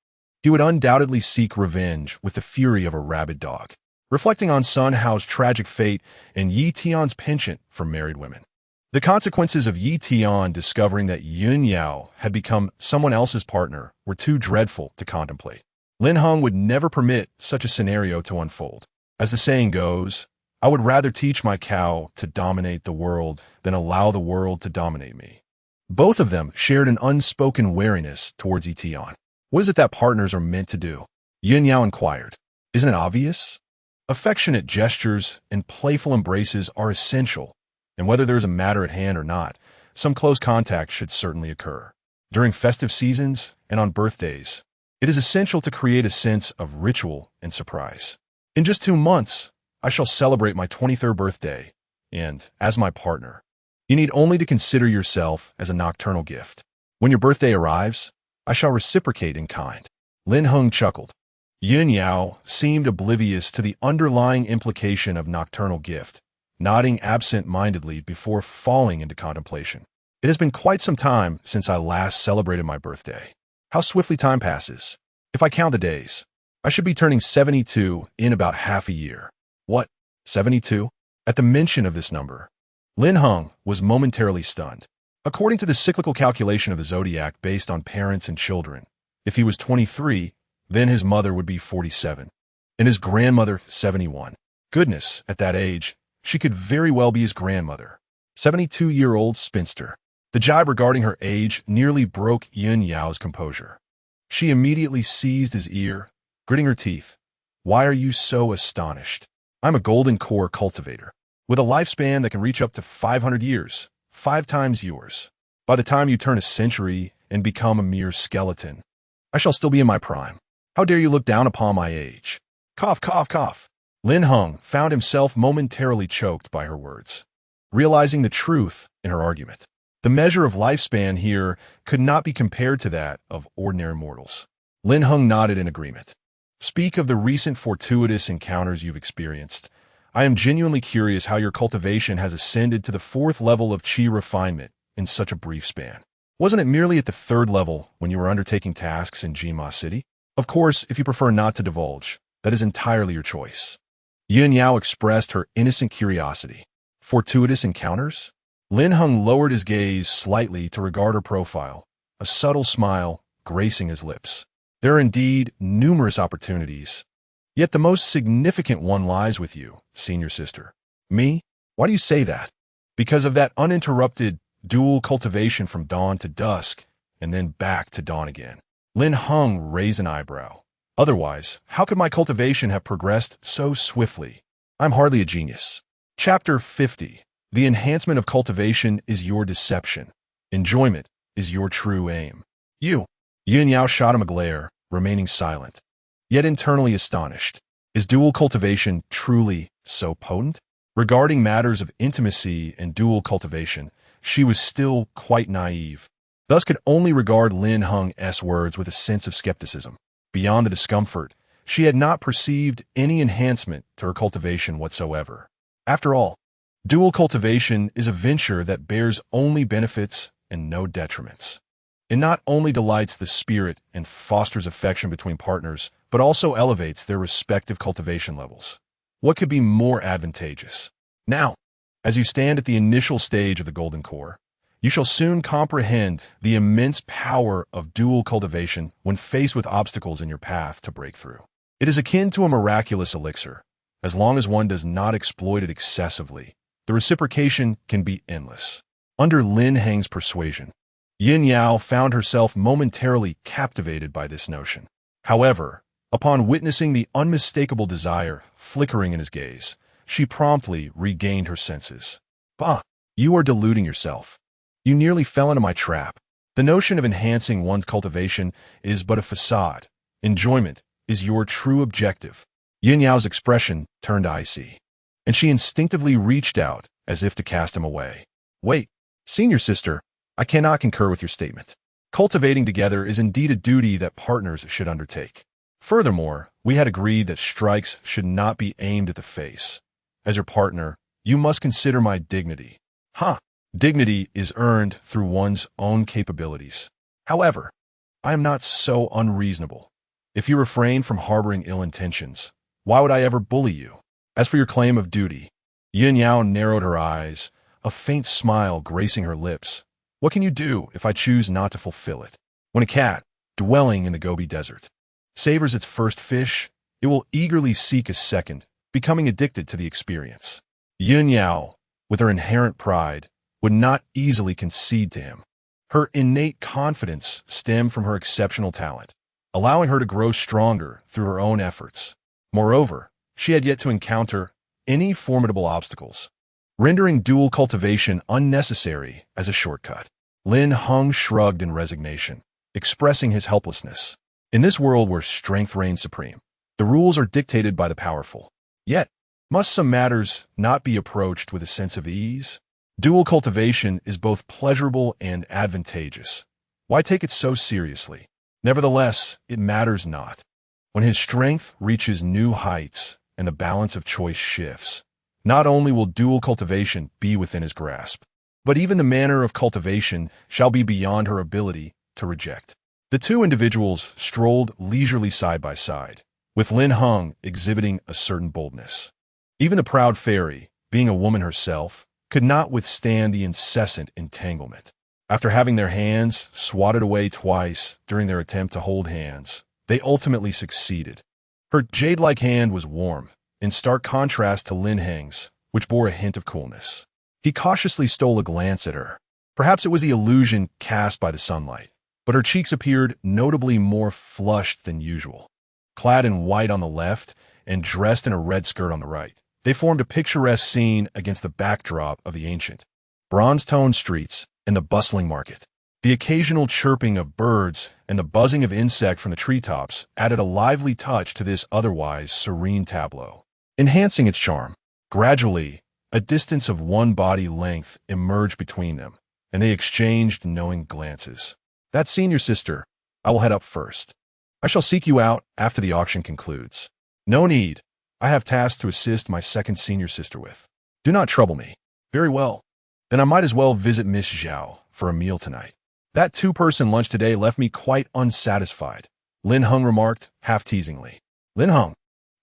he would undoubtedly seek revenge with the fury of a rabid dog, reflecting on Sun Hao's tragic fate and Yi Tian's penchant for married women. The consequences of Yi Tian discovering that Yun Yao had become someone else's partner were too dreadful to contemplate. Lin Heng would never permit such a scenario to unfold. As the saying goes, I would rather teach my cow to dominate the world than allow the world to dominate me. Both of them shared an unspoken wariness towards Yi Tian. What is it that partners are meant to do? Yun Yao inquired. Isn't it obvious? Affectionate gestures and playful embraces are essential, and whether there is a matter at hand or not, some close contact should certainly occur. During festive seasons and on birthdays, it is essential to create a sense of ritual and surprise. In just 2 months, I shall celebrate my 23rd birthday, and, as my partner, you need only to consider yourself as a nocturnal gift. When your birthday arrives, I shall reciprocate in kind. Lin Heng chuckled. Yun Yao seemed oblivious to the underlying implication of nocturnal gift, nodding absent-mindedly before falling into contemplation. It has been quite some time since I last celebrated my birthday. How swiftly time passes. If I count the days, I should be turning 72 in about half a year. What? 72? At the mention of this number, Lin Heng was momentarily stunned. According to the cyclical calculation of the zodiac based on parents and children, if he was 23, Then his mother would be 47, and his grandmother 71. Goodness, at that age, she could very well be his grandmother. 72-year-old spinster. The jibe regarding her age nearly broke Yun Yao's composure. She immediately seized his ear, gritting her teeth. Why are you so astonished? I'm a golden core cultivator, with a lifespan that can reach up to 500 years, 5 times yours. By the time you turn a century and become a mere skeleton, I shall still be in my prime. How dare you look down upon my age? Cough, cough, cough. Lin Heng found himself momentarily choked by her words, realizing the truth in her argument. The measure of lifespan here could not be compared to that of ordinary mortals. Lin Heng nodded in agreement. Speak of the recent fortuitous encounters you've experienced. I am genuinely curious how your cultivation has ascended to the 4th level of qi refinement in such a brief span. Wasn't it merely at the 3rd level when you were undertaking tasks in Jima City? Of course, if you prefer not to divulge, that is entirely your choice. Yun Yao expressed her innocent curiosity. Fortuitous encounters? Lin Heng lowered his gaze slightly to regard her profile, a subtle smile gracing his lips. There are indeed numerous opportunities, yet the most significant one lies with you, senior sister. Me? Why do you say that? Because of that uninterrupted dual cultivation from dawn to dusk, and then back to dawn again. Lin Heng raised an eyebrow. Otherwise, how could my cultivation have progressed so swiftly? I'm hardly a genius. Chapter 50. The enhancement of cultivation is your deception. Enjoyment is your true aim. You. Yun Yao shot him a glare, remaining silent, yet internally astonished. Is dual cultivation truly so potent? Regarding matters of intimacy and dual cultivation, she was still quite naive, thus could only regard Lin Heng's words with a sense of skepticism. Beyond the discomfort, she had not perceived any enhancement to her cultivation whatsoever. After all, dual cultivation is a venture that bears only benefits and no detriments. It not only delights the spirit and fosters affection between partners, but also elevates their respective cultivation levels. What could be more advantageous? Now, as you stand at the initial stage of the Golden Core, you shall soon comprehend the immense power of dual cultivation when faced with obstacles in your path to breakthrough. It is akin to a miraculous elixir. As long as one does not exploit it excessively, the reciprocation can be endless. Under Lin Heng's persuasion, Yun Yao found herself momentarily captivated by this notion. However, upon witnessing the unmistakable desire flickering in his gaze, she promptly regained her senses. Bah, you are deluding yourself. You nearly fell into my trap. The notion of enhancing one's cultivation is but a facade. Enjoyment is your true objective. Yun Yao's expression turned icy, and she instinctively reached out as if to cast him away. Wait, senior sister, I cannot concur with your statement. Cultivating together is indeed a duty that partners should undertake. Furthermore, we had agreed that strikes should not be aimed at the face. As your partner, you must consider my dignity. Dignity is earned through one's own capabilities. However, I am not so unreasonable. If you refrain from harboring ill intentions, why would I ever bully you? As for your claim of duty, Yun Yao narrowed her eyes, a faint smile gracing her lips. What can you do if I choose not to fulfill it? When a cat, dwelling in the Gobi Desert, savors its first fish, it will eagerly seek a second, becoming addicted to the experience. Yun Yao, with her inherent pride, would not easily concede to him. Her innate confidence stemmed from her exceptional talent, allowing her to grow stronger through her own efforts. Moreover, she had yet to encounter any formidable obstacles, rendering dual cultivation unnecessary as a shortcut. Lin Heng shrugged in resignation, expressing his helplessness. In this world where strength reigns supreme, the rules are dictated by the powerful. Yet, must some matters not be approached with a sense of ease? Dual cultivation is both pleasurable and advantageous. Why take it so seriously? Nevertheless, it matters not. When his strength reaches new heights and the balance of choice shifts, not only will dual cultivation be within his grasp, but even the manner of cultivation shall be beyond her ability to reject. The two individuals strolled leisurely side by side, with Lin Heng exhibiting a certain boldness. Even the proud fairy, being a woman herself, could not withstand the incessant entanglement. After having their hands swatted away twice during their attempt to hold hands, They ultimately succeeded. Her jade-like hand was warm, in stark contrast to Lin Heng's, which bore a hint of coolness. He cautiously stole a glance at her. Perhaps it was the illusion cast by the sunlight, but her cheeks appeared notably more flushed than usual. Clad in white on the left and dressed in a red skirt on the right, they formed a picturesque scene against the backdrop of the ancient, bronze-toned streets and the bustling market. The occasional chirping of birds and the buzzing of insects from the treetops added a lively touch to this otherwise serene tableau, enhancing its charm. Gradually, a distance of one body length emerged between them, and they exchanged knowing glances. "That's senior sister. I will head up first. I shall seek you out after the auction concludes." "No need. I have tasks to assist my second senior sister with. Do not trouble me." "Very well. Then I might as well visit Miss Zhao for a meal tonight. That two-person lunch today left me quite unsatisfied," Lin Heng remarked, half-teasingly. "Lin Heng?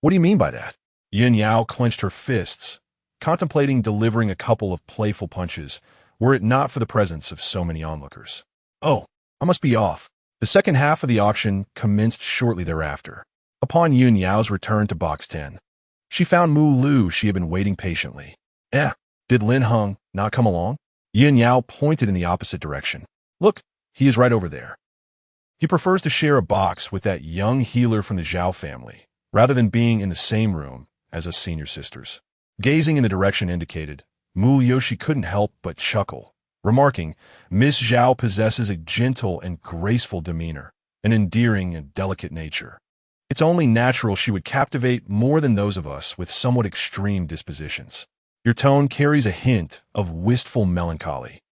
What do you mean by that?" Yin Yao clenched her fists, contemplating delivering a couple of playful punches, were it not for the presence of so many onlookers. "Oh, I must be off." The second half of the auction commenced shortly thereafter. Upon Yin Yao's return to Box 10, she found Mu Lu she had been waiting patiently. Did Lin Heng not come along?" Yin Yao pointed in the opposite direction. "Look, he is right over there. He prefers to share a box with that young healer from the Zhao family, rather than being in the same room as us senior sisters." Gazing in the direction indicated, Mu Yoshi couldn't help but chuckle, remarking, "Miss Zhao possesses a gentle and graceful demeanor, an endearing and delicate nature. It's only natural she would captivate more than those of us with somewhat extreme dispositions. Your tone carries a hint of wistful melancholy."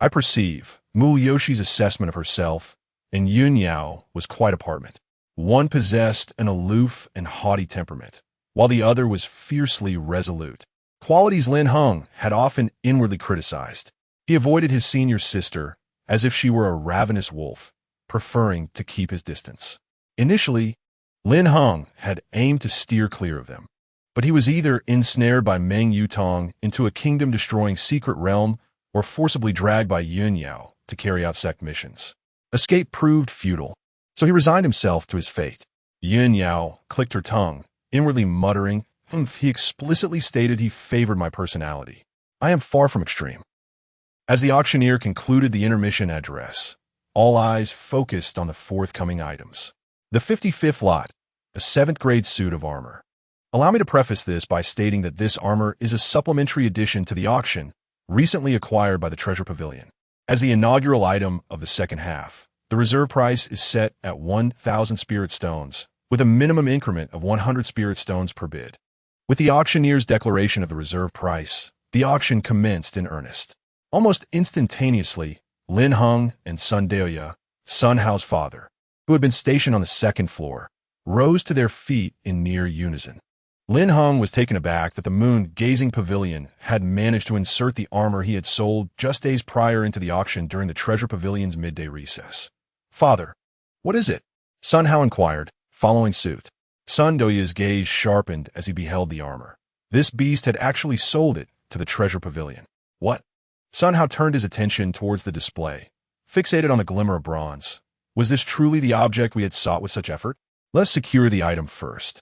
I perceive. Mu Yoshi's assessment of herself and Yun Yao was quite apartment. One possessed an aloof and haughty temperament, while the other was fiercely resolute. Qualities Lin Heng had often inwardly criticized. He avoided his senior sister as if she were a ravenous wolf, preferring to keep his distance. Initially, Lin Heng had aimed to steer clear of them, but he was either ensnared by Meng Yutong into a kingdom-destroying secret realm or forcibly dragged by Yun Yao to carry out sect missions. Escape proved futile, so he resigned himself to his fate. Yun Yao clicked her tongue, inwardly muttering, He explicitly stated he favored my personality. I am far from extreme." As the auctioneer concluded the intermission address, all eyes focused on the forthcoming items. The 55th lot, a 7th-grade suit of armor. Allow me to preface this by stating that this armor is a supplementary addition to the auction, recently acquired by the Treasure Pavilion. As the inaugural item of the second half, the reserve price is set at 1,000 spirit stones, with a minimum increment of 100 spirit stones per bid. With the auctioneer's declaration of the reserve price, the auction commenced in earnest. Almost instantaneously, Lin Heng and Sun Deoya, Sun Hao's father, who had been stationed on the second floor, rose to their feet in near unison. Lin Heng was taken aback that the moon-gazing pavilion had managed to insert the armor he had sold just days prior into the auction during the Treasure Pavilion's midday recess. "Father, what is it?" Sun Hao inquired, following suit. Sun Deoya's gaze sharpened as he beheld the armor. This beast had actually sold it to the Treasure Pavilion. "What?" Sun Hao turned his attention towards the display, fixated on the glimmer of bronze. Was this truly the object we had sought with such effort? Let's secure the item first.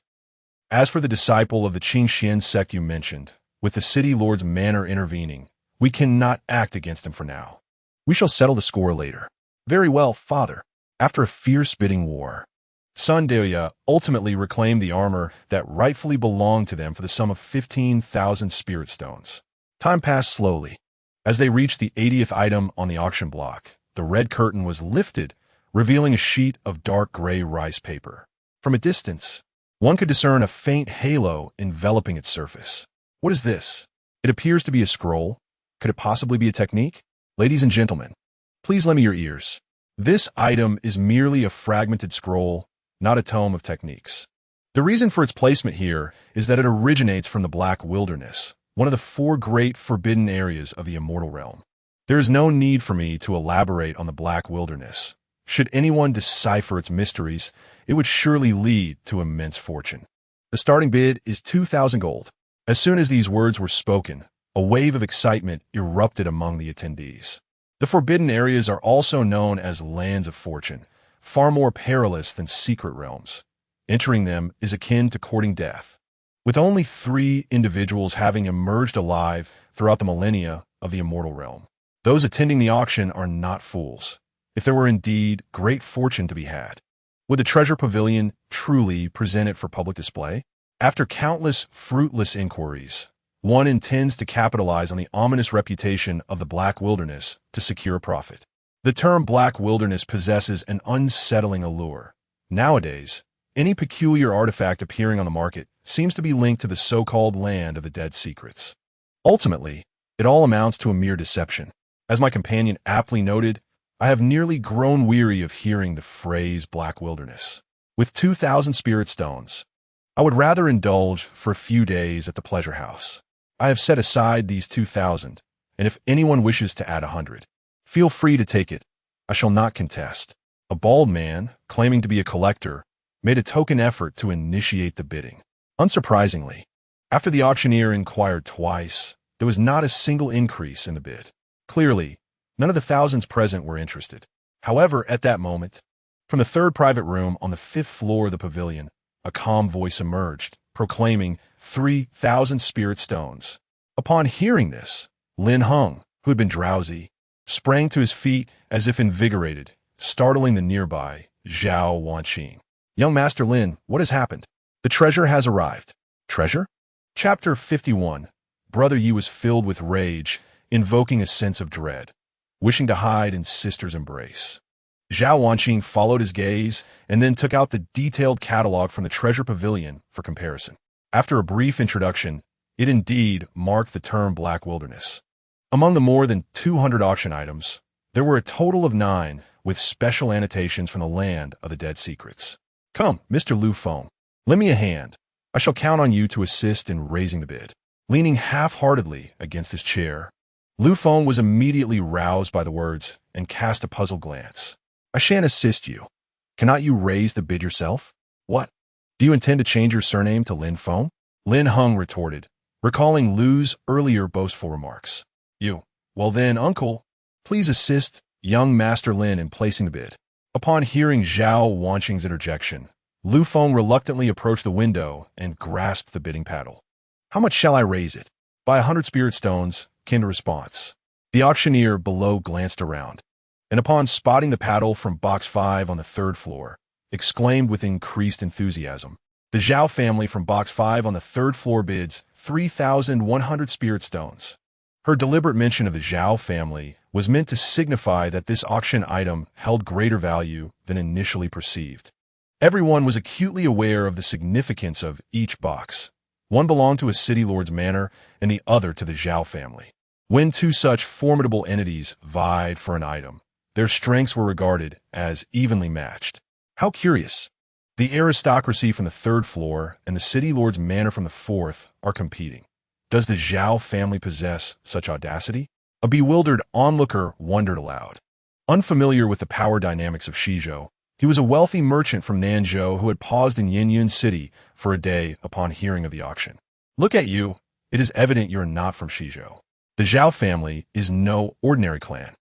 As for the disciple of the Qingxian sect you mentioned, with the city lord's manor intervening, we cannot act against him for now. We shall settle the score later. "Very well, father." After a fierce bidding war, Sun Deoya ultimately reclaimed the armor that rightfully belonged to them for the sum of 15,000 spirit stones. Time passed slowly. As they reached the 80th item on the auction block, the red curtain was lifted, revealing a sheet of dark gray rice paper. From a distance, one could discern a faint halo enveloping its surface. What is this? It appears to be a scroll. Could it possibly be a technique? Ladies and gentlemen, please lend me your ears. This item is merely a fragmented scroll, not a tome of techniques. The reason for its placement here is that it originates from the Black Wilderness, one of the 4 great forbidden areas of the immortal realm. There is no need for me to elaborate on the Black Wilderness. Should anyone decipher its mysteries, it would surely lead to immense fortune. The starting bid is 2,000 gold. As soon as these words were spoken, a wave of excitement erupted among the attendees. The forbidden areas are also known as lands of fortune, far more perilous than secret realms. Entering them is akin to courting death. With only 3 individuals having emerged alive throughout the millennia of the immortal realm. Those attending the auction are not fools. If there were indeed great fortune to be had, would the treasure pavilion truly present it for public display? After countless fruitless inquiries, one intends to capitalize on the ominous reputation of the Black Wilderness to secure a profit. The term Black Wilderness possesses an unsettling allure. Nowadays, any peculiar artifact appearing on the market seems to be linked to the so-called land of the dead secrets. Ultimately, it all amounts to a mere deception. As my companion aptly noted, I have nearly grown weary of hearing the phrase Black Wilderness. With 2,000 spirit stones, I would rather indulge for a few days at the pleasure house. I have set aside these 2,000, and if anyone wishes to add 100, feel free to take it. I shall not contest. A bald man, claiming to be a collector, made a token effort to initiate the bidding. Unsurprisingly, after the auctioneer inquired twice, there was not a single increase in the bid. Clearly, none of the thousands present were interested. However, at that moment, from the 3rd private room on the 5th floor of the pavilion, a calm voice emerged, proclaiming 3,000 spirit stones. Upon hearing this, Lin Heng, who had been drowsy, sprang to his feet as if invigorated, startling the nearby Zhao Wanqing. "Young Master Lin, what has happened?" "The treasure has arrived." "Treasure?" Chapter 51. Brother Yi was filled with rage, invoking a sense of dread, wishing to hide in sister's embrace. Zhao Wanqing followed his gaze and then took out the detailed catalog from the treasure pavilion for comparison. After a brief introduction, it indeed marked the term Black Wilderness. Among the more than 200 auction items, there were a total of 9 with special annotations from the land of the dead secrets. "Come, Mr. Lu Feng, lend me a hand. I shall count on you to assist in raising the bid." Leaning half-heartedly against his chair, Lu Feng was immediately roused by the words and cast a puzzled glance. "I shan't assist you. Cannot you raise the bid yourself?" "What? Do you intend to change your surname to Lin Feng?" Lin Heng retorted, recalling Lu's earlier boastful remarks. "You. Well then, uncle, please assist young Master Lin in placing the bid." Upon hearing Zhao Wanqing's interjection, Lu Feng reluctantly approached the window and grasped the bidding paddle. "How much shall I raise it?" "By 100 spirit stones," came the response. The auctioneer below glanced around, and upon spotting the paddle from box 5 on the 3rd floor, exclaimed with increased enthusiasm. The Zhao family from box 5 on the 3rd floor bids 3,100 spirit stones. Her deliberate mention of the Zhao family was meant to signify that this auction item held greater value than initially perceived. Everyone was acutely aware of the significance of each box. One belonged to a city lord's manor and the other to the Zhao family. When 2 such formidable entities vied for an item, their strengths were regarded as evenly matched. How curious! The aristocracy from the 3rd floor and the city lord's manor from the 4th are competing. Does the Zhao family possess such audacity? A bewildered onlooker wondered aloud. Unfamiliar with the power dynamics of Shizhou, he was a wealthy merchant from Nanzhou who had paused in Yinyun City for a day upon hearing of the auction. "Look at you. It is evident you are not from Shizhou. The Zhao family is no ordinary clan.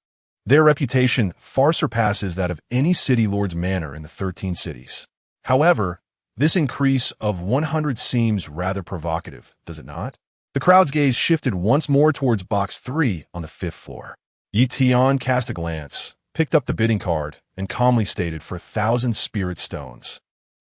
Their reputation far surpasses that of any city lord's manor in the 13 cities. However, this increase of 100 seems rather provocative, does it not?" The crowd's gaze shifted once more towards box 3 on the 5th floor. Yi Tian cast a glance, picked up the bidding card, and calmly stated for 1,000 spirit stones.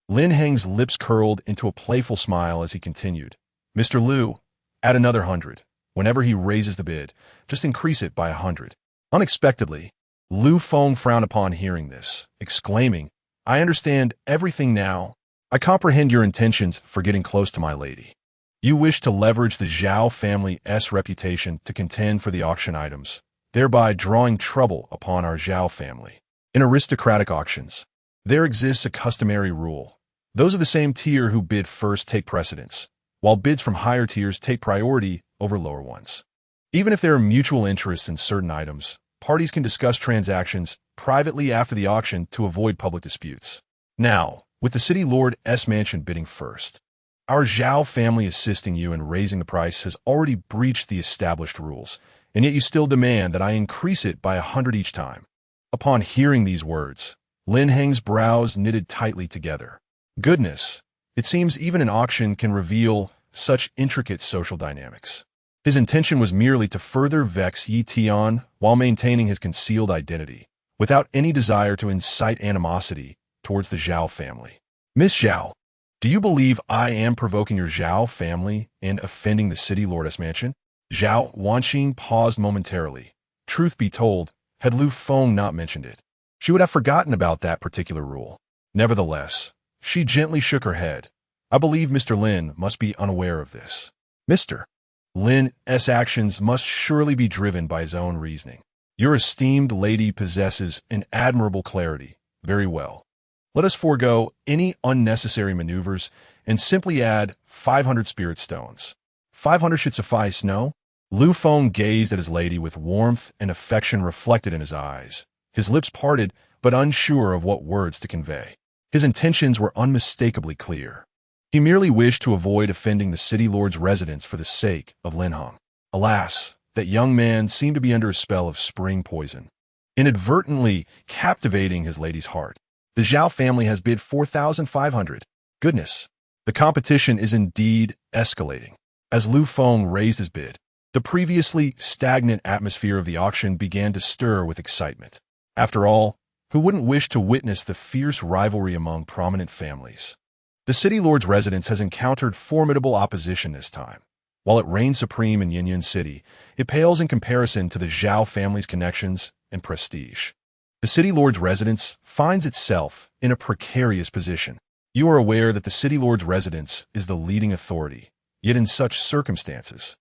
Lin Heng's lips curled into a playful smile as he continued. "Mr. Lu, add another 100. Whenever he raises the bid, just increase it by 100. Unexpectedly, Lu Feng frowned upon hearing this, exclaiming, "I understand everything now. I comprehend your intentions for getting close to my lady. You wish to leverage the Zhao family's reputation to contend for the auction items, thereby drawing trouble upon our Zhao family. In aristocratic auctions, there exists a customary rule. Those of the same tier who bid first take precedence, while bids from higher tiers take priority over lower ones. Even if there are mutual interests in certain items, parties can discuss transactions privately after the auction to avoid public disputes. Now, with the city lord's mansion bidding first, our Zhao family assisting you in raising the price has already breached the established rules, and yet you still demand that I increase it by 100 each time." Upon hearing these words, Lin Heng's brows knitted tightly together. Goodness, it seems even an auction can reveal such intricate social dynamics. His intention was merely to further vex Yi Tian while maintaining his concealed identity, without any desire to incite animosity towards the Zhao family. Miss Zhao, do you believe I am provoking your Zhao family and offending the city lordess mansion? Zhao Wanqing paused momentarily. Truth be told, had Lu Feng not mentioned it, she would have forgotten about that particular rule. Nevertheless, she gently shook her head. I believe Mr. Lin must be unaware of this. Mr. Lin's actions must surely be driven by his own reasoning. Your esteemed lady possesses an admirable clarity. Very well. Let us forego any unnecessary maneuvers and simply add 500 spirit stones. 500 should suffice, no? Lu Feng gazed at his lady with warmth and affection reflected in his eyes. His lips parted, but unsure of what words to convey. His intentions were unmistakably clear. He merely wished to avoid offending the city lord's residence for the sake of Lin Heng. Alas, that young man seemed to be under a spell of spring poison, inadvertently captivating his lady's heart. The Zhao family has bid 4,500. Goodness, the competition is indeed escalating. As Lu Feng raised his bid, the previously stagnant atmosphere of the auction began to stir with excitement. After all, who wouldn't wish to witness the fierce rivalry among prominent families? The city lord's residence has encountered formidable opposition this time. While it reigns supreme in Yinyan City, it pales in comparison to the Zhao family's connections and prestige. The city lord's residence finds itself in a precarious position. You are aware that the city lord's residence is the leading authority, yet in such circumstances,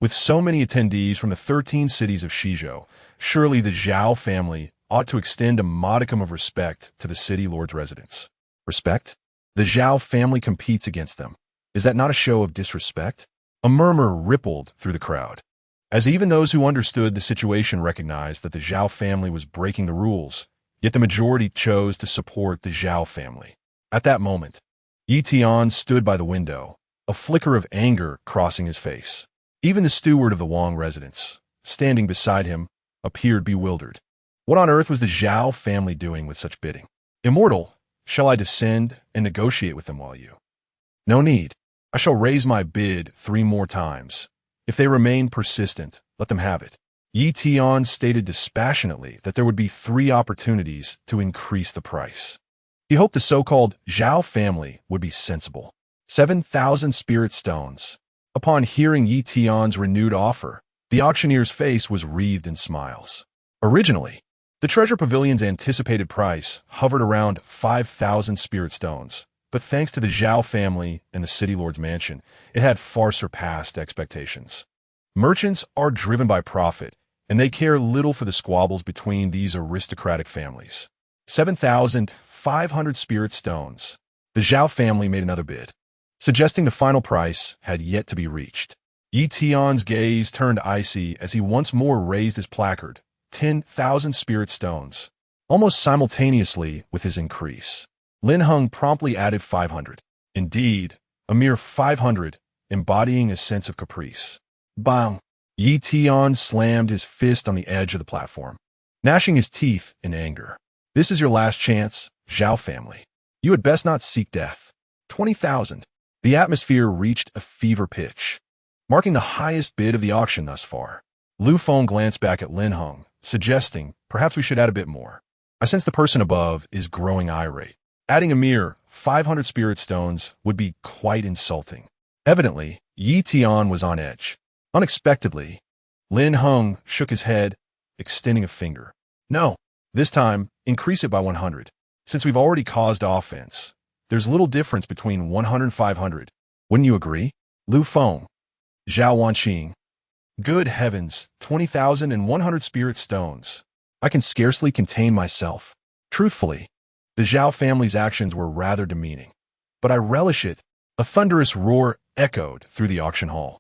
with so many attendees from the 13 cities of Shizhou, surely the Zhao family ought to extend a modicum of respect to the city lord's residence. Respect? The Zhao family competes against them. Is that not a show of disrespect? A murmur rippled through the crowd, as even those who understood the situation recognized that the Zhao family was breaking the rules, yet the majority chose to support the Zhao family. At that moment, Yi Tian stood by the window, a flicker of anger crossing his face. Even the steward of the Wang residence, standing beside him, appeared bewildered. What on earth was the Zhao family doing with such bidding? Immortal, shall I descend and negotiate with them while you? No need. I shall raise my bid 3 more times. If they remain persistent, let them have it. Yi Tian stated dispassionately that there would be 3 opportunities to increase the price. He hoped the so-called Zhao family would be sensible. 7,000 spirit stones. Upon hearing Yi Tian's renewed offer, the auctioneer's face was wreathed in smiles. Originally, the treasure pavilion's anticipated price hovered around 5,000 spirit stones, but thanks to the Zhao family and the city lord's mansion, it had far surpassed expectations. Merchants are driven by profit, and they care little for the squabbles between these aristocratic families. 7,500 spirit stones. The Zhao family made another bid, suggesting the final price had yet to be reached. Yi Tian's gaze turned icy as he once more raised his placard, 10,000 spirit stones. Almost simultaneously with his increase, Lin Heng promptly added 500. Indeed, a mere 500, embodying a sense of caprice. Bang! Yi Tian slammed his fist on the edge of the platform, gnashing his teeth in anger. This is your last chance, Zhao family. You had best not seek death. 20,000. The atmosphere reached a fever pitch, marking the highest bid of the auction thus far. Lu Feng glanced back at Lin Heng, suggesting perhaps we should add a bit more. I sense the person above is growing irate. Adding a mere 500 spirit stones would be quite insulting. Evidently, Yi Tian was on edge. Unexpectedly, Lin Heng shook his head, extending a finger. No, this time, increase it by 100. Since we've already caused offense, there's little difference between 100 and 500. Wouldn't you agree? Lu Feng, Zhao Wanqing. Good heavens, 20,100 spirit stones. I can scarcely contain myself. Truthfully, the Zhao family's actions were rather demeaning, but I relish it. A thunderous roar echoed through the auction hall,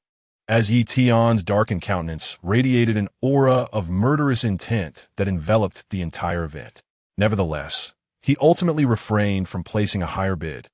as Yi Tian's darkened countenance radiated an aura of murderous intent that enveloped the entire event. Nevertheless, he ultimately refrained from placing a higher bid,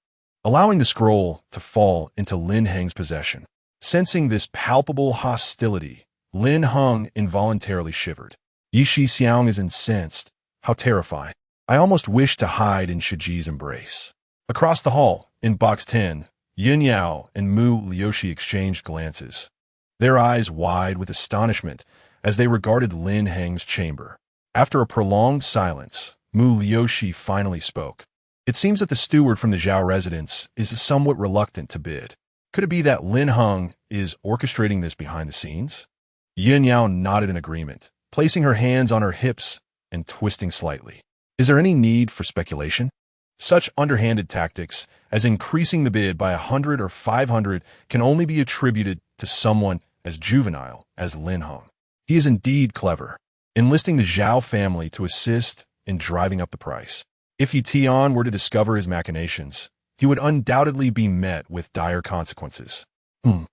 allowing the scroll to fall into Lin Heng's possession. Sensing this palpable hostility, Lin Heng involuntarily shivered. Yi Xiang is incensed. How terrifying. I almost wish to hide in Shiji's embrace. Across the hall, in box 10, Yin Yao and Mu Liushi exchanged glances, their eyes wide with astonishment as they regarded Lin Heng's chamber. After a prolonged silence, Mu Liushi finally spoke. It seems that the steward from the Zhao residence is somewhat reluctant to bid. Could it be that Lin Heng is orchestrating this behind the scenes? Yin Yao nodded in agreement, placing her hands on her hips and twisting slightly. Is there any need for speculation? Such underhanded tactics as increasing the bid by 100 or 500 can only be attributed to someone as juvenile as Lin Heng. He is indeed clever, enlisting the Zhao family to assist in driving up the price. If Yi Tian were to discover his machinations, he would undoubtedly be met with dire consequences. Mu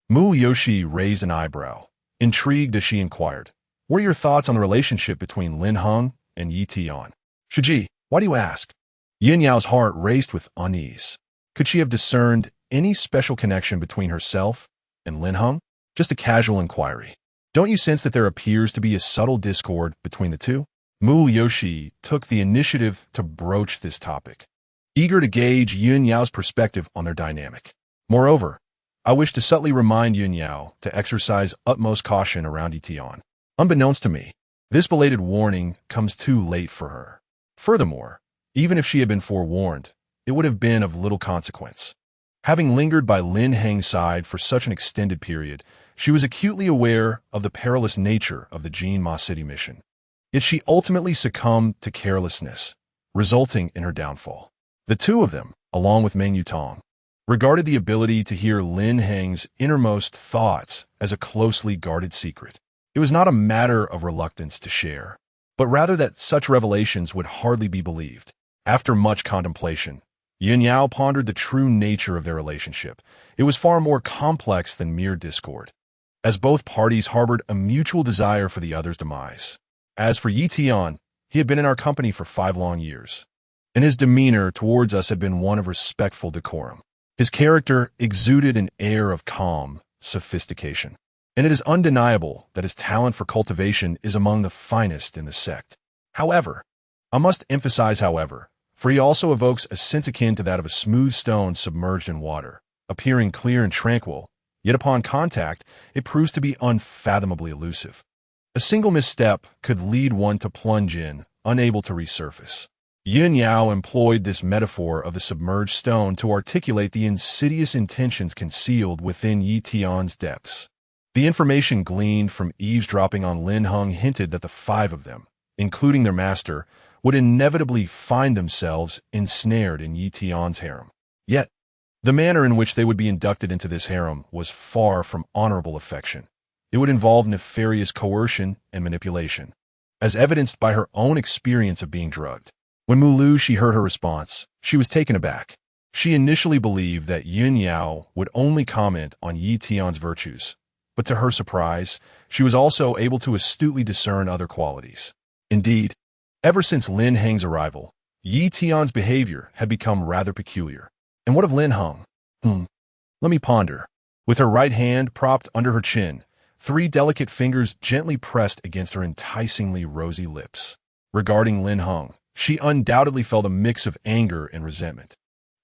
Liushi raised an eyebrow, intrigued as she inquired, "What are your thoughts on the relationship between Lin Heng and Yi Tian?" "Shiji, why do you ask?" Yin Yao's heart raced with unease. Could she have discerned any special connection between herself and Lin Heng? Just a casual inquiry. "Don't you sense that there appears to be a subtle discord between the two?" Mu Liushi took the initiative to broach this topic, eager to gauge Yin Yao's perspective on their dynamic. "Moreover, I wish to subtly remind Yin Yao to exercise utmost caution around Yi Tian. Unbeknownst to me, this belated warning comes too late for her. Furthermore, even if she had been forewarned, it would have been of little consequence." Having lingered by Lin Heng's side for such an extended period, she was acutely aware of the perilous nature of the Jin Ma City mission. Yet she ultimately succumbed to carelessness, resulting in her downfall. The two of them, along with Meng Yutong, regarded the ability to hear Lin Heng's innermost thoughts as a closely guarded secret. It was not a matter of reluctance to share, but rather that such revelations would hardly be believed. After much contemplation, Yin Yao pondered the true nature of their relationship. It was far more complex than mere discord, as both parties harbored a mutual desire for the other's demise. As for Yi Tian, he had been in our company for 5 long years, and his demeanor towards us had been one of respectful decorum. His character exuded an air of calm sophistication, and it is undeniable that his talent for cultivation is among the finest in the sect. However, I must emphasize however, for he also evokes a sense akin to that of a smooth stone submerged in water, appearing clear and tranquil, yet upon contact, it proves to be unfathomably elusive. A single misstep could lead one to plunge in, unable to resurface. Yin Yao employed this metaphor of the submerged stone to articulate the insidious intentions concealed within Yi Tian's depths. The information gleaned from eavesdropping on Lin Heng hinted that the 5 of them, including their master, would inevitably find themselves ensnared in Yi Tian's harem. Yet, the manner in which they would be inducted into this harem was far from honorable affection. It would involve nefarious coercion and manipulation, as evidenced by her own experience of being drugged. When Mu Liushi heard her response, she was taken aback. She initially believed that Yin Yao would only comment on Yi Tian's virtues, but to her surprise, she was also able to astutely discern other qualities. Indeed, ever since Lin Heng's arrival, Yi Tian's behavior had become rather peculiar. And what of Lin Heng? Let me ponder. With her right hand propped under her chin, 3 delicate fingers gently pressed against her enticingly rosy lips. Regarding Lin Heng, she undoubtedly felt a mix of anger and resentment,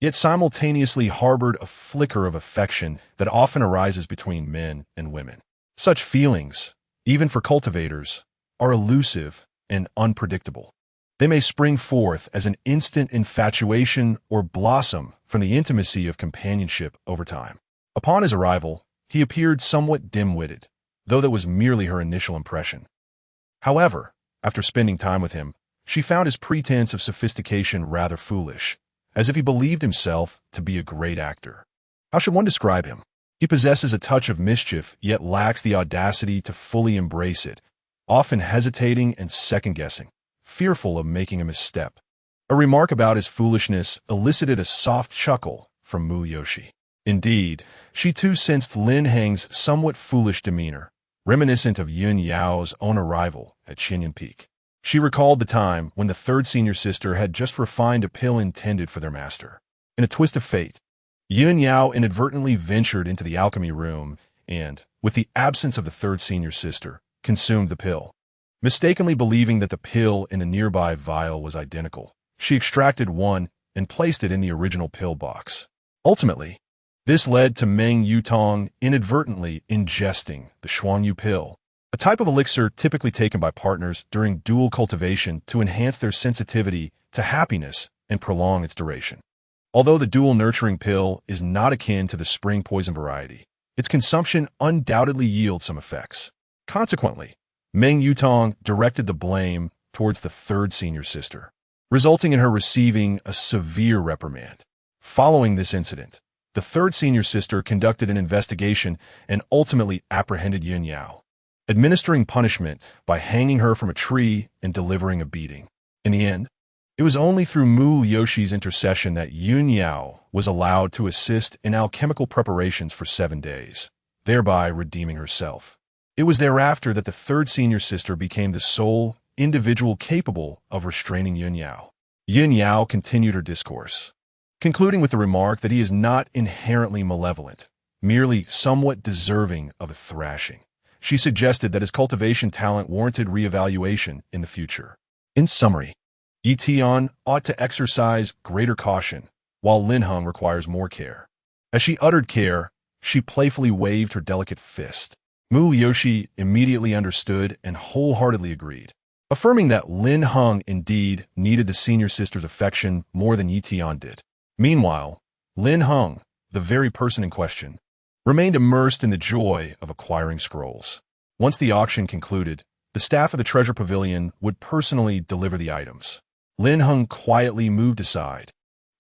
yet simultaneously harbored a flicker of affection that often arises between men and women. Such feelings, even for cultivators, are elusive and unpredictable. They may spring forth as an instant infatuation or blossom from the intimacy of companionship over time. Upon his arrival, he appeared somewhat dim-witted, though that was merely her initial impression. However, after spending time with him, she found his pretense of sophistication rather foolish, as if he believed himself to be a great actor. How should one describe him? He possesses a touch of mischief, yet lacks the audacity to fully embrace it, often hesitating and second-guessing, fearful of making a misstep. A remark about his foolishness elicited a soft chuckle from Mu Liushi. Indeed, she too sensed Lin Heng's somewhat foolish demeanor, reminiscent of Yin Yao's own arrival at Xinyan Peak. She recalled the time when the 3rd senior sister had just refined a pill intended for their master. In a twist of fate, Yin Yao inadvertently ventured into the alchemy room and, with the absence of the 3rd senior sister, consumed the pill. Mistakenly believing that the pill in the nearby vial was identical, she extracted one and placed it in the original pill box. Ultimately, this led to Meng Yutong inadvertently ingesting the Xuanyu pill, a type of elixir typically taken by partners during dual cultivation to enhance their sensitivity to happiness and prolong its duration. Although the dual nurturing pill is not akin to the spring poison variety, its consumption undoubtedly yields some effects. Consequently, Meng Yutong directed the blame towards the third senior sister, resulting in her receiving a severe reprimand. Following this incident, the third senior sister conducted an investigation and ultimately apprehended Yun Yao, administering punishment by hanging her from a tree and delivering a beating. In the end, it was only through Mu Liuxi's intercession that Yun Yao was allowed to assist in alchemical preparations for 7 days, thereby redeeming herself. It was thereafter that the third senior sister became the sole individual capable of restraining Yun Yao. Yun Yao continued her discourse, concluding with the remark that he is not inherently malevolent, merely somewhat deserving of a thrashing. She suggested that his cultivation talent warranted reevaluation in the future. In summary, Yi Tian ought to exercise greater caution, while Lin Heng requires more care. As she uttered care, she playfully waved her delicate fist. Mu Liuxi immediately understood and wholeheartedly agreed, affirming that Lin Heng indeed needed the senior sister's affection more than Yi Tian did. Meanwhile, Lin Heng, the very person in question, remained immersed in the joy of acquiring scrolls. Once the auction concluded, the staff of the treasure pavilion would personally deliver the items. Lin Heng quietly moved aside,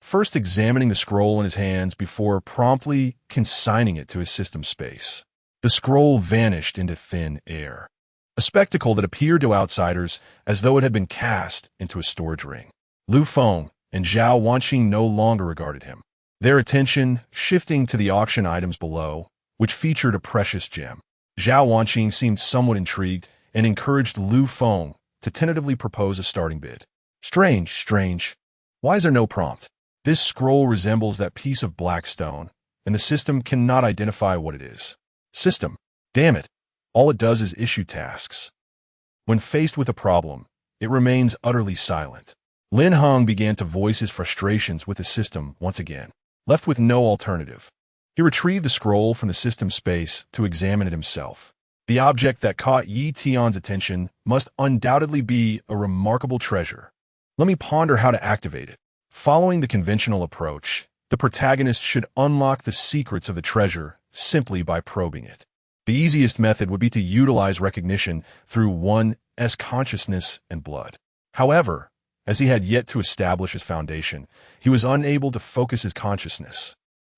first examining the scroll in his hands before promptly consigning it to his system space. The scroll vanished into thin air, a spectacle that appeared to outsiders as though it had been cast into a storage ring. Lu Feng and Zhao Wanqing no longer regarded him, their attention shifting to the auction items below, which featured a precious gem. Zhao Wanqing seemed somewhat intrigued and encouraged Lu Feng to tentatively propose a starting bid. Strange. Why is there no prompt? This scroll resembles that piece of black stone, and the system cannot identify what it is. System, damn it, all it does is issue tasks. When faced with a problem, it remains utterly silent. Lin Heng began to voice his frustrations with the system once again. Left with no alternative, he retrieved the scroll from the system space to examine it himself. The object that caught Yi Tian's attention must undoubtedly be a remarkable treasure. Let me ponder how to activate it. Following the conventional approach, the protagonist should unlock the secrets of the treasure simply by probing it. The easiest method would be to utilize recognition through one's consciousness and blood. However, as he had yet to establish his foundation, he was unable to focus his consciousness.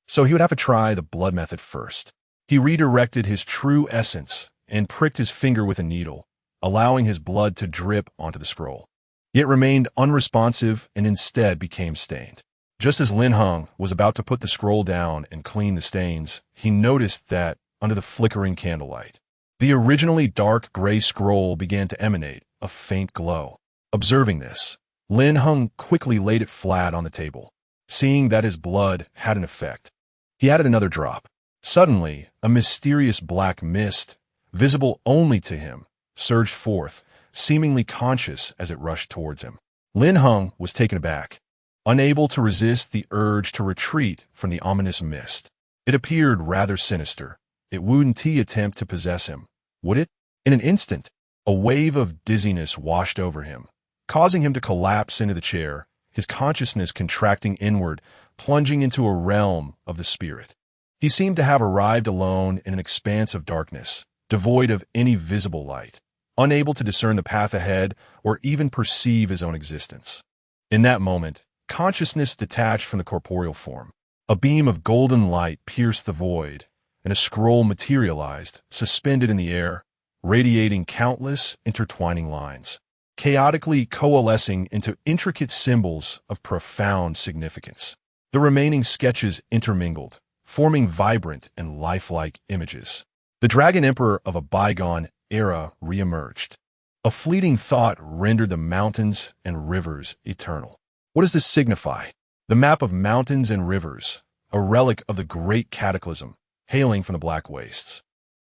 So he would have to try the blood method first. He redirected his true essence and pricked his finger with a needle, allowing his blood to drip onto the scroll. It remained unresponsive and instead became stained. Just as Lin Heng was about to put the scroll down and clean the stains, he noticed that, under the flickering candlelight, the originally dark gray scroll began to emanate a faint glow. Observing this, Lin Heng quickly laid it flat on the table. Seeing that his blood had an effect, he added another drop. Suddenly, a mysterious black mist, visible only to him, surged forth, seemingly conscious as it rushed towards him. Lin Heng was taken aback, unable to resist the urge to retreat from the ominous mist. It appeared rather sinister. It wouldn't attempt to possess him, would it? In an instant, a wave of dizziness washed over him, causing him to collapse into the chair, his consciousness contracting inward, plunging into a realm of the spirit. He seemed to have arrived alone in an expanse of darkness, devoid of any visible light, unable to discern the path ahead or even perceive his own existence. In that moment, consciousness detached from the corporeal form. A beam of golden light pierced the void, and a scroll materialized, suspended in the air, radiating countless intertwining lines, chaotically coalescing into intricate symbols of profound significance. The remaining sketches intermingled, forming vibrant and lifelike images. The Dragon Emperor of a bygone era reemerged. A fleeting thought rendered the mountains and rivers eternal. What does this signify? The map of mountains and rivers, a relic of the great cataclysm, hailing from the Black Wastes.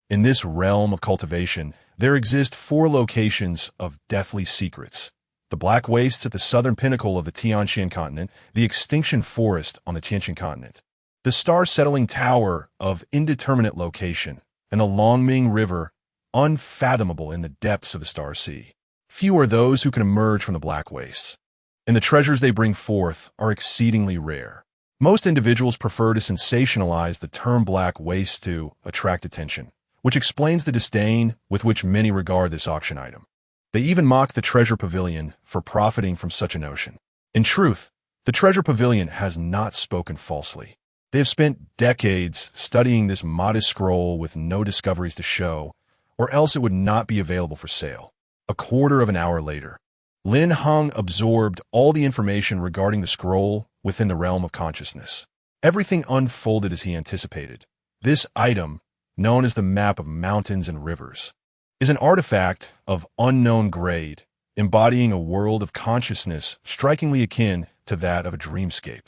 In this realm of cultivation, there exist 4 locations of deathly secrets: the Black Wastes at the southern pinnacle of the Tianshan continent, the Extinction Forest on the Tiantian continent, the star-settling tower of indeterminate location, and the Longming River, unfathomable in the depths of the Star Sea. Few are those who can emerge from the Black Wastes, and the treasures they bring forth are exceedingly rare. Most individuals prefer to sensationalize the term Black Waste to attract attention, which explains the disdain with which many regard this auction item. They even mock the Treasure Pavilion for profiting from such a notion. In truth, the Treasure Pavilion has not spoken falsely. They have spent decades studying this modest scroll with no discoveries to show, or else it would not be available for sale. A quarter of an hour later, Lin Heng absorbed all the information regarding the scroll within the realm of consciousness. Everything unfolded as he anticipated. This item, known as the Map of Mountains and Rivers, is an artifact of unknown grade, embodying a world of consciousness strikingly akin to that of a dreamscape.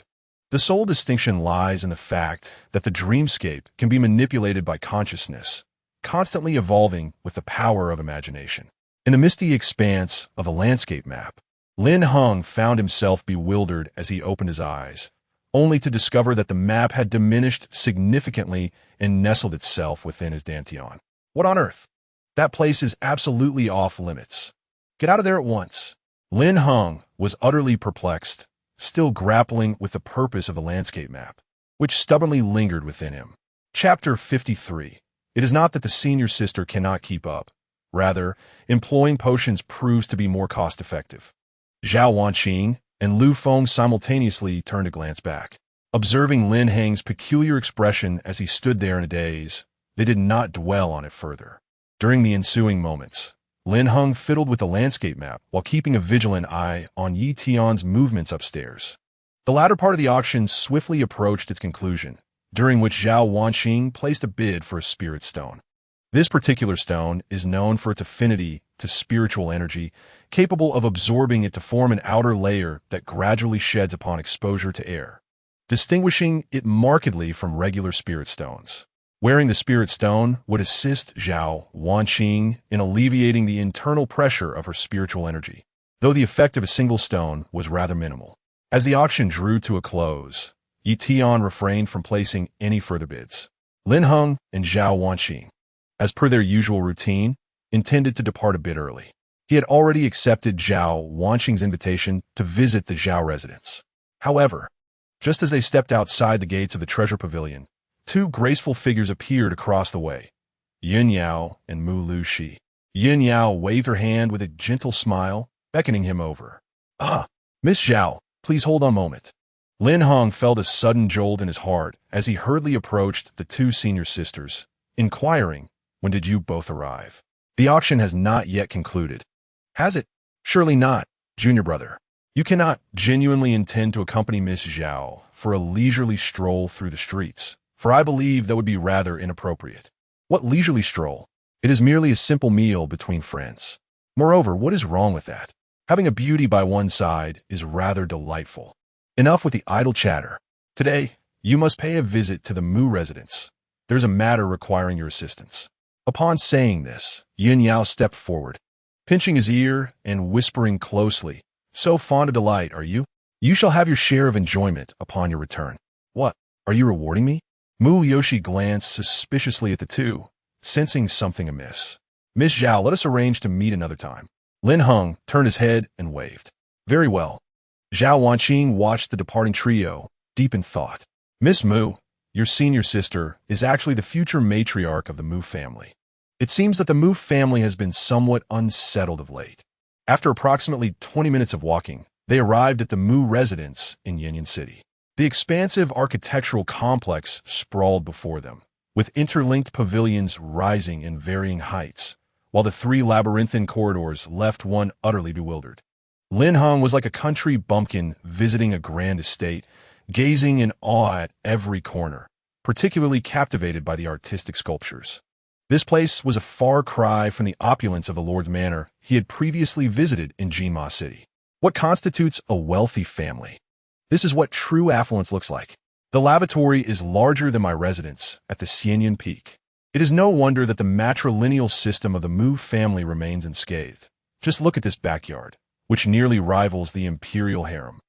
The sole distinction lies in the fact that the dreamscape can be manipulated by consciousness, constantly evolving with the power of imagination. In the misty expanse of a landscape map, Lin Heng found himself bewildered as he opened his eyes, only to discover that the map had diminished significantly and nestled itself within his dantian. What on earth? That place is absolutely off limits. Get out of there at once. Lin Heng was utterly perplexed, still grappling with the purpose of the landscape map, which stubbornly lingered within him. Chapter 53. It is not that the senior sister cannot keep up. Rather, employing potions proves to be more cost-effective. Zhao Wanqing and Lu Feng simultaneously turned to glance back. Observing Lin Heng's peculiar expression as he stood there in a daze, they did not dwell on it further. During the ensuing moments, Lin Heng fiddled with the landscape map while keeping a vigilant eye on Yi Tian's movements upstairs. The latter part of the auction swiftly approached its conclusion, during which Zhao Wanqing placed a bid for a spirit stone. This particular stone is known for its affinity to spiritual energy, capable of absorbing it to form an outer layer that gradually sheds upon exposure to air, distinguishing it markedly from regular spirit stones. Wearing the spirit stone would assist Zhao Wanqing in alleviating the internal pressure of her spiritual energy, though the effect of a single stone was rather minimal. As the auction drew to a close, Yi Tian refrained from placing any further bids. Lin Heng and Zhao Wanqing, as per their usual routine, intended to depart a bit early. He had already accepted Zhao Wanqing's invitation to visit the Zhao residence. However, just as they stepped outside the gates of the Treasure Pavilion, 2 graceful figures appeared across the way, Yin Yao and Mu Lu Shi. Yin Yao waved her hand with a gentle smile, beckoning him over. "Ah, Miss Zhao, please hold on a moment." Lin Heng felt a sudden jolt in his heart as he hurriedly approached the 2 senior sisters, inquiring, "When did you both arrive?" "The auction has not yet concluded." "Has it?" "Surely not, junior brother. You cannot genuinely intend to accompany Miss Zhao for a leisurely stroll through the streets, for I believe that would be rather inappropriate." "What leisurely stroll? It is merely a simple meal between friends. Moreover, what is wrong with that? Having a beauty by one side is rather delightful. Enough with the idle chatter. Today, you must pay a visit to the Mu residence. There's a matter requiring your assistance." Upon saying this, Yin Yao stepped forward, pinching his ear and whispering closely, "So fond of delight, are you? You shall have your share of enjoyment upon your return." "What? Are you rewarding me?" Mu Yoshi glanced suspiciously at the 2, sensing something amiss. "Miss Zhao, let us arrange to meet another time." Lin Heng turned his head and waved. "Very well." Zhao Wanqing watched the departing trio, deep in thought. "Miss Mu, your senior sister, is actually the future matriarch of the Mu family. It seems that the Mu family has been somewhat unsettled of late." After approximately 20 minutes of walking, they arrived at the Mu residence in Yanyan City. The expansive architectural complex sprawled before them, with interlinked pavilions rising in varying heights, while the 3 labyrinthine corridors left one utterly bewildered. Lin Heng was like a country bumpkin visiting a grand estate, gazing in awe at every corner, particularly captivated by the artistic sculptures. This place was a far cry from the opulence of the Lord's Manor he had previously visited in Jinma City. What constitutes a wealthy family? This is what true affluence looks like. The lavatory is larger than my residence at the Xianyan Peak. It is no wonder that the matrilineal system of the Mu family remains unscathed. Just look at this backyard, which nearly rivals the imperial harem.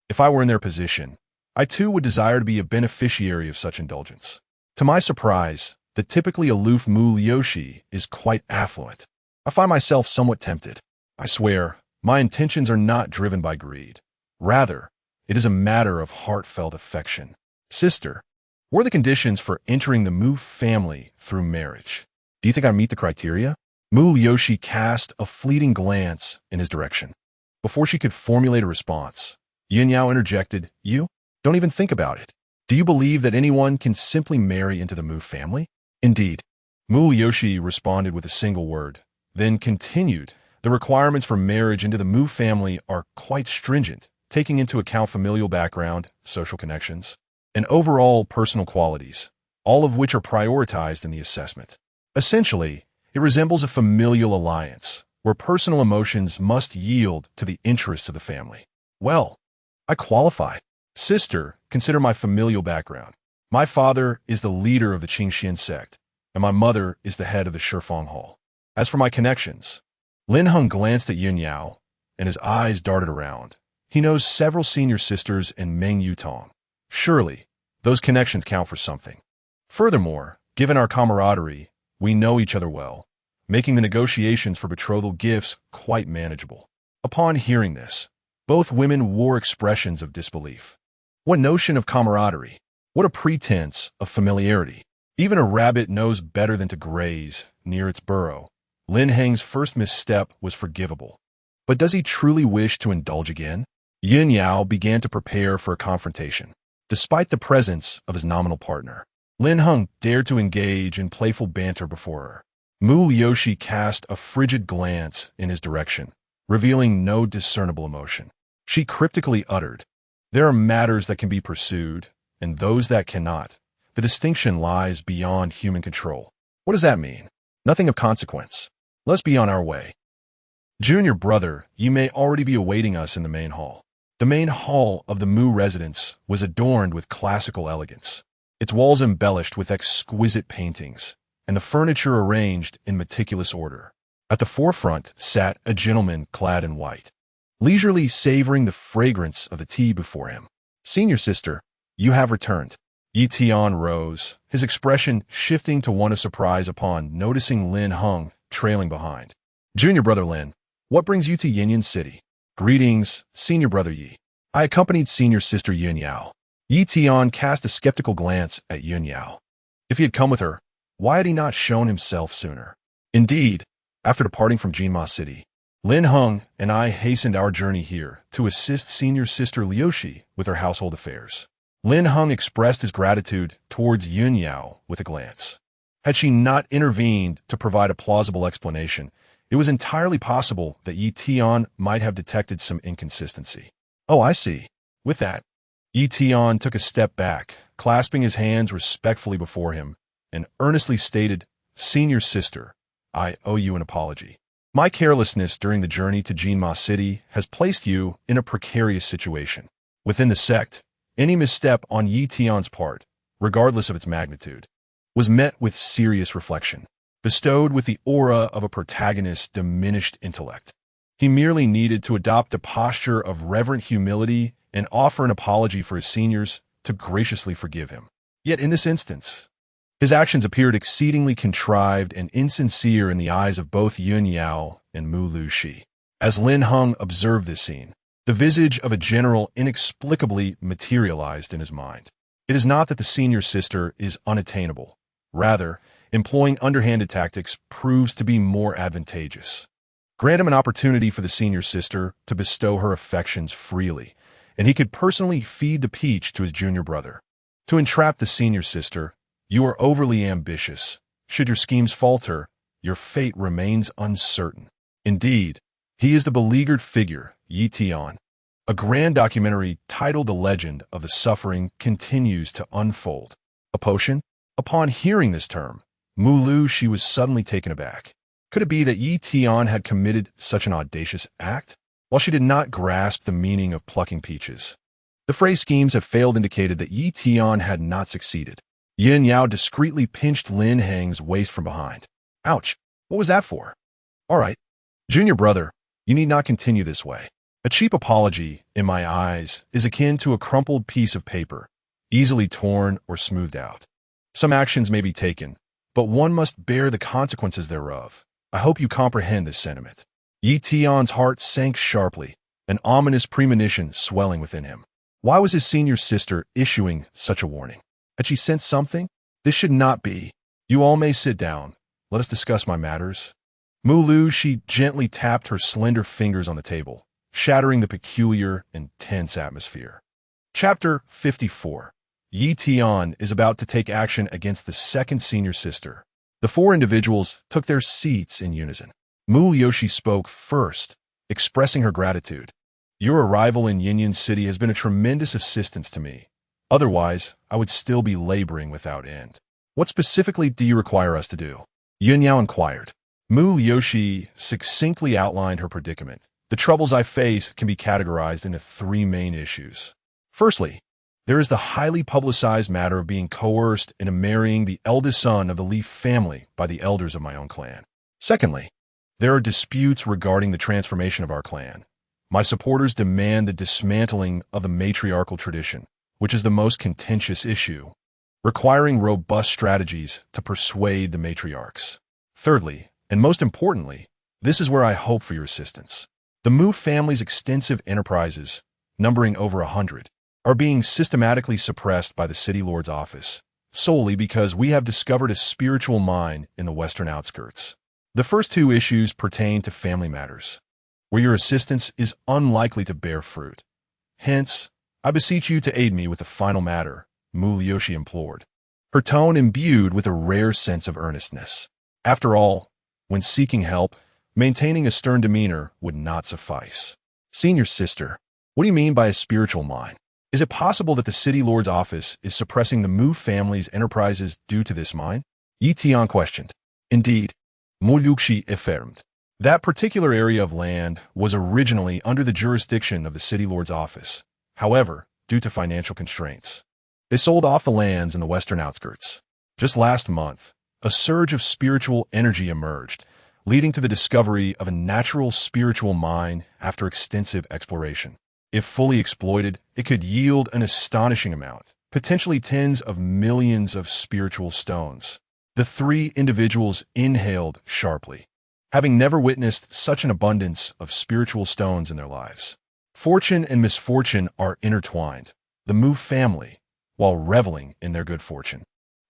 If I were in their position, I too would desire to be a beneficiary of such indulgence. To my surprise, the typically aloof Mu Liushi is quite affluent. I find myself somewhat tempted. I swear, my intentions are not driven by greed. Rather, it is a matter of heartfelt affection. Sister, what are the conditions for entering the Mu family through marriage? Do you think I meet the criteria? Mu Liushi cast a fleeting glance in his direction. Before she could formulate a response, Yin Yao interjected, "You? Don't even think about it. Do you believe that anyone can simply marry into the Mu family?" "Indeed." Mu Liushi responded with a single word, then continued, "The requirements for marriage into the Mu family are quite stringent, taking into account familial background, social connections, and overall personal qualities, all of which are prioritized in the assessment. Essentially, it resembles a familial alliance, where personal emotions must yield to the interests of the family. Well, I qualify. Sister, consider my familial background. My father is the leader of the Qingxian sect, and my mother is the head of the Shifeng Hall. As for my connections," Lin Heng glanced at Yin Yao, and his eyes darted around. "He knows several senior sisters in Meng Yutong. Surely, those connections count for something. Furthermore, given our camaraderie, we know each other well, making the negotiations for betrothal gifts quite manageable." Upon hearing this, both women wore expressions of disbelief. What notion of camaraderie? What a pretense of familiarity! Even a rabbit knows better than to graze near its burrow. Lin Heng's first misstep was forgivable. But does he truly wish to indulge again? Yin Yao began to prepare for a confrontation. Despite the presence of his nominal partner, Lin Heng dared to engage in playful banter before her. Mu Liushi cast a frigid glance in his direction, revealing no discernible emotion. She cryptically uttered, "There are matters that can be pursued, and those that cannot. The distinction lies beyond human control." What does that mean? Nothing of consequence. Let's be on our way. Junior brother, you may already be awaiting us in the main hall. The main hall of the Mu residence was adorned with classical elegance, its walls embellished with exquisite paintings, and the furniture arranged in meticulous order. At the forefront sat a gentleman clad in white, leisurely savoring the fragrance of the tea before him. "Senior sister, you have returned." Yi Tian rose, his expression shifting to one of surprise upon noticing Lin Heng trailing behind. "Junior brother Lin, what brings you to Yinyan City?" "Greetings, senior brother Yi. I accompanied senior sister Yin Yao." Yi Tian cast a skeptical glance at Yin Yao. If he had come with her, why had he not shown himself sooner? Indeed, after departing from Jinma City, Lin Heng and I hastened our journey here to assist senior sister Liushi with her household affairs. Lin Heng expressed his gratitude towards Yin Yao with a glance. Had she not intervened to provide a plausible explanation, it was entirely possible that Yi Tian might have detected some inconsistency. "Oh, I see." With that, Yi Tian took a step back, clasping his hands respectfully before him, and earnestly stated, "Senior sister, I owe you an apology. My carelessness during the journey to Jinma City has placed you in a precarious situation. Within the sect, any misstep on Yi Tian's part, regardless of its magnitude, was met with serious reflection, bestowed with the aura of a protagonist's diminished intellect. He merely needed to adopt a posture of reverent humility and offer an apology for his seniors to graciously forgive him. Yet in this instance, his actions appeared exceedingly contrived and insincere in the eyes of both Yin Yao and Mu Liushi. As Lin Heng observed this scene, the visage of a general inexplicably materialized in his mind. It is not that the senior sister is unattainable. Rather, employing underhanded tactics proves to be more advantageous. Grant him an opportunity for the senior sister to bestow her affections freely, and he could personally feed the peach to his junior brother. To entrap the senior sister, you are overly ambitious. Should your schemes falter, your fate remains uncertain. Indeed, he is the beleaguered figure, Yi Tian. A grand documentary titled The Legend of the Suffering continues to unfold. A potion? Upon hearing this term, Mu Liushi was suddenly taken aback. Could it be that Yi Tian had committed such an audacious act? While she did not grasp the meaning of plucking peaches, the phrase schemes have failed indicated that Yi Tian had not succeeded. Yin Yao discreetly pinched Lin Heng's waist from behind. Ouch, what was that for? All right, junior brother, you need not continue this way. A cheap apology, in my eyes, is akin to a crumpled piece of paper, easily torn or smoothed out. Some actions may be taken, but one must bear the consequences thereof. I hope you comprehend this sentiment. Yi Tian's heart sank sharply, an ominous premonition swelling within him. Why was his senior sister issuing such a warning? Had she sensed something? This should not be. You all may sit down. Let us discuss my matters. Mulu, she gently tapped her slender fingers on the table, shattering the peculiar and tense atmosphere. Chapter 54. Yi Tian is about to take action against the second senior sister. The four individuals took their seats in unison. Mu Yoshi spoke first, expressing her gratitude. Your arrival in Yinyan City has been a tremendous assistance to me. Otherwise, I would still be laboring without end. What specifically do you require us to do? Yun Yao inquired. Mu Yoshi succinctly outlined her predicament. The troubles I face can be categorized into three main issues. Firstly, there is the highly publicized matter of being coerced into marrying the eldest son of the Li family by the elders of my own clan. Secondly, there are disputes regarding the transformation of our clan. My supporters demand the dismantling of the matriarchal tradition, which is the most contentious issue, requiring robust strategies to persuade the matriarchs. Thirdly, and most importantly, this is where I hope for your assistance. The Mu family's extensive enterprises, numbering over 100, are being systematically suppressed by the city lord's office, solely because we have discovered a spiritual mine in the western outskirts. The first two issues pertain to family matters, where your assistance is unlikely to bear fruit. Hence, I beseech you to aid me with the final matter, Mu Yoshi implored, her tone imbued with a rare sense of earnestness. After all, when seeking help, maintaining a stern demeanor would not suffice. Senior sister, what do you mean by a spiritual mine? Is it possible that the city lord's office is suppressing the Mu family's enterprises due to this mine? Yi Tian questioned. Indeed, Mu Yuxi affirmed. That particular area of land was originally under the jurisdiction of the city lord's office. However, due to financial constraints, they sold off the lands in the western outskirts. Just last month, a surge of spiritual energy emerged, leading to the discovery of a natural spiritual mine after extensive exploration. If fully exploited, it could yield an astonishing amount, potentially tens of millions of spiritual stones. The three individuals inhaled sharply, having never witnessed such an abundance of spiritual stones in their lives. Fortune and misfortune are intertwined. The Mu family, while reveling in their good fortune,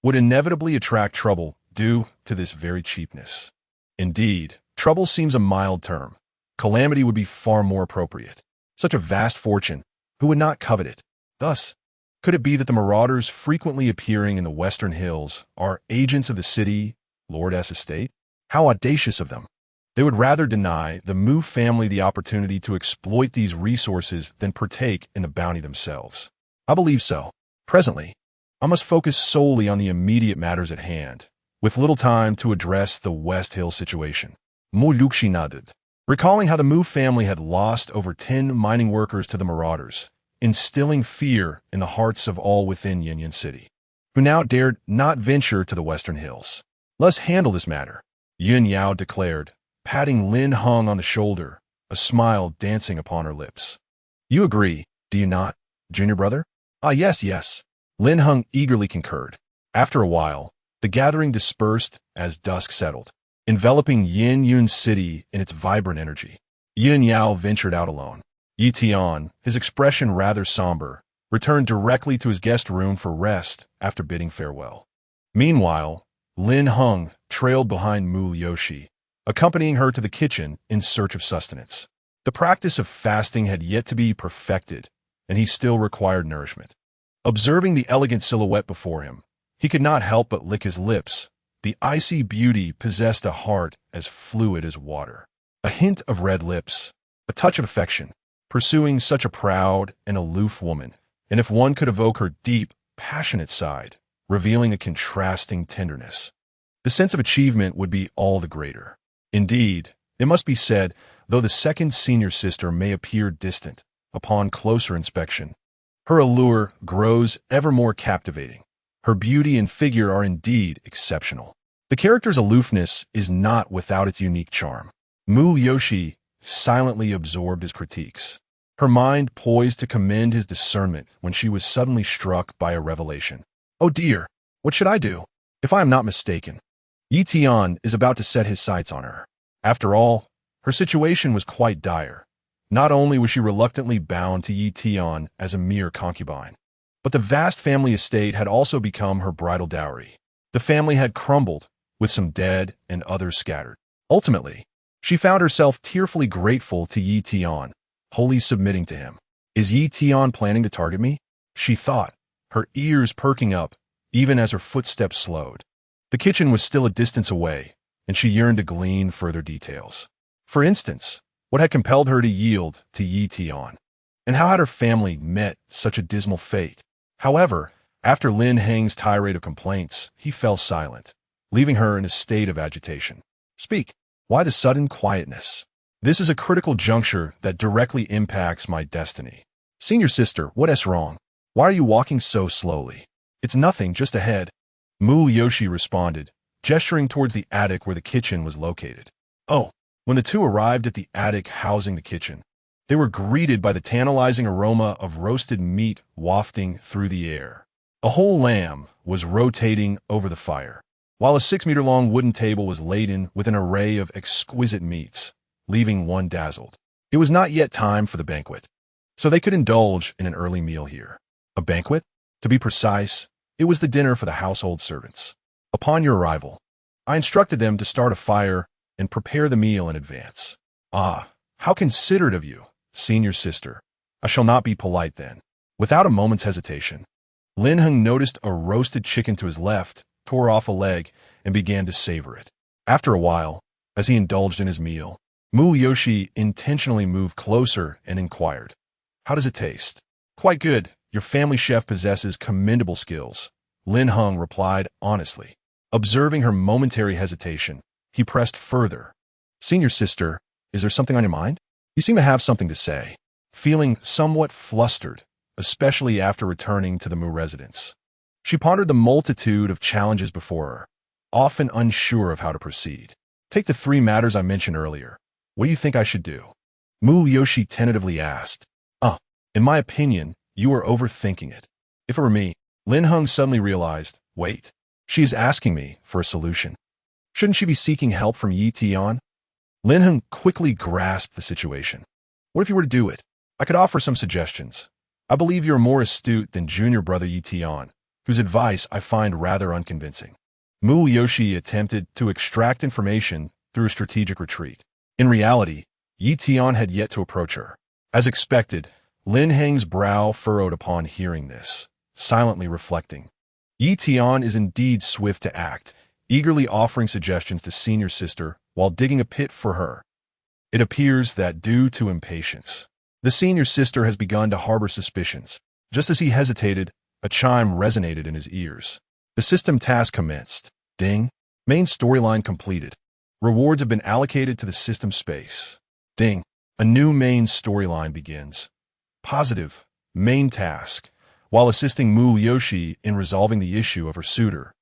would inevitably attract trouble due to this very cheapness. Indeed, trouble seems a mild term. Calamity would be far more appropriate. Such a vast fortune, who would not covet it? Thus, could it be that the marauders frequently appearing in the western hills are agents of the city lord's estate? How audacious of them! They would rather deny the Mu family the opportunity to exploit these resources than partake in the bounty themselves. I believe so. Presently, I must focus solely on the immediate matters at hand, with little time to address the West Hill situation. Mu Yuxi nodded, recalling how the Mu family had lost over 10 mining workers to the marauders, instilling fear in the hearts of all within Yinyan City, who now dared not venture to the western hills. Let's handle this matter, Yun Yao declared, patting Lin Heng on the shoulder, a smile dancing upon her lips. You agree, do you not, junior brother? Ah, yes. Lin Heng eagerly concurred. After a while, the gathering dispersed as dusk settled, enveloping Yinyan City in its vibrant energy. Yin Yao ventured out alone. Yi Tian, his expression rather somber, returned directly to his guest room for rest after bidding farewell. Meanwhile, Lin Heng trailed behind Mu Yoshi, accompanying her to the kitchen in search of sustenance. The practice of fasting had yet to be perfected, and he still required nourishment. Observing the elegant silhouette before him, he could not help but lick his lips. The icy beauty possessed a heart as fluid as water. A hint of red lips, a touch of affection, pursuing such a proud and aloof woman, and if one could evoke her deep, passionate side, revealing a contrasting tenderness, the sense of achievement would be all the greater. Indeed, it must be said, though the second senior sister may appear distant, upon closer inspection, her allure grows ever more captivating. Her beauty and figure are indeed exceptional. The character's aloofness is not without its unique charm. Mu Yoshi silently absorbed his critiques, her mind poised to commend his discernment when she was suddenly struck by a revelation. Oh dear, what should I do? If I am not mistaken, Yi Tian is about to set his sights on her. After all, her situation was quite dire. Not only was she reluctantly bound to Yi Tian as a mere concubine, but the vast family estate had also become her bridal dowry. The family had crumbled, with some dead and others scattered. Ultimately, she found herself tearfully grateful to Yi Tian, wholly submitting to him. Is Yi Tian planning to target me? She thought, her ears perking up, even as her footsteps slowed. The kitchen was still a distance away, and she yearned to glean further details. For instance, what had compelled her to yield to Yi Tian? And how had her family met such a dismal fate? However, after Lin Heng's tirade of complaints, he fell silent, leaving her in a state of agitation. Speak. Why the sudden quietness? This is a critical juncture that directly impacts my destiny. Senior sister, what's wrong? Why are you walking so slowly? It's nothing, just ahead. Mu Yoshi responded, gesturing towards the attic where the kitchen was located. Oh, when the two arrived at the attic housing the kitchen, they were greeted by the tantalizing aroma of roasted meat wafting through the air. A whole lamb was rotating over the fire, while a 6-meter-long wooden table was laden with an array of exquisite meats, leaving one dazzled. It was not yet time for the banquet, so they could indulge in an early meal here. A banquet? To be precise, it was the dinner for the household servants. Upon your arrival, I instructed them to start a fire and prepare the meal in advance. Ah, how considerate of you, senior sister. I shall not be polite then. Without a moment's hesitation, Lin Heng noticed a roasted chicken to his left, tore off a leg, and began to savor it. After a while, as he indulged in his meal, Mu Yoshi intentionally moved closer and inquired, "How does it taste?" "Quite good. Your family chef possesses commendable skills," Lin Heng replied honestly. Observing her momentary hesitation, he pressed further. "Senior sister, is there something on your mind? You seem to have something to say." Feeling somewhat flustered, especially after returning to the Mu residence, she pondered the multitude of challenges before her, often unsure of how to proceed. "Take the 3 matters I mentioned earlier. What do you think I should do?" Mu Yoshi tentatively asked. In my opinion, you are overthinking it." If it were me, Lin Heng suddenly realized, wait, she is asking me for a solution. Shouldn't she be seeking help from Yi Tian? Lin Heng quickly grasped the situation. What if you were to do it? I could offer some suggestions. I believe you are more astute than junior brother Yi Tian, whose advice I find rather unconvincing. Mu Yoshi attempted to extract information through a strategic retreat. In reality, Yi Tian had yet to approach her. As expected, Lin Heng's brow furrowed upon hearing this, silently reflecting. Yi Tian is indeed swift to act, eagerly offering suggestions to senior sister while digging a pit for her. It appears that due to impatience, the senior sister has begun to harbor suspicions. Just as he hesitated, a chime resonated in his ears. The system task commenced. Ding. Main storyline completed. Rewards have been allocated to the system space. Ding. A new main storyline begins. Positive. Main task. While assisting Mu Yoshi in resolving the issue of her suitor,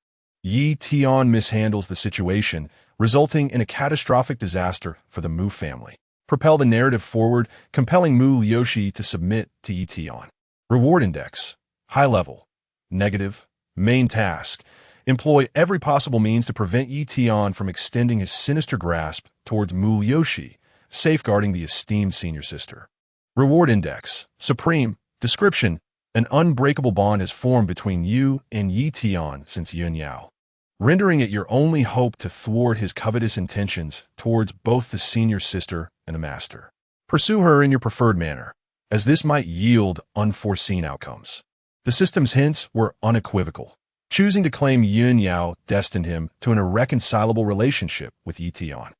Yi Tian mishandles the situation, resulting in a catastrophic disaster for the Mu family. Propel the narrative forward, compelling Mu Yoshi to submit to Yi Tian. Reward index. High level. Negative. Main task. Employ every possible means to prevent Yi Tian from extending his sinister grasp towards Mu Yoshi, safeguarding the esteemed senior sister. Reward index. Supreme. Description. An unbreakable bond has formed between you and Yi Tian since Yun Yao, rendering it your only hope to thwart his covetous intentions towards both the senior sister and the master. Pursue her in your preferred manner, as this might yield unforeseen outcomes. The system's hints were unequivocal. Choosing to claim Yun Yao destined him to an irreconcilable relationship with Yi Tian.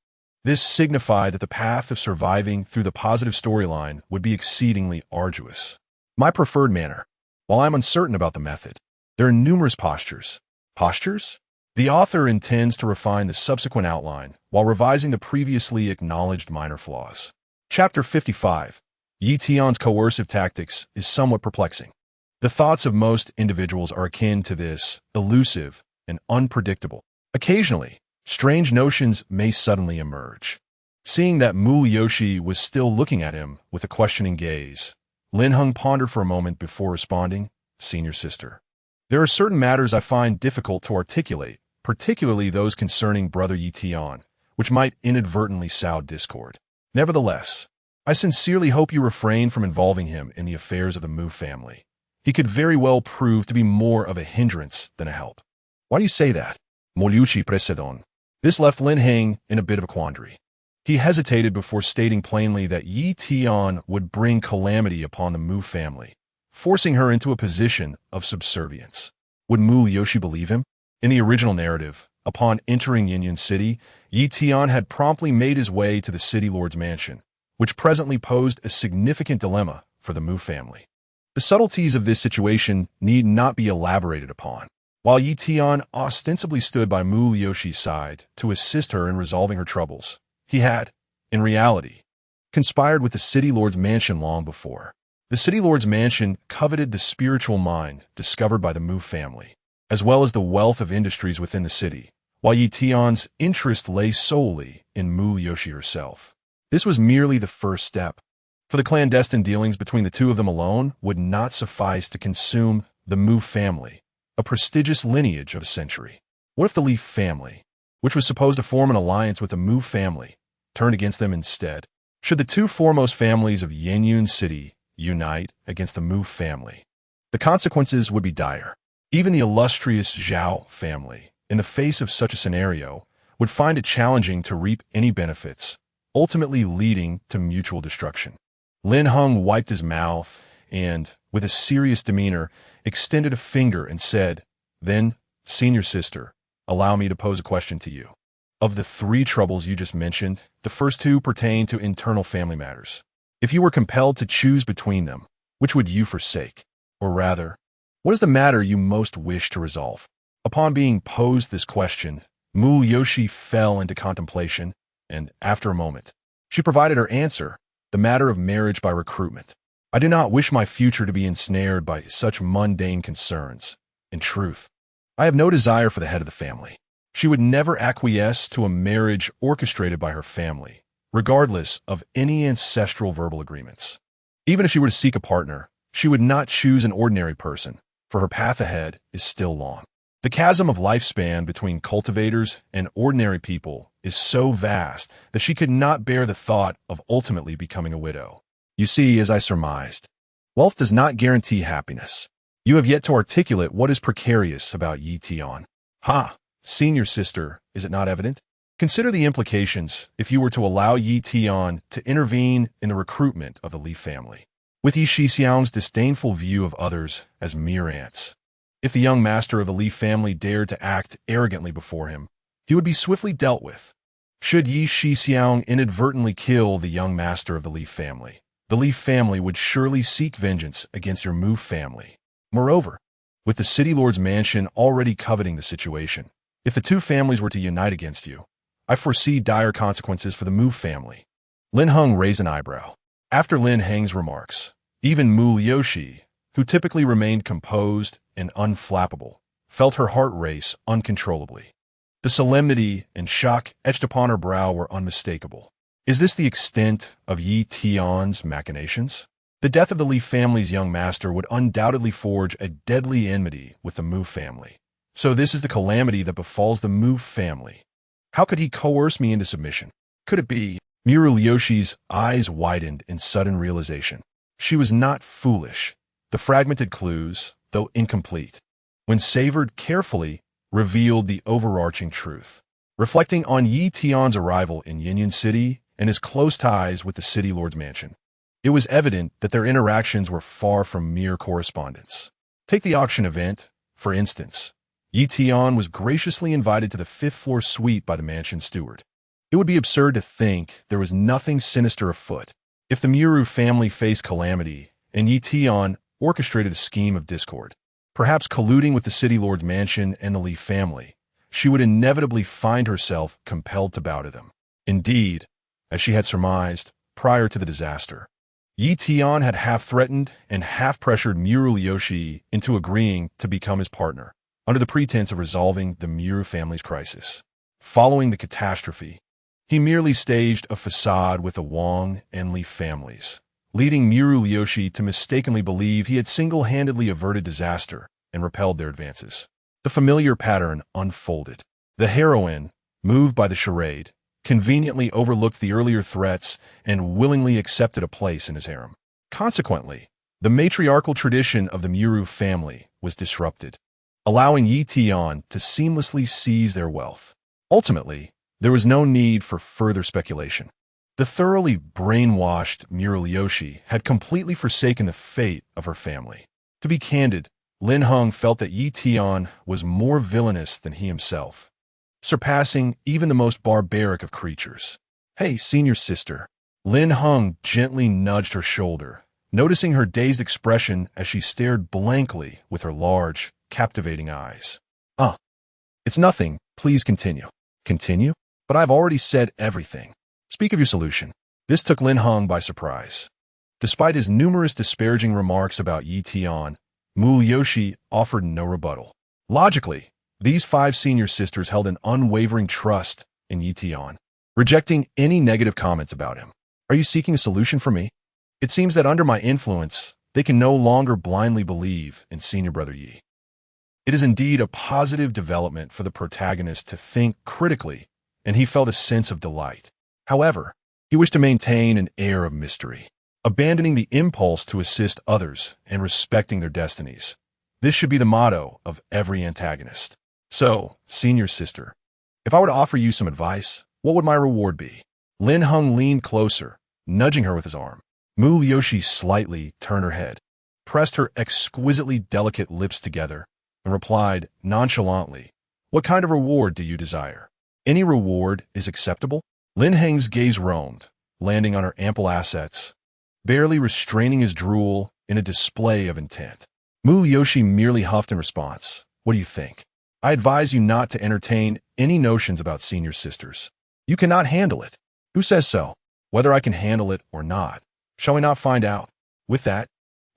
This signified that the path of surviving through the positive storyline would be exceedingly arduous. My preferred manner. While I'm uncertain about the method, there are numerous postures. Postures? The author intends to refine the subsequent outline while revising the previously acknowledged minor flaws. Chapter 55. Yi Tian's coercive tactics is somewhat perplexing. The thoughts of most individuals are akin to this, elusive and unpredictable. Occasionally, strange notions may suddenly emerge. Seeing that Yoshi was still looking at him with a questioning gaze, Lin Heng pondered for a moment before responding, "Senior sister, there are certain matters I find difficult to articulate, particularly those concerning Brother Yi Tian, which might inadvertently sow discord. Nevertheless, I sincerely hope you refrain from involving him in the affairs of the Mu family. He could very well prove to be more of a hindrance than a help." "Why do you say that?" Molucci Precedon. This left Lin Heng in a bit of a quandary. He hesitated before stating plainly that Yi Tian would bring calamity upon the Mu family, forcing her into a position of subservience. Would Mu Yoshi believe him? In the original narrative, upon entering Yinyan City, Yi Tian had promptly made his way to the city lord's mansion, which presently posed a significant dilemma for the Mu family. The subtleties of this situation need not be elaborated upon. While Yi Tian ostensibly stood by Mu Yoshi's side to assist her in resolving her troubles, he had, in reality, conspired with the city lord's mansion long before. The city lord's mansion coveted the spiritual mine discovered by the Mu family, as well as the wealth of industries within the city, while Yi Tian's interest lay solely in Mu Yoshi herself. This was merely the first step, for the clandestine dealings between the two of them alone would not suffice to consume the Mu family, a prestigious lineage of a century. What if the Li family, which was supposed to form an alliance with the Mu family, turned against them instead? Should the two foremost families of Yinyan City unite against the Mu family, the consequences would be dire. Even the illustrious Zhao family, in the face of such a scenario, would find it challenging to reap any benefits, ultimately leading to mutual destruction. Lin Heng wiped his mouth and, with a serious demeanor, extended a finger and said, "Then, senior sister, allow me to pose a question to you. Of the three troubles you just mentioned, the first two pertain to internal family matters. If you were compelled to choose between them, which would you forsake? Or rather, what is the matter you most wish to resolve?" Upon being posed this question, Mu Yoshi fell into contemplation, and after a moment, she provided her answer, "The matter of marriage by recruitment. I do not wish my future to be ensnared by such mundane concerns. In truth, I have no desire for the head of the family. She would never acquiesce to a marriage orchestrated by her family, regardless of any ancestral verbal agreements. Even if she were to seek a partner, she would not choose an ordinary person, for her path ahead is still long. The chasm of lifespan between cultivators and ordinary people is so vast that she could not bear the thought of ultimately becoming a widow. You see, as I surmised, wealth does not guarantee happiness. You have yet to articulate what is precarious about Yi Tian." "Ha, senior sister, is it not evident? Consider the implications if you were to allow Yi Tian to intervene in the recruitment of the Li family. With Yi Shixiang's disdainful view of others as mere ants, if the young master of the Li family dared to act arrogantly before him, he would be swiftly dealt with. Should Yi Shixiang inadvertently kill the young master of the Li family, the Li family would surely seek vengeance against your Mu family. Moreover, with the city lord's mansion already coveting the situation, if the two families were to unite against you, I foresee dire consequences for the Mu family." Lin Heng raised an eyebrow. After Lin Heng's remarks, even Mu Yoshi, who typically remained composed and unflappable, felt her heart race uncontrollably. The solemnity and shock etched upon her brow were unmistakable. Is this the extent of Yi Tian's machinations? The death of the Li family's young master would undoubtedly forge a deadly enmity with the Mu family. So this is the calamity that befalls the Mu family. How could he coerce me into submission? Could it be? Muru Yoshi's eyes widened in sudden realization. She was not foolish. The fragmented clues, though incomplete, when savored carefully, revealed the overarching truth. Reflecting on Yi Tian's arrival in Yinyan City and his close ties with the city lord's mansion, it was evident that their interactions were far from mere correspondence. Take the auction event, for instance. Yi Tian was graciously invited to the fifth-floor suite by the mansion steward. It would be absurd to think there was nothing sinister afoot. If the Muru family faced calamity and Yi Tian orchestrated a scheme of discord, perhaps colluding with the city lord's mansion and the Li family, she would inevitably find herself compelled to bow to them. Indeed, as she had surmised prior to the disaster, Yi Tian had half-threatened and half-pressured Miru Ryoshi into agreeing to become his partner, under the pretense of resolving the Miru family's crisis. Following the catastrophe, he merely staged a facade with the Wang and Li families, leading Miru Ryoshi to mistakenly believe he had single-handedly averted disaster and repelled their advances. The familiar pattern unfolded. The heroine, moved by the charade, conveniently overlooked the earlier threats and willingly accepted a place in his harem. Consequently, the matriarchal tradition of the Miru family was disrupted, allowing Yi Tian to seamlessly seize their wealth. Ultimately, there was no need for further speculation. The thoroughly brainwashed Miru Ryoshi had completely forsaken the fate of her family. To be candid, Lin Heng felt that Yi Tian was more villainous than he himself, surpassing even the most barbaric of creatures. "Hey, senior sister." Lin Heng gently nudged her shoulder, noticing her dazed expression as she stared blankly with her large, captivating eyes. It's nothing. Please continue." "Continue? But I've already said everything. Speak of your solution." This took Lin Heng by surprise. Despite his numerous disparaging remarks about Yi Tian, Mu Yoshi offered no rebuttal. Logically, these 5 senior sisters held an unwavering trust in Yi Tian, rejecting any negative comments about him. "Are you seeking a solution for me? It seems that under my influence, they can no longer blindly believe in senior brother Yi." It is indeed a positive development for the protagonist to think critically, and he felt a sense of delight. However, he wished to maintain an air of mystery, abandoning the impulse to assist others and respecting their destinies. This should be the motto of every antagonist. "So, senior sister, if I were to offer you some advice, what would my reward be?" Lin Heng leaned closer, nudging her with his arm. Mu Yoshi slightly turned her head, pressed her exquisitely delicate lips together, and replied nonchalantly, "What kind of reward do you desire?" "Any reward is acceptable." Lin Heng's gaze roamed, landing on her ample assets, barely restraining his drool in a display of intent. Mu Yoshi merely huffed in response. "What do you think? I advise you not to entertain any notions about senior sisters. You cannot handle it." "Who says so? Whether I can handle it or not, shall we not find out?" With that,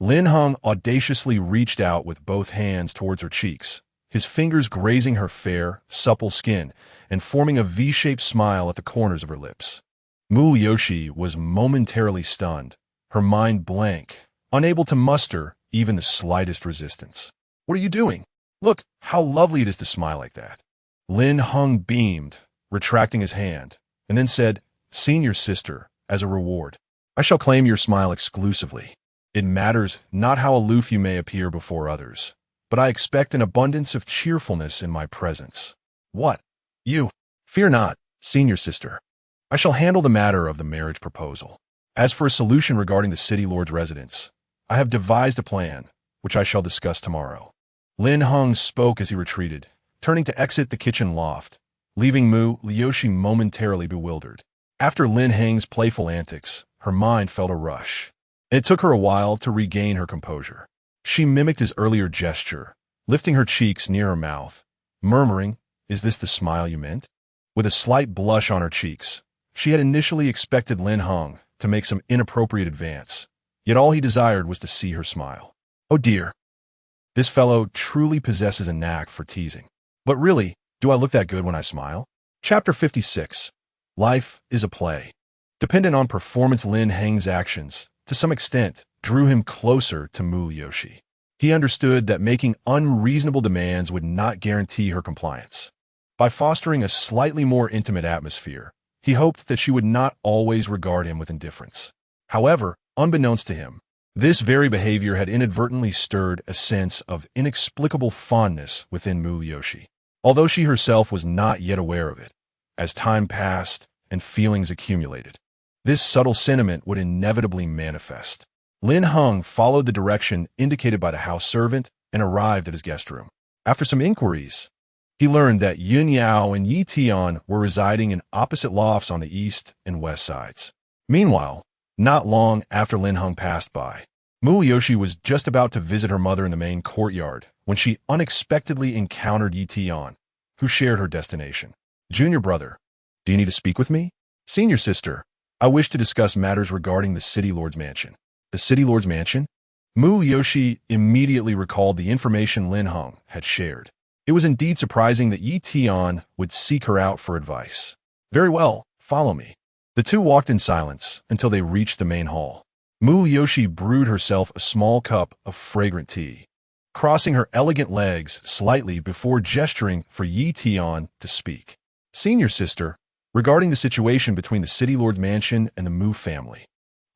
Lin Heng audaciously reached out with both hands towards her cheeks, his fingers grazing her fair, supple skin and forming a V-shaped smile at the corners of her lips. Mu Yoshi was momentarily stunned, her mind blank, unable to muster even the slightest resistance. "What are you doing? Look, how lovely it is to smile like that." Lin Heng beamed, retracting his hand, and then said, "Senior sister, as a reward, I shall claim your smile exclusively. It matters not how aloof you may appear before others, but I expect an abundance of cheerfulness in my presence." "What? You? Fear not, senior sister. I shall handle the matter of the marriage proposal. As for a solution regarding the city lord's residence, I have devised a plan, which I shall discuss tomorrow." Lin Heng spoke as he retreated, turning to exit the kitchen loft, leaving Mu Ryoshi momentarily bewildered. After Lin Heng's playful antics, her mind felt a rush, and it took her a while to regain her composure. She mimicked his earlier gesture, lifting her cheeks near her mouth, murmuring, "Is this the smile you meant?" With a slight blush on her cheeks, she had initially expected Lin Heng to make some inappropriate advance, yet all he desired was to see her smile. "Oh dear. This fellow truly possesses a knack for teasing. But really, do I look that good when I smile?" Chapter 56. Life is a play. Dependent on performance, Lin Heng's actions, to some extent, drew him closer to Mu Yoshi. He understood that making unreasonable demands would not guarantee her compliance. By fostering a slightly more intimate atmosphere, he hoped that she would not always regard him with indifference. However, unbeknownst to him, this very behavior had inadvertently stirred a sense of inexplicable fondness within Mu Yoshi, although she herself was not yet aware of it. As time passed and feelings accumulated, this subtle sentiment would inevitably manifest. Lin Heng followed the direction indicated by the house servant and arrived at his guest room. After some inquiries, he learned that Yun Yao and Yi Tian were residing in opposite lofts on the east and west sides. Meanwhile, not long after Lin Heng passed by, Mu Yoshi was just about to visit her mother in the main courtyard when she unexpectedly encountered Yi Tian, who shared her destination. "Junior brother, do you need to speak with me?" "Senior sister, I wish to discuss matters regarding the city lord's mansion." The City Lord's mansion? Mu Yoshi immediately recalled the information Lin Heng had shared. It was indeed surprising that Yi Tian would seek her out for advice. Very well, follow me. The two walked in silence until they reached the main hall. Mu Yoshi brewed herself a small cup of fragrant tea, crossing her elegant legs slightly before gesturing for Yi Tian to speak. Senior sister, regarding the situation between the City Lord's mansion and the Mu family,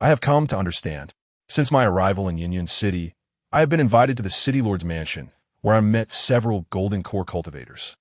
I have come to understand. Since my arrival in Yinyan City, I have been invited to the City Lord's mansion, where I met several golden core cultivators.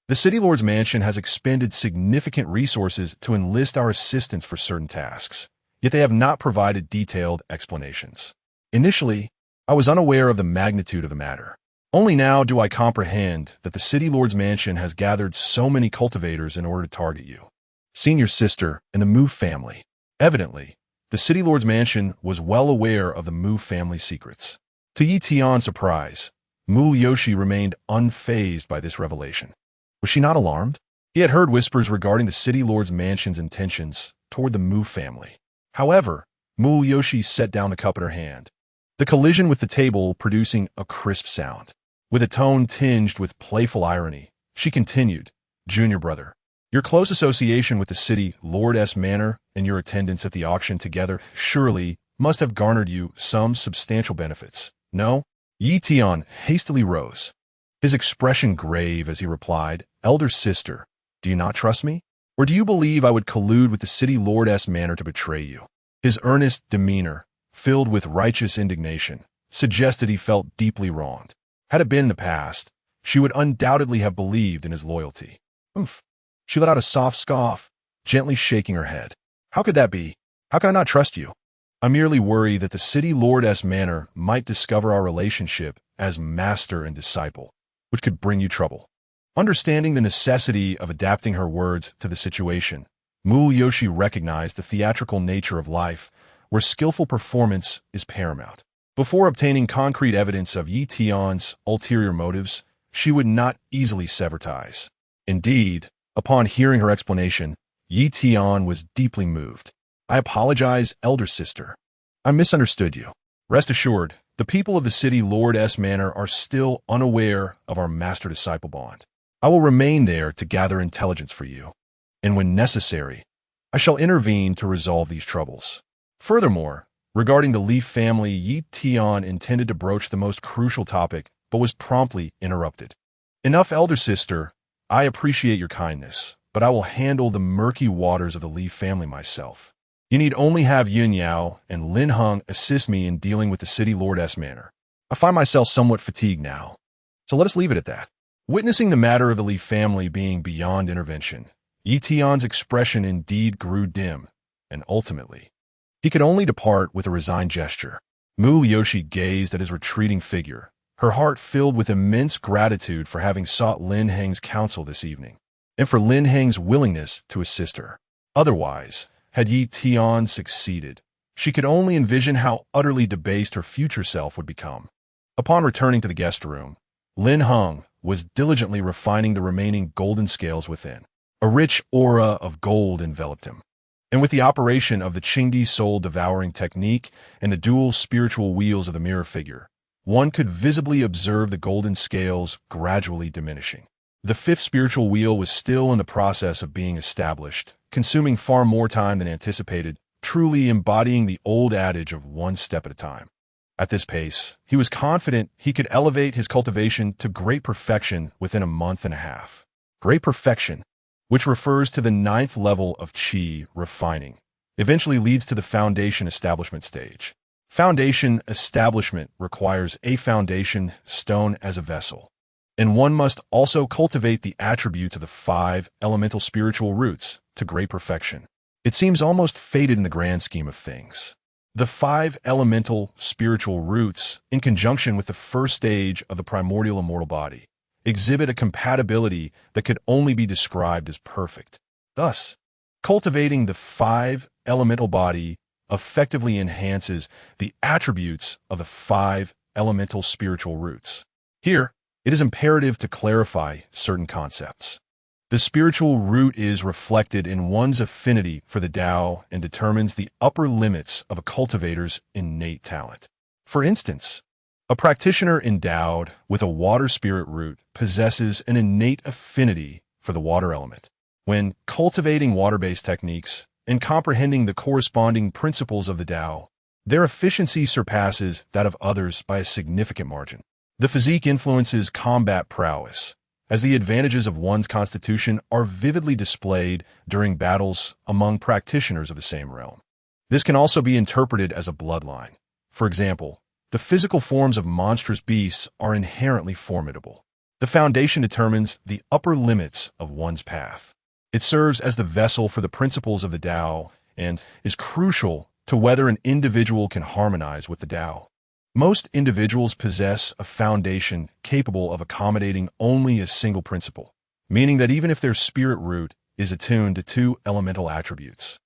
The City Lord's mansion has expended significant resources to enlist our assistance for certain tasks, yet they have not provided detailed explanations. Initially, I was unaware of the magnitude of the matter. Only now do I comprehend that the City Lord's mansion has gathered so many cultivators in order to target you. Senior sister and the Mu family. Evidently, the City Lord's mansion was well aware of the Mu family's secrets. To Yi Tian's surprise, Mu Yoshi remained unfazed by this revelation. Was she not alarmed? He had heard whispers regarding the City Lord's mansion's intentions toward the Mu family. However, Mu Yoshi set down the cup in her hand, the collision with the table producing a crisp sound. With a tone tinged with playful irony, she continued, "Junior brother, your close association with the City Lord's manor and your attendance at the auction together surely must have garnered you some substantial benefits, no?" Yi Tian hastily rose, his expression grave as he replied, "Elder sister, do you not trust me? Or do you believe I would collude with the City Lord's manor to betray you?" His earnest demeanor, filled with righteous indignation, suggested he felt deeply wronged. Had it been in the past, she would undoubtedly have believed in his loyalty. "Umph." She let out a soft scoff, gently shaking her head. "How could that be? How can I not trust you? I merely worry that the City Lord's manor might discover our relationship as master and disciple, which could bring you trouble." Understanding the necessity of adapting her words to the situation, Mu Yoshi recognized the theatrical nature of life, where skillful performance is paramount. Before obtaining concrete evidence of Yi Tian's ulterior motives, she would not easily sever ties. Indeed, upon hearing her explanation, Yi Tian was deeply moved. "I apologize, elder sister. I misunderstood you. Rest assured, the people of the City Lord's manor are still unaware of our master-disciple bond. I will remain there to gather intelligence for you, and when necessary, I shall intervene to resolve these troubles." Furthermore, regarding the Li family, Yi Tian intended to broach the most crucial topic, but was promptly interrupted. "Enough, elder sister. I appreciate your kindness, but I will handle the murky waters of the Li family myself. You need only have Yun Yao and Lin Heng assist me in dealing with the City Lord's manor. I find myself somewhat fatigued now, so let us leave it at that." Witnessing the matter of the Li family being beyond intervention, Yi Tian's expression indeed grew dim, and ultimately, he could only depart with a resigned gesture. Mu Yoshi gazed at his retreating figure, her heart filled with immense gratitude for having sought Lin Heng's counsel this evening, and for Lin Heng's willingness to assist her. Otherwise, had Yi Tian succeeded, she could only envision how utterly debased her future self would become. Upon returning to the guest room, Lin Heng was diligently refining the remaining golden scales within. A rich aura of gold enveloped him, and with the operation of the Qingdi soul-devouring technique and the dual spiritual wheels of the mirror figure, one could visibly observe the golden scales gradually diminishing. The fifth spiritual wheel was still in the process of being established, consuming far more time than anticipated, truly embodying the old adage of one step at a time. At this pace, he was confident he could elevate his cultivation to great perfection within a month and a half. Great perfection, which refers to the 9th level of qi refining, eventually leads to the foundation establishment stage. Foundation establishment requires a foundation stone as a vessel, and one must also cultivate the attributes of the 5 elemental spiritual roots to great perfection. It seems almost fated in the grand scheme of things. The 5 elemental spiritual roots, in conjunction with the first stage of the primordial immortal body, exhibit a compatibility that could only be described as perfect. Thus, cultivating the 5 elemental body effectively enhances the attributes of the 5 elemental spiritual roots. Here, it is imperative to clarify certain concepts. The spiritual root is reflected in one's affinity for the Tao and determines the upper limits of a cultivator's innate talent. For instance, a practitioner endowed with a water spirit root possesses an innate affinity for the water element. When cultivating water-based techniques and comprehending the corresponding principles of the Tao, their efficiency surpasses that of others by a significant margin. The physique influences combat prowess, as the advantages of one's constitution are vividly displayed during battles among practitioners of the same realm. This can also be interpreted as a bloodline. For example, the physical forms of monstrous beasts are inherently formidable. The foundation determines the upper limits of one's path. It serves as the vessel for the principles of the Tao and is crucial to whether an individual can harmonize with the Tao. Most individuals possess a foundation capable of accommodating only a single principle, meaning that even if their spirit root is attuned to two elemental attributes,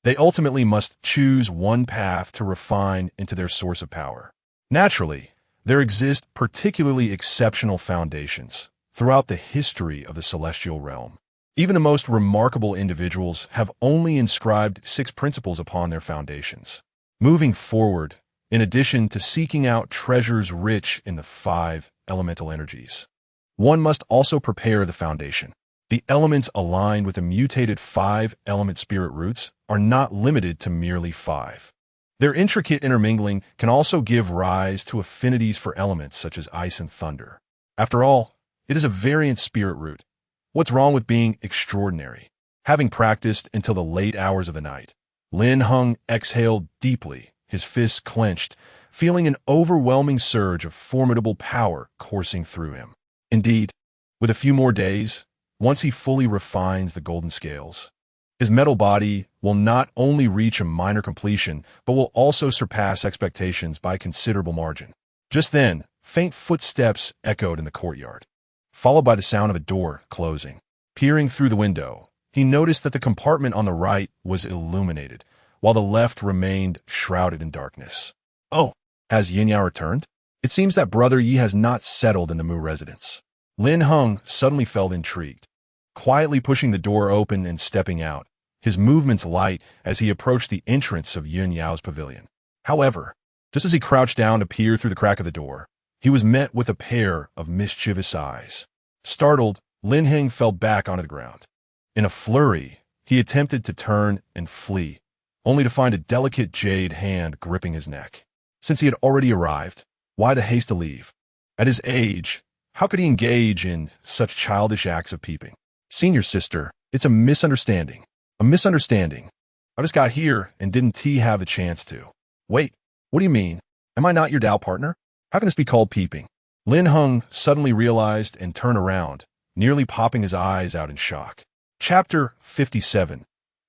they ultimately must choose one path to refine into their source of power. Naturally, there exist particularly exceptional foundations throughout the history of the celestial realm. Even the most remarkable individuals have only inscribed 6 principles upon their foundations. Moving forward, in addition to seeking out treasures rich in the 5 elemental energies, one must also prepare the foundation. The elements aligned with the mutated 5-element spirit roots are not limited to merely 5. Their intricate intermingling can also give rise to affinities for elements such as ice and thunder. After all, it is a variant spirit root. What's wrong with being extraordinary? Having practiced until the late hours of the night, Lin Heng exhaled deeply, his fists clenched, feeling an overwhelming surge of formidable power coursing through him. Indeed, with a few more days, once he fully refines the golden scales, his metal body will not only reach a minor completion, but will also surpass expectations by a considerable margin. Just then, faint footsteps echoed in the courtyard, followed by the sound of a door closing. Peering through the window, he noticed that the compartment on the right was illuminated, while the left remained shrouded in darkness. Oh, has Yin Yao returned? It seems that Brother Yi has not settled in the Mu residence. Lin Heng suddenly felt intrigued. Quietly pushing the door open and stepping out, his movements light as he approached the entrance of Yin Yao's pavilion. However, just as he crouched down to peer through the crack of the door, he was met with a pair of mischievous eyes. Startled, Lin Heng fell back onto the ground. In a flurry, he attempted to turn and flee, only to find a delicate jade hand gripping his neck. Since he had already arrived, why the haste to leave? At his age, how could he engage in such childish acts of peeping? Senior sister, it's a misunderstanding. A misunderstanding. I just got here and didn't have a chance to. Wait, what do you mean? Am I not your Tao partner? How can this be called peeping? Lin Heng suddenly realized and turned around, nearly popping his eyes out in shock. Chapter 57.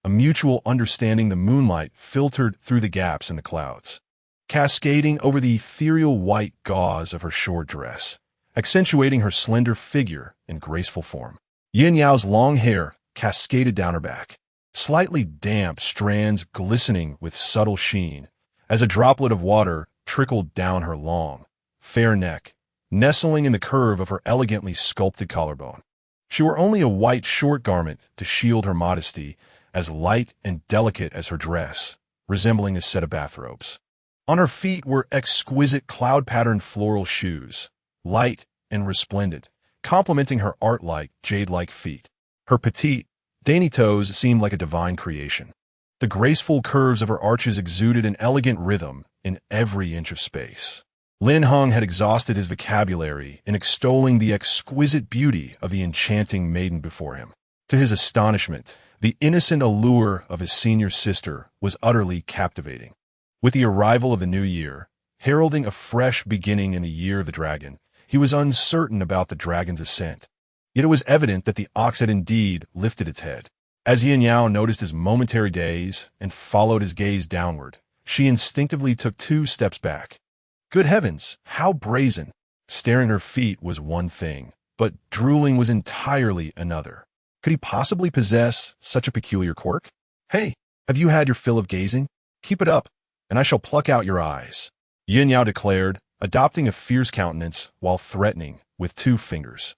A mutual understanding. The moonlight filtered through the gaps in the clouds, cascading over the ethereal white gauze of her short dress, accentuating her slender figure and graceful form. Yin Yao's long hair cascaded down her back, slightly damp strands glistening with subtle sheen, as a droplet of water trickled down her long, fair neck, nestling in the curve of her elegantly sculpted collarbone. She wore only a white short garment to shield her modesty, as light and delicate as her dress, resembling a set of bathrobes. On her feet were exquisite cloud-patterned floral shoes, light and resplendent, complementing her art-like, jade-like feet. Her petite, dainty toes seemed like a divine creation. The graceful curves of her arches exuded an elegant rhythm in every inch of space. Lin Heng had exhausted his vocabulary in extolling the exquisite beauty of the enchanting maiden before him. To his astonishment, the innocent allure of his senior sister was utterly captivating. With the arrival of the new year, heralding a fresh beginning in the year of the dragon, he was uncertain about the dragon's ascent. Yet it was evident that the ox had indeed lifted its head. As Yin Yao noticed his momentary daze and followed his gaze downward, she instinctively took 2 steps back. Good heavens, how brazen! Staring at her feet was one thing, but drooling was entirely another. Could he possibly possess such a peculiar quirk? Hey, have you had your fill of gazing? Keep it up, and I shall pluck out your eyes, Yin Yao declared, adopting a fierce countenance while threatening with 2 fingers.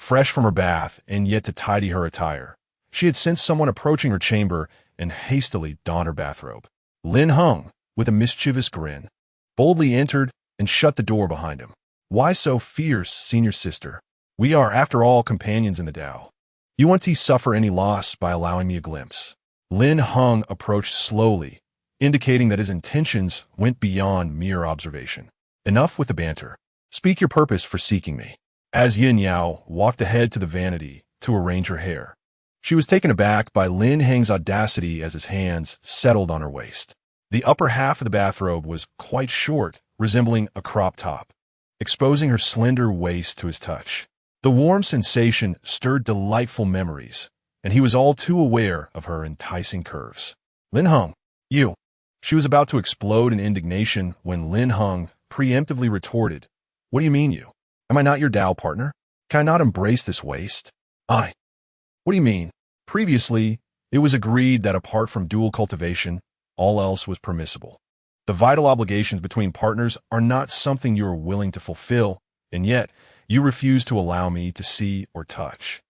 fresh from her bath and yet to tidy her attire. She had sensed someone approaching her chamber and hastily donned her bathrobe. Lin Heng, with a mischievous grin, boldly entered and shut the door behind him. Why so fierce, senior sister? We are, after all, companions in the Tao. You won't suffer any loss by allowing me a glimpse. Lin Heng approached slowly, indicating that his intentions went beyond mere observation. Enough with the banter. Speak your purpose for seeking me. As Yin Yao walked ahead to the vanity to arrange her hair, she was taken aback by Lin Heng's audacity as his hands settled on her waist. The upper half of the bathrobe was quite short, resembling a crop top, exposing her slender waist to his touch. The warm sensation stirred delightful memories, and he was all too aware of her enticing curves. Lin Heng, you. She was about to explode in indignation when Lin Heng preemptively retorted, What do you mean you? Am I not your Tao partner? Can I not embrace this waist? What do you mean? Previously, it was agreed that apart from dual cultivation, all else was permissible. The vital obligations between partners are not something you are willing to fulfill, and yet you refuse to allow me to see or touch.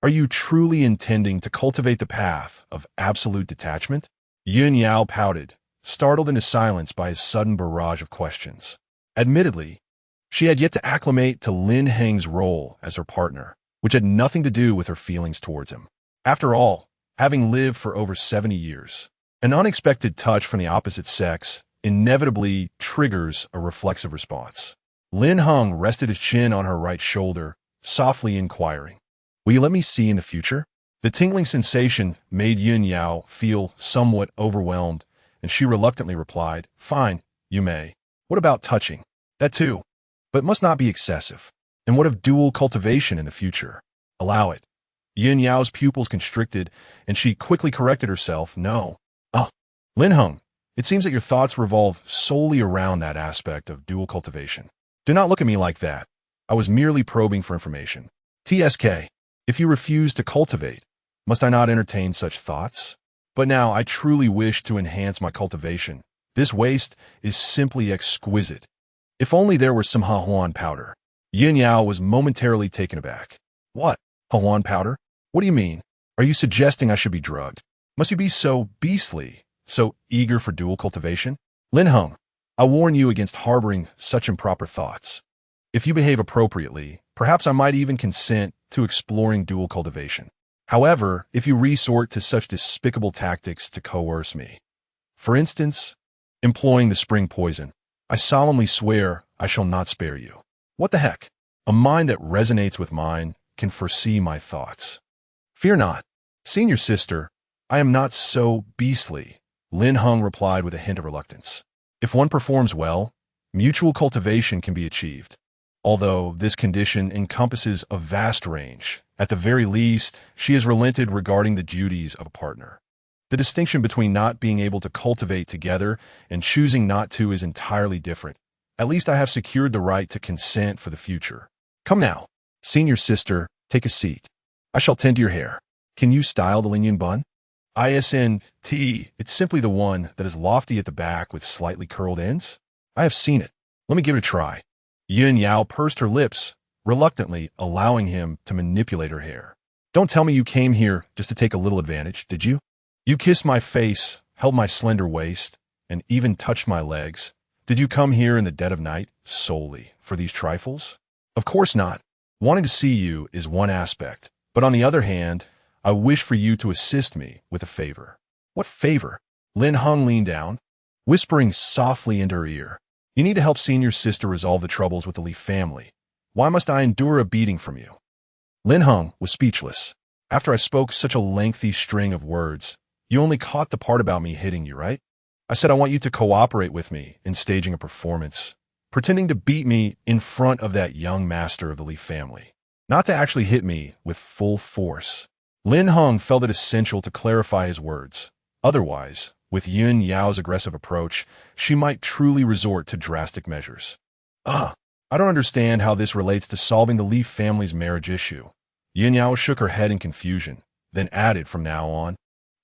Are you truly intending to cultivate the path of absolute detachment? Yin Yao pouted, startled into silence by his sudden barrage of questions. Admittedly, she had yet to acclimate to Lin Heng's role as her partner, which had nothing to do with her feelings towards him. After all, having lived for over 70 years, an unexpected touch from the opposite sex inevitably triggers a reflexive response. Lin Heng rested his chin on her right shoulder, softly inquiring, Will you let me see in the future? The tingling sensation made Yin Yao feel somewhat overwhelmed, and she reluctantly replied, Fine, you may. What about touching? That too, but must not be excessive. And what of dual cultivation in the future? Allow it. Yin Yao's pupils constricted, and she quickly corrected herself, No. Lin Heng, it seems that your thoughts revolve solely around that aspect of dual cultivation. Do not look at me like that. I was merely probing for information. TSK, if you refuse to cultivate, must I not entertain such thoughts? But now I truly wish to enhance my cultivation. This waste is simply exquisite. If only there were some Hahuan powder. Yin Yao was momentarily taken aback. What? Hahuan powder? What do you mean? Are you suggesting I should be drugged? Must you be so beastly, so eager for dual cultivation? Lin Heng, I warn you against harboring such improper thoughts. If you behave appropriately, perhaps I might even consent to exploring dual cultivation. However, if you resort to such despicable tactics to coerce me, for instance, employing the spring poison, I solemnly swear I shall not spare you. What the heck? A mind that resonates with mine can foresee my thoughts. Fear not. Senior sister, I am not so beastly, Lin Heng replied with a hint of reluctance. If one performs well, mutual cultivation can be achieved. Although this condition encompasses a vast range, at the very least, she has relented regarding the duties of a partner. The distinction between not being able to cultivate together and choosing not to is entirely different. At least I have secured the right to consent for the future. Come now, senior sister, take a seat. I shall tend to your hair. Can you style the Lin bun? ISNT, it's simply the one that is lofty at the back with slightly curled ends. I have seen it. Let me give it a try. Yin Yao pursed her lips, reluctantly allowing him to manipulate her hair. Don't tell me you came here just to take a little advantage, did you? You kissed my face, held my slender waist, and even touched my legs. Did you come here in the dead of night solely for these trifles? Of course not. Wanting to see you is one aspect, but on the other hand, I wish for you to assist me with a favor. What favor? Lin Heng leaned down, whispering softly into her ear. You need to help senior sister resolve the troubles with the Li family. Why must I endure a beating from you? Lin Heng was speechless. After I spoke such a lengthy string of words, you only caught the part about me hitting you, right? I said I want you to cooperate with me in staging a performance, pretending to beat me in front of that young master of the Li family, not to actually hit me with full force. Lin Heng felt it essential to clarify his words. Otherwise, with Yin Yao's aggressive approach, she might truly resort to drastic measures. I don't understand how this relates to solving the Li family's marriage issue. Yin Yao shook her head in confusion, then added from now on,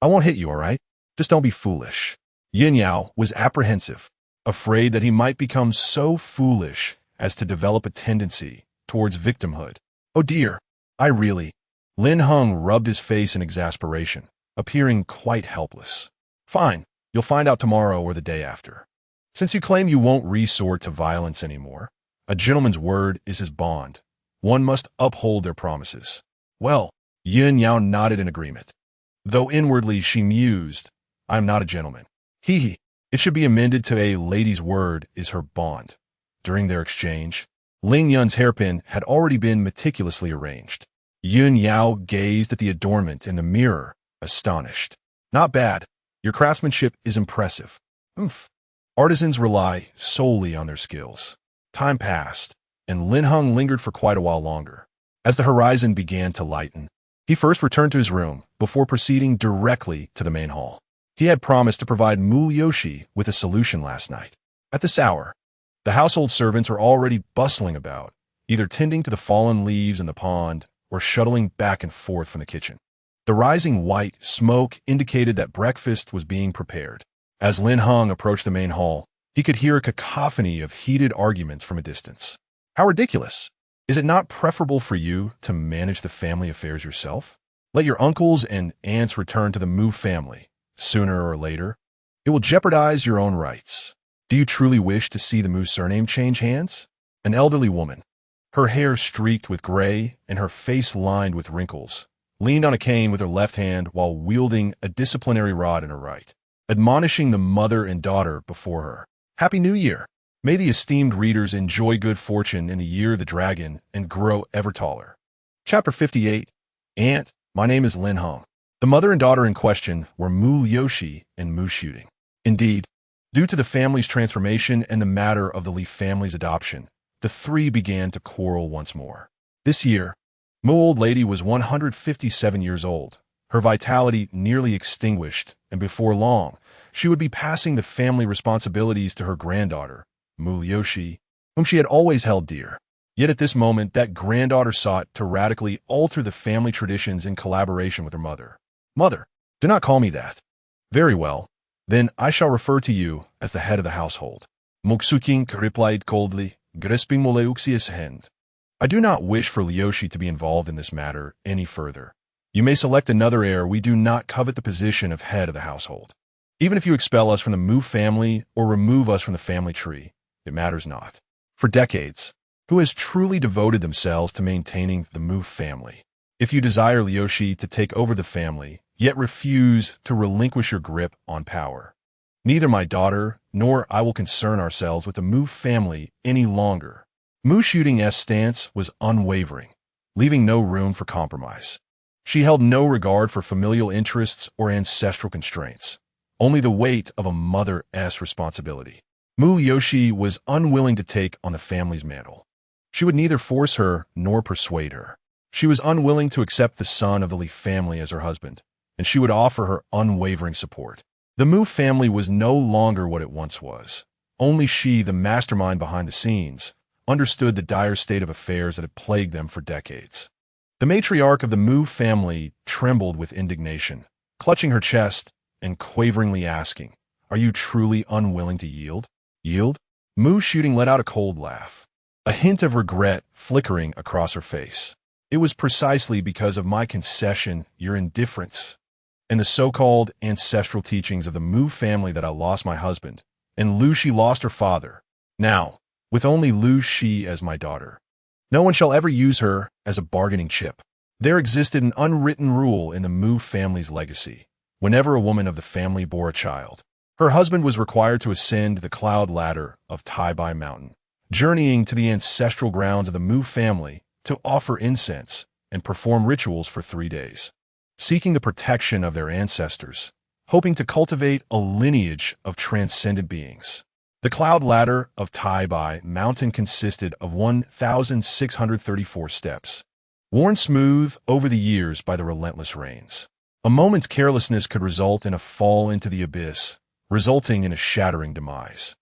I won't hit you, all right? Just don't be foolish. Yin Yao was apprehensive, afraid that he might become so foolish as to develop a tendency towards victimhood. Oh dear, I really... Lin Heng rubbed his face in exasperation, appearing quite helpless. Fine, you'll find out tomorrow or the day after. Since you claim you won't resort to violence anymore, a gentleman's word is his bond. One must uphold their promises. Well, Yin Yao nodded in agreement. Though inwardly she mused, I am not a gentleman. Hee. It should be amended to a lady's word is her bond. During their exchange, Ling Yun's hairpin had already been meticulously arranged. Yun Yao gazed at the adornment in the mirror, astonished. Not bad. Your craftsmanship is impressive. Oomph. Artisans rely solely on their skills. Time passed, and Lin Heng lingered for quite a while longer. As the horizon began to lighten, he first returned to his room before proceeding directly to the main hall. He had promised to provide Mu Yoshi with a solution last night. At this hour, the household servants were already bustling about, either tending to the fallen leaves in the pond or shuttling back and forth from the kitchen. The rising white smoke indicated that breakfast was being prepared. As Lin Heng approached the main hall, he could hear a cacophony of heated arguments from a distance. How ridiculous! Is it not preferable for you to manage the family affairs yourself? Let your uncles and aunts return to the Mu family, sooner or later. It will jeopardize your own rights. Do you truly wish to see the Mu surname change hands? An elderly woman, her hair streaked with gray and her face lined with wrinkles, leaned on a cane with her left hand while wielding a disciplinary rod in her right, admonishing the mother and daughter before her. Happy New Year! May the esteemed readers enjoy good fortune in the year of the dragon and grow ever taller. Chapter 58. Aunt, my name is Lin Heng. The mother and daughter in question were Mu Yoshi and Mu Shooting. Indeed, due to the family's transformation and the matter of the Li family's adoption, the three began to quarrel once more. This year, Mu Old Lady was 157 years old, her vitality nearly extinguished, and before long, she would be passing the family responsibilities to her granddaughter, Mu Yoshi, whom she had always held dear. Yet at this moment, that granddaughter sought to radically alter the family traditions in collaboration with her mother. Mother, do not call me that. Very well, then I shall refer to you as the head of the household. Moksuking replied coldly, grasping Moleuxia's hand. I do not wish for Lyoshi to be involved in this matter any further. You may select another heir. We do not covet the position of head of the household. Even if you expel us from the Mu family or remove us from the family tree, it matters not. For decades, who has truly devoted themselves to maintaining the Mu family? If you desire Lyoshi to take over the family, yet refuse to relinquish your grip on power, neither my daughter nor I will concern ourselves with the Mu family any longer. Mu Shooting's stance was unwavering, leaving no room for compromise. She held no regard for familial interests or ancestral constraints, only the weight of a mother's responsibility. Mu Yoshi was unwilling to take on the family's mantle. She would neither force her nor persuade her. She was unwilling to accept the son of the Li family as her husband, and she would offer her unwavering support. The Mu family was no longer what it once was. Only she, the mastermind behind the scenes, understood the dire state of affairs that had plagued them for decades. The matriarch of the Mu family trembled with indignation, clutching her chest and quaveringly asking, "Are you truly unwilling to yield?" Yield? Mu Shooting let out a cold laugh, a hint of regret flickering across her face. It was precisely because of my concession, your indifference, and the so-called ancestral teachings of the Mu family that I lost my husband, and Lu Shi lost her father. Now, with only Lu Shi as my daughter, no one shall ever use her as a bargaining chip. There existed an unwritten rule in the Mu family's legacy. Whenever a woman of the family bore a child, her husband was required to ascend the cloud ladder of Tai Bai Mountain, journeying to the ancestral grounds of the Mu family to offer incense and perform rituals for 3 days, seeking the protection of their ancestors, hoping to cultivate a lineage of transcendent beings. The cloud ladder of Tai Bai Mountain consisted of 1,634 steps, worn smooth over the years by the relentless rains. A moment's carelessness could result in a fall into the abyss, resulting in a shattering demise.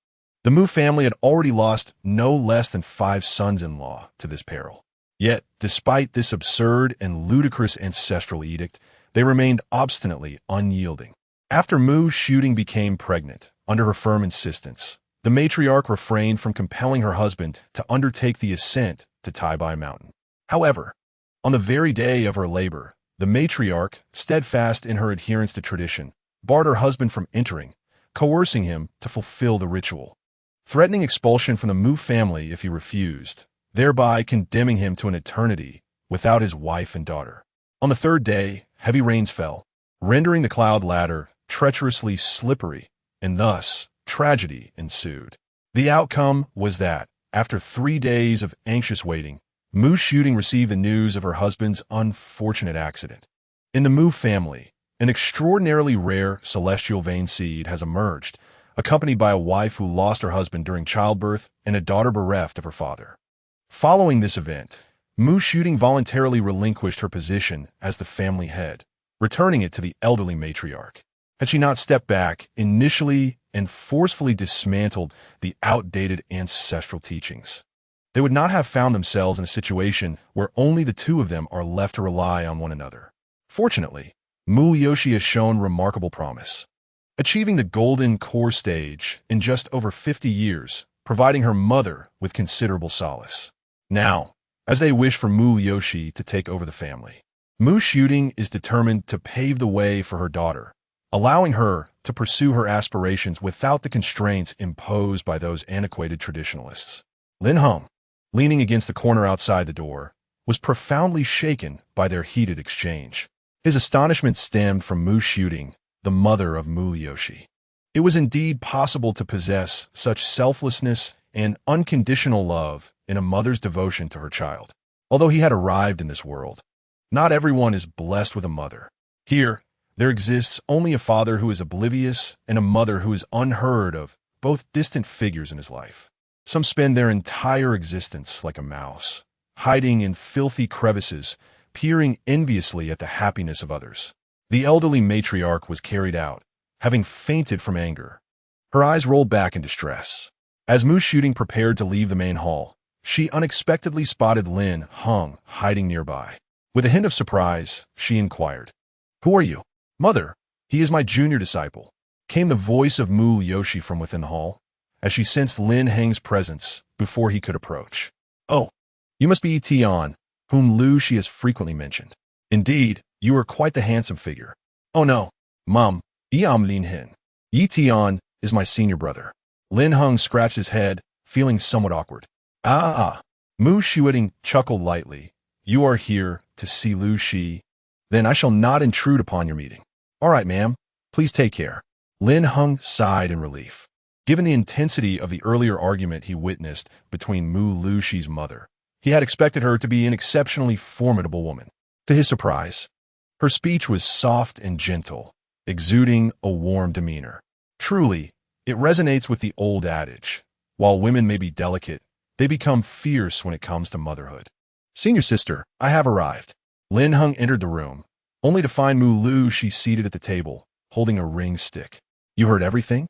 The Mu family had already lost no less than 5 sons-in-law to this peril. Yet, despite this absurd and ludicrous ancestral edict, they remained obstinately unyielding. After Mu Shooting became pregnant, under her firm insistence, the matriarch refrained from compelling her husband to undertake the ascent to Tai Bai Mountain. However, On the very day of her labor, the matriarch, steadfast in her adherence to tradition, barred her husband from entering, coercing him to fulfill the ritual, threatening expulsion from the Mu family if he refused, thereby condemning him to an eternity without his wife and daughter. On the third day, heavy rains fell, rendering the cloud ladder treacherously slippery, and thus tragedy ensued. The outcome was that, after 3 days of anxious waiting, Mu Shooting received the news of her husband's unfortunate accident. In the Mu family, an extraordinarily rare celestial vein seed has emerged, accompanied by a wife who lost her husband during childbirth and a daughter bereft of her father. Following this event, Mu Shooting voluntarily relinquished her position as the family head, returning it to the elderly matriarch. Had she not stepped back initially and forcefully dismantled the outdated ancestral teachings, they would not have found themselves in a situation where only the two of them are left to rely on one another. Fortunately, Mu Yoshi has shown remarkable promise, achieving the golden core stage in just over 50 years, providing her mother with considerable solace. Now, as they wish for Mu Yoshi to take over the family, Mu Shooting is determined to pave the way for her daughter, allowing her to pursue her aspirations without the constraints imposed by those antiquated traditionalists. Lin Heng, leaning against the corner outside the door, was profoundly shaken by their heated exchange. His astonishment stemmed from Mu Shooting, the mother of Mu Yoshi. It was indeed possible to possess such selflessness and unconditional love in a mother's devotion to her child. Although he had arrived in this world, not everyone is blessed with a mother. Here, there exists only a father who is oblivious and a mother who is unheard of, both distant figures in his life. Some spend their entire existence like a mouse, hiding in filthy crevices, peering enviously at the happiness of others. The elderly matriarch was carried out, having fainted from anger. Her eyes rolled back in distress. As Mu Shooting prepared to leave the main hall, she unexpectedly spotted Lin Heng hiding nearby. With a hint of surprise, she inquired, "Who are you?" "Mother, he is my junior disciple," came the voice of Mu Yoshi from within the hall, as she sensed Lin Heng's presence before he could approach. "Oh, you must be Tian, whom Lu Shi has frequently mentioned. Indeed, you are quite the handsome figure." "Oh no, Mom, I am Lin Heng. Yi Tian is my senior brother." Lin Heng scratched his head, feeling somewhat awkward. Mu Shooting chuckled lightly. "You are here to see Lu Shi? Then I shall not intrude upon your meeting." "All right, ma'am. Please take care." Lin Heng sighed in relief. Given the intensity of the earlier argument he witnessed between Mu Lu Shi's mother, he had expected her to be an exceptionally formidable woman. To his surprise, her speech was soft and gentle, exuding a warm demeanor. Truly, it resonates with the old adage, while women may be delicate, they become fierce when it comes to motherhood. "Senior sister, I have arrived." Lin Heng entered the room, only to find Mu Lu Shi seated at the table, holding a ring stick. "You heard everything?"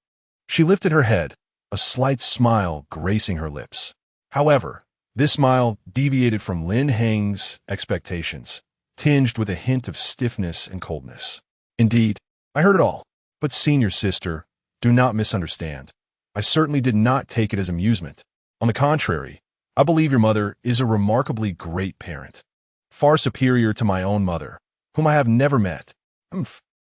She lifted her head, a slight smile gracing her lips. However, this smile deviated from Lin Heng's expectations, tinged with a hint of stiffness and coldness. "Indeed, I heard it all. But senior sister, do not misunderstand. I certainly did not take it as amusement. On the contrary, I believe your mother is a remarkably great parent, far superior to my own mother, whom I have never met.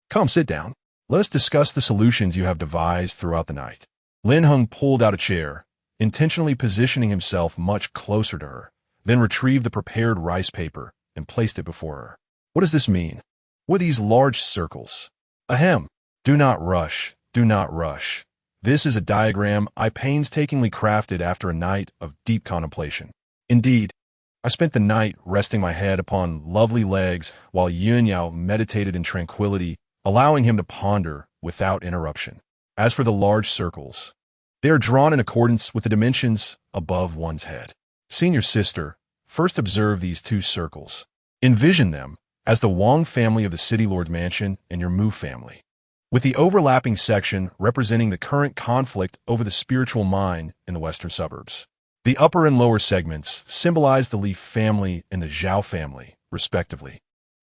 Come, sit down. Let us discuss the solutions you have devised throughout the night." Lin Heng pulled out a chair, intentionally positioning himself much closer to her, then retrieved the prepared rice paper and placed it before her. "What does this mean? What are these large circles?" "Ahem. Do not rush, do not rush. This is a diagram I painstakingly crafted after a night of deep contemplation. Indeed, I spent the night resting my head upon lovely legs while Yun Yao meditated in tranquility, allowing him to ponder without interruption. As for the large circles, they are drawn in accordance with the dimensions above one's head. Senior sister, first observe these 2 circles. Envision them as the Wang family of the City Lord's mansion and your Mu family, with the overlapping section representing the current conflict over the spiritual mine in the western suburbs. The upper and lower segments symbolize the Li family and the Zhao family, respectively,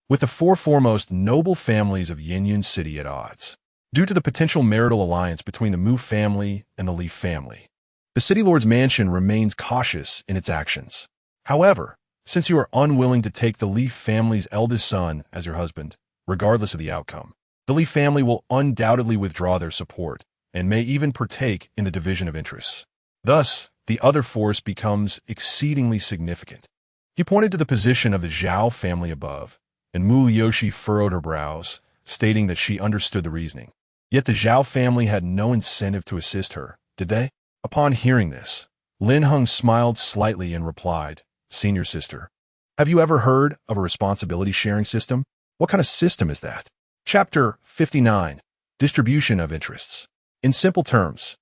with the 4 foremost noble families of Yinyun City at odds, due to the potential marital alliance between the Mu family and the Li family. The City Lord's mansion remains cautious in its actions. However, Since you are unwilling to take the Li family's eldest son as your husband, regardless of the outcome, the Li family will undoubtedly withdraw their support and may even partake in the division of interests. Thus, the other force becomes exceedingly significant. He pointed to the position of the Zhao family above, and Mu Liuxi furrowed her brows, stating that she understood the reasoning. Yet the Zhao family had no incentive to assist her, did they? Upon hearing this, Lin Heng smiled slightly and replied, "Senior sister, have you ever heard of a responsibility-sharing system? What kind of system is that?" Chapter 59. Distribution of Interests. In simple terms,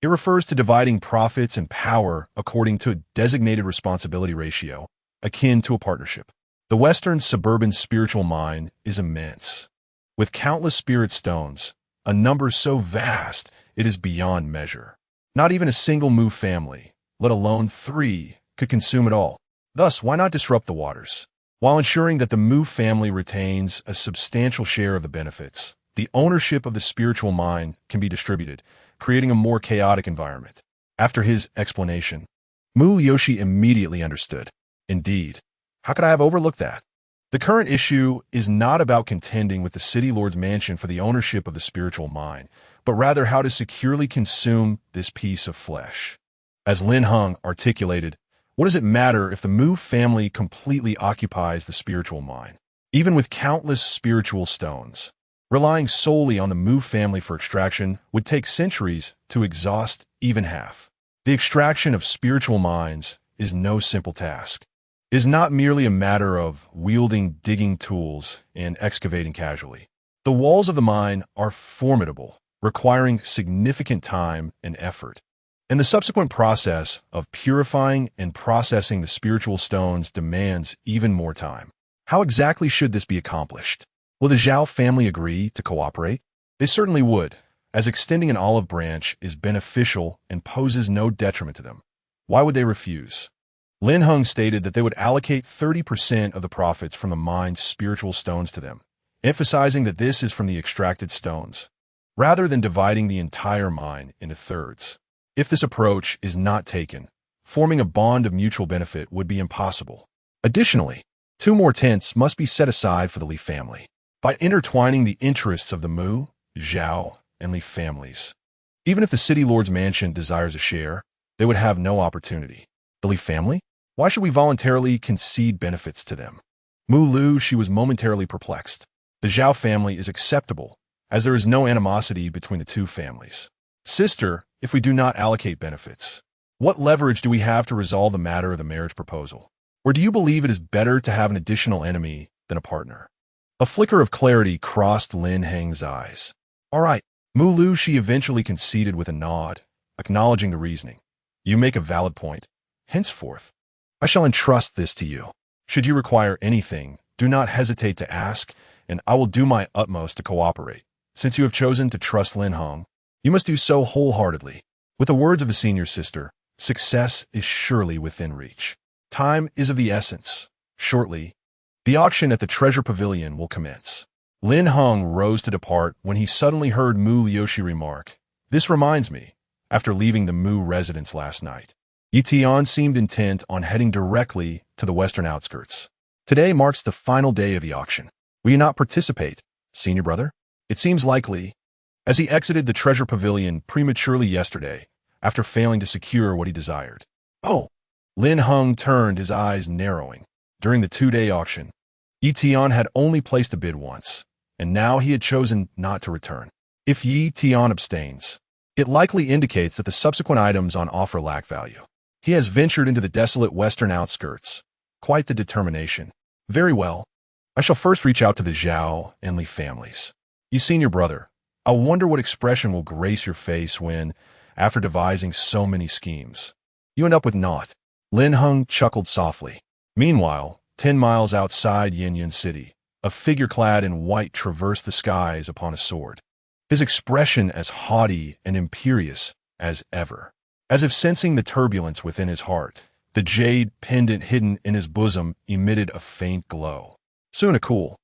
it refers to dividing profits and power according to a designated responsibility ratio, akin to a partnership. The Western suburban spiritual mind is immense. With countless spirit stones, a number so vast it is beyond measure. Not even a single Mu family, let alone 3, could consume it all. Thus, why not disrupt the waters? While ensuring that the Mu family retains a substantial share of the benefits, the ownership of the spiritual mind can be distributed, creating a more chaotic environment. After his explanation, Mu Liuxi immediately understood. Indeed, how could I have overlooked that? The current issue is not about contending with the city lord's mansion for the ownership of the spiritual mind, but rather how to securely consume this piece of flesh. As Lin Heng articulated, what does it matter if the Mu family completely occupies the spiritual mind? Even with countless spiritual stones, relying solely on the Mu family for extraction would take centuries to exhaust even half. The extraction of spiritual minds is no simple task. It is not merely a matter of wielding digging tools and excavating casually. The walls of the mine are formidable, requiring significant time and effort. And the subsequent process of purifying and processing the spiritual stones demands even more time. How exactly should this be accomplished? Will the Zhao family agree to cooperate? They certainly would, as extending an olive branch is beneficial and poses no detriment to them. Why would they refuse? Lin Heng stated that they would allocate 30% of the profits from the mine's spiritual stones to them, emphasizing that this is from the extracted stones, rather than dividing the entire mine into thirds. If this approach is not taken, forming a bond of mutual benefit would be impossible. Additionally, 2 more tenths must be set aside for the Li family. By intertwining the interests of the Mu, Zhao, and Li families, even if the city lord's mansion desires a share, they would have no opportunity. The Li family? Why should we voluntarily concede benefits to them? Mu Lu, she was momentarily perplexed. The Zhao family is acceptable, as there is no animosity between the 2 families. Sister, if we do not allocate benefits, what leverage do we have to resolve the matter of the marriage proposal? Or do you believe it is better to have an additional enemy than a partner? A flicker of clarity crossed Lin Heng's eyes. All right, Mu Lu, she eventually conceded with a nod, acknowledging the reasoning. You make a valid point. Henceforth, I shall entrust this to you. Should you require anything, do not hesitate to ask, and I will do my utmost to cooperate. Since you have chosen to trust Lin Heng, you must do so wholeheartedly. With the words of the senior sister, success is surely within reach. Time is of the essence. Shortly, the auction at the treasure pavilion will commence. Lin Heng rose to depart when he suddenly heard Mu Liuxi remark, "This reminds me, after leaving the Mu residence last night, Yi Tian seemed intent on heading directly to the western outskirts. Today marks the final day of the auction. Will you not participate, senior brother? It seems likely, as he exited the treasure pavilion prematurely yesterday, after failing to secure what he desired." Oh! Lin Heng turned, his eyes narrowing. During the 2-day auction, Yi Tian had only placed a bid once, and now he had chosen not to return. If Yi Tian abstains, it likely indicates that the subsequent items on offer lack value. He has ventured into the desolate western outskirts. Quite the determination. Very well. I shall first reach out to the Zhao and Li families. You senior brother, I wonder what expression will grace your face when, after devising so many schemes, you end up with naught. Lin Heng chuckled softly. Meanwhile, 10 miles outside Yanyan City, a figure clad in white traversed the skies upon a sword, his expression as haughty and imperious as ever. As if sensing the turbulence within his heart, the jade pendant hidden in his bosom emitted a faint glow. Soon a cool,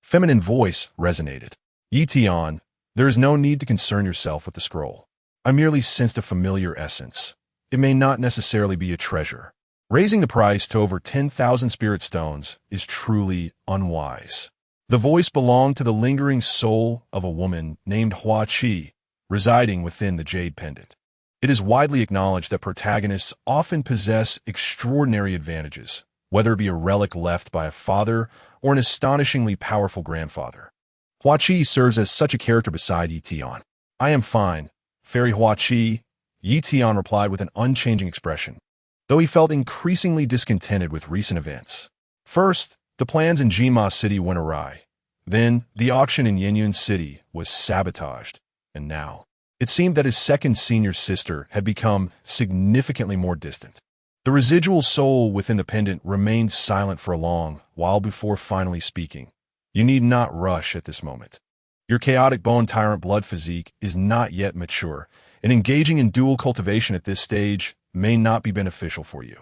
feminine voice resonated. Yi Tian, there is no need to concern yourself with the scroll. I merely sensed a familiar essence. It may not necessarily be a treasure. Raising the price to over 10,000 spirit stones is truly unwise. The voice belonged to the lingering soul of a woman named Hua Qi, residing within the jade pendant. It is widely acknowledged that protagonists often possess extraordinary advantages, whether it be a relic left by a father or an astonishingly powerful grandfather. Hua Qi serves as such a character beside Yi Tian. "I am fine, Fairy Hua Qi," Yi Tian replied with an unchanging expression, though he felt increasingly discontented with recent events. First, the plans in Jima City went awry. Then, the auction in Yinyun City was sabotaged. And now, it seemed that his second senior sister had become significantly more distant. The residual soul within the pendant remained silent for a long while before finally speaking. "You need not rush at this moment. Your chaotic bone tyrant blood physique is not yet mature, and engaging in dual cultivation at this stage may not be beneficial for you.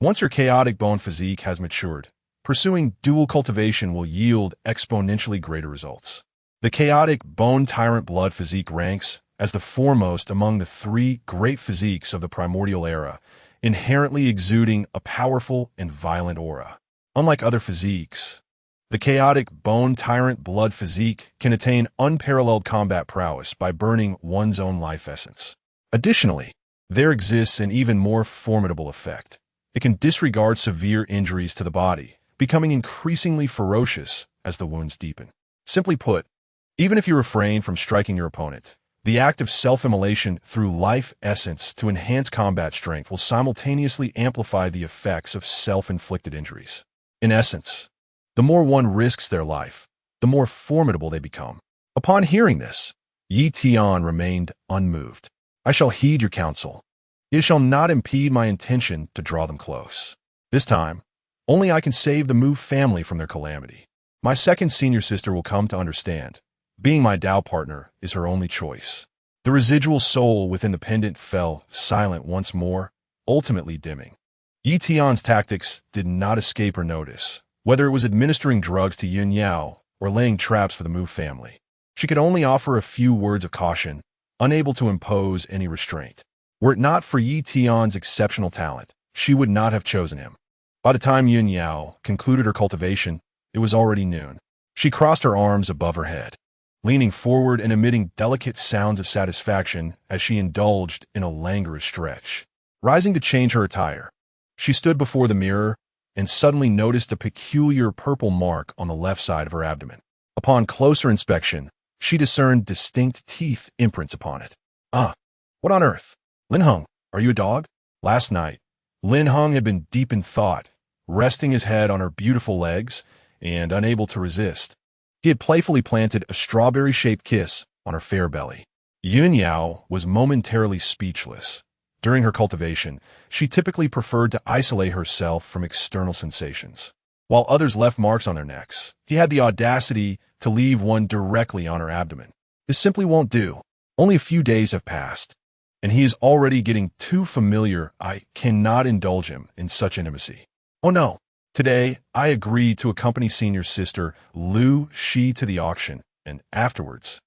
Once your chaotic bone physique has matured, pursuing dual cultivation will yield exponentially greater results." The chaotic bone tyrant blood physique ranks as the foremost among the three great physiques of the primordial era, inherently exuding a powerful and violent aura. Unlike other physiques, the chaotic bone tyrant blood physique can attain unparalleled combat prowess by burning one's own life essence. Additionally, there exists an even more formidable effect. It can disregard severe injuries to the body, becoming increasingly ferocious as the wounds deepen. Simply put, even if you refrain from striking your opponent, the act of self-immolation through life essence to enhance combat strength will simultaneously amplify the effects of self-inflicted injuries. In essence, the more one risks their life, the more formidable they become. Upon hearing this, Yi Tian remained unmoved. "I shall heed your counsel. It shall not impede my intention to draw them close. This time, only I can save the Mu family from their calamity. My second senior sister will come to understand. Being my Tao partner is her only choice." The residual soul within the pendant fell silent once more, ultimately dimming. Yi Tian's tactics did not escape her notice, whether it was administering drugs to Yun Yao or laying traps for the Mu family. She could only offer a few words of caution, unable to impose any restraint. Were it not for Yi Tian's exceptional talent, she would not have chosen him. By the time Yun Yao concluded her cultivation, it was already noon. She crossed her arms above her head, leaning forward and emitting delicate sounds of satisfaction as she indulged in a languorous stretch. Rising to change her attire, she stood before the mirror and suddenly noticed a peculiar purple mark on the left side of her abdomen. Upon closer inspection, she discerned distinct teeth imprints upon it. "Ah, what on earth? Lin Heng, are you a dog?" Last night, Lin Heng had been deep in thought, resting his head on her beautiful legs and unable to resist. He had playfully planted a strawberry-shaped kiss on her fair belly. Yun Yao was momentarily speechless. During her cultivation, she typically preferred to isolate herself from external sensations. While others left marks on their necks, he had the audacity to leave one directly on her abdomen. This simply won't do. Only a few days have passed, and he is already getting too familiar. I cannot indulge him in such intimacy. Oh no. Today, I agreed to accompany senior sister Lu Shi to the auction, and afterwards,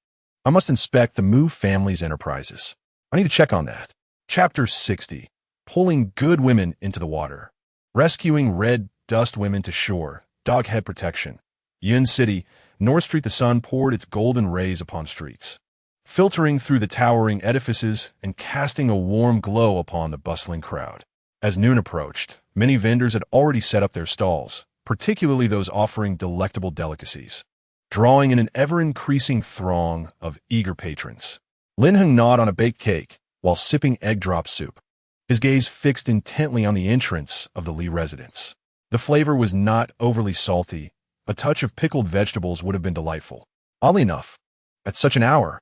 I must inspect the Mu family's enterprises. I need to check on that. Chapter 60. Pulling good women into the water. Rescuing red dust women to shore. Doghead protection. Yun City, North Street. The sun poured its golden rays upon streets, filtering through the towering edifices and casting a warm glow upon the bustling crowd. As noon approached, many vendors had already set up their stalls, particularly those offering delectable delicacies, drawing in an ever-increasing throng of eager patrons. Lin Heng gnawed on a baked cake while sipping egg drop soup, his gaze fixed intently on the entrance of the Li residence. The flavor was not overly salty. A touch of pickled vegetables would have been delightful. Oddly enough, at such an hour,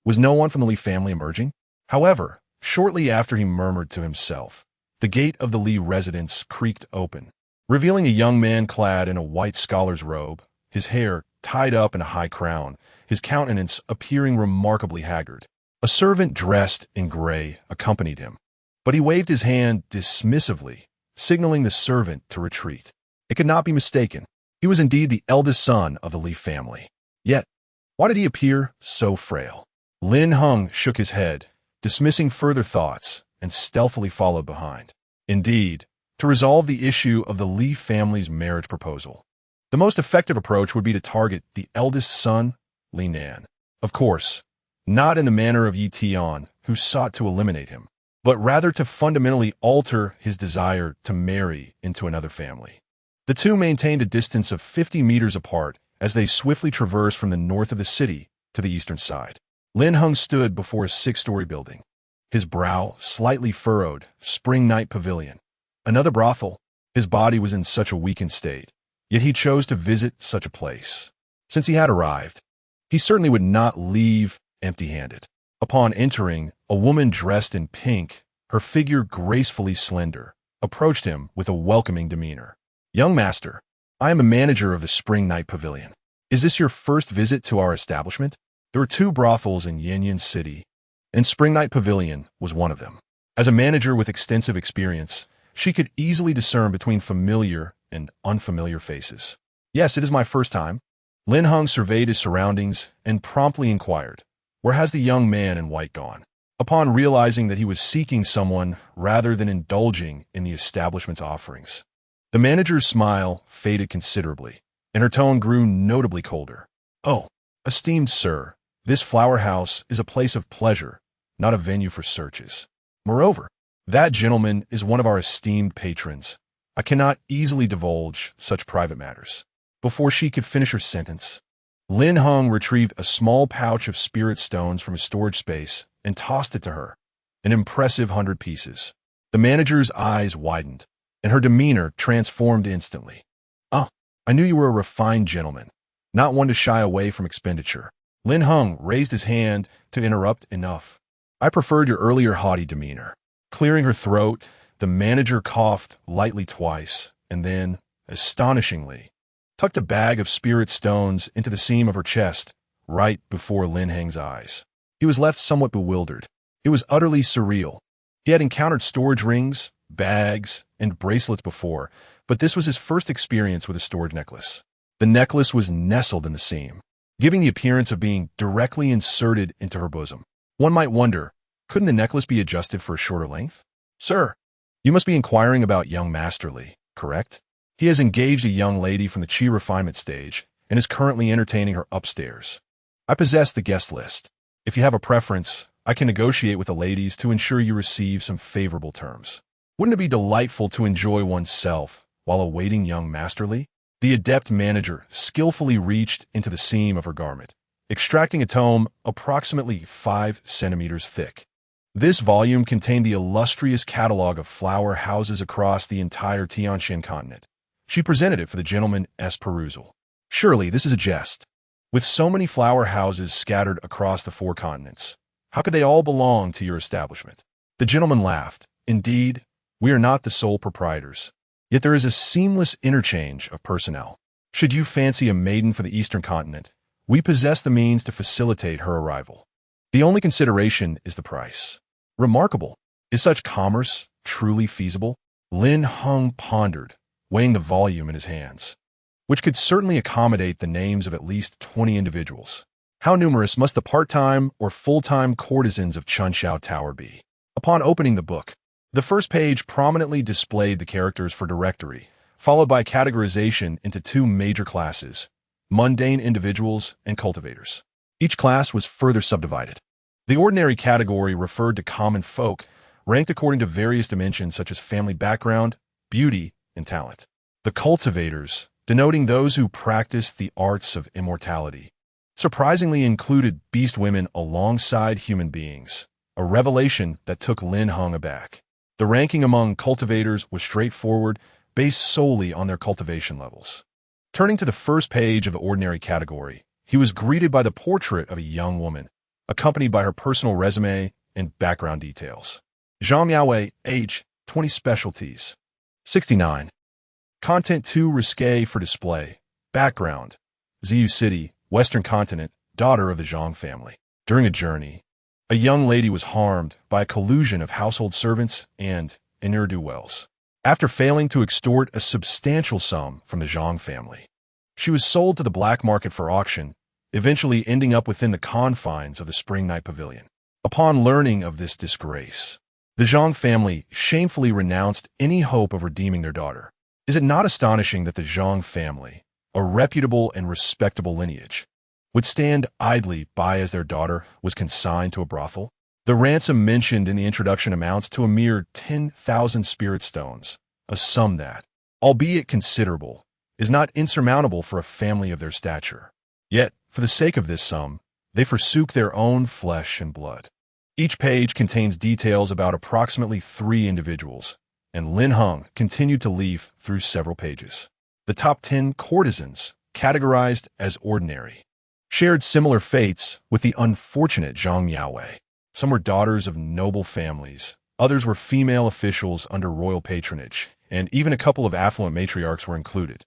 was no one from the Li family emerging? However, shortly after he murmured to himself, the gate of the Li residence creaked open, revealing a young man clad in a white scholar's robe, his hair tied up in a high crown, his countenance appearing remarkably haggard. A servant dressed in gray accompanied him, but he waved his hand dismissively, signaling the servant to retreat. It could not be mistaken. He was indeed the eldest son of the Li family. Yet, why did he appear so frail? Lin Heng shook his head, dismissing further thoughts, and stealthily followed behind. Indeed, to resolve the issue of the Li family's marriage proposal. The most effective approach would be to target the eldest son, Lin Heng. Of course, not in the manner of Yi Tian, who sought to eliminate him, but rather to fundamentally alter his desire to marry into another family. The two maintained a distance of 50 meters apart as they swiftly traversed from the north of the city to the eastern side. Lin Heng stood before a 6-story building, his brow slightly furrowed. Spring Night Pavilion. Another brothel. His body was in such a weakened state, yet he chose to visit such a place. Since he had arrived, he certainly would not leave empty-handed. Upon entering, a woman dressed in pink, her figure gracefully slender, approached him with a welcoming demeanor. "Young master, I am a manager of the Spring Night Pavilion. Is this your first visit to our establishment?" There were 2 brothels in Yanyan City, and Spring Night Pavilion was one of them. As a manager with extensive experience, she could easily discern between familiar and unfamiliar faces. "Yes, it is my first time." Lin Heng surveyed his surroundings and promptly inquired, "Where has the young man in white gone?" Upon realizing that he was seeking someone rather than indulging in the establishment's offerings, the manager's smile faded considerably, and her tone grew notably colder. "Oh, esteemed sir, this flower house is a place of pleasure, not a venue for searches. Moreover, that gentleman is one of our esteemed patrons. I cannot easily divulge such private matters." Before she could finish her sentence, Lin Heng retrieved a small pouch of spirit stones from his storage space and tossed it to her, an impressive 100 pieces. The manager's eyes widened, and her demeanor transformed instantly. "Ah, I knew you were a refined gentleman, not one to shy away from expenditure." Lin Heng raised his hand to interrupt. "Enough. I preferred your earlier haughty demeanor." Clearing her throat, the manager coughed lightly twice, and then, astonishingly, tucked a bag of spirit stones into the seam of her chest, right before Lin Heng's eyes. He was left somewhat bewildered. It was utterly surreal. He had encountered storage rings, bags, and bracelets before, but this was his first experience with a storage necklace. The necklace was nestled in the seam, giving the appearance of being directly inserted into her bosom. One might wonder, couldn't the necklace be adjusted for a shorter length? "Sir, you must be inquiring about young Master Li, correct? He has engaged a young lady from the Qi refinement stage and is currently entertaining her upstairs. I possess the guest list. If you have a preference, I can negotiate with the ladies to ensure you receive some favorable terms. Wouldn't it be delightful to enjoy oneself while awaiting young Master Li?" The adept manager skillfully reached into the seam of her garment, extracting a tome approximately 5 centimeters thick. This volume contained the illustrious catalog of flower houses across the entire Tianxian continent. She presented it for the gentleman's perusal. "Surely this is a jest. With so many flower houses scattered across the 4 continents, how could they all belong to your establishment?" The gentleman laughed. "Indeed, we are not the sole proprietors. Yet there is a seamless interchange of personnel. Should you fancy a maiden for the eastern continent, we possess the means to facilitate her arrival. The only consideration is the price." "Remarkable. Is such commerce truly feasible?" Lin Heng pondered, weighing the volume in his hands, which could certainly accommodate the names of at least 20 individuals. How numerous must the part-time or full-time courtesans of Chunxiao Tower be? Upon opening the book, the first page prominently displayed the characters for directory, followed by categorization into 2 major classes: mundane individuals and cultivators. Each class was further subdivided. The ordinary category referred to common folk, ranked according to various dimensions such as family background, beauty, and talent. The cultivators, denoting those who practiced the arts of immortality, surprisingly included beast women alongside human beings, a revelation that took Lin Heng aback. The ranking among cultivators was straightforward, based solely on their cultivation levels. Turning to the first page of the ordinary category, he was greeted by the portrait of a young woman, accompanied by her personal resume and background details. Zhang Miaowei, age, 20 specialties. 69. Content too risque for display. Background: Ziyu City, Western Continent, daughter of the Zhang family. During a journey, a young lady was harmed by a collusion of household servants and ne'er-do-wells. After failing to extort a substantial sum from the Zhang family, she was sold to the black market for auction, eventually ending up within the confines of the Spring Night Pavilion. Upon learning of this disgrace, The Zhang family shamefully renounced any hope of redeeming their daughter. Is it not astonishing that the Zhang family, a reputable and respectable lineage, would stand idly by as their daughter was consigned to a brothel? The ransom mentioned in the introduction amounts to a mere 10,000 spirit stones, a sum that, albeit considerable, is not insurmountable for a family of their stature. Yet, for the sake of this sum, they forsook their own flesh and blood. Each page contains details about approximately 3 individuals, and Lin Heng continued to leaf through several pages. The top 10 courtesans, categorized as ordinary, shared similar fates with the unfortunate Zhang Miaowei. Some were daughters of noble families, others were female officials under royal patronage, and even a couple of affluent matriarchs were included.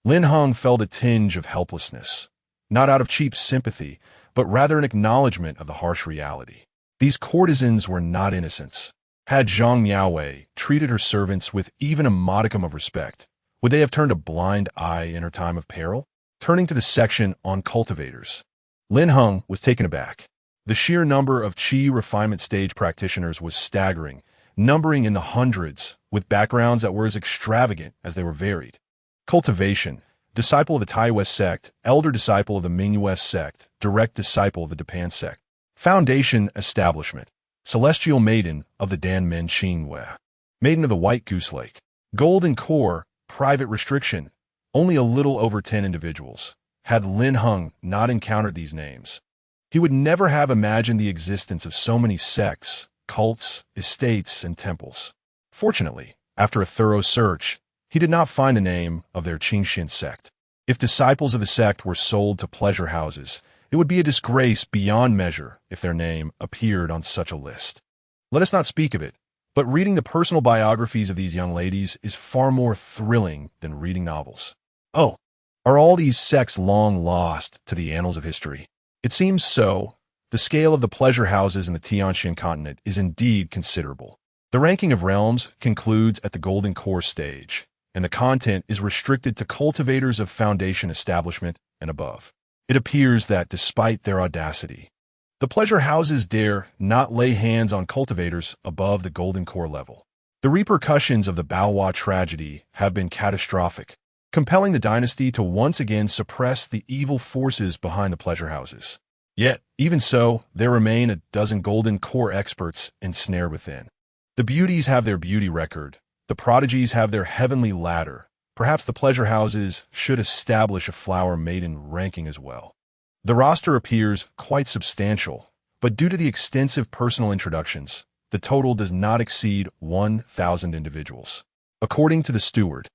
Lin Heng felt a tinge of helplessness, not out of cheap sympathy, but rather an acknowledgement of the harsh reality. These courtesans were not innocents. Had Zhang Miaowei treated her servants with even a modicum of respect, would they have turned a blind eye in her time of peril? Turning to the section on cultivators, Lin Heng was taken aback. The sheer number of Qi refinement stage practitioners was staggering, numbering in the hundreds, with backgrounds that were as extravagant as they were varied. Cultivation, disciple of the Tai West sect, elder disciple of the Ming West sect, direct disciple of the Dapan sect. Foundation establishment, celestial maiden of the Dan Men Qing Wei, maiden of the White Goose Lake. Golden core, private restriction, only a little over 10 individuals. Had Lin Heng not encountered these names, he would never have imagined the existence of so many sects, cults, estates, and temples. Fortunately, after a thorough search, he did not find the name of their Qingxin sect. If disciples of the sect were sold to pleasure houses, it would be a disgrace beyond measure if their name appeared on such a list. Let us not speak of it, but reading the personal biographies of these young ladies is far more thrilling than reading novels. Oh, are all these sects long lost to the annals of history? It seems so. The scale of the pleasure houses in the Tianxian continent is indeed considerable. The ranking of realms concludes at the Golden Core stage, and the content is restricted to cultivators of foundation establishment and above. It appears that, despite their audacity, the pleasure houses dare not lay hands on cultivators above the Golden Core level. The repercussions of the Baohua tragedy have been catastrophic, compelling the dynasty to once again suppress the evil forces behind the pleasure houses. Yet, even so, there remain a dozen Golden Core experts ensnared within. The beauties have their beauty record, the prodigies have their heavenly ladder. Perhaps the pleasure houses should establish a flower maiden ranking as well. The roster appears quite substantial, but due to the extensive personal introductions, the total does not exceed 1,000 individuals. According to the steward,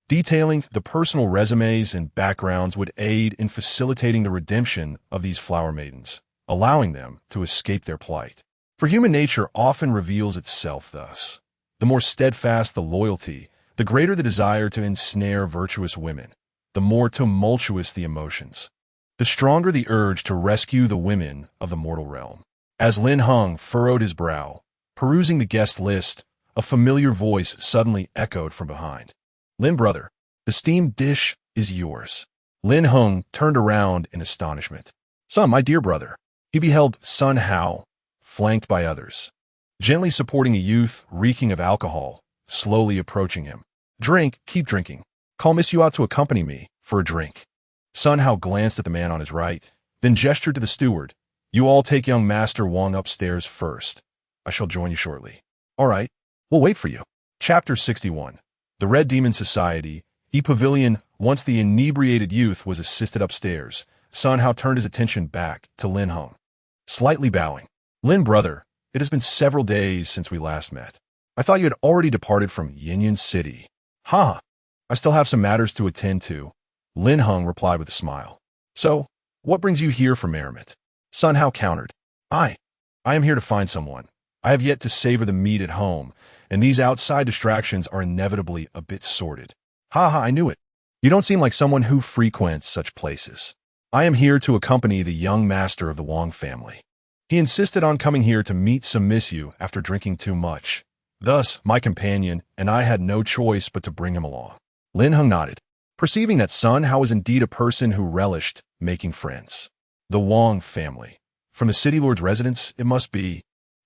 detailing the personal resumes and backgrounds would aid in facilitating the redemption of these flower maidens, allowing them to escape their plight. For human nature often reveals itself thus. The more steadfast the loyalty, the greater the desire to ensnare virtuous women, the more tumultuous the emotions, the stronger the urge to rescue the women of the mortal realm. As Lin Heng furrowed his brow, perusing the guest list, a familiar voice suddenly echoed from behind. "Lin, brother, the steamed dish is yours." Lin Heng turned around in astonishment. "Son, my dear brother." He beheld Sun Hao, flanked by others, gently supporting a youth reeking of alcohol, slowly approaching him. "Drink, keep drinking. Call Miss Yu out to accompany me for a drink." Sun Hao glanced at the man on his right, then gestured to the steward. "You all take young Master Wang upstairs first. I shall join you shortly." "All right, we'll wait for you." Chapter 61. The Red Demon Society, E-Pavilion. Once the inebriated youth was assisted upstairs, Sun Hao turned his attention back to Lin Heng. Slightly bowing. "Lin, brother, it has been several days since we last met. I thought you had already departed from Yinyan City." "Ha! I still have some matters to attend to," Lin Heng replied with a smile. "So, what brings you here for merriment?" Sun Hao countered. I am here to find someone. I have yet to savor the meat at home, and these outside distractions are inevitably a bit sordid." "Ha ha, I knew it. You don't seem like someone who frequents such places." "I am here to accompany the young master of the Wang family. He insisted on coming here to meet some Miss Yu after drinking too much. Thus, my companion and I had no choice but to bring him along." Lin Heng nodded, perceiving that Sun Hao was indeed a person who relished making friends. The Wang family. From the city lord's residence, it must be.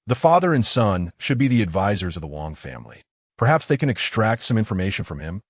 The father and son should be the advisors of the Wang family. Perhaps they can extract some information from him,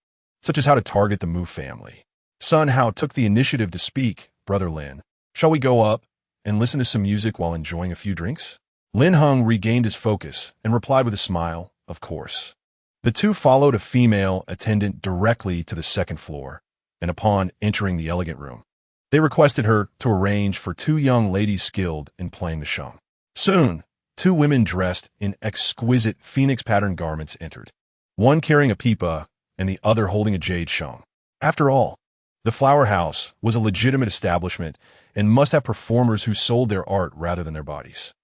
such as how to target the Mu family. Sun Hao took the initiative to speak. Brother Lin, shall we go up and listen to some music while enjoying a few drinks? Lin Heng regained his focus and replied with a smile, of course. The two followed a female attendant directly to the second floor, and upon entering the elegant room, they requested her to arrange for two young ladies skilled in playing the sheng. Soon, two women dressed in exquisite phoenix-patterned garments entered, one carrying a pipa and the other holding a jade sheng. After all, the flower house was a legitimate establishment and must have performers who sold their art rather than their bodies.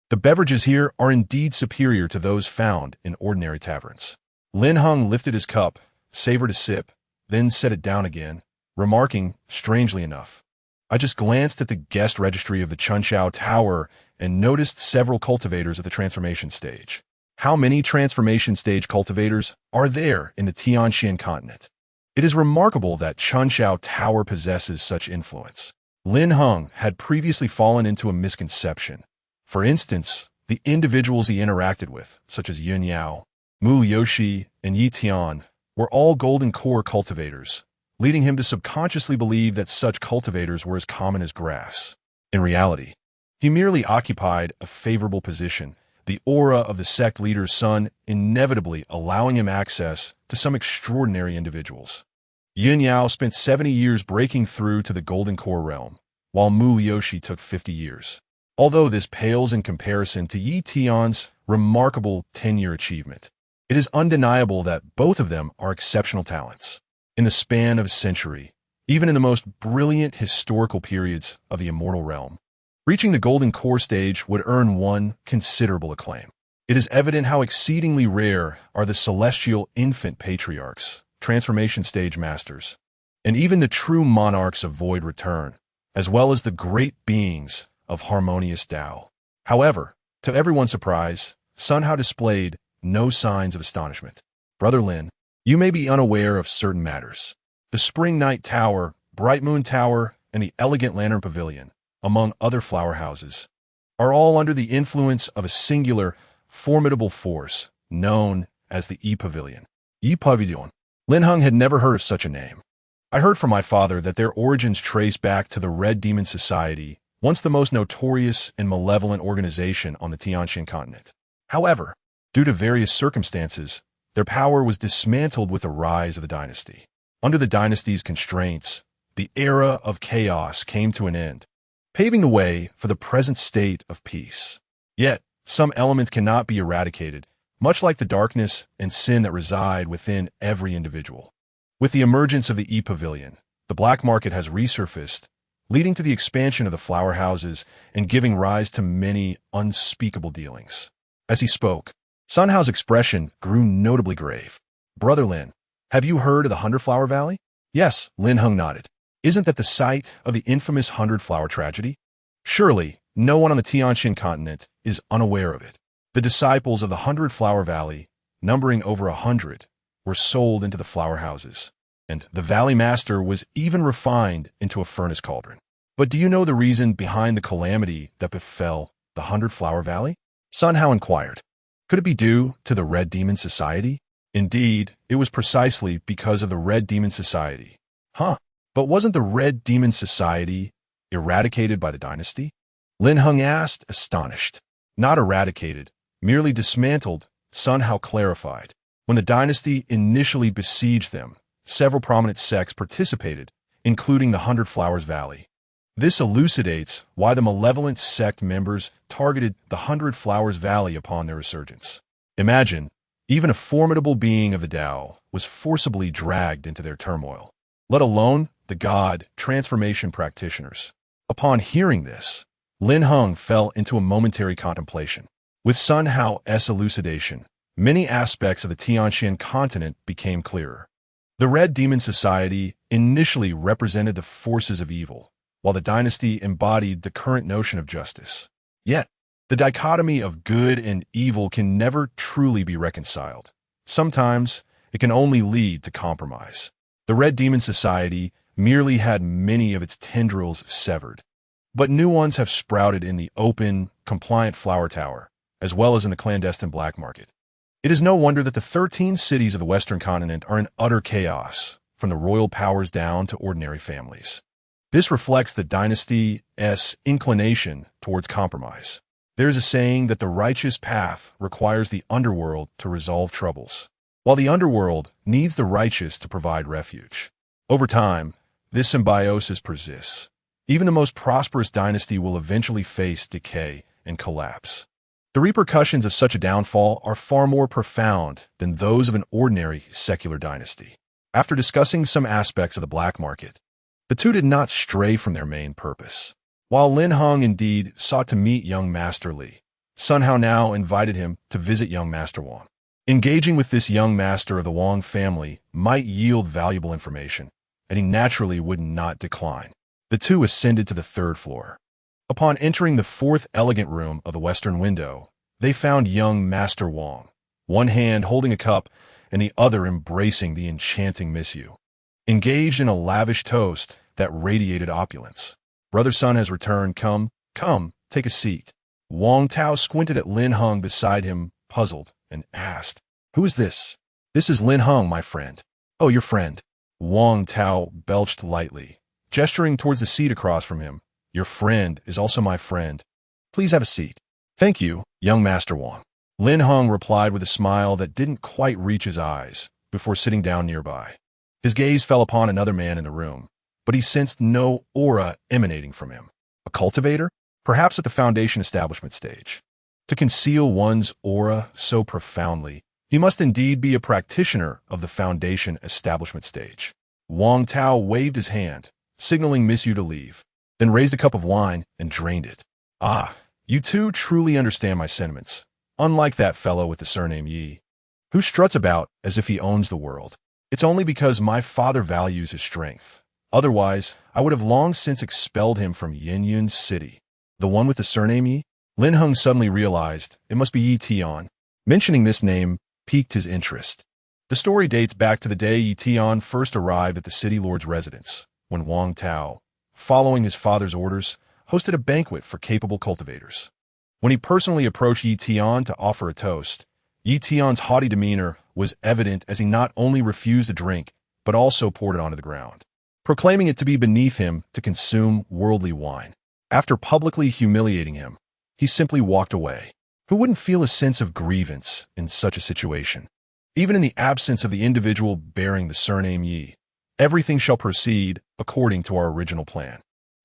The beverages here are indeed superior to those found in ordinary taverns. Lin Heng lifted his cup, savored a sip, then set it down again, remarking, strangely enough, I just glanced at the guest registry of the Chunshao Tower and noticed several cultivators at the transformation stage. How many transformation stage cultivators are there in the Tianxian continent? It is remarkable that Chunshao Tower possesses such influence. Lin Heng had previously fallen into a misconception. For instance, the individuals he interacted with, such as Yun Yao, Mu Yoshi, and Yi Tian, were all golden core cultivators, leading him to subconsciously believe that such cultivators were as common as grass. In reality, he merely occupied a favorable position, the aura of the sect leader's son inevitably allowing him access to some extraordinary individuals. Yun Yao spent 70 years breaking through to the golden core realm, while Mu Yoshi took 50 years. Although this pales in comparison to Yi Tian's remarkable 10-year achievement, it is undeniable that both of them are exceptional talents. In the span of a century, even in the most brilliant historical periods of the immortal realm, reaching the golden core stage would earn one considerable acclaim. It is evident how exceedingly rare are the celestial infant patriarchs, transformation stage masters, and even the true monarchs of void return, as well as the great beings of harmonious Tao. However, to everyone's surprise, Sun Hao displayed no signs of astonishment. Brother Lin, you may be unaware of certain matters. The Spring Night Tower, Bright Moon Tower, and the Elegant Lantern Pavilion, among other flower houses, are all under the influence of a singular, formidable force known as the E-Pavilion. E-Pavilion. Lin Heng had never heard of such a name. I heard from my father that their origins trace back to the Red Demon Society, once the most notorious and malevolent organization on the Tianxian continent. However, due to various circumstances, their power was dismantled with the rise of the dynasty. Under the dynasty's constraints, the era of chaos came to an end, paving the way for the present state of peace. Yet, some elements cannot be eradicated, much like the darkness and sin that reside within every individual. With the emergence of the E-Pavilion, the black market has resurfaced, leading to the expansion of the flower houses and giving rise to many unspeakable dealings. As he spoke, Sun Hao's expression grew notably grave. Brother Lin, have you heard of the Hundred Flower Valley? Yes, Lin Heng nodded. Isn't that the site of the infamous Hundred Flower tragedy? Surely, no one on the Tianxian continent is unaware of it. The disciples of the Hundred Flower Valley, numbering over 100, were sold into the flower houses, and the Valley Master was even refined into a furnace cauldron. But do you know the reason behind the calamity that befell the Hundred Flower Valley? Sun Hao inquired. Could it be due to the Red Demon Society? Indeed, it was precisely because of the Red Demon Society. But wasn't the Red Demon Society eradicated by the dynasty? Lin Heng asked, astonished. Not eradicated, merely dismantled, Sun Hao clarified. When the dynasty initially besieged them, several prominent sects participated, including the Hundred Flowers Valley. This elucidates why the malevolent sect members targeted the Hundred Flowers Valley upon their resurgence. Imagine, even a formidable being of the Tao was forcibly dragged into their turmoil, let alone the god transformation practitioners. Upon hearing this, Lin Heng fell into a momentary contemplation. With Sun Hao's elucidation, many aspects of the Tianxian continent became clearer. The Red Demon Society initially represented the forces of evil, while the dynasty embodied the current notion of justice. Yet, the dichotomy of good and evil can never truly be reconciled. Sometimes, it can only lead to compromise. The Red Demon Society merely had many of its tendrils severed, but new ones have sprouted in the open, compliant flower tower, as well as in the clandestine black market. It is no wonder that the 13 cities of the Western continent are in utter chaos, from the royal powers down to ordinary families. This reflects the dynasty's inclination towards compromise. There is a saying that the righteous path requires the underworld to resolve troubles, while the underworld needs the righteous to provide refuge. Over time, this symbiosis persists. Even the most prosperous dynasty will eventually face decay and collapse. The repercussions of such a downfall are far more profound than those of an ordinary secular dynasty. After discussing some aspects of the black market, the two did not stray from their main purpose. While Lin Heng indeed sought to meet young Master Li, Sun Hao now invited him to visit young Master Wang. Engaging with this young master of the Wang family might yield valuable information, and he naturally would not decline. The two ascended to the 3rd floor. Upon entering the 4th elegant room of the western window, they found young Master Wang, one hand holding a cup and the other embracing the enchanting Miss Yu, engaged in a lavish toast that radiated opulence. Brother Sun has returned. Come, take a seat. Wang Tao squinted at Lin Heng beside him, puzzled, and asked, "Who is this?" "This is Lin Heng, my friend." "Oh, your friend." Wang Tao belched lightly, gesturing towards the seat across from him. "Your friend is also my friend. Please have a seat." "Thank you, young Master Wang." Lin Heng replied with a smile that didn't quite reach his eyes before sitting down nearby. His gaze fell upon another man in the room, but he sensed no aura emanating from him. A cultivator? Perhaps at the foundation establishment stage. To conceal one's aura so profoundly, he must indeed be a practitioner of the foundation establishment stage. Wang Tao waved his hand, signaling Miss Yu to leave, then raised a cup of wine and drained it. "Ah, you two truly understand my sentiments, unlike that fellow with the surname Yi, who struts about as if he owns the world. It's only because my father values his strength. Otherwise, I would have long since expelled him from Yinyun City." "The one with the surname Yi?" Lin Heng suddenly realized it must be Yi Tian. Mentioning this name piqued his interest. The story dates back to the day Yi Tian first arrived at the city lord's residence, when Wang Tao, following his father's orders, hosted a banquet for capable cultivators. When he personally approached Yi Tian to offer a toast, Yi Tian's haughty demeanor was evident as he not only refused a drink, but also poured it onto the ground, proclaiming it to be beneath him to consume worldly wine. After publicly humiliating him, he simply walked away. Who wouldn't feel a sense of grievance in such a situation? Even in the absence of the individual bearing the surname Yi, everything shall proceed according to our original plan.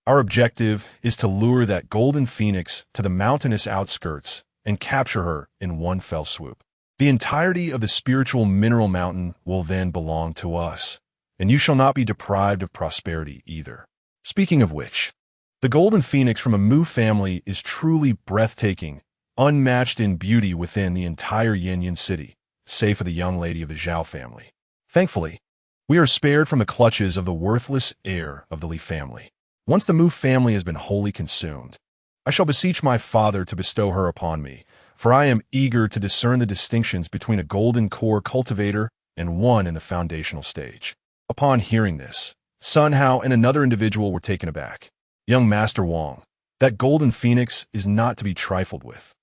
Our objective is to lure that golden phoenix to the mountainous outskirts and capture her in one fell swoop. The entirety of the spiritual mineral mountain will then belong to us, and you shall not be deprived of prosperity either. Speaking of which, the golden phoenix from a Mu family is truly breathtaking, unmatched in beauty within the entire Yinyun city, save for the young lady of the Zhao family. Thankfully, we are spared from the clutches of the worthless heir of the Li family. Once the Mu family has been wholly consumed, I shall beseech my father to bestow her upon me, for I am eager to discern the distinctions between a golden core cultivator and one in the foundational stage. Upon hearing this, Sun Hao and another individual were taken aback. "Young Master Wang, that golden phoenix is not to be trifled with.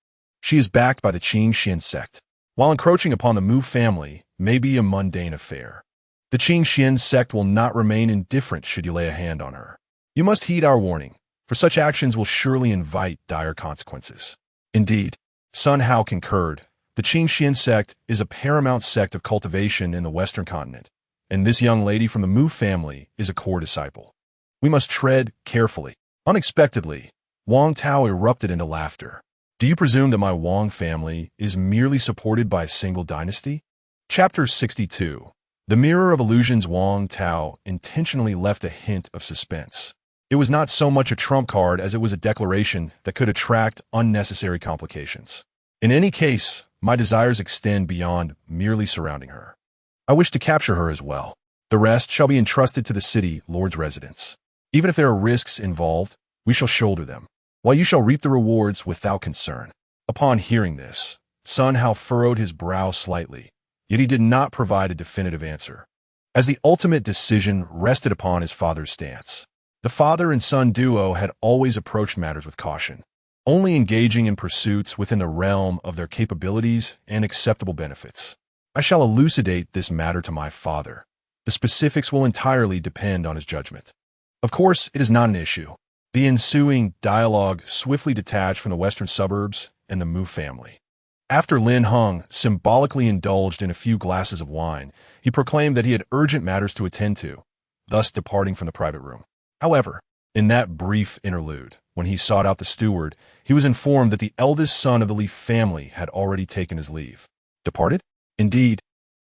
She is backed by the Qing Xian sect. While encroaching upon the Mu family may be a mundane affair, the Qing Xian sect will not remain indifferent should you lay a hand on her. You must heed our warning, for such actions will surely invite dire consequences." Indeed, Sun Hao concurred. The Qing Xian sect is a paramount sect of cultivation in the Western continent, and this young lady from the Mu family is a core disciple. We must tread carefully. Unexpectedly, Wang Tao erupted into laughter. "Do you presume that my Wang family is merely supported by a single dynasty?" Chapter 62. The Mirror of Illusions. Wang Tao intentionally left a hint of suspense. It was not so much a trump card as it was a declaration that could attract unnecessary complications. "In any case, my desires extend beyond merely surrounding her. I wish to capture her as well. The rest shall be entrusted to the city lord's residence. Even if there are risks involved, we shall shoulder them, while you shall reap the rewards without concern." Upon hearing this, Sun Hao furrowed his brow slightly, yet he did not provide a definitive answer, as the ultimate decision rested upon his father's stance. The father and son duo had always approached matters with caution. only engaging in pursuits within the realm of their capabilities and acceptable benefits. I shall elucidate this matter to my father. The specifics will entirely depend on his judgment. Of course, it is not an issue. The ensuing dialogue swiftly detached from the western suburbs and the Mu family. After Lin Heng symbolically indulged in a few glasses of wine, he proclaimed that he had urgent matters to attend to, thus departing from the private room. However, in that brief interlude, when he sought out the steward, he was informed that the eldest son of the Li family had already taken his leave. Departed? Indeed,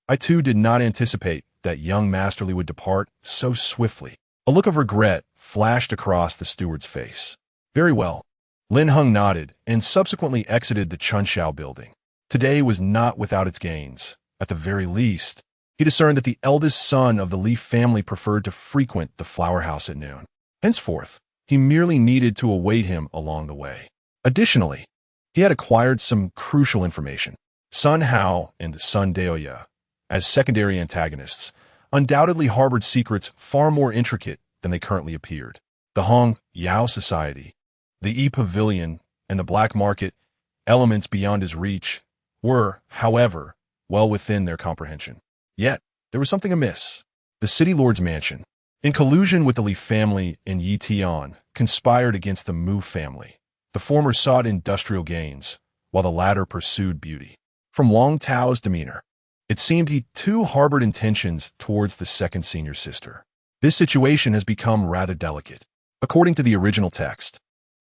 I too did not anticipate that young Masterly would depart so swiftly. A look of regret flashed across the steward's face. Very well. Lin Heng nodded and subsequently exited the Chunshao building. Today was not without its gains. At the very least, he discerned that the eldest son of the Li family preferred to frequent the flower house at noon. Henceforth, he merely needed to await him along the way. Additionally, he had acquired some crucial information. Sun Hao and Sun Daoya, as secondary antagonists, undoubtedly harbored secrets far more intricate than they currently appeared. The Hong Yao Society, the E-Pavilion, and the black market, elements beyond his reach, were, however, well within their comprehension. Yet, there was something amiss. The city lord's mansion, in collusion with the Li family and Yi Tian, conspired against the Mu family. The former sought industrial gains, while the latter pursued beauty. From Wang Tao's demeanor, it seemed he too harbored intentions towards the second senior sister. This situation has become rather delicate. According to the original text,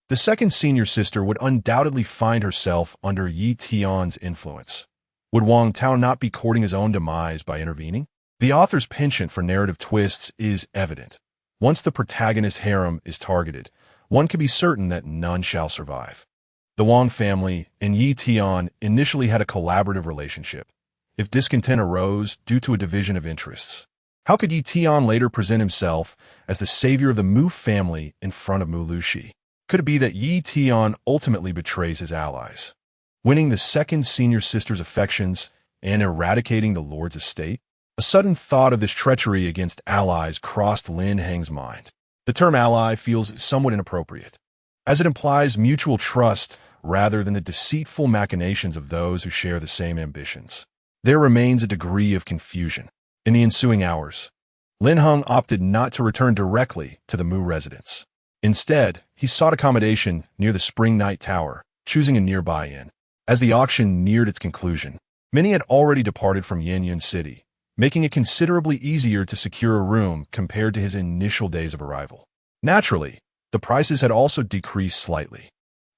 the second senior sister would undoubtedly find herself under Yi Tian's influence. Would Wang Tao not be courting his own demise by intervening? The author's penchant for narrative twists is evident. Once the protagonist's harem is targeted, one can be certain that none shall survive. The Wang family and Yi Tian initially had a collaborative relationship. If discontent arose due to a division of interests, how could Yi Tian later present himself as the savior of the Mu family in front of Mu Lushi? Could it be that Yi Tian ultimately betrays his allies, winning the second senior sister's affections and eradicating the lord's estate? A sudden thought of this treachery against allies crossed Lin Heng's mind. The term ally feels somewhat inappropriate, as it implies mutual trust rather than the deceitful machinations of those who share the same ambitions. There remains a degree of confusion. In the ensuing hours, Lin Heng opted not to return directly to the Mu residence. Instead, he sought accommodation near the Spring Night Tower, choosing a nearby inn. As the auction neared its conclusion, many had already departed from Yanyan City, making it considerably easier to secure a room compared to his initial days of arrival. Naturally, the prices had also decreased slightly.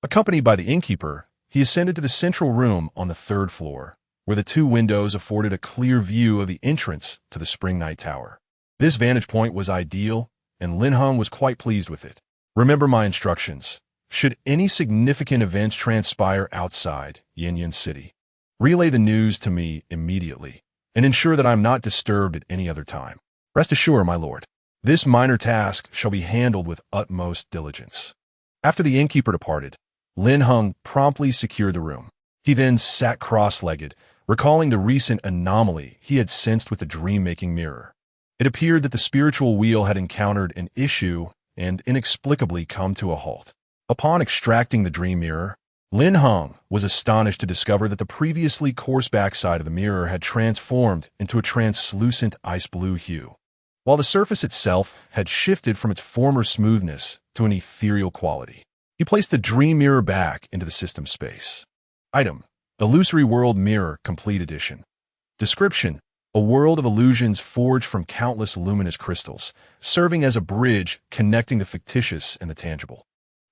Accompanied by the innkeeper, he ascended to the central room on the third floor, where the two windows afforded a clear view of the entrance to the Spring Night Tower. This vantage point was ideal, and Lin Heng was quite pleased with it. Remember my instructions. Should any significant events transpire outside Yanyan City, relay the news to me immediately, and ensure that I am not disturbed at any other time. Rest assured, my lord, this minor task shall be handled with utmost diligence. After the innkeeper departed, Lin Heng promptly secured the room. He then sat cross-legged, recalling the recent anomaly he had sensed with the dream-making mirror. It appeared that the spiritual wheel had encountered an issue and inexplicably come to a halt. Upon extracting the dream mirror, Lin Heng was astonished to discover that the previously coarse backside of the mirror had transformed into a translucent ice blue hue, while the surface itself had shifted from its former smoothness to an ethereal quality. He placed the dream mirror back into the system space. Item: Illusory World Mirror Complete Edition. Description: a world of illusions forged from countless luminous crystals, serving as a bridge connecting the fictitious and the tangible.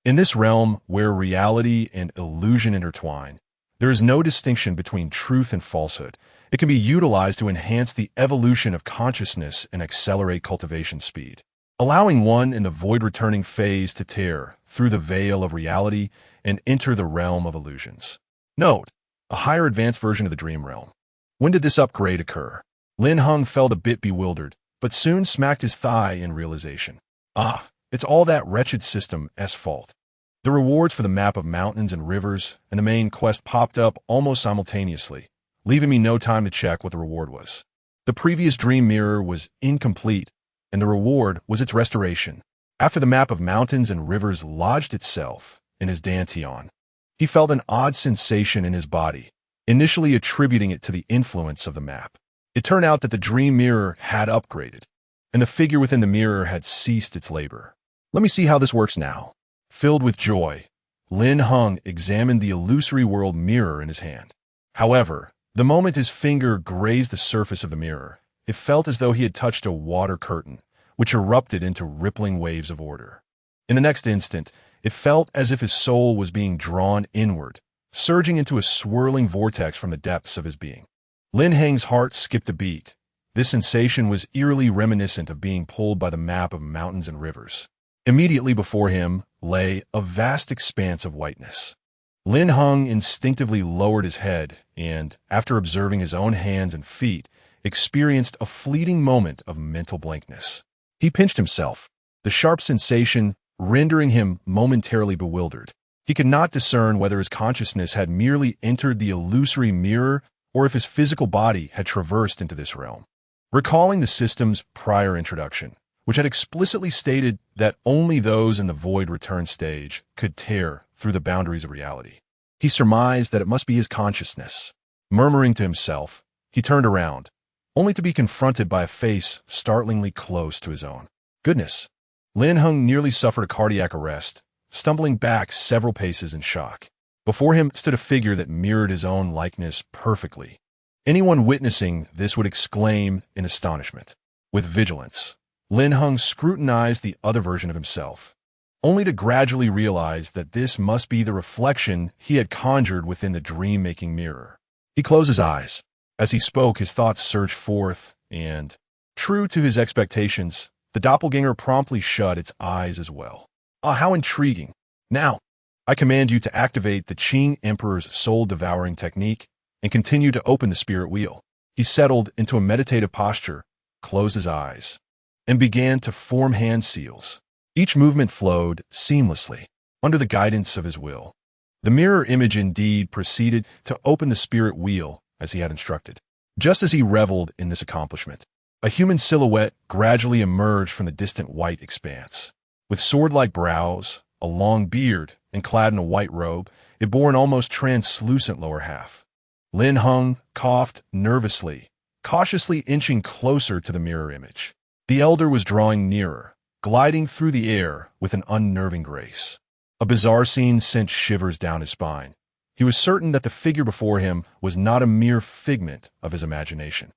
In this realm, where reality and illusion intertwine, there is no distinction between truth and falsehood. It can be utilized to enhance the evolution of consciousness and accelerate cultivation speed, allowing one in the void-returning phase to tear through the veil of reality and enter the realm of illusions. Note: a higher advanced version of the dream realm. When did this upgrade occur? Lin Heng felt a bit bewildered, but soon smacked his thigh in realization. It's all that wretched system's fault. The rewards for the map of mountains and rivers and the main quest popped up almost simultaneously, leaving me no time to check what the reward was. The previous dream mirror was incomplete, and the reward was its restoration. After the map of mountains and rivers lodged itself in his dantian, He felt an odd sensation in his body, initially attributing it to the influence of the map. It turned out that the dream mirror had upgraded, and the figure within the mirror had ceased its labor. Let me see how this works now. Filled with joy, Lin Heng examined the illusory world mirror in his hand. However, the moment his finger grazed the surface of the mirror, it felt as though he had touched a water curtain, which erupted into rippling waves of order. In the next instant, it felt as if his soul was being drawn inward, surging into a swirling vortex from the depths of his being. Lin Heng's heart skipped a beat. This sensation was eerily reminiscent of being pulled by the map of mountains and rivers. Immediately before him lay a vast expanse of whiteness. Lin Heng instinctively lowered his head and, after observing his own hands and feet, experienced a fleeting moment of mental blankness. He pinched himself, the sharp sensation rendering him momentarily bewildered. He could not discern whether his consciousness had merely entered the illusory mirror or if his physical body had traversed into this realm. Recalling the system's prior introduction, which had explicitly stated that only those in the void return stage could tear through the boundaries of reality, he surmised that it must be his consciousness. Murmuring to himself, he turned around, only to be confronted by a face startlingly close to his own. Goodness! Lin Heng nearly suffered a cardiac arrest, stumbling back several paces in shock. Before him stood a figure that mirrored his own likeness perfectly. Anyone witnessing this would exclaim in astonishment. With vigilance, Lin Heng scrutinized the other version of himself, only to gradually realize that this must be the reflection he had conjured within the dream-making mirror. He closed his eyes. As he spoke, his thoughts surged forth, and, true to his expectations, the doppelganger promptly shut its eyes as well. Ah, how intriguing! Now, I command you to activate the Qing Emperor's soul-devouring technique and continue to open the spirit wheel. He settled into a meditative posture, closed his eyes, and began to form hand seals. Each movement flowed seamlessly, under the guidance of his will. The mirror image indeed proceeded to open the spirit wheel as he had instructed. Just as he reveled in this accomplishment, a human silhouette gradually emerged from the distant white expanse. With sword-like brows, a long beard, and clad in a white robe, it bore an almost translucent lower half. Lin Heng coughed nervously, cautiously inching closer to the mirror image. The elder was drawing nearer, gliding through the air with an unnerving grace. A bizarre scene sent shivers down his spine. He was certain that the figure before him was not a mere figment of his imagination.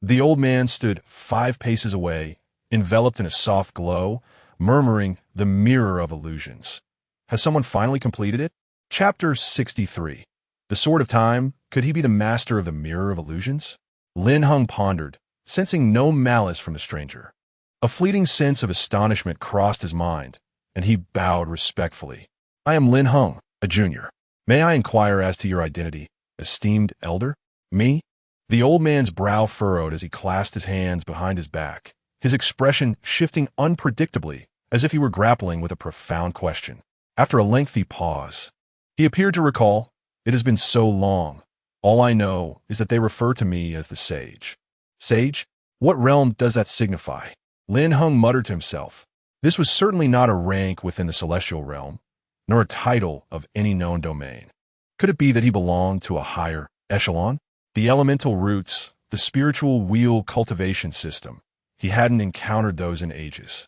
The old man stood 5 paces away, enveloped in a soft glow, murmuring, "The mirror of illusions. Has someone finally completed it?" Chapter 63. The Sword of Time. Could he be the master of the mirror of illusions? Lin Heng pondered, sensing no malice from the stranger. A fleeting sense of astonishment crossed his mind, and he bowed respectfully. "I am Lin Heng, a junior. May I inquire as to your identity, esteemed elder?" "Me?" The old man's brow furrowed as he clasped his hands behind his back, his expression shifting unpredictably as if he were grappling with a profound question. After a lengthy pause, he appeared to recall, "It has been so long. All I know is that they refer to me as the Sage." "Sage? What realm does that signify?" Lin Heng muttered to himself. This was certainly not a rank within the celestial realm, nor a title of any known domain. Could it be that he belonged to a higher echelon? The elemental roots, the spiritual wheel cultivation system. He hadn't encountered those in ages.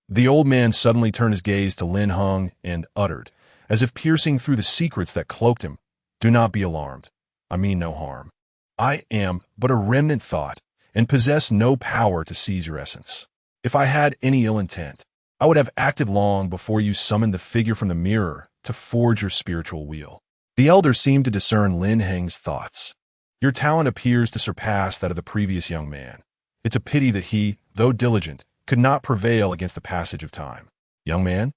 The old man suddenly turned his gaze to Lin Heng and uttered, as if piercing through the secrets that cloaked him, "Do not be alarmed. I mean no harm. I am but a remnant thought, and possess no power to seize your essence. If I had any ill intent, I would have acted long before you summoned the figure from the mirror to forge your spiritual wheel." The elder seemed to discern Lin Heng's thoughts. "Your talent appears to surpass that of the previous young man. It's a pity that he, though diligent, could not prevail against the passage of time." "Young man?"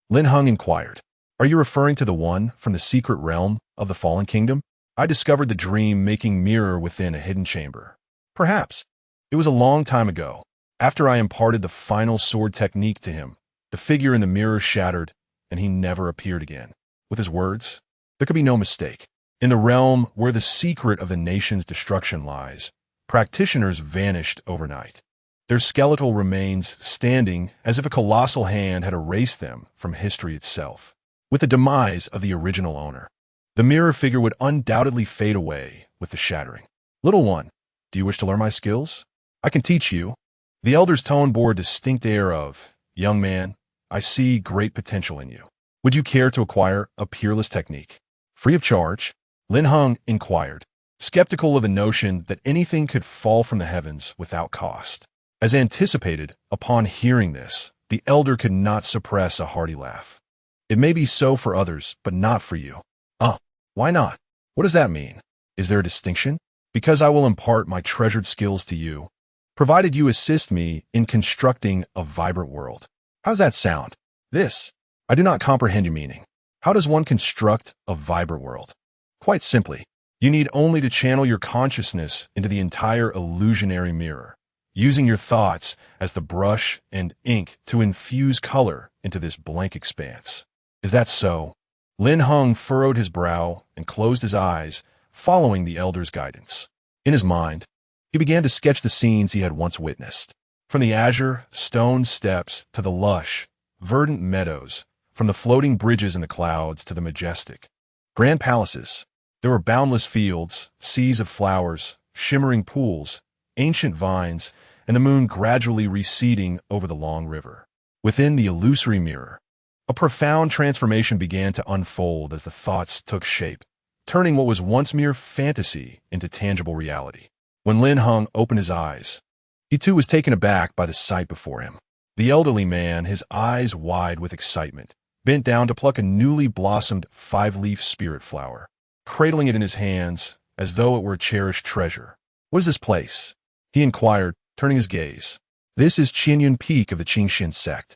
Lin Heng inquired. "Are you referring to the one from the secret realm of the fallen kingdom? I discovered the dream-making mirror within a hidden chamber." "Perhaps. It was a long time ago. After I imparted the final sword technique to him, the figure in the mirror shattered, and he never appeared again." With his words, there could be no mistake. In the realm where the secret of the nation's destruction lies, practitioners vanished overnight, their skeletal remains standing as if a colossal hand had erased them from history itself. With the demise of the original owner, the mirror figure would undoubtedly fade away with the shattering. Little one, do you wish to learn my skills? I can teach you. The elder's tone bore a distinct air of, young man, I see great potential in you. Would you care to acquire a peerless technique? Free of charge? Lin Heng inquired, skeptical of the notion that anything could fall from the heavens without cost. As anticipated, upon hearing this, the elder could not suppress a hearty laugh. It may be so for others, but not for you. Why not? What does that mean? Is there a distinction? Because I will impart my treasured skills to you, provided you assist me in constructing a vibrant world. How's that sound? I do not comprehend your meaning. How does one construct a vibrant world? Quite simply, you need only to channel your consciousness into the entire illusionary mirror, using your thoughts as the brush and ink to infuse color into this blank expanse. Is that so? Lin Heng furrowed his brow and closed his eyes, following the elder's guidance. In his mind, he began to sketch the scenes he had once witnessed. From the azure, stone steps to the lush, verdant meadows, from the floating bridges in the clouds to the majestic, grand palaces. There were boundless fields, seas of flowers, shimmering pools, ancient vines, and the moon gradually receding over the long river. Within the illusory mirror, a profound transformation began to unfold as the thoughts took shape, turning what was once mere fantasy into tangible reality. When Lin Heng opened his eyes, he too was taken aback by the sight before him. The elderly man, his eyes wide with excitement, bent down to pluck a newly blossomed five-leaf spirit flower, cradling it in his hands as though it were a cherished treasure. What is this place? He inquired, turning his gaze. This is Qianyun Peak of the Qingxin sect,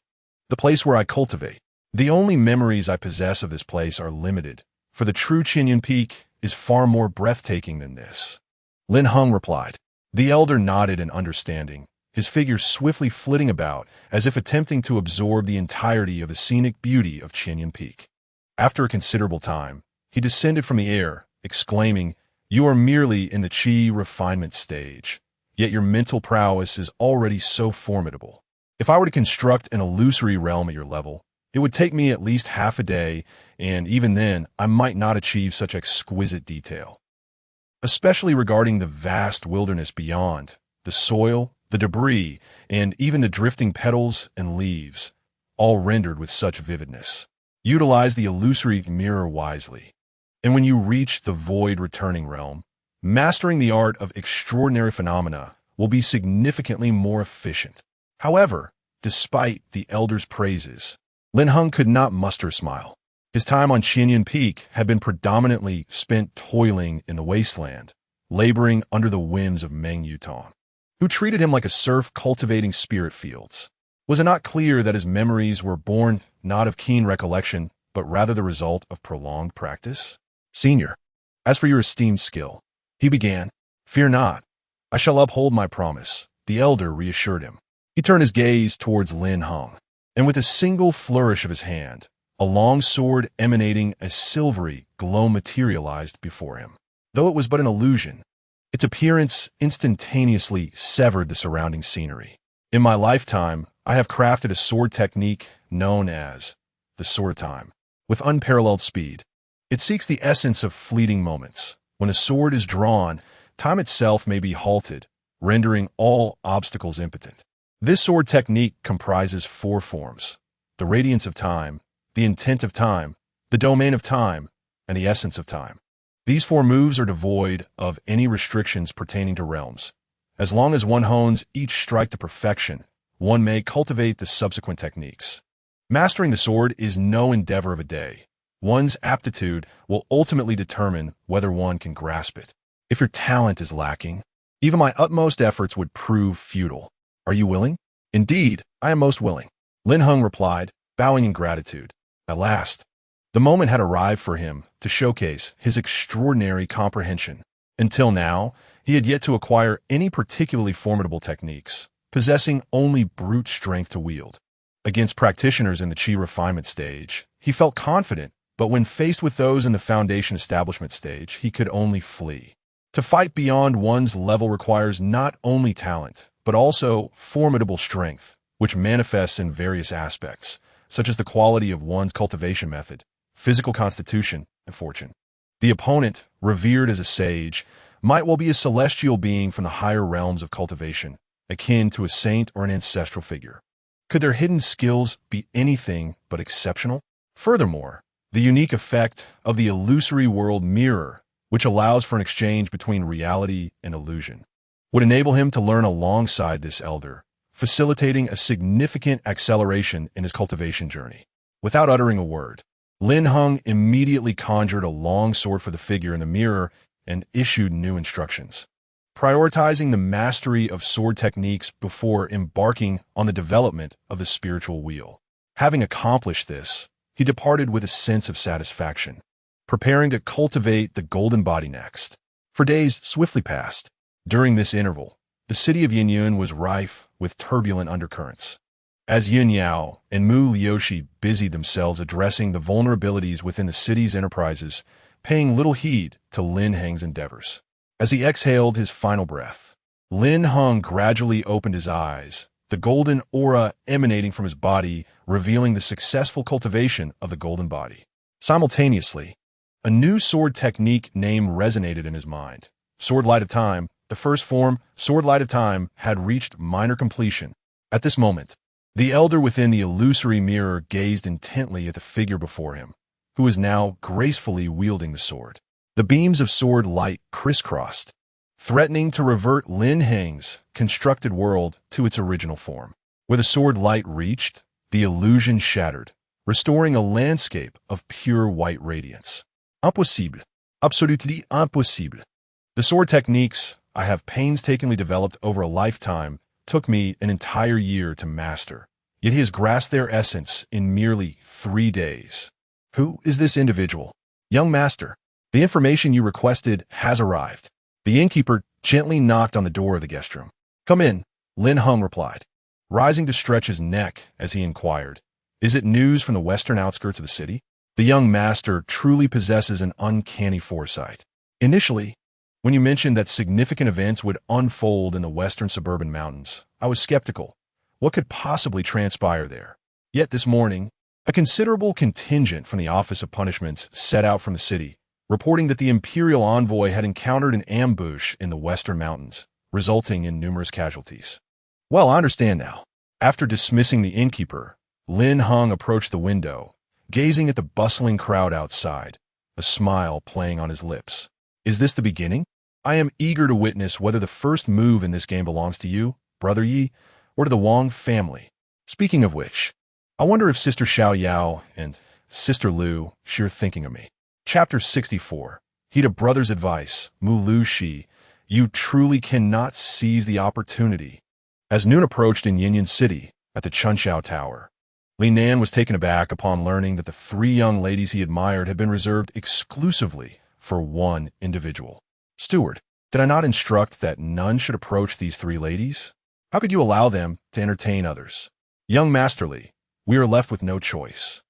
the place where I cultivate. The only memories I possess of this place are limited, for the true Qianyun Peak is far more breathtaking than this. Lin Heng replied. The elder nodded in understanding, his figure swiftly flitting about as if attempting to absorb the entirety of the scenic beauty of Qianyun Peak. After a considerable time, he descended from the air, exclaiming, You are merely in the Qi refinement stage, yet your mental prowess is already so formidable. If I were to construct an illusory realm at your level, it would take me at least half a day, and even then, I might not achieve such exquisite detail. Especially regarding the vast wilderness beyond, the soil, the debris, and even the drifting petals and leaves, all rendered with such vividness. Utilize the illusory mirror wisely, and when you reach the void returning realm, mastering the art of extraordinary phenomena will be significantly more efficient. However, despite the elder's praises, Lin Heng could not muster a smile. His time on Qianyun Peak had been predominantly spent toiling in the wasteland, laboring under the whims of Meng Yutong, who treated him like a serf cultivating spirit fields. Was it not clear that his memories were born not of keen recollection, but rather the result of prolonged practice? Senior, as for your esteemed skill, he began, fear not. I shall uphold my promise, the elder reassured him. He turned his gaze towards Lin Heng, and with a single flourish of his hand, a long sword emanating a silvery glow materialized before him. Though it was but an illusion, its appearance instantaneously severed the surrounding scenery. In my lifetime, I have crafted a sword technique known as the sword time, with unparalleled speed. It seeks the essence of fleeting moments. When a sword is drawn, time itself may be halted, rendering all obstacles impotent. This sword technique comprises 4 forms: the radiance of time, the intent of time, the domain of time, and the essence of time. These 4 moves are devoid of any restrictions pertaining to realms. As long as one hones each strike to perfection, one may cultivate the subsequent techniques. Mastering the sword is no endeavor of a day. One's aptitude will ultimately determine whether one can grasp it. If your talent is lacking, even my utmost efforts would prove futile. Are you willing? Indeed, I am most willing, Lin Heng replied, bowing in gratitude. At last, the moment had arrived for him to showcase his extraordinary comprehension. Until now, he had yet to acquire any particularly formidable techniques, possessing only brute strength to wield. Against practitioners in the Qi refinement stage, he felt confident, but when faced with those in the foundation establishment stage, he could only flee. To fight beyond one's level requires not only talent, but also formidable strength, which manifests in various aspects, such as the quality of one's cultivation method, physical constitution, and fortune. The opponent, revered as a sage, might well be a celestial being from the higher realms of cultivation, akin to a saint or an ancestral figure. Could their hidden skills be anything but exceptional? Furthermore, the unique effect of the illusory world mirror, which allows for an exchange between reality and illusion, would enable him to learn alongside this elder, facilitating a significant acceleration in his cultivation journey. Without uttering a word, Lin Heng immediately conjured a long sword for the figure in the mirror and issued new instructions, prioritizing the mastery of sword techniques before embarking on the development of the spiritual wheel. Having accomplished this, he departed with a sense of satisfaction, preparing to cultivate the golden body next. For days swiftly passed. During this interval, the city of Yinyun was rife with turbulent undercurrents. As Yun Yao and Mu Liushi busied themselves addressing the vulnerabilities within the city's enterprises, paying little heed to Lin Heng's endeavors. As he exhaled his final breath, Lin Heng gradually opened his eyes, the golden aura emanating from his body, revealing the successful cultivation of the golden body. Simultaneously, a new sword technique name resonated in his mind. Sword Light of Time, the first form, Sword Light of Time, had reached minor completion. At this moment, the elder within the illusory mirror gazed intently at the figure before him, who was now gracefully wielding the sword. The beams of sword light crisscrossed, threatening to revert Lin Heng's constructed world to its original form. Where the sword light reached, the illusion shattered, restoring a landscape of pure white radiance. Impossible. Absolutely impossible. The sword techniques I have painstakingly developed over a lifetime took me an entire year to master, yet he has grasped their essence in merely 3 days. Who is this individual? Young master, the information you requested has arrived. The innkeeper gently knocked on the door of the guest room. Come in, Lin Heng replied, rising to stretch his neck as he inquired. Is it news from the western outskirts of the city? The young master truly possesses an uncanny foresight. Initially, when you mentioned that significant events would unfold in the western suburban mountains, I was skeptical. What could possibly transpire there? Yet this morning, a considerable contingent from the Office of Punishments set out from the city, reporting that the imperial envoy had encountered an ambush in the western mountains, resulting in numerous casualties. Well, I understand now. After dismissing the innkeeper, Lin Heng approached the window, gazing at the bustling crowd outside, a smile playing on his lips. Is this the beginning? I am eager to witness whether the first move in this game belongs to you, Brother Yi, or to the Wang family. Speaking of which, I wonder if Sister Xiao Yao and Sister Lu share thinking of me. Chapter 64. Heed a brother's advice, Mu Lu Shi. You truly cannot seize the opportunity. As noon approached in Yinyun City, at the Chunxiao Tower, Li Nan was taken aback upon learning that the 3 young ladies he admired had been reserved exclusively for one individual. Steward, did I not instruct that none should approach these 3 ladies? How could you allow them to entertain others? Young Masterly, we are left with no choice.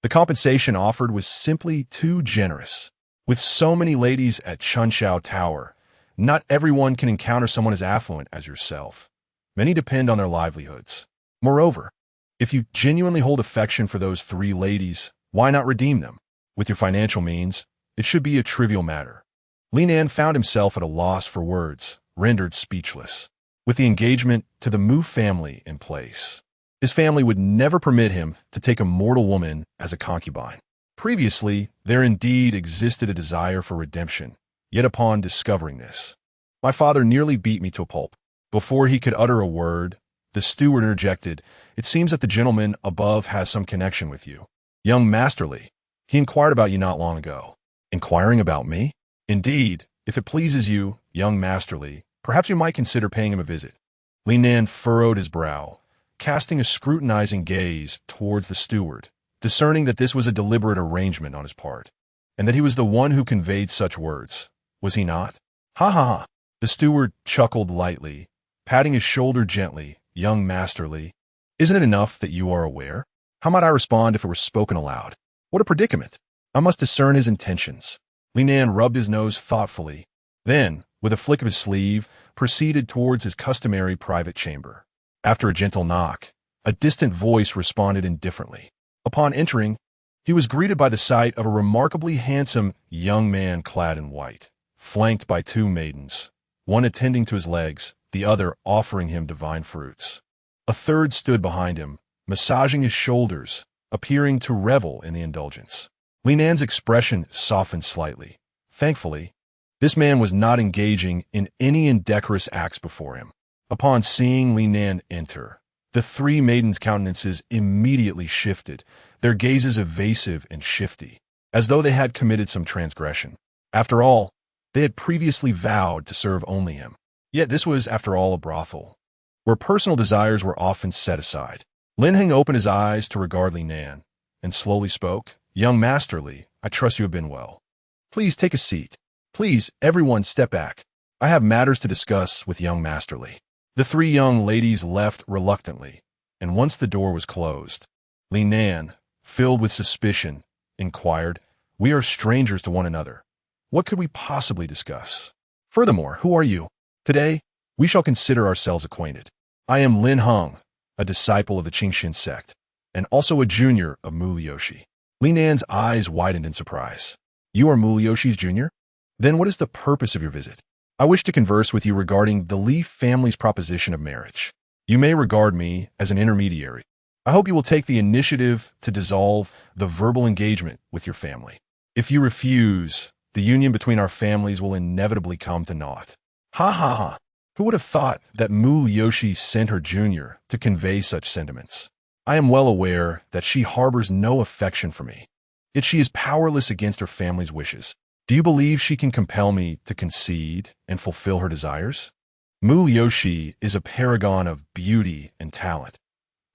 The compensation offered was simply too generous. With so many ladies at Chunxiao Tower, not everyone can encounter someone as affluent as yourself. Many depend on their livelihoods. Moreover, if you genuinely hold affection for those 3 ladies, why not redeem them? With your financial means, it should be a trivial matter. Li Nan found himself at a loss for words, rendered speechless. With the engagement to the Mu family in place, his family would never permit him to take a mortal woman as a concubine. Previously, there indeed existed a desire for redemption, yet upon discovering this, my father nearly beat me to a pulp. Before he could utter a word, the steward interjected, It seems that the gentleman above has some connection with you. Young Masterly, he inquired about you not long ago. Inquiring about me? Indeed, if it pleases you, young Masterly, perhaps you might consider paying him a visit. Li Nan furrowed his brow, casting a scrutinizing gaze towards the steward, discerning that this was a deliberate arrangement on his part, and that he was the one who conveyed such words. Was he not? Ha ha ha! The steward chuckled lightly, patting his shoulder gently. Young Masterly, isn't it enough that you are aware? How might I respond if it were spoken aloud? What a predicament! I must discern his intentions. Li Nan rubbed his nose thoughtfully, then, with a flick of his sleeve, proceeded towards his customary private chamber. After a gentle knock, a distant voice responded indifferently. Upon entering, He was greeted by the sight of a remarkably handsome young man clad in white, flanked by two maidens, one attending to his legs, the other offering him divine fruits. A third stood behind him, massaging his shoulders, appearing to revel in the indulgence. Lin Heng's expression softened slightly. Thankfully, this man was not engaging in any indecorous acts before him. Upon seeing Lin Heng enter, the three maidens' countenances immediately shifted, their gazes evasive and shifty, as though they had committed some transgression. After all, they had previously vowed to serve only him. Yet this was, after all, a brothel, where personal desires were often set aside. Lin Heng opened his eyes to regard Lin Heng, and slowly spoke, "Young Master Li, I trust you have been well. Please take a seat. Please, everyone step back. I have matters to discuss with young Master Li." The three young ladies left reluctantly, and once the door was closed, Lin Heng, filled with suspicion, inquired, "We are strangers to one another. What could we possibly discuss? Furthermore, who are you? Today, we shall consider ourselves acquainted. I am Lin Heng, a disciple of the Qingxin sect, and also a junior of Mu Liuxi." Lin Heng's eyes widened in surprise. "You are Mu Liuxi's junior? Then what is the purpose of your visit?" "I wish to converse with you regarding the Li family's proposition of marriage. You may regard me as an intermediary. I hope you will take the initiative to dissolve the verbal engagement with your family. If you refuse, the union between our families will inevitably come to naught." Ha ha ha! Who would have thought that Mu Liuxi sent her junior to convey such sentiments? I am well aware that she harbors no affection for me, yet she is powerless against her family's wishes. Do you believe she can compel me to concede and fulfill her desires? Mu Liuxi is a paragon of beauty and talent.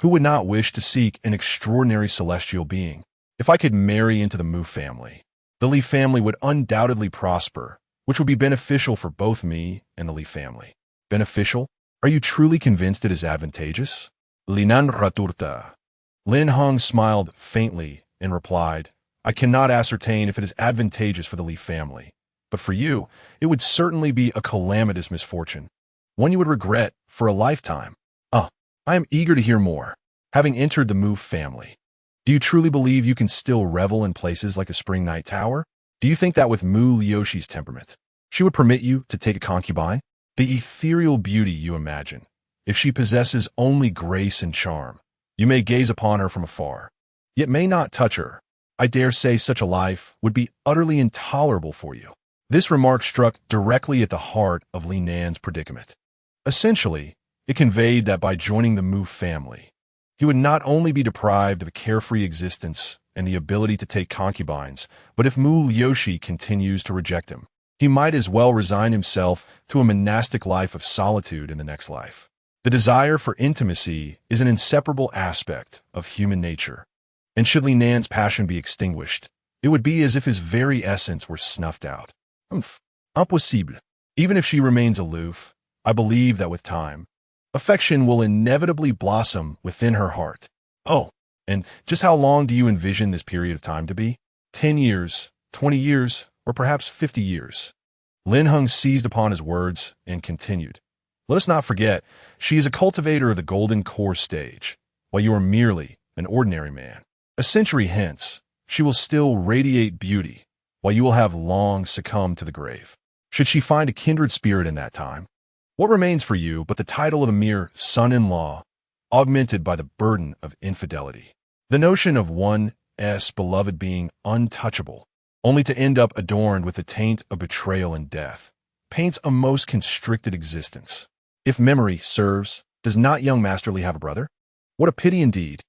Who would not wish to seek an extraordinary celestial being? If I could marry into the Mu family, the Li family would undoubtedly prosper, which would be beneficial for both me and the Li family. Beneficial? Are you truly convinced it is advantageous? Linan raturta. Lin Heng smiled faintly and replied, "I cannot ascertain if it is advantageous for the Li family, but for you, it would certainly be a calamitous misfortune, one you would regret for a lifetime." I am eager to hear more. Having entered the Mu family, do you truly believe you can still revel in places like the Spring Night Tower? Do you think that with Mu Liuxi's temperament, she would permit you to take a concubine? The ethereal beauty you imagine, if she possesses only grace and charm, you may gaze upon her from afar, yet may not touch her. I dare say such a life would be utterly intolerable for you. This remark struck directly at the heart of Lin Heng's predicament. Essentially, it conveyed that by joining the Mu family, he would not only be deprived of a carefree existence and the ability to take concubines, but if Mu Liuxi continues to reject him, he might as well resign himself to a monastic life of solitude in the next life. The desire for intimacy is an inseparable aspect of human nature, and should Lin Heng's passion be extinguished, it would be as if his very essence were snuffed out. Impossible. Even if she remains aloof, I believe that with time, affection will inevitably blossom within her heart. Oh, and just how long do you envision this period of time to be? 10 years, 20 years, or perhaps 50 years? Lin Heng seized upon his words and continued. Let us not forget, she is a cultivator of the golden core stage, while you are merely an ordinary man. A century hence, she will still radiate beauty, while you will have long succumbed to the grave. Should she find a kindred spirit in that time, what remains for you but the title of a mere son-in-law, augmented by the burden of infidelity? The notion of one's beloved being untouchable, only to end up adorned with the taint of betrayal and death, paints a most constricted existence. If memory serves, does not young Master Li have a brother? What a pity indeed.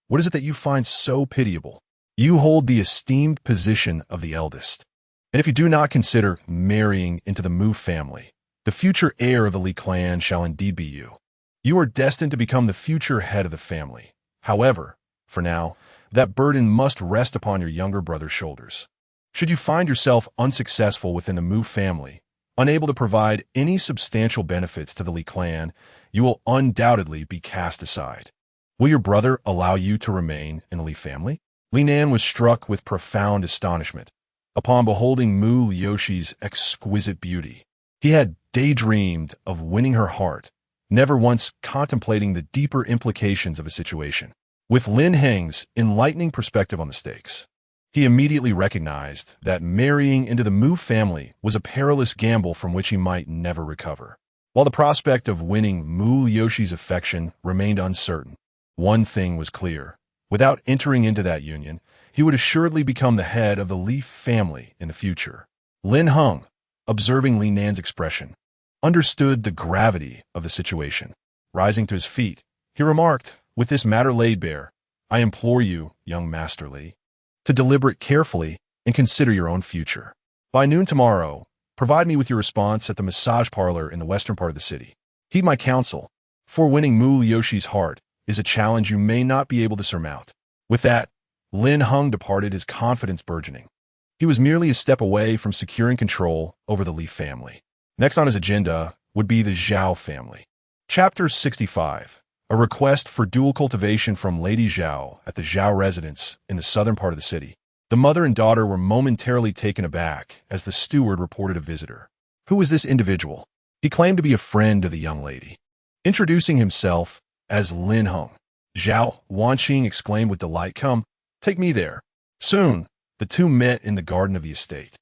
What is it that you find so pitiable? You hold the esteemed position of the eldest. And if you do not consider marrying into the Mu family, the future heir of the Li clan shall indeed be you. You are destined to become the future head of the family. However, for now, that burden must rest upon your younger brother's shoulders. Should you find yourself unsuccessful within the Mu family, unable to provide any substantial benefits to the Li clan, you will undoubtedly be cast aside. Will your brother allow you to remain in the Li family? Lin Heng was struck with profound astonishment upon beholding Mu Liuxi's exquisite beauty. He had daydreamed of winning her heart, never once contemplating the deeper implications of a situation. With Lin Heng's enlightening perspective on the stakes, he immediately recognized that marrying into the Mu family was a perilous gamble from which he might never recover. While the prospect of winning Mu Yoshi's affection remained uncertain, one thing was clear. Without entering into that union, he would assuredly become the head of the Li family in the future. Lin Heng, observing Li Nan's expression, understood the gravity of the situation. Rising to his feet, he remarked, "With this matter laid bare, I implore you, young Master Li, to deliberate carefully and consider your own future. By noon tomorrow, provide me with your response at the massage parlor in the western part of the city. Heed my counsel, for winning Mu Yoshi's heart is a challenge you may not be able to surmount." With that, Lin Heng departed, his confidence burgeoning. He was merely a step away from securing control over the Li family. Next on his agenda would be the Zhao family. Chapter 65. A request for dual cultivation from Lady Zhao at the Zhao residence in the southern part of the city. The mother and daughter were momentarily taken aback as the steward reported a visitor. Who was this individual? He claimed to be a friend of the young lady. Introducing himself as Lin Heng, Zhao Wanqing exclaimed with delight, "Come, take me there." Soon, the two met in the garden of the estate,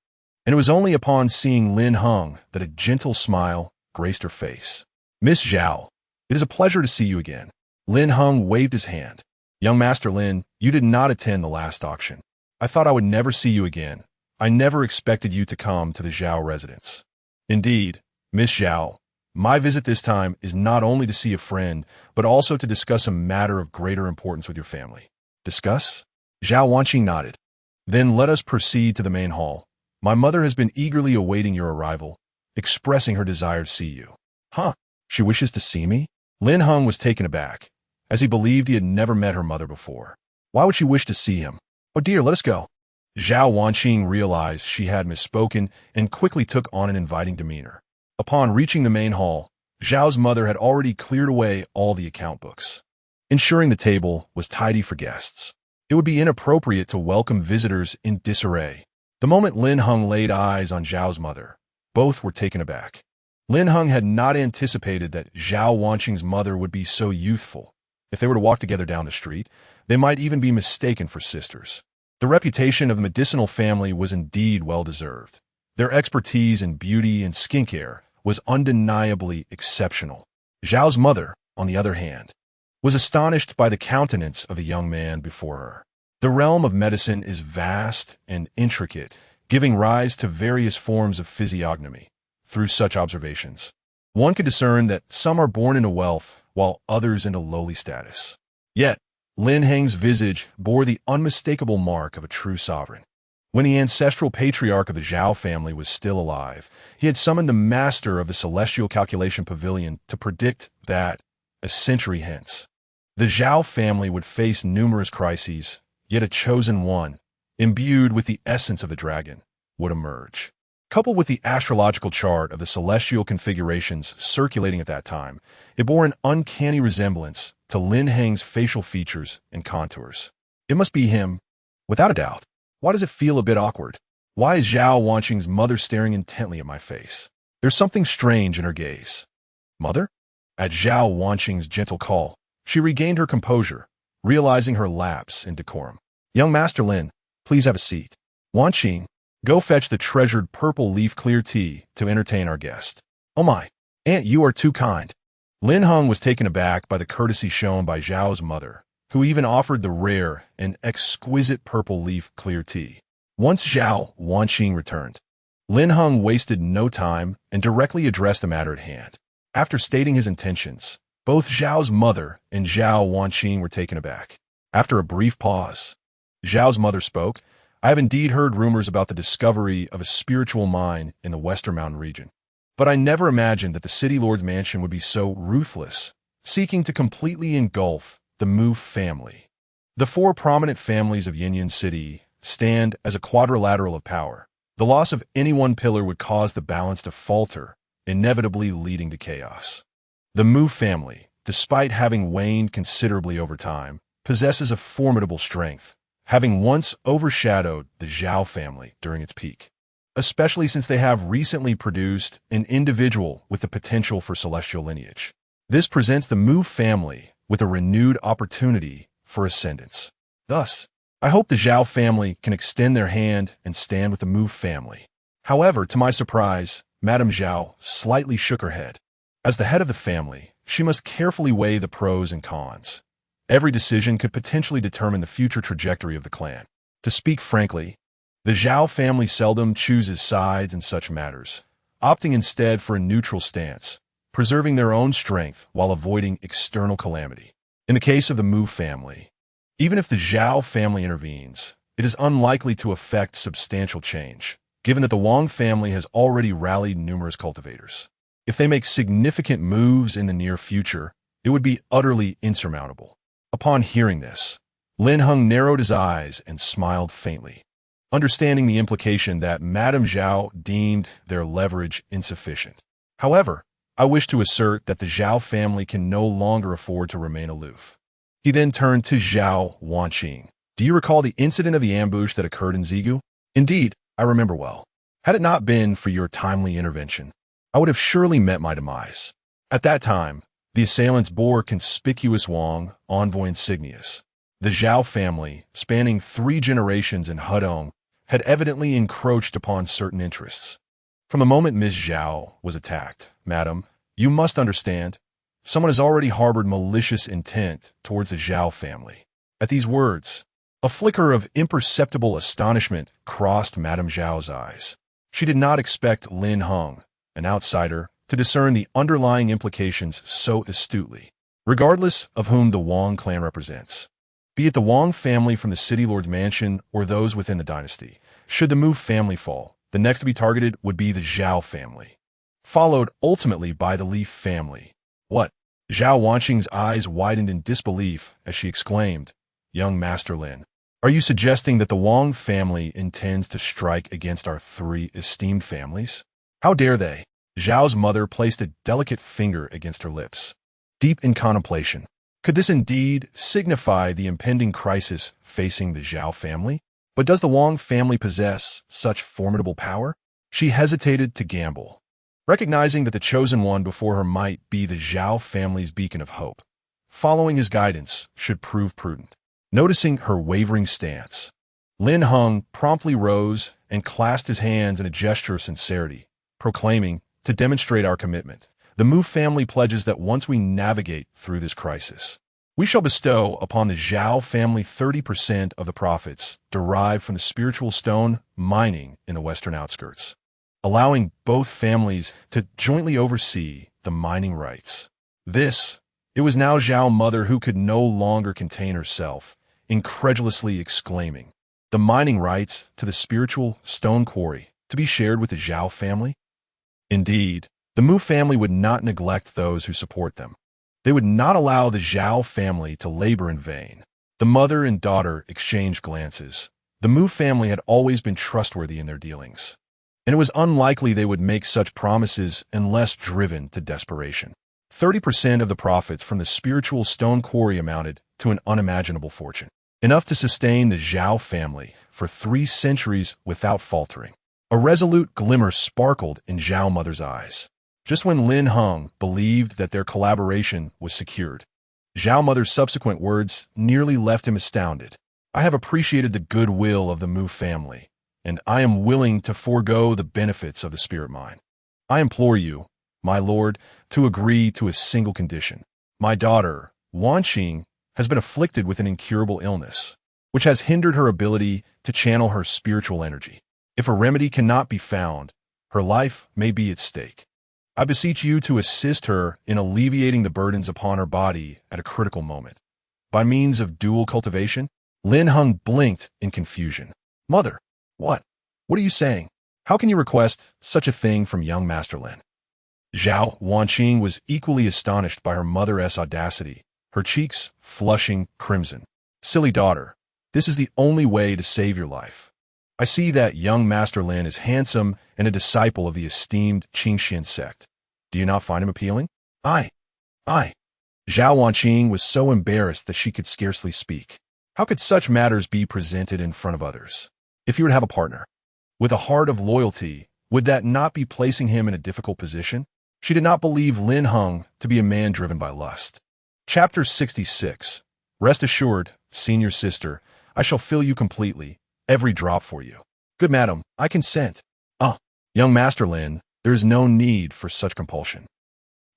and it was only upon seeing Lin Heng that a gentle smile graced her face. "Miss Zhao, it is a pleasure to see you again." Lin Heng waved his hand. "Young Master Lin, you did not attend the last auction. I thought I would never see you again. I never expected you to come to the Zhao residence." "Indeed, Miss Zhao, my visit this time is not only to see a friend, but also to discuss a matter of greater importance with your family." "Discuss?" Zhao Wanqing nodded. "Then let us proceed to the main hall. My mother has been eagerly awaiting your arrival, expressing her desire to see you." "Huh? She wishes to see me?" Lin Heng was taken aback, as he believed he had never met her mother before. Why would she wish to see him? "Oh dear, let us go." Zhao Wanqing realized she had misspoken and quickly took on an inviting demeanor. Upon reaching the main hall, Zhao's mother had already cleared away all the account books, ensuring the table was tidy for guests. It would be inappropriate to welcome visitors in disarray. The moment Lin Heng laid eyes on Zhao's mother, both were taken aback. Lin Heng had not anticipated that Zhao Wanqing's mother would be so youthful. If they were to walk together down the street, they might even be mistaken for sisters. The reputation of the medicinal family was indeed well-deserved. Their expertise in beauty and skincare was undeniably exceptional. Zhao's mother, on the other hand, was astonished by the countenance of the young man before her. The realm of medicine is vast and intricate, giving rise to various forms of physiognomy. Through such observations, one could discern that some are born into wealth, while others into lowly status. Yet, Lin Heng's visage bore the unmistakable mark of a true sovereign. When the ancestral patriarch of the Zhao family was still alive, he had summoned the master of the Celestial Calculation Pavilion to predict that, a century hence, the Zhao family would face numerous crises, yet a chosen one, imbued with the essence of the dragon, would emerge. Coupled with the astrological chart of the celestial configurations circulating at that time, it bore an uncanny resemblance to Lin Heng's facial features and contours. It must be him, without a doubt. Why does it feel a bit awkward? Why is Zhao Wanqing's mother staring intently at my face? There's something strange in her gaze. "Mother?" At Zhao Wanqing's gentle call, she regained her composure, realizing her lapse in decorum. "Young Master Lin, please have a seat." "Wanqing, go fetch the treasured purple leaf clear tea to entertain our guest." "Oh my, Aunt, you are too kind." Lin Heng was taken aback by the courtesy shown by Zhao's mother, who even offered the rare and exquisite purple leaf clear tea. Once Zhao Wanqing returned, Lin Heng wasted no time and directly addressed the matter at hand. After stating his intentions, both Zhao's mother and Zhao Wanqing were taken aback. After a brief pause, Zhao's mother spoke. "I have indeed heard rumors about the discovery of a spiritual mine in the Western Mountain region. But I never imagined that the city lord's mansion would be so ruthless, seeking to completely engulf the Mu family. The four prominent families of Yinyan City stand as a quadrilateral of power. The loss of any one pillar would cause the balance to falter, inevitably leading to chaos. The Mu family, despite having waned considerably over time, possesses a formidable strength, having once overshadowed the Zhao family during its peak, especially since they have recently produced an individual with the potential for celestial lineage. This presents the Mu family with a renewed opportunity for ascendance. Thus, I hope the Zhao family can extend their hand and stand with the Mu family. However, to my surprise, Madame Zhao slightly shook her head. As the head of the family, she must carefully weigh the pros and cons. Every decision could potentially determine the future trajectory of the clan. To speak frankly, the Zhao family seldom chooses sides in such matters, opting instead for a neutral stance, preserving their own strength while avoiding external calamity. In the case of the Mu family, even if the Zhao family intervenes, it is unlikely to affect substantial change, given that the Wang family has already rallied numerous cultivators. If they make significant moves in the near future, it would be utterly insurmountable. Upon hearing this, Lin Heng narrowed his eyes and smiled faintly, understanding the implication that Madame Zhao deemed their leverage insufficient. However, I wish to assert that the Zhao family can no longer afford to remain aloof. He then turned to Zhao Wanqing. Do you recall the incident of the ambush that occurred in Zigu? Indeed, I remember well. Had it not been for your timely intervention, I would have surely met my demise. At that time, the assailants bore conspicuous Wang envoy insignias. The Zhao family, spanning 3 generations in Hedong, had evidently encroached upon certain interests. From the moment Ms. Zhao was attacked, Madam, you must understand, someone has already harbored malicious intent towards the Zhao family. At these words, a flicker of imperceptible astonishment crossed Madame Zhao's eyes. She did not expect Lin Heng, an outsider, to discern the underlying implications so astutely, regardless of whom the Wang clan represents. Be it the Wang family from the City Lord's mansion or those within the dynasty, should the Mu family fall, the next to be targeted would be the Zhao family, followed ultimately by the Li family. What? Zhao Wanqing's eyes widened in disbelief as she exclaimed, Young Master Lin, are you suggesting that the Wang family intends to strike against our 3 esteemed families? How dare they? Zhao's mother placed a delicate finger against her lips, deep in contemplation. Could this indeed signify the impending crisis facing the Zhao family? But does the Wang family possess such formidable power? She hesitated to gamble, recognizing that the chosen one before her might be the Zhao family's beacon of hope. Following his guidance should prove prudent. Noticing her wavering stance, Lin Heng promptly rose and clasped his hands in a gesture of sincerity, proclaiming, to demonstrate our commitment, the Mu family pledges that once we navigate through this crisis, we shall bestow upon the Zhao family 30% of the profits derived from the spiritual stone mining in the western outskirts, allowing both families to jointly oversee the mining rights. It was now Zhao mother who could no longer contain herself, incredulously exclaiming, the mining rights to the spiritual stone quarry to be shared with the Zhao family? Indeed, the Mu family would not neglect those who support them. They would not allow the Zhao family to labor in vain. The mother and daughter exchanged glances. The Mu family had always been trustworthy in their dealings, and it was unlikely they would make such promises unless driven to desperation. 30% of the profits from the spiritual stone quarry amounted to an unimaginable fortune, enough to sustain the Zhao family for 3 centuries without faltering. A resolute glimmer sparkled in Zhao mother's eyes. Just when Lin Heng believed that their collaboration was secured, Zhao mother's subsequent words nearly left him astounded. I have appreciated the goodwill of the Mu family, and I am willing to forego the benefits of the spirit mine. I implore you, my lord, to agree to a single condition. My daughter, Wanqing, has been afflicted with an incurable illness, which has hindered her ability to channel her spiritual energy. If a remedy cannot be found, her life may be at stake. I beseech you to assist her in alleviating the burdens upon her body at a critical moment. By means of dual cultivation? Lin Heng blinked in confusion. Mother, what? What are you saying? How can you request such a thing from young Master Lin? Zhao Wanqing was equally astonished by her mother's audacity, her cheeks flushing crimson. Silly daughter, this is the only way to save your life. I see that young Master Lin is handsome and a disciple of the esteemed Qingxian sect. Do you not find him appealing? I. Zhao Wanqing was so embarrassed that she could scarcely speak. How could such matters be presented in front of others? If you were to have a partner with a heart of loyalty, would that not be placing him in a difficult position? She did not believe Lin Heng to be a man driven by lust. Chapter 66. Rest assured, Senior sister, I shall fill you completely, every drop for you. Good madam, I consent. Ah, young Master Lin, there is no need for such compulsion.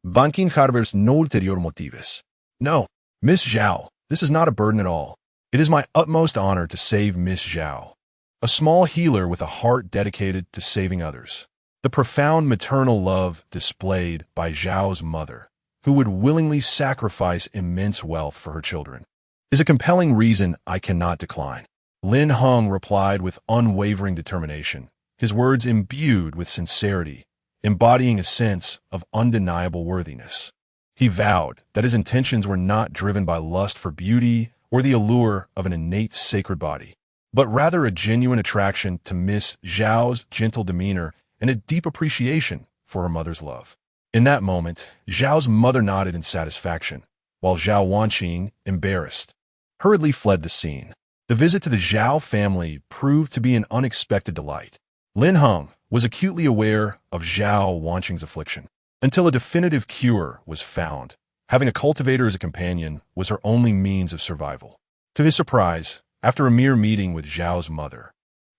Banking harbors no ulterior motives. No, Miss Zhao, this is not a burden at all. It is my utmost honor to save Miss Zhao, a small healer with a heart dedicated to saving others. The profound maternal love displayed by Zhao's mother, who would willingly sacrifice immense wealth for her children, is a compelling reason I cannot decline. Lin Heng replied with unwavering determination, his words imbued with sincerity, embodying a sense of undeniable worthiness. He vowed that his intentions were not driven by lust for beauty or the allure of an innate sacred body, but rather a genuine attraction to Miss Zhao's gentle demeanor and a deep appreciation for her mother's love. In that moment, Zhao's mother nodded in satisfaction, while Zhao Wanqing, embarrassed, hurriedly fled the scene. The visit to the Zhao family proved to be an unexpected delight. Lin Heng was acutely aware of Zhao Wanqing's affliction, until a definitive cure was found. Having a cultivator as a companion was her only means of survival. To his surprise, after a mere meeting with Zhao's mother,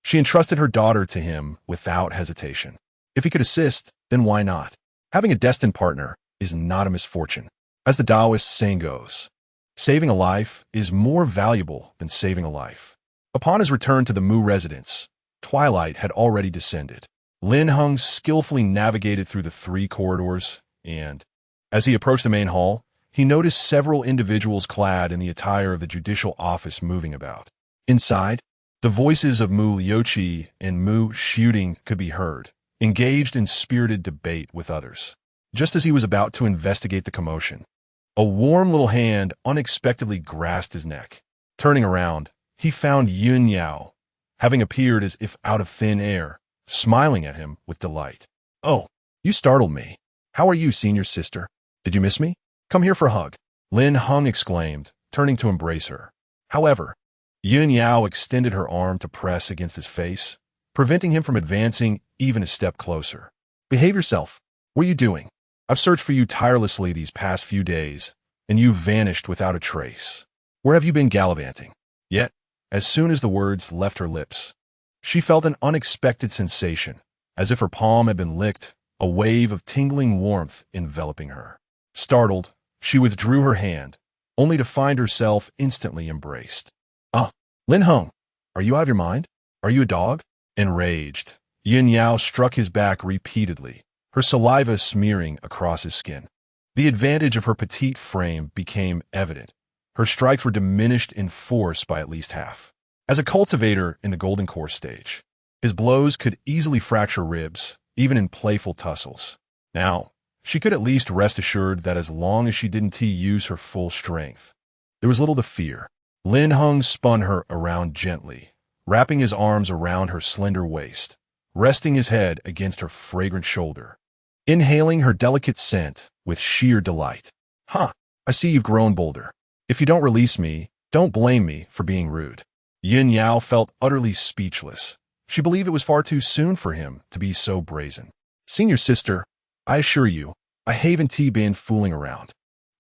she entrusted her daughter to him without hesitation. If he could assist, then why not? Having a destined partner is not a misfortune. As the Taoist saying goes, saving a life is more valuable than saving a life. Upon his return to the Mu residence, twilight had already descended. Lin Heng skillfully navigated through the 3 corridors, and, as he approached the main hall, he noticed several individuals clad in the attire of the judicial office moving about. Inside, the voices of Mu Liuqi and Mu Shooting could be heard, engaged in spirited debate with others. Just as he was about to investigate the commotion, a warm little hand unexpectedly grasped his neck. Turning around, he found Yun Yao, having appeared as if out of thin air, smiling at him with delight. Oh, you startled me. How are you, senior sister? Did you miss me? Come here for a hug. Lin Heng exclaimed, turning to embrace her. However, Yun Yao extended her arm to press against his face, preventing him from advancing even a step closer. Behave yourself. What are you doing? I've searched for you tirelessly these past few days, and you've vanished without a trace. Where have you been gallivanting? Yet, as soon as the words left her lips, she felt an unexpected sensation, as if her palm had been licked, a wave of tingling warmth enveloping her. Startled, she withdrew her hand, only to find herself instantly embraced. Ah, Lin Heng, are you out of your mind? Are you a dog? Enraged, Yin Yao struck his back repeatedly, her saliva smearing across his skin. The advantage of her petite frame became evident. Her strikes were diminished in force by at least half. As a cultivator in the golden core stage, his blows could easily fracture ribs, even in playful tussles. Now, she could at least rest assured that as long as she didn't use her full strength, there was little to fear. Lin Heng spun her around gently, wrapping his arms around her slender waist, resting his head against her fragrant shoulder, inhaling her delicate scent with sheer delight. Huh, I see you've grown bolder. If you don't release me, don't blame me for being rude. Yin Yao felt utterly speechless. She believed it was far too soon for him to be so brazen. Senior sister, I assure you, I haven't been fooling around.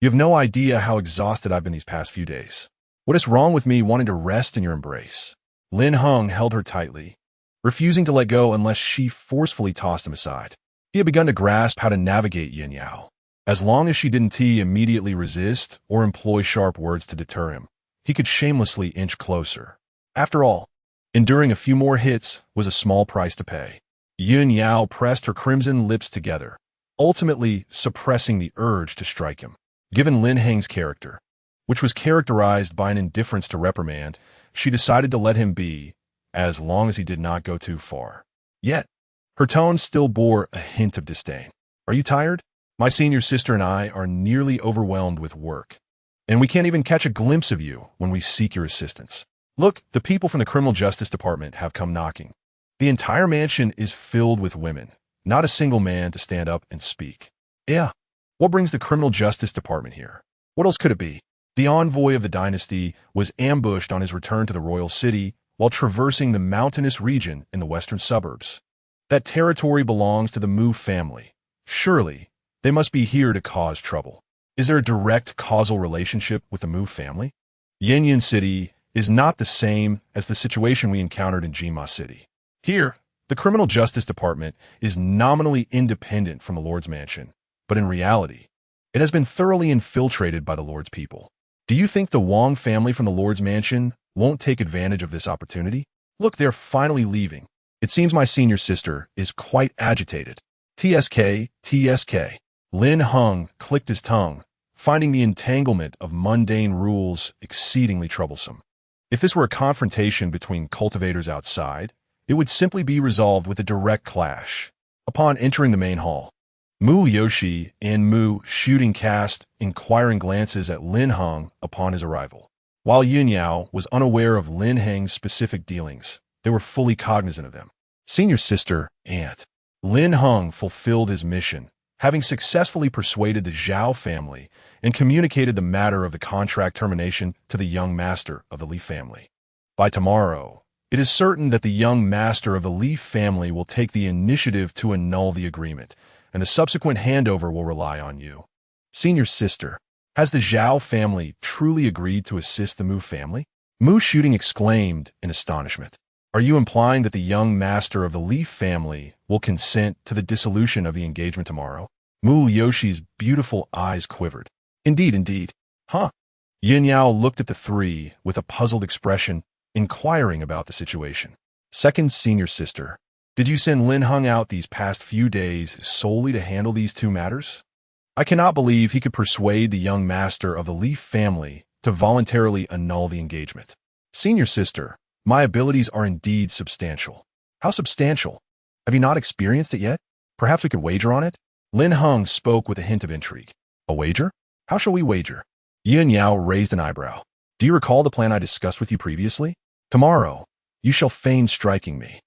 You have no idea how exhausted I've been these past few days. What is wrong with me wanting to rest in your embrace? Lin Heng held her tightly, refusing to let go unless she forcefully tossed him aside. He had begun to grasp how to navigate Yin Yao. As long as she didn't immediately resist or employ sharp words to deter him, he could shamelessly inch closer. After all, enduring a few more hits was a small price to pay. Yun Yao pressed her crimson lips together, ultimately suppressing the urge to strike him. Given Lin Heng's character, which was characterized by an indifference to reprimand, she decided to let him be, as long as he did not go too far. Yet, her tone still bore a hint of disdain. Are you tired? My senior sister and I are nearly overwhelmed with work, and we can't even catch a glimpse of you when we seek your assistance. Look, the people from the Criminal Justice Department have come knocking. The entire mansion is filled with women, not a single man to stand up and speak. Yeah, what brings the Criminal Justice Department here? What else could it be? The envoy of the dynasty was ambushed on his return to the royal city while traversing the mountainous region in the western suburbs. That territory belongs to the Mu family. Surely, they must be here to cause trouble. Is there a direct causal relationship with the Mu family? Yanyan City is not the same as the situation we encountered in Jima City. Here, the criminal justice department is nominally independent from the Lord's mansion, but in reality, it has been thoroughly infiltrated by the Lord's people. Do you think the Wong family from the Lord's mansion won't take advantage of this opportunity? Look, they're finally leaving. It seems my senior sister is quite agitated. TSK, TSK. Lin Heng clicked his tongue, finding the entanglement of mundane rules exceedingly troublesome. If this were a confrontation between cultivators outside, it would simply be resolved with a direct clash. Upon entering the main hall, Mu Yoshi and Mu shooting cast inquiring glances at Lin Heng upon his arrival. While Yun Yao was unaware of Lin Heng's specific dealings, they were fully cognizant of them. Senior sister, aunt. Lin Heng fulfilled his mission, having successfully persuaded the Zhao family and communicated the matter of the contract termination to the young master of the Li family. By tomorrow, it is certain that the young master of the Li family will take the initiative to annul the agreement, and the subsequent handover will rely on you. Senior sister, has the Zhao family truly agreed to assist the Mu family? Mu shooting exclaimed in astonishment. Are you implying that the young master of the Li family will consent to the dissolution of the engagement tomorrow? Mu Yoshi's beautiful eyes quivered. Indeed, indeed. Huh? Yin Yao looked at the three with a puzzled expression, inquiring about the situation. Second senior sister, did you send Lin Heng out these past few days solely to handle these two matters? I cannot believe he could persuade the young master of the Li family to voluntarily annul the engagement. Senior sister, my abilities are indeed substantial. How substantial? Have you not experienced it yet? Perhaps we could wager on it? Lin Heng spoke with a hint of intrigue. A wager? How shall we wager? Yin Yao raised an eyebrow. Do you recall the plan I discussed with you previously? Tomorrow, you shall feign striking me.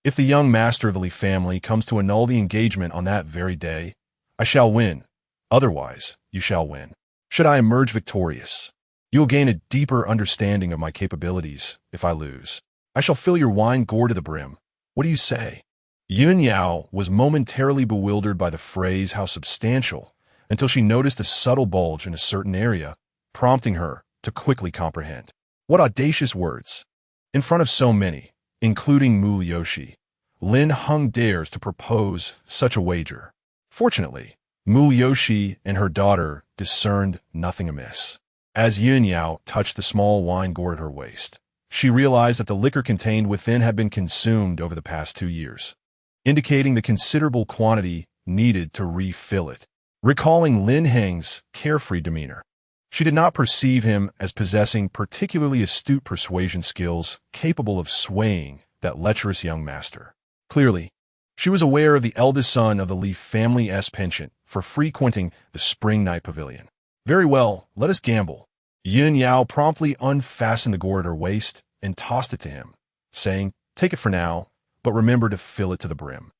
If the young master of the Li family comes to annul the engagement on that very day, I shall win. Otherwise, you shall win. Should I emerge victorious, you will gain a deeper understanding of my capabilities if I lose. I shall fill your wine gourd to the brim. What do you say? Yun Yao was momentarily bewildered by the phrase "how substantial" until she noticed a subtle bulge in a certain area, prompting her to quickly comprehend. What audacious words! In front of so many, including Mu Yoshi, Lin Heng dares to propose such a wager. Fortunately, Mu Yoshi and her daughter discerned nothing amiss. As Yun Yao touched the small wine gourd at her waist, she realized that the liquor contained within had been consumed over the past 2 years, indicating the considerable quantity needed to refill it. Recalling Lin Heng's carefree demeanor, she did not perceive him as possessing particularly astute persuasion skills capable of swaying that lecherous young master. Clearly, she was aware of the eldest son of the Li family's penchant for frequenting the spring night pavilion. Very well, let us gamble. Yun Yao promptly unfastened the gourd at her waist and tossed it to him, saying, take it for now, but remember to fill it to the brim.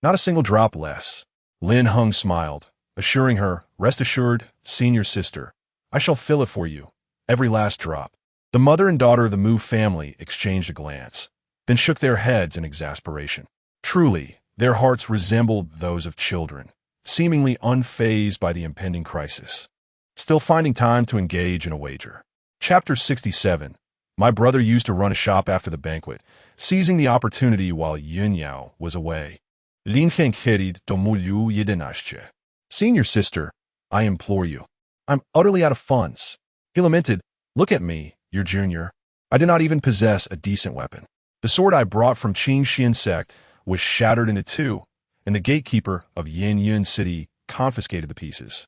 Not a single drop less. Lin Heng smiled, assuring her, rest assured, senior sister, I shall fill it for you, every last drop. The mother and daughter of the Mu family exchanged a glance, then shook their heads in exasperation. Truly, their hearts resembled those of children, seemingly unfazed by the impending crisis, still finding time to engage in a wager. Chapter 67. My brother used to run a shop after the banquet, seizing the opportunity while Yun Yao was away. Lin Heng querido tomulyu yedenashche. Senior sister, I implore you. I'm utterly out of funds. He lamented, look at me, your junior. I do not even possess a decent weapon. The sword I brought from Qing Xian sect was shattered into two, and the gatekeeper of Yanyan City confiscated the pieces.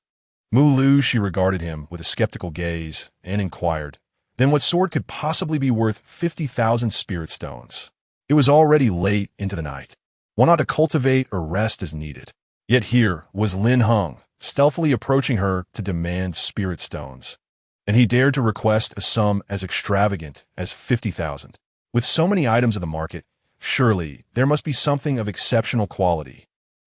Mu Lu, she regarded him with a skeptical gaze and inquired, then what sword could possibly be worth 50,000 spirit stones? It was already late into the night. One ought to cultivate or rest as needed. Yet here was Lin Heng, stealthily approaching her to demand spirit stones, and he dared to request a sum as extravagant as 50,000. With so many items of the market, surely there must be something of exceptional quality.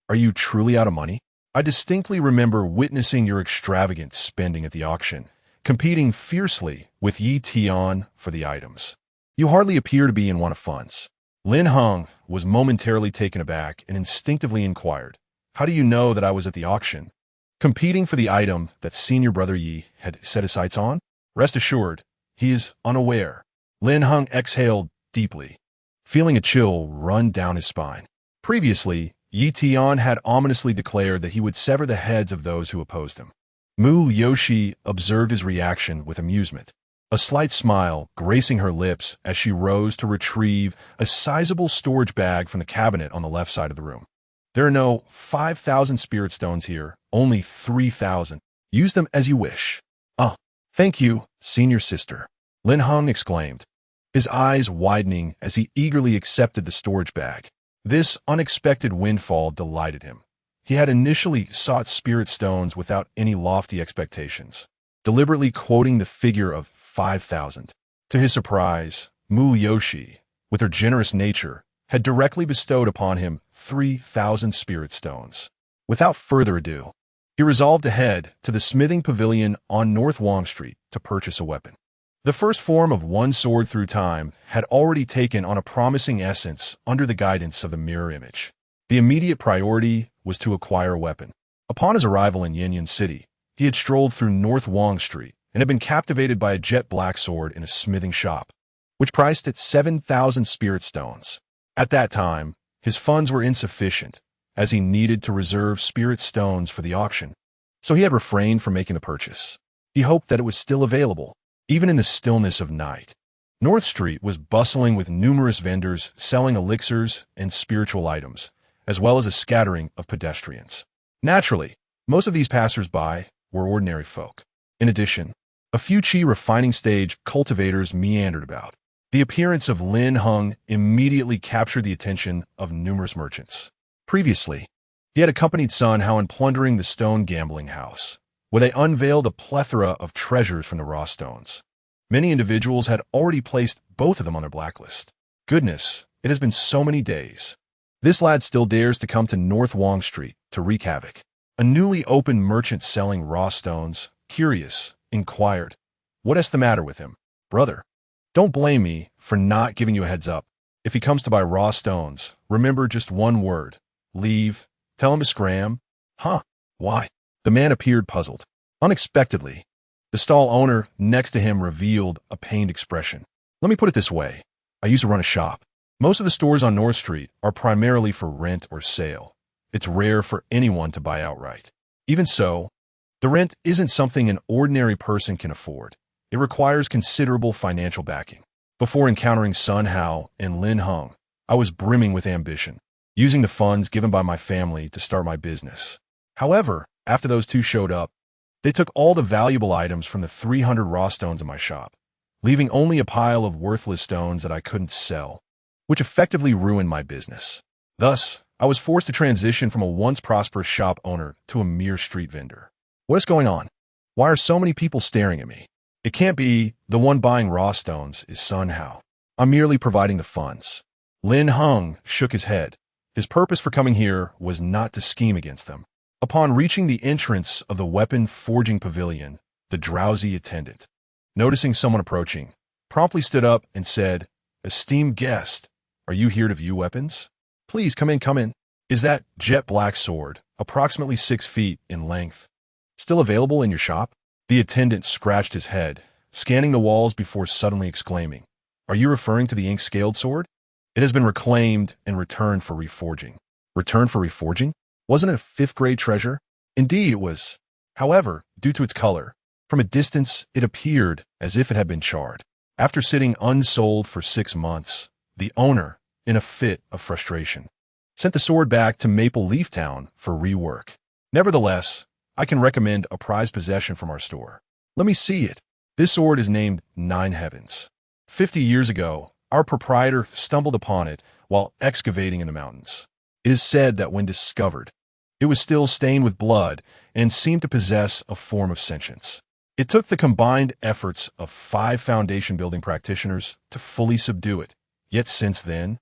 Are you truly out of money? I distinctly remember witnessing your extravagant spending at the auction, competing fiercely with Yi Tian for the items. You hardly appear to be in want of funds. Lin Heng was momentarily taken aback and instinctively inquired, how do you know that I was at the auction? Competing for the item that senior brother Yi had set his sights on? Rest assured, He is unaware. Lin Heng exhaled deeply, feeling a chill run down his spine. Previously, Yi Tian had ominously declared that he would sever the heads of those who opposed him. Mu Yoshi observed his reaction with amusement, a slight smile gracing her lips as she rose to retrieve a sizable storage bag from the cabinet on the left side of the room. There are no 5,000 spirit stones here, only 3,000. Use them as you wish. Ah, thank you, senior sister, Lin Heng exclaimed, his eyes widening as he eagerly accepted the storage bag. This unexpected windfall delighted him. He had initially sought spirit stones without any lofty expectations, deliberately quoting the figure of 5,000. To his surprise, Mu Yoshi, with her generous nature, had directly bestowed upon him 3,000 spirit stones. Without further ado, he resolved to head to the smithing pavilion on North Wong Street to purchase a weapon. The first form of one sword through time had already taken on a promising essence under the guidance of the mirror image. The immediate priority was to acquire a weapon. Upon his arrival in Yanyan City, he had strolled through North Wong Street and had been captivated by a jet black sword in a smithing shop, which priced at 7,000 spirit stones. At that time, his funds were insufficient, as he needed to reserve spirit stones for the auction, so he had refrained from making the purchase. He hoped that it was still available, even in the stillness of night. North Street was bustling with numerous vendors selling elixirs and spiritual items, as well as a scattering of pedestrians. Naturally, most of these passers-by were ordinary folk. In addition, a few Qi refining stage cultivators meandered about. The appearance of Lin Heng immediately captured the attention of numerous merchants. Previously, he had accompanied Sun Hao in plundering the stone gambling house, where they unveiled a plethora of treasures from the raw stones. Many individuals had already placed both of them on their blacklist. Goodness, it has been so many days. This lad still dares to come to North Wong Street to wreak havoc. A newly opened merchant selling raw stones, curious, inquired, "What is the matter with him, brother? Don't blame me for not giving you a heads up. If he comes to buy raw stones, remember just one word. Leave. Tell him to scram." "Huh? Why?" The man appeared puzzled. Unexpectedly, the stall owner next to him revealed a pained expression. "Let me put it this way. I used to run a shop. Most of the stores on North Street are primarily for rent or sale. It's rare for anyone to buy outright. Even so, the rent isn't something an ordinary person can afford. It requires considerable financial backing. Before encountering Sun Hao and Lin Heng, I was brimming with ambition, using the funds given by my family to start my business. However, after those two showed up, they took all the valuable items from the 300 raw stones in my shop, leaving only a pile of worthless stones that I couldn't sell, which effectively ruined my business. Thus, I was forced to transition from a once prosperous shop owner to a mere street vendor. What is going on? Why are so many people staring at me? It can't be the one buying raw stones is Sun Hao. I'm merely providing the funds. Lin Heng shook his head. His purpose for coming here was not to scheme against them. Upon reaching the entrance of the weapon forging pavilion, the drowsy attendant, noticing someone approaching, promptly stood up and said, "Esteemed guest, are you here to view weapons? Please come in, come in. Is that jet black sword, approximately 6 feet in length, still available in your shop?" The attendant scratched his head, scanning the walls before suddenly exclaiming, "Are you referring to the ink-scaled sword? It has been reclaimed and returned for reforging." Returned for reforging? Wasn't it a 5th-grade treasure? Indeed it was. However, due to its color, from a distance it appeared as if it had been charred. After sitting unsold for 6 months, the owner, in a fit of frustration, sent the sword back to Maple Leaf Town for rework. Nevertheless, I can recommend a prized possession from our store. Let me see it. This sword is named Nine Heavens. 50 years ago, our proprietor stumbled upon it while excavating in the mountains. It is said that when discovered, it was still stained with blood and seemed to possess a form of sentience. It took the combined efforts of 5 foundation-building practitioners to fully subdue it, yet since then,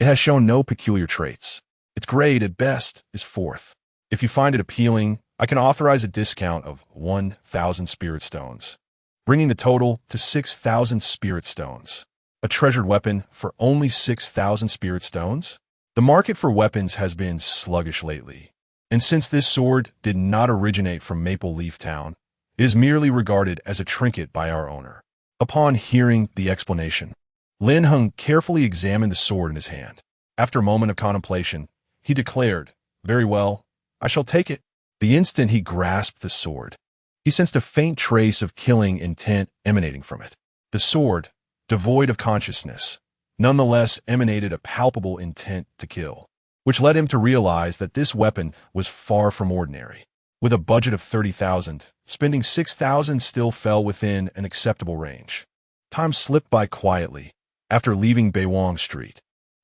it has shown no peculiar traits. Its grade, at best, is 4th. If you find it appealing, I can authorize a discount of 1,000 spirit stones, bringing the total to 6,000 spirit stones. A treasured weapon for only 6,000 spirit stones? The market for weapons has been sluggish lately, and since this sword did not originate from Maple Leaf Town, it is merely regarded as a trinket by our owner. Upon hearing the explanation, Lin Heng carefully examined the sword in his hand. After a moment of contemplation, he declared, "Very well, I shall take it." The instant he grasped the sword, he sensed a faint trace of killing intent emanating from it. The sword, devoid of consciousness, nonetheless emanated a palpable intent to kill, which led him to realize that this weapon was far from ordinary. With a budget of 30,000, spending 6,000 still fell within an acceptable range. Time slipped by quietly. After leaving Beiwang Street,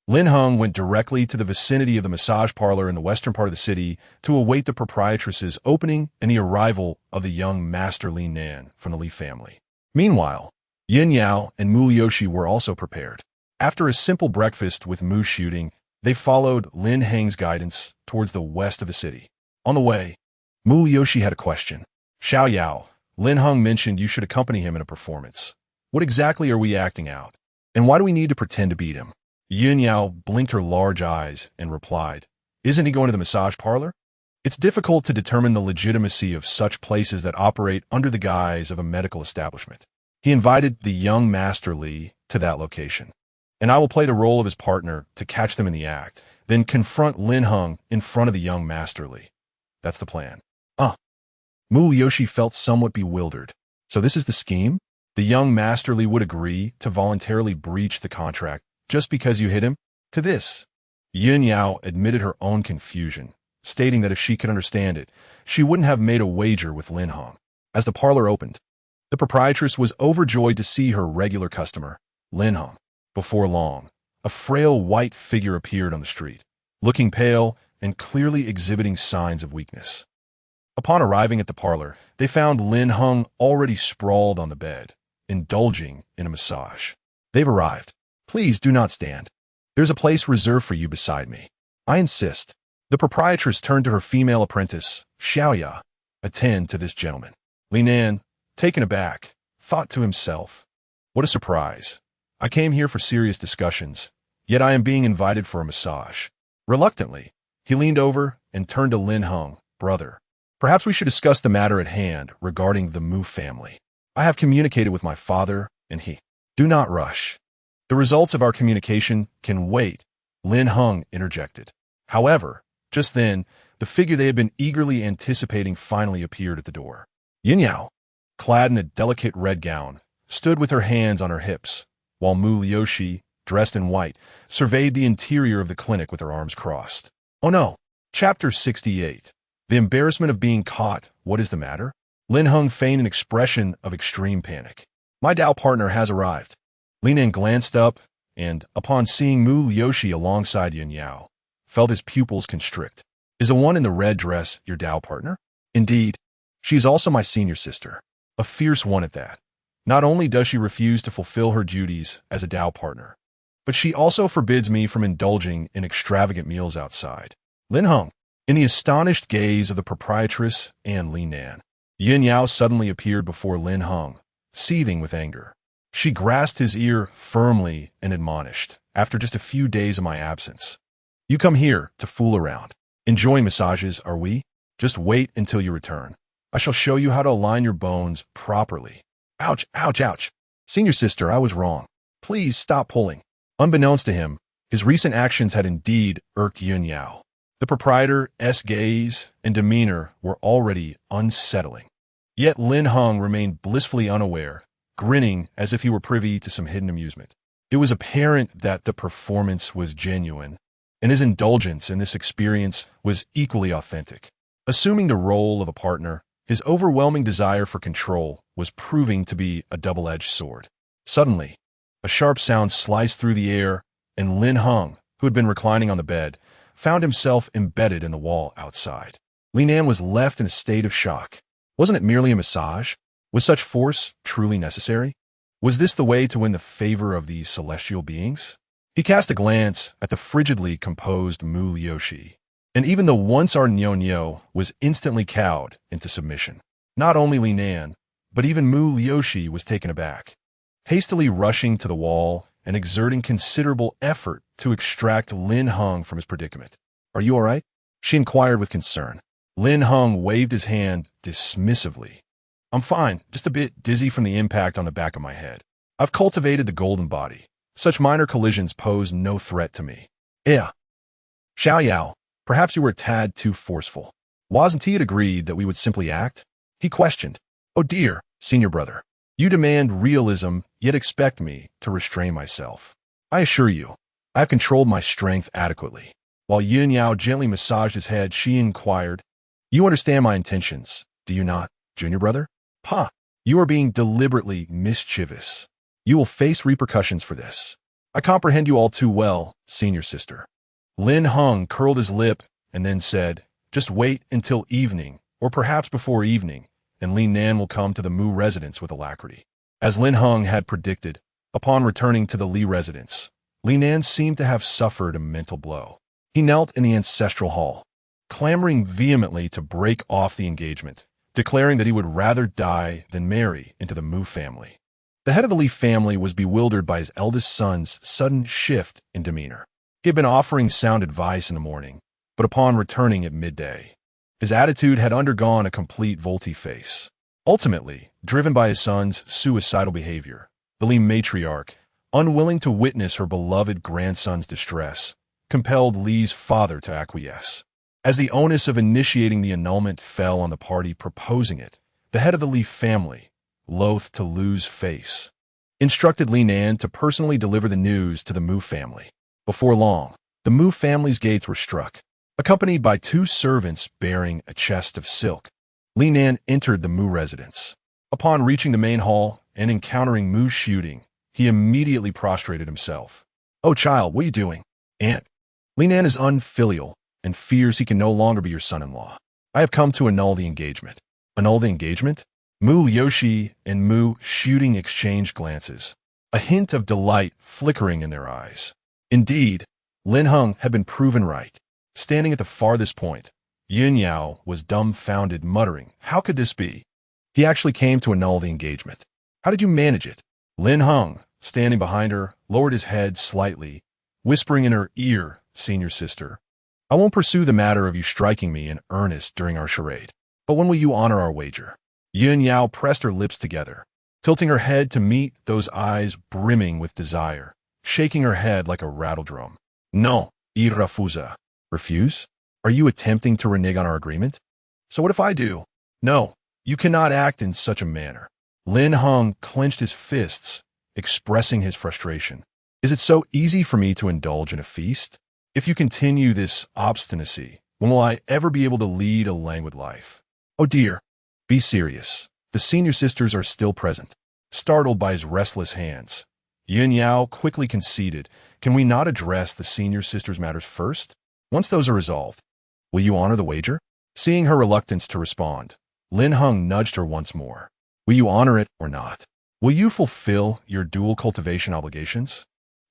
Lin Heng went directly to the vicinity of the massage parlor in the western part of the city to await the proprietress's opening and the arrival of the young master Lin Nan from the Li family. Meanwhile, Yin Yao and Mu Yoshi were also prepared. After a simple breakfast with moose shooting, they followed Lin Heng's guidance towards the west of the city. On the way, Mu Yoshi had a question. "Xiao Yao, Lin Heng mentioned you should accompany him in a performance. What exactly are we acting out? And why do we need to pretend to beat him?" Yin Yao blinked her large eyes and replied, "Isn't he going to the massage parlor? It's difficult to determine the legitimacy of such places that operate under the guise of a medical establishment. He invited the young Master Li to that location, and I will play the role of his partner to catch them in the act, then confront Lin Heng in front of the young Master Li. That's the plan." Mu Yoshi felt somewhat bewildered. So this is the scheme? The young Master Li would agree to voluntarily breach the contract just because you hit him? To this, Yin Yao admitted her own confusion, stating that if she could understand it, she wouldn't have made a wager with Lin Heng. As the parlor opened, the proprietress was overjoyed to see her regular customer, Lin Heng. Before long, a frail white figure appeared on the street, looking pale and clearly exhibiting signs of weakness. Upon arriving at the parlor, they found Lin Heng already sprawled on the bed, indulging in a massage. "They've arrived. Please do not stand. There's a place reserved for you beside me. I insist." The proprietress turned to her female apprentice, Xiaoya. "Attend to this gentleman." Li Nan, taken aback, thought to himself, "What a surprise. I came here for serious discussions, yet I am being invited for a massage." Reluctantly, he leaned over and turned to Lin Heng, "Brother, perhaps we should discuss the matter at hand regarding the Mu family. I have communicated with my father, and he. Do not rush. The results of our communication can wait," Lin Heng interjected. However, just then, the figure they had been eagerly anticipating finally appeared at the door. Yin Yao, clad in a delicate red gown, stood with her hands on her hips, while Mu Yoshi, dressed in white, surveyed the interior of the clinic with her arms crossed. Oh no! Chapter 68. The embarrassment of being caught. What is the matter? Lin Heng feigned an expression of extreme panic. "My Dao partner has arrived." Lin Heng glanced up and, upon seeing Mu Yoshi alongside Yin Yao, felt his pupils constrict. "Is the one in the red dress your Dao partner?" "Indeed. She is also my senior sister. A fierce one at that. Not only does she refuse to fulfill her duties as a Dao partner, but she also forbids me from indulging in extravagant meals outside." Lin Heng, in the astonished gaze of the proprietress and Li Nan, Yin Yao suddenly appeared before Lin Heng, seething with anger. She grasped his ear firmly and admonished, "After just a few days of my absence, you come here to fool around. Enjoying massages, are we? Just wait until you return. I shall show you how to align your bones properly." "Ouch, ouch, ouch. Senior sister, I was wrong. Please stop pulling." Unbeknownst to him, his recent actions had indeed irked Yin Yao. The proprietor's gaze and demeanor were already unsettling. Yet Lin Heng remained blissfully unaware, grinning as if he were privy to some hidden amusement. It was apparent that the performance was genuine, and his indulgence in this experience was equally authentic. Assuming the role of a partner, his overwhelming desire for control was proving to be a double-edged sword. Suddenly, a sharp sound sliced through the air, and Lin Heng, who had been reclining on the bed, found himself embedded in the wall outside. Li Nan was left in a state of shock. Wasn't it merely a massage? Was such force truly necessary? Was this the way to win the favor of these celestial beings? He cast a glance at the frigidly composed Mu Yoshi, and even the once-ardent Nyo was instantly cowed into submission. Not only Li Nan, but even Mu Yoshi was taken aback. Hastily rushing to the wall and exerting considerable effort to extract Lin Heng from his predicament. "Are you all right?" she inquired with concern. Lin Heng waved his hand dismissively. I'm fine, just a bit dizzy from the impact on the back of my head. I've cultivated the golden body. Such minor collisions pose no threat to me. Yeah. Xiao Yao, perhaps you were a tad too forceful. Wasn't he agreed that we would simply act? He questioned. Oh dear, senior brother. You demand realism, yet expect me to restrain myself. I assure you, I have controlled my strength adequately. While Yun Yao gently massaged his head, she inquired, You understand my intentions, do you not, junior brother? Pa, you are being deliberately mischievous. You will face repercussions for this. I comprehend you all too well, senior sister. Lin Heng curled his lip and then said, Just wait until evening, or perhaps before evening, and Li Nan will come to the Mu residence with alacrity. As Lin Heng had predicted, upon returning to the Li residence, Li Nan seemed to have suffered a mental blow. He knelt in the ancestral hall, clamoring vehemently to break off the engagement, declaring that he would rather die than marry into the Mu family. The head of the Li family was bewildered by his eldest son's sudden shift in demeanor. He had been offering sound advice in the morning, but upon returning at midday, his attitude had undergone a complete volte-face. Ultimately, driven by his son's suicidal behavior, the Li matriarch, unwilling to witness her beloved grandson's distress, compelled Li's father to acquiesce. As the onus of initiating the annulment fell on the party proposing it, the head of the Li family, loath to lose face, instructed Li Nan to personally deliver the news to the Mu family. Before long, the Mu family's gates were struck. Accompanied by two servants bearing a chest of silk, Li Nan entered the Mu residence. Upon reaching the main hall and encountering Mu's shooting, he immediately prostrated himself. Oh child, what are you doing? Aunt. Li Nan is unfilial and fears he can no longer be your son-in-law. I have come to annul the engagement. Annul the engagement? Mu Yoshi and Mu shooting exchanged glances, a hint of delight flickering in their eyes. Indeed, Lin Heng had been proven right. Standing at the farthest point, Yun Yao was dumbfounded, muttering, How could this be? He actually came to annul the engagement. How did you manage it? Lin Heng, standing behind her, lowered his head slightly, whispering in her ear, Senior sister, I won't pursue the matter of you striking me in earnest during our charade. But when will you honor our wager? Yun Yao pressed her lips together, tilting her head to meet those eyes brimming with desire, shaking her head like a rattledrum. No, I refusa. Refuse? Are you attempting to renege on our agreement? So what if I do? No, you cannot act in such a manner. Lin Heng clenched his fists, expressing his frustration. Is it so easy for me to indulge in a feast? If you continue this obstinacy, when will I ever be able to lead a languid life? Oh dear, be serious. The senior sisters are still present. Startled by his restless hands, Yun Yao quickly conceded, Can we not address the senior sisters' matters first? Once those are resolved, will you honor the wager? Seeing her reluctance to respond, Lin Heng nudged her once more. Will you honor it or not? Will you fulfill your dual cultivation obligations?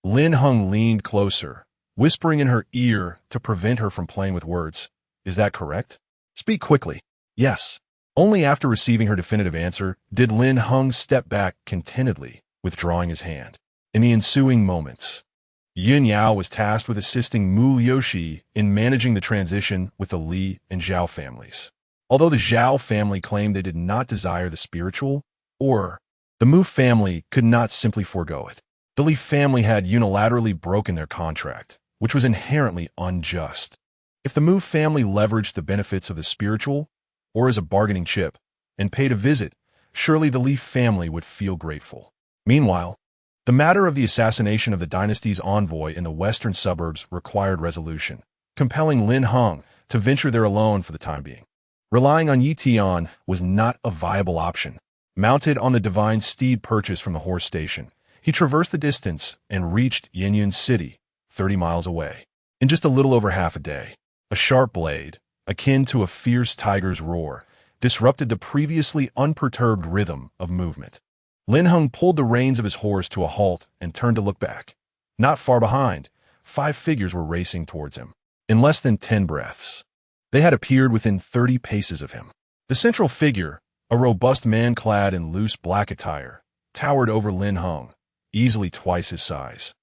Lin Heng leaned closer, whispering in her ear to prevent her from playing with words. Is that correct? Speak quickly. Yes. Only after receiving her definitive answer did Lin Heng step back contentedly, withdrawing his hand. In the ensuing moments, Yun Yao was tasked with assisting Mu Yoshi in managing the transition with the Li and Zhao families. Although the Zhao family claimed they did not desire the spiritual, or the Mu family could not simply forego it. The Li family had unilaterally broken their contract, which was inherently unjust. If the Mu family leveraged the benefits of the spiritual, or as a bargaining chip, and paid a visit, surely the Li family would feel grateful. Meanwhile, the matter of the assassination of the dynasty's envoy in the western suburbs required resolution, compelling Lin Heng to venture there alone for the time being. Relying on Yi Tian was not a viable option. Mounted on the divine steed purchased from the horse station, he traversed the distance and reached Yinyun City, 30 miles away, in just a little over half a day. A sharp blade, akin to a fierce tiger's roar, disrupted the previously unperturbed rhythm of movement. Lin Heng pulled the reins of his horse to a halt and turned to look back. Not far behind, 5 figures were racing towards him. In less than 10 breaths, they had appeared within 30 paces of him. The central figure, a robust man clad in loose black attire, towered over Lin Heng, easily twice his size.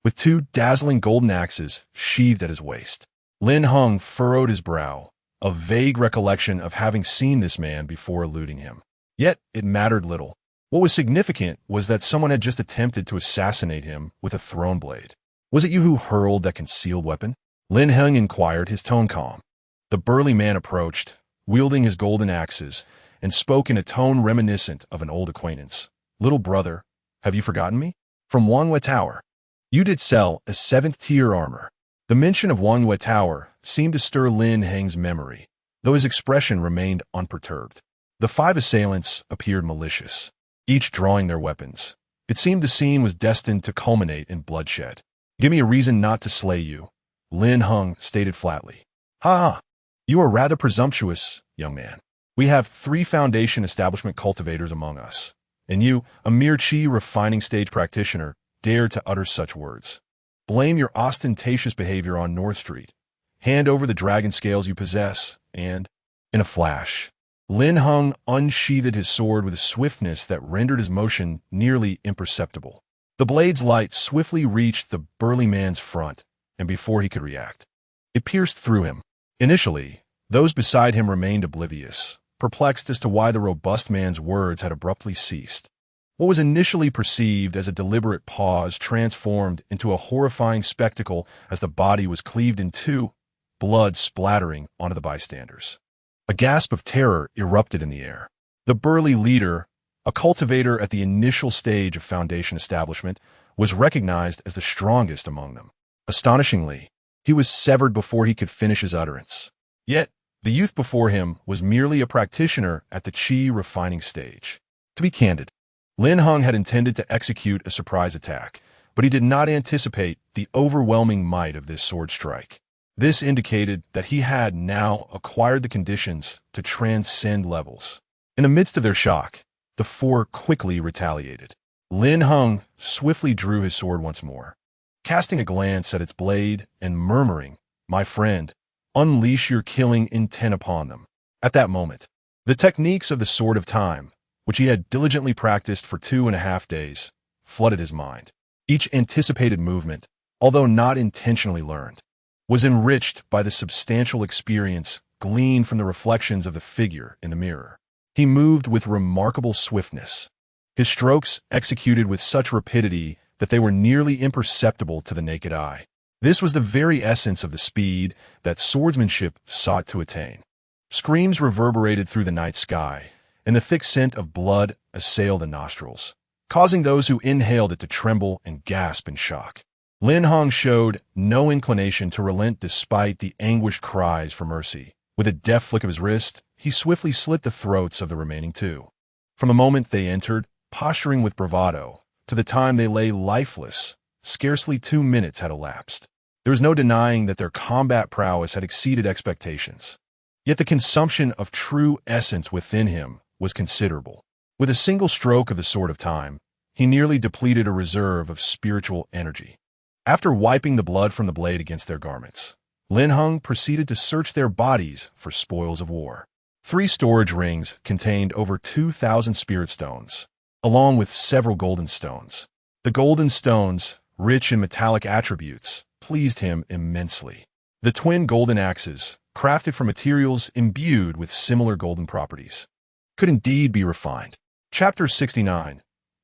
With 2 dazzling golden axes sheathed at his waist, Lin Heng furrowed his brow, a vague recollection of having seen this man before eluding him. Yet it mattered little. What was significant was that someone had just attempted to assassinate him with a thrown blade. Was it you who hurled that concealed weapon? Lin Heng inquired, his tone calm. The burly man approached, wielding his golden axes, and spoke in a tone reminiscent of an old acquaintance. Little brother, have you forgotten me? From Wangyue Tower. You did sell a 7th-tier armor. The mention of Wangyue Tower seemed to stir Lin Heng's memory, though his expression remained unperturbed. The 5 assailants appeared malicious, each drawing their weapons. It seemed the scene was destined to culminate in bloodshed. Give me a reason not to slay you, Lin Heng stated flatly. Ha ha! You are rather presumptuous, young man. We have 3 Foundation establishment cultivators among us, and you, a mere Qi refining stage practitioner, dare to utter such words. Blame your ostentatious behavior on North Street. Hand over the dragon scales you possess, and, in a flash, Lin Heng unsheathed his sword with a swiftness that rendered his motion nearly imperceptible. The blade's light swiftly reached the burly man's front, and before he could react, it pierced through him. Initially, those beside him remained oblivious, perplexed as to why the robust man's words had abruptly ceased. What was initially perceived as a deliberate pause transformed into a horrifying spectacle as the body was cleaved in two, blood splattering onto the bystanders. A gasp of terror erupted in the air. The burly leader, a cultivator at the initial stage of Foundation establishment, was recognized as the strongest among them. Astonishingly, he was severed before he could finish his utterance. Yet, the youth before him was merely a practitioner at the Qi refining stage. To be candid, Lin Heng had intended to execute a surprise attack, but he did not anticipate the overwhelming might of this sword strike. This indicated that he had now acquired the conditions to transcend levels. In the midst of their shock, the 4 quickly retaliated. Lin Heng swiftly drew his sword once more, casting a glance at its blade and murmuring, "My friend, unleash your killing intent upon them." At that moment, the techniques of the Sword of Time, which he had diligently practiced for 2.5 days, flooded his mind. Each anticipated movement, although not intentionally learned, was enriched by the substantial experience gleaned from the reflections of the figure in the mirror. He moved with remarkable swiftness, his strokes executed with such rapidity that they were nearly imperceptible to the naked eye. This was the very essence of the speed that swordsmanship sought to attain. Screams reverberated through the night sky, and the thick scent of blood assailed the nostrils, causing those who inhaled it to tremble and gasp in shock. Lin Heng showed no inclination to relent despite the anguished cries for mercy. With a deft flick of his wrist, he swiftly slit the throats of the remaining 2. From the moment they entered, posturing with bravado, to the time they lay lifeless, scarcely 2 minutes had elapsed. There was no denying that their combat prowess had exceeded expectations. Yet the consumption of true essence within him was considerable. With a single stroke of the Sword of Time, he nearly depleted a reserve of spiritual energy. After wiping the blood from the blade against their garments, Lin Heng proceeded to search their bodies for spoils of war. 3 storage rings contained over 2,000 spirit stones, along with several golden stones. The golden stones, rich in metallic attributes, pleased him immensely. The twin golden axes, crafted from materials imbued with similar golden properties, could indeed be refined. Chapter 69.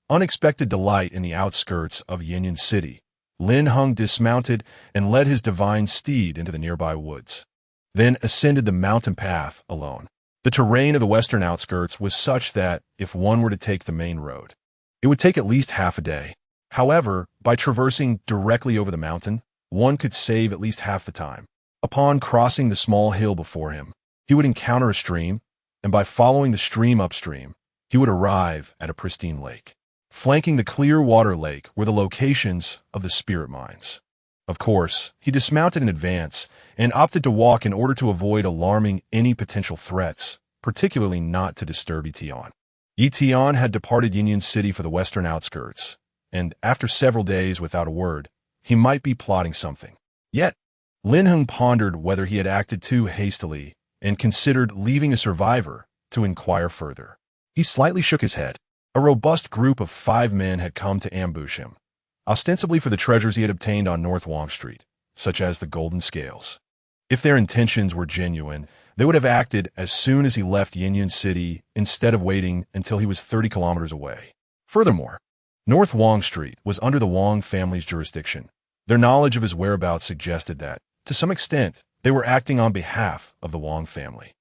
Unexpected delight in the outskirts of Yinyan City. Lin Heng dismounted and led his divine steed into the nearby woods, then ascended the mountain path alone. The terrain of the western outskirts was such that, if one were to take the main road, it would take at least half a day. However, by traversing directly over the mountain, one could save at least half the time. Upon crossing the small hill before him, he would encounter a stream, and by following the stream upstream, he would arrive at a pristine lake. Flanking the clear water lake were the locations of the spirit mines. Of course, he dismounted in advance and opted to walk in order to avoid alarming any potential threats, particularly not to disturb Yitian. Yitian had departed Yinyan City for the western outskirts, and after several days without a word, he might be plotting something. Yet, Lin Heng pondered whether he had acted too hastily and considered leaving a survivor to inquire further. He slightly shook his head. A robust group of 5 men had come to ambush him, ostensibly for the treasures he had obtained on North Wong Street, such as the golden scales. If their intentions were genuine, They would have acted as soon as he left Yinyan City instead of waiting until he was 30 kilometers away. Furthermore, North Wang Street was under the Wang family's jurisdiction. Their knowledge of his whereabouts suggested that, to some extent, they were acting on behalf of the Wang family.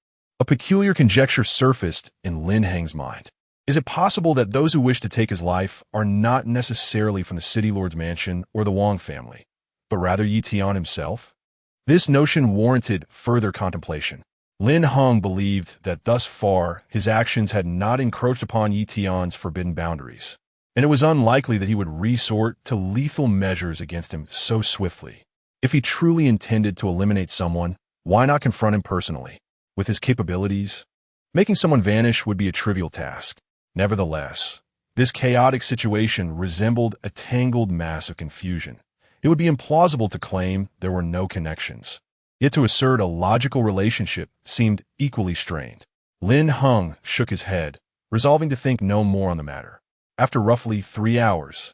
A peculiar conjecture surfaced in Lin Heng's mind. Is it possible that those who wish to take his life are not necessarily from the city lord's mansion or the Wang family, but rather Yi Tian himself? This notion warranted further contemplation. Lin Heng believed that thus far his actions had not encroached upon Yi Tian's forbidden boundaries, and it was unlikely that he would resort to lethal measures against him so swiftly. If he truly intended to eliminate someone, why not confront him personally? With his capabilities, making someone vanish would be a trivial task. Nevertheless, this chaotic situation resembled a tangled mass of confusion. It would be implausible to claim there were no connections. Yet to assert a logical relationship seemed equally strained. Lin Heng shook his head, resolving to think no more on the matter. After roughly 3 hours,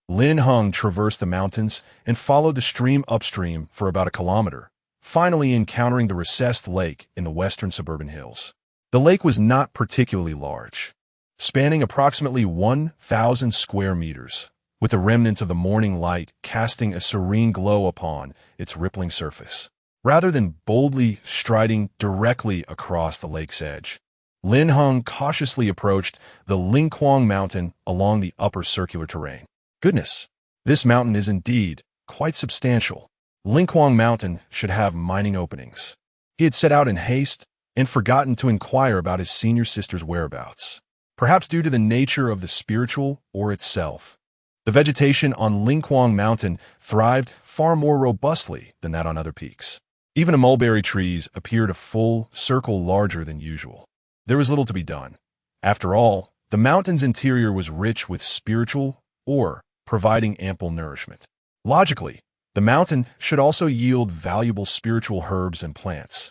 Lin Heng traversed the mountains and followed the stream upstream for about a kilometer, finally encountering the recessed lake in the western suburban hills. The lake was not particularly large, spanning approximately 1,000 square meters, with the remnants of the morning light casting a serene glow upon its rippling surface. Rather than boldly striding directly across the lake's edge, Lin Heng cautiously approached the Lingquang mountain along the upper circular terrain. Goodness, this mountain is indeed quite substantial. Lingquang mountain should have mining openings. He had set out in haste and forgotten to inquire about his senior sister's whereabouts, perhaps due to the nature of the spiritual ore itself. The vegetation on Lingquang mountain thrived far more robustly than that on other peaks. Even the mulberry trees appeared a full circle larger than usual. There was little to be done. After all, the mountain's interior was rich with spiritual ore, providing ample nourishment. Logically, the mountain should also yield valuable spiritual herbs and plants.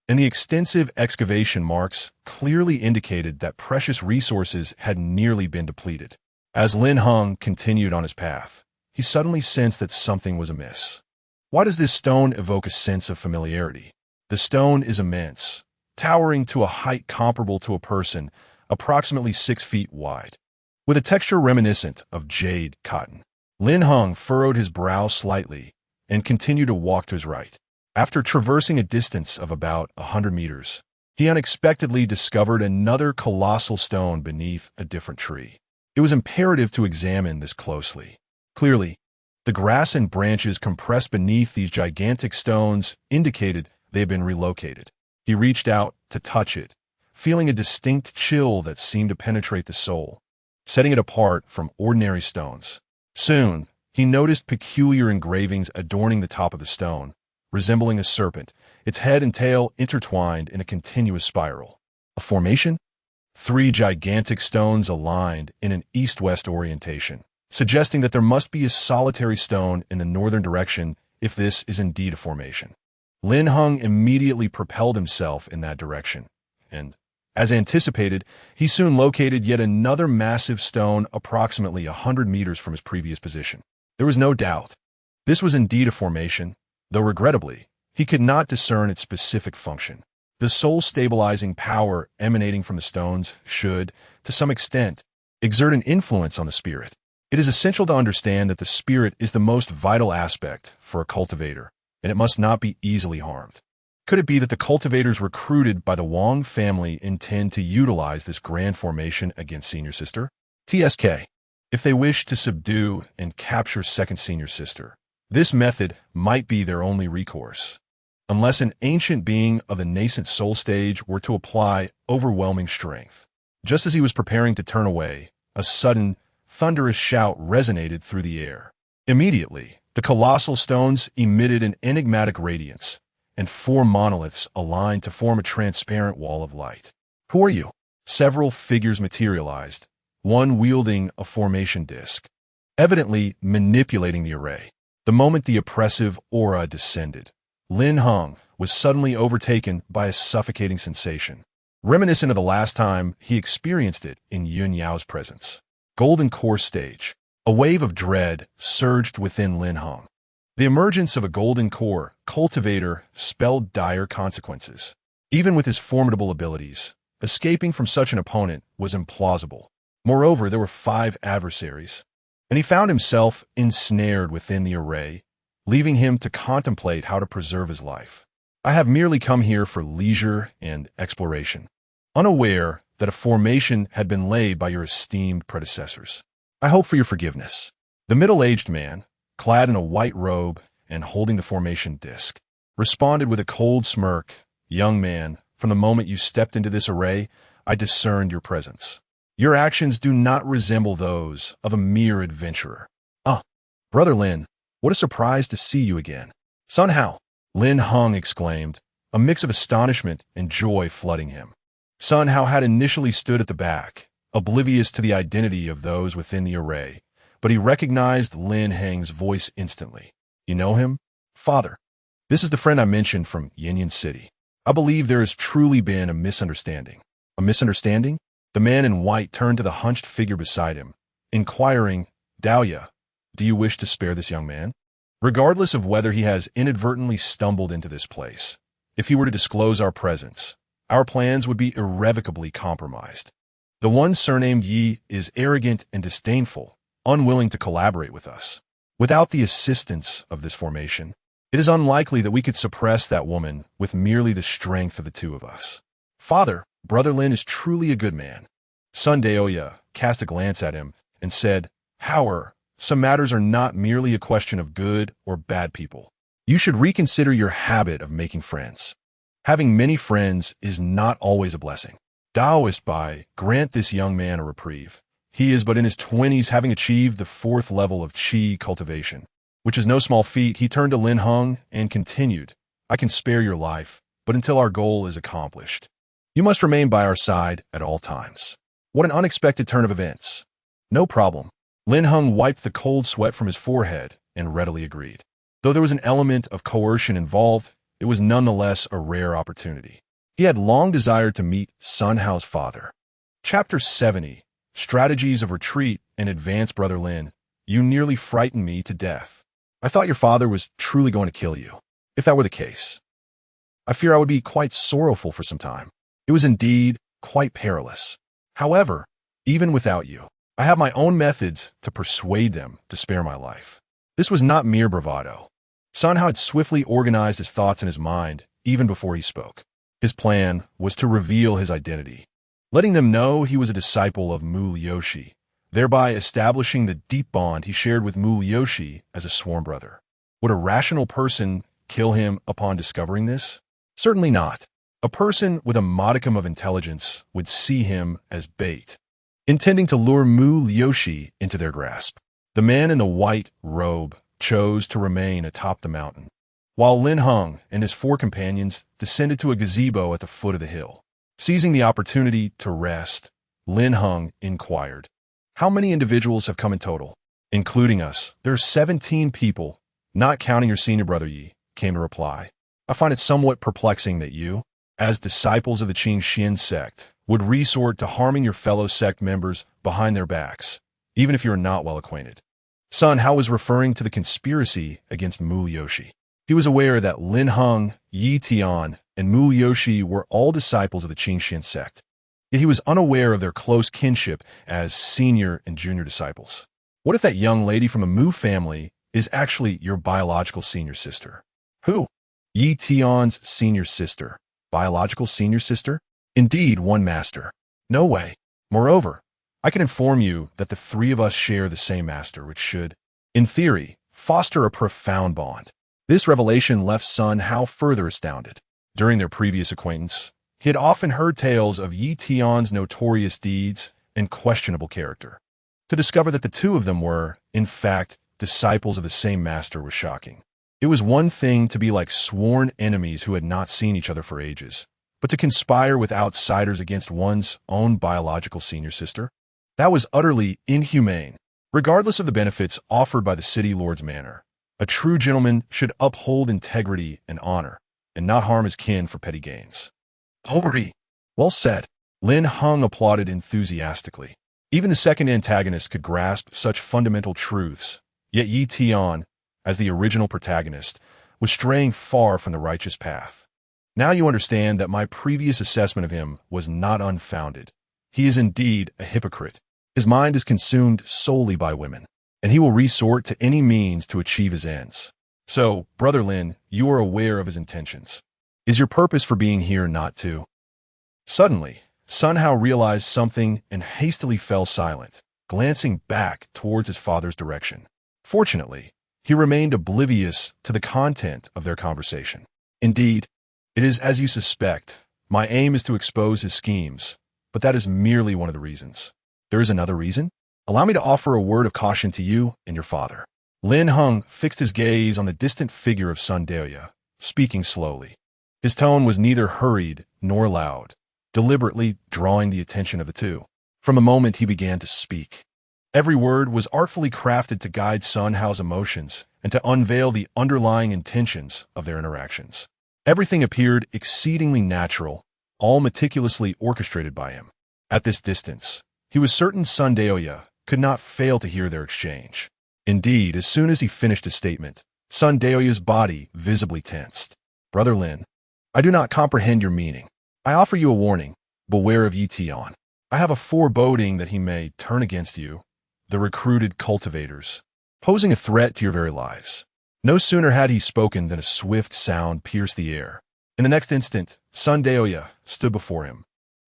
And the extensive excavation marks clearly indicated that precious resources had nearly been depleted. As Lin Heng continued on his path, he suddenly sensed that something was amiss. Why does this stone evoke a sense of familiarity? The stone is immense, towering to a height comparable to a person, approximately 6 feet wide. With a texture reminiscent of jade cotton, Lin Heng furrowed his brow slightly and continued to walk to his right. After traversing a distance of about 100 meters, he unexpectedly discovered another colossal stone beneath a different tree. It was imperative to examine this closely. Clearly, the grass and branches compressed beneath these gigantic stones indicated they had been relocated. He reached out to touch it, feeling a distinct chill that seemed to penetrate the soul, setting it apart from ordinary stones. Soon, he noticed peculiar engravings adorning the top of the stone, resembling a serpent, its head and tail intertwined in a continuous spiral. A formation? 3 gigantic stones aligned in an east-west orientation, suggesting that there must be a solitary stone in the northern direction if this is indeed a formation. Lin Heng immediately propelled himself in that direction, and, as anticipated, he soon located yet another massive stone approximately 100 meters from his previous position. There was no doubt. This was indeed a formation, though regrettably, he could not discern its specific function. The soul-stabilizing power emanating from the stones should, to some extent, exert an influence on the spirit. It is essential to understand that the spirit is the most vital aspect for a cultivator, and it must not be easily harmed. Could it be that the cultivators recruited by the Wang family intend to utilize this grand formation against Senior Sister? TSK. If they wish to subdue and capture Second Senior Sister, this method might be their only recourse, unless an ancient being of the nascent soul stage were to apply overwhelming strength. Just as he was preparing to turn away, a sudden, thunderous shout resonated through the air. Immediately, the colossal stones emitted an enigmatic radiance, and 4 monoliths aligned to form a transparent wall of light. Who are you? Several figures materialized, one wielding a formation disc, evidently manipulating the array. The moment the oppressive aura descended, Lin Heng was suddenly overtaken by a suffocating sensation, reminiscent of the last time he experienced it in Yun Yao's presence. Golden Core Stage. A wave of dread surged within Lin Heng. The emergence of a golden core cultivator spelled dire consequences. Even with his formidable abilities, escaping from such an opponent was implausible. Moreover, there were 5 adversaries, and he found himself ensnared within the array, leaving him to contemplate how to preserve his life. I have merely come here for leisure and exploration, unaware that a formation had been laid by your esteemed predecessors. I hope for your forgiveness. The middle-aged man, clad in a white robe and holding the formation disc, responded with a cold smirk. Young man, from the moment you stepped into this array, I discerned your presence. Your actions do not resemble those of a mere adventurer. Ah, Brother Lin, what a surprise to see you again. Son Hao, Lin Heng exclaimed, a mix of astonishment and joy flooding him. Sun Hao had initially stood at the back, oblivious to the identity of those within the array, but he recognized Lin Heng's voice instantly. You know him? Father. This is the friend I mentioned from Yin City. I believe there has truly been a misunderstanding. A misunderstanding? The man in white turned to the hunched figure beside him, inquiring, Dahlia, do you wish to spare this young man? Regardless of whether he has inadvertently stumbled into this place, if he were to disclose our presence, our plans would be irrevocably compromised. The one surnamed Yi is arrogant and disdainful, unwilling to collaborate with us. Without the assistance of this formation, it is unlikely that we could suppress that woman with merely the strength of the 2 of us. Father, Brother Lin is truly a good man. Sun Daoya cast a glance at him and said, However, some matters are not merely a question of good or bad people. You should reconsider your habit of making friends. Having many friends is not always a blessing. Taoist Bai, grant this young man a reprieve. He is but in his 20s, having achieved the 4th level of Qi cultivation, which is no small feat. He turned to Lin Heng and continued, I can spare your life, but until our goal is accomplished, you must remain by our side at all times. What an unexpected turn of events. No problem. Lin Heng wiped the cold sweat from his forehead and readily agreed. Though there was an element of coercion involved, it was nonetheless a rare opportunity. He had long desired to meet Sun Hao's father. Chapter 70, Strategies of Retreat and Advance. Brother Lin, you nearly frightened me to death. I thought your father was truly going to kill you. If that were the case, I fear I would be quite sorrowful for some time. It was indeed quite perilous. However, even without you, I have my own methods to persuade them to spare my life. This was not mere bravado. Sun Hao had swiftly organized his thoughts in his mind even before he spoke. His plan was to reveal his identity, letting them know he was a disciple of Mu Liushi, thereby establishing the deep bond he shared with Mu Liushi as a sworn brother. Would a rational person kill him upon discovering this? Certainly not. A person with a modicum of intelligence would see him as bait, intending to lure Mu Liushi into their grasp. The man in the white robe chose to remain atop the mountain, while Lin Heng and his 4 companions descended to a gazebo at the foot of the hill. Seizing the opportunity to rest, Lin Heng inquired, How many individuals have come in total? Including us, there are 17 people, not counting your senior brother Yi, came the reply. I find it somewhat perplexing that you, as disciples of the Qingxian sect, would resort to harming your fellow sect members behind their backs, even if you are not well acquainted. Sun Hao was referring to the conspiracy against Mu Liushi. He was aware that Lin Heng, Yi Tian, and Mu Liushi were all disciples of the Qingxian sect, yet he was unaware of their close kinship as senior and junior disciples. What if that young lady from a Mu family is actually your biological senior sister? Who? Yi Tian's senior sister. Biological senior sister? Indeed, one master. No way. Moreover, I can inform you that the 3 of us share the same master, which should, in theory, foster a profound bond. This revelation left Sun Hao further astounded. During their previous acquaintance, he had often heard tales of Yi Tian's notorious deeds and questionable character. To discover that the 2 of them were, in fact, disciples of the same master was shocking. It was one thing to be like sworn enemies who had not seen each other for ages, but to conspire with outsiders against one's own biological senior sister? That was utterly inhumane. Regardless of the benefits offered by the city lord's manor, a true gentleman should uphold integrity and honor, and not harm his kin for petty gains. Overy. Well said. Lin Heng applauded enthusiastically. Even the second antagonist could grasp such fundamental truths, yet Yi Tian, as the original protagonist, was straying far from the righteous path. Now you understand that my previous assessment of him was not unfounded. He is indeed a hypocrite. His mind is consumed solely by women, and he will resort to any means to achieve his ends. So, Brother Lin, you are aware of his intentions. Is your purpose for being here not to? Suddenly, Sun Hao realized something and hastily fell silent, glancing back towards his father's direction. Fortunately, he remained oblivious to the content of their conversation. Indeed, it is as you suspect. My aim is to expose his schemes, but that is merely one of the reasons. There is another reason? Allow me to offer a word of caution to you and your father. Lin Heng fixed his gaze on the distant figure of Sun Dao, speaking slowly. His tone was neither hurried nor loud, deliberately drawing the attention of the two. From the moment he began to speak, every word was artfully crafted to guide Sun Hao's emotions and to unveil the underlying intentions of their interactions. Everything appeared exceedingly natural, all meticulously orchestrated by him. At this distance, he was certain Sun Dao could not fail to hear their exchange. Indeed, as soon as he finished his statement, Sun Daoya's body visibly tensed. Brother Lin, I do not comprehend your meaning. I offer you a warning. Beware of Yi Tian. I have a foreboding that he may turn against you, the recruited cultivators, posing a threat to your very lives. No sooner had he spoken than a swift sound pierced the air. In the next instant, Sun Dao stood before him,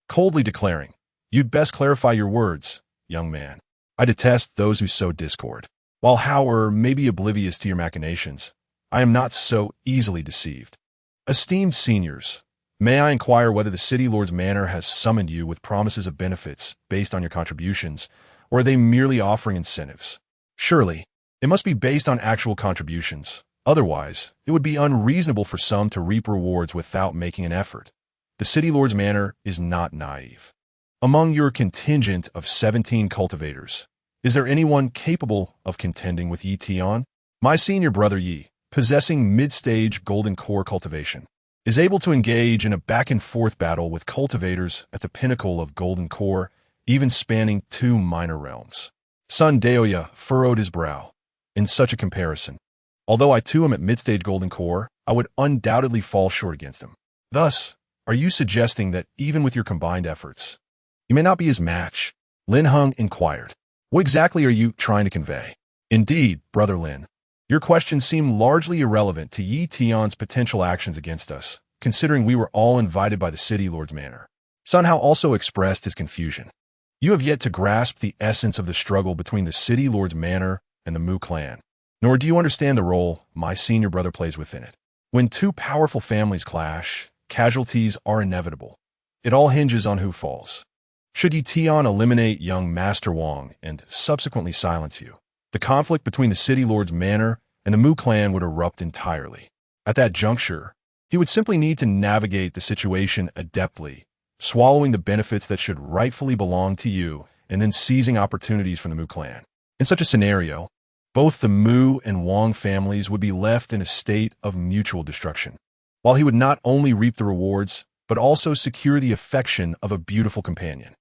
coldly declaring, You'd best clarify your words, young man. I detest those who sow discord. While Hauer may be oblivious to your machinations, I am not so easily deceived. Esteemed seniors, may I inquire whether the City Lord's Manor has summoned you with promises of benefits based on your contributions, or are they merely offering incentives? Surely, it must be based on actual contributions. Otherwise, it would be unreasonable for some to reap rewards without making an effort. The City Lord's Manor is not naive. Among your contingent of 17 cultivators, is there anyone capable of contending with Yi Tian? My senior brother Yi, possessing mid-stage golden core cultivation, is able to engage in a back-and-forth battle with cultivators at the pinnacle of golden core, even spanning 2 minor realms. Sun Dao furrowed his brow. In such a comparison, although I too am at mid-stage golden core, I would undoubtedly fall short against him. Thus, are you suggesting that even with your combined efforts, you may not be his match? Lin Heng inquired. What exactly are you trying to convey? Indeed, Brother Lin, your questions seem largely irrelevant to Yi Tian's potential actions against us, considering we were all invited by the City Lord's Manor. Sun Hao also expressed his confusion. You have yet to grasp the essence of the struggle between the City Lord's Manor and the Mu clan, nor do you understand the role my senior brother plays within it. When 2 powerful families clash, casualties are inevitable. It all hinges on who falls. Should Yi Tian eliminate young Master Wang and subsequently silence you, the conflict between the City Lord's Manor and the Mu clan would erupt entirely. At that juncture, he would simply need to navigate the situation adeptly, swallowing the benefits that should rightfully belong to you and then seizing opportunities from the Mu clan. In such a scenario, both the Mu and Wang families would be left in a state of mutual destruction, while he would not only reap the rewards, but also secure the affection of a beautiful companion.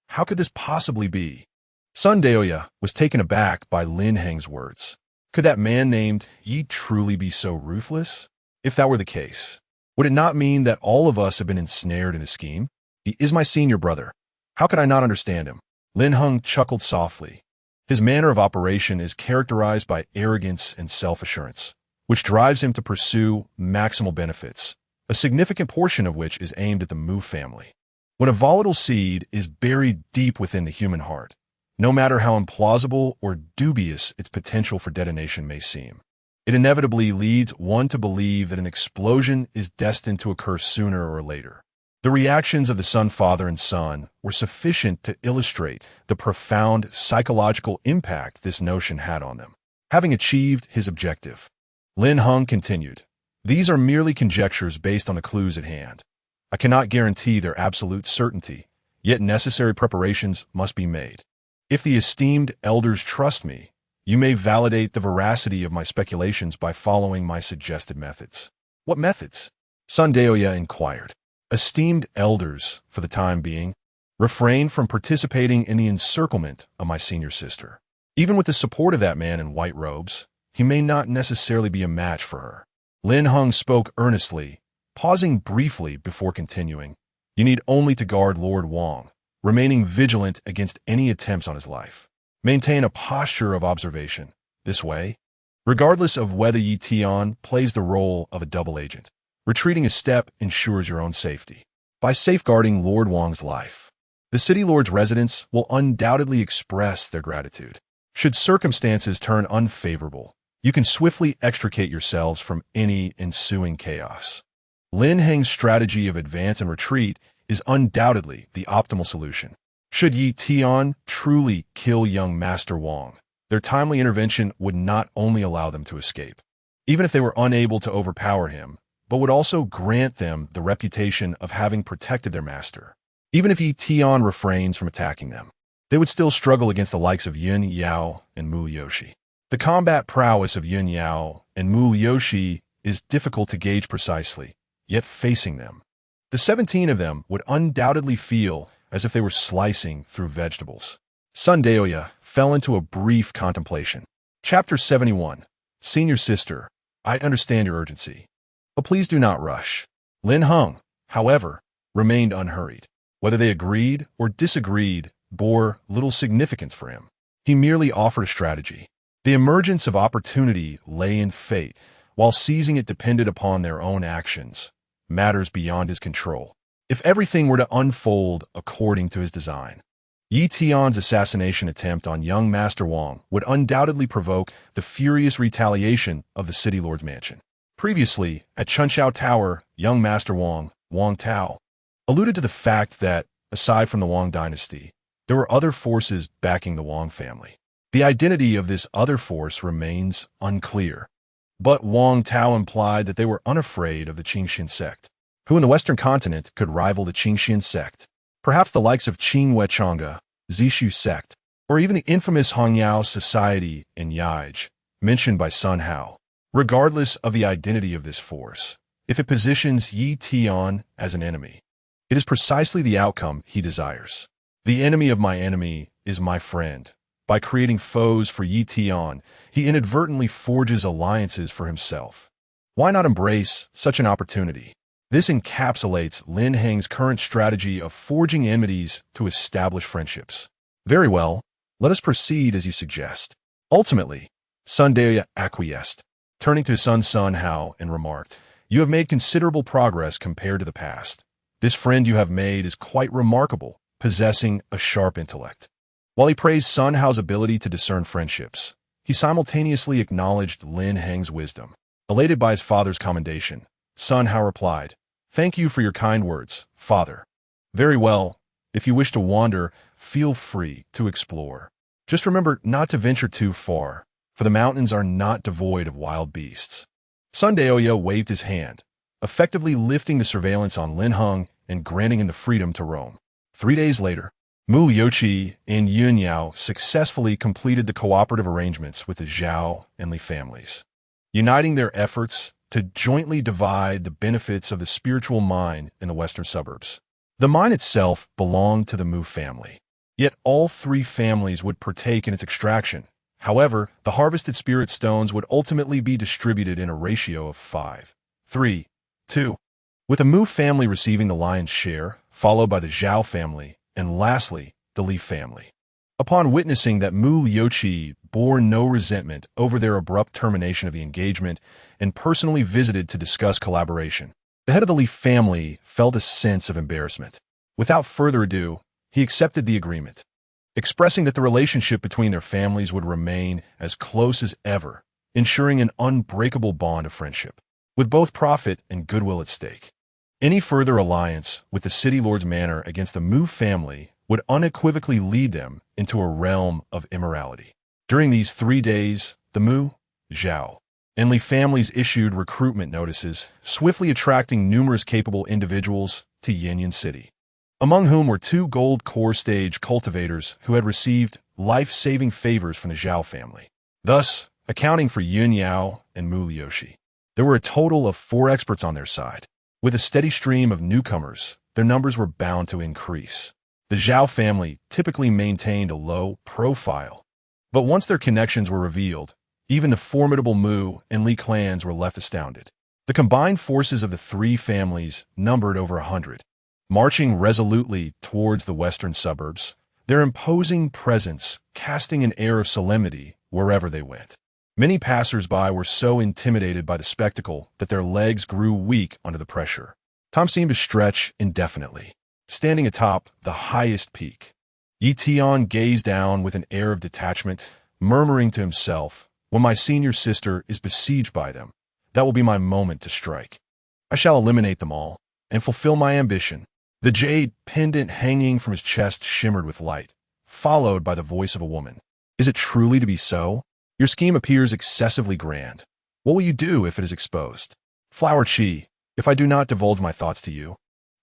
How could this possibly be? Sun Dao was taken aback by Lin Heng's words. Could that man named Yi truly be so ruthless? If that were the case, would it not mean that all of us have been ensnared in a scheme? He is my senior brother. How could I not understand him? Lin Heng chuckled softly. His manner of operation is characterized by arrogance and self-assurance, which drives him to pursue maximal benefits, a significant portion of which is aimed at the Mu family. When a volatile seed is buried deep within the human heart, no matter how implausible or dubious its potential for detonation may seem, it inevitably leads one to believe that an explosion is destined to occur sooner or later. The reactions of the Sun father and son were sufficient to illustrate the profound psychological impact this notion had on them. Having achieved his objective, Lin Heng continued, These are merely conjectures based on the clues at hand. I cannot guarantee their absolute certainty, yet necessary preparations must be made. If the esteemed elders trust me, you may validate the veracity of my speculations by following my suggested methods. What methods? Sun Dao inquired. Esteemed elders, for the time being, refrain from participating in the encirclement of my senior sister. Even with the support of that man in white robes, he may not necessarily be a match for her. Lin Heng spoke earnestly, Pausing briefly before continuing, you need only to guard Lord Wang, remaining vigilant against any attempts on his life. Maintain a posture of observation. This way, regardless of whether Yi Tian plays the role of a double agent, retreating a step ensures your own safety. By safeguarding Lord Wang's life, the City Lord's residents will undoubtedly express their gratitude. Should circumstances turn unfavorable, you can swiftly extricate yourselves from any ensuing chaos. Lin Heng's strategy of advance and retreat is undoubtedly the optimal solution. Should Yi Tian truly kill young Master Wang, their timely intervention would not only allow them to escape, even if they were unable to overpower him, but would also grant them the reputation of having protected their master. Even if Yi Tian refrains from attacking them, they would still struggle against the likes of Yun Yao and Mu Yoshi. The combat prowess of Yun Yao and Mu Yoshi is difficult to gauge precisely, yet facing them, the 17 of them would undoubtedly feel as if they were slicing through vegetables. Sun Daoya fell into a brief contemplation. Chapter 71. Senior Sister, I understand your urgency, but please do not rush. Lin Heng, however, remained unhurried. Whether they agreed or disagreed bore little significance for him. He merely offered a strategy. The emergence of opportunity lay in fate, while seizing it depended upon their own actions, matters beyond his control. If everything were to unfold according to his design, Yi Tian's assassination attempt on young Master Wang would undoubtedly provoke the furious retaliation of the City Lord's mansion. Previously, at Chunxiao Tower, young Master Wang, Wang Tao, alluded to the fact that, aside from the Wang dynasty, there were other forces backing the Wang family. The identity of this other force remains unclear, but Wang Tao implied that they were unafraid of the Qingxian sect, who in the Western continent could rival the Qingxian sect, perhaps the likes of Qing Wechanga, Zishu sect, or even the infamous Hongyao society in Yaij, mentioned by Sun Hao. Regardless of the identity of this force, if it positions Yi Tian as an enemy, it is precisely the outcome he desires. The enemy of my enemy is my friend. By creating foes for Yi Tian, he inadvertently forges alliances for himself. Why not embrace such an opportunity? This encapsulates Lin Heng's current strategy of forging enmities to establish friendships. Very well, let us proceed as you suggest. Ultimately, Sun Daoya acquiesced, turning to his son Sun Hao and remarked, You have made considerable progress compared to the past. This friend you have made is quite remarkable, possessing a sharp intellect. While he praised Sun Hao's ability to discern friendships, he simultaneously acknowledged Lin Heng's wisdom. Elated by his father's commendation, Sun Hao replied, Thank you for your kind words, father. Very well, if you wish to wander, feel free to explore. Just remember not to venture too far, for the mountains are not devoid of wild beasts. Sun Daoya waved his hand, effectively lifting the surveillance on Lin Heng and granting him the freedom to roam. 3 days later, Mu Yoshi and Yun Yao successfully completed the cooperative arrangements with the Zhao and Li families, uniting their efforts to jointly divide the benefits of the spiritual mine in the western suburbs. The mine itself belonged to the Mu family, yet all 3 families would partake in its extraction. However, the harvested spirit stones would ultimately be distributed in a ratio of 5, 3, 2, with the Mu family receiving the lion's share, followed by the Zhao family, and lastly, the Li family. Upon witnessing that Mu Yoshi bore no resentment over their abrupt termination of the engagement and personally visited to discuss collaboration, the head of the Li family felt a sense of embarrassment. Without further ado, he accepted the agreement, expressing that the relationship between their families would remain as close as ever, ensuring an unbreakable bond of friendship, with both profit and goodwill at stake. Any further alliance with the City Lord's manor against the Mu family would unequivocally lead them into a realm of immorality. During these 3 days, the Mu, Zhao, and Li families issued recruitment notices, swiftly attracting numerous capable individuals to Yinyan City, among whom were 2 gold core stage cultivators who had received life-saving favors from the Zhao family, thus accounting for Yun Yao and Mu Yoshi. There were a total of 4 experts on their side. With a steady stream of newcomers, their numbers were bound to increase. The Zhao family typically maintained a low profile, but once their connections were revealed, even the formidable Mu and Li clans were left astounded. The combined forces of the three families numbered over 100, marching resolutely towards the western suburbs, their imposing presence casting an air of solemnity wherever they went. Many passers-by were so intimidated by the spectacle that their legs grew weak under the pressure. Time seemed to stretch indefinitely. Standing atop the highest peak, Yi Tian gazed down with an air of detachment, murmuring to himself, "When my senior sister is besieged by them, that will be my moment to strike. I shall eliminate them all and fulfill my ambition." The jade pendant hanging from his chest shimmered with light, followed by the voice of a woman. "Is it truly to be so? Your scheme appears excessively grand. What will you do if it is exposed? Flower Chi, if I do not divulge my thoughts to you,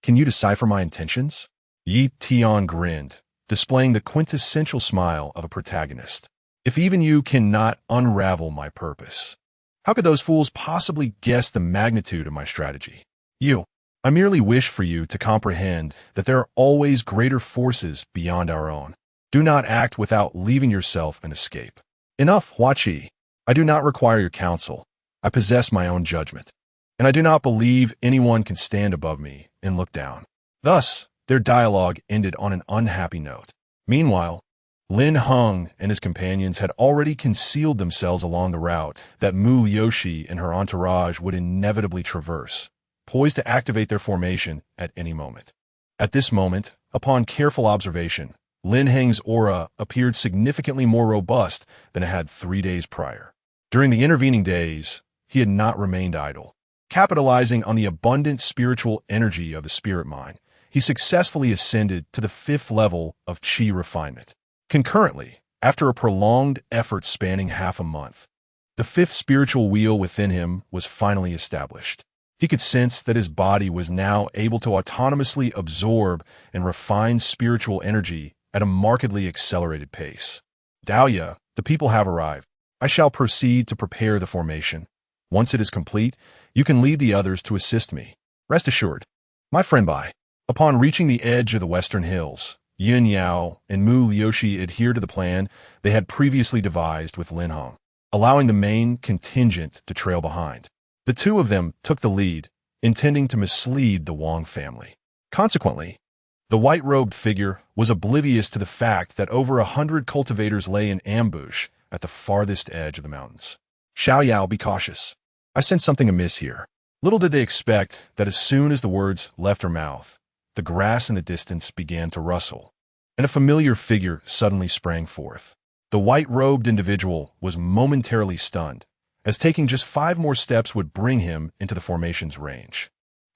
can you decipher my intentions?" Yi Tian grinned, displaying the quintessential smile of a protagonist. "If even you cannot unravel my purpose, how could those fools possibly guess the magnitude of my strategy? I merely wish for you to comprehend that there are always greater forces beyond our own. Do not act without leaving yourself an escape. Enough, Hua Chi. I do not require your counsel. I possess my own judgment, and I do not believe anyone can stand above me and look down." Thus, their dialogue ended on an unhappy note. Meanwhile, Lin Heng and his companions had already concealed themselves along the route that Mu Yoshi and her entourage would inevitably traverse, poised to activate their formation at any moment. At this moment, upon careful observation, Lin Heng's aura appeared significantly more robust than it had 3 days prior. During the intervening days, he had not remained idle. Capitalizing on the abundant spiritual energy of the spirit mind, he successfully ascended to the 5th level of Qi refinement. Concurrently, after a prolonged effort spanning half a month, the 5th spiritual wheel within him was finally established. He could sense that his body was now able to autonomously absorb and refine spiritual energy at a markedly accelerated pace. "Dahlia, the people have arrived. I shall proceed to prepare the formation. Once it is complete, you can lead the others to assist me. Rest assured, my friend Bai." Upon reaching the edge of the western hills, Yin Yao and Mu Yoshi adhered to the plan they had previously devised with Lin Heng, allowing the main contingent to trail behind. The two of them took the lead, intending to mislead the Wang family. Consequently, the white-robed figure was oblivious to the fact that over 100 cultivators lay in ambush at the farthest edge of the mountains. "Xiao Yao, be cautious. I sense something amiss here." Little did they expect that as soon as the words left her mouth, the grass in the distance began to rustle, and a familiar figure suddenly sprang forth. The white-robed individual was momentarily stunned, as taking just 5 more steps would bring him into the formation's range.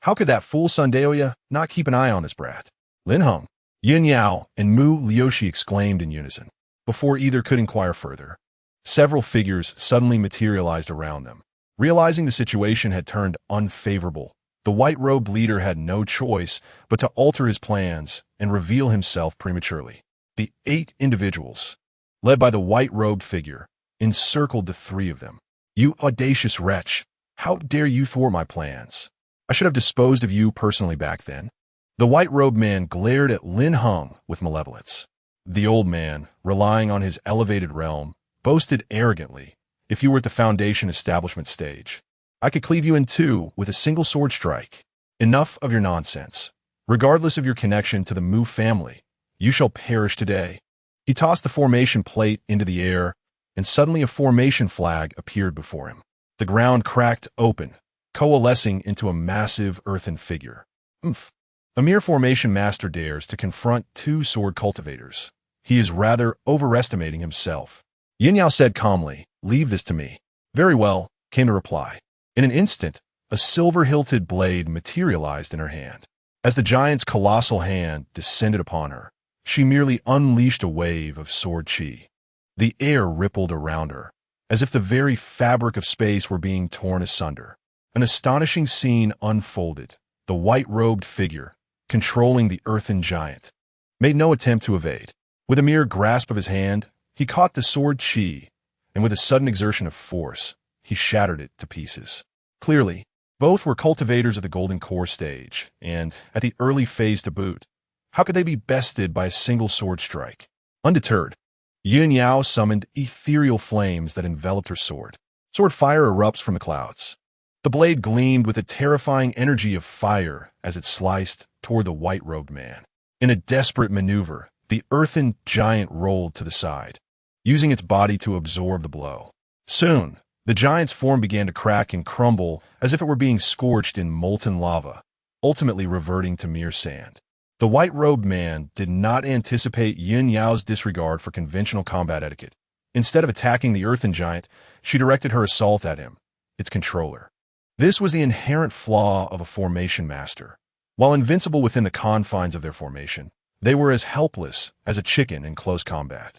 How could that fool Sundaoya not keep an eye on this brat? "Lin Heng," Yin Yao and Mu Yoshi exclaimed in unison, before either could inquire further. Several figures suddenly materialized around them. Realizing the situation had turned unfavorable, the white-robed leader had no choice but to alter his plans and reveal himself prematurely. The 8 individuals, led by the white-robed figure, encircled the 3 of them. "You audacious wretch! How dare you thwart my plans? I should have disposed of you personally back then." The white-robed man glared at Lin Heng with malevolence. The old man, relying on his elevated realm, boasted arrogantly, "If you were at the Foundation establishment stage, I could cleave you in 2 with a single sword strike. Enough of your nonsense. Regardless of your connection to the Mu family, you shall perish today." He tossed the formation plate into the air, and suddenly a formation flag appeared before him. The ground cracked open, coalescing into a massive earthen figure. "Umph. A mere formation master dares to confront 2 sword cultivators. He is rather overestimating himself." Yin Yao said calmly, "Leave this to me." "Very well," came the reply. In an instant, a silver-hilted blade materialized in her hand. As the giant's colossal hand descended upon her, she merely unleashed a wave of sword chi. The air rippled around her, as if the very fabric of space were being torn asunder. An astonishing scene unfolded. The white-robed figure, controlling the earthen giant, made no attempt to evade. With a mere grasp of his hand, he caught the sword chi, and with a sudden exertion of force, he shattered it to pieces. Clearly, both were cultivators of the Golden Core stage, and, at the early phase to boot, how could they be bested by a single sword strike? Undeterred, Yin Yao summoned ethereal flames that enveloped her sword. Sword fire erupts from the clouds. The blade gleamed with a terrifying energy of fire as it sliced toward the white-robed man. In a desperate maneuver, the earthen giant rolled to the side, using its body to absorb the blow. Soon, the giant's form began to crack and crumble as if it were being scorched in molten lava, ultimately reverting to mere sand. The white-robed man did not anticipate Yin Yao's disregard for conventional combat etiquette. Instead of attacking the earthen giant, she directed her assault at him, its controller. This was the inherent flaw of a formation master. While invincible within the confines of their formation, they were as helpless as a chicken in close combat.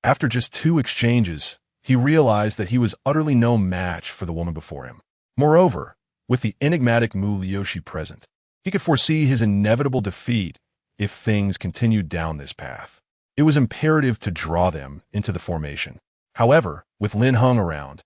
After just 2 exchanges, he realized that he was utterly no match for the woman before him. Moreover, with the enigmatic Mu Liushi present, he could foresee his inevitable defeat if things continued down this path. It was imperative to draw them into the formation. However, with Lin Heng around,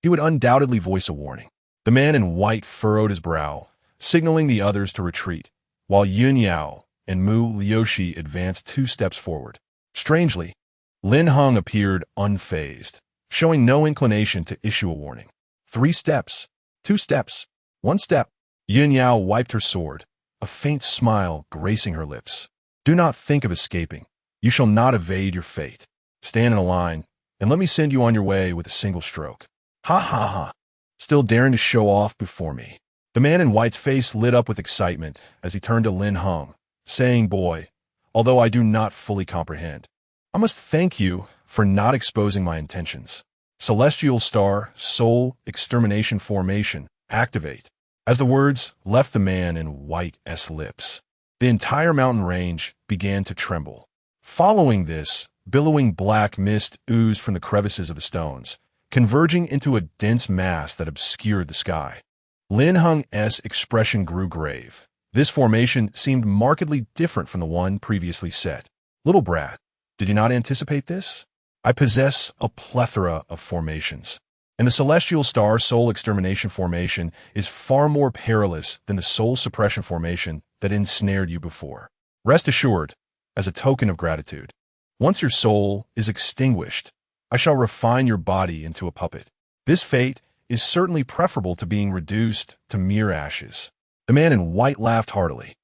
he would undoubtedly voice a warning. The man in white furrowed his brow, signaling the others to retreat, while Yun Yao and Mu Liushi advanced 2 steps forward. Strangely, Lin Heng appeared unfazed, showing no inclination to issue a warning. 3 steps, 2 steps, 1 step. Yun Yao wiped her sword, a faint smile gracing her lips. Do not think of escaping. You shall not evade your fate. Stand in a line, and let me send you on your way with a single stroke. Ha ha ha. Still daring to show off before me. The man in white's face lit up with excitement as he turned to Lin Heng, saying, Boy, although I do not fully comprehend, I must thank you for not exposing my intentions. Celestial Star, Soul, Extermination Formation, activate. As the words left the man in white's lips, the entire mountain range began to tremble. Following this, billowing black mist oozed from the crevices of the stones, converging into a dense mass that obscured the sky. Lin Heng's expression grew grave. This formation seemed markedly different from the one previously set. Little brat, did you not anticipate this? I possess a plethora of formations, and the Celestial Star Soul Extermination Formation is far more perilous than the Soul Suppression Formation that ensnared you before. Rest assured, as a token of gratitude, once your soul is extinguished, I shall refine your body into a puppet. This fate is certainly preferable to being reduced to mere ashes. The man in white laughed heartily.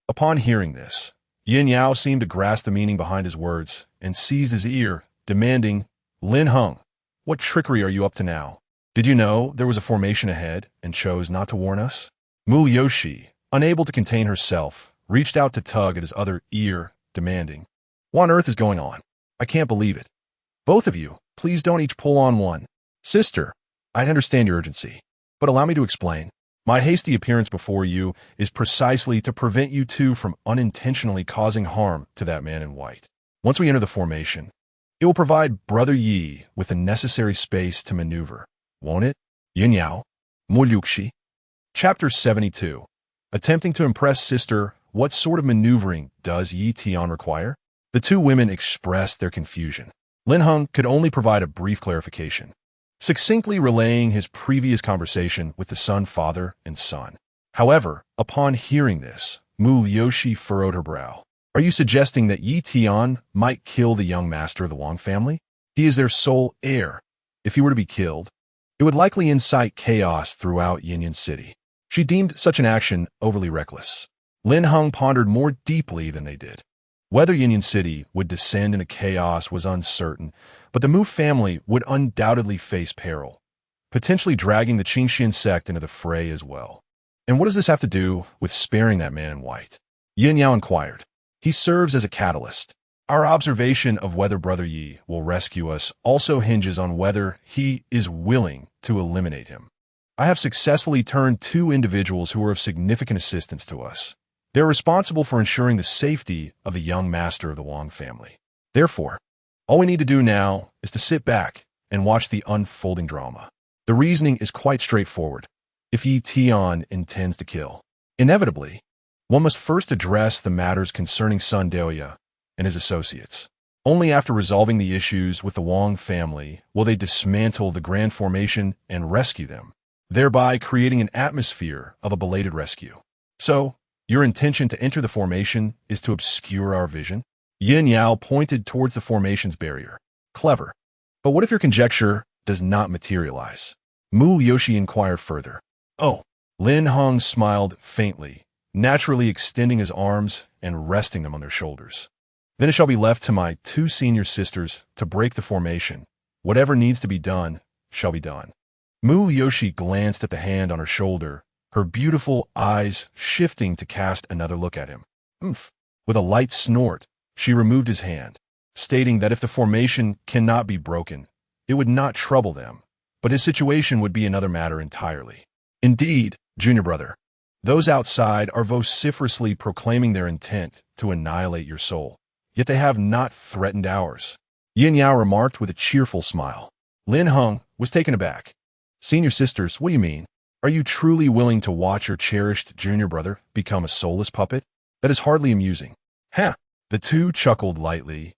Upon hearing this, Yin Yao seemed to grasp the meaning behind his words and seized his ear, demanding, Lin Heng, what trickery are you up to now? Did you know there was a formation ahead and chose not to warn us? Mu Liushi, unable to contain herself, reached out to tug at his other ear, demanding, What on earth is going on? I can't believe it. Both of you, please don't each pull on one. Sister, I understand your urgency, but allow me to explain. My hasty appearance before you is precisely to prevent you two from unintentionally causing harm to that man in white. Once we enter the formation, it will provide Brother Yi with the necessary space to maneuver, won't it? Yin Yao, Mu Liushi. Chapter 72. Attempting to impress sister, what sort of maneuvering does Yi Tian require? The 2 women expressed their confusion. Lin Heng could only provide a brief clarification, succinctly relaying his previous conversation with the son, father, and son. However, upon hearing this, Mu Liushi furrowed her brow. Are you suggesting that Yi Tian might kill the young master of the Wang family? He is their sole heir. If he were to be killed, it would likely incite chaos throughout Yinyan City. She deemed such an action overly reckless. Lin Heng pondered more deeply than they did. Whether Yinyan City would descend into chaos was uncertain, but the Mu family would undoubtedly face peril, potentially dragging the Qingxian sect into the fray as well. And what does this have to do with sparing that man in white? Yin Yao inquired. He serves as a catalyst. Our observation of whether Brother Yi will rescue us also hinges on whether he is willing to eliminate him. I have successfully turned 2 individuals who are of significant assistance to us. They're responsible for ensuring the safety of the young master of the Wang family. Therefore, all we need to do now is to sit back and watch the unfolding drama. The reasoning is quite straightforward. If Yi Tian intends to kill, inevitably, one must first address the matters concerning Sun Deoya and his associates. Only after resolving the issues with the Wang family will they dismantle the Grand Formation and rescue them, thereby creating an atmosphere of a belated rescue. So, your intention to enter the formation is to obscure our vision? Yin Yao pointed towards the formation's barrier. Clever. But what if your conjecture does not materialize? Mu Liushi inquired further. Oh, Lin Heng smiled faintly, naturally extending his arms and resting them on their shoulders. Then it shall be left to my two senior sisters to break the formation. Whatever needs to be done shall be done. Mu Yoshi glanced at the hand on her shoulder, her beautiful eyes shifting to cast another look at him. Oomph. With a light snort, she removed his hand, stating that if the formation cannot be broken, it would not trouble them, but his situation would be another matter entirely. Indeed, junior brother, those outside are vociferously proclaiming their intent to annihilate your soul, yet they have not threatened ours. Yin Yao remarked with a cheerful smile. Lin Heng was taken aback. Senior sisters, what do you mean? Are you truly willing to watch your cherished junior brother become a soulless puppet? That is hardly amusing. Ha! The two chuckled lightly,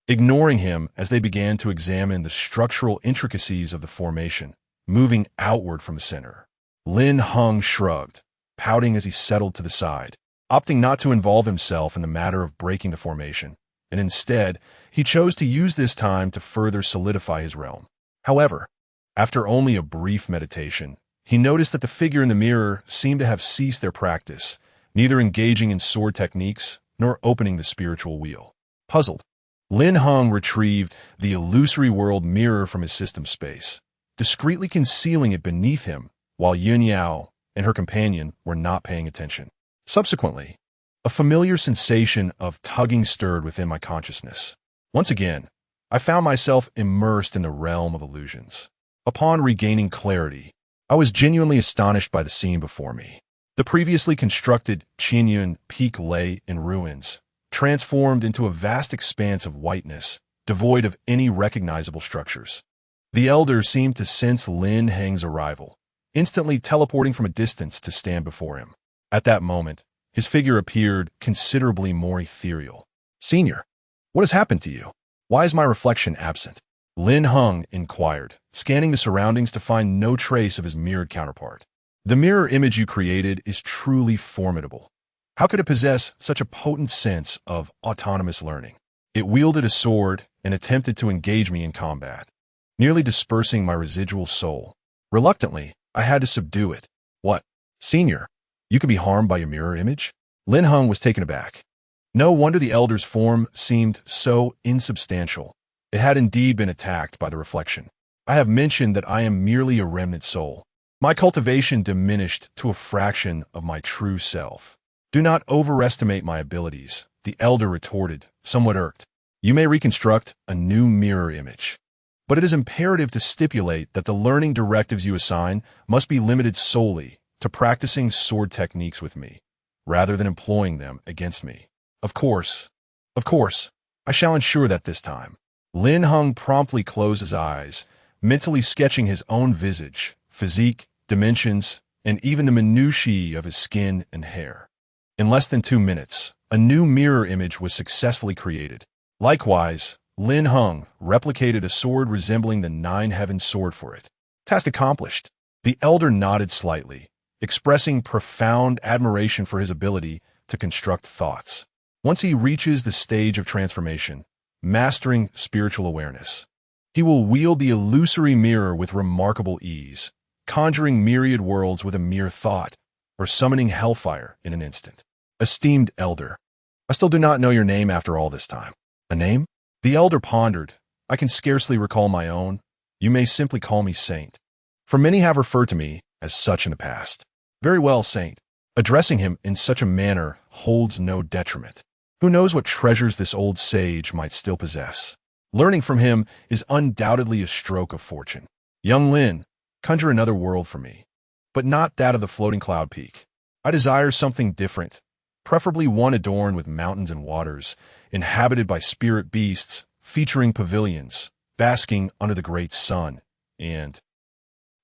ignoring him as they began to examine the structural intricacies of the formation, moving outward from the center. Lin Heng shrugged, pouting as he settled to the side, opting not to involve himself in the matter of breaking the formation, and instead, he chose to use this time to further solidify his realm. However, after only a brief meditation, he noticed that the figure in the mirror seemed to have ceased their practice, neither engaging in sword techniques nor opening the spiritual wheel. Puzzled, Lin Heng retrieved the illusory world mirror from his system space, discreetly concealing it beneath him while Yin Yao and her companion were not paying attention. Subsequently, a familiar sensation of tugging stirred within my consciousness. Once again, I found myself immersed in the realm of illusions. Upon regaining clarity, I was genuinely astonished by the scene before me. The previously constructed Qinyun Peak lay in ruins, transformed into a vast expanse of whiteness, devoid of any recognizable structures. The elder seemed to sense Lin Heng's arrival, instantly teleporting from a distance to stand before him. At that moment, his figure appeared considerably more ethereal. Senior, what has happened to you? Why is my reflection absent? Lin Heng inquired, scanning the surroundings to find no trace of his mirrored counterpart. The mirror image you created is truly formidable. How could it possess such a potent sense of autonomous learning? It wielded a sword and attempted to engage me in combat, nearly dispersing my residual soul. Reluctantly, I had to subdue it. What? Senior, you could be harmed by your mirror image? Lin Heng was taken aback. No wonder the elder's form seemed so insubstantial. It had indeed been attacked by the reflection. I have mentioned that I am merely a remnant soul. My cultivation diminished to a fraction of my true self. Do not overestimate my abilities, the elder retorted, somewhat irked. You may reconstruct a new mirror image, but it is imperative to stipulate that the learning directives you assign must be limited solely to practicing sword techniques with me, rather than employing them against me. Of course, I shall ensure that this time. Lin Heng promptly closed his eyes, mentally sketching his own visage, physique, dimensions, and even the minutiae of his skin and hair. In less than 2 minutes, a new mirror image was successfully created. Likewise, Lin Heng replicated a sword resembling the Nine Heavens sword for it. Task accomplished. The elder nodded slightly, expressing profound admiration for his ability to construct thoughts. Once he reaches the stage of transformation, mastering spiritual awareness, he will wield the illusory mirror with remarkable ease, conjuring myriad worlds with a mere thought, or summoning hellfire in an instant. Esteemed elder, I still do not know your name after all this time. A name? The elder pondered. I can scarcely recall my own. You may simply call me Saint, for many have referred to me as such in the past. Very well, Saint. Addressing him in such a manner holds no detriment. Who knows what treasures this old sage might still possess? Learning from him is undoubtedly a stroke of fortune. Young Lin, conjure another world for me, but not that of the floating cloud peak. I desire something different, preferably one adorned with mountains and waters, inhabited by spirit beasts, featuring pavilions, basking under the great sun, and...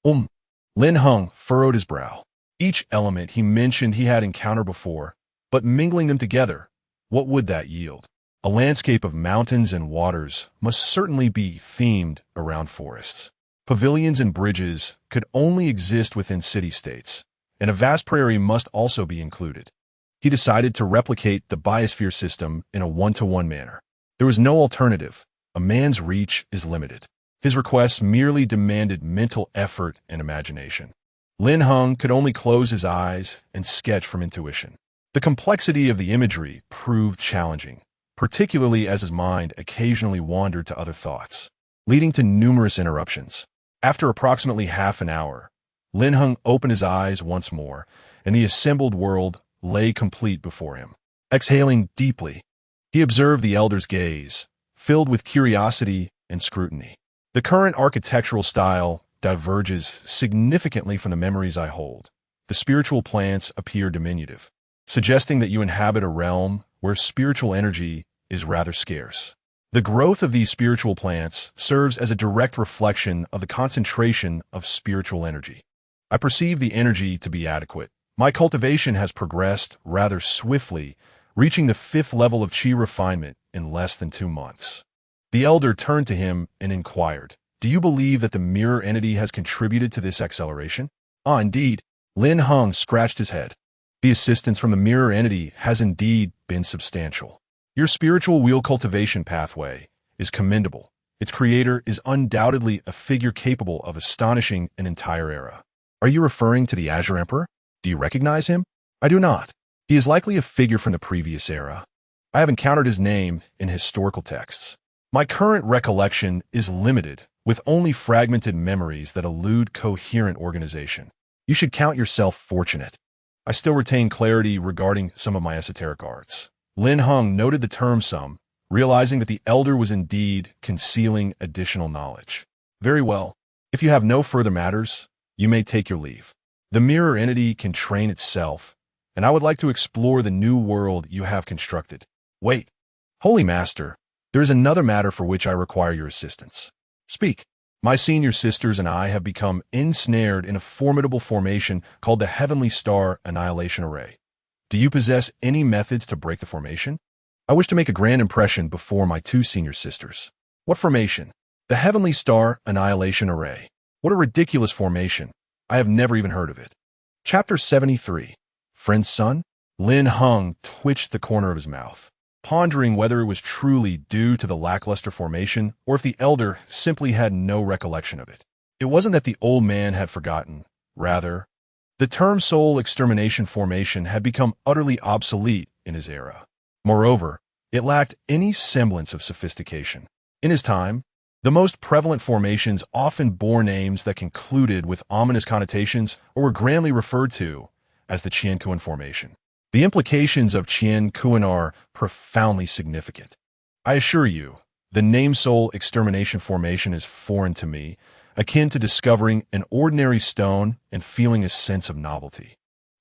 Lin Heng furrowed his brow. Each element he mentioned he had encountered before, but mingling them together, what would that yield? A landscape of mountains and waters must certainly be themed around forests. Pavilions and bridges could only exist within city-states, and a vast prairie must also be included. He decided to replicate the biosphere system in a one-to-one manner. There was no alternative. A man's reach is limited. His requests merely demanded mental effort and imagination. Lin Heng could only close his eyes and sketch from intuition. The complexity of the imagery proved challenging, particularly as his mind occasionally wandered to other thoughts, leading to numerous interruptions. After approximately half an hour, Lin Heng opened his eyes once more, and the assembled world lay complete before him. Exhaling deeply, he observed the elder's gaze, filled with curiosity and scrutiny. The current architectural style diverges significantly from the memories I hold. The spiritual plants appear diminutive, suggesting that you inhabit a realm where spiritual energy is rather scarce. The growth of these spiritual plants serves as a direct reflection of the concentration of spiritual energy. I perceive the energy to be adequate. My cultivation has progressed rather swiftly, reaching the 5th level of qi refinement in less than 2 months. The elder turned to him and inquired, "Do you believe that the mirror entity has contributed to this acceleration?" "Ah, indeed." Lin Heng scratched his head. "The assistance from the mirror entity has indeed been substantial. Your spiritual wheel cultivation pathway is commendable. Its creator is undoubtedly a figure capable of astonishing an entire era." "Are you referring to the Azure Emperor? Do you recognize him?" "I do not. He is likely a figure from the previous era. I have encountered his name in historical texts. My current recollection is limited, with only fragmented memories that elude coherent organization. You should count yourself fortunate. I still retain clarity regarding some of my esoteric arts." Lin Heng noted the term some, realizing that the elder was indeed concealing additional knowledge. "Very well. If you have no further matters, you may take your leave. The mirror entity can train itself, and I would like to explore the new world you have constructed." "Wait. Holy Master, there is another matter for which I require your assistance." "Speak." "My senior sisters and I have become ensnared in a formidable formation called the Heavenly Star Annihilation Array. Do you possess any methods to break the formation? I wish to make a grand impression before my 2 senior sisters." "What formation?" "The Heavenly Star Annihilation Array." "What a ridiculous formation. I have never even heard of it." Chapter 73. Friend's Son? Lin Heng twitched the corner of his mouth, pondering whether it was truly due to the lackluster formation or if the elder simply had no recollection of it. It wasn't that the old man had forgotten. Rather, the term soul extermination formation had become utterly obsolete in his era. Moreover, it lacked any semblance of sophistication. In his time, the most prevalent formations often bore names that concluded with ominous connotations or were grandly referred to as the Qiankuan formation. The implications of Qiankuan are profoundly significant. I assure you, the name soul extermination formation is foreign to me, akin to discovering an ordinary stone and feeling a sense of novelty.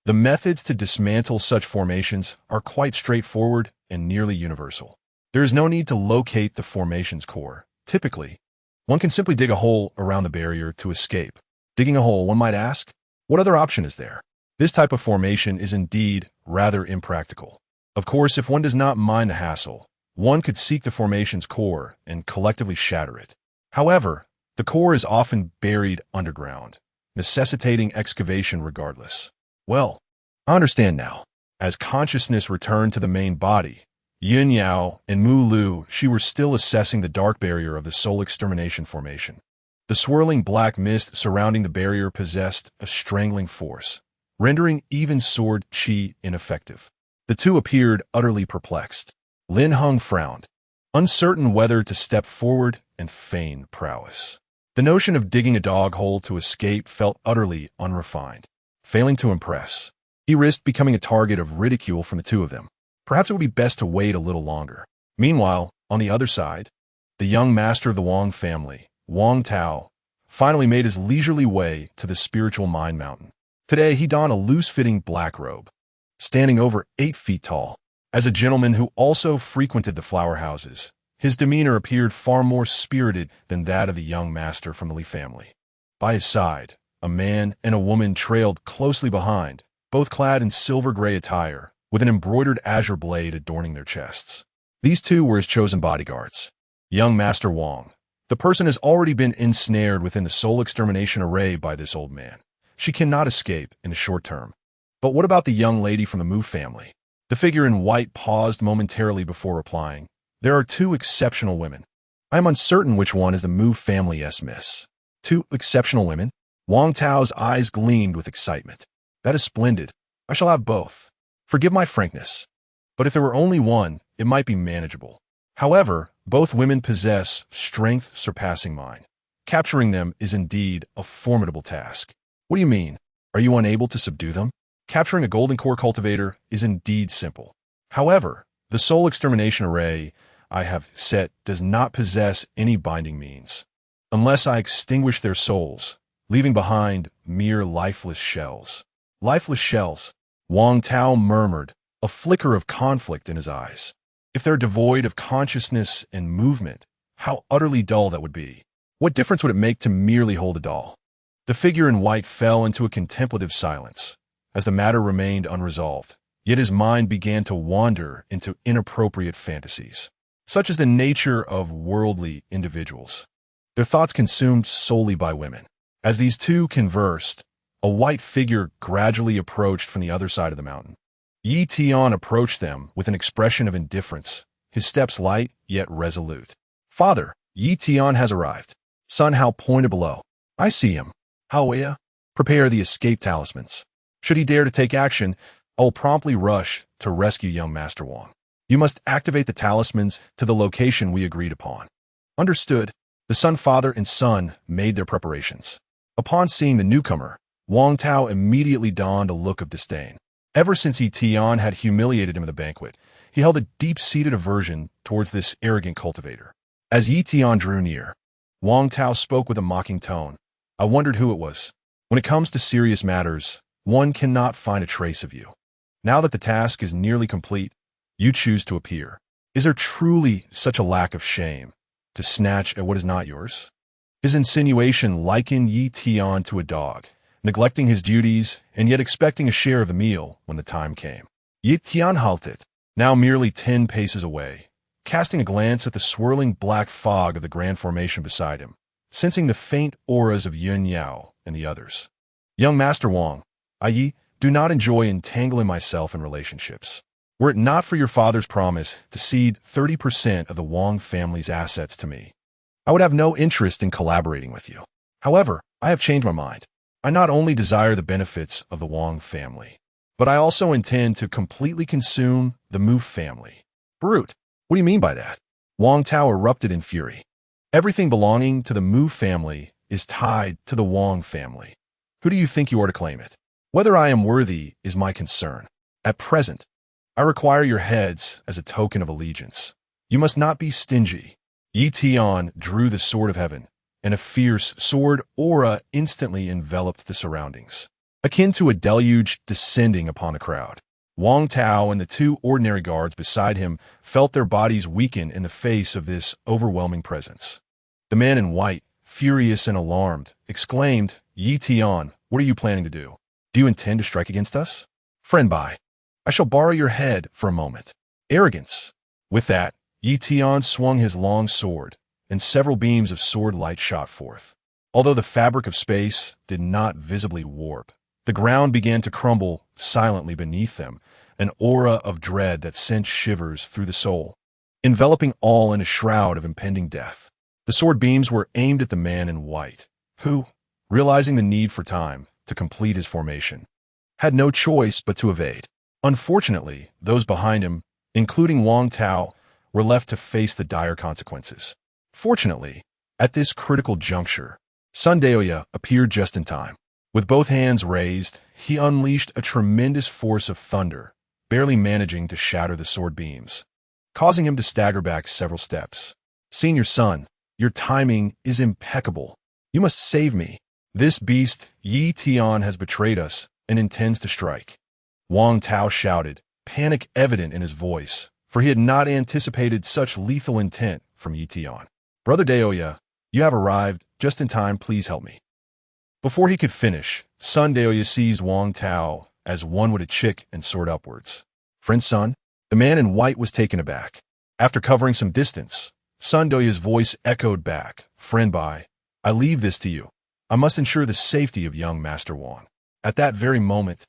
The methods to dismantle such formations are quite straightforward and nearly universal. There is no need to locate the formation's core. Typically, one can simply dig a hole around the barrier to escape. Digging a hole, one might ask, what other option is there? This type of formation is indeed rather impractical. Of course, if one does not mind the hassle, one could seek the formation's core and collectively shatter it. However, the core is often buried underground, necessitating excavation regardless. Well, I understand now. As consciousness returned to the main body, Yin Yao and Mu Lu, she were still assessing the dark barrier of the soul extermination formation. The swirling black mist surrounding the barrier possessed a strangling force, rendering even sword qi ineffective. The two appeared utterly perplexed. Lin Heng frowned, uncertain whether to step forward and feign prowess. The notion of digging a dog hole to escape felt utterly unrefined. Failing to impress, he risked becoming a target of ridicule from the two of them. Perhaps it would be best to wait a little longer. Meanwhile, on the other side, the young master of the Wang family, Wang Tao, finally made his leisurely way to the spiritual mind mountain. Today, he donned a loose-fitting black robe, standing over 8 feet tall. As a gentleman who also frequented the flower houses, his demeanor appeared far more spirited than that of the young master from the Li family. By his side, a man and a woman trailed closely behind, both clad in silver-gray attire, with an embroidered azure blade adorning their chests. These two were his chosen bodyguards. Young Master Wang. The person has already been ensnared within the soul extermination array by this old man. She cannot escape in the short term. But what about the young lady from the Mu family? The figure in white paused momentarily before replying. There are 2 exceptional women. I am uncertain which one is the Mu family's miss. 2 exceptional women? Wang Tao's eyes gleamed with excitement. That is splendid. I shall have both. Forgive my frankness. But if there were only one, it might be manageable. However, both women possess strength surpassing mine. Capturing them is indeed a formidable task. What do you mean? Are you unable to subdue them? Capturing a golden core cultivator is indeed simple. However, the soul extermination array I have set does not possess any binding means. Unless I extinguish their souls, leaving behind mere lifeless shells. Lifeless shells, Wang Tao murmured, a flicker of conflict in his eyes. If they're devoid of consciousness and movement, how utterly dull that would be. What difference would it make to merely hold a doll? The figure in white fell into a contemplative silence, as the matter remained unresolved. Yet his mind began to wander into inappropriate fantasies. Such is the nature of worldly individuals. Their thoughts consumed solely by women. As these two conversed, a white figure gradually approached from the other side of the mountain. Yi Tian approached them with an expression of indifference, his steps light yet resolute. Father, Yi Tian has arrived. Sun Hao pointed below. I see him. Haoya, prepare the escape talismans. Should he dare to take action, I will promptly rush to rescue young Master Wang. You must activate the talismans to the location we agreed upon. Understood. The Sun Father and Son made their preparations. Upon seeing the newcomer, Wang Tao immediately donned a look of disdain. Ever since Yi Tian had humiliated him at the banquet, he held a deep-seated aversion towards this arrogant cultivator. As Yi Tian drew near, Wang Tao spoke with a mocking tone. I wondered who it was. When it comes to serious matters, one cannot find a trace of you. Now that the task is nearly complete, you choose to appear. Is there truly such a lack of shame to snatch at what is not yours? His insinuation likened Yi Tian to a dog, neglecting his duties and yet expecting a share of the meal when the time came. Yi Tian halted, now merely 10 paces away, casting a glance at the swirling black fog of the grand formation beside him, sensing the faint auras of Yun Yao and the others. Young Master Wang, I do not enjoy entangling myself in relationships. Were it not for your father's promise to cede 30% of the Wang family's assets to me, I would have no interest in collaborating with you. However, I have changed my mind. I not only desire the benefits of the Wang family, but I also intend to completely consume the Mu family. Brute, what do you mean by that? Wang Tao erupted in fury. Everything belonging to the Mu family is tied to the Wang family. Who do you think you are to claim it? Whether I am worthy is my concern. At present, I require your heads as a token of allegiance. You must not be stingy. Yi Tian drew the sword of heaven, and a fierce sword aura instantly enveloped the surroundings, akin to a deluge descending upon the crowd. Wang Tao and the 2 ordinary guards beside him felt their bodies weaken in the face of this overwhelming presence. The man in white, furious and alarmed, exclaimed, Yi Tian, what are you planning to do? Do you intend to strike against us? Friend Bai, I shall borrow your head for a moment. Arrogance. With that, Yi Tian swung his long sword, and several beams of sword light shot forth. Although the fabric of space did not visibly warp, the ground began to crumble silently beneath them, an aura of dread that sent shivers through the soul, enveloping all in a shroud of impending death. The sword beams were aimed at the man in white, who, realizing the need for time to complete his formation, had no choice but to evade. Unfortunately, those behind him, including Wang Tao, were left to face the dire consequences. Fortunately, at this critical juncture, Sun Daoya appeared just in time. With both hands raised, he unleashed a tremendous force of thunder, barely managing to shatter the sword beams, causing him to stagger back several steps. Senior Sun, your timing is impeccable. You must save me. This beast, Yi Tian, has betrayed us and intends to strike. Wang Tao shouted, panic evident in his voice, for he had not anticipated such lethal intent from Yi Tian. Brother Daoya, you have arrived just in time, please help me. Before he could finish, Sun Daoya seized Wang Tao as one would a chick and soared upwards. Friend Sun, the man in white was taken aback. After covering some distance, Sun Daoya's voice echoed back, Friend Bai, I leave this to you. I must ensure the safety of young Master Wang. At that very moment,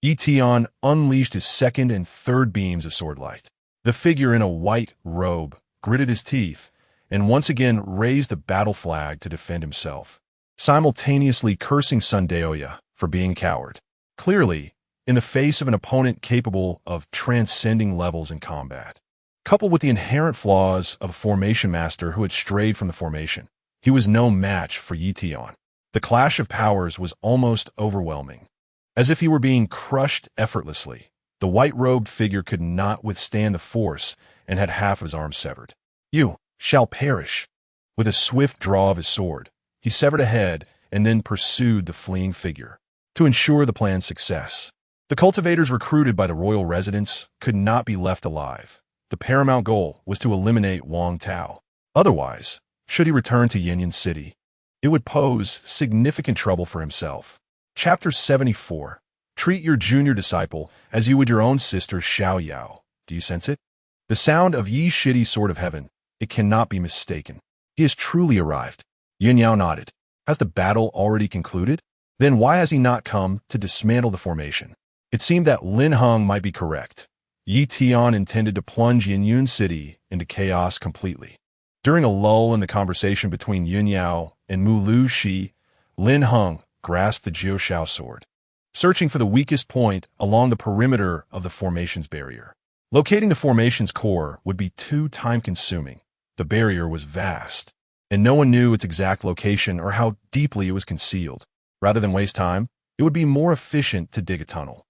Yi Tian unleashed his second and third beams of sword light. The figure in a white robe gritted his teeth and once again raised the battle flag to defend himself. simultaneously cursing Sun Deoya for being a coward. Clearly, in the face of an opponent capable of transcending levels in combat. Coupled with the inherent flaws of a formation master who had strayed from the formation, he was no match for Yi Tian. The clash of powers was almost overwhelming. As if he were being crushed effortlessly, the white-robed figure could not withstand the force and had half of his arm severed. "You shall perish." With a swift draw of his sword, he severed a head and then pursued the fleeing figure. To ensure the plan's success, the cultivators recruited by the royal residents could not be left alive. The paramount goal was to eliminate Wang Tao. Otherwise, should he return to Yinyan City, it would pose significant trouble for himself. Chapter 74. Treat your junior disciple as you would your own sister Xiao Yao. Do you sense it? The sound of Yi Shidi's sword of heaven. It cannot be mistaken. He has truly arrived. Yin Yao nodded. Has the battle already concluded? Then why has he not come to dismantle the formation? It seemed that Lin Heng might be correct. Yi Tian intended to plunge Yinyan City into chaos completely. During a lull in the conversation between Yun Yao and Mu Lu Shi, Lin Heng grasped the Jiushao sword, searching for the weakest point along the perimeter of the formation's barrier. Locating the formation's core would be too time-consuming. The barrier was vast, and no one knew its exact location or how deeply it was concealed. Rather than waste time, it would be more efficient to dig a tunnel.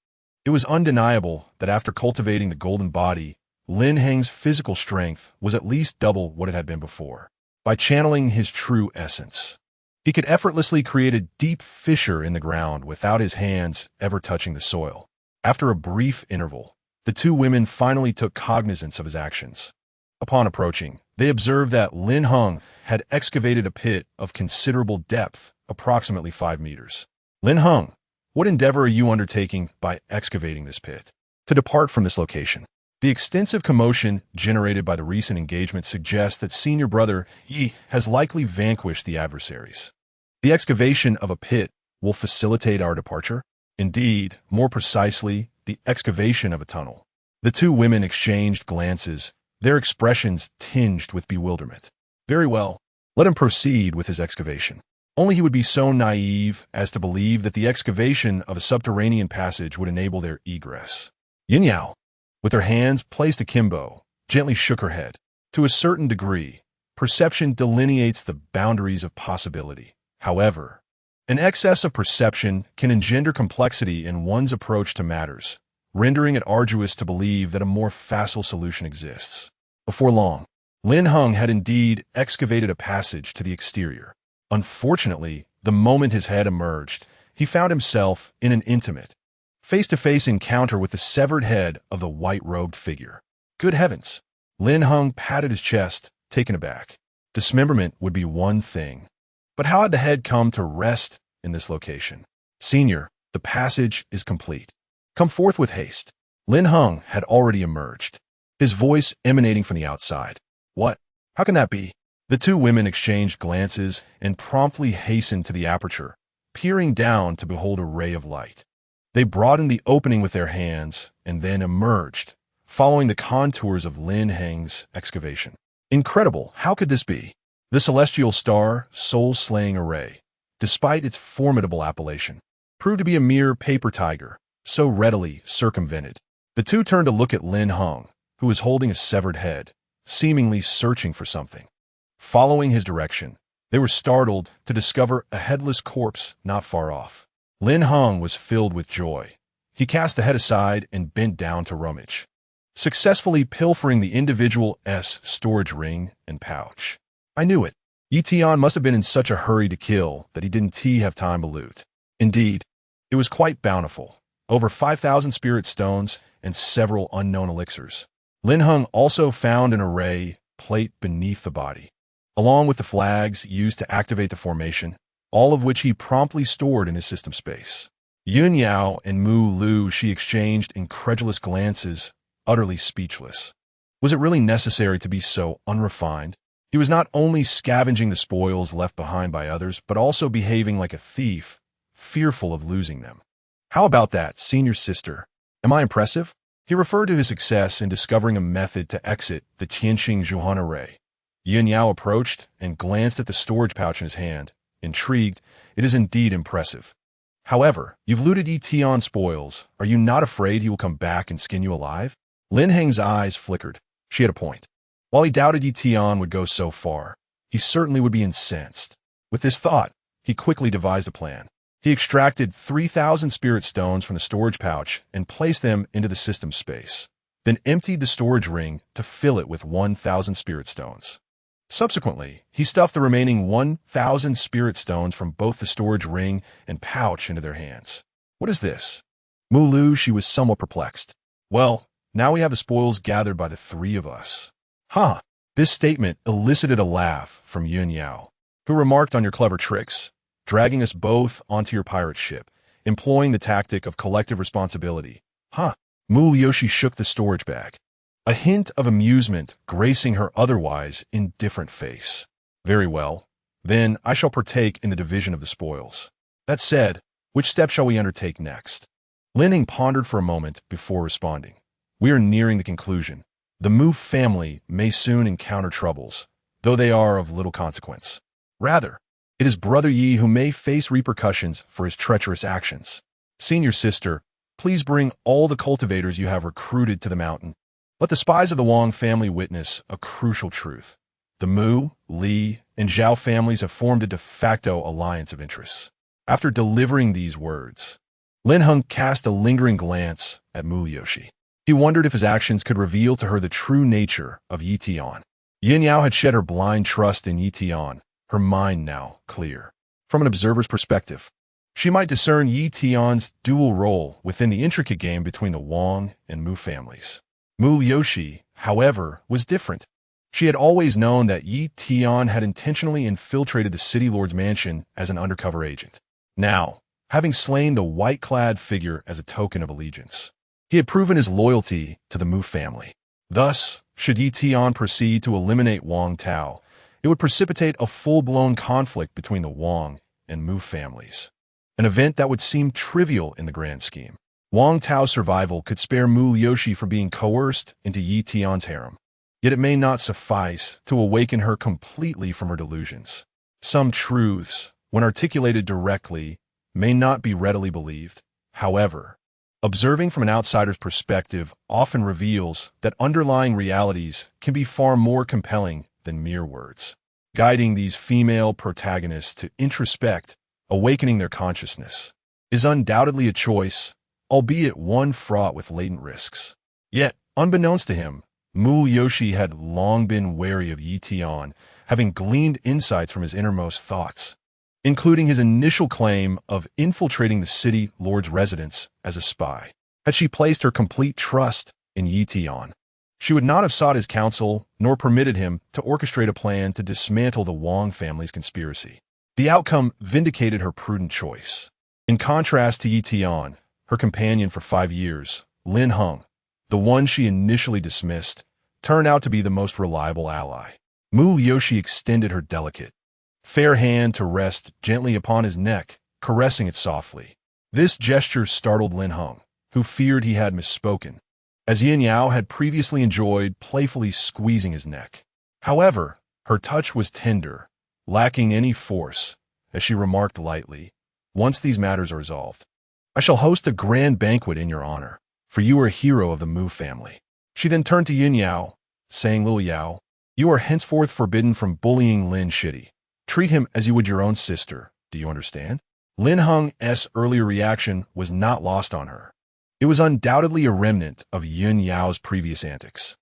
It was undeniable that after cultivating the golden body, Lin Heng's physical strength was at least double what it had been before. By channeling his true essence, he could effortlessly create a deep fissure in the ground without his hands ever touching the soil. After a brief interval, the two women finally took cognizance of his actions. Upon approaching, they observed that Lin Heng had excavated a pit of considerable depth, approximately 5 meters. "Lin Heng, what endeavor are you undertaking by excavating this pit?" "To depart from this location." The extensive commotion generated by the recent engagement suggests that senior brother Yi has likely vanquished the adversaries. "The excavation of a pit will facilitate our departure?" "Indeed, more precisely, the excavation of a tunnel." The two women exchanged glances, their expressions tinged with bewilderment. "Very well, let him proceed with his excavation." Only he would be so naive as to believe that the excavation of a subterranean passage would enable their egress. Yin Yao, with her hands placed akimbo, gently shook her head. To a certain degree, perception delineates the boundaries of possibility. However, an excess of perception can engender complexity in one's approach to matters, rendering it arduous to believe that a more facile solution exists. Before long, Lin Heng had indeed excavated a passage to the exterior. Unfortunately, the moment his head emerged, he found himself in an intimate, face-to-face encounter with the severed head of the white-robed figure. Good heavens! Lin Heng patted his chest, taken aback. Dismemberment would be one thing. But how had the head come to rest in this location? "Senior, the passage is complete. Come forth with haste." Lin Heng had already emerged, his voice emanating from the outside. "What? How can that be?" The two women exchanged glances and promptly hastened to the aperture, peering down to behold a ray of light. They broadened the opening with their hands and then emerged, following the contours of Lin Heng's excavation. Incredible! How could this be? The celestial star, soul-slaying array, despite its formidable appellation, proved to be a mere paper tiger, so readily circumvented. The two turned to look at Lin Heng, who was holding a severed head, seemingly searching for something. Following his direction, they were startled to discover a headless corpse not far off. Lin Heng was filled with joy. He cast the head aside and bent down to rummage, successfully pilfering the individual storage ring and pouch. "I knew it. Yi Tian must have been in such a hurry to kill that he didn't have time to loot." Indeed, it was quite bountiful. Over 5,000 spirit stones and several unknown elixirs. Lin Heng also found an array plate beneath the body, along with the flags used to activate the formation, all of which he promptly stored in his system space. Yun Yao and Mu Lu Shi exchanged incredulous glances, utterly speechless. Was it really necessary to be so unrefined? He was not only scavenging the spoils left behind by others, but also behaving like a thief, fearful of losing them. "How about that, senior sister? Am I impressive?" He referred to his success in discovering a method to exit the Tianqing Zhuhan array. Yun Yao approached and glanced at the storage pouch in his hand, Intrigued, it is indeed impressive. However, you've looted Etion's spoils. Are you not afraid he will come back and skin you alive? Lin Heng's eyes flickered. She had a point. While he doubted Etion would go so far, he certainly would be incensed. With this thought, he quickly devised a plan. He extracted 3,000 spirit stones from the storage pouch and placed them into the system space, then emptied the storage ring to fill it with 1,000 spirit stones. Subsequently, he stuffed the remaining 1,000 spirit stones from both the storage ring and pouch into their hands. What is this? She was somewhat perplexed. Well, now we have the spoils gathered by the three of us. Huh. This statement elicited a laugh from Yun Yao, who remarked on your clever tricks, dragging us both onto your pirate ship, employing the tactic of collective responsibility. Huh. Yoshi shook the storage bag, a hint of amusement gracing her otherwise indifferent face. Very well. Then I shall partake in the division of the spoils. That said, which step shall we undertake next? Lin Heng pondered for a moment before responding. We are nearing the conclusion. The Mu family may soon encounter troubles, though they are of little consequence. Rather, it is Brother Yi who may face repercussions for his treacherous actions. Senior sister, please bring all the cultivators you have recruited to the mountain. Let the spies of the Wang family witness a crucial truth. The Mu, Li, and Zhao families have formed a de facto alliance of interests. After delivering these words, Lin Heng cast a lingering glance at Yoshi. He wondered if his actions could reveal to her the true nature of Etion. Yin Yao had shed her blind trust in Etion, her mind now clear. From an observer's perspective, she might discern Etion's dual role within the intricate game between the Wang and Mu families. Yoshi, however, was different. She had always known that Etion had intentionally infiltrated the city lord's mansion as an undercover agent. Now, having slain the white-clad figure as a token of allegiance, he had proven his loyalty to the Mu family. Thus, should Etion proceed to eliminate Wang Tao, it would precipitate a full-blown conflict between the Wang and Mu families, an event that would seem trivial in the grand scheme. Wang Tao's survival could spare Yoshi from being coerced into Etion's harem, yet it may not suffice to awaken her completely from her delusions. Some truths, when articulated directly, may not be readily believed. However, observing from an outsider's perspective often reveals that underlying realities can be far more compelling than mere words, guiding these female protagonists to introspect, awakening their consciousness, is undoubtedly a choice, albeit one fraught with latent risks. Yet, unbeknownst to him, Yoshi had long been wary of Etion, having gleaned insights from his innermost thoughts, including his initial claim of infiltrating the city lord's residence as a spy. Had she placed her complete trust in Etion, she would not have sought his counsel nor permitted him to orchestrate a plan to dismantle the Wang family's conspiracy. The outcome vindicated her prudent choice. In contrast to Etion, her companion for 5 years, Lin Heng, the one she initially dismissed, turned out to be the most reliable ally. Yoshi extended her delicate, fair hand to rest gently upon his neck, caressing it softly. This gesture startled Lin Heng, who feared he had misspoken, as Yin Yao had previously enjoyed playfully squeezing his neck. However, her touch was tender, lacking any force, as she remarked lightly, "Once these matters are resolved, I shall host a grand banquet in your honor, for you are a hero of the Mu family." She then turned to Yin Yao, saying, "Lil Yao, you are henceforth forbidden from bullying Lin Shitty. Treat him as you would your own sister. Do you understand?" Lin Heng's earlier reaction was not lost on her. It was undoubtedly a remnant of Yun Yao's previous antics.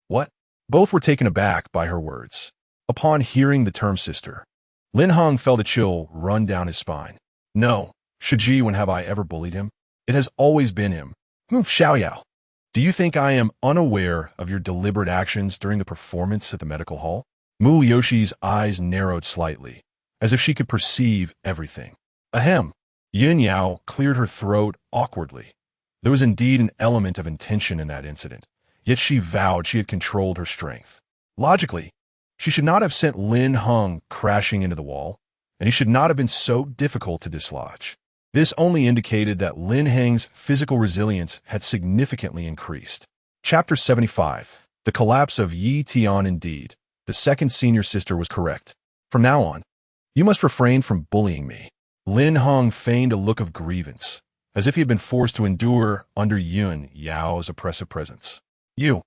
What? Both were taken aback by her words. Upon hearing the term sister, Lin Heng felt a chill run down his spine. No, Shiji, when have I ever bullied him? It has always been him. Xiaoyao, do you think I am unaware of your deliberate actions during the performance at the medical hall? Yoshi's eyes narrowed slightly, as if she could perceive everything. Ahem. Yin Yao cleared her throat awkwardly. There was indeed an element of intention in that incident, yet she vowed she had controlled her strength. Logically, she should not have sent Lin Heng crashing into the wall, and he should not have been so difficult to dislodge. This only indicated that Lin Heng's physical resilience had significantly increased. Chapter 75. The Collapse of Yi Tian. Indeed, the second senior sister was correct. From now on, You must refrain from bullying me. Lin Heng feigned a look of grievance, as if he had been forced to endure under Yun Yao's oppressive presence. You.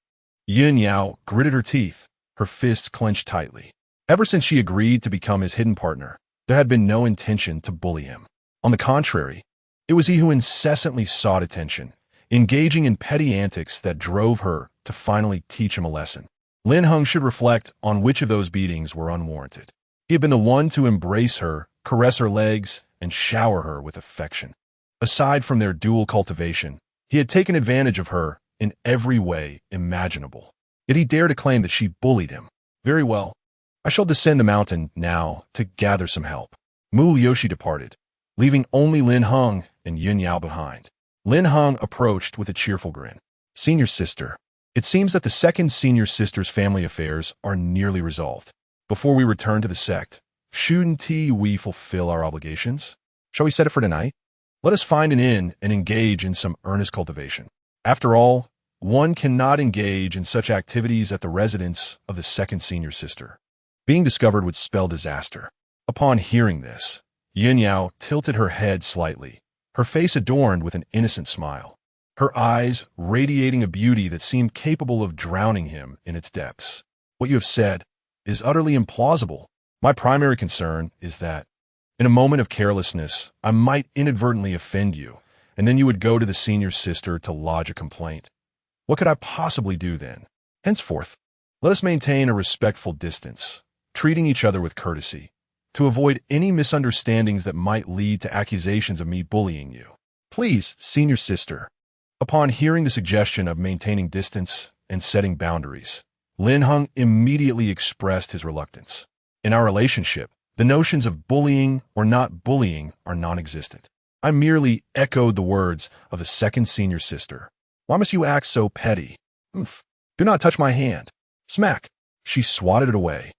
Yun Yao gritted her teeth, her fists clenched tightly. Ever since she agreed to become his hidden partner, there had been no intention to bully him. On the contrary, it was he who incessantly sought attention, engaging in petty antics that drove her to finally teach him a lesson. Lin Heng should reflect on which of those beatings were unwarranted. He had been the one to embrace her, caress her legs, and shower her with affection. Aside from their dual cultivation, he had taken advantage of her in every way imaginable. Yet he dared to claim that she bullied him. Very well. I shall descend the mountain now to gather some help. Mu Liuxi departed, leaving only Lin Heng and Yun Yao behind. Lin Heng approached with a cheerful grin. Senior sister. It seems that the second senior sister's family affairs are nearly resolved. Before we return to the sect, shouldn't we fulfill our obligations? Shall we set it for tonight? Let us find an inn and engage in some earnest cultivation. After all, one cannot engage in such activities at the residence of the second senior sister. Being discovered would spell disaster. Upon hearing this, Yun Yao tilted her head slightly, her face adorned with an innocent smile, her eyes radiating a beauty that seemed capable of drowning him in its depths. What you have said is utterly implausible. My primary concern is that, in a moment of carelessness, I might inadvertently offend you, and then you would go to the senior sister to lodge a complaint. What could I possibly do then? Henceforth, let us maintain a respectful distance, treating each other with courtesy, to avoid any misunderstandings that might lead to accusations of me bullying you. Please, senior sister. Upon hearing the suggestion of maintaining distance and setting boundaries, Lin Heng immediately expressed his reluctance. In our relationship, the notions of bullying or not bullying are non-existent. I merely echoed the words of the second senior sister. Why must you act so petty? Oof. Do not touch my hand. Smack. She swatted it away,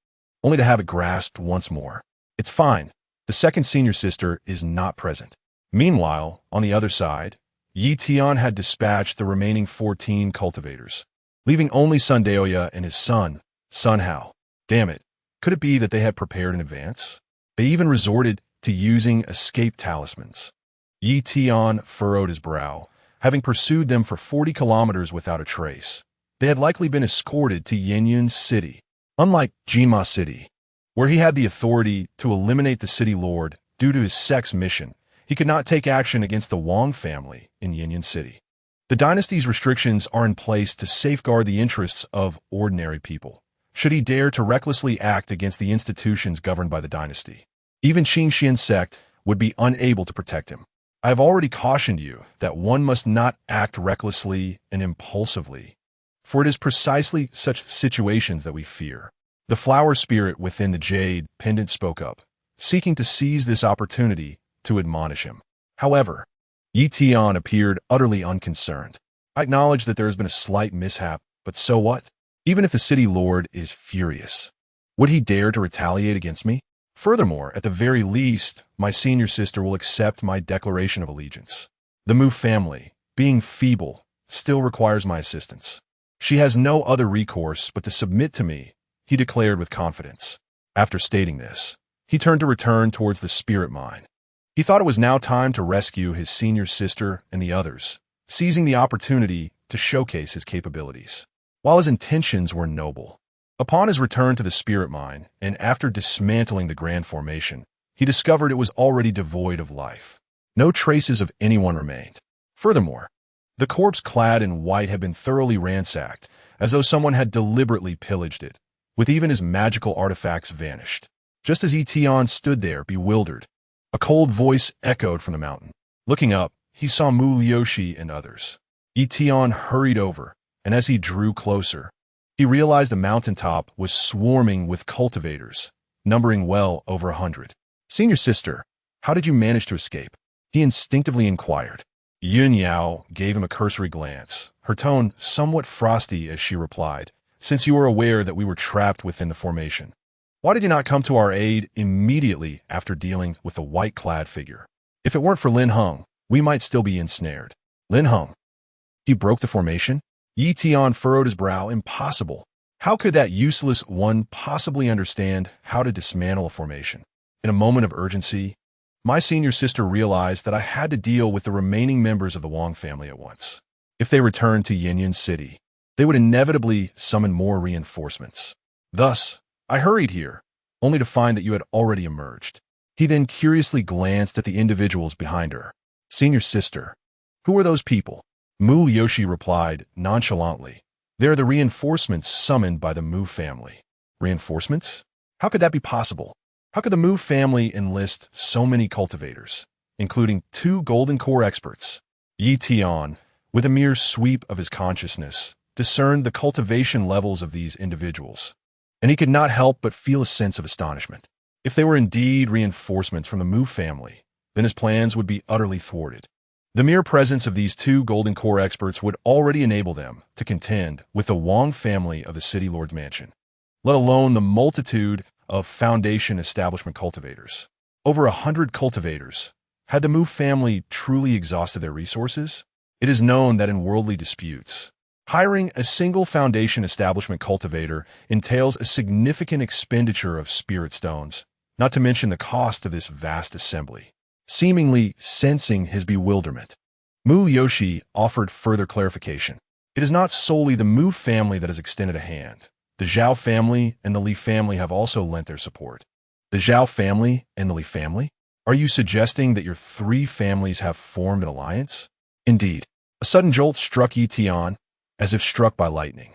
only to have it grasped once more. It's fine. The second senior sister is not present. Meanwhile, on the other side, Yi Tian had dispatched the remaining 14 cultivators, leaving only Sun Daoya and his son, Sun Hao. Damn it. Could it be that they had prepared in advance? They even resorted to using escape talismans. Yi Tian furrowed his brow, having pursued them for 40 kilometers without a trace. They had likely been escorted to Yinyun City. Unlike Jima City, where he had the authority to eliminate the city lord due to his sex mission, he could not take action against the Wang family in Yinyun City. The dynasty's restrictions are in place to safeguard the interests of ordinary people, should he dare to recklessly act against the institutions governed by the dynasty. Even Qingxian's sect would be unable to protect him. I have already cautioned you that one must not act recklessly and impulsively, for it is precisely such situations that we fear. The flower spirit within the jade pendant spoke up, seeking to seize this opportunity to admonish him. However, Yi Tian appeared utterly unconcerned. I acknowledge that there has been a slight mishap, but so what? Even if the city lord is furious, would he dare to retaliate against me? Furthermore, at the very least, my senior sister will accept my declaration of allegiance. The Mu family, being feeble, still requires my assistance. She has no other recourse but to submit to me, he declared with confidence. After stating this, he turned to return towards the spirit mine. He thought it was now time to rescue his senior sister and the others, seizing the opportunity to showcase his capabilities. While his intentions were noble, upon his return to the spirit mine, and after dismantling the grand formation, he discovered it was already devoid of life. No traces of anyone remained. Furthermore, the corpse clad in white had been thoroughly ransacked, as though someone had deliberately pillaged it, with even his magical artifacts vanished. Just as Yi Tian stood there, bewildered, a cold voice echoed from the mountain. Looking up, he saw Mu Liuxi and others. Yi Tian hurried over, and as he drew closer, he realized the mountaintop was swarming with cultivators, numbering well over 100. Senior sister, how did you manage to escape? He instinctively inquired. Yun Yao gave him a cursory glance, her tone somewhat frosty as she replied, since you were aware that we were trapped within the formation, why did you not come to our aid immediately after dealing with the white-clad figure? If it weren't for Lin Heng, we might still be ensnared. Lin Heng. He broke the formation? Yi Tian furrowed his brow. Impossible. How could that useless one possibly understand how to dismantle a formation? In a moment of urgency, my senior sister realized that I had to deal with the remaining members of the Wang family at once. If they returned to Yinyan City, they would inevitably summon more reinforcements. Thus, I hurried here, only to find that you had already emerged. He then curiously glanced at the individuals behind her. Senior sister, who are those people? Mu Yoshi replied nonchalantly. They are the reinforcements summoned by the Mu family. Reinforcements? How could that be possible? How could the Mu family enlist so many cultivators, including 2 golden core experts? Yi Tian, with a mere sweep of his consciousness, discerned the cultivation levels of these individuals, and he could not help but feel a sense of astonishment. If they were indeed reinforcements from the Mu family, then his plans would be utterly thwarted. The mere presence of these 2 golden core experts would already enable them to contend with the Wang family of the City Lord's Mansion, let alone the multitude of Foundation establishment cultivators. Over 100 cultivators. Had the Mu family truly exhausted their resources? It is known that in worldly disputes, hiring a single Foundation establishment cultivator entails a significant expenditure of spirit stones, not to mention the cost of this vast assembly. Seemingly sensing his bewilderment, Mu Yoshi offered further clarification. It is not solely the Mu family that has extended a hand. The Zhao family and the Li family have also lent their support. The Zhao family and the Li family? Are you suggesting that your 3 families have formed an alliance? Indeed. A sudden jolt struck Yi Tian, as if struck by lightning.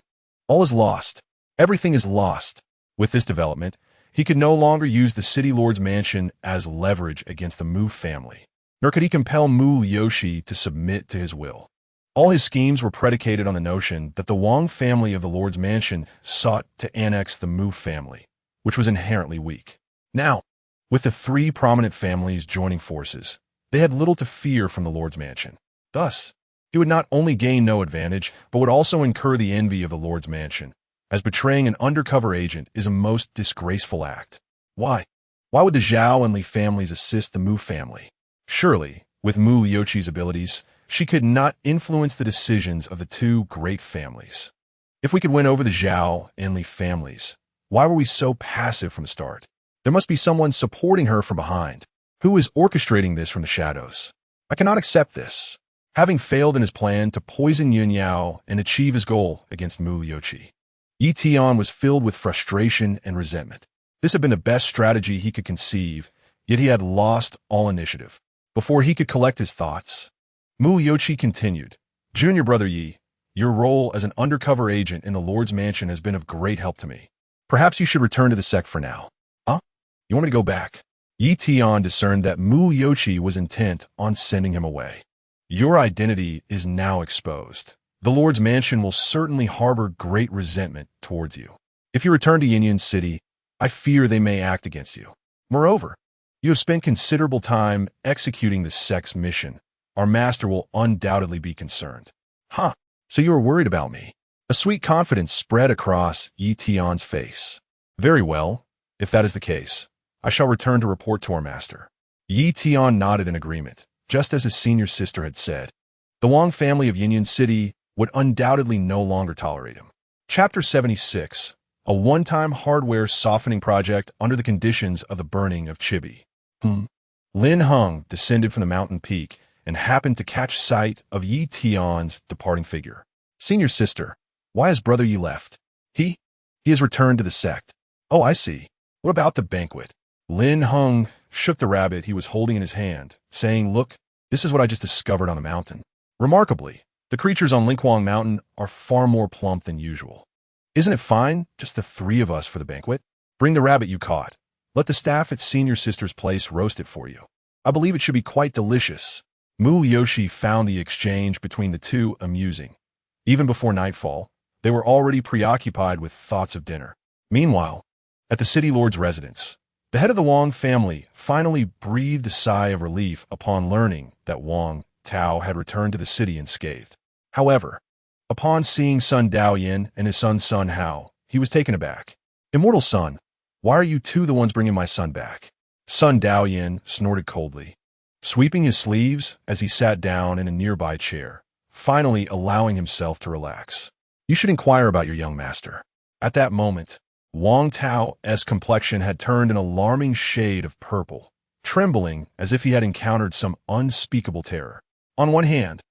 All is lost. Everything is lost. With this development, he could no longer use the City Lord's Mansion as leverage against the Mu family, nor could he compel Mu Yoshi to submit to his will. All his schemes were predicated on the notion that the Wang family of the Lord's Mansion sought to annex the Mu family, which was inherently weak. Now, with the 3 prominent families joining forces, they had little to fear from the Lord's Mansion. Thus, he would not only gain no advantage, but would also incur the envy of the Lord's Mansion, as betraying an undercover agent is a most disgraceful act. Why? Why would the Zhao and Li families assist the Mu family? Surely, with Mu Yoshi's abilities, she could not influence the decisions of the 2 great families. If we could win over the Zhao and Li families, why were we so passive from the start? There must be someone supporting her from behind. Who is orchestrating this from the shadows? I cannot accept this. Having failed in his plan to poison Yun Yao and achieve his goal against Mu Yoshi, Yi Tian was filled with frustration and resentment. This had been the best strategy he could conceive, yet he had lost all initiative. Before he could collect his thoughts, Mu Yoshi continued, Junior brother Yi, your role as an undercover agent in the Lord's Mansion has been of great help to me. Perhaps you should return to the sect for now. Huh? You want me to go back? Yi Tian discerned that Mu Yoshi was intent on sending him away. Your identity is now exposed. The Lord's Mansion will certainly harbor great resentment towards you. If you return to Yinyan City, I fear they may act against you. Moreover, you have spent considerable time executing the sect's mission. Our master will undoubtedly be concerned. Huh, so you are worried about me. A sweet confidence spread across Yi Tian's face. Very well, if that is the case, I shall return to report to our master. Yi Tian nodded in agreement, just as his senior sister had said. The Wang family of Yinyan City would undoubtedly no longer tolerate him. Chapter 76, a one-time hardware softening project under the conditions of the burning of Chibi. Lin Heng descended from the mountain peak and happened to catch sight of Yi Tian's departing figure. Senior sister, why has brother Yi left? He has returned to the sect. Oh, I see. What about the banquet? Lin Heng shook the rabbit he was holding in his hand, saying, Look, this is what I just discovered on the mountain. Remarkably, the creatures on Linquang Mountain are far more plump than usual. Isn't it fine, just the 3 of us for the banquet? Bring the rabbit you caught. Let the staff at senior sister's place roast it for you. I believe it should be quite delicious. Mu Yoshi found the exchange between the 2 amusing. Even before nightfall, they were already preoccupied with thoughts of dinner. Meanwhile, at the city lord's residence, the head of the Wang family finally breathed a sigh of relief upon learning that Wang Tao had returned to the city unscathed. However, upon seeing son Daoyin and his son's son Hao, he was taken aback. Immortal son, why are you 2 the ones bringing my son back? Son Daoyin snorted coldly, sweeping his sleeves as he sat down in a nearby chair, finally allowing himself to relax. You should inquire about your young master. At that moment, Wang Tao's complexion had turned an alarming shade of purple, trembling as if he had encountered some unspeakable terror. On one hand,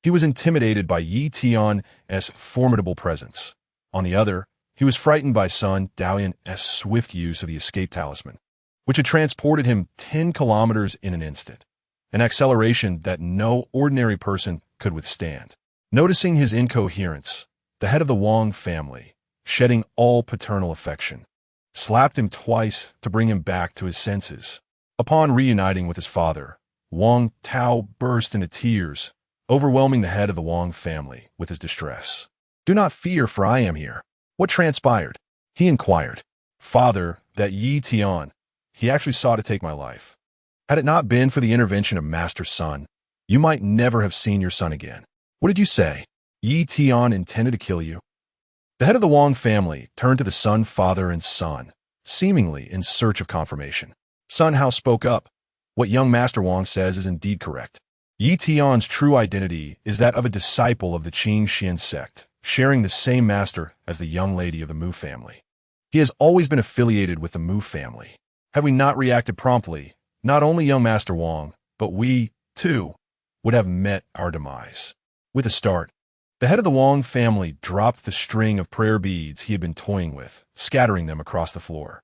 he was intimidated by Yi Tian's formidable presence. On the other, he was frightened by Sun Daoyan's swift use of the escape talisman, which had transported him 10 kilometers in an instant, an acceleration that no ordinary person could withstand. Noticing his incoherence, the head of the Wang family, shedding all paternal affection, slapped him twice to bring him back to his senses. Upon reuniting with his father, Wang Tao burst into tears, overwhelming the head of the Wang family with his distress. "Do not fear, for I am here." "What transpired?" he inquired. "Father, that Yi Tian, he actually sought to take my life. Had it not been for the intervention of Master Sun, you might never have seen your son again." "What did you say? Yi Tian intended to kill you?" The head of the Wang family turned to the son, father, and son, seemingly in search of confirmation. Sun Hao spoke up. "What young Master Wang says is indeed correct. Yi Tian's true identity is that of a disciple of the Qing Xian sect, sharing the same master as the young lady of the Mu family. He has always been affiliated with the Mu family. Had we not reacted promptly, not only young Master Wang, but we, too, would have met our demise." With a start, the head of the Wang family dropped the string of prayer beads he had been toying with, scattering them across the floor.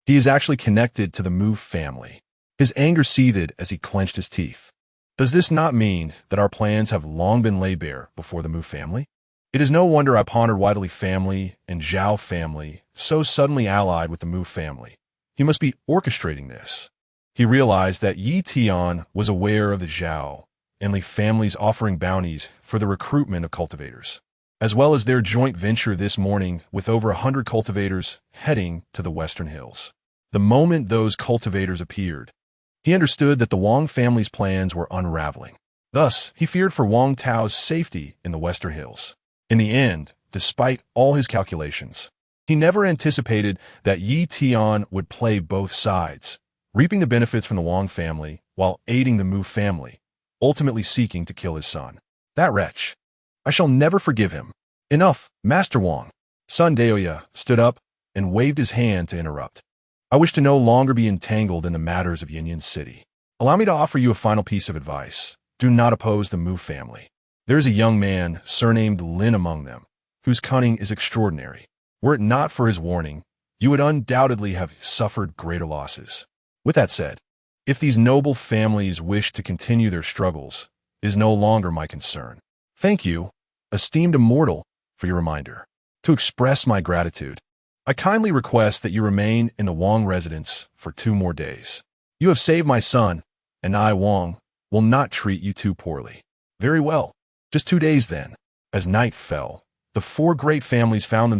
He is actually connected to the Mu family. His anger seethed as he clenched his teeth. Does this not mean that our plans have long been laid bare before the Mu family? It is no wonder I pondered why the Li family and Zhao family so suddenly allied with the Mu family. He must be orchestrating this. He realized that Yi Tian was aware of the Zhao and Li families offering bounties for the recruitment of cultivators, as well as their joint venture this morning with over 100 cultivators heading to the Western Hills. The moment those cultivators appeared, he understood that the Wang family's plans were unraveling. Thus, he feared for Wang Tao's safety in the Western Hills. In the end, despite all his calculations, he never anticipated that Yi Tian would play both sides, reaping the benefits from the Wang family while aiding the Mu family, ultimately seeking to kill his son. That wretch! I shall never forgive him. Enough, Master Wang. Sun Daoya stood up and waved his hand to interrupt. I wish to no longer be entangled in the matters of Yinyan City. Allow me to offer you a final piece of advice. Do not oppose the Mu family. There is a young man, surnamed Lin among them, whose cunning is extraordinary. Were it not for his warning, you would undoubtedly have suffered greater losses. With that said, if these noble families wish to continue their struggles, it is no longer my concern. Thank you, esteemed immortal, for your reminder. To express my gratitude, I kindly request that you remain in the Wang residence for 2 more days. You have saved my son, and I, Wang, will not treat you too poorly. Very well. Just 2 days then. As night fell, the 4 great families found themselves